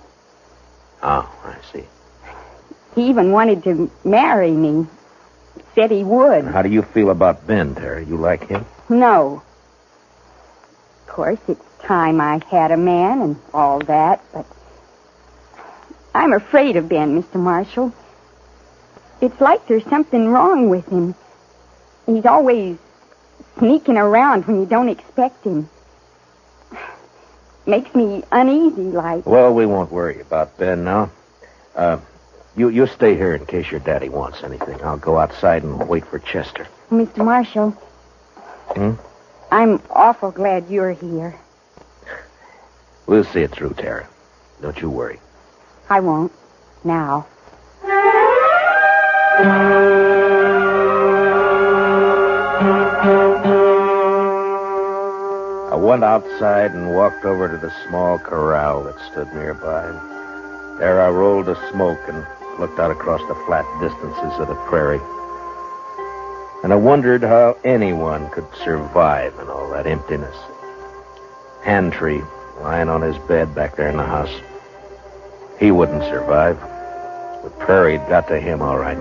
Oh, I see. He even wanted to marry me. Said he would. How do you feel about Ben, Tara? You like him? No. Of course, it's time I had a man and all that, but... I'm afraid of Ben, Mr. Marshal. It's like there's something wrong with him. He's always sneaking around when you don't expect him. Makes me uneasy, like. Well, we won't worry about Ben now. You stay here in case your daddy wants anything. I'll go outside and wait for Chester. Mr. Marshal. Hmm? I'm awful glad you're here. We'll see it through, Tara. Don't you worry. I won't. Now. I went outside and walked over to the small corral that stood nearby. There I rolled a smoke and looked out across the flat distances of the prairie. And I wondered how anyone could survive in all that emptiness. Hantry lying on his bed back there in the house. He wouldn't survive. The prairie'd got to him all right.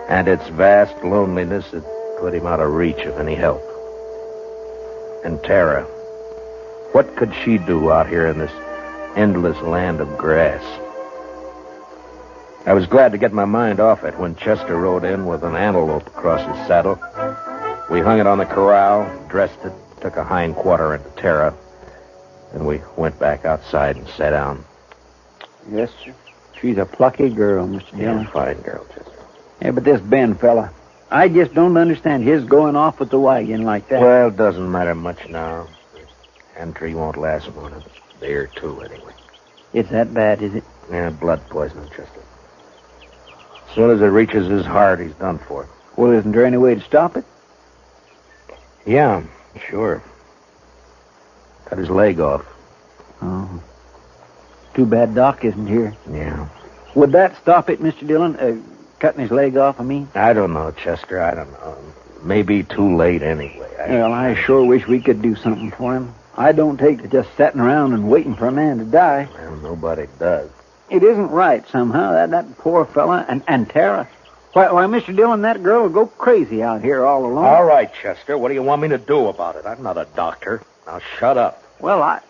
And its vast loneliness had put him out of reach of any help. And Tara, what could she do out here in this endless land of grass? I was glad to get my mind off it when Chester rode in with an antelope across his saddle. We hung it on the corral, dressed it, took a hind quarter into Tara, Then we went back outside and sat down. Yes, sir. She's a plucky girl, Mr. Dillon. Yeah, fine girl, Chester. Yeah, but this Ben fella, I just don't understand his going off with the wagon like that. Well, it doesn't matter much now. Entry won't last more than a day or two, anyway. It's that bad, is it? Yeah, blood poisoning, Chester. As soon as it reaches his heart, he's done for. Well, isn't there any way to stop it? Yeah, sure. Cut his leg off. Oh. Too bad Doc isn't here. Yeah. Would that stop it, Mr. Dillon? Cutting his leg off, I mean? I don't know, Chester. I don't know. Maybe too late anyway. Well, I sure wish we could do something for him. I don't take to just sitting around and waiting for a man to die. Well, nobody does. It isn't right somehow. That poor fella and Tara. Why, Mr. Dillon, that girl will go crazy out here all alone. All right, Chester. What do you want me to do about it? I'm not a doctor. Now shut up. Well,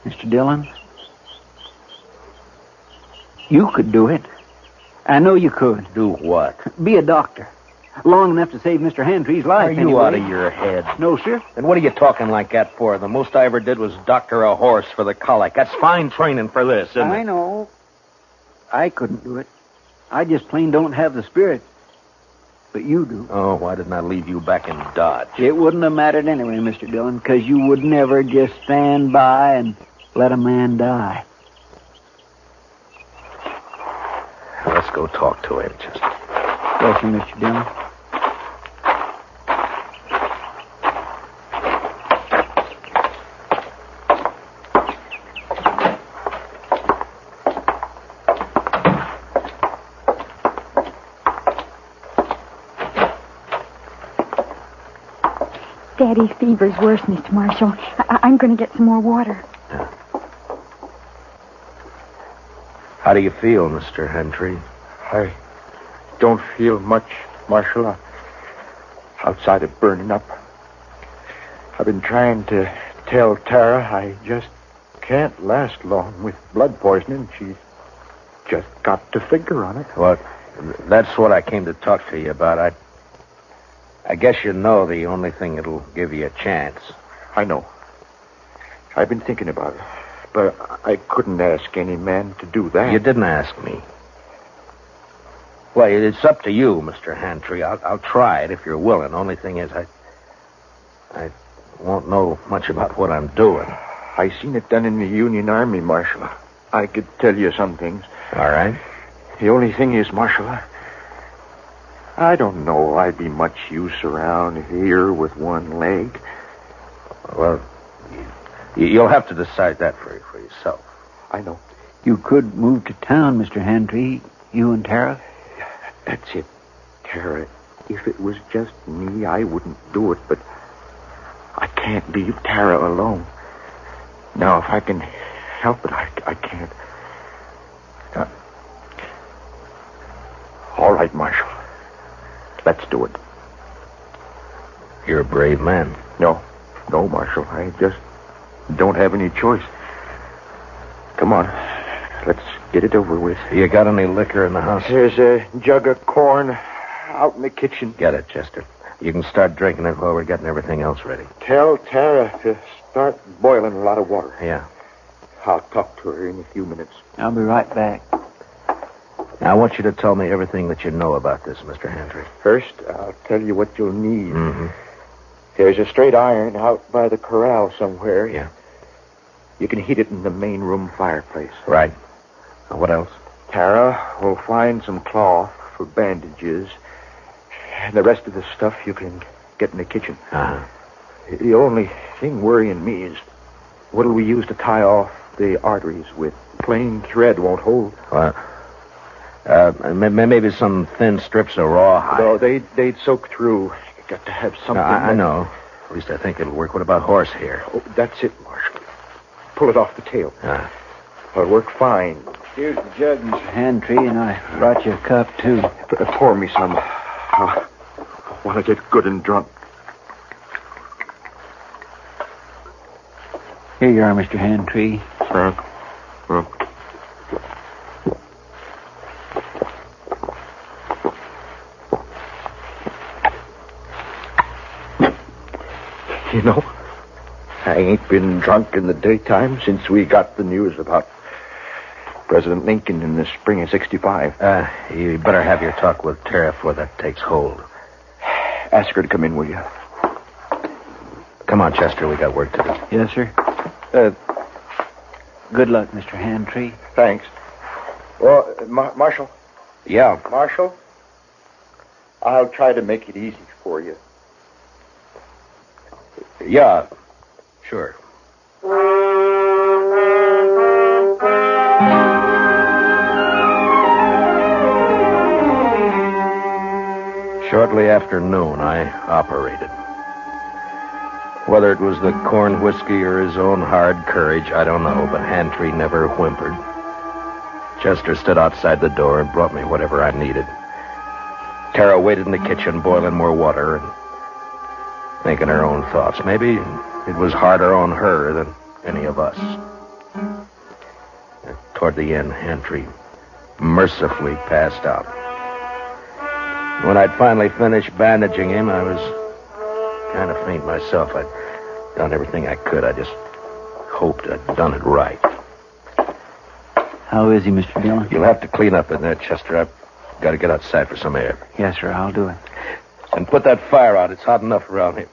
Mr. Dillon, you could do it. I know you could. Do what? Be a doctor. Long enough to save Mr. Hantree's life. Are you anyway. out of your head? No, sir. Then what are you talking like that for? The most I ever did was doctor a horse for the colic. That's fine training for this, isn't it? I know. I couldn't do it. I just plain don't have the spirit. But you do. Oh, why didn't I leave you back in Dodge? It wouldn't have mattered anyway, Mr. Dillon, because you would never just stand by and let a man die. Let's go talk to him, Chester. Bless you, Mr. Dillon. Daddy's fever's worse, Mr. Marshal. I'm going to get some more water. How do you feel, Mr. Hantry? I don't feel much, Marshal. Outside of burning up. I've been trying to tell Tara I just can't last long with blood poisoning. She's just got to figure on it. Well, that's what I came to talk to you about. I guess you know the only thing that'll give you a chance. I know. I've been thinking about it. But I couldn't ask any man to do that. You didn't ask me. Well, it's up to you, Mr. Hantry. I'll try it if you're willing. Only thing is, I won't know much about what I'm doing. I seen it done in the Union Army, Marshal. I could tell you some things. All right. The only thing is, Marshal, I don't know I'd be much use around here with one leg. Well, you'll have to decide that for yourself. I know. You could move to town, Mr. Hantry, you and Tara. That's it, Tara. If it was just me, I wouldn't do it, but I can't leave Tara alone. Now, if I can help it, I can't. All right, Marshal. Let's do it. You're a brave man. No, Marshal. I just don't have any choice. Come on. Let's get it over with. You got any liquor in the house? There's a jug of corn out in the kitchen. Get it, Chester. You can start drinking it while we're getting everything else ready. Tell Tara to start boiling a lot of water. Yeah. I'll talk to her in a few minutes. I'll be right back. Now, I want you to tell me everything that you know about this, Mr. Hantry. First, I'll tell you what you'll need. Mm-hmm. There's a straight iron out by the corral somewhere. Yeah. You can heat it in the main room fireplace. Right. What else? Tara will find some cloth for bandages. And the rest of the stuff you can get in the kitchen. Uh-huh. The only thing worrying me is what'll we use to tie off the arteries with? Plain thread won't hold. Well, maybe some thin strips of rawhide. No, they'd soak through. You got to have something. I know. At least I think it'll work. What about horsehair? Oh, that's it, Marshal. Pull it off the tail. It'll work fine. Here's the jug, Mr. Hantry, and I brought you a cup, too. Pour me some. I want to get good and drunk. Here you are, Mr. Hantry. Thanks. You know, I ain't been drunk in the daytime since we got the news about President Lincoln in the spring of 65. You better have your talk with Tara before that takes hold. Ask her to come in, will you? Come on, Chester, we got work to do. Yes, sir. Good luck, Mr. Handtree. Thanks. Well, Marshal? Yeah? Marshal? I'll try to make it easy for you. Yeah, sure. Shortly after noon, I operated. Whether it was the corn whiskey or his own hard courage, I don't know, but Handtree never whimpered. Chester stood outside the door and brought me whatever I needed. Tara waited in the kitchen, boiling more water and thinking her own thoughts. Maybe it was harder on her than any of us. Toward the end, Handtree mercifully passed out. When I'd finally finished bandaging him, I was kind of faint myself. I'd done everything I could. I just hoped I'd done it right. How is he, Mr. Dillon? You'll have to clean up in there, Chester. I've got to get outside for some air. Yes, sir, I'll do it. And put that fire out. It's hot enough around here.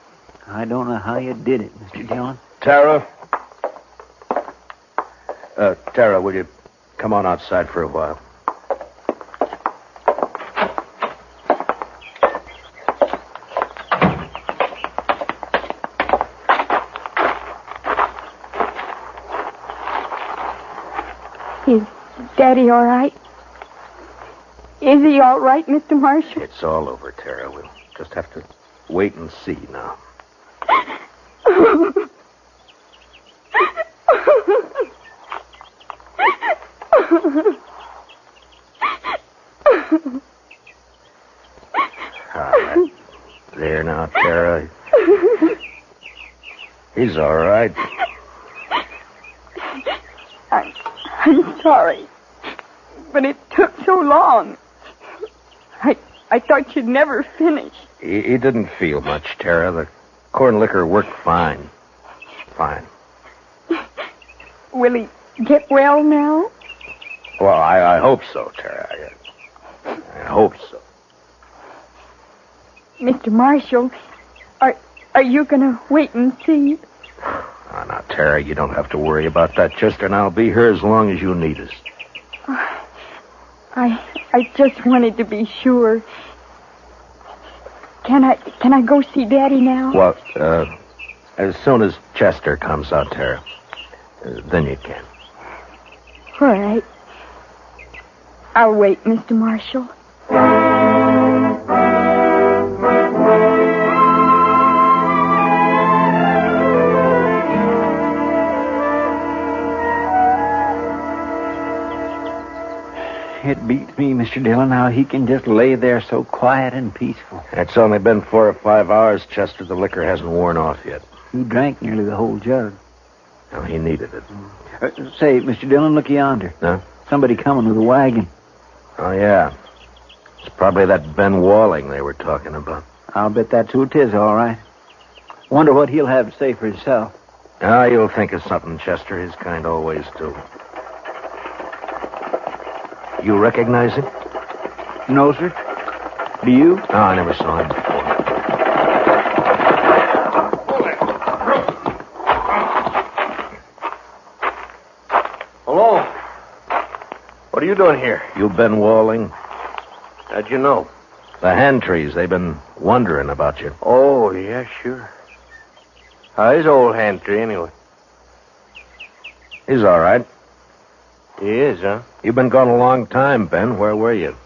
I don't know how you did it, Mr. Dillon. Tara? Tara, will you come on outside for a while? Is Daddy all right? Is he all right, Mr. Marshal? It's all over, Tara. We'll just have to wait and see now. There now, Tara. He's all right. I'm sorry, but it took so long. I thought you'd never finish. He didn't feel much, Tara. The corn liquor worked fine. Fine. Will he get well now? Well, I hope so, Tara. I hope so. Mr. Marshal, are you going to wait and see? Oh, now, Tara, you don't have to worry about that, Chester, and I'll be here as long as you need us. I just wanted to be sure. Can I go see Daddy now? Well, as soon as Chester comes out, Tara, then you can. All right. I'll wait, Mr. Marshal. It beats me, Mr. Dillon, how he can just lay there so quiet and peaceful. It's only been 4 or 5 hours, Chester. The liquor hasn't worn off yet. He drank nearly the whole jug. No, he needed it. Say, Mr. Dillon, look yonder. Huh? Somebody coming with a wagon. Oh, yeah. It's probably that Ben Walling they were talking about. I'll bet that's who it is, all right. Wonder what he'll have to say for himself. Ah, you'll think of something, Chester. His kind always do. You recognize him? No, sir. Do you? Oh, I never saw him before. Hello. What are you doing here? You Ben Walling? How'd you know? The Handtrees, they've been wondering about you. Oh, yeah, sure. How's old Handtree, anyway? He's all right. He is, huh? You've been gone a long time, Ben. Where were you?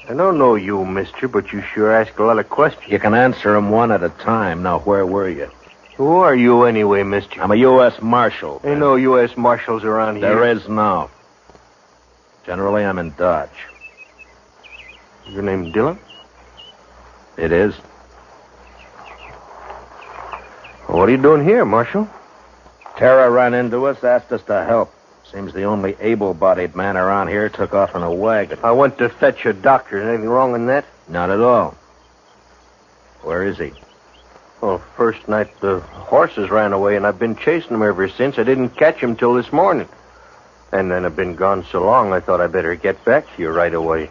I don't know you, mister, but you sure ask a lot of questions. You can answer them one at a time. Now, where were you? Who are you anyway, mister? I'm a U.S. Marshal. Ain't no U.S. Marshals around here. There is now. Generally, I'm in Dodge. Your name Dillon? It is. Well, what are you doing here, Marshal? Tara ran into us, asked us to help. Seems the only able-bodied man around here took off in a wagon. I went to fetch a doctor. Anything wrong in that? Not at all. Where is he? Well, first night the horses ran away, and I've been chasing them ever since. I didn't catch them till this morning. And then I've been gone so long, I thought I'd better get back to you right away.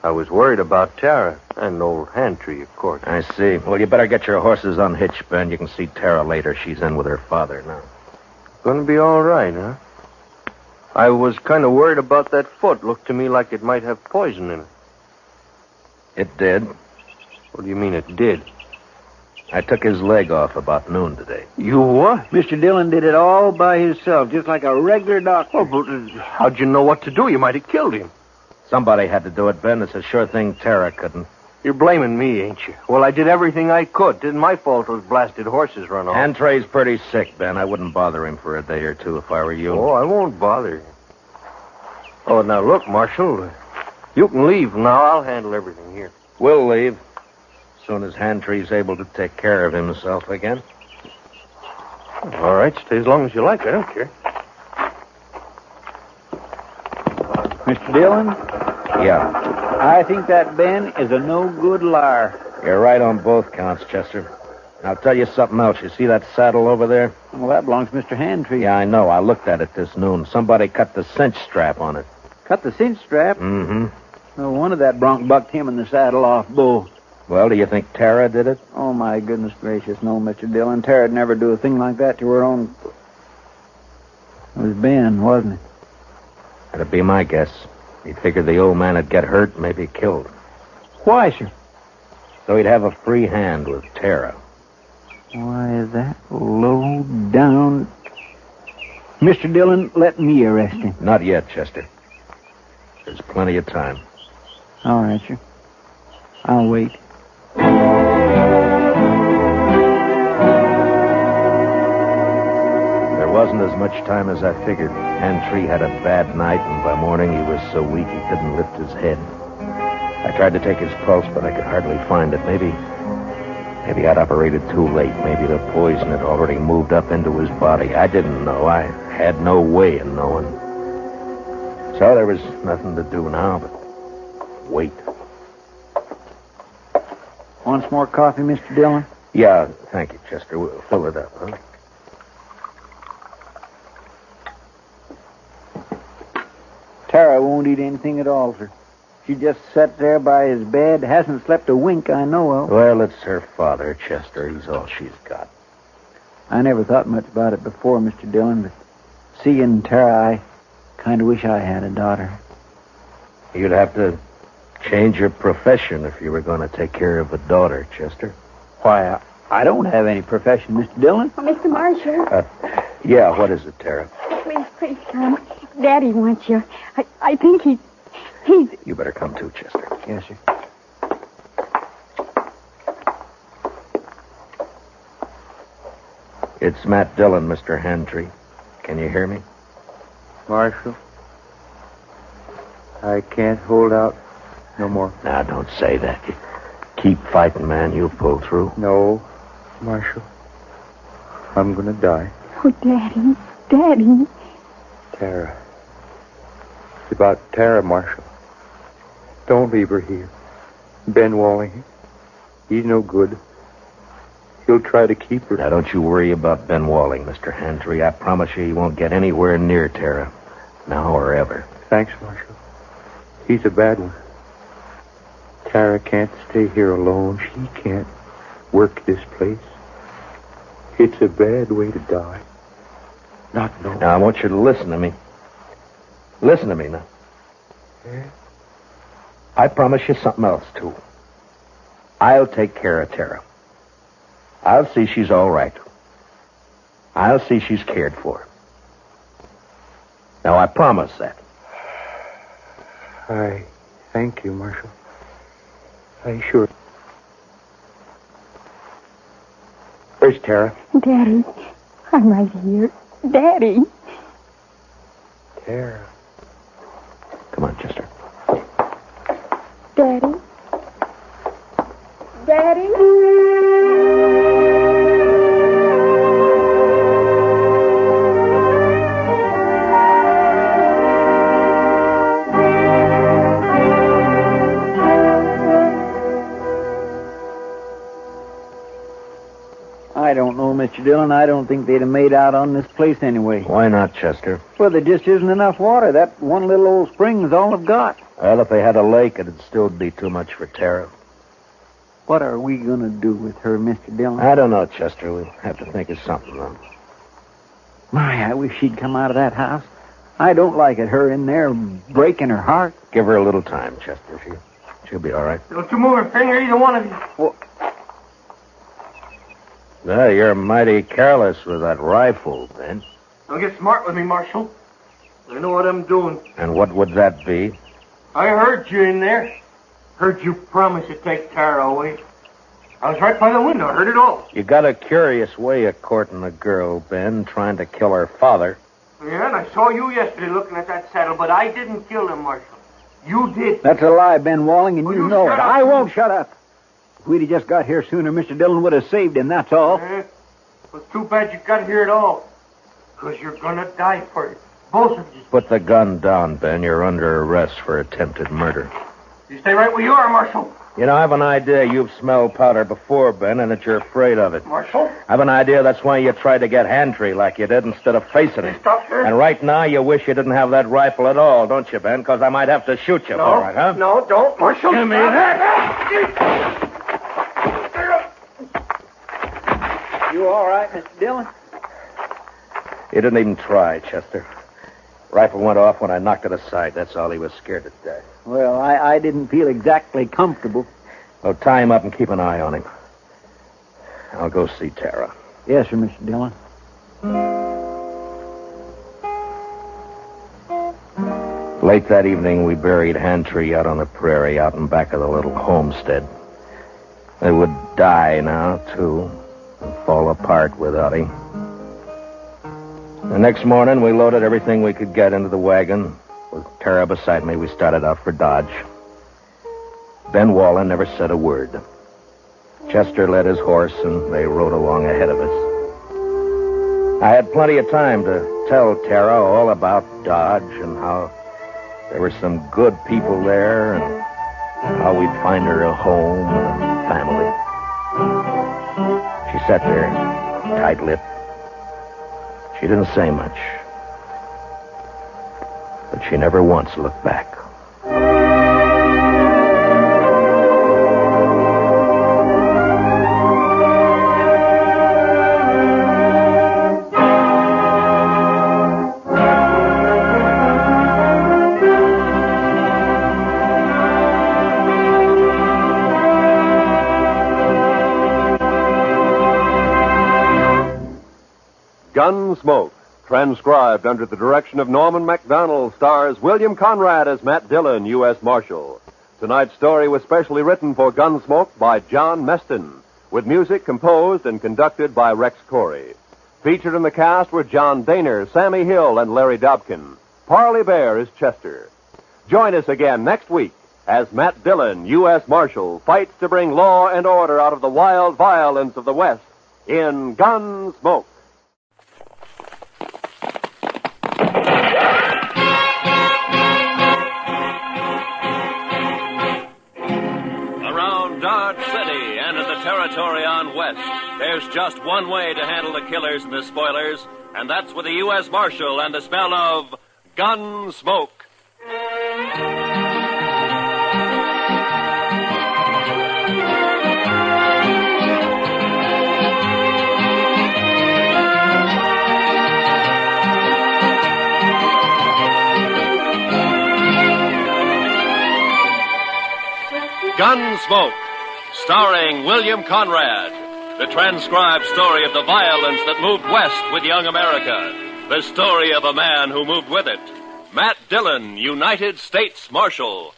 I was worried about Tara and old Hantry, of course. I see. Well, you better get your horses unhitched, Ben. You can see Tara later. She's in with her father now. Gonna be all right, huh? I was kind of worried about that foot. Looked to me like it might have poison in it. It did. What do you mean it did? I took his leg off about noon today. You what? Mr. Dillon did it all by himself, just like a regular doctor. Oh, but how'd you know what to do? You might have killed him. Somebody had to do it, Ben. It's a sure thing Tara couldn't. You're blaming me, ain't you? Well, I did everything I could. Didn't my fault those blasted horses run off. Antray's pretty sick, Ben. I wouldn't bother him for a day or two if I were you. Oh, I won't bother you. Oh, now look, Marshal. You can leave now. I'll handle everything here. We'll leave. As soon as Hantry's able to take care of himself again. All right, stay as long as you like. I don't care. Mr. Dillon? Yeah. I think that Ben is a no-good liar. You're right on both counts, Chester. I'll tell you something else. You see that saddle over there? Well, that belongs to Mr. Hantry. Yeah, I know. I looked at it this noon. Somebody cut the cinch strap on it. Cut the cinch strap? Mm-hmm. No wonder that bronc bucked him in the saddle off Bull. Well, do you think Tara did it? Oh, my goodness gracious, no, Mr. Dillon. Tara'd never do a thing like that to her own... It was Ben, wasn't it? That'd be my guess. He figured the old man would get hurt, maybe killed. Why, sir? So he'd have a free hand with Tara. Why, is that low down... Mr. Dillon, let me arrest him. Not yet, Chester. There's plenty of time. All right, sir. I'll wait. There wasn't as much time as I figured. Hantry had a bad night, and by morning he was so weak he couldn't lift his head. I tried to take his pulse, but I could hardly find it. Maybe I'd operated too late. Maybe the poison had already moved up into his body. I didn't know. I had no way of knowing. So there was nothing to do now but wait. Want some more coffee, Mr. Dillon? Yeah, thank you, Chester. We'll fill it up, huh? Tara won't eat anything at all, sir. She just sat there by his bed, hasn't slept a wink I know of. Well, it's her father, Chester. He's all she's got. I never thought much about it before, Mr. Dillon, but seeing Tara, I kind of wish I had a daughter. You'd have to change your profession if you were going to take care of a daughter, Chester. Why, I don't have any profession, Mr. Dillon. Oh, Mr. Marshal. Yeah, what is it, Tara? Please come. Daddy wants you. I think he's... You better come too, Chester. Yes, sir. It's Matt Dillon, Mr. Hantry. Can you hear me? Marshal, I can't hold out no more. Now, don't say that. You keep fighting, man. You'll pull through. No, Marshal. I'm gonna die. Oh, Daddy. Daddy. Tara. It's about Tara, Marshal. Don't leave her here. Ben Walling, he's no good. He'll try to keep her. Now, don't you worry about Ben Walling, Mr. Hantry. I promise you he won't get anywhere near Tara. Now or ever. Thanks, Marshal. He's a bad one. Tara can't stay here alone. She can't work this place. It's a bad way to die. Not knowing. Now, I want you to listen to me. Listen to me now. Yeah? I promise you something else, too. I'll take care of Tara. I'll see she's all right. I'll see she's cared for. Now, I promise that. I thank you, Marshal. I sure. Where's Tara? Daddy, I'm right here. Daddy. Tara. Come on, Chester. Daddy. Daddy. No, Mr. Dillon, I don't think they'd have made out on this place anyway. Why not, Chester? Well, there just isn't enough water. That one little old spring is all they've got. Well, if they had a lake, it'd still be too much for Tara. What are we going to do with her, Mr. Dillon? I don't know, Chester. We'll have to think of something, though. My, I wish she'd come out of that house. I don't like it, her in there breaking her heart. Give her a little time, Chester. She'll be all right. Don't you move a finger, either one of you. Well, You're mighty careless with that rifle, Ben. Don't get smart with me, Marshal. I know what I'm doing. And what would that be? I heard you in there. Heard you promise to take Tara away. I was right by the window. I heard it all. You got a curious way of courting a girl, Ben, trying to kill her father. Yeah, and I saw you yesterday looking at that saddle, but I didn't kill him, Marshal. You did. That's a lie, Ben Walling, and you know it. shut up. I won't shut up. If we'd have just got here sooner, Mr. Dillon would have saved him, that's all. It was too bad you got here at all. Because you're going to die for it. Both of you. Put the gun down, Ben. You're under arrest for attempted murder. You stay right where you are, Marshal. You know, I have an idea you've smelled powder before, Ben, and that you're afraid of it. Marshal? I have an idea that's why you tried to get hand-tree like you did instead of facing it. Stop her. And right now you wish you didn't have that rifle at all, don't you, Ben? Because I might have to shoot you for it, huh? No, don't, Marshal. Give me that. You all right, Mr. Dillon? He didn't even try, Chester. Rifle went off when I knocked it aside. That's all. He was scared to death. Well, I didn't feel exactly comfortable. Well, tie him up and keep an eye on him. I'll go see Tara. Yes, sir, Mr. Dillon. Late that evening, we buried Hand-Tree out on the prairie, out in back of the little homestead. They would die now, too, and fall apart without him. The next morning, we loaded everything we could get into the wagon. With Tara beside me, we started out for Dodge. Ben Wallen never said a word. Chester led his horse, and they rode along ahead of us. I had plenty of time to tell Tara all about Dodge and how there were some good people there and how we'd find her a home and a family. She sat there, tight-lipped. She didn't say much, but she never once looked back. Gunsmoke, transcribed under the direction of Norman MacDonald, stars William Conrad as Matt Dillon, U.S. Marshal. Tonight's story was specially written for Gunsmoke by John Meston, with music composed and conducted by Rex Corey. Featured in the cast were John Daner, Sammy Hill, and Larry Dobkin. Parley Bear is Chester. Join us again next week as Matt Dillon, U.S. Marshal, fights to bring law and order out of the wild violence of the West in Gunsmoke. Territory on West, there's just one way to handle the killers and the spoilers, and that's with the U.S. Marshal and the smell of Gunsmoke. Gunsmoke, starring William Conrad. The transcribed story of the violence that moved west with young America. The story of a man who moved with it. Matt Dillon, United States Marshal.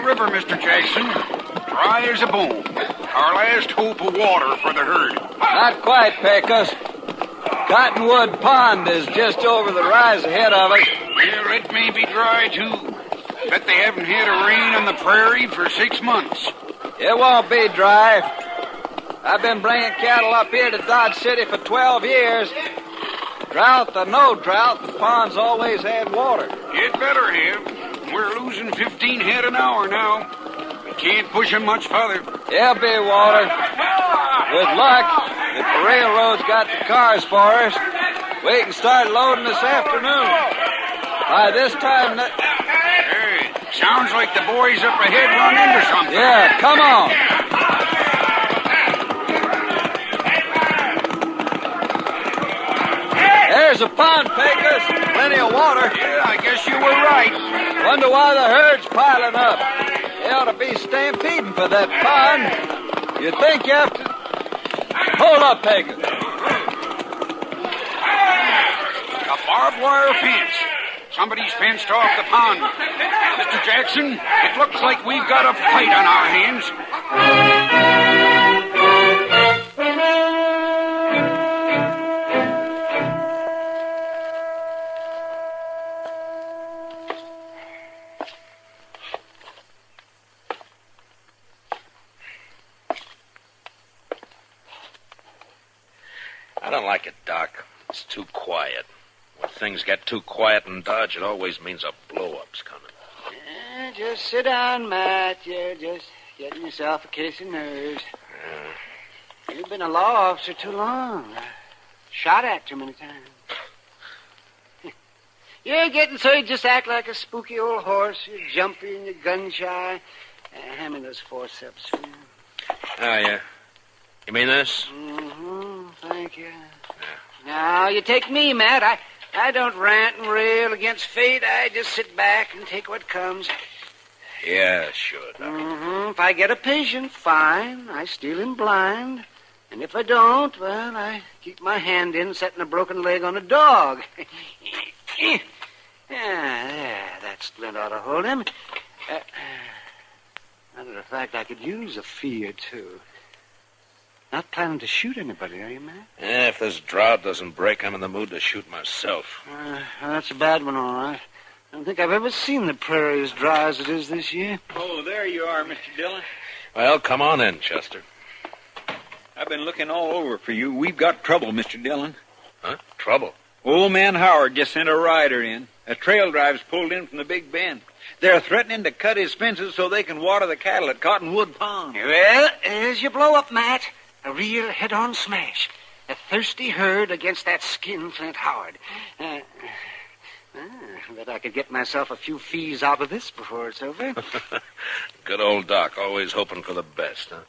River, Mr. Jackson. Dry as a bone. Our last hope of water for the herd. Not quite, Pecos. Cottonwood Pond is just over the rise ahead of us. Here, it may be dry, too. Bet they haven't had a rain on the prairie for 6 months. It won't be dry. I've been bringing cattle up here to Dodge City for 12 years. Drought or no drought, the pond's always had water. It better have. We're losing 15 head an hour now. We can't push 'em much further. There'll be water. With luck, if the railroad's got the cars for us, we can start loading this afternoon. By this time... Hey, sounds like the boys up ahead run into something. Yeah, come on. There's a pond, Pecos. Plenty of water. Yeah, I guess you were right. Wonder why the herd's piling up. They ought to be stampeding for that pond. You'd think you have to... Hold up, Pecos. A barbed wire fence. Somebody's fenced off the pond. Mr. Jackson, it looks like we've got a fight on our hands. I don't like it, Doc. It's too quiet. When things get too quiet in Dodge, it always means a blow-up's coming. Just sit down, Matt. You're just getting yourself a case of nerves. You've been a law officer too long. Shot at too many times. You're getting so you just act like a spooky old horse. You're jumpy and you're gun-shy. Hand me those forceps. Oh, yeah. You mean this? Mm-hmm. Thank you. Now, you take me, Matt. I don't rant and rail against fate. I just sit back and take what comes. Yeah, sure, Doc. Mm-hmm. If I get a patient, fine. I steal him blind. And if I don't, well, I keep my hand in setting a broken leg on a dog. Yeah, there. That splint ought to hold him. Matter of fact, I could use a fee or two. Not planning to shoot anybody, are you, Matt? Yeah, if this drought doesn't break, I'm in the mood to shoot myself. That's a bad one, all right. I don't think I've ever seen the prairie as dry as it is this year. Oh, there you are, Mr. Dillon. Well, come on in, Chester. I've been looking all over for you. We've got trouble, Mr. Dillon. Huh? Trouble? Old man Howard just sent a rider in. A trail drive's pulled in from the Big Bend. They're threatening to cut his fences so they can water the cattle at Cottonwood Pond. Well, there's your blow-up, Matt. A real head-on smash. A thirsty herd against that skinflint Howard. I bet I could get myself a few fees out of this before it's over. Good old Doc, always hoping for the best, huh?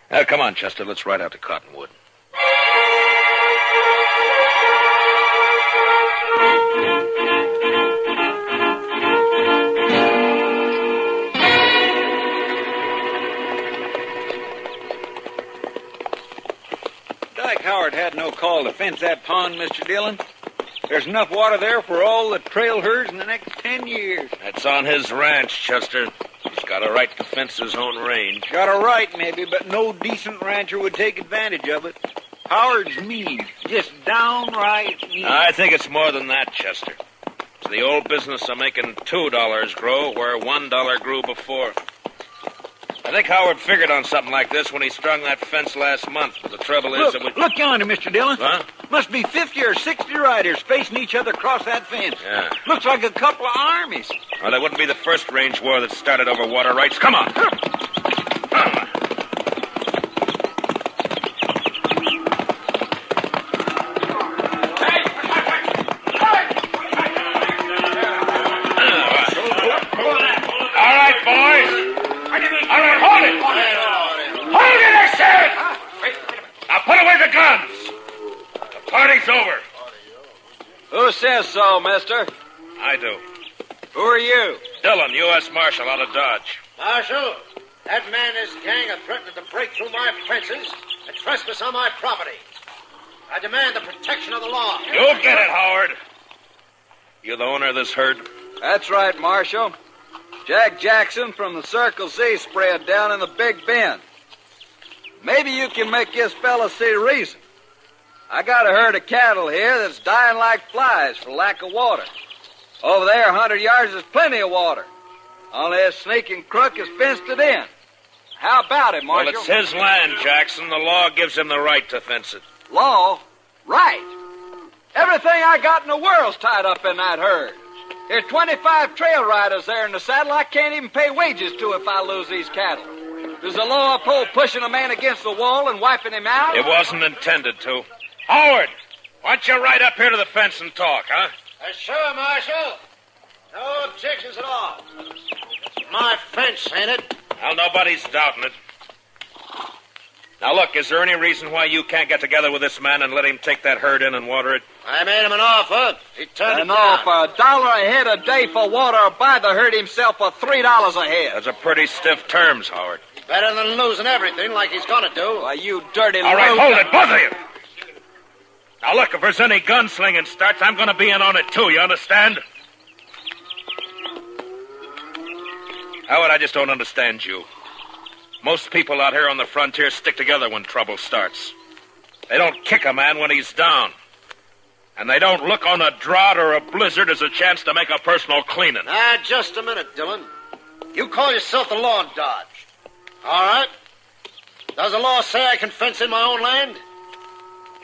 Now, come on, Chester, let's ride out to Cottonwood. Howard had no call to fence that pond, Mr. Dillon. There's enough water there for all the trail herds in the next 10 years. That's on his ranch, Chester. He's got a right to fence his own range. Got a right, maybe, but no decent rancher would take advantage of it. Howard's mean. Just downright mean. I think it's more than that, Chester. It's the old business of making $2 grow where $1 grew before. I think Howard figured on something like this when he strung that fence last month, but the trouble is... Look yonder, Mr. Dillon. Huh? Must be 50 or 60 riders facing each other across that fence. Yeah. Looks like a couple of armies. Well, that wouldn't be the first range war that started over water rights. Come on. Over. Who says so, mister? I do. Who are you? Dillon, U.S. Marshal, out of Dodge. Marshal, that man and his gang are threatening to break through my fences and trespass on my property. I demand the protection of the law. You'll get it, Howard. You the owner of this herd? That's right, Marshal. Jack Jackson from the Circle C spread down in the Big Bend. Maybe you can make this fella see reason. I got a herd of cattle here that's dying like flies for lack of water. Over there, 100 yards, there's plenty of water. Only this sneaking crook has fenced it in. How about it, Marshal? Well, it's his land, Jackson. The law gives him the right to fence it. Law? Right. Everything I got in the world's tied up in that herd. There's 25 trail riders there in the saddle I can't even pay wages to if I lose these cattle. Does the law uphold pushing a man against the wall and wiping him out? It wasn't intended to. Howard, why don't you ride up here to the fence and talk, huh? Sure, Marshal. No objections at all. My fence, ain't it? Well, nobody's doubting it. Now, look, is there any reason why you can't get together with this man and let him take that herd in and water it? I made him an offer. He turned it down. An offer, $1 a head a day for water, or buy the herd himself for $3 a head. That's a pretty stiff terms, Howard. Better than losing everything like he's gonna do. Why, you dirty All right, hold it, both of you. Now, look, if there's any gunslinging starts, I'm going to be in on it, too, you understand? Howard, I just don't understand you. Most people out here on the frontier stick together when trouble starts. They don't kick a man when he's down. And they don't look on a drought or a blizzard as a chance to make a personal cleaning. Now, just a minute, Dillon. You call yourself the law in Dodge. All right. Does the law say I can fence in my own land?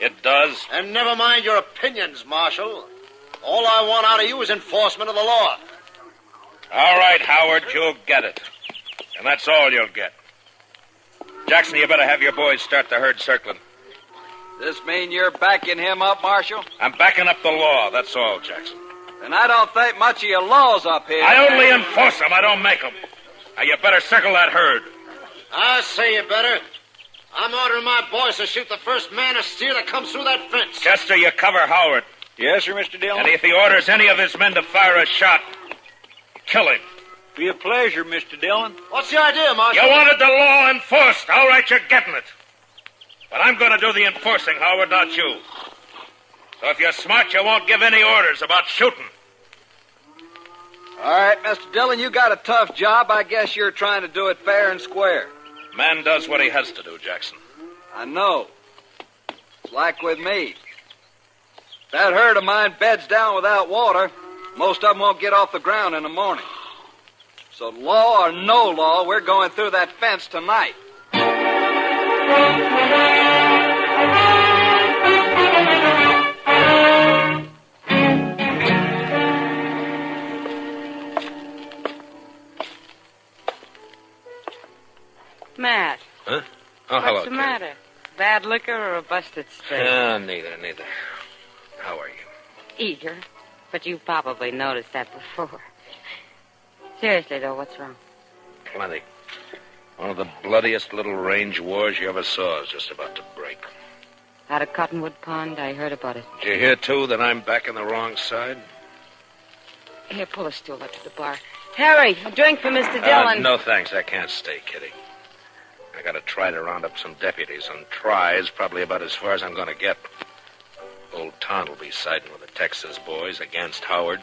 It does. And never mind your opinions, Marshal. All I want out of you is enforcement of the law. All right, Howard, you'll get it. And that's all you'll get. Jackson, you better have your boys start the herd circling. This mean you're backing him up, Marshal? I'm backing up the law, that's all, Jackson. Then I don't think much of your laws up here. I only enforce them, I don't make them. Now, you better circle that herd. I say you better. I'm ordering my boys to shoot the first man or steer that comes through that fence. Chester, you cover Howard. Yes, sir, Mr. Dillon. And if he orders any of his men to fire a shot, kill him. Be a pleasure, Mr. Dillon. What's the idea, Marshal? You wanted the law enforced. All right, you're getting it. But I'm going to do the enforcing, Howard, not you. So if you're smart, you won't give any orders about shooting. All right, Mr. Dillon, you got a tough job. I guess you're trying to do it fair and square. Man does what he has to do, Jackson. I know. It's like with me. If that herd of mine beds down without water, most of them won't get off the ground in the morning. So law or no law, we're going through that fence tonight. Matt. Huh? Oh, hello, What's the matter? Bad liquor or a busted steak? Neither. How are you? Eager. But you probably noticed that before. Seriously, though, what's wrong? Plenty. One of the bloodiest little range wars you ever saw is just about to break. Out of Cottonwood Pond, I heard about it. Did you hear, too, that I'm back on the wrong side? Here, pull a stool up to the bar. Harry, a drink for Mr. Dillon. No, thanks. I can't stay, Kitty. I gotta try to round up some deputies, and try is probably about as far as I'm gonna get. Old Ton will be siding with the Texas boys against Howard.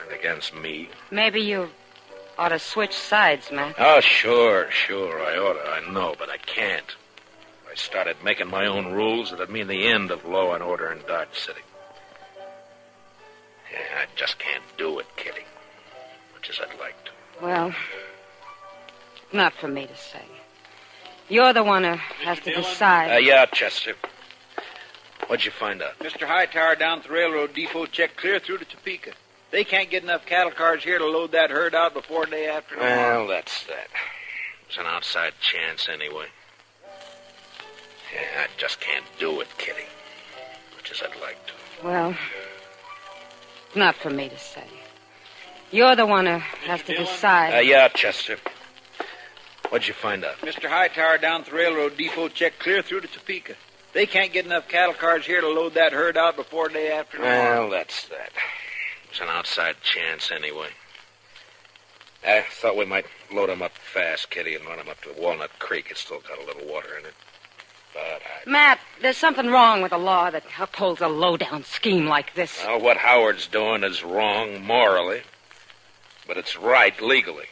And against me. Maybe you ought to switch sides, Matt. Oh, sure, I ought to. I know, but I can't. If I started making my own rules, it'd mean the end of law and order in Dodge City. Yeah, I just can't do it, Kitty. Much as I'd like to. Well, not for me to say. You're the one who has to decide. Yeah, Chester. What'd you find out? Mr. Hightower down at the railroad depot checked clear through to Topeka. They can't get enough cattle cars here to load that herd out before day after tomorrow. Well, that's that. It's an outside chance anyway. Yeah, I just can't do it, Kitty. Much as I'd like to. Well, not for me to say. You're the one who has to decide. Yeah, Chester. What'd you find out? Mr. Hightower down at the railroad depot checked clear through to Topeka. They can't get enough cattle cars here to load that herd out before day after tomorrow. Well, that's that. It's an outside chance anyway. I thought we might load 'em up fast, Kitty, and run 'em up to Walnut Creek. It's still got a little water in it. But Matt, there's something wrong with the law that upholds a low-down scheme like this. Well, what Howard's doing is wrong morally, but it's right legally.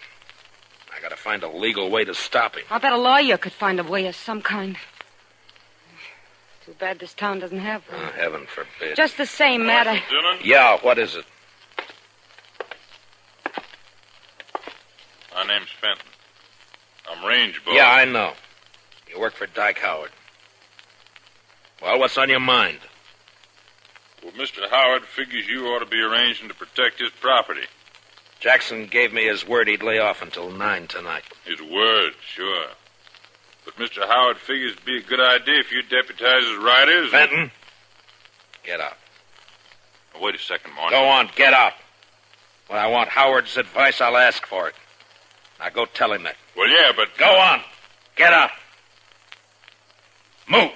I gotta find a legal way to stop him. I bet a lawyer could find a way of some kind. Too bad this town doesn't have one. Oh, heaven forbid. Just the same, Matt. Yeah, what is it? Fenton. I'm range boss. Yeah, I know. You work for Dyke Howard. Well, what's on your mind? Well, Mr. Howard figures you ought to be arranging to protect his property. Jackson gave me his word he'd lay off until 9 tonight. His word, sure. But Mr. Howard figures it'd be a good idea if you deputize his riders. Fenton, get out. Oh, wait a second, Marshal. Go on, get out. When I want Howard's advice, I'll ask for it. Now go tell him that. Well, yeah, but... Go on. Get out. Move.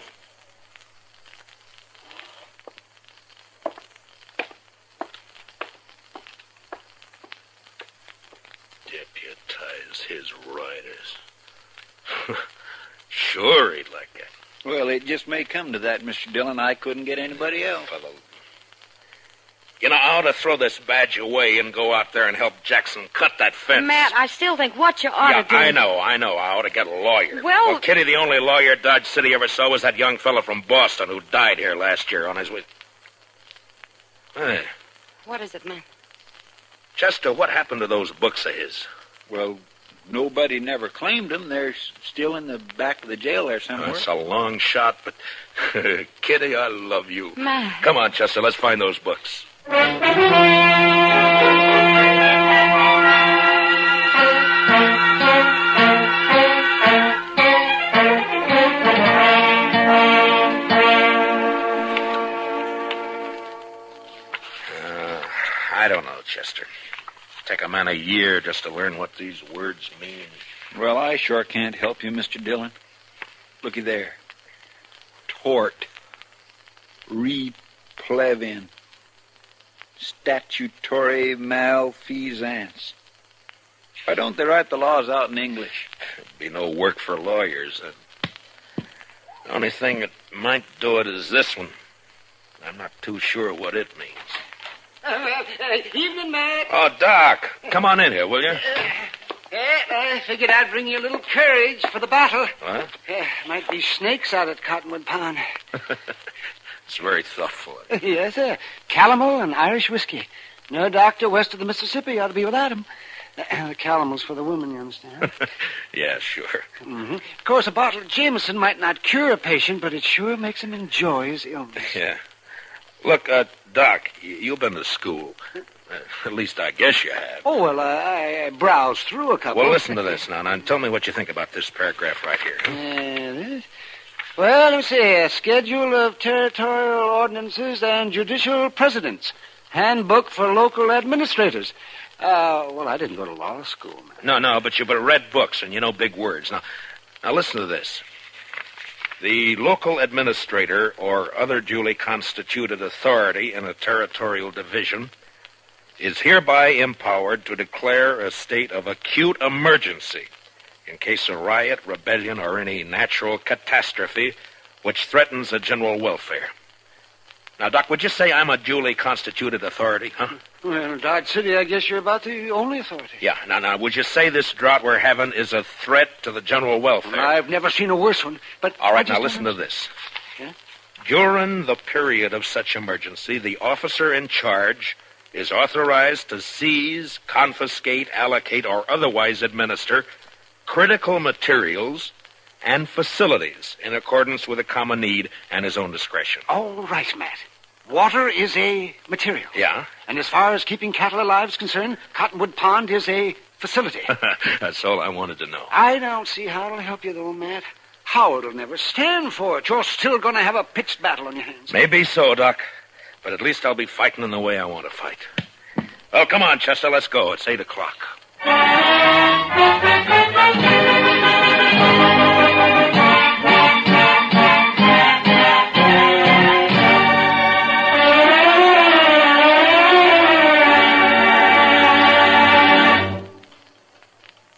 Deputize his riders. Sure, he'd like that. Well, it just may come to that, Mr. Dillon. I couldn't get anybody else. You know, I ought to throw this badge away and go out there and help Jackson cut that fence. Matt, I still think what you ought to do... I know. I ought to get a lawyer. Well, Kitty, the only lawyer Dodge City ever saw was that young fellow from Boston who died here last year on his way... Hey, what is it, Matt? Chester, what happened to those books of his? Well, nobody never claimed them. They're still in the back of the jail there somewhere. That's a long shot, but... Kitty, I love you. Matt. Come on, Chester, let's find those books. I don't know, Chester. Take a man a year just to learn what these words mean. Well, I sure can't help you, Mr. Dillon. Looky there. Tort. Replevin. Statutory malfeasance. Why don't they write the laws out in English? There'd be no work for lawyers. The only thing that might do it is this one. I'm not too sure what it means. Evening, Matt. Oh, Doc, come on in here, will you? I figured I'd bring you a little courage for the battle. What? Might be snakes out at Cottonwood Pond. It's very thoughtful. Yes, sir. Calomel and Irish whiskey. No doctor west of the Mississippi ought to be without him. The calomel's for the women, you understand? Yeah, sure. Mm-hmm. Of course, a bottle of Jameson might not cure a patient, but it sure makes him enjoy his illness. Yeah. Look, Doc, you've been to school. At least I guess you have. Oh, well, I browsed through a couple. Well, listen to this now, and tell me what you think about this paragraph right here. This? Well, let me see. A schedule of territorial ordinances and judicial precedents. Handbook for local administrators. Well, I didn't go to law school, man. No, but you've read books, and you know big words. Now listen to this. The local administrator or other duly constituted authority in a territorial division is hereby empowered to declare a state of acute emergency in case of riot, rebellion, or any natural catastrophe which threatens the general welfare. Now, Doc, would you say I'm a duly constituted authority, huh? Well, Dodge City, I guess you're about the only authority. Yeah, now, would you say this drought we're having is a threat to the general welfare? Well, I've never seen a worse one, but... All right, now listen to this. Yeah? During the period of such emergency, the officer in charge is authorized to seize, confiscate, allocate, or otherwise administer critical materials and facilities in accordance with the common need and his own discretion. All right, Matt. Water is a material. Yeah? And as far as keeping cattle alive is concerned, Cottonwood Pond is a facility. That's all I wanted to know. I don't see how it'll help you, though, Matt. Howard will never stand for it. You're still going to have a pitched battle on your hands. Maybe so, Doc. But at least I'll be fighting in the way I want to fight. Well, come on, Chester, let's go. It's 8 o'clock.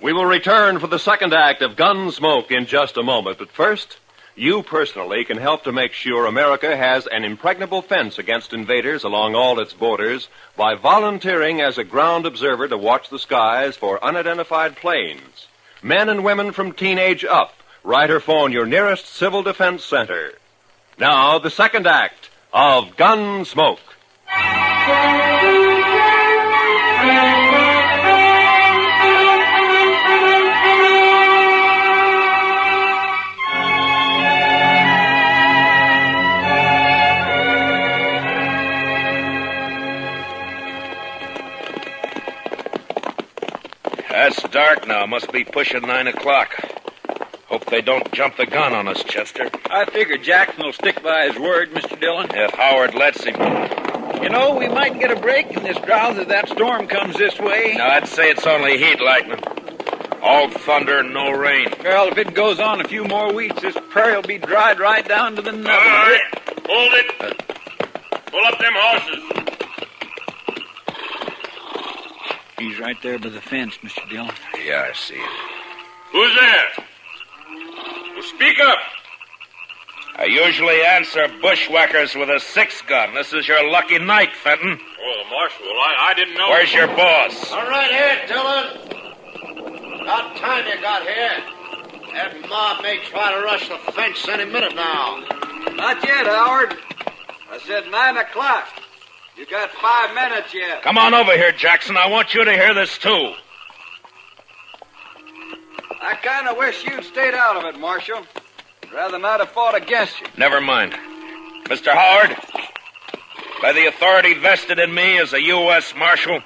We will return for the second act of Gunsmoke in just a moment. But first, you personally can help to make sure America has an impregnable fence against invaders along all its borders by volunteering as a ground observer to watch the skies for unidentified planes. Men and women from teenage up, write or phone your nearest Civil Defense Center. Now, the second act of Gunsmoke. dark now. Must be pushing 9 o'clock. Hope they don't jump the gun on us, Chester. I figure Jackson will stick by his word, Mr. Dillon. If Howard lets him. You know, we might get a break in this drought if that storm comes this way. No, I'd say it's only heat lightning. All thunder, no rain. Well, if it goes on a few more weeks, this prairie will be dried right down to the nubbin. All right, hold it. Pull up them horses. He's right there by the fence, Mr. Dillon. Yeah, I see him. Who's there? Well, speak up. I usually answer bushwhackers with a 6-gun. This is your lucky night, Fenton. Oh, Marshal, I didn't know. Where's your boss? All right here, Dillon. About time you got here. That mob may try to rush the fence any minute now. Not yet, Howard. I said 9 o'clock. You got 5 minutes yet. Come on over here, Jackson. I want you to hear this, too. I kind of wish you'd stayed out of it, Marshal. I'd rather not have fought against you. Never mind. Mr. Howard, by the authority vested in me as a U.S. Marshal,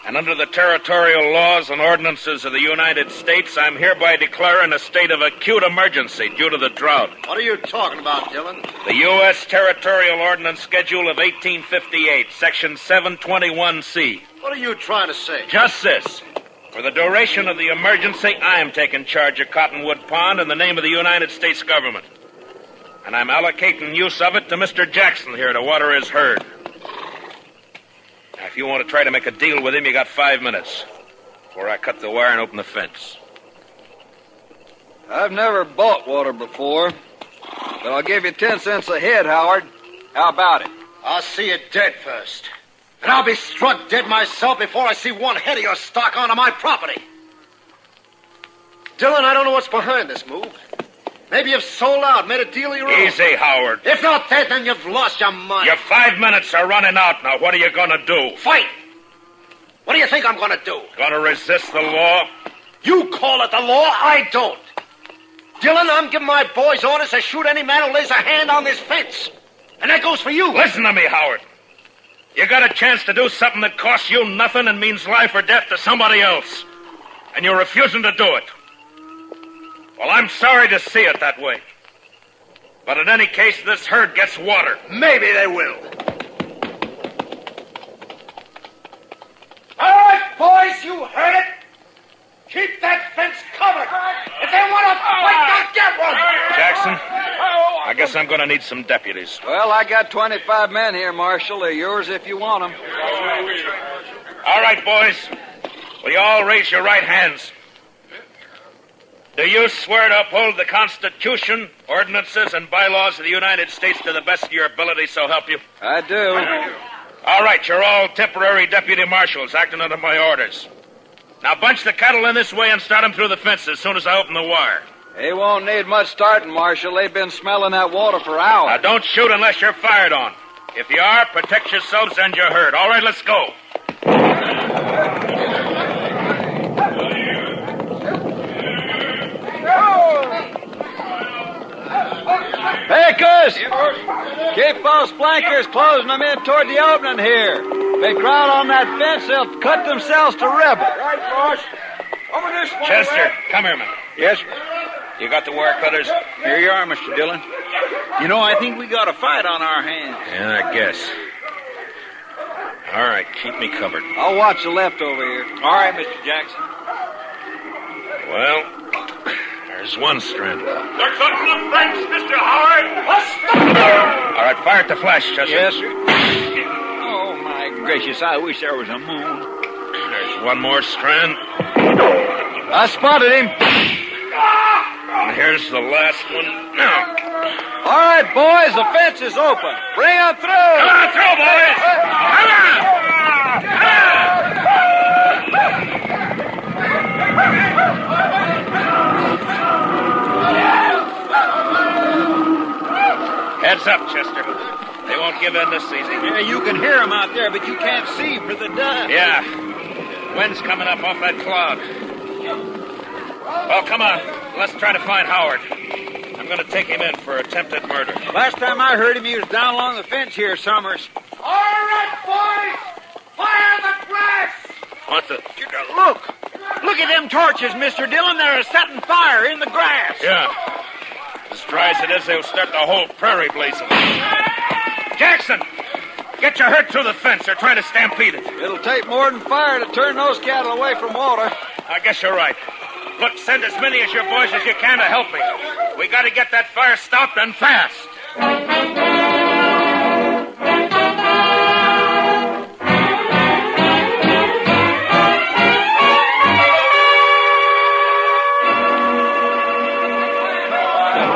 and under the territorial laws and ordinances of the United States, I'm hereby declaring a state of acute emergency due to the drought. What are you talking about, Dillon? The U.S. Territorial Ordinance Schedule of 1858, Section 721C. What are you trying to say? Just this. For the duration of the emergency, I am taking charge of Cottonwood Pond in the name of the United States government. And I'm allocating use of it to Mr. Jackson here to water his herd. Now, if you want to try to make a deal with him, you got 5 minutes before I cut the wire and open the fence. I've never bought water before, but I'll give you 10 cents a head, Howard. How about it? I'll see you dead first. And I'll be struck dead myself before I see one head of your stock onto my property. Dillon, I don't know what's behind this move. Maybe you've sold out, made a deal of your own. Easy, Howard. If not that, then you've lost your mind. Your 5 minutes are running out now. What are you going to do? Fight! What do you think I'm going to do? Going to resist the law? You call it the law, I don't. Dillon, I'm giving my boys orders to shoot any man who lays a hand on this fence. And that goes for you. Listen to me, Howard. You got a chance to do something that costs you nothing and means life or death to somebody else. And you're refusing to do it. Well, I'm sorry to see it that way. But in any case, this herd gets water. Maybe they will. All right, boys, you heard it. Keep that fence covered. If they want to fight, they'll get one. Jackson, I guess I'm going to need some deputies. Well, I got 25 men here, Marshal. They're yours if you want them. All right, boys. Will you all raise your right hands? Do you swear to uphold the Constitution, ordinances, and bylaws of the United States to the best of your ability, so help you? I do. All right, you're all temporary deputy marshals acting under my orders. Now bunch the cattle in this way and start them through the fence as soon as I open the wire. They won't need much starting, Marshal. They've been smelling that water for hours. Now don't shoot unless you're fired on. If you are, protect yourselves and your herd. All right, let's go. Hey, Gus! Keep those flankers closing them in toward the opening here. If they crowd on that fence, they'll cut themselves to ribbons. Right, boss. Over this way. Chester, come here, man. Yes? You got the wire cutters? Here you are, Mr. Dillon. You know, I think we got a fight on our hands. Yeah, I guess. All right, keep me covered. I'll watch the left over here. All right, Mr. Jackson. Well, there's one strand. They're cutting the fence, Mr. Howard. All right, fire at the flash, Chester. Yes, sir. Oh, my gracious, I wish there was a moon. There's one more strand. I spotted him. And here's the last one. Now. All right, boys, the fence is open. Bring them through. Come on through, boys. Come on. Heads up, Chester. They won't give in this season. Yeah, you can hear them out there, but you can't see for the dust. Yeah. Wind's coming up off that cloud. Well, come on. Let's try to find Howard. I'm going to take him in for attempted murder. Last time I heard him, he was down along the fence here, Summers. All right, boys. Fire the grass. What the? Look. Look at them torches, Mr. Dillon. They're setting fire in the grass. Yeah. As dry as it is, they'll start the whole prairie blazing. Jackson! Get your herd through the fence. They're trying to stampede it. It'll take more than fire to turn those cattle away from water. I guess you're right. Look, send as many of your boys as you can to help me. We got to get that fire stopped and fast.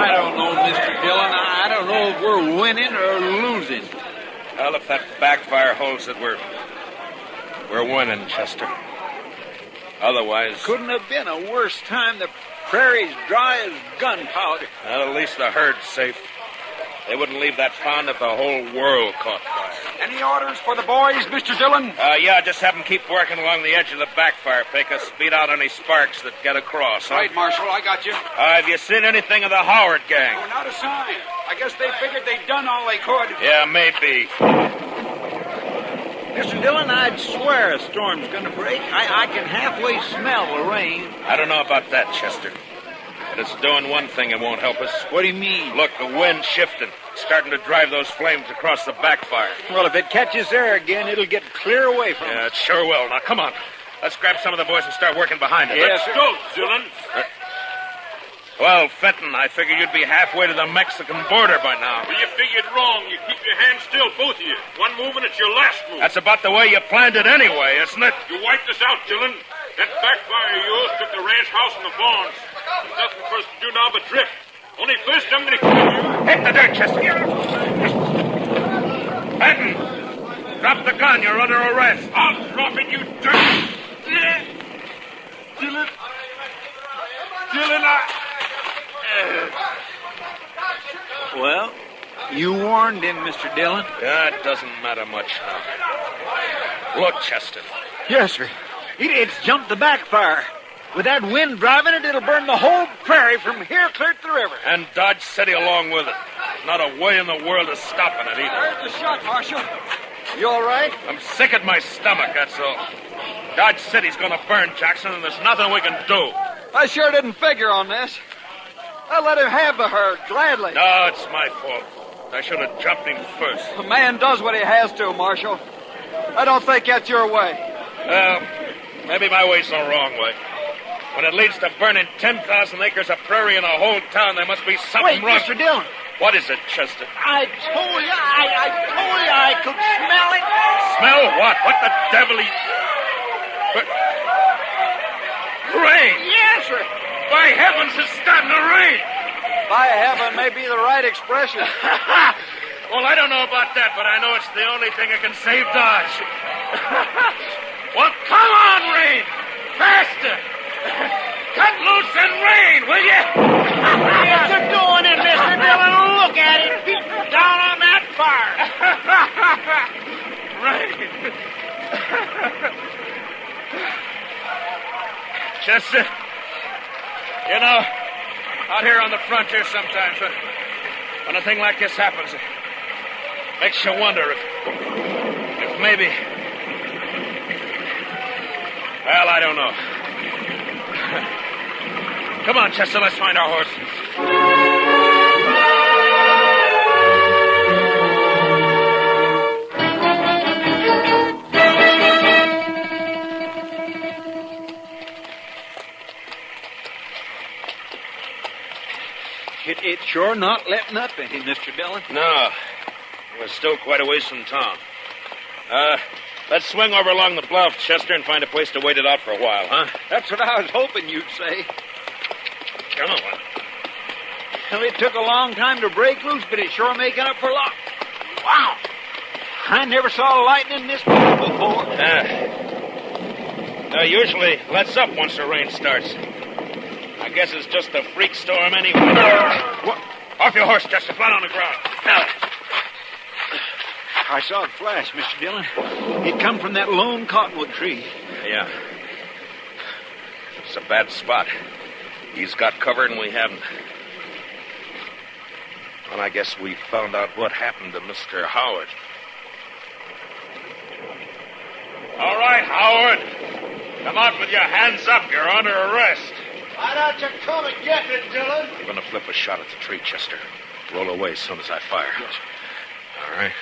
I don't know, Mr. Dillon. I don't know if we're winning or losing. Well, if that backfire holds it, we're winning, Chester. Otherwise... Couldn't have been a worse time. The prairie's dry as gunpowder. Well, at least the herd's safe. They wouldn't leave that pond if the whole world caught fire. Any orders for the boys, Mr. Dillon? Yeah, just have them keep working along the edge of the backfire pick us, speed out any sparks that get across. Huh? Right, Marshal, I got you. Have you seen anything of the Howard gang? Oh, not a sign. I guess they figured they'd done all they could. Yeah, maybe. Mr. Dillon, I'd swear a storm's going to break. I can halfway smell the rain. I don't know about that, Chester. But it's doing one thing it won't help us. What do you mean? Look, the wind's shifting. It's starting to drive those flames across the backfire. Well, if it catches there again, it'll get clear away from us. Yeah, it sure will. Now, come on. Let's grab some of the boys and start working behind it. Yes, Let's go, Dillon. Well, Fenton, I figured you'd be halfway to the Mexican border by now. Well, you figured wrong. You keep your hands still, both of you. One move and it's your last move. That's about the way you planned it anyway, isn't it? You wiped us out, Dillon. That backfire of yours took the ranch house and the barns. There's nothing for us to do now but drift. Only first I'm going to kill you. Hit the dirt, Chester. Fenton, drop the gun. You're under arrest. I'll drop it, you dirt. Dillon, Well, you warned him, Mr. Dillon. Yeah, it doesn't matter much now. Look, Chester. Yes, sir. It's jumped the backfire. With that wind driving it, it'll burn the whole prairie from here clear to the river. And Dodge City along with it. Not a way in the world of stopping it either. Where's the shot, Marshal? You all right? I'm sick at my stomach, that's all. Dodge City's gonna burn, Jackson, and there's nothing we can do. I sure didn't figure on this. I let him have the herd, gladly. No, it's my fault. I should have jumped him first. A man does what he has to, Marshal. I don't think that's your way. Well, maybe my way's the wrong way. When it leads to burning 10,000 acres of prairie in a whole town, there must be something wrong. Wait, Mr. Dillon. What is it, Chester? I told you I could smell it. Smell what? What the devil? Rain! Yes, sir. By heavens, it's starting to rain! By heaven may be the right expression. Well, I don't know about that, but I know it's the only thing that can save Dodge. Well, come on, rain! Faster! Cut loose and rain, will you? Yes, you're doing it, Mr. Dillon. Look at it. Beating down on that fire. Rain. Chester, you know, out here on the frontier sometimes, when a thing like this happens, it makes you wonder if maybe... Well, I don't know. Come on, Chester, let's find our horses. It's sure not letting up any, Mr. Dillon. No. We're still quite a ways from town. Let's swing over along the bluff, Chester, and find a place to wait it out for a while, huh? That's what I was hoping you'd say. Come on. Well, it took a long time to break loose, but it's sure making up for loss. Wow! I never saw lightning this big before. Usually lets up once the rain starts. I guess it's just a freak storm anyway. What? Off your horse, Chester. Flat on the ground. I saw it flash, Mr. Dillon. It come from that lone cottonwood tree. Yeah. It's a bad spot. He's got cover and we haven't. Well, I guess we found out what happened to Mr. Howard. All right, Howard. Come out with your hands up. You're under arrest. Why don't you come and get me, Dillon? I'm going to flip a shot at the tree, Chester. Roll away as soon as I fire. Yes. All right.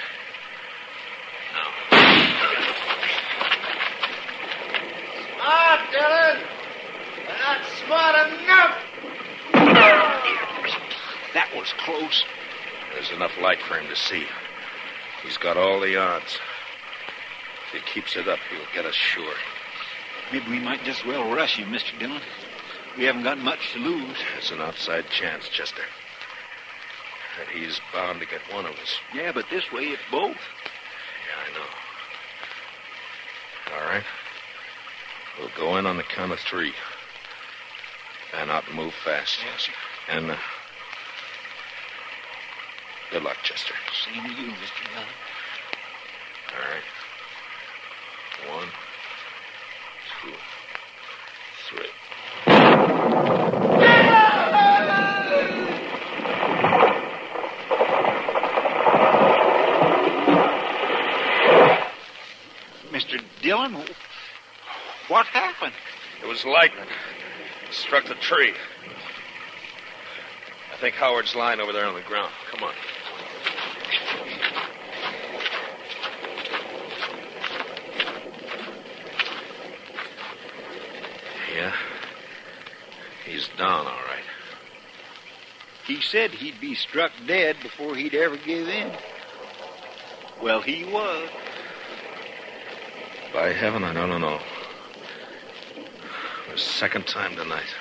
Smart, Dillon. You're not smart enough. That was close. There's enough light for him to see. He's got all the odds. If he keeps it up, he'll get us sure. Maybe we might just well rush him, Mr. Dillon. We haven't got much to lose. There's an outside chance, Chester. That he's bound to get one of us. Yeah, but this way it's both. Yeah, I know. All right. We'll go in on the count of 3. Fan out and move fast. Yes, sir. And, good luck, Chester. Same to you, Mr. Dillon. All right. 1, 2, 3. Mr. Dillon, what happened? It was lightning. It struck the tree. I think Howard's lying over there on the ground. Come on. Yeah. He's down, all right. He said he'd be struck dead before he'd ever give in. Well, he was. By heaven, I don't know. The second time tonight.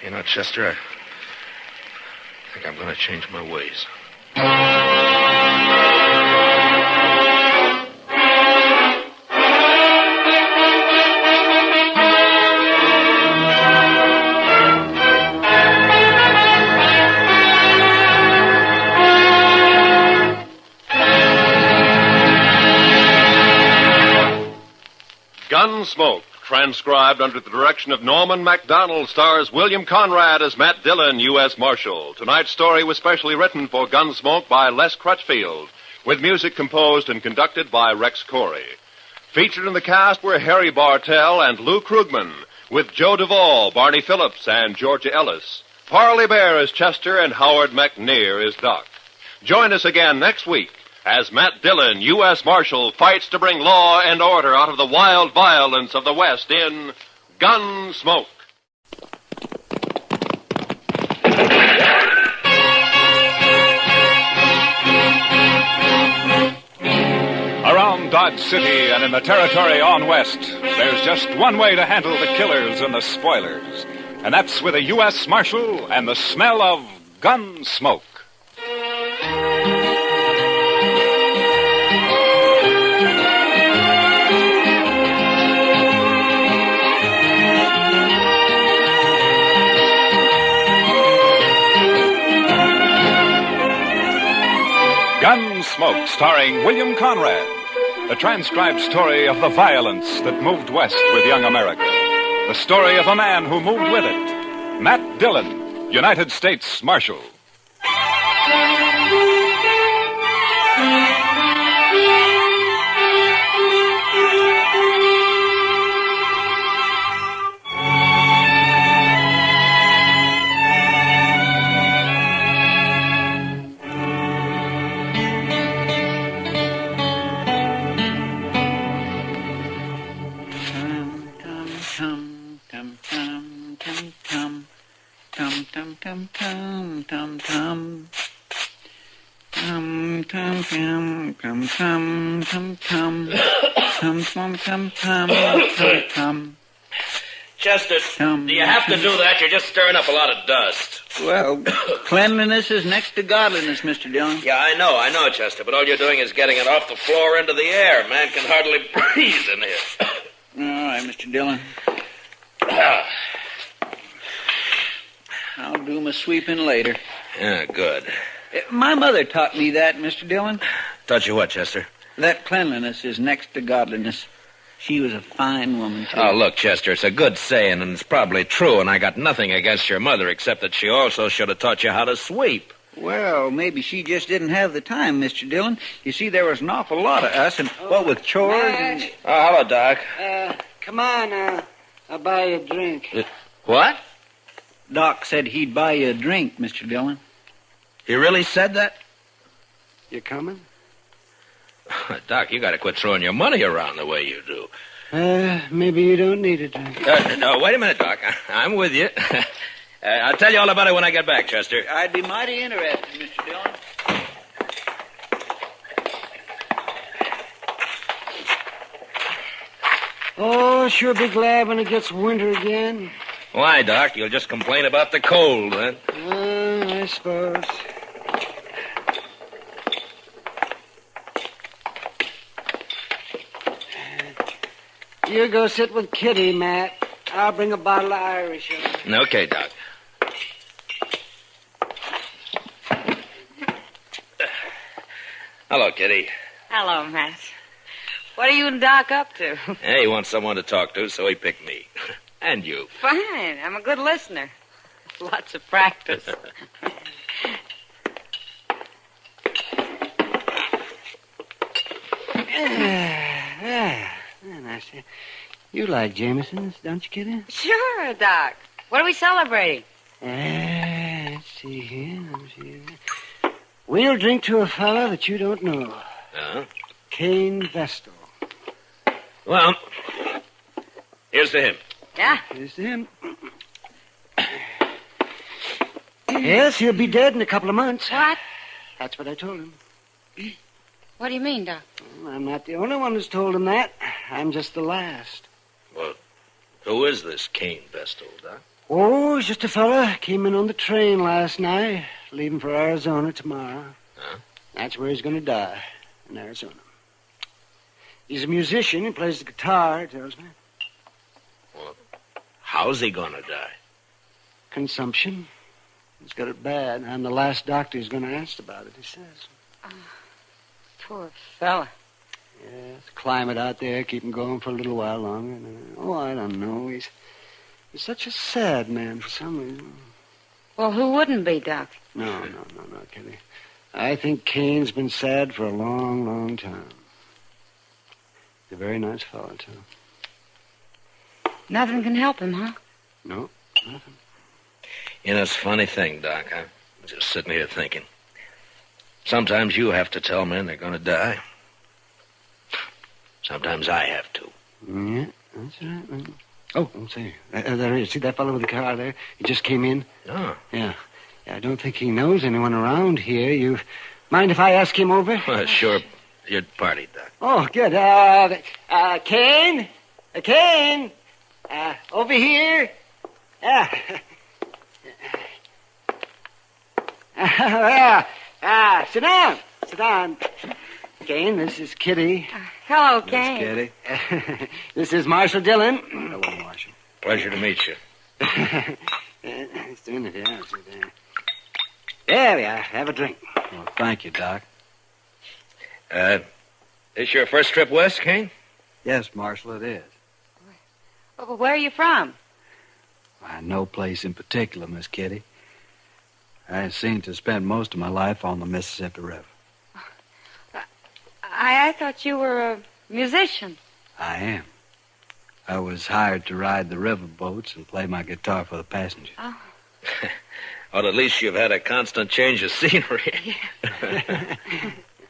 You know, Chester, I think I'm going to change my ways. Gunsmoke, transcribed under the direction of Norman MacDonald, stars William Conrad as Matt Dillon, U.S. Marshal. Tonight's story was specially written for Gunsmoke by Les Crutchfield, with music composed and conducted by Rex Corey. Featured in the cast were Harry Bartell and Lou Krugman, with Joe Duvall, Barney Phillips, and Georgia Ellis. Parley Bear as Chester and Howard McNear as Doc. Join us again next week as Matt Dillon, U.S. Marshal, fights to bring law and order out of the wild violence of the West in Gunsmoke. Around Dodge City and in the territory on west, there's just one way to handle the killers and the spoilers, and that's with a U.S. Marshal and the smell of gun smoke. Gunsmoke, starring William Conrad. The transcribed story of the violence that moved west with young America. The story of a man who moved with it. Matt Dillon, United States Marshal. Chester, do you have to do that? You're just stirring up a lot of dust. Well, cleanliness is next to godliness, Mr. Dillon. Yeah, I know, Chester, but all you're doing is getting it off the floor into the air. Man can hardly breathe in here. All right, Mr. Dillon. I'll do my sweeping later. Yeah, good. My mother taught me that, Mr. Dillon. Taught you what, Chester? That cleanliness is next to godliness. She was a fine woman, too. Oh, look, Chester, it's a good saying, and it's probably true, and I got nothing against your mother except that she also should have taught you how to sweep. Well, maybe she just didn't have the time, Mr. Dillon. You see, there was an awful lot of us, and what with chores and... Oh, hello, Doc. Come on, I'll buy you a drink. What? Doc said he'd buy you a drink, Mr. Dillon. He really said that? You coming? Doc, you gotta quit throwing your money around the way you do. Maybe you don't need a drink. No, wait a minute, Doc. I'm with you. I'll tell you all about it when I get back, Chester. I'd be mighty interested, Mr. Dillon. Oh, sure be glad when it gets winter again. Why, Doc? You'll just complain about the cold, huh? I suppose. You go sit with Kitty, Matt. I'll bring a bottle of Irish over. Okay, Doc. Hello, Kitty. Hello, Matt. What are you and Doc up to? Hey, he wants someone to talk to, so he picked me. And you. Fine. I'm a good listener. Lots of practice. Nice. You like Jameson's, don't you, Kitty? Sure, Doc. What are we celebrating? Let's see here. We'll drink to a fella that you don't know. Cain Vestal. Well, here's to him. Yeah? Here's to him. Yes, he'll be dead in a couple of months. What? That's what I told him. What do you mean, Doc? Well, I'm not the only one who's told him that. I'm just the last. Well, who is this Cain Vestal, Doc? Oh, he's just a fella. Came in on the train last night, leaving for Arizona tomorrow. Huh? That's where he's going to die, in Arizona. He's a musician. He plays the guitar, it tells me. Well, how's he going to die? Consumption. He's got it bad. I'm the last doctor who's going to ask about it, he says. Poor fella. Yeah, the climate out there keep him going for a little while longer. Oh, I don't know. He's such a sad man for some reason. Well, who wouldn't be, Doc? No, Kitty. I think Cain's been sad for a long, long time. He's a very nice fellow, too. Nothing can help him, huh? No, nothing. You know, it's a funny thing, Doc. I'm just sitting here thinking. Sometimes you have to tell men they're going to die. Sometimes I have to. Yeah, that's right. Oh, see. There he is. See that fellow with the car there? He just came in. Oh. Yeah, I don't think he knows anyone around here. You mind if I ask him over? Well, sure. Your party, Doc. Oh, good. Cain? Cain? Over here? Sit down. Sit down. Cain, this is Kitty. Hello, Cain. Kitty. This is Marshal Dillon. Hello, Marshal. Pleasure to meet you. It's doing it, yeah. There we are. Have a drink. Well, thank you, Doc. This your first trip west, Cain? Yes, Marshal, it is. Well, where are you from? Why, no place in particular, Miss Kitty. I seem to spend most of my life on the Mississippi River. I thought you were a musician. I am. I was hired to ride the river boats and play my guitar for the passengers. Oh. Well, at least you've had a constant change of scenery.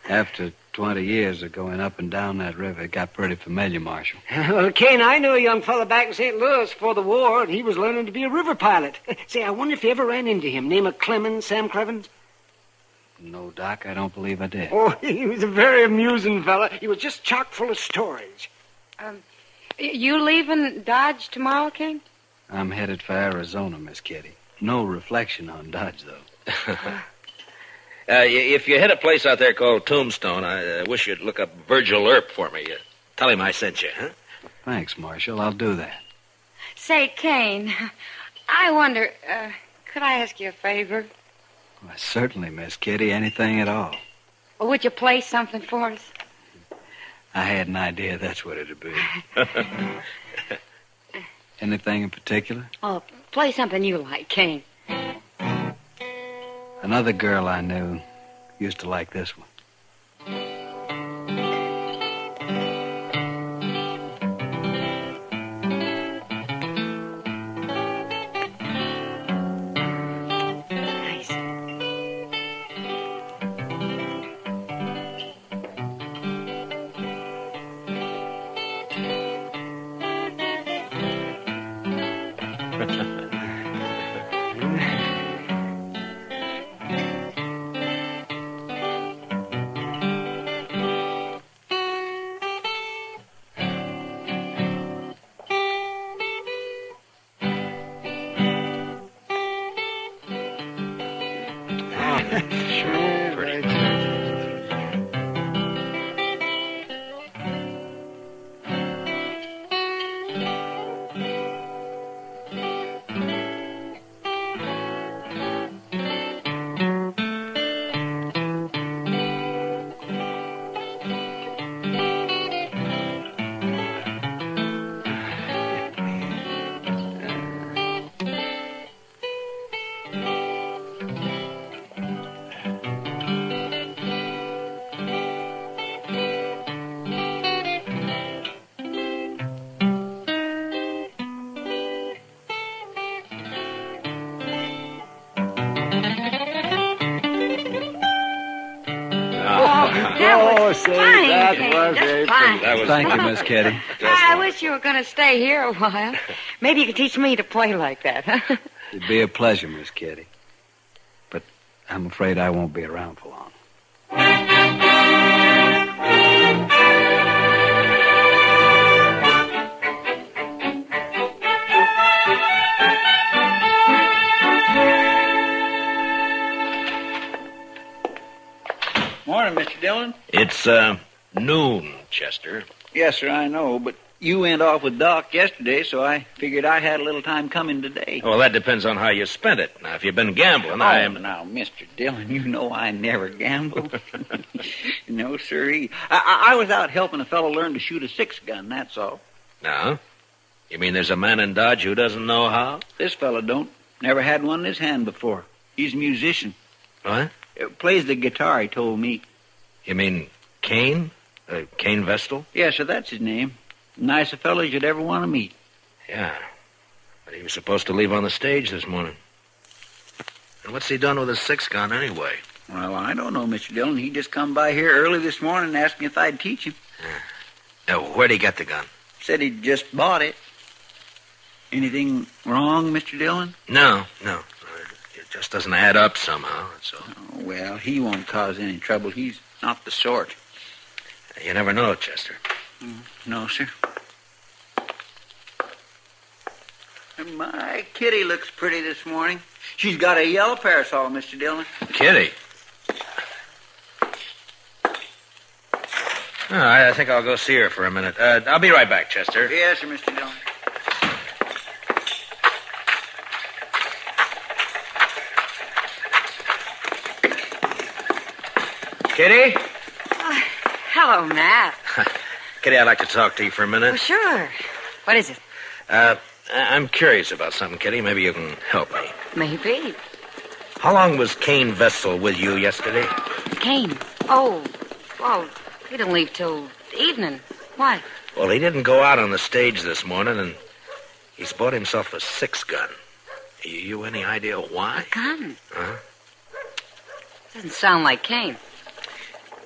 After 20 years of going up and down that river, it got pretty familiar, Marshal. Well, Cain, I knew a young fella back in St. Louis before the war, and he was learning to be a river pilot. Say, I wonder if you ever ran into him. Name of Clemens, Sam Clevens? No, Doc, I don't believe I did. Oh, he was a very amusing fella. He was just chock full of stories. You leaving Dodge tomorrow, Cain? I'm headed for Arizona, Miss Kitty. No reflection on Dodge, though. If you hit a place out there called Tombstone, I wish you'd look up Virgil Earp for me. Tell him I sent you, huh? Thanks, Marshal. I'll do that. Say, Cain, I wonder, could I ask you a favor? Why, certainly, Miss Kitty. Anything at all. Well, would you play something for us? I had an idea that's what it'd be. Anything in particular? Oh, play something you like, Cain. I Another girl I knew used to like this one. Thank you, Miss Kitty. I wish you were going to stay here a while. Maybe you could teach me to play like that, huh? It'd be a pleasure, Miss Kitty. But I'm afraid I won't be around for long. Morning, Mr. Dillon. It's, noon, Chester. Yes, sir, I know, but you went off with Doc yesterday, so I figured I had a little time coming today. Well, that depends on how you spent it. Now, if you've been gambling, Now, Mr. Dillon, you know I never gamble. No, sir. I was out helping a fellow learn to shoot a 6-gun, that's all. No? You mean there's a man in Dodge who doesn't know how? This fellow don't. Never had one in his hand before. He's a musician. What? Plays the guitar, he told me. You mean Cain? Cain Vestal? Yes, sir, that's his name. Nice a fellow as you'd ever want to meet. Yeah. But he was supposed to leave on the stage this morning. And what's he done with his 6-gun anyway? Well, I don't know, Mr. Dillon. He just come by here early this morning and asked me if I'd teach him. Where'd he get the gun? Said he'd just bought it. Anything wrong, Mr. Dillon? No. It just doesn't add up somehow, that's all. Oh, well, he won't cause any trouble. He's not the sort. You never know, Chester. No, sir. And my Kitty looks pretty this morning. She's got a yellow parasol, Mr. Dillon. Kitty? I think I'll go see her for a minute. I'll be right back, Chester. Yes, sir, Mr. Dillon. Kitty? Hello, Matt. Kitty, I'd like to talk to you for a minute. Oh, sure. What is it? I'm curious about something, Kitty. Maybe you can help me. Maybe. How long was Cain Vestal with you yesterday? Cain? Oh, well, he didn't leave till evening. Why? Well, he didn't go out on the stage this morning, and he's bought himself a 6-gun. You any idea why? A gun? Huh? Doesn't sound like Cain.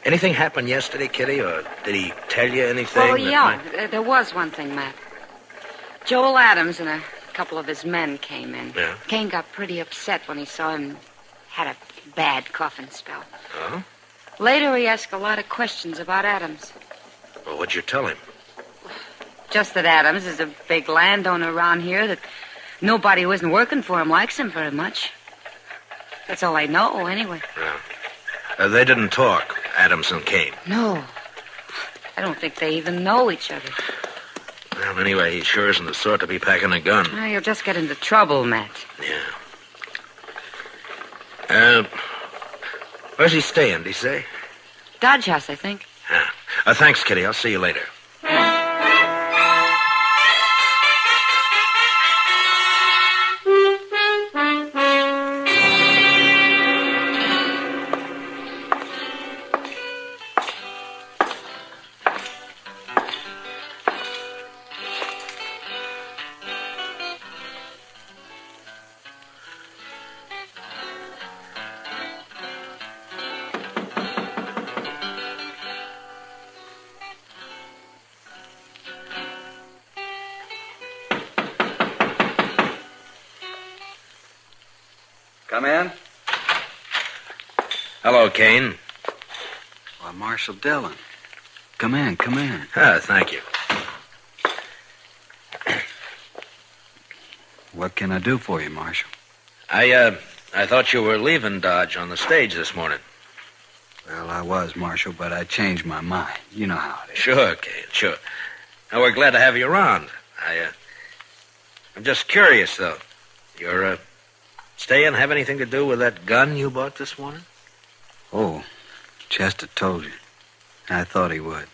Anything happened yesterday, Kitty, or did he tell you anything? Well, yeah, there was one thing, Matt. Joel Adams and a couple of his men came in. Yeah? Cain got pretty upset when he saw him had a bad coughing spell. Oh? Later, he asked a lot of questions about Adams. Well, what'd you tell him? Just that Adams is a big landowner around here, that nobody who isn't working for him likes him very much. That's all I know, anyway. Yeah. They didn't talk, Adams and Cain. No. I don't think they even know each other. Well, anyway, he sure isn't the sort to be packing a gun. Well, you'll just get into trouble, Matt. Yeah. Where's he staying, did he say? Dodge House, I think. Yeah. Thanks, Kitty. I'll see you later. Come in. Hello, Cain. Why, Marshal Dillon. Come in, come in. Thank you. What can I do for you, Marshal? I thought you were leaving Dodge on the stage this morning. Well, I was, Marshal, but I changed my mind. You know how it is. Sure, Cain, sure. Now, we're glad to have you around. I'm just curious, though. Your staying have anything to do with that gun you bought this morning? Oh, Chester told you. I thought he would.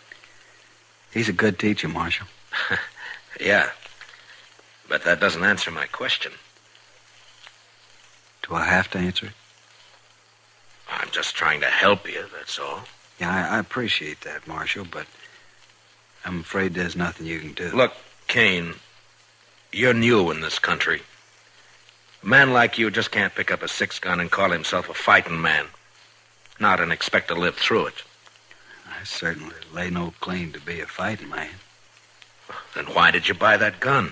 He's a good teacher, Marshal. Yeah. But that doesn't answer my question. Do I have to answer it? I'm just trying to help you, that's all. Yeah, I appreciate that, Marshal, but I'm afraid there's nothing you can do. Look, Cain, you're new in this country. A man like you just can't pick up a 6-gun and call himself a fighting man. Not and expect to live through it. I certainly lay no claim to be a fighting man. Then why did you buy that gun?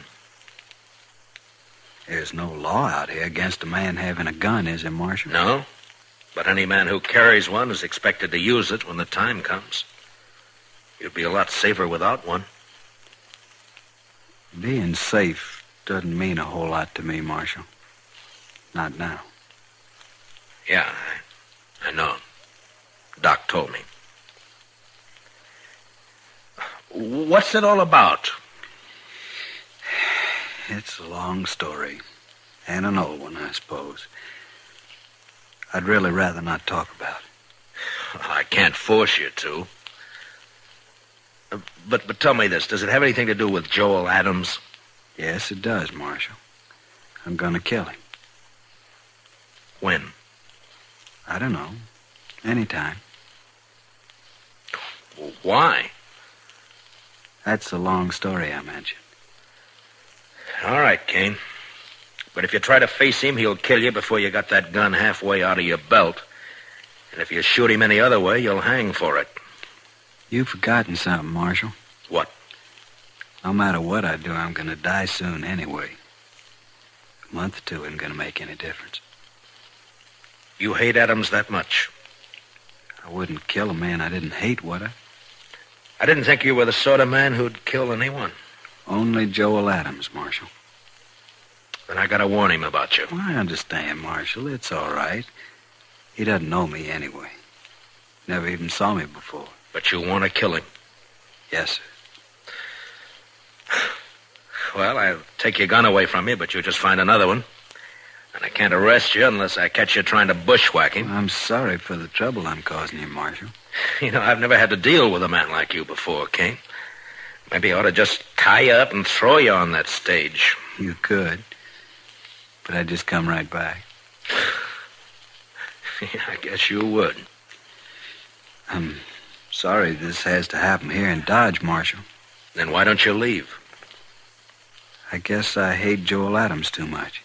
There's no law out here against a man having a gun, is there, Marshal? No, but any man who carries one is expected to use it when the time comes. You'd be a lot safer without one. Being safe doesn't mean a whole lot to me, Marshal. Not now. Yeah, I know. Doc told me. What's it all about? It's a long story. And an old one, I suppose. I'd really rather not talk about it. I can't force you to. But tell me this. Does it have anything to do with Joel Adams? Yes, it does, Marshal. I'm going to kill him. When? I don't know. Anytime. Why? That's a long story I mentioned. All right, Cain. But if you try to face him, he'll kill you before you got that gun halfway out of your belt. And if you shoot him any other way, you'll hang for it. You've forgotten something, Marshal. What? No matter what I do, I'm going to die soon anyway. A month or two isn't going to make any difference. You hate Adams that much? I wouldn't kill a man I didn't hate, would I? I didn't think you were the sort of man who'd kill anyone. Only Joel Adams, Marshal. Then I gotta warn him about you. Well, I understand, Marshal. It's all right. He doesn't know me anyway. Never even saw me before. But you want to kill him? Yes, sir. Well, I'll take your gun away from you, but you just find another one. And I can't arrest you unless I catch you trying to bushwhack him. I'm sorry for the trouble I'm causing you, Marshal. You know, I've never had to deal with a man like you before, Cain. Maybe I ought to just tie you up and throw you on that stage. You could. But I'd just come right back. Yeah, I guess you would. I'm sorry this has to happen here in Dodge, Marshal. Then why don't you leave? I guess I hate Joel Adams too much.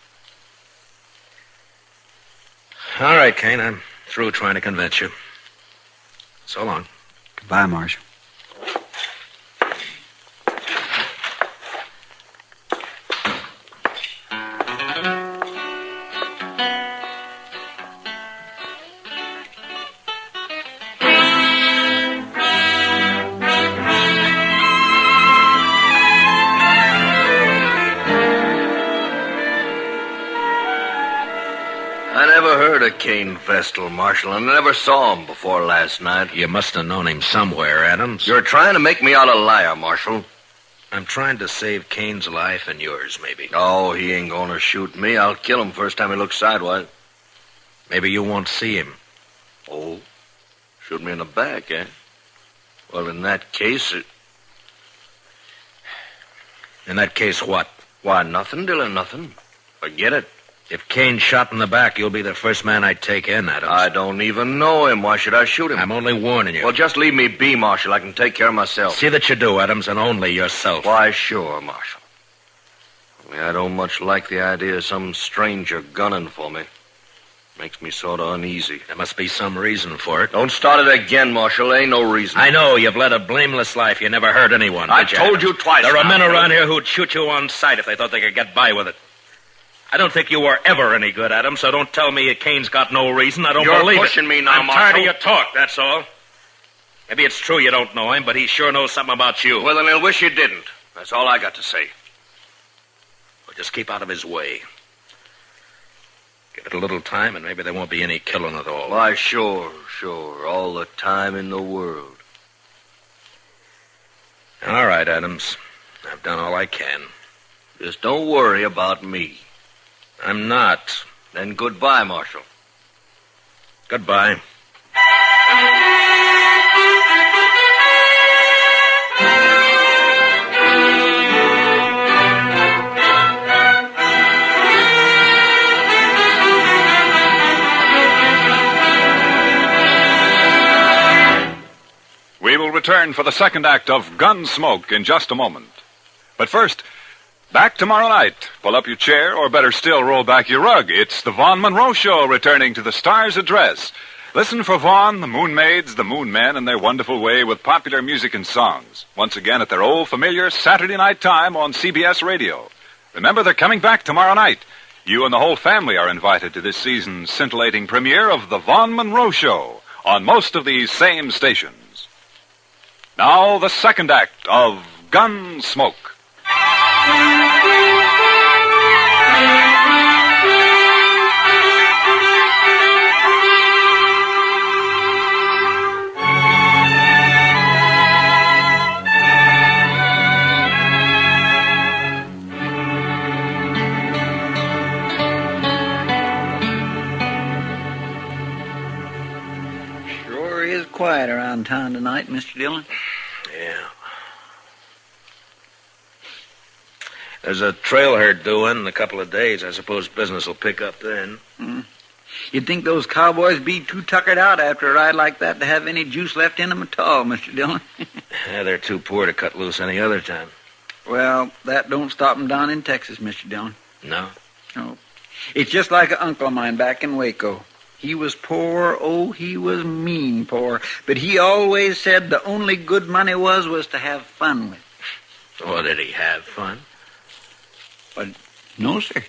All right, Cain, I'm through trying to convince you. So long. Goodbye, Marshal. Cain Vestal, Marshal. I never saw him before last night. You must have known him somewhere, Adams. You're trying to make me out a liar, Marshal. I'm trying to save Cain's life and yours, maybe. Oh, he ain't gonna shoot me. I'll kill him first time he looks sidewise. Maybe you won't see him. Oh, shoot me in the back, eh? Well, in that case... In that case, what? Why, nothing, Dillon, nothing. Forget it. If Cain's shot in the back, you'll be the first man I'd take in, Adams. I don't even know him. Why should I shoot him? I'm only warning you. Well, just leave me be, Marshal. I can take care of myself. See that you do, Adams, and only yourself. Why, sure, Marshal. I don't much like the idea of some stranger gunning for me. Makes me sort of uneasy. There must be some reason for it. Don't start it again, Marshal. Ain't no reason. I know. You've led a blameless life. You never hurt anyone. I told you twice. There are men around here who'd shoot you on sight if they thought they could get by with it. I don't think you were ever any good, Adam, so don't tell me Cain's got no reason. I don't You're believe it. pushing me now, I'm tired of Marshal. your talk, that's all. Maybe it's true you don't know him, but he sure knows something about you. Well, then I wish you didn't. That's all I got to say. Well, just keep out of his way. Give it a little time, and maybe there won't be any killing at all. Why, sure. All the time in the world. All right, Adams. I've done all I can. Just don't worry about me. I'm not. Then goodbye, Marshal. Goodbye. We will return for the second act of Gunsmoke in just a moment. But first, back tomorrow night. Pull up your chair, or better still, roll back your rug. It's the Vaughn Monroe Show returning to the Star's Address. Listen for Vaughn, the Moon Maids, the Moon Men, in their wonderful way with popular music and songs. Once again at their old familiar Saturday night time on CBS Radio. Remember, they're coming back tomorrow night. You and the whole family are invited to this season's scintillating premiere of the Vaughn Monroe Show on most of these same stations. Now, the second act of Gunsmoke. Sure is quiet around town tonight, Mr. Dillon. Yeah. There's a trail herd due in a couple of days. I suppose business will pick up then. You'd think those cowboys be too tuckered out after a ride like that to have any juice left in them at all, Mr. Dillon. Yeah, they're too poor to cut loose any other time. Well, that don't stop them down in Texas, Mr. Dillon. No? No. It's just like an uncle of mine back in Waco. He was poor, he was mean poor. But he always said the only good money was to have fun with. Oh, did he have fun? But no, sir.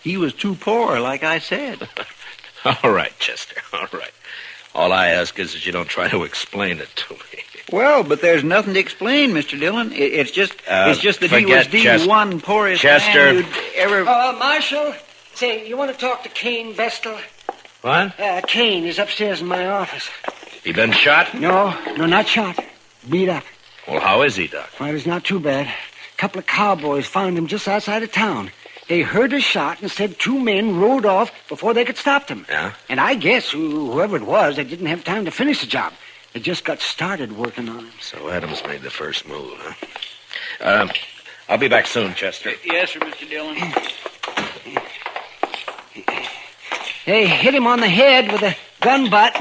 He was too poor, like I said. All right, Chester, all right. All I ask is that you don't try to explain it to me. Well, but there's nothing to explain, Mr. Dillon. It's just that he was the one poorest Chester. man you'd ever... Marshal, say, you want to talk to Cain Vestal? What? Cain is upstairs in my office. He been shot? No, not shot. Beat up. Well, how is he, Doc? Well, it's not too bad. A couple of cowboys found him just outside of town. They heard a shot and said 2 men rode off before they could stop them. Yeah? And I guess whoever it was, they didn't have time to finish the job. They just got started working on him. So Adams made the first move, huh? I'll be back soon, Chester. Yes, sir, Mr. Dillon. They hit him on the head with a gun butt.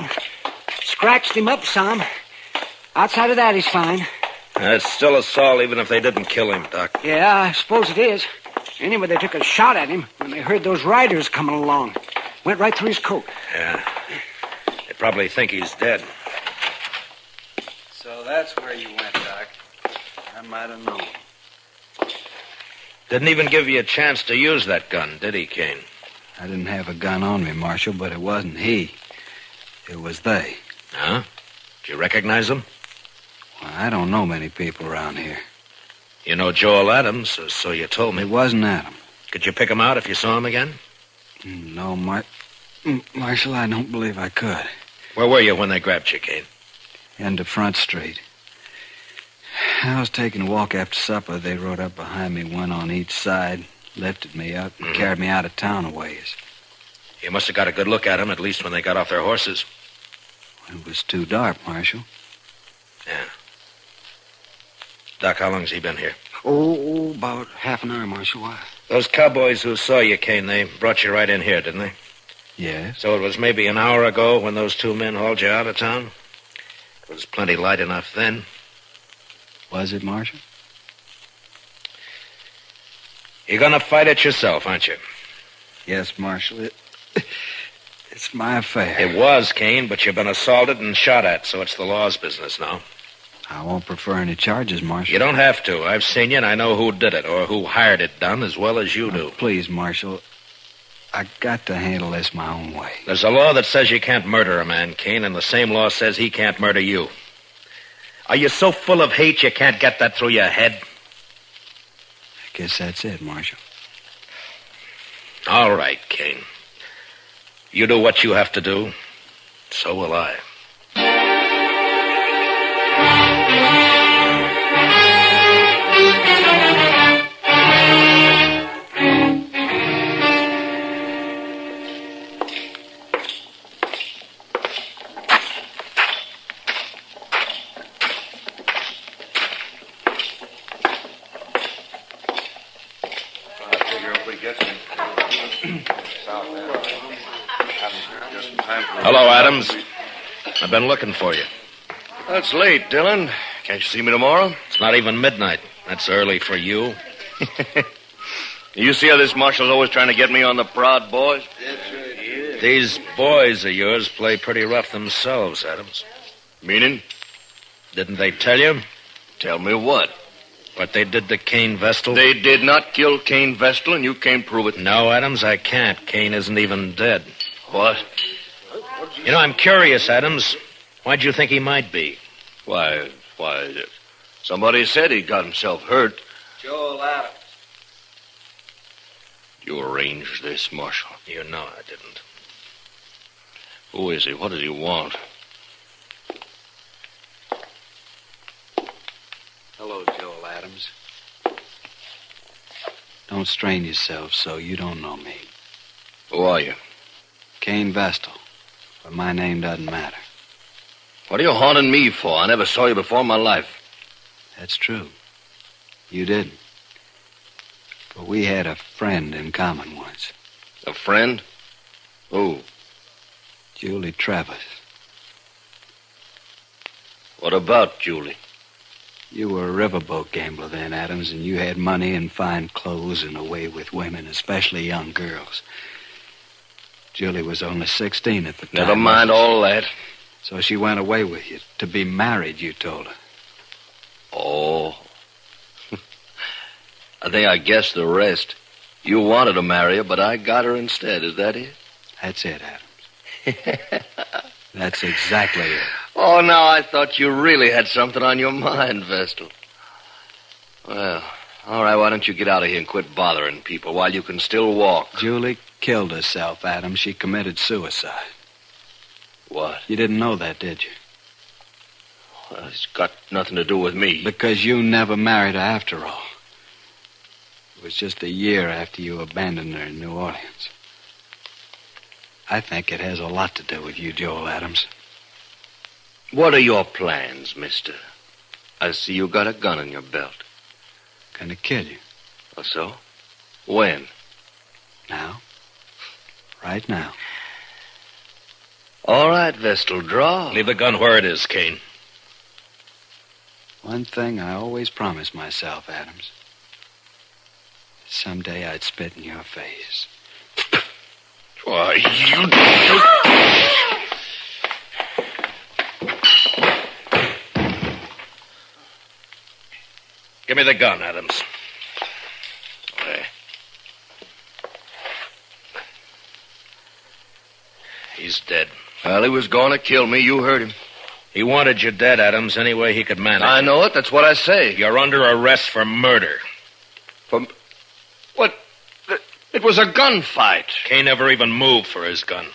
Scratched him up some. Outside of that, he's fine. It's still assault, even if they didn't kill him, Doc. Yeah, I suppose it is. Anyway, they took a shot at him when they heard those riders coming along. Went right through his coat. Yeah. They probably think he's dead. So that's where you went, Doc. I might have known. Didn't even give you a chance to use that gun, did he, Cain? I didn't have a gun on me, Marshal, but it wasn't he. It was they. Huh? Did you recognize them? Well, I don't know many people around here. You know Joel Adams, so you told me. It wasn't Adam. Could you pick him out if you saw him again? No, Marshal, I don't believe I could. Where were you when they grabbed you, Cain? End of Front Street. I was taking a walk after supper. They rode up behind me, one on each side, lifted me up, and carried me out of town a ways. You must have got a good look at them, at least when they got off their horses. It was too dark, Marshal. Yeah. Doc, how long's he been here? Oh, about half an hour, Marshal. Why? Those cowboys who saw you, Cain, they brought you right in here, didn't they? Yes. So it was maybe an hour ago when those 2 men hauled you out of town? It was plenty light enough then. Was it, Marshal? You're gonna fight it yourself, aren't you? Yes, Marshal. It's my affair. It was, Cain, but you've been assaulted and shot at, so it's the law's business now. I won't prefer any charges, Marshal. You don't have to. I've seen you, and I know who did it, or who hired it done, as well as you do. Please, Marshal. I got to handle this my own way. There's a law that says you can't murder a man, Cain, and the same law says he can't murder you. Are you so full of hate you can't get that through your head? I guess that's it, Marshal. All right, Cain. You do what you have to do. So will I. Hello, Adams. I've been looking for you. That's late, Dillon. Can't you see me tomorrow? It's not even midnight. That's early for you. You see how this marshal's always trying to get me on the prod, boys? That's right. These boys of yours play pretty rough themselves, Adams. Meaning? Didn't they tell you? Tell me what? What they did to Cain Vestal? They did not kill Cain Vestal, and you can't prove it. No, Adams, I can't. Cain isn't even dead. What? You know, I'm curious, Adams. Why'd you think he might be? Why, somebody said he got himself hurt. Joel Adams. You arranged this, Marshal. You know I didn't. Who is he? What does he want? Hello, Joel Adams. Don't strain yourself so you don't know me. Who are you? Cain Vestal. But my name doesn't matter. What are you haunting me for? I never saw you before in my life. That's true. You didn't. But we had a friend in common once. A friend? Who? Julie Travis. What about Julie? You were a riverboat gambler then, Adams, and you had money and fine clothes and a way with women, especially young girls. Julie was only 16 at the time. Never mind all that. So she went away with you. To be married, you told her. Oh. I think I guessed the rest. You wanted to marry her, but I got her instead. Is that it? That's it, Adams. That's exactly it. Oh, now I thought you really had something on your mind, Vestal. Well, all right, why don't you get out of here and quit bothering people while you can still walk? Julie killed herself, Adams. She committed suicide. What? You didn't know that, did you? Well, it's got nothing to do with me. Because you never married her after all. It was just a year after you abandoned her in New Orleans. I think it has a lot to do with you, Joel Adams. What are your plans, mister? I see you got a gun in your belt. Gonna kill you. Oh, so? When? Now. Right now. All right, Vestal, draw. Leave the gun where it is, Cain. One thing I always promised myself, Adams. Someday I'd spit in your face. Why, you... Give me the gun, Adams. There. He's dead. Well, he was going to kill me. You heard him. He wanted you dead, Adams, any way he could manage. I know it. That's what I say. You're under arrest for murder. For... What? It was a gunfight. Cain never even moved for his gun.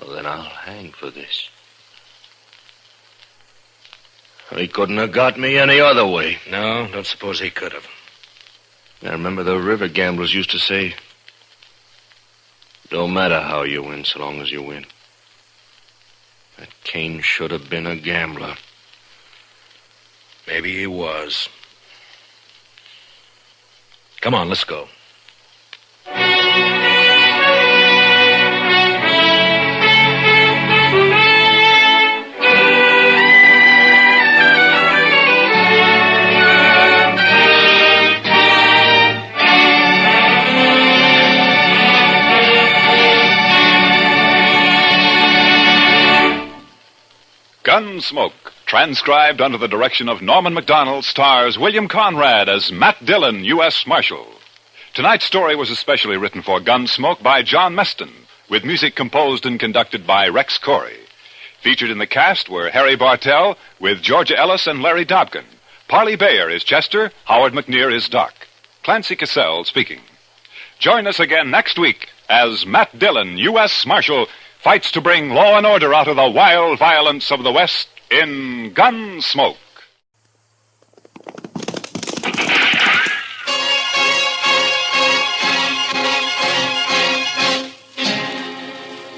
Well, then I'll hang for this. He couldn't have got me any other way. No, don't suppose he could have. I remember the river gamblers used to say, don't matter how you win, so long as you win. That Cain should have been a gambler. Maybe he was. Come on, let's go. Gunsmoke, transcribed under the direction of Norman MacDonald, stars William Conrad as Matt Dillon, U.S. Marshal. Tonight's story was especially written for Gunsmoke by John Meston, with music composed and conducted by Rex Corey. Featured in the cast were Harry Bartell with Georgia Ellis and Larry Dobkin. Parley Bayer is Chester, Howard McNear is Doc. Clancy Cassell speaking. Join us again next week as Matt Dillon, U.S. Marshal, fights to bring law and order out of the wild violence of the West in Gunsmoke.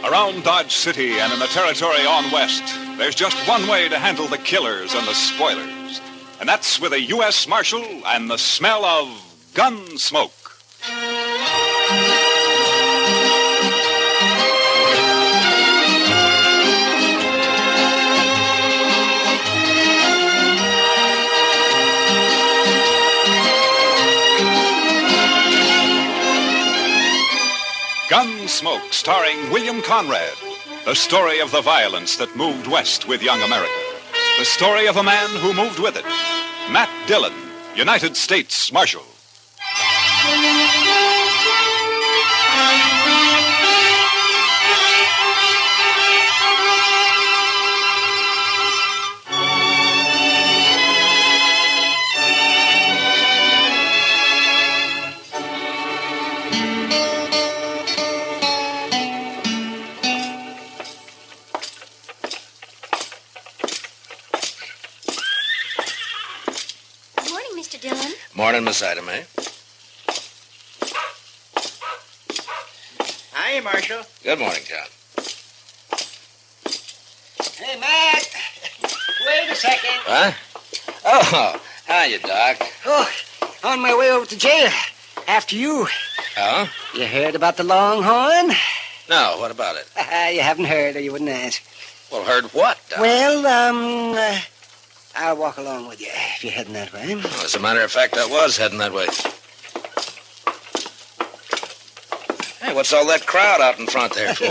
Around Dodge City and in the territory on west, there's just one way to handle the killers and the spoilers. And that's with a U.S. Marshal and the smell of gun smoke. Gunsmoke, starring William Conrad. The story of the violence that moved west with young America. The story of a man who moved with it. Matt Dillon, United States Marshal. Morning, Miss Ida Mae. Hiya, Marshal. Good morning, John. Hey, Matt. Wait a second. Huh? Oh, hiya, Doc. Oh, on my way over to jail. After you. Oh? You heard about the Longhorn? No, what about it? You haven't heard, or you wouldn't ask. Well, heard what, Doc? Well, I'll walk along with you if you're heading that way. Well, as a matter of fact, I was heading that way. Hey, what's all that crowd out in front there for?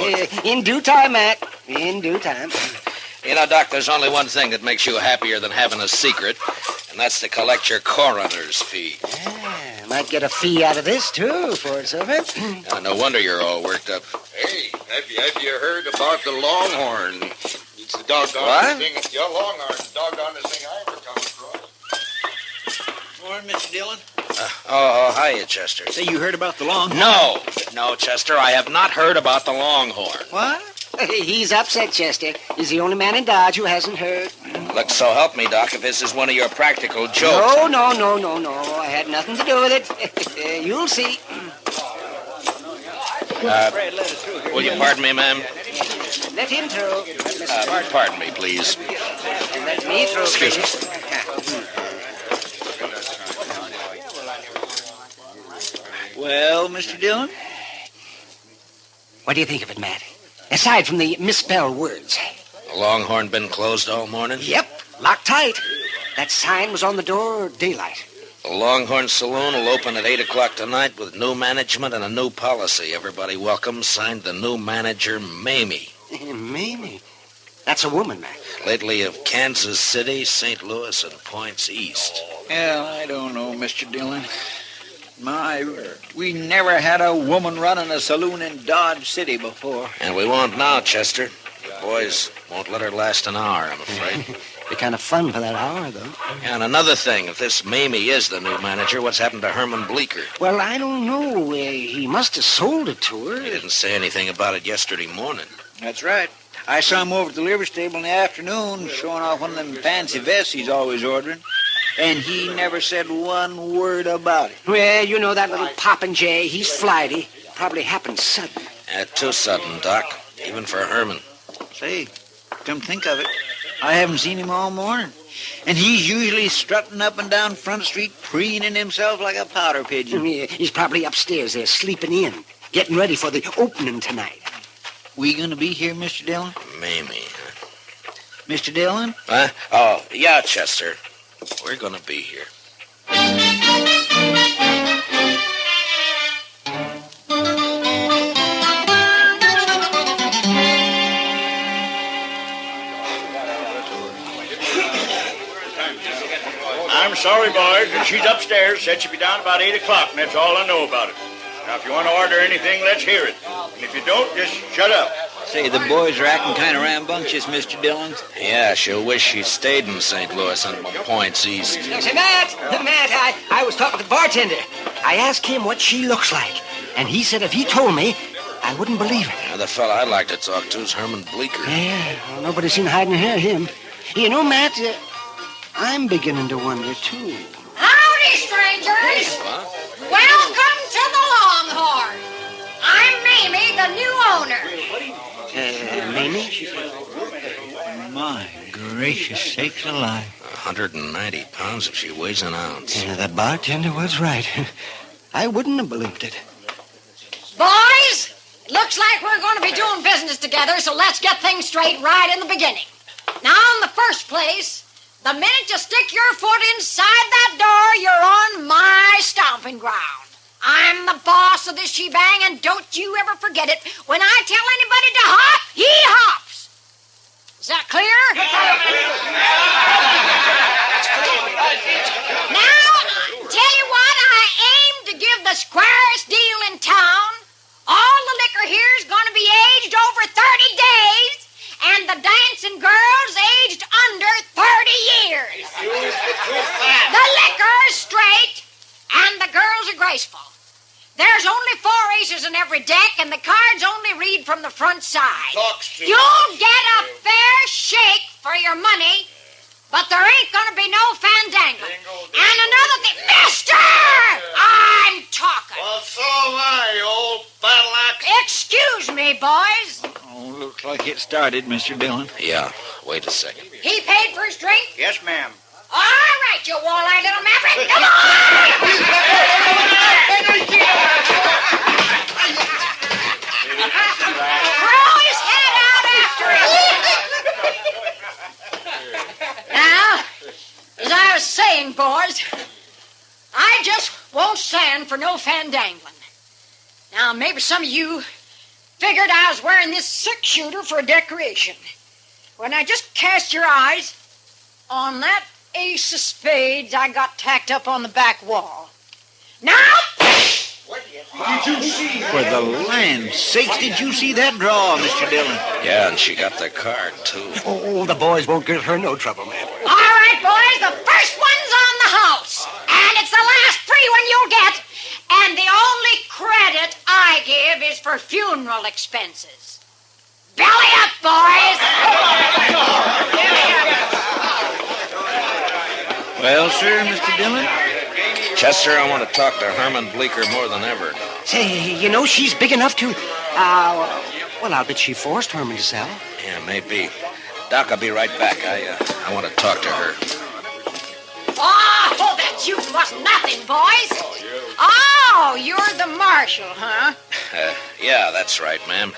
In due time, Matt. In due time. You know, Doc, there's only one thing that makes you happier than having a secret, and that's to collect your coroner's fee. Yeah, might get a fee out of this, too, for it's over. No wonder you're all worked up. Hey, have you heard about the Longhorn? It's the What? thing. It's your Longhorn. The doggonest thing I ever come across. Morning, Mr. Dillon. Hiya, Chester. Say, you heard about the Longhorn? No, Chester, I have not heard about the Longhorn. What? He's upset, Chester. He's the only man in Dodge who hasn't heard. Look, so help me, Doc, if this is one of your practical jokes. No. I had nothing to do with it. You'll see. Will you pardon me, ma'am? Let him through. Pardon me, please. Let me through. Excuse me. Well, Mr. Dillon? What do you think of it, Matt? Aside from the misspelled words. The Longhorn been closed all morning? Yep, locked tight. That sign was on the door daylight. The Longhorn Saloon will open at 8 o'clock tonight with new management and a new policy. Everybody welcome. Signed the new manager, Mamie. Mamie? That's a woman, Matt. Lately of Kansas City, St. Louis, and points east. Well, I don't know, Mr. Dillon. We never had a woman running a saloon in Dodge City before. And we won't now, Chester. The boys won't let her last an hour, I'm afraid. Be kind of fun for that hour, though. And another thing, if this Mamie is the new manager, what's happened to Herman Bleecker? Well, I don't know. He must have sold it to her. He didn't say anything about it yesterday morning. That's right. I saw him over at the livery stable in the afternoon showing off one of them fancy vests he's always ordering. And he never said one word about it. Well, you know that little Popinjay. He's flighty. Probably happened sudden. Too sudden, Doc. Even for Herman. Say, come think of it. I haven't seen him all morning. And he's usually strutting up and down Front Street, preening himself like a powder pigeon. Yeah, he's probably upstairs there, sleeping in, getting ready for the opening tonight. We gonna be here, Mr. Dillon? Mamie. Mr. Dillon? Huh? Oh, yeah, Chester. We're gonna be here. All I'm sorry, boys, but she's upstairs. Said she'd be down about 8 o'clock, and that's all I know about it. Now, if you want to order anything, let's hear it. And if you don't, just shut up. Say, the boys are acting kind of rambunctious, Mr. Dillon. Yeah, she'll wish she stayed in St. Louis and points east. Say, Matt, I was talking to the bartender. I asked him what she looks like, and he said if he told me, I wouldn't believe it. Now, the fella I'd like to talk to is Herman Bleecker. Yeah, well, nobody's seen hiding here him. You know, Matt, I'm beginning to wonder, too. Howdy, strangers. What? Welcome to the Longhorn. I'm Mamie, the new owner. Mamie? My gracious sakes alive. 190 pounds if she weighs an ounce. Yeah, that bartender was right. I wouldn't have believed it. Boys, it looks like we're going to be doing business together, so let's get things straight right in the beginning. Now, in the first place, the minute you stick your foot inside that door, you're on my stomping ground. I'm the boss of this shebang, and don't you ever forget it. When I tell anybody to hop, he hops. Is that clear? Now, tell you what, I aim to give the squarest deal in town. All the liquor here is going to be aged over 30 days, and the dancing girls aged under 30 years. The liquor is straight, and the girls are graceful. There's only 4 aces in every deck, and the cards only read from the front side. You'll get a fair shake for your money, but there ain't going to be no fandangling. And another thing, mister! I'm talking. Well, so am I, you old battle axe. Excuse me, boys. Oh, looks like it started, Mr. Dillon. Yeah, wait a second. He paid for his drink? Yes, ma'am. All right, you wall-eyed little maverick. Come on! Throw his head out after him. Now, as I was saying, boys, I just won't stand for no fandangling. Now, maybe some of you figured I was wearing this six-shooter for a decoration. When I just cast your eyes on that ace of spades I got tacked up on the back wall. Now! Did you see? For the land's sakes, did you see that draw, Mr. Dillon? Yeah, and she got the card, too. Oh, the boys won't give her no trouble, man. All right, boys, the first one's on the house. And it's the last free one you'll get. And the only credit I give is for funeral expenses. Belly up, boys! Well, sir, Mr. Dillon? Chester, I want to talk to Herman Bleecker more than ever now. Say, you know, she's big enough to... well, I'll bet she forced Herman to sell. Yeah, maybe. Doc, I'll be right back. I want to talk to her. Oh, that shooting was nothing, boys. Oh, you're the marshal, huh? Yeah, that's right, ma'am.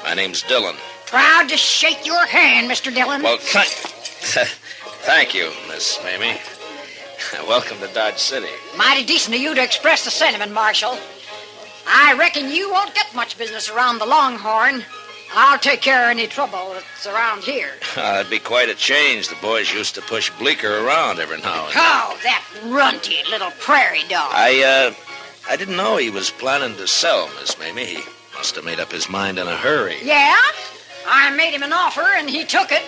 My name's Dillon. Proud to shake your hand, Mr. Dillon. Well, thank you, Miss Mamie. Welcome to Dodge City. Mighty decent of you to express the sentiment, Marshal. I reckon you won't get much business around the Longhorn. I'll take care of any trouble that's around here. It'd be quite a change. The boys used to push Bleecker around every now and then. Oh, that runty little prairie dog. I didn't know he was planning to sell, Miss Mamie. He must have made up his mind in a hurry. Yeah? I made him an offer, and he took it.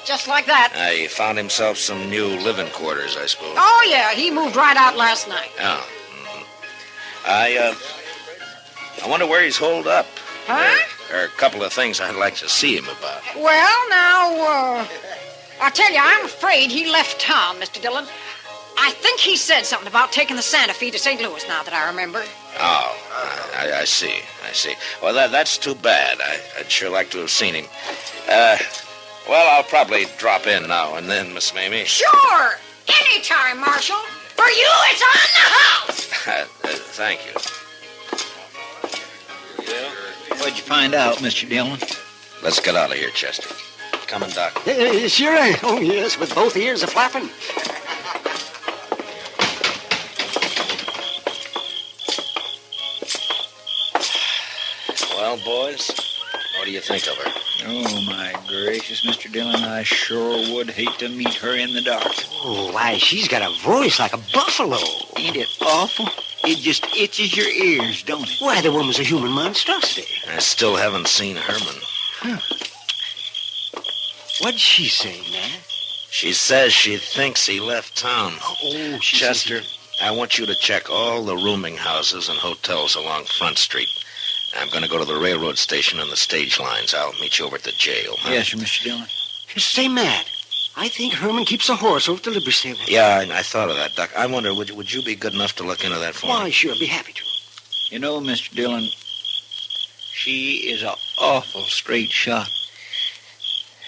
Just like that. He found himself some new living quarters, I suppose. Oh, yeah, he moved right out last night. Yeah. I wonder where he's holed up. Huh? There are a couple of things I'd like to see him about. Well, now, I'll tell you, I'm afraid he left town, Mr. Dillon. I think he said something about taking the Santa Fe to St. Louis, now that I remember. Oh, I see. Well, that's too bad. I'd sure like to have seen him. Well, I'll probably drop in now and then, Miss Mamie. Sure! Anytime, Marshal. For you, it's on the house! Thank you. What'd you find out, Mr. Dillon? Let's get out of here, Chester. Coming, Doc. Sure. Oh, yes, with both ears a-flapping. Well, boys, no What do you think of her? Oh, my gracious, Mr. Dillon, I sure would hate to meet her in the dark. Oh, why, she's got a voice like a buffalo. Ain't it awful? It just itches your ears, don't it? Why, the woman's a human monstrosity. I still haven't seen Herman. What'd she say, man? She says she thinks he left town. Oh, Chester, I want you to check all the rooming houses and hotels along Front Street. I'm going to go to the railroad station and the stage lines. I'll meet you over at the jail. Huh? Yes, sir, Mr. Dillon. Say, Matt, I think Herman keeps a horse over at the livery stable. Yeah, I thought of that, Doc. I wonder, would you be good enough to look into that for me? Why, sure, I'd be happy to. You know, Mr. Dillon, she is an awful straight shot.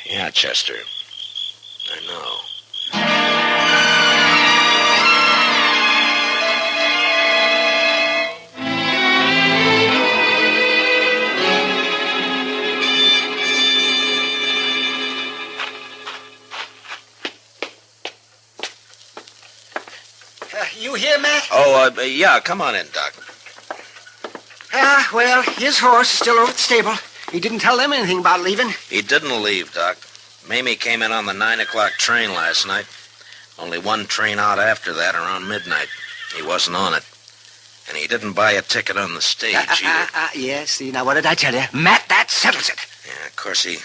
Yeah, Chester. I know. You here, Matt? Oh, yeah, come on in, Doc. Well, his horse is still over at the stable. He didn't tell them anything about leaving. He didn't leave, Doc. Mamie came in on the 9 o'clock train last night. Only one train out after that, around midnight. He wasn't on it. And he didn't buy a ticket on the stage either. Yes, see, now what did I tell you? Matt, that settles it. Yeah, of course, he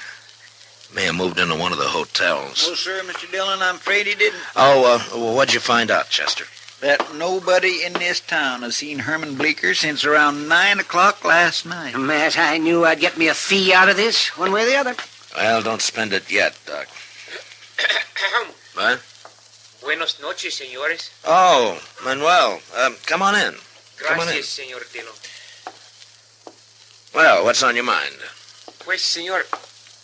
may have moved into one of the hotels. No, sir, Mr. Dillon, I'm afraid he didn't. Oh, well, what'd you find out, Chester? That nobody in this town has seen Herman Bleecker since around 9 o'clock last night. Matt, I knew I'd get me a fee out of this, one way or the other. Well, don't spend it yet, Doc. What? Buenos noches, señores. Oh, Manuel. Come on in. Come on in. Gracias, señor Dillon. Well, what's on your mind? Pues, señor,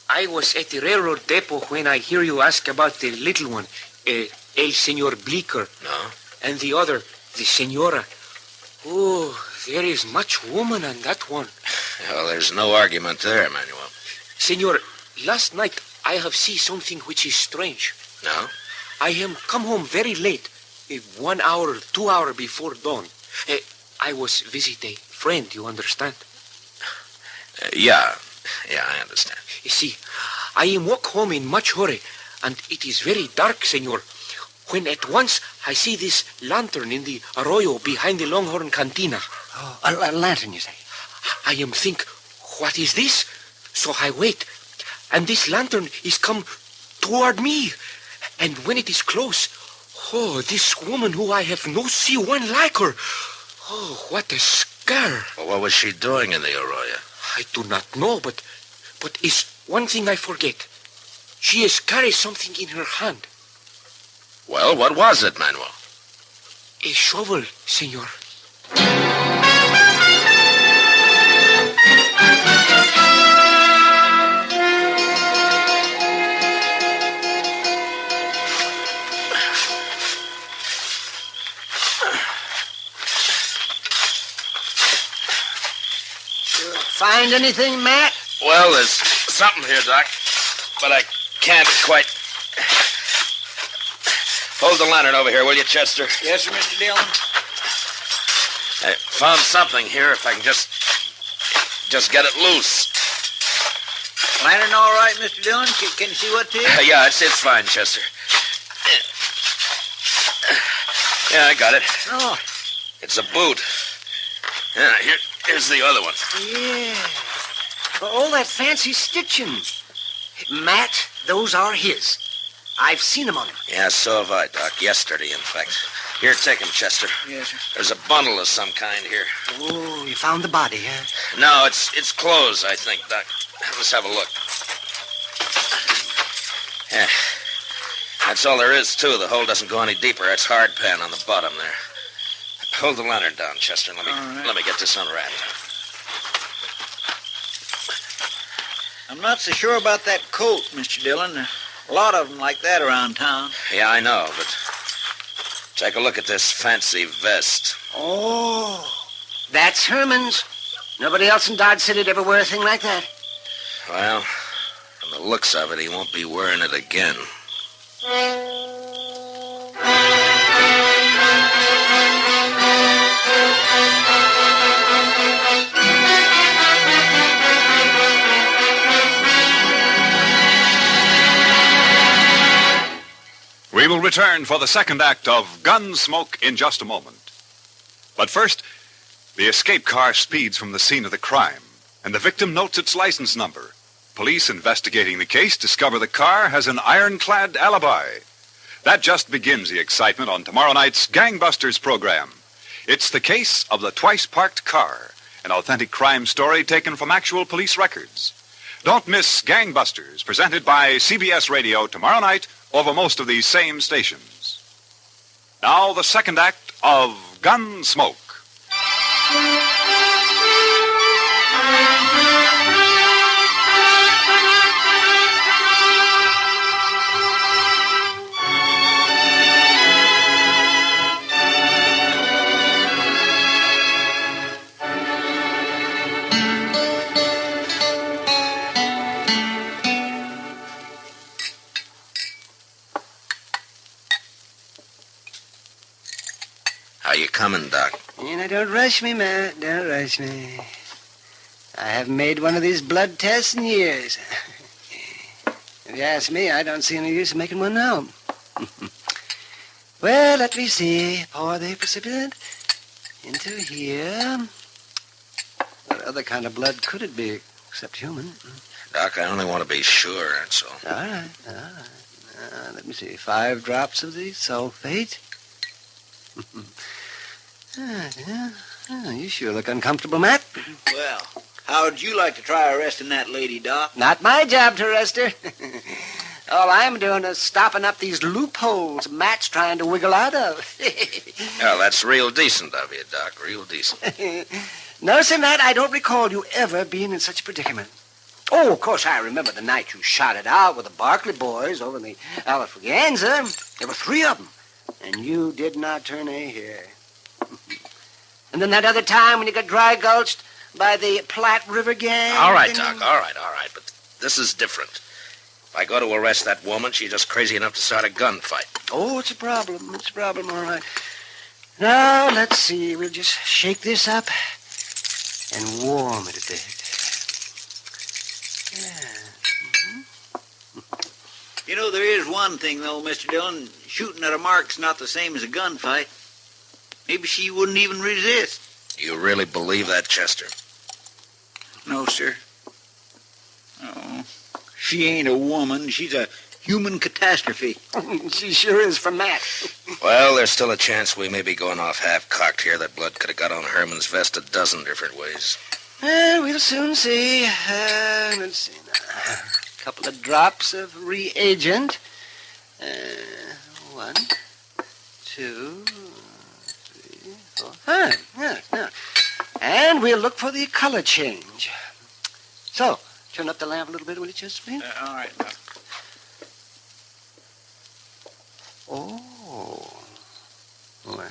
I was at the railroad depot when I hear you ask about the little one, el señor Bleecker. No? And the other, the señora. Oh, there is much woman on that one. Well, there's no argument there, Manuel. Señor, last night I have seen something which is strange. No? I am come home very late, 1 hour, 2 hours before dawn. I was visit a friend, you understand? Yeah, I understand. You see, I am walk home in much hurry, and it is very dark, señor, when at once I see this lantern in the arroyo behind the Longhorn Cantina. Oh, a lantern, you say? I am think, what is this? So I wait, and this lantern is come toward me. And when it is close, oh, this woman who I have no see one like her. Oh, what a scare. Well, what was she doing in the arroyo? I do not know, but is one thing I forget. She has carried something in her hand. Well, what was it, Manuel? A shovel, senor. Find anything, Matt? Well, there's something here, Doc, but I can't quite... Hold the lantern over here, will you, Chester? Yes, sir, Mr. Dillon. I found something here, if I can just get it loose. Lantern all right, Mr. Dillon? Can you see what it is? Yeah, it's fine, Chester. Yeah, I got it. Oh. It's a boot. Yeah, here's the other one. Yeah. All that fancy stitching. Matt, those are his. I've seen them on him. Yeah, so have I, Doc. Yesterday, in fact. Here, take him, Chester. Yes, sir. There's a bundle of some kind here. Oh, you found the body, huh? No, it's clothes, I think, Doc. Let's have a look. Yeah. That's all there is, too. The hole doesn't go any deeper. It's hard pan on the bottom there. Hold the lantern down, Chester, and let me get this unwrapped. I'm not so sure about that coat, Mr. Dillon. A lot of them like that around town. Yeah, I know, but take a look at this fancy vest. Oh, that's Herman's. Nobody else in Dodge City'd ever wear a thing like that. Well, from the looks of it, he won't be wearing it again. will return for the second act of Gunsmoke in just a moment. But first, the escape car speeds from the scene of the crime, and the victim notes its license number. Police investigating the case discover the car has an ironclad alibi. That just begins the excitement on tomorrow night's Gangbusters program. It's the case of the twice-parked car, an authentic crime story taken from actual police records. Don't miss Gangbusters, presented by CBS Radio tomorrow night over most of these same stations. Now, the second act of Gunsmoke. How you coming, Doc? Now, don't rush me, Matt. Don't rush me. I haven't made one of these blood tests in years. If you ask me, I don't see any use in making one now. Well, let me see. Pour the precipitate into here. What other kind of blood could it be except human? Doc, I only want to be sure, that's all. All right. Let me see. 5 drops of the sulfate. You sure look uncomfortable, Matt. Well, how would you like to try arresting that lady, Doc? Not my job to arrest her. All I'm doing is stopping up these loopholes Matt's trying to wiggle out of. Well, that's real decent of you, Doc. Real decent. No, sir, Matt, I don't recall you ever being in such a predicament. Oh, of course, I remember the night you shot it out with the Barkley boys over in the Alafraganza. There were 3 of them, and you did not turn a hair. And then that other time when you got dry gulched by the Platte River gang. All right, Doc, all right. But this is different. If I go to arrest that woman, she's just crazy enough to start a gunfight. Oh, it's a problem. It's a problem, all right. Now, let's see. We'll just shake this up and warm it a bit. You know, there is one thing, though, Mr. Dillon. Shooting at a mark's not the same as a gunfight. Maybe she wouldn't even resist. You really believe that, Chester? No, sir. Oh, she ain't a woman. She's a human catastrophe. She sure is for Matt. Well, there's still a chance we may be going off half-cocked here. That blood could have got on Herman's vest a dozen different ways. We'll soon see. Let's see now. A couple of drops of reagent. 1, 2, 3, 4, 5. Yeah. And we'll look for the color change. So, turn up the lamp a little bit, will you, Chester, please? All right. Oh. Wow.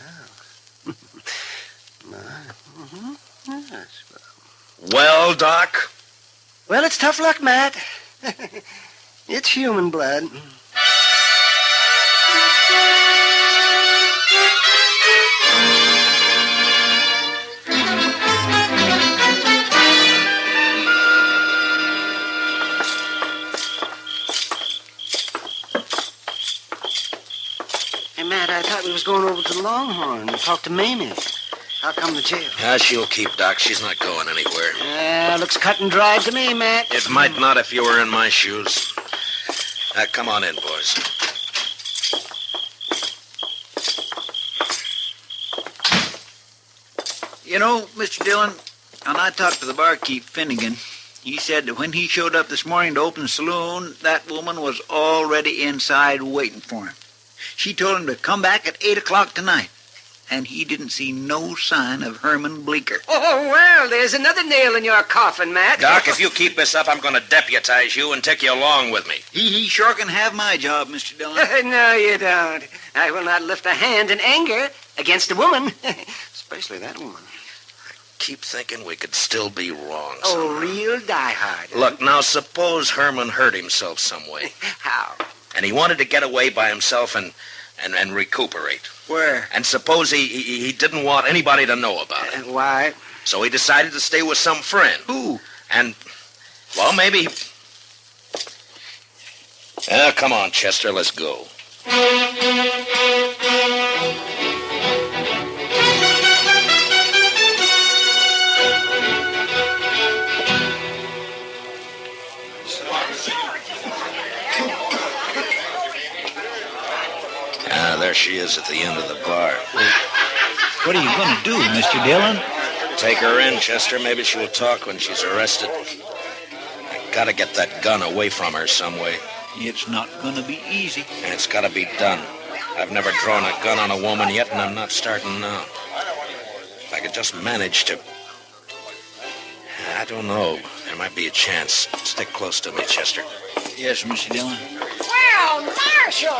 Yes. Well, Doc? Well, it's tough luck, Matt. It's human blood. Hey, Matt, I thought we was going over to the Longhorn to talk to Mamie. How come the jail? She'll keep, Doc. She's not going anywhere. Looks cut and dried to me, Matt. It might not if you were in my shoes. Come on in, boys. You know, Mr. Dillon, when I talked to the barkeep, Finnegan, he said that when he showed up this morning to open the saloon, that woman was already inside waiting for him. She told him to come back at 8 o'clock tonight. And he didn't see no sign of Herman Bleecker. Oh, well, there's another nail in your coffin, Matt. Doc, if you keep this up, I'm going to deputize you and take you along with me. He sure can have my job, Mr. Dillon. No, you don't. I will not lift a hand in anger against a woman, especially that woman. I keep thinking we could still be wrong. Oh, real diehard. Look, now, suppose Herman hurt himself some way. How? And he wanted to get away by himself and recuperate. Where? And suppose he didn't want anybody to know about it. Why? So he decided to stay with some friend. Who? And, well, maybe... come on, Chester, let's go. There she is at the end of the bar. What are you going to do, Mr. Dillon? Take her in, Chester. Maybe she'll talk when she's arrested. I gotta get that gun away from her some way. It's not going to be easy. And it's gotta be done. I've never drawn a gun on a woman yet, and I'm not starting now. If I could just manage to... I don't know. There might be a chance. Stick close to me, Chester. Yes, Mr. Dillon. Well, Marshal,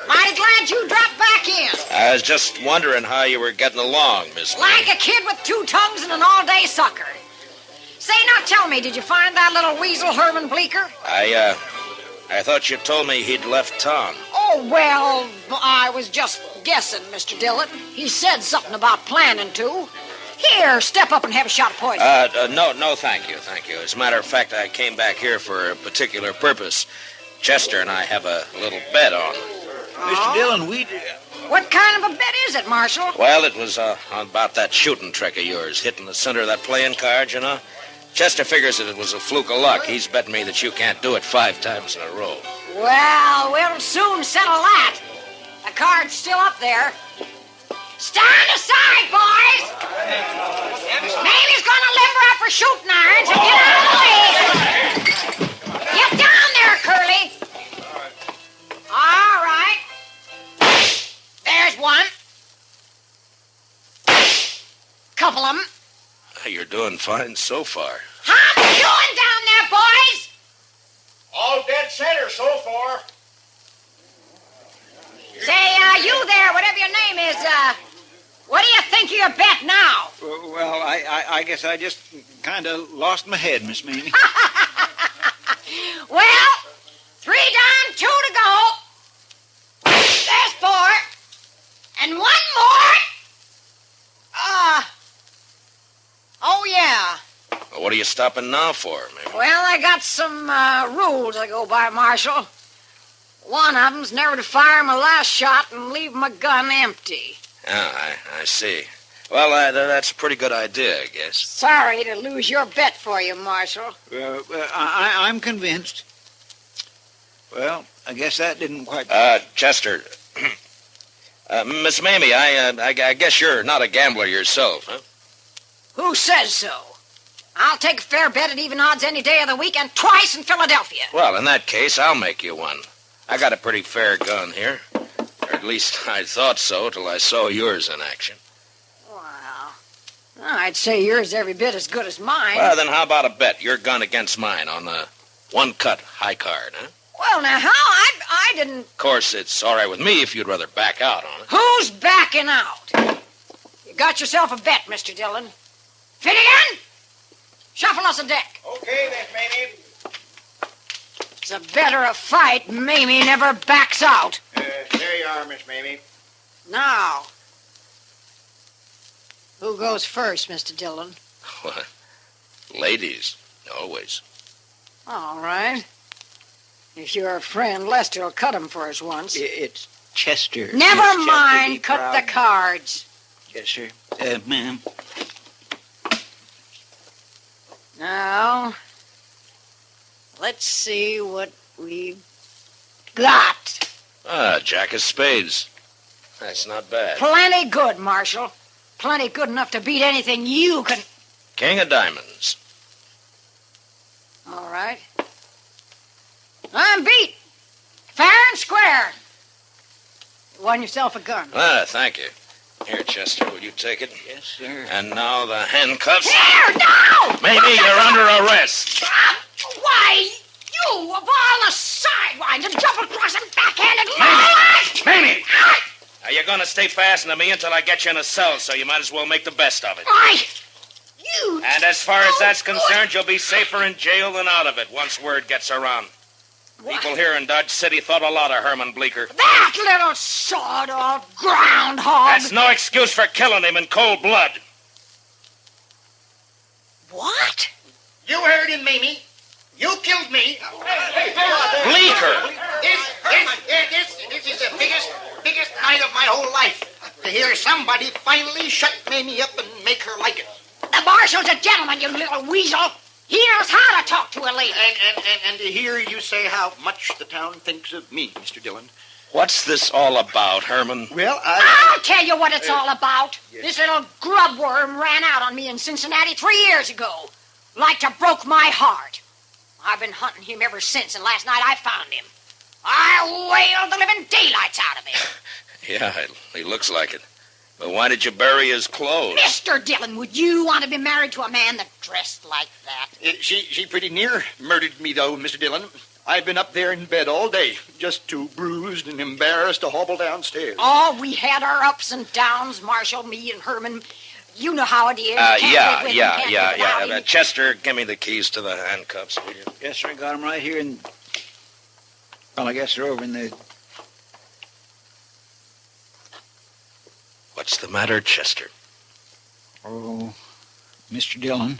mighty glad you dropped back in. I was just wondering how you were getting along, Miss Like a kid with two tongues and an all-day sucker. Say, now tell me, did you find that little weasel Herman Bleecker? I thought you told me he'd left town. Oh, well, I was just guessing, Mr. Dillon. He said something about planning to. Here, step up and have a shot of poison. No, thank you. As a matter of fact, I came back here for a particular purpose. Chester and I have a little bet on. Mr. Dillon, What kind of a bet is it, Marshal? Well, it was about that shooting trick of yours, hitting the center of that playing card, you know. Chester figures that it was a fluke of luck. He's betting me that you can't do it 5 times in a row. Well, we'll soon settle that. The card's still up there. Stand aside, boys! Mamie's gonna limber up her shooting irons and get out of the way. Get down there, Curly. All right. There's one. Couple of them. You're doing fine so far. How you doing down there, boys? All dead center so far. Say, you there, whatever your name is, what do you think of your bet now? Well, I guess I just kind of lost my head, Miss Mamie. Well, 3 down, 2 to go. There's 4. And 1 more. Oh, yeah. Well, what are you stopping now for, Mamie? Well, I got some rules I go by, Marshal. One of them's never to fire my last shot and leave my gun empty. Yeah, I see. Well, that's a pretty good idea, I guess. Sorry to lose your bet for you, Marshal. I'm convinced. Well, I guess that didn't quite... Chester. Miss Mamie, I guess you're not a gambler yourself, huh? Who says so? I'll take a fair bet at even odds any day of the week and twice in Philadelphia. Well, in that case, I'll make you one. I got a pretty fair gun here. Or at least I thought so till I saw yours in action. Well, I'd say yours every bit as good as mine. Well, then how about a bet? Your gun against mine on the 1-cut high card, huh? Well, now, how? I didn't... Of course, it's all right with me if you'd rather back out on it. Who's backing out? You got yourself a bet, Mr. Dillon. Finnegan, shuffle us a deck. Okay, Miss Mamie. It's a better a fight. Mamie never backs out. There you are, Miss Mamie. Now, who goes first, Mr. Dillon? What? Ladies, always. All right. If you're a friend, Lester'll cut him for us once. It's Chester. Never mind. Cut the cards. Yes, sir. Ma'am. Now, let's see what we've got. Jack of spades. That's not bad. Plenty good, Marshal. Plenty good enough to beat anything you can... King of diamonds. All right. I'm beat. Fair and square. You won yourself a gun. Thank you. Here, Chester, will you take it? Yes, sir. And now the handcuffs. Here, now! Maybe you're under arrest. Why, you, of all the sidewinds and double-crossing backhanded... Mamie! Now, you're going to stay fastened to me until I get you in a cell, so you might as well make the best of it. Why, you... And as far as that's concerned, you'll be safer in jail than out of it once word gets around. People here in Dodge City thought a lot of Herman Bleecker. That little sawed-off groundhog... That's no excuse for killing him in cold blood. What? You heard him, Mamie. You killed me. Bleecker! This is a somebody finally shut Mamie up and make her like it. The marshal's a gentleman, you little weasel. He knows how to talk to a lady. And to hear you say how much the town thinks of me, Mr. Dillon. What's this all about, Herman? Well, I'll tell you what it's all about. Yes. This little grub worm ran out on me in Cincinnati 3 years ago. Like to broke my heart. I've been hunting him ever since, and last night I found him. I wailed the living daylights out of him. Yeah, he looks like it. But why did you bury his clothes? Mr. Dillon, would you want to be married to a man that dressed like that? She pretty near murdered me, though, Mr. Dillon. I've been up there in bed all day, just too bruised and embarrassed to hobble downstairs. Oh, we had our ups and downs, Marshal, me and Herman. You know how it is. Yeah. Chester, give me the keys to the handcuffs, will you? Yes, sir. I got them right here in... Well, I guess they're over in the... What's the matter, Chester? Oh, Mr. Dillon,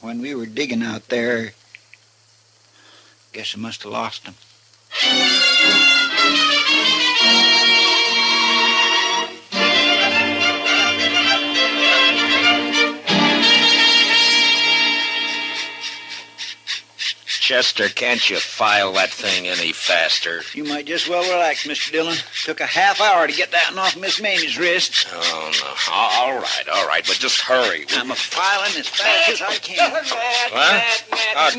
when we were digging out there, guess I must have lost them. Chester, can't you file that thing any faster? You might just well relax, Mr. Dillon. Took a half hour to get that one off Miss Mamie's wrist. Oh, no. All right, but just hurry. I'm filing as fast as I can. Matt,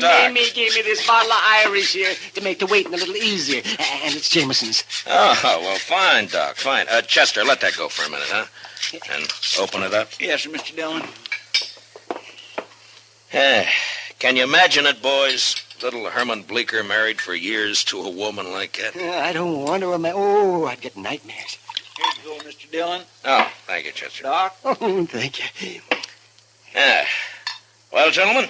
Doc. Mamie gave me this bottle of Irish here to make the waiting a little easier. And it's Jameson's. Oh, well, fine, Doc, fine. Chester, let that go for a minute, huh? And open it up. Yes, sir, Mr. Dillon. Can you imagine it, boys? Little Herman Bleecker married for years to a woman like that. I don't want to imagine. Oh, I'd get nightmares. Here you go, Mr. Dillon. Oh, thank you, Chester. Doc? Oh, thank you. Well, gentlemen,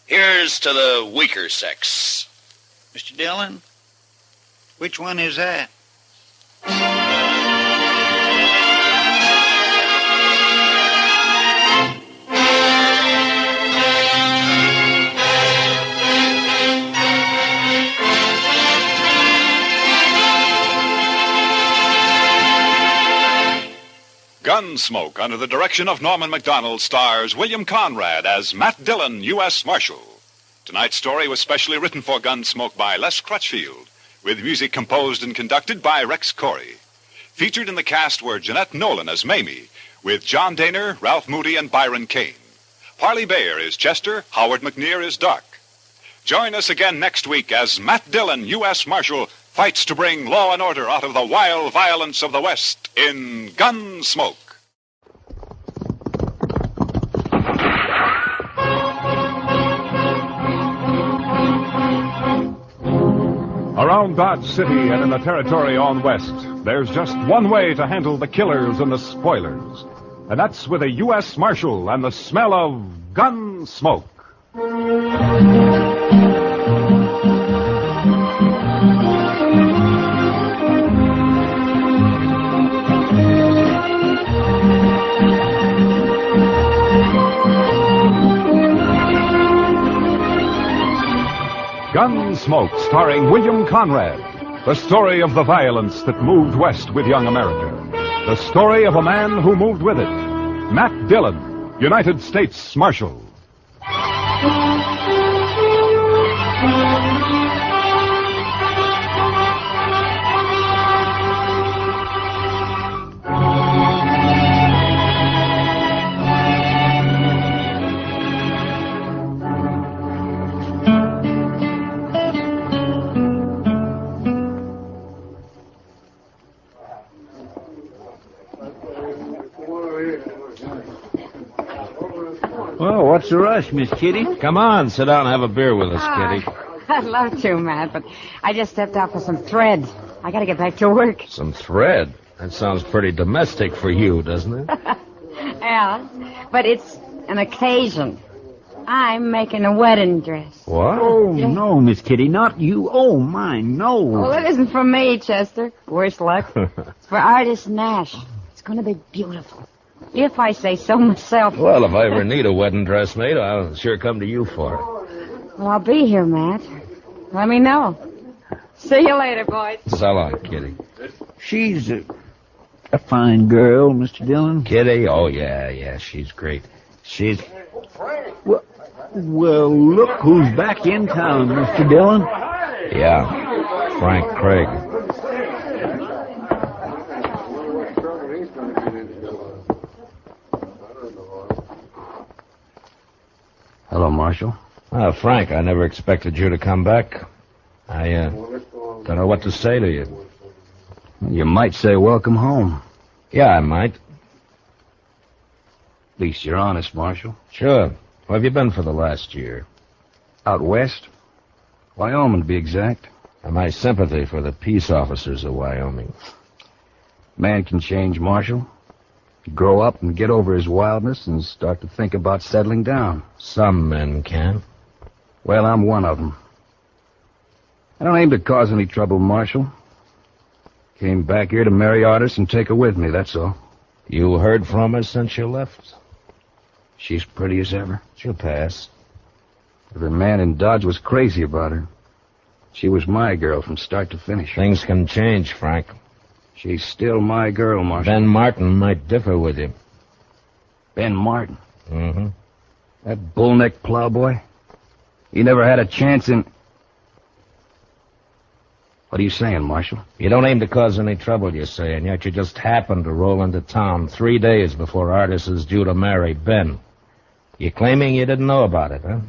here's to the weaker sex. Mr. Dillon, which one is that? Gunsmoke, under the direction of Norman MacDonald, stars William Conrad as Matt Dillon, U.S. Marshal. Tonight's story was specially written for Gunsmoke by Les Crutchfield, with music composed and conducted by Rex Corey. Featured in the cast were Jeanette Nolan as Mamie, with John Daner, Ralph Moody, and Byron Cain. Parley Bayer is Chester, Howard McNear is Doc. Join us again next week as Matt Dillon, U.S. Marshal, fights to bring law and order out of the wild violence of the West in Gunsmoke. Around Dodge City and in the territory on west, there's just one way to handle the killers and the spoilers. And that's with a U.S. Marshal and the smell of gun smoke. Gunsmoke, starring William Conrad. The story of the violence that moved west with young America. The story of a man who moved with it. Matt Dillon, United States Marshal. Well, what's the rush, Miss Kitty? Come on, sit down and have a beer with us, Kitty. I'd love to, Matt, but I just stepped out for some thread. I gotta get back to work. Some thread? That sounds pretty domestic for you, doesn't it? Yeah, but it's an occasion. I'm making a wedding dress. What? Oh, no, Miss Kitty, not you. Oh, my, no. Well, it isn't for me, Chester. Worse luck. It's for artist Nash. It's gonna be beautiful. If I say so myself. Well, if I ever need a wedding dress made, I'll sure come to you for it. Well, I'll be here, Matt. Let me know. See you later, boys. So long, Kitty. She's A fine girl, Mr. Dillon. Kitty? Oh, yeah, she's great. She's... Well, look who's back in town, Mr. Dillon. Yeah, Frank Craig. Hello, Marshal. Frank, I never expected you to come back. I don't know what to say to you. You might say welcome home. Yeah, I might. At least you're honest, Marshal. Sure. Where have you been for the last year? Out west. Wyoming, to be exact. My sympathy for the peace officers of Wyoming. Man can change, Marshal. Grow up and get over his wildness and start to think about settling down. Some men can. Well, I'm one of them. I don't aim to cause any trouble, Marshal. Came back here to marry Artis and take her with me, that's all. You heard from her since you left? She's pretty as ever. She'll pass. Every man in Dodge was crazy about her. She was my girl from start to finish. Things can change, Frank. She's still my girl, Marshal. Ben Martin might differ with you. Ben Martin? Mm-hmm. That bull-necked plowboy? He never had a chance in... What are you saying, Marshal? You don't aim to cause any trouble, you say, and yet you just happened to roll into town 3 days before Artis is due to marry Ben. You claiming you didn't know about it, huh?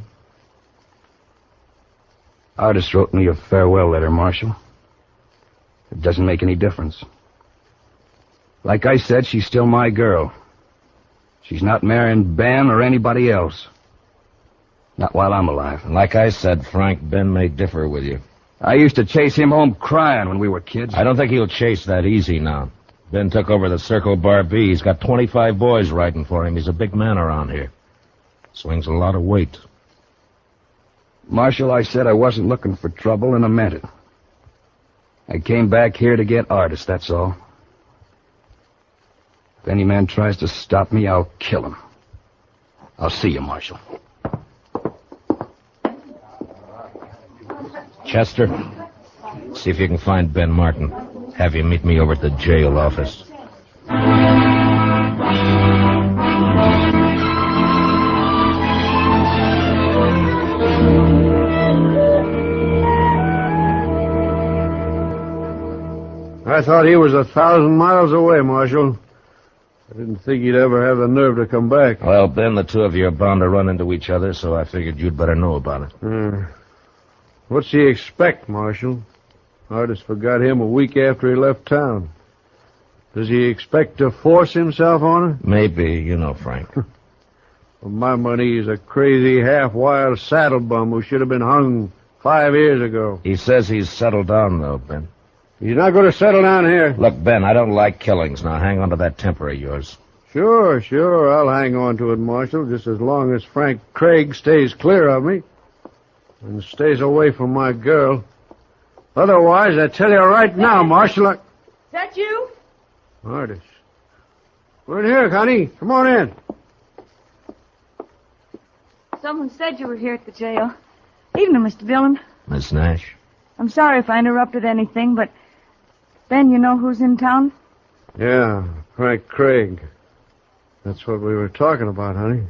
Artis wrote me a farewell letter, Marshal. It doesn't make any difference. Like I said, she's still my girl. She's not marrying Ben or anybody else. Not while I'm alive. And like I said, Frank, Ben may differ with you. I used to chase him home crying when we were kids. I don't think he'll chase that easy now. Ben took over the Circle Bar B. He's got 25 boys riding for him. He's a big man around here. Swings a lot of weight. Marshal, I said I wasn't looking for trouble, and I meant it. I came back here to get Artis, that's all. If any man tries to stop me, I'll kill him. I'll see you, Marshal. Chester, see if you can find Ben Martin. Have you meet me over at the jail office. I thought he was 1,000 miles away, Marshal. I didn't think he'd ever have the nerve to come back. Well, Ben, the two of you are bound to run into each other, so I figured you'd better know about it. What's he expect, Marshal? Artis forgot him a week after he left town. Does he expect to force himself on her? Maybe, you know, Frank. For my money, he's a crazy, half-wild saddle bum who should have been hung 5 years ago. He says he's settled down, though, Ben. He's not going to settle down here. Look, Ben, I don't like killings. Now, hang on to that temper of yours. Sure. I'll hang on to it, Marshal, just as long as Frank Craig stays clear of me and stays away from my girl. Otherwise, I tell you right now, Marshal, Is that you? Artis. We're in here, Connie. Come on in. Someone said you were here at the jail. Evening, Mr. Dillon. Miss Nash? I'm sorry if I interrupted anything, but... Ben, you know who's in town? Yeah, Frank Craig. That's what we were talking about, honey.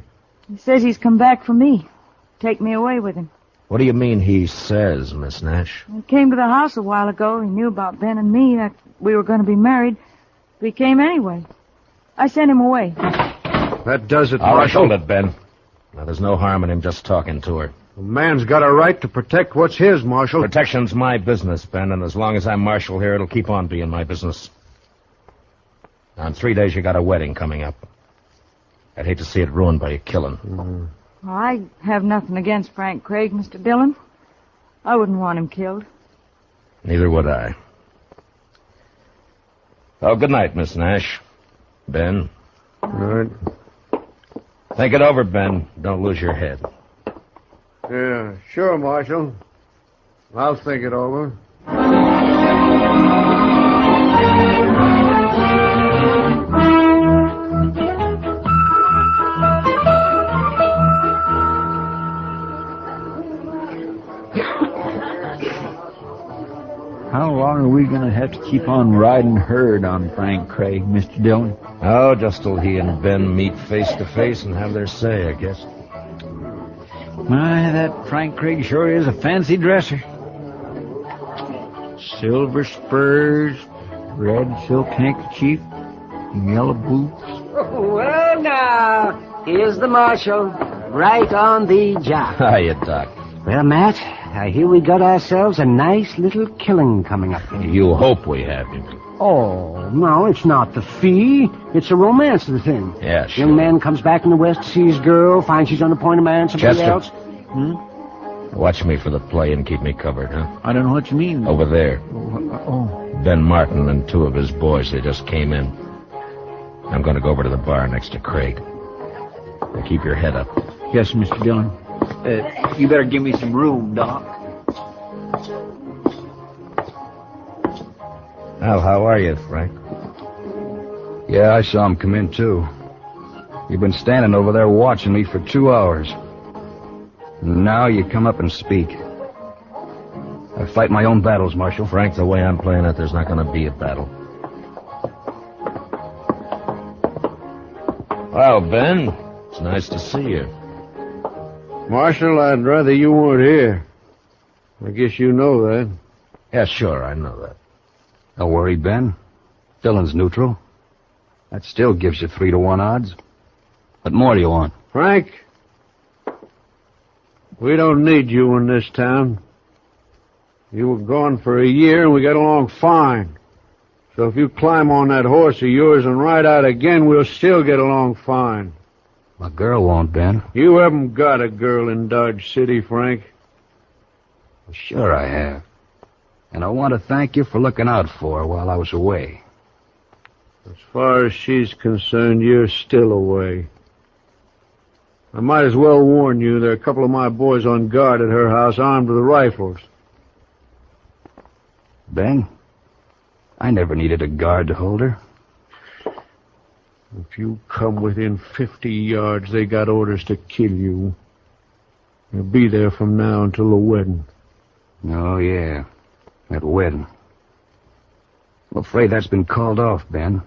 He says he's come back for me. Take me away with him. What do you mean he says, Miss Nash? He came to the house a while ago. He knew about Ben and me, that we were going to be married. But he came anyway. I sent him away. That does it, All right, Marshal. hold it, Ben. Now, there's no harm in him just talking to her. A man's got a right to protect what's his, Marshal. Protection's my business, Ben, and as long as I'm Marshal here, it'll keep on being my business. Now, in 3 days, you got a wedding coming up. I'd hate to see it ruined by a killing. Well, I have nothing against Frank Craig, Mr. Dillon. I wouldn't want him killed. Neither would I. Oh, good night, Miss Nash. Ben. All right. Think it over, Ben. Don't lose your head. Yeah, sure, Marshal. I'll think it over. How long are we going to have to keep on riding herd on Frank Craig, Mr. Dillon? Oh, just till he and Ben meet face to face and have their say, I guess. My, that Frank Craig sure is a fancy dresser. Silver spurs, red silk handkerchief, yellow boots. Well, now, here's the marshal, right on the job. Hiya, Doc. Well, Matt, I hear we got ourselves a nice little killing coming up. You hope we have him. Oh, no, it's not the fee. It's the romance of the thing. Yeah, sure. Young man comes back from the West to see his girl, finds she's on the point of marrying somebody Chester. else. Watch me for the play and keep me covered, huh? I don't know what you mean. Over there. Oh. Ben Martin and 2 of his boys, they just came in. I'm going to go over to the bar next to Craig. Now keep your head up. Yes, Mr. Dillon. You better give me some room, Doc. Al, how are you, Frank? Yeah, I saw him come in, too. You've been standing over there watching me for 2 hours. Now you come up and speak. I fight my own battles, Marshal. Frank, the way I'm playing it, there's not going to be a battle. Well, Ben, it's nice to see you. Marshal, I'd rather you weren't here. I guess you know that. Yeah, sure, I know that. Don't worry, Ben. Dillon's neutral. That still gives you 3-to-1 odds. What more do you want? Frank, we don't need you in this town. You were gone for a year and we got along fine. So if you climb on that horse of yours and ride out again, we'll still get along fine. My girl won't, Ben. You haven't got a girl in Dodge City, Frank. Well, sure I have. And I want to thank you for looking out for her while I was away. As far as she's concerned, you're still away. I might as well warn you, there are a couple of my boys on guard at her house armed with rifles. Ben, I never needed a guard to hold her. If you come within 50 yards, they got orders to kill you. You'll be there from now until the wedding. Oh, yeah. That wedding. I'm afraid that's been called off, Ben.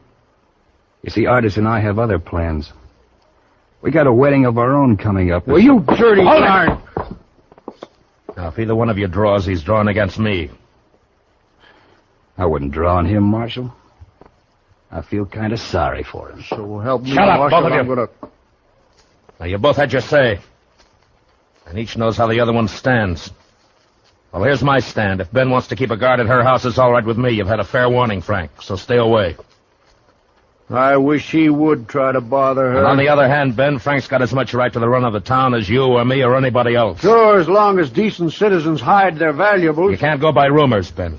You see, Artis and I have other plans. We got a wedding of our own coming up. Well, you dirty darn! Now, if either one of you draws, he's drawn against me. I wouldn't draw on him, Marshal. I feel kind of sorry for him. So help me, Shut up, Marshal, both of you. I'm gonna... Now, you both had your say. And each knows how the other one stands. Well, here's my stand. If Ben wants to keep a guard at her house, it's all right with me. You've had a fair warning, Frank, so stay away. I wish he would try to bother her. And on the other hand, Ben, Frank's got as much right to the run of the town as you or me or anybody else. Sure, as long as decent citizens hide their valuables. You can't go by rumors, Ben.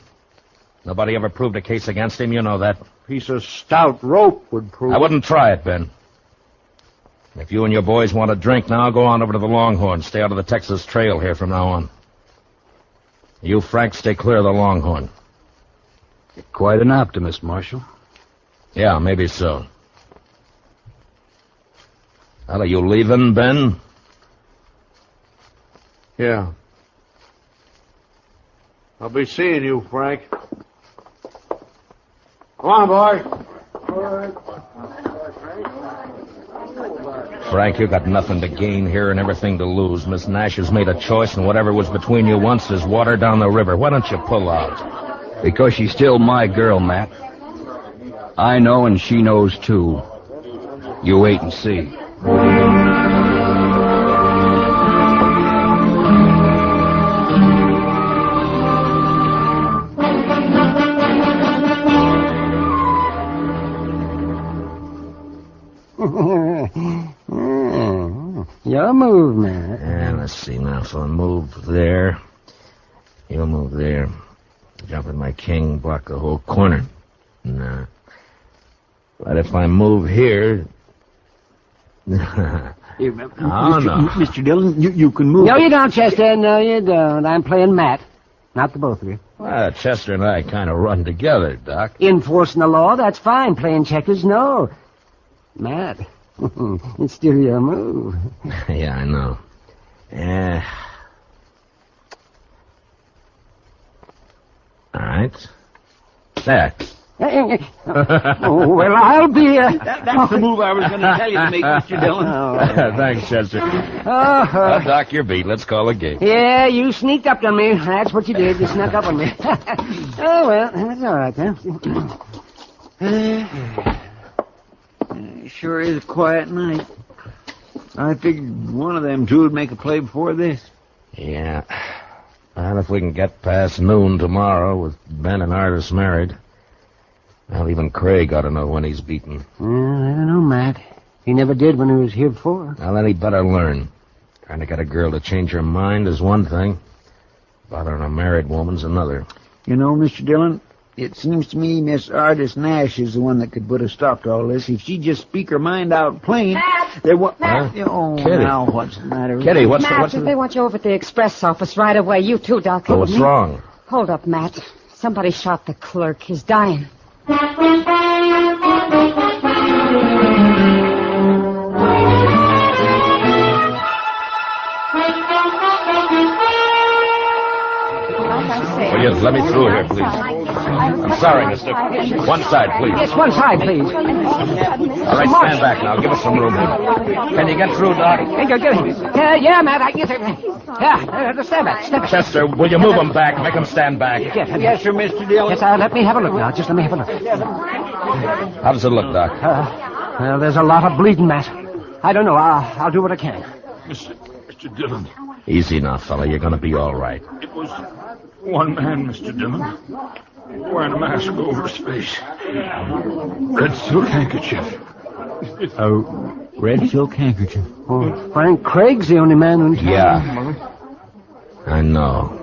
Nobody ever proved a case against him, you know that. A piece of stout rope would prove. I wouldn't try it, Ben. If you and your boys want a drink now, go on over to the Longhorn. Stay out of the Texas Trail here from now on. You, Frank, stay clear of the Longhorn. You're quite an optimist, Marshal. Yeah, maybe so. Well, are you leaving, Ben? Yeah. I'll be seeing you, Frank. Come on, boy. Frank, you got nothing to gain here and everything to lose. Miss Nash has made a choice, and whatever was between you once is water down the river. Why don't you pull out? Because she's still my girl, Matt. I know and she knows, too. You wait and see. Your move, man. Yeah, let's see now. So I move there. You'll move there. Jump in my king, block the whole corner. Nah. But if I move here... Mr. Dillon, you can move. No, you don't, Chester. No, you don't. I'm playing Matt. Not the both of you. Well, Chester and I kind of run together, Doc. Enforcing the law, that's fine. Playing checkers, no. Matt, it's still your move. Yeah, I know. All right. right. There. Oh, well, I'll be... That's the move I was going to tell you to make, Mr. Dillon. Thanks, Chester. Doc, you're beat. Let's call a game. Yeah, you sneaked up on me. That's what you did. You snuck up on me. Oh, well, that's all right, then. Sure is a quiet night. I figured one of them two would make a play before this. Yeah. And if we can get past noon tomorrow with Ben and Artis married, well, even Craig ought to know when he's beaten. I don't know, Matt. He never did when he was here before. Well, then he better learn. Trying to get a girl to change her mind is one thing. Bothering a married woman's another. You know, Mr. Dillon, it seems to me Miss Artis Nash is the one that could put a stop to all this. If she'd just speak her mind out plain, there was... Oh, Kitty. now what's the matter? Kitty, what's Matt, they want you over at the express office right away. You too, Doc. So what's wrong? Hold up, Matt. Somebody shot the clerk. He's dying. Will you let me through here, please? I'm sorry, mister. One side, please. Yes, one side, please. All right, stand back now. Give us some room here. Can you get through, Doc? Yeah, Matt, I can get through. Yeah, stand back. Chester, will you move them back? Make them stand back. Yes, sir, Mr. Dillon. Yes, let me have a look now. Just let me have a look. How does it look, Doc? Well, there's a lot of bleeding, Matt. I don't know. I'll do what I can. Mr. Dillon. Easy now, fella. You're going to be all right. It was one man, Mr. Dillon, wearing a mask over his face. Red silk handkerchief. A red silk handkerchief. Oh, Frank Craig's the only man in town. Yeah. I know.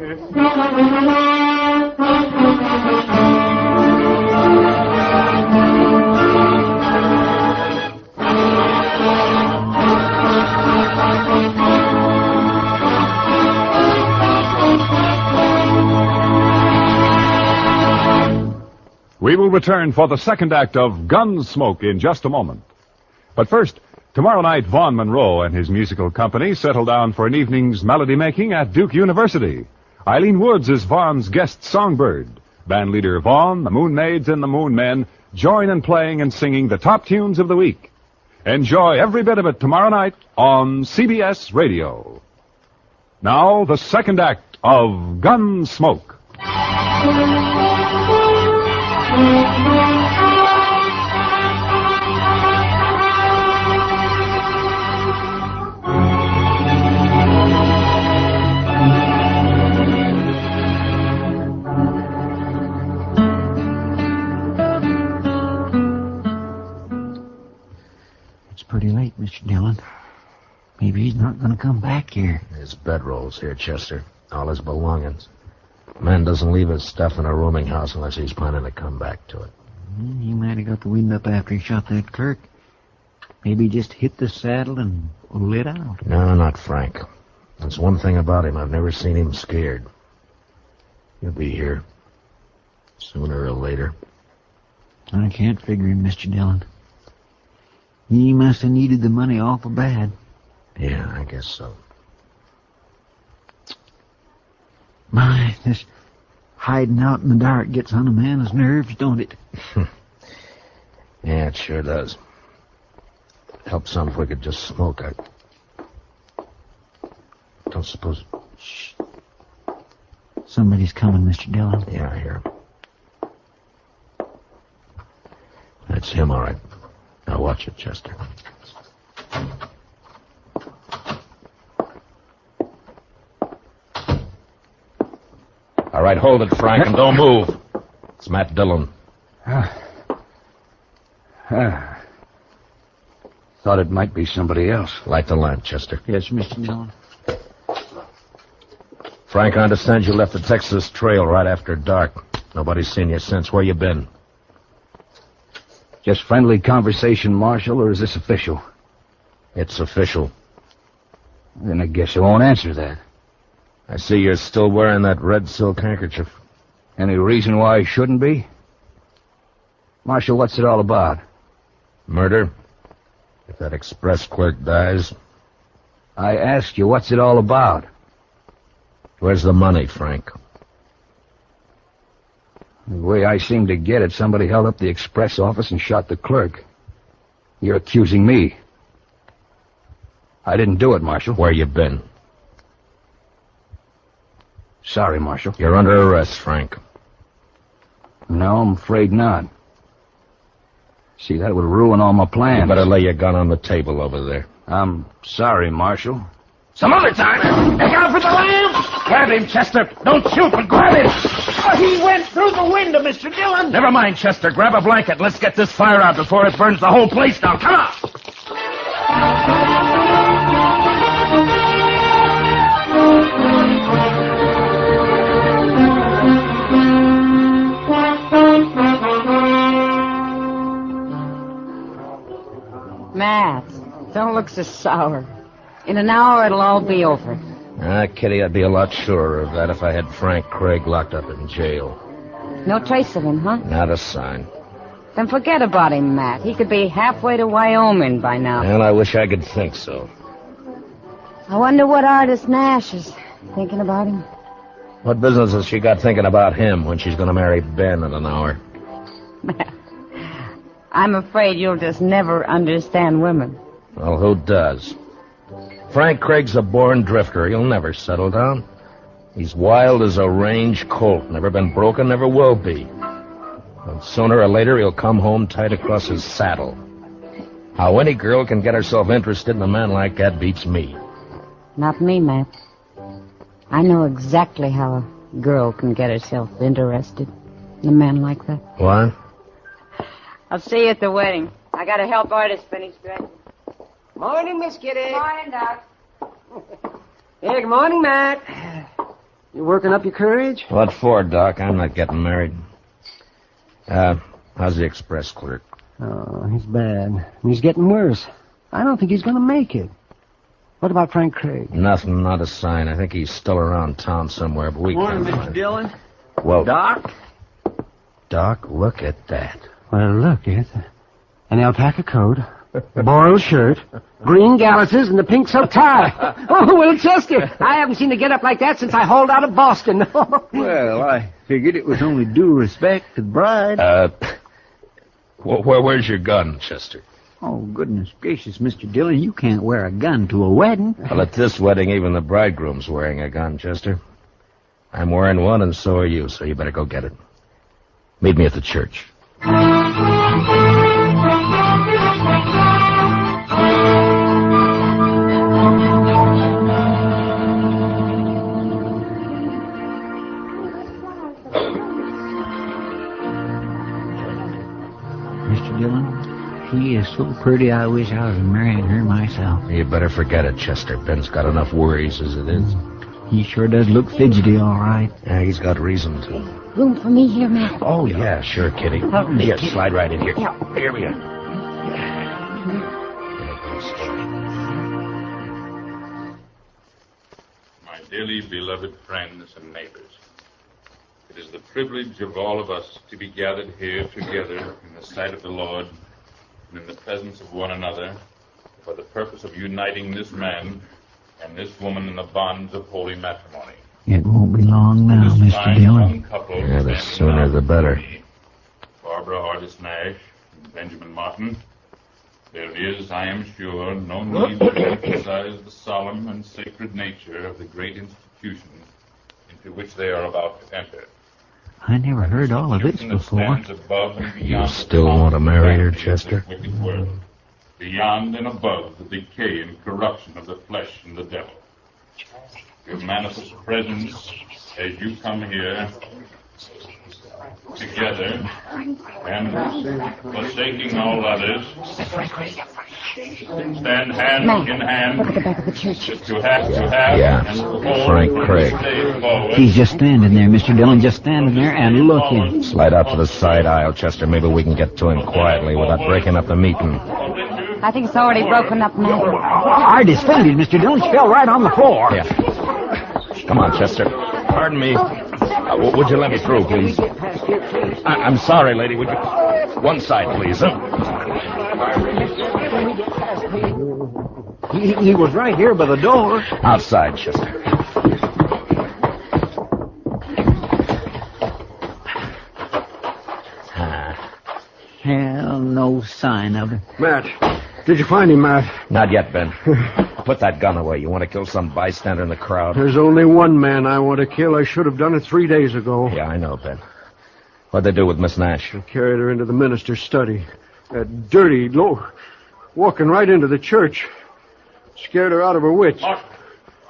We will return for the second act of Gunsmoke in just a moment. But first, tomorrow night, Vaughn Monroe and his musical company settle down for an evening's melody making at Duke University. Eileen Woods is Vaughn's guest songbird. Bandleader Vaughn, the Moon Maids, and the Moon Men join in playing and singing the top tunes of the week. Enjoy every bit of it tomorrow night on CBS Radio. Now, the second act of Gunsmoke. It's pretty late, Mr. Dillon. Maybe he's not going to come back here. His bedroll's here, Chester. All his belongings. Man doesn't leave his stuff in a rooming house unless he's planning to come back to it. He might have got the wind up after he shot that clerk. Maybe he just hit the saddle and lit out. No, not Frank. That's one thing about him. I've never seen him scared. He'll be here. Sooner or later. I can't figure him, Mr. Dillon. He must have needed the money awful bad. Yeah, I guess so. My, this hiding out in the dark gets on a man's nerves, don't it? Yeah, it sure does. Help some if we could just smoke. I don't suppose... Shh. Somebody's coming, Mr. Dillon. Yeah, I hear him. That's him, all right. Now watch it, Chester. All right, hold it, Frank, and don't move. It's Matt Dillon. Thought it might be somebody else. Light the lamp, Chester. Yes, Mr. Dillon. Frank, I understand you left the Texas Trail right after dark. Nobody's seen you since. Where you been? Just friendly conversation, Marshal, or is this official? It's official. Then I guess you won't answer that. I see you're still wearing that red silk handkerchief. Any reason why I shouldn't be? Marshal, what's it all about? Murder. If that express clerk dies... I asked you, what's it all about? Where's the money, Frank? The way I seem to get it, somebody held up the express office and shot the clerk. You're accusing me. I didn't do it, Marshal. Where you been? Sorry, Marshal. You're under arrest, Frank. No, I'm afraid not. See, that would ruin all my plans. You better lay your gun on the table over there. I'm sorry, Marshal. Some other time. Look out for the lamp! Grab him, Chester. Don't shoot, but grab him. Oh, he went through the window, Mr. Dillon. Never mind, Chester. Grab a blanket. Let's get this fire out before it burns the whole place down. Come on! Matt, don't look so sour. In an hour, it'll all be over. Kitty, I'd be a lot surer of that if I had Frank Craig locked up in jail. No trace of him, huh? Not a sign. Then forget about him, Matt. He could be halfway to Wyoming by now. Well, I wish I could think so. I wonder what artist Nash is thinking about him. What business has she got thinking about him when she's going to marry Ben in an hour? I'm afraid you'll just never understand women. Well, who does? Frank Craig's a born drifter. He'll never settle down. He's wild as a range colt. Never been broken, never will be. And sooner or later, he'll come home tight across his saddle. How any girl can get herself interested in a man like that beats me. Not me, Matt. I know exactly how a girl can get herself interested in a man like that. What? I'll see you at the wedding. I gotta help artist finish dressing. Morning, Miss Kitty. Morning, Doc. Hey, good morning, Matt. You working up your courage? What for, Doc? I'm not getting married. How's the express clerk? Oh, he's bad. He's getting worse. I don't think he's going to make it. What about Frank Craig? Nothing, not a sign. I think he's still around town somewhere, but we Morning, can't Mr. find him. Dillon. Well, Doc? Doc, look at that. Well, look, it's an alpaca coat, a boiled shirt, green galluses, and a pink silk tie. Oh, well, Chester, I haven't seen a get-up like that since I hauled out of Boston. Well, I figured it was only due respect to the bride. Where's your gun, Chester? Oh, goodness gracious, Mr. Dillon, you can't wear a gun to a wedding. Well, at this wedding, even the bridegroom's wearing a gun, Chester. I'm wearing one, and so are you, so you better go get it. Meet me at the church. Mr. Dillon, she is so pretty I wish I was marrying her myself. You better forget it, Chester. Ben's got enough worries as it is. He sure does look fidgety, all right. Yeah, he's got reason to. Room for me here, Matt? Oh, yeah, sure, Kitty. Here, slide right in here. Here we are. My dearly beloved friends and neighbors, it is the privilege of all of us to be gathered here together in the sight of the Lord and in the presence of one another for the purpose of uniting this man and this woman in the bonds of holy matrimony. It won't be long now, Mr. Dillon. Yeah, the sooner the better. Barbara Artis Nash and Benjamin Martin. There is, I am sure, no need to emphasize the solemn and sacred nature of the great institution into which they are about to enter. I never heard all of this before. You still want to marry her, Chester? Wicked world, beyond and above the decay and corruption of the flesh and the devil. Your manifest presence as you come here together and forsaking all others, stand hand in hand to have Yeah, and Frank Craig. He's just standing there, Mr. Dillon, just standing there and looking. Slide out to the side aisle, Chester. Maybe we can get to him quietly without breaking up the meeting. I think it's already broken up, Matt. I defended Mr. Dillon. She fell right on the floor. Yeah. Come on, Chester. Pardon me. Would you let me through, please? I'm sorry, lady. Would you... One side, please. He was right here by the door. Outside, Chester. no sign of him. Matt, did you find him, Matt? Not yet, Ben. Put that gun away. You want to kill some bystander in the crowd? There's only one man I want to kill. I should have done it 3 days ago. Yeah, I know, Ben. What'd they do with Miss Nash? They carried her into the minister's study. That dirty, walking right into the church. Scared her out of her wits.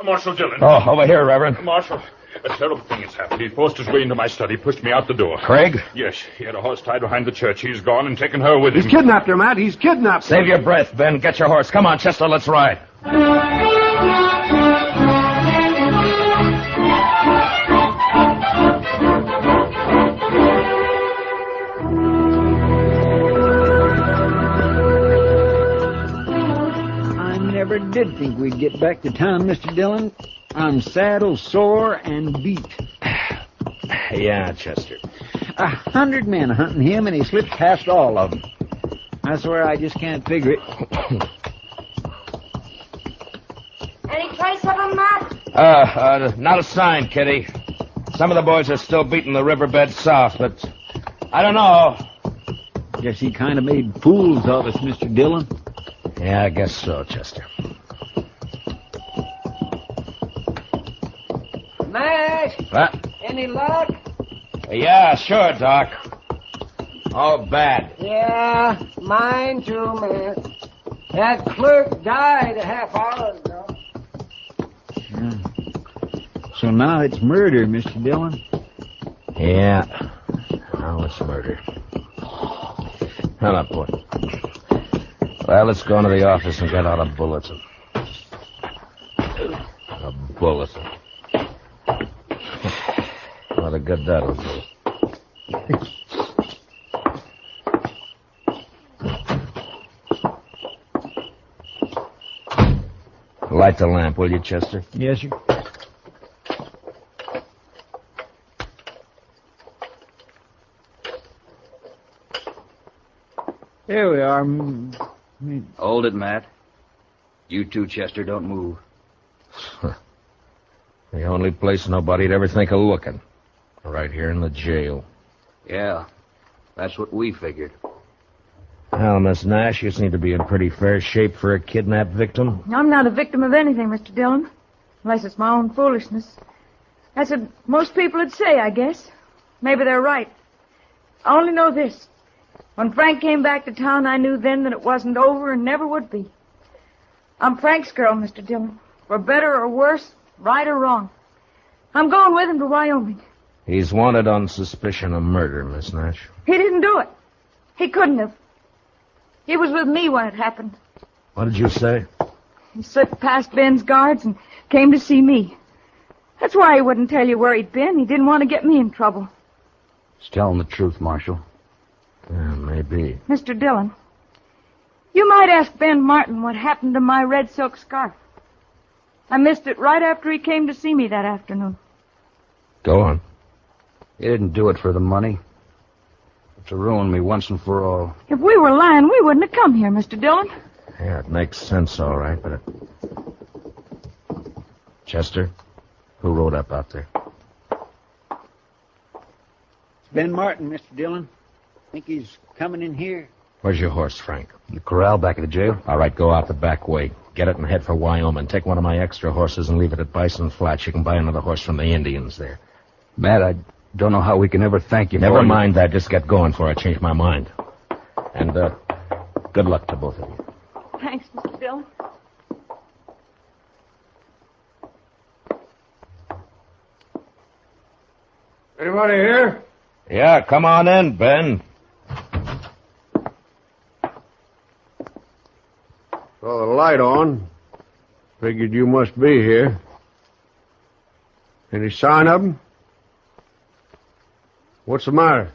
Marshal Dillon. Oh, over here, Reverend. Marshal, a terrible thing has happened. He forced his way into my study, pushed me out the door. Craig? Yes, he had a horse tied behind the church. He's gone and taken her with him. He's kidnapped her, Matt. He's kidnapped her. Save your breath, Ben. Get your horse. Come on, Chester, let's ride. Never did think we'd get back to town, Mr. Dillon. I'm saddled, sore, and beat. Yeah, Chester. 100 men hunting him, and he slips past all of them. I swear I just can't figure it. Any trace of him, Matt? Not a sign, Kitty. Some of the boys are still beating the riverbed south, but I don't know. Guess he kind of made fools of us, Mr. Dillon. Yeah, I guess so, Chester. Mash! What? Any luck? Yeah, sure, Doc. Oh, bad. Yeah, mine too, man. That clerk died a half hour ago. So now it's murder, Mr. Dillon? Yeah. Now it's murder. Hang up, boy. Well, let's go into the office and get out a bulletin. A bulletin. What a good that'll do. Light the lamp, will you, Chester? Yes, sir. There we are. Hold it, Matt. You too, Chester, don't move. The only place nobody'd ever think of looking. Right here in the jail. Yeah, that's what we figured. Well, Miss Nash, you seem to be in pretty fair shape for a kidnapped victim. I'm not a victim of anything, Mr. Dillon. Unless it's my own foolishness. That's what most people would say, I guess. Maybe they're right. I only know this. When Frank came back to town, I knew then that it wasn't over and never would be. I'm Frank's girl, Mr. Dillon. For better or worse, right or wrong. I'm going with him to Wyoming. He's wanted on suspicion of murder, Miss Nash. He didn't do it. He couldn't have. He was with me when it happened. What did you say? He slipped past Ben's guards and came to see me. That's why he wouldn't tell you where he'd been. He didn't want to get me in trouble. He's telling the truth, Marshal. Yeah, maybe. Mr. Dillon, you might ask Ben Martin what happened to my red silk scarf. I missed it right after he came to see me that afternoon. Go on. He didn't do it for the money. To ruin me once and for all. If we were lying, we wouldn't have come here, Mr. Dillon. Yeah, it makes sense, all right, but Chester, who rode up out there? It's Ben Martin, Mr. Dillon. Think he's coming in here? Where's your horse, Frank? In the corral back of the jail. All right, go out the back way. Get it and head for Wyoming. Take one of my extra horses and leave it at Bison Flats. You can buy another horse from the Indians there. Matt, I don't know how we can ever thank you for Never mind that. Just get going before I change my mind. And, good luck to both of you. Thanks, Mr. Dillon. Anybody here? Yeah, come on in, Ben. Saw the light on. Figured you must be here. Any sign of him? What's the matter?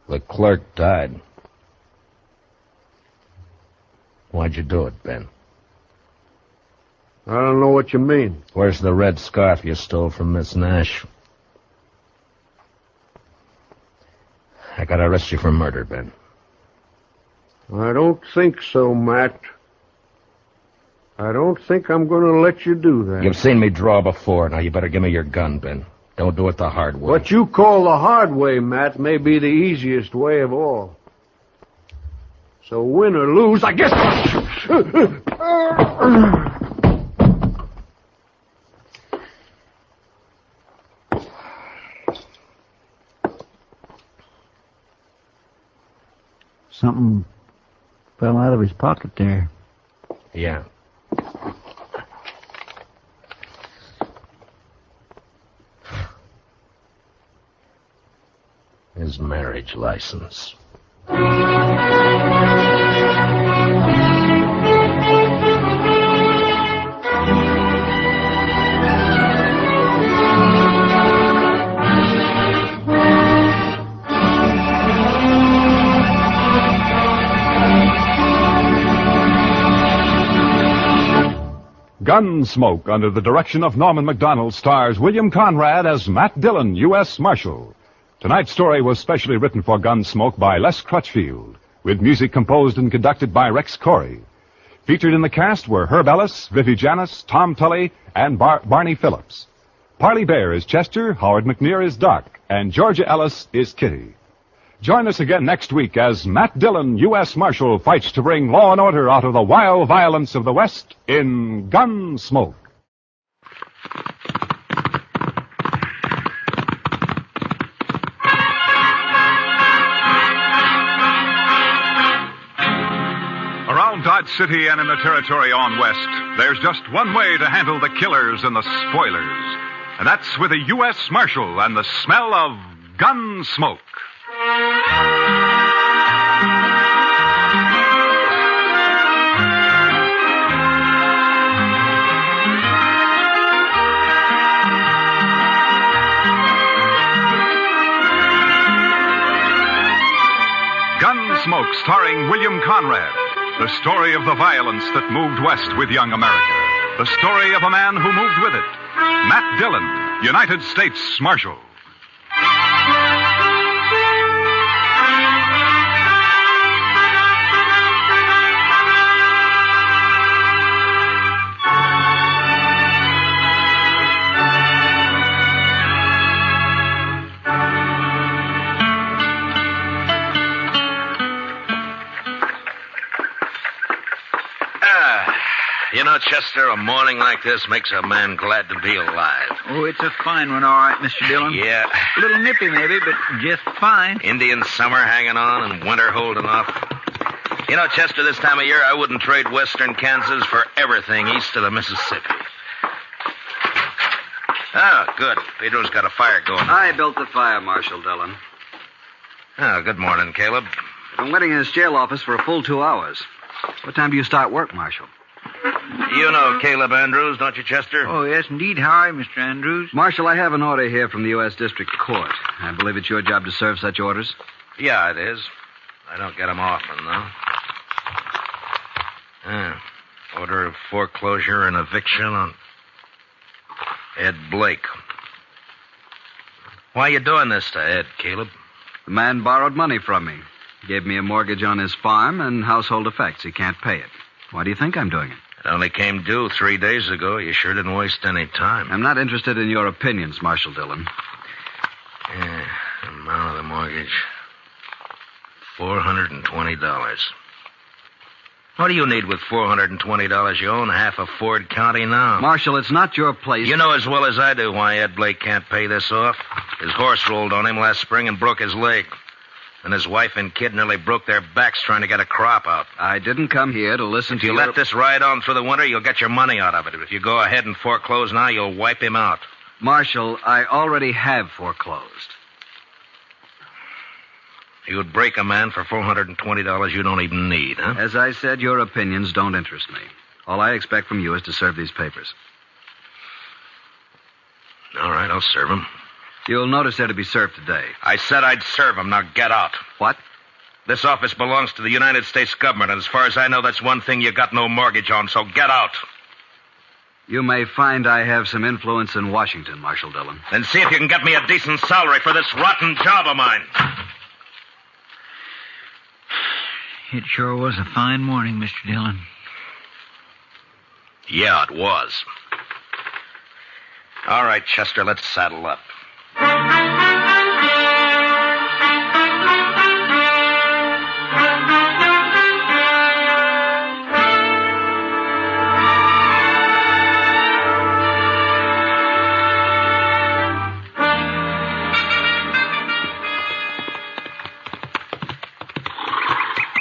The clerk died. Why'd you do it, Ben? I don't know what you mean. Where's the red scarf you stole from Miss Nash? I gotta arrest you for murder, Ben. I don't think so, Matt. I don't think I'm going to let you do that. You've seen me draw before. Now you better give me your gun, Ben. Don't do it the hard way. What you call the hard way, Matt, may be the easiest way of all. So win or lose, I guess... Something fell out of his pocket there. Yeah. His marriage license. Gunsmoke, under the direction of Norman Macdonald, stars William Conrad as Matt Dillon, U.S. Marshal. Tonight's story was specially written for Gunsmoke by Les Crutchfield, with music composed and conducted by Rex Corey. Featured in the cast were Herb Ellis, Vivi Janis, Tom Tully, and Barney Phillips. Parley Bear is Chester, Howard McNear is Doc, and Georgia Ellis is Kitty. Join us again next week as Matt Dillon, U.S. Marshal, fights to bring law and order out of the wild violence of the West in Gunsmoke. Around Dodge City and in the territory on west, there's just one way to handle the killers and the spoilers. And that's with a U.S. Marshal and the smell of Gunsmoke. Gunsmoke, starring William Conrad. The story of the violence that moved west with young America. The story of a man who moved with it. Matt Dillon, United States Marshal. You know, Chester, a morning like this makes a man glad to be alive. Oh, it's a fine one, all right, Mr. Dillon. Yeah. A little nippy, maybe, but just fine. Indian summer hanging on and winter holding off. You know, Chester, this time of year, I wouldn't trade western Kansas for everything east of the Mississippi. Oh, good. Pedro's got a fire going. I built the fire, Marshal Dillon. Oh, good morning, Caleb. I've been waiting in this jail office for a full 2 hours. What time do you start work, Marshal? You know Caleb Andrews, don't you, Chester? Oh, yes, indeed. How are you, Mr. Andrews? Marshal, I have an order here from the U.S. District Court. I believe it's your job to serve such orders. Yeah, it is. I don't get them often, though. Order of foreclosure and eviction on Ed Blake. Why are you doing this to Ed, Caleb? The man borrowed money from me. Gave me a mortgage on his farm and household effects. He can't pay it. Why do you think I'm doing it? It only came due 3 days ago. You sure didn't waste any time. I'm not interested in your opinions, Marshal Dillon. Yeah, amount of the mortgage. $420. What do you need with $420? You own half of Ford County now. Marshal, it's not your place. You know as well as I do why Ed Blake can't pay this off. His horse rolled on him last spring and broke his leg. And his wife and kid nearly broke their backs trying to get a crop out. I didn't come here to listen to you. If you let this ride on through the winter, you'll get your money out of it. If you go ahead and foreclose now, you'll wipe him out. Marshal, I already have foreclosed. You'd break a man for $420 you don't even need, huh? As I said, your opinions don't interest me. All I expect from you is to serve these papers. All right, I'll serve them. You'll notice they're to be served today. I said I'd serve them. Now get out. What? This office belongs to the United States government, and as far as I know, that's one thing you got no mortgage on, so get out. You may find I have some influence in Washington, Marshal Dillon. Then see if you can get me a decent salary for this rotten job of mine. It sure was a fine morning, Mr. Dillon. Yeah, it was. All right, Chester, let's saddle up.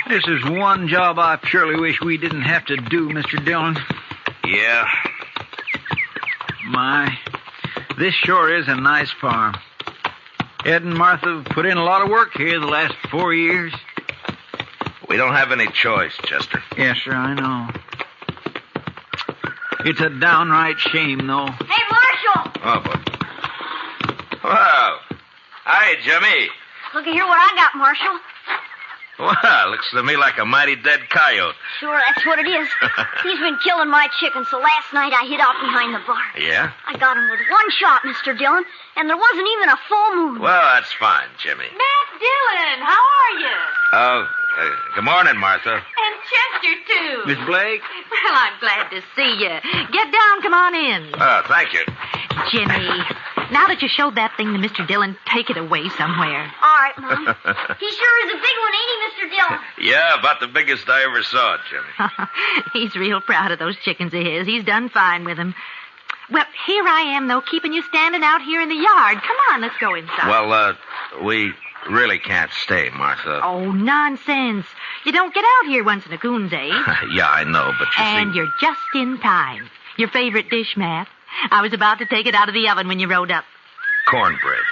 This is one job I surely wish we didn't have to do, Mr. Dillon. Yeah. My, this sure is a nice farm. Ed and Martha have put in a lot of work here the last 4 years. We don't have any choice, Chester. Yes, sir, I know. It's a downright shame, though. Hey, Marshal! Oh, boy. Wow. Hi, Jimmy. Looky here what I got, Marshal. Well, looks to me like a mighty dead coyote. Sure, that's what it is. He's been killing my chickens, so last night I hid out behind the barn. Yeah? I got him with one shot, Mr. Dillon, and there wasn't even a full moon. Well, that's fine, Jimmy. Matt Dillon, how are you? Oh, good morning, Martha. And Chester, too. Miss Blake? Well, I'm glad to see you. Get down, come on in. Oh, thank you. Jimmy, now that you showed that thing to Mr. Dillon, take it away somewhere. All right, Mom. He sure is a big one, ain't he, Mr. Dillon? Yeah, about the biggest I ever saw, Jimmy. He's real proud of those chickens of his. He's done fine with them. Well, here I am, though, keeping you standing out here in the yard. Come on, let's go inside. Well, we really can't stay, Martha. Oh, nonsense. You don't get out here once in a coon's age. Yeah, I know, but you And see... you're just in time. Your favorite dish, Matt. I was about to take it out of the oven when you rode up. Cornbread.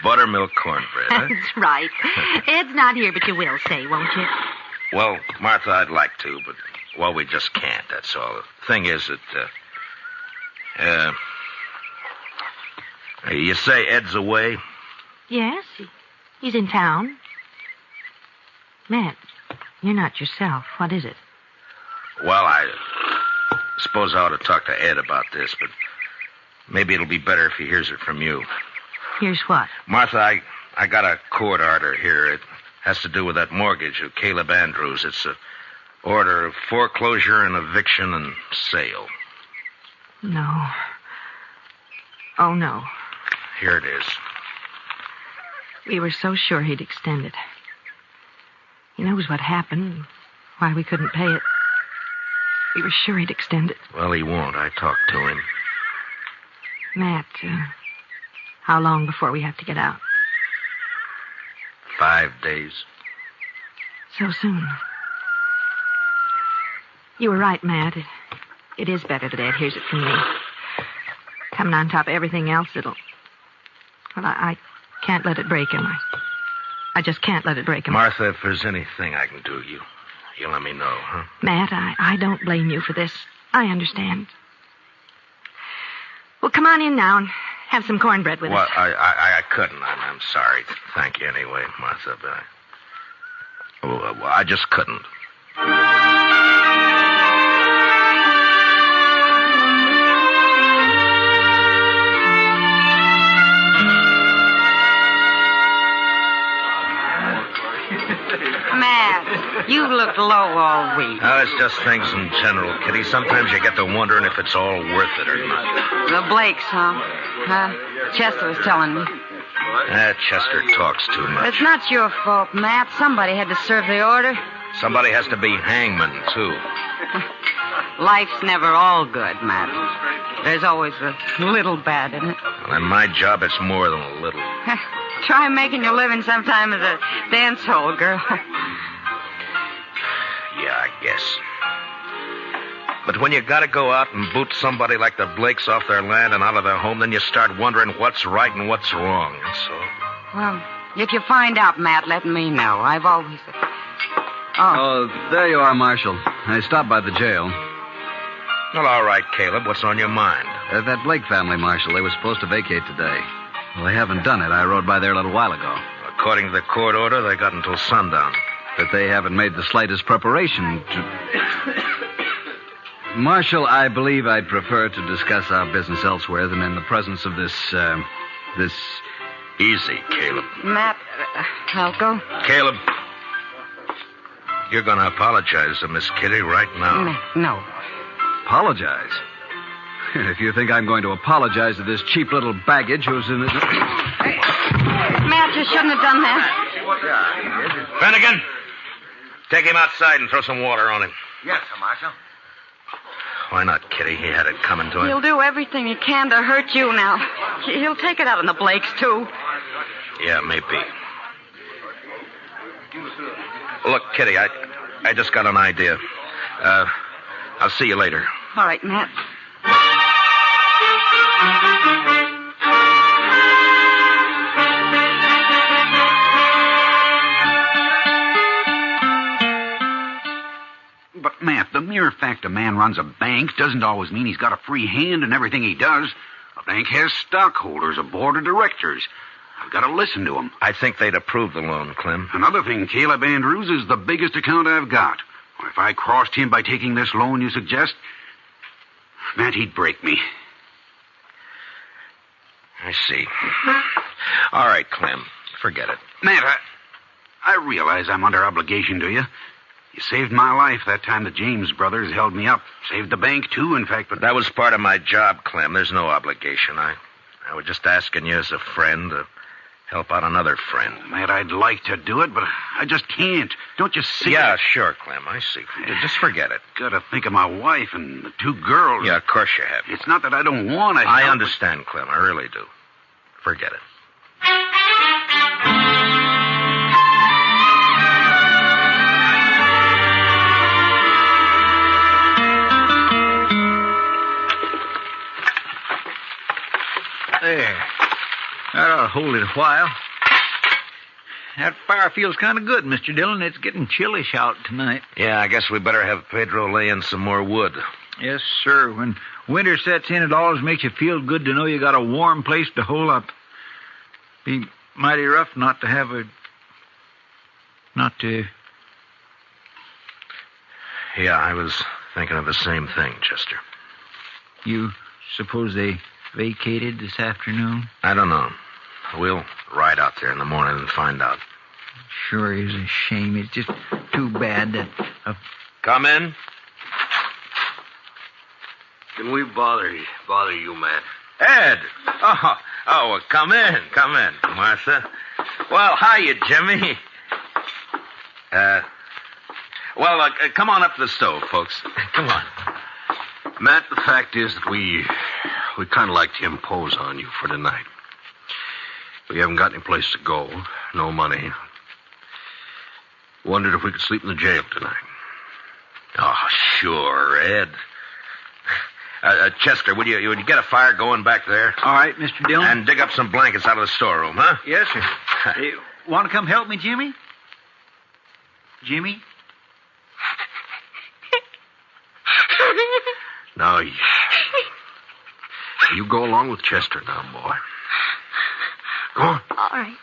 Buttermilk cornbread, huh? That's right. Ed's not here, but you will say, won't you? Well, Martha, I'd like to, but, well, we just can't, that's all. The thing is that, you say Ed's away? Yes, he's in town. Matt, you're not yourself. What is it? Well, I suppose I ought to talk to Ed about this, but maybe it'll be better if he hears it from you. Here's what? Martha, I got a court order here. It has to do with that mortgage of Caleb Andrews. It's a order of foreclosure and eviction and sale. No. Oh, no. Here it is. We were so sure he'd extend it. He knows what happened, why we couldn't pay it. We were sure he'd extend it. Well, he won't. I talked to him. Matt, how long before we have to get out? 5 days. So soon. You were right, Matt. It is better that Ed hears it from me. Coming on top of everything else, it'll... Well, I can't let it break him. I just can't let it break him. Martha, if there's anything I can do, you let me know, huh? Matt, I don't blame you for this. I understand. Well, come on in now and have some cornbread with us. Well, I couldn't. I'm sorry. Thank you anyway, Martha, but I just couldn't. Matt, you look low all week. Oh, it's just things in general, Kitty. Sometimes you get to wondering if it's all worth it or not. The Blakes, huh? Chester was telling me. Chester talks too much. It's not your fault, Matt. Somebody had to serve the order. Somebody has to be hangman, too. Life's never all good, Matt. There's always a little bad in it. Well, in my job, it's more than a little. Try making your living sometime as a dance hall girl. Yeah, I guess. But when you gotta go out and boot somebody like the Blakes off their land and out of their home, then you start wondering what's right and what's wrong, that's all. Well, if you find out, Matt, let me know. I've always... Oh, there you are, Marshal. I stopped by the jail. Well, all right, Caleb. What's on your mind? That Blake family, Marshal, they were supposed to vacate today. Well, they haven't done it. I rode by there a little while ago. According to the court order, they got until sundown. But they haven't made the slightest preparation to... Marshal, I believe I'd prefer to discuss our business elsewhere than in the presence of this... Easy, Caleb. Matt, I'll go. Caleb, you're going to apologize to Miss Kitty right now. No. Apologize? If you think I'm going to apologize to this cheap little baggage who's in it... Matt, you shouldn't have done that. Finnegan, take him outside and throw some water on him. Yes, sir, Marshal. Why not, Kitty? He had it coming to him. He'll do everything he can to hurt you now. He'll take it out on the Blakes, too. Yeah, maybe. Look, Kitty, I just got an idea. I'll see you later. All right, Matt. But, Matt, the mere fact a man runs a bank doesn't always mean he's got a free hand in everything he does. A bank has stockholders, a board of directors. I've got to listen to them. I think they'd approve the loan, Clem. Another thing, Caleb Andrews is the biggest account I've got. If I crossed him by taking this loan you suggest, Matt, he'd break me. I see. All right, Clem. Forget it. Matt, I realize I'm under obligation to you. You saved my life that time the James brothers held me up. Saved the bank, too, in fact, but... That was part of my job, Clem. There's no obligation. I was just asking you as a friend to help out another friend. Matt, I'd like to do it, but I just can't. Don't you see? Yeah, sure, Clem. I see. Just forget it. Gotta think of my wife and the two girls. Yeah, of course you have. It's not that I don't want to help. I understand, Clem. I really do. Forget it. There. That ought to hold it a while. That fire feels kind of good, Mr. Dillon. It's getting chillish out tonight. Yeah, I guess we better have Pedro lay in some more wood. Yes, sir. When winter sets in, it always makes you feel good to know you got a warm place to hole up. Be mighty rough not to... Yeah, I was thinking of the same thing, Chester. You suppose they vacated this afternoon? I don't know. We'll ride out there in the morning and find out. Sure is a shame. It's just too bad that... Come in. Can we bother you, Matt? Ed! Oh, come in, Martha. Well, hiya, Jimmy. Come on up to the stove, folks. Come on. Matt, the fact is that we kind of like to impose on you for tonight. We haven't got any place to go, no money. Wondered if we could sleep in the jail tonight. Oh, sure, Ed. Chester, would you get a fire going back there? All right, Mr. Dillon. And dig up some blankets out of the storeroom, huh? Yes, sir. Want to come help me, Jimmy? Jimmy? Now, you go along with Chester now, boy. Go on. All right.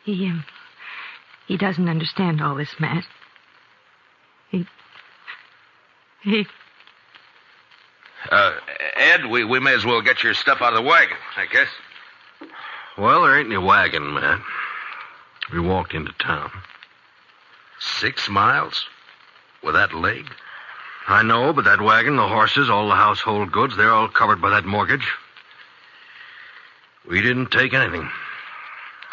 He doesn't understand all this, Matt. Ed, we may as well get your stuff out of the wagon, I guess. Well, there ain't any wagon, Matt. We walked into town. 6 miles? With that leg? I know, but that wagon, the horses, all the household goods, they're all covered by that mortgage. We didn't take anything.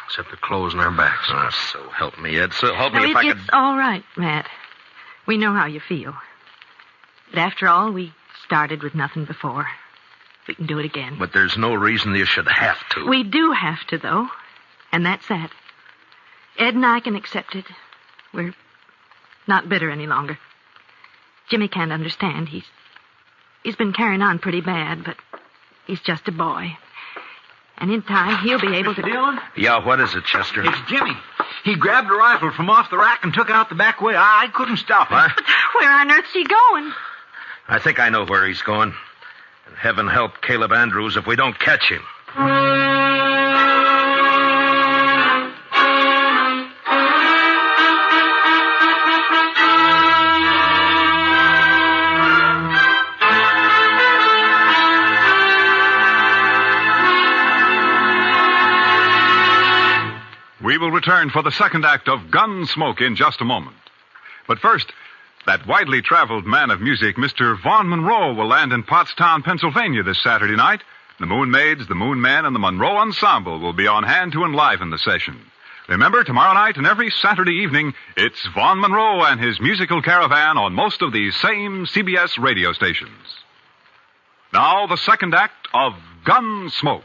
Except the clothes on our backs. Oh, so help me, Ed. So help me if I could... It's all right, Matt. We know how you feel. But after all, we started with nothing before. We can do it again. But there's no reason you should have to. We do have to, though. And that's that. Ed and I can accept it. We're not bitter any longer. Jimmy can't understand. He's been carrying on pretty bad, but he's just a boy. And in time, he'll be able to... Dillon? Yeah, what is it, Chester? It's Jimmy. He grabbed a rifle from off the rack and took out the back way. I couldn't stop him. What? But where on earth's he going? I think I know where he's going. And heaven help Caleb Andrews if we don't catch him. We will return for the second act of Gunsmoke in just a moment. But first, that widely traveled man of music, Mr. Vaughn Monroe, will land in Pottstown, Pennsylvania this Saturday night. The Moon Maids, the Moon Men, and the Monroe Ensemble will be on hand to enliven the session. Remember, tomorrow night and every Saturday evening, it's Vaughn Monroe and his musical caravan on most of these same CBS radio stations. Now, the second act of Gunsmoke.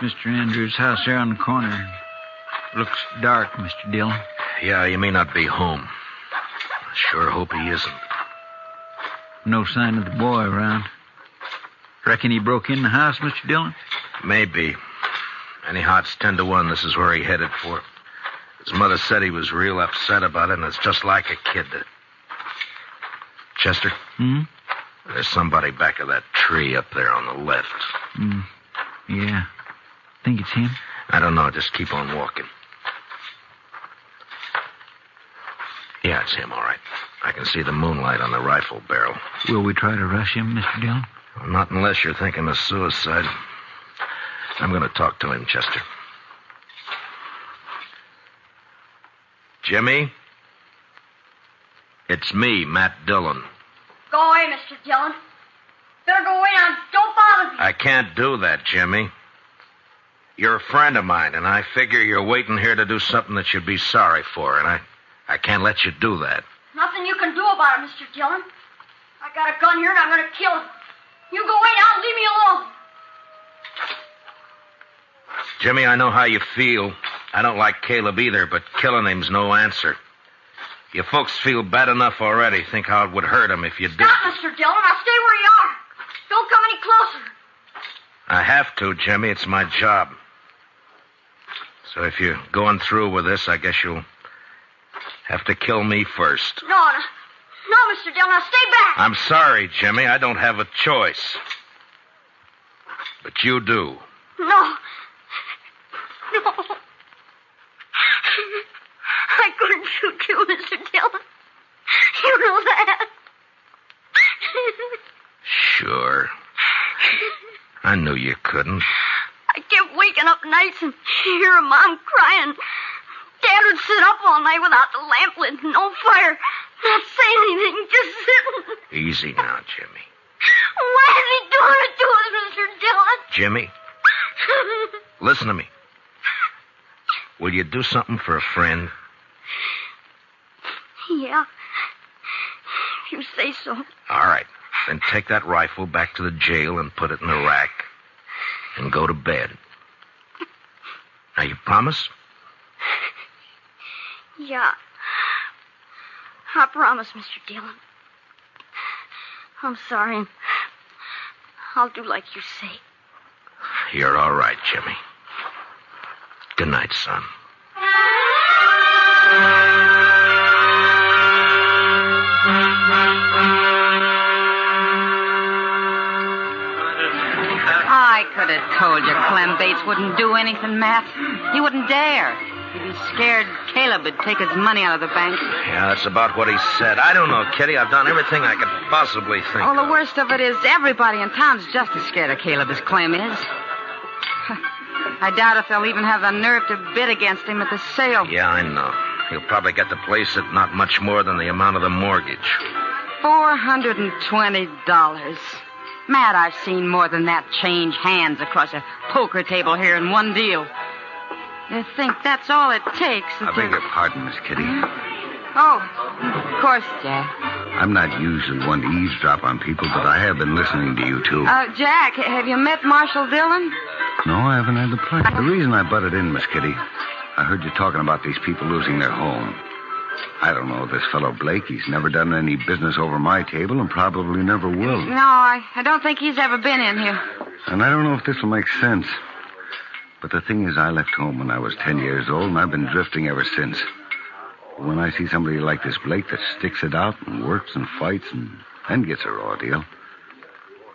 Mr. Andrews' house there on the corner. Looks dark, Mr. Dillon. Yeah, you may not be home. I sure hope he isn't. No sign of the boy around. Reckon he broke in the house, Mr. Dillon? Maybe. Anyhow, it's 10 to 1. This is where he headed for. His mother said he was real upset about it, and it's just like a kid to... Chester? There's somebody back of that tree up there on the left. Yeah. Think it's him? I don't know. Just keep on walking. Yeah, it's him, all right. I can see the moonlight on the rifle barrel. Will we try to rush him, Mr. Dillon? Well, not unless you're thinking of suicide. I'm going to talk to him, Chester. Jimmy? It's me, Matt Dillon. Go away, Mr. Dillon. Better go away now. Don't bother me. I can't do that, Jimmy. You're a friend of mine, and I figure you're waiting here to do something that you'd be sorry for, and I can't let you do that. Nothing you can do about it, Mr. Dillon. I got a gun here, and I'm going to kill him. You go away now and leave me alone. Jimmy, I know how you feel. I don't like Caleb either, but killing him's no answer. You folks feel bad enough already. Think how it would hurt him if you did. Stop, Mr. Dillon. I'll stay where you are. Don't come any closer. I have to, Jimmy. It's my job. So if you're going through with this, I guess you'll have to kill me first. No, Mr. Dillon. Now stay back. I'm sorry, Jimmy. I don't have a choice. But you do. No. I couldn't shoot you, Mr. Dillon. You know that. Sure. I knew you couldn't. I kept waking up nights and hearing Mom crying. Dad would sit up all night without the lamp lit, no fire, not saying anything, just sitting. Easy now, Jimmy. Why is he doing it to us, Mr. Dillon? Jimmy, listen to me. Will you do something for a friend? Yeah. If you say so. All right. Then take that rifle back to the jail and put it in the rack. And go to bed. Now, you promise? Yeah. I promise, Mr. Dillon. I'm sorry, and I'll do like you say. You're all right, Jimmy. Good night, son. I could have told you Clem Bates wouldn't do anything, Matt. He wouldn't dare. He'd be scared Caleb would take his money out of the bank. Yeah, that's about what he said. I don't know, Kitty. I've done everything I could possibly think Oh, of. the worst of it is everybody in town's just as scared of Caleb as Clem is. I doubt if they'll even have the nerve to bid against him at the sale. Yeah, I know. He'll probably get the place at not much more than the amount of the mortgage. $420. Matt, I've seen more than that change hands across a poker table here in one deal. You think that's all it takes? I beg your pardon, Miss Kitty. Oh, of course, Jack. I'm not usually one to eavesdrop on people, but I have been listening to you, too. Jack, have you met Marshal Dillon? No, I haven't had the pleasure. The reason I butted in, Miss Kitty, I heard you talking about these people losing their home. I don't know this fellow Blake. He's never done any business over my table and probably never will. No, I don't think he's ever been in here. And I don't know if this will make sense. But the thing is, I left home when I was 10 years old, and I've been drifting ever since. When I see somebody like this Blake that sticks it out and works and fights and gets a raw deal.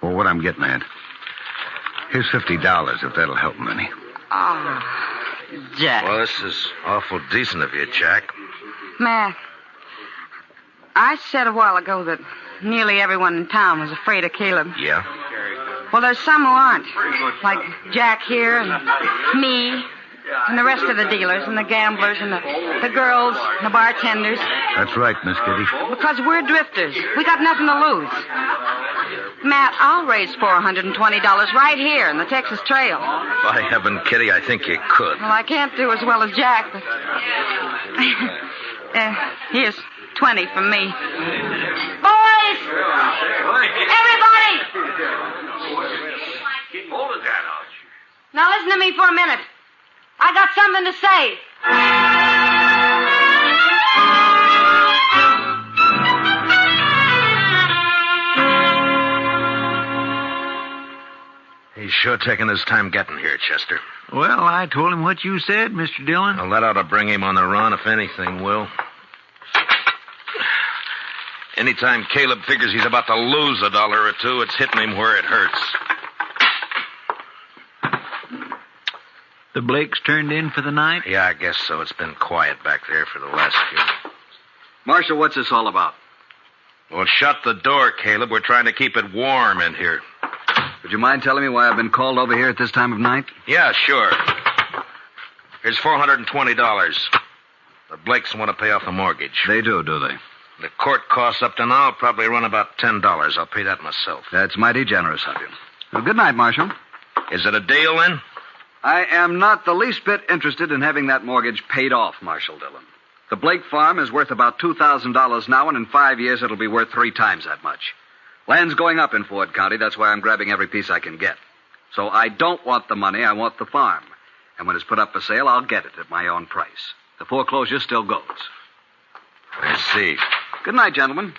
Well, what I'm getting at, here's $50 if that'll help him any. Oh, Jack. Well, this is awful decent of you, Jack. Matt, I said a while ago that nearly everyone in town was afraid of Caleb. Yeah? Well, there's some who aren't. Like Jack here and me and the rest of the dealers and the gamblers and the girls and the bartenders. That's right, Miss Kitty. Because we're drifters. We got nothing to lose. Matt, I'll raise $420 right here in the Texas Trail. By heaven, Kitty, I think you could. Well, I can't do as well as Jack, but... here's 20 from me. Boys! Everybody! Keep hold of that, Now listen, to me for a minute. I got something to say. He's sure taking his time getting here, Chester. Well, I told him what you said, Mr. Dillon. Well, that ought to bring him on the run, if anything will. Anytime Caleb figures he's about to lose $1 or $2, it's hitting him where it hurts. The Blakes turned in for the night? Yeah, I guess so. It's been quiet back there for the last few. Marshal, what's this all about? Well, shut the door, Caleb. We're trying to keep it warm in here. Would you mind telling me why I've been called over here at this time of night? Yeah, sure. Here's $420. The Blakes want to pay off the mortgage. They do they? The court costs up to now will probably run about $10. I'll pay that myself. That's mighty generous of you. Well, good night, Marshal. Is it a deal, then? I am not the least bit interested in having that mortgage paid off, Marshal Dillon. The Blake farm is worth about $2,000 now, and in 5 years it'll be worth 3 times that much. Land's going up in Ford County. That's why I'm grabbing every piece I can get. So I don't want the money. I want the farm. And when it's put up for sale, I'll get it at my own price. The foreclosure still goes. I see. Good night, gentlemen.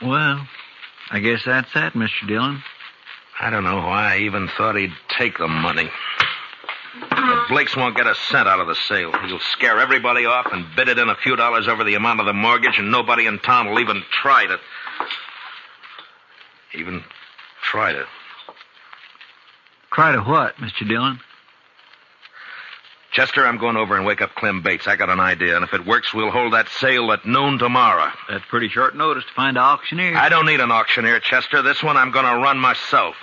Well, I guess that's that, Mr. Dillon. I don't know why I even thought he'd take the money. The Blakes won't get a cent out of the sale. He'll scare everybody off and bid it in a few dollars over the amount of the mortgage, and nobody in town will even try to... Try to what, Mr. Dillon? Chester, I'm going over and wake up Clem Bates. I got an idea, and if it works, we'll hold that sale at noon tomorrow. That's pretty short notice to find an auctioneer. I don't need an auctioneer, Chester. This one I'm going to run myself.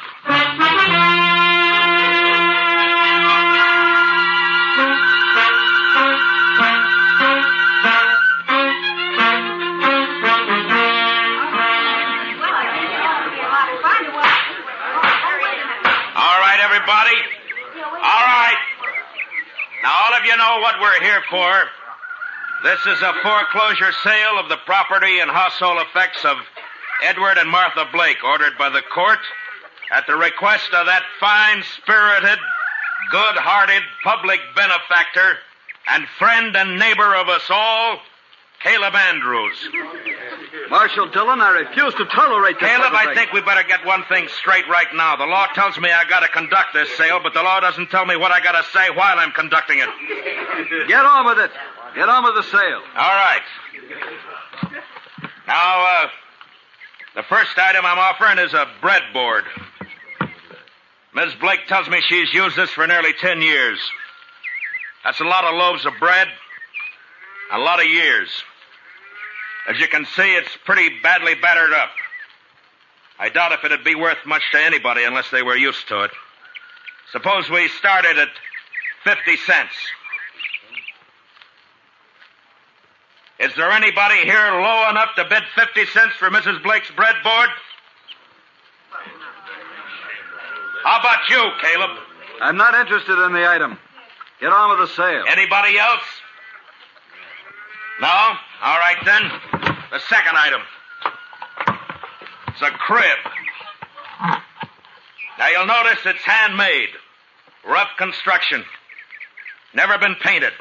Everybody? All right. Now, all of you know what we're here for. This is a foreclosure sale of the property and household effects of Edward and Martha Blake, ordered by the court at the request of that fine-spirited, good-hearted public benefactor and friend and neighbor of us all, Caleb Andrews. Marshal Dillon, I refuse to tolerate this. Caleb, I think we better get one thing straight right now. The law tells me I got to conduct this sale, but the law doesn't tell me what I got to say while I'm conducting it. Get on with it. Get on with the sale. All right. Now, the first item I'm offering is a breadboard. Ms. Blake tells me she's used this for nearly 10 years. That's a lot of loaves of bread, a lot of years. As you can see, it's pretty badly battered up. I doubt if it'd be worth much to anybody unless they were used to it. Suppose we started at 50 cents. Is there anybody here low enough to bid 50 cents for Mrs. Blake's breadboard? How about you, Caleb? I'm not interested in the item. Get on with the sale. Anybody else? No? All right, then. The second item. It's a crib. Now, you'll notice it's handmade. Rough construction. Never been painted.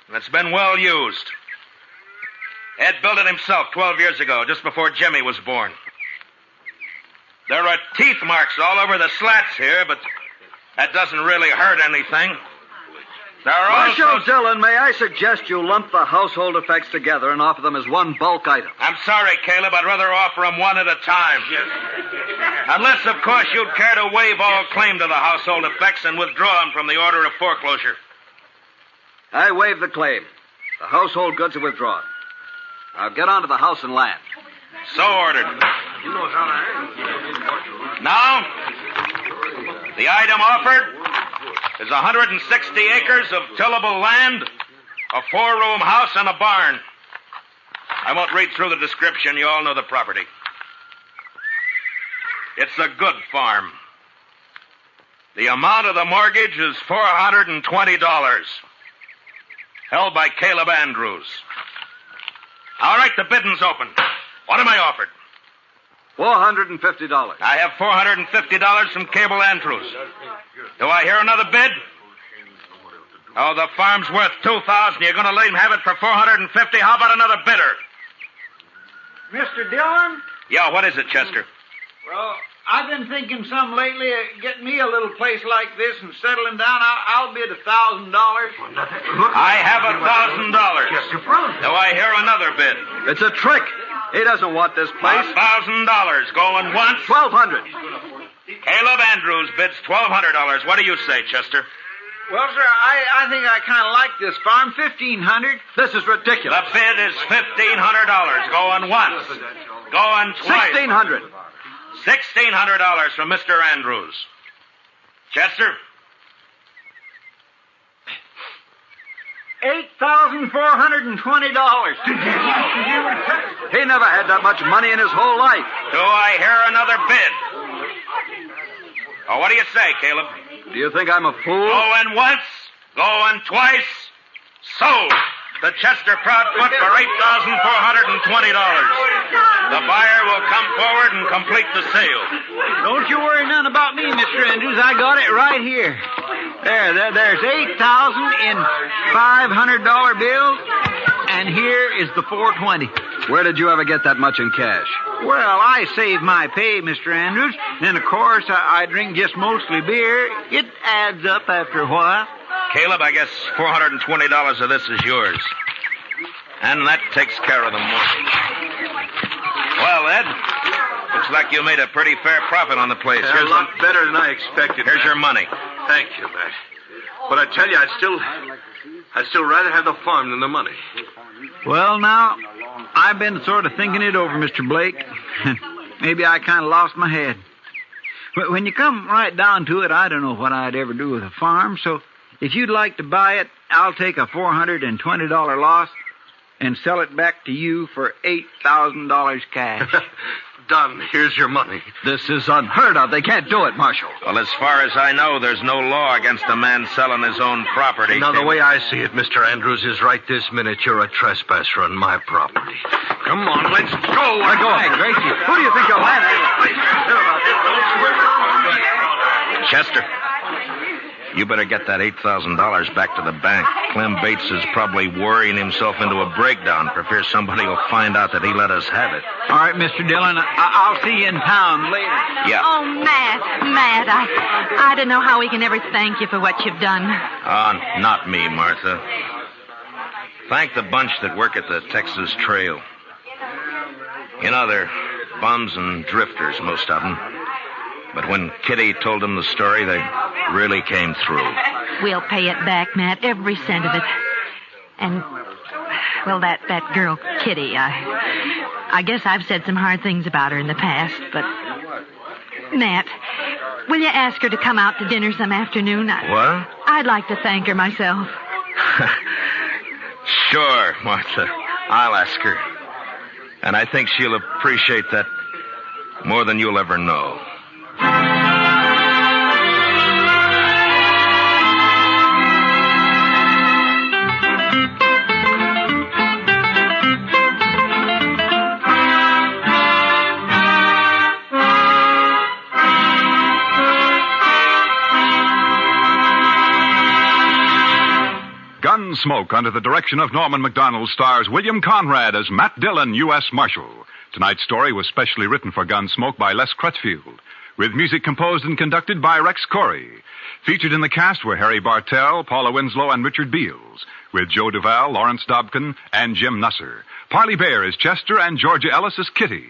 And it's been well used. Ed built it himself 12 years ago, just before Jimmy was born. There are teeth marks all over the slats here, but that doesn't really hurt anything. There are Marshal Dillon, may I suggest you lump the household effects together and offer them as one bulk item? I'm sorry, Caleb. I'd rather offer them one at a time. Unless, of course, you'd care to waive all claim to the household effects and withdraw them from the order of foreclosure. I waive the claim. The household goods are withdrawn. Now get on to the house and land. So ordered. Now, the item offered is 160 acres of tillable land, a 4-room house, and a barn. I won't read through the description. You all know the property. It's a good farm. The amount of the mortgage is $420, held by Caleb Andrews. All right, the bidding's open. What am I offered? $450. I have $450 from Cable Andrews. Do I hear another bid? Oh, the farm's worth $2,000. You're going to let him have it for $450. How about another bidder? Mr. Dillon? Yeah, what is it, Chester? Well, I've been thinking some lately of getting me a little place like this and settling down. I'll bid $1,000. I have $1,000. Do I hear another bid? It's a trick. He doesn't want this place. $1,000. Going once? $1,200. Caleb Andrews bids $1,200. What do you say, Chester? Well, sir, I think I kind of like this farm. $1,500. This is ridiculous. The bid is $1,500. Going once. Going twice. $1,600. $1,600 from Mr. Andrews. Chester? $8,420. He never had that much money in his whole life. Do I hear another bid? Oh, what do you say, Caleb? Do you think I'm a fool? Going once, going twice, sold. The Chester Proudfoot for $8,420. The buyer will come forward and complete the sale. Don't you worry none about me, Mr. Andrews. I got it right here. There's $8,000 in $500 bills, and here is the $420. Where did you ever get that much in cash? Well, I save my pay, Mr. Andrews. Then, of course, I drink just mostly beer. It adds up after a while. Caleb, I guess $420 of this is yours. And that takes care of the mortgage. Well, Ed, looks like you made a pretty fair profit on the place. Yeah, a lot better than I expected. Here's Matt. your money. Thank you, Matt. But I tell you, I'd still rather have the farm than the money. Well, now, I've been sort of thinking it over, Mr. Blake. Maybe I kind of lost my head. But when you come right down to it, I don't know what I'd ever do with a farm, so if you'd like to buy it, I'll take a $420 loss and sell it back to you for $8,000 cash. Done. Here's your money. This is unheard of. They can't do it, Marshal. Well, as far as I know, there's no law against a man selling his own property. Now, the way I see it, Mr. Andrews, is right this minute you're a trespasser on my property. Come on, let's go. Let go. Hey, Gracie, who do you think you're landing? Chester, you better get that $8,000 back to the bank. Clem Bates is probably worrying himself into a breakdown for fear somebody will find out that he let us have it. All right, Mr. Dillon, I'll see you in town later. Yeah. Oh, Matt, I don't know how we can ever thank you for what you've done. Not me, Martha. Thank the bunch that work at the Texas Trail. You know, they're bums and drifters, most of them. But when Kitty told them the story, they really came through. We'll pay it back, Matt, every cent of it. And, well, that girl, Kitty, I guess I've said some hard things about her in the past, but... Matt, will you ask her to come out to dinner some afternoon? What? I'd like to thank her myself. Sure, Martha. I'll ask her. And I think she'll appreciate that more than you'll ever know. Gunsmoke, under the direction of Norman Macdonald, stars William Conrad as Matt Dillon, U.S. Marshal. Tonight's story was specially written for Gunsmoke by Les Crutchfield, with music composed and conducted by Rex Corey. Featured in the cast were Harry Bartell, Paula Winslow, and Richard Beals, with Joe Duvall, Lawrence Dobkin, and Jim Nusser. Parley Bear is Chester, and Georgia Ellis is Kitty.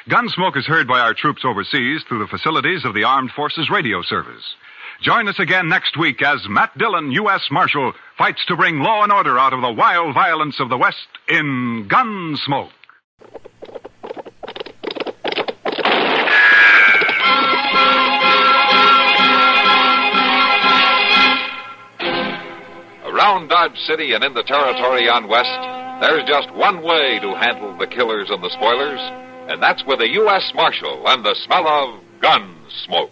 Gunsmoke is heard by our troops overseas through the facilities of the Armed Forces Radio Service. Join us again next week as Matt Dillon, U.S. Marshal, fights to bring law and order out of the wild violence of the West in Gunsmoke. Around Dodge City and in the territory on West, there's just one way to handle the killers and the spoilers, and that's with a U.S. Marshal and the smell of gun smoke.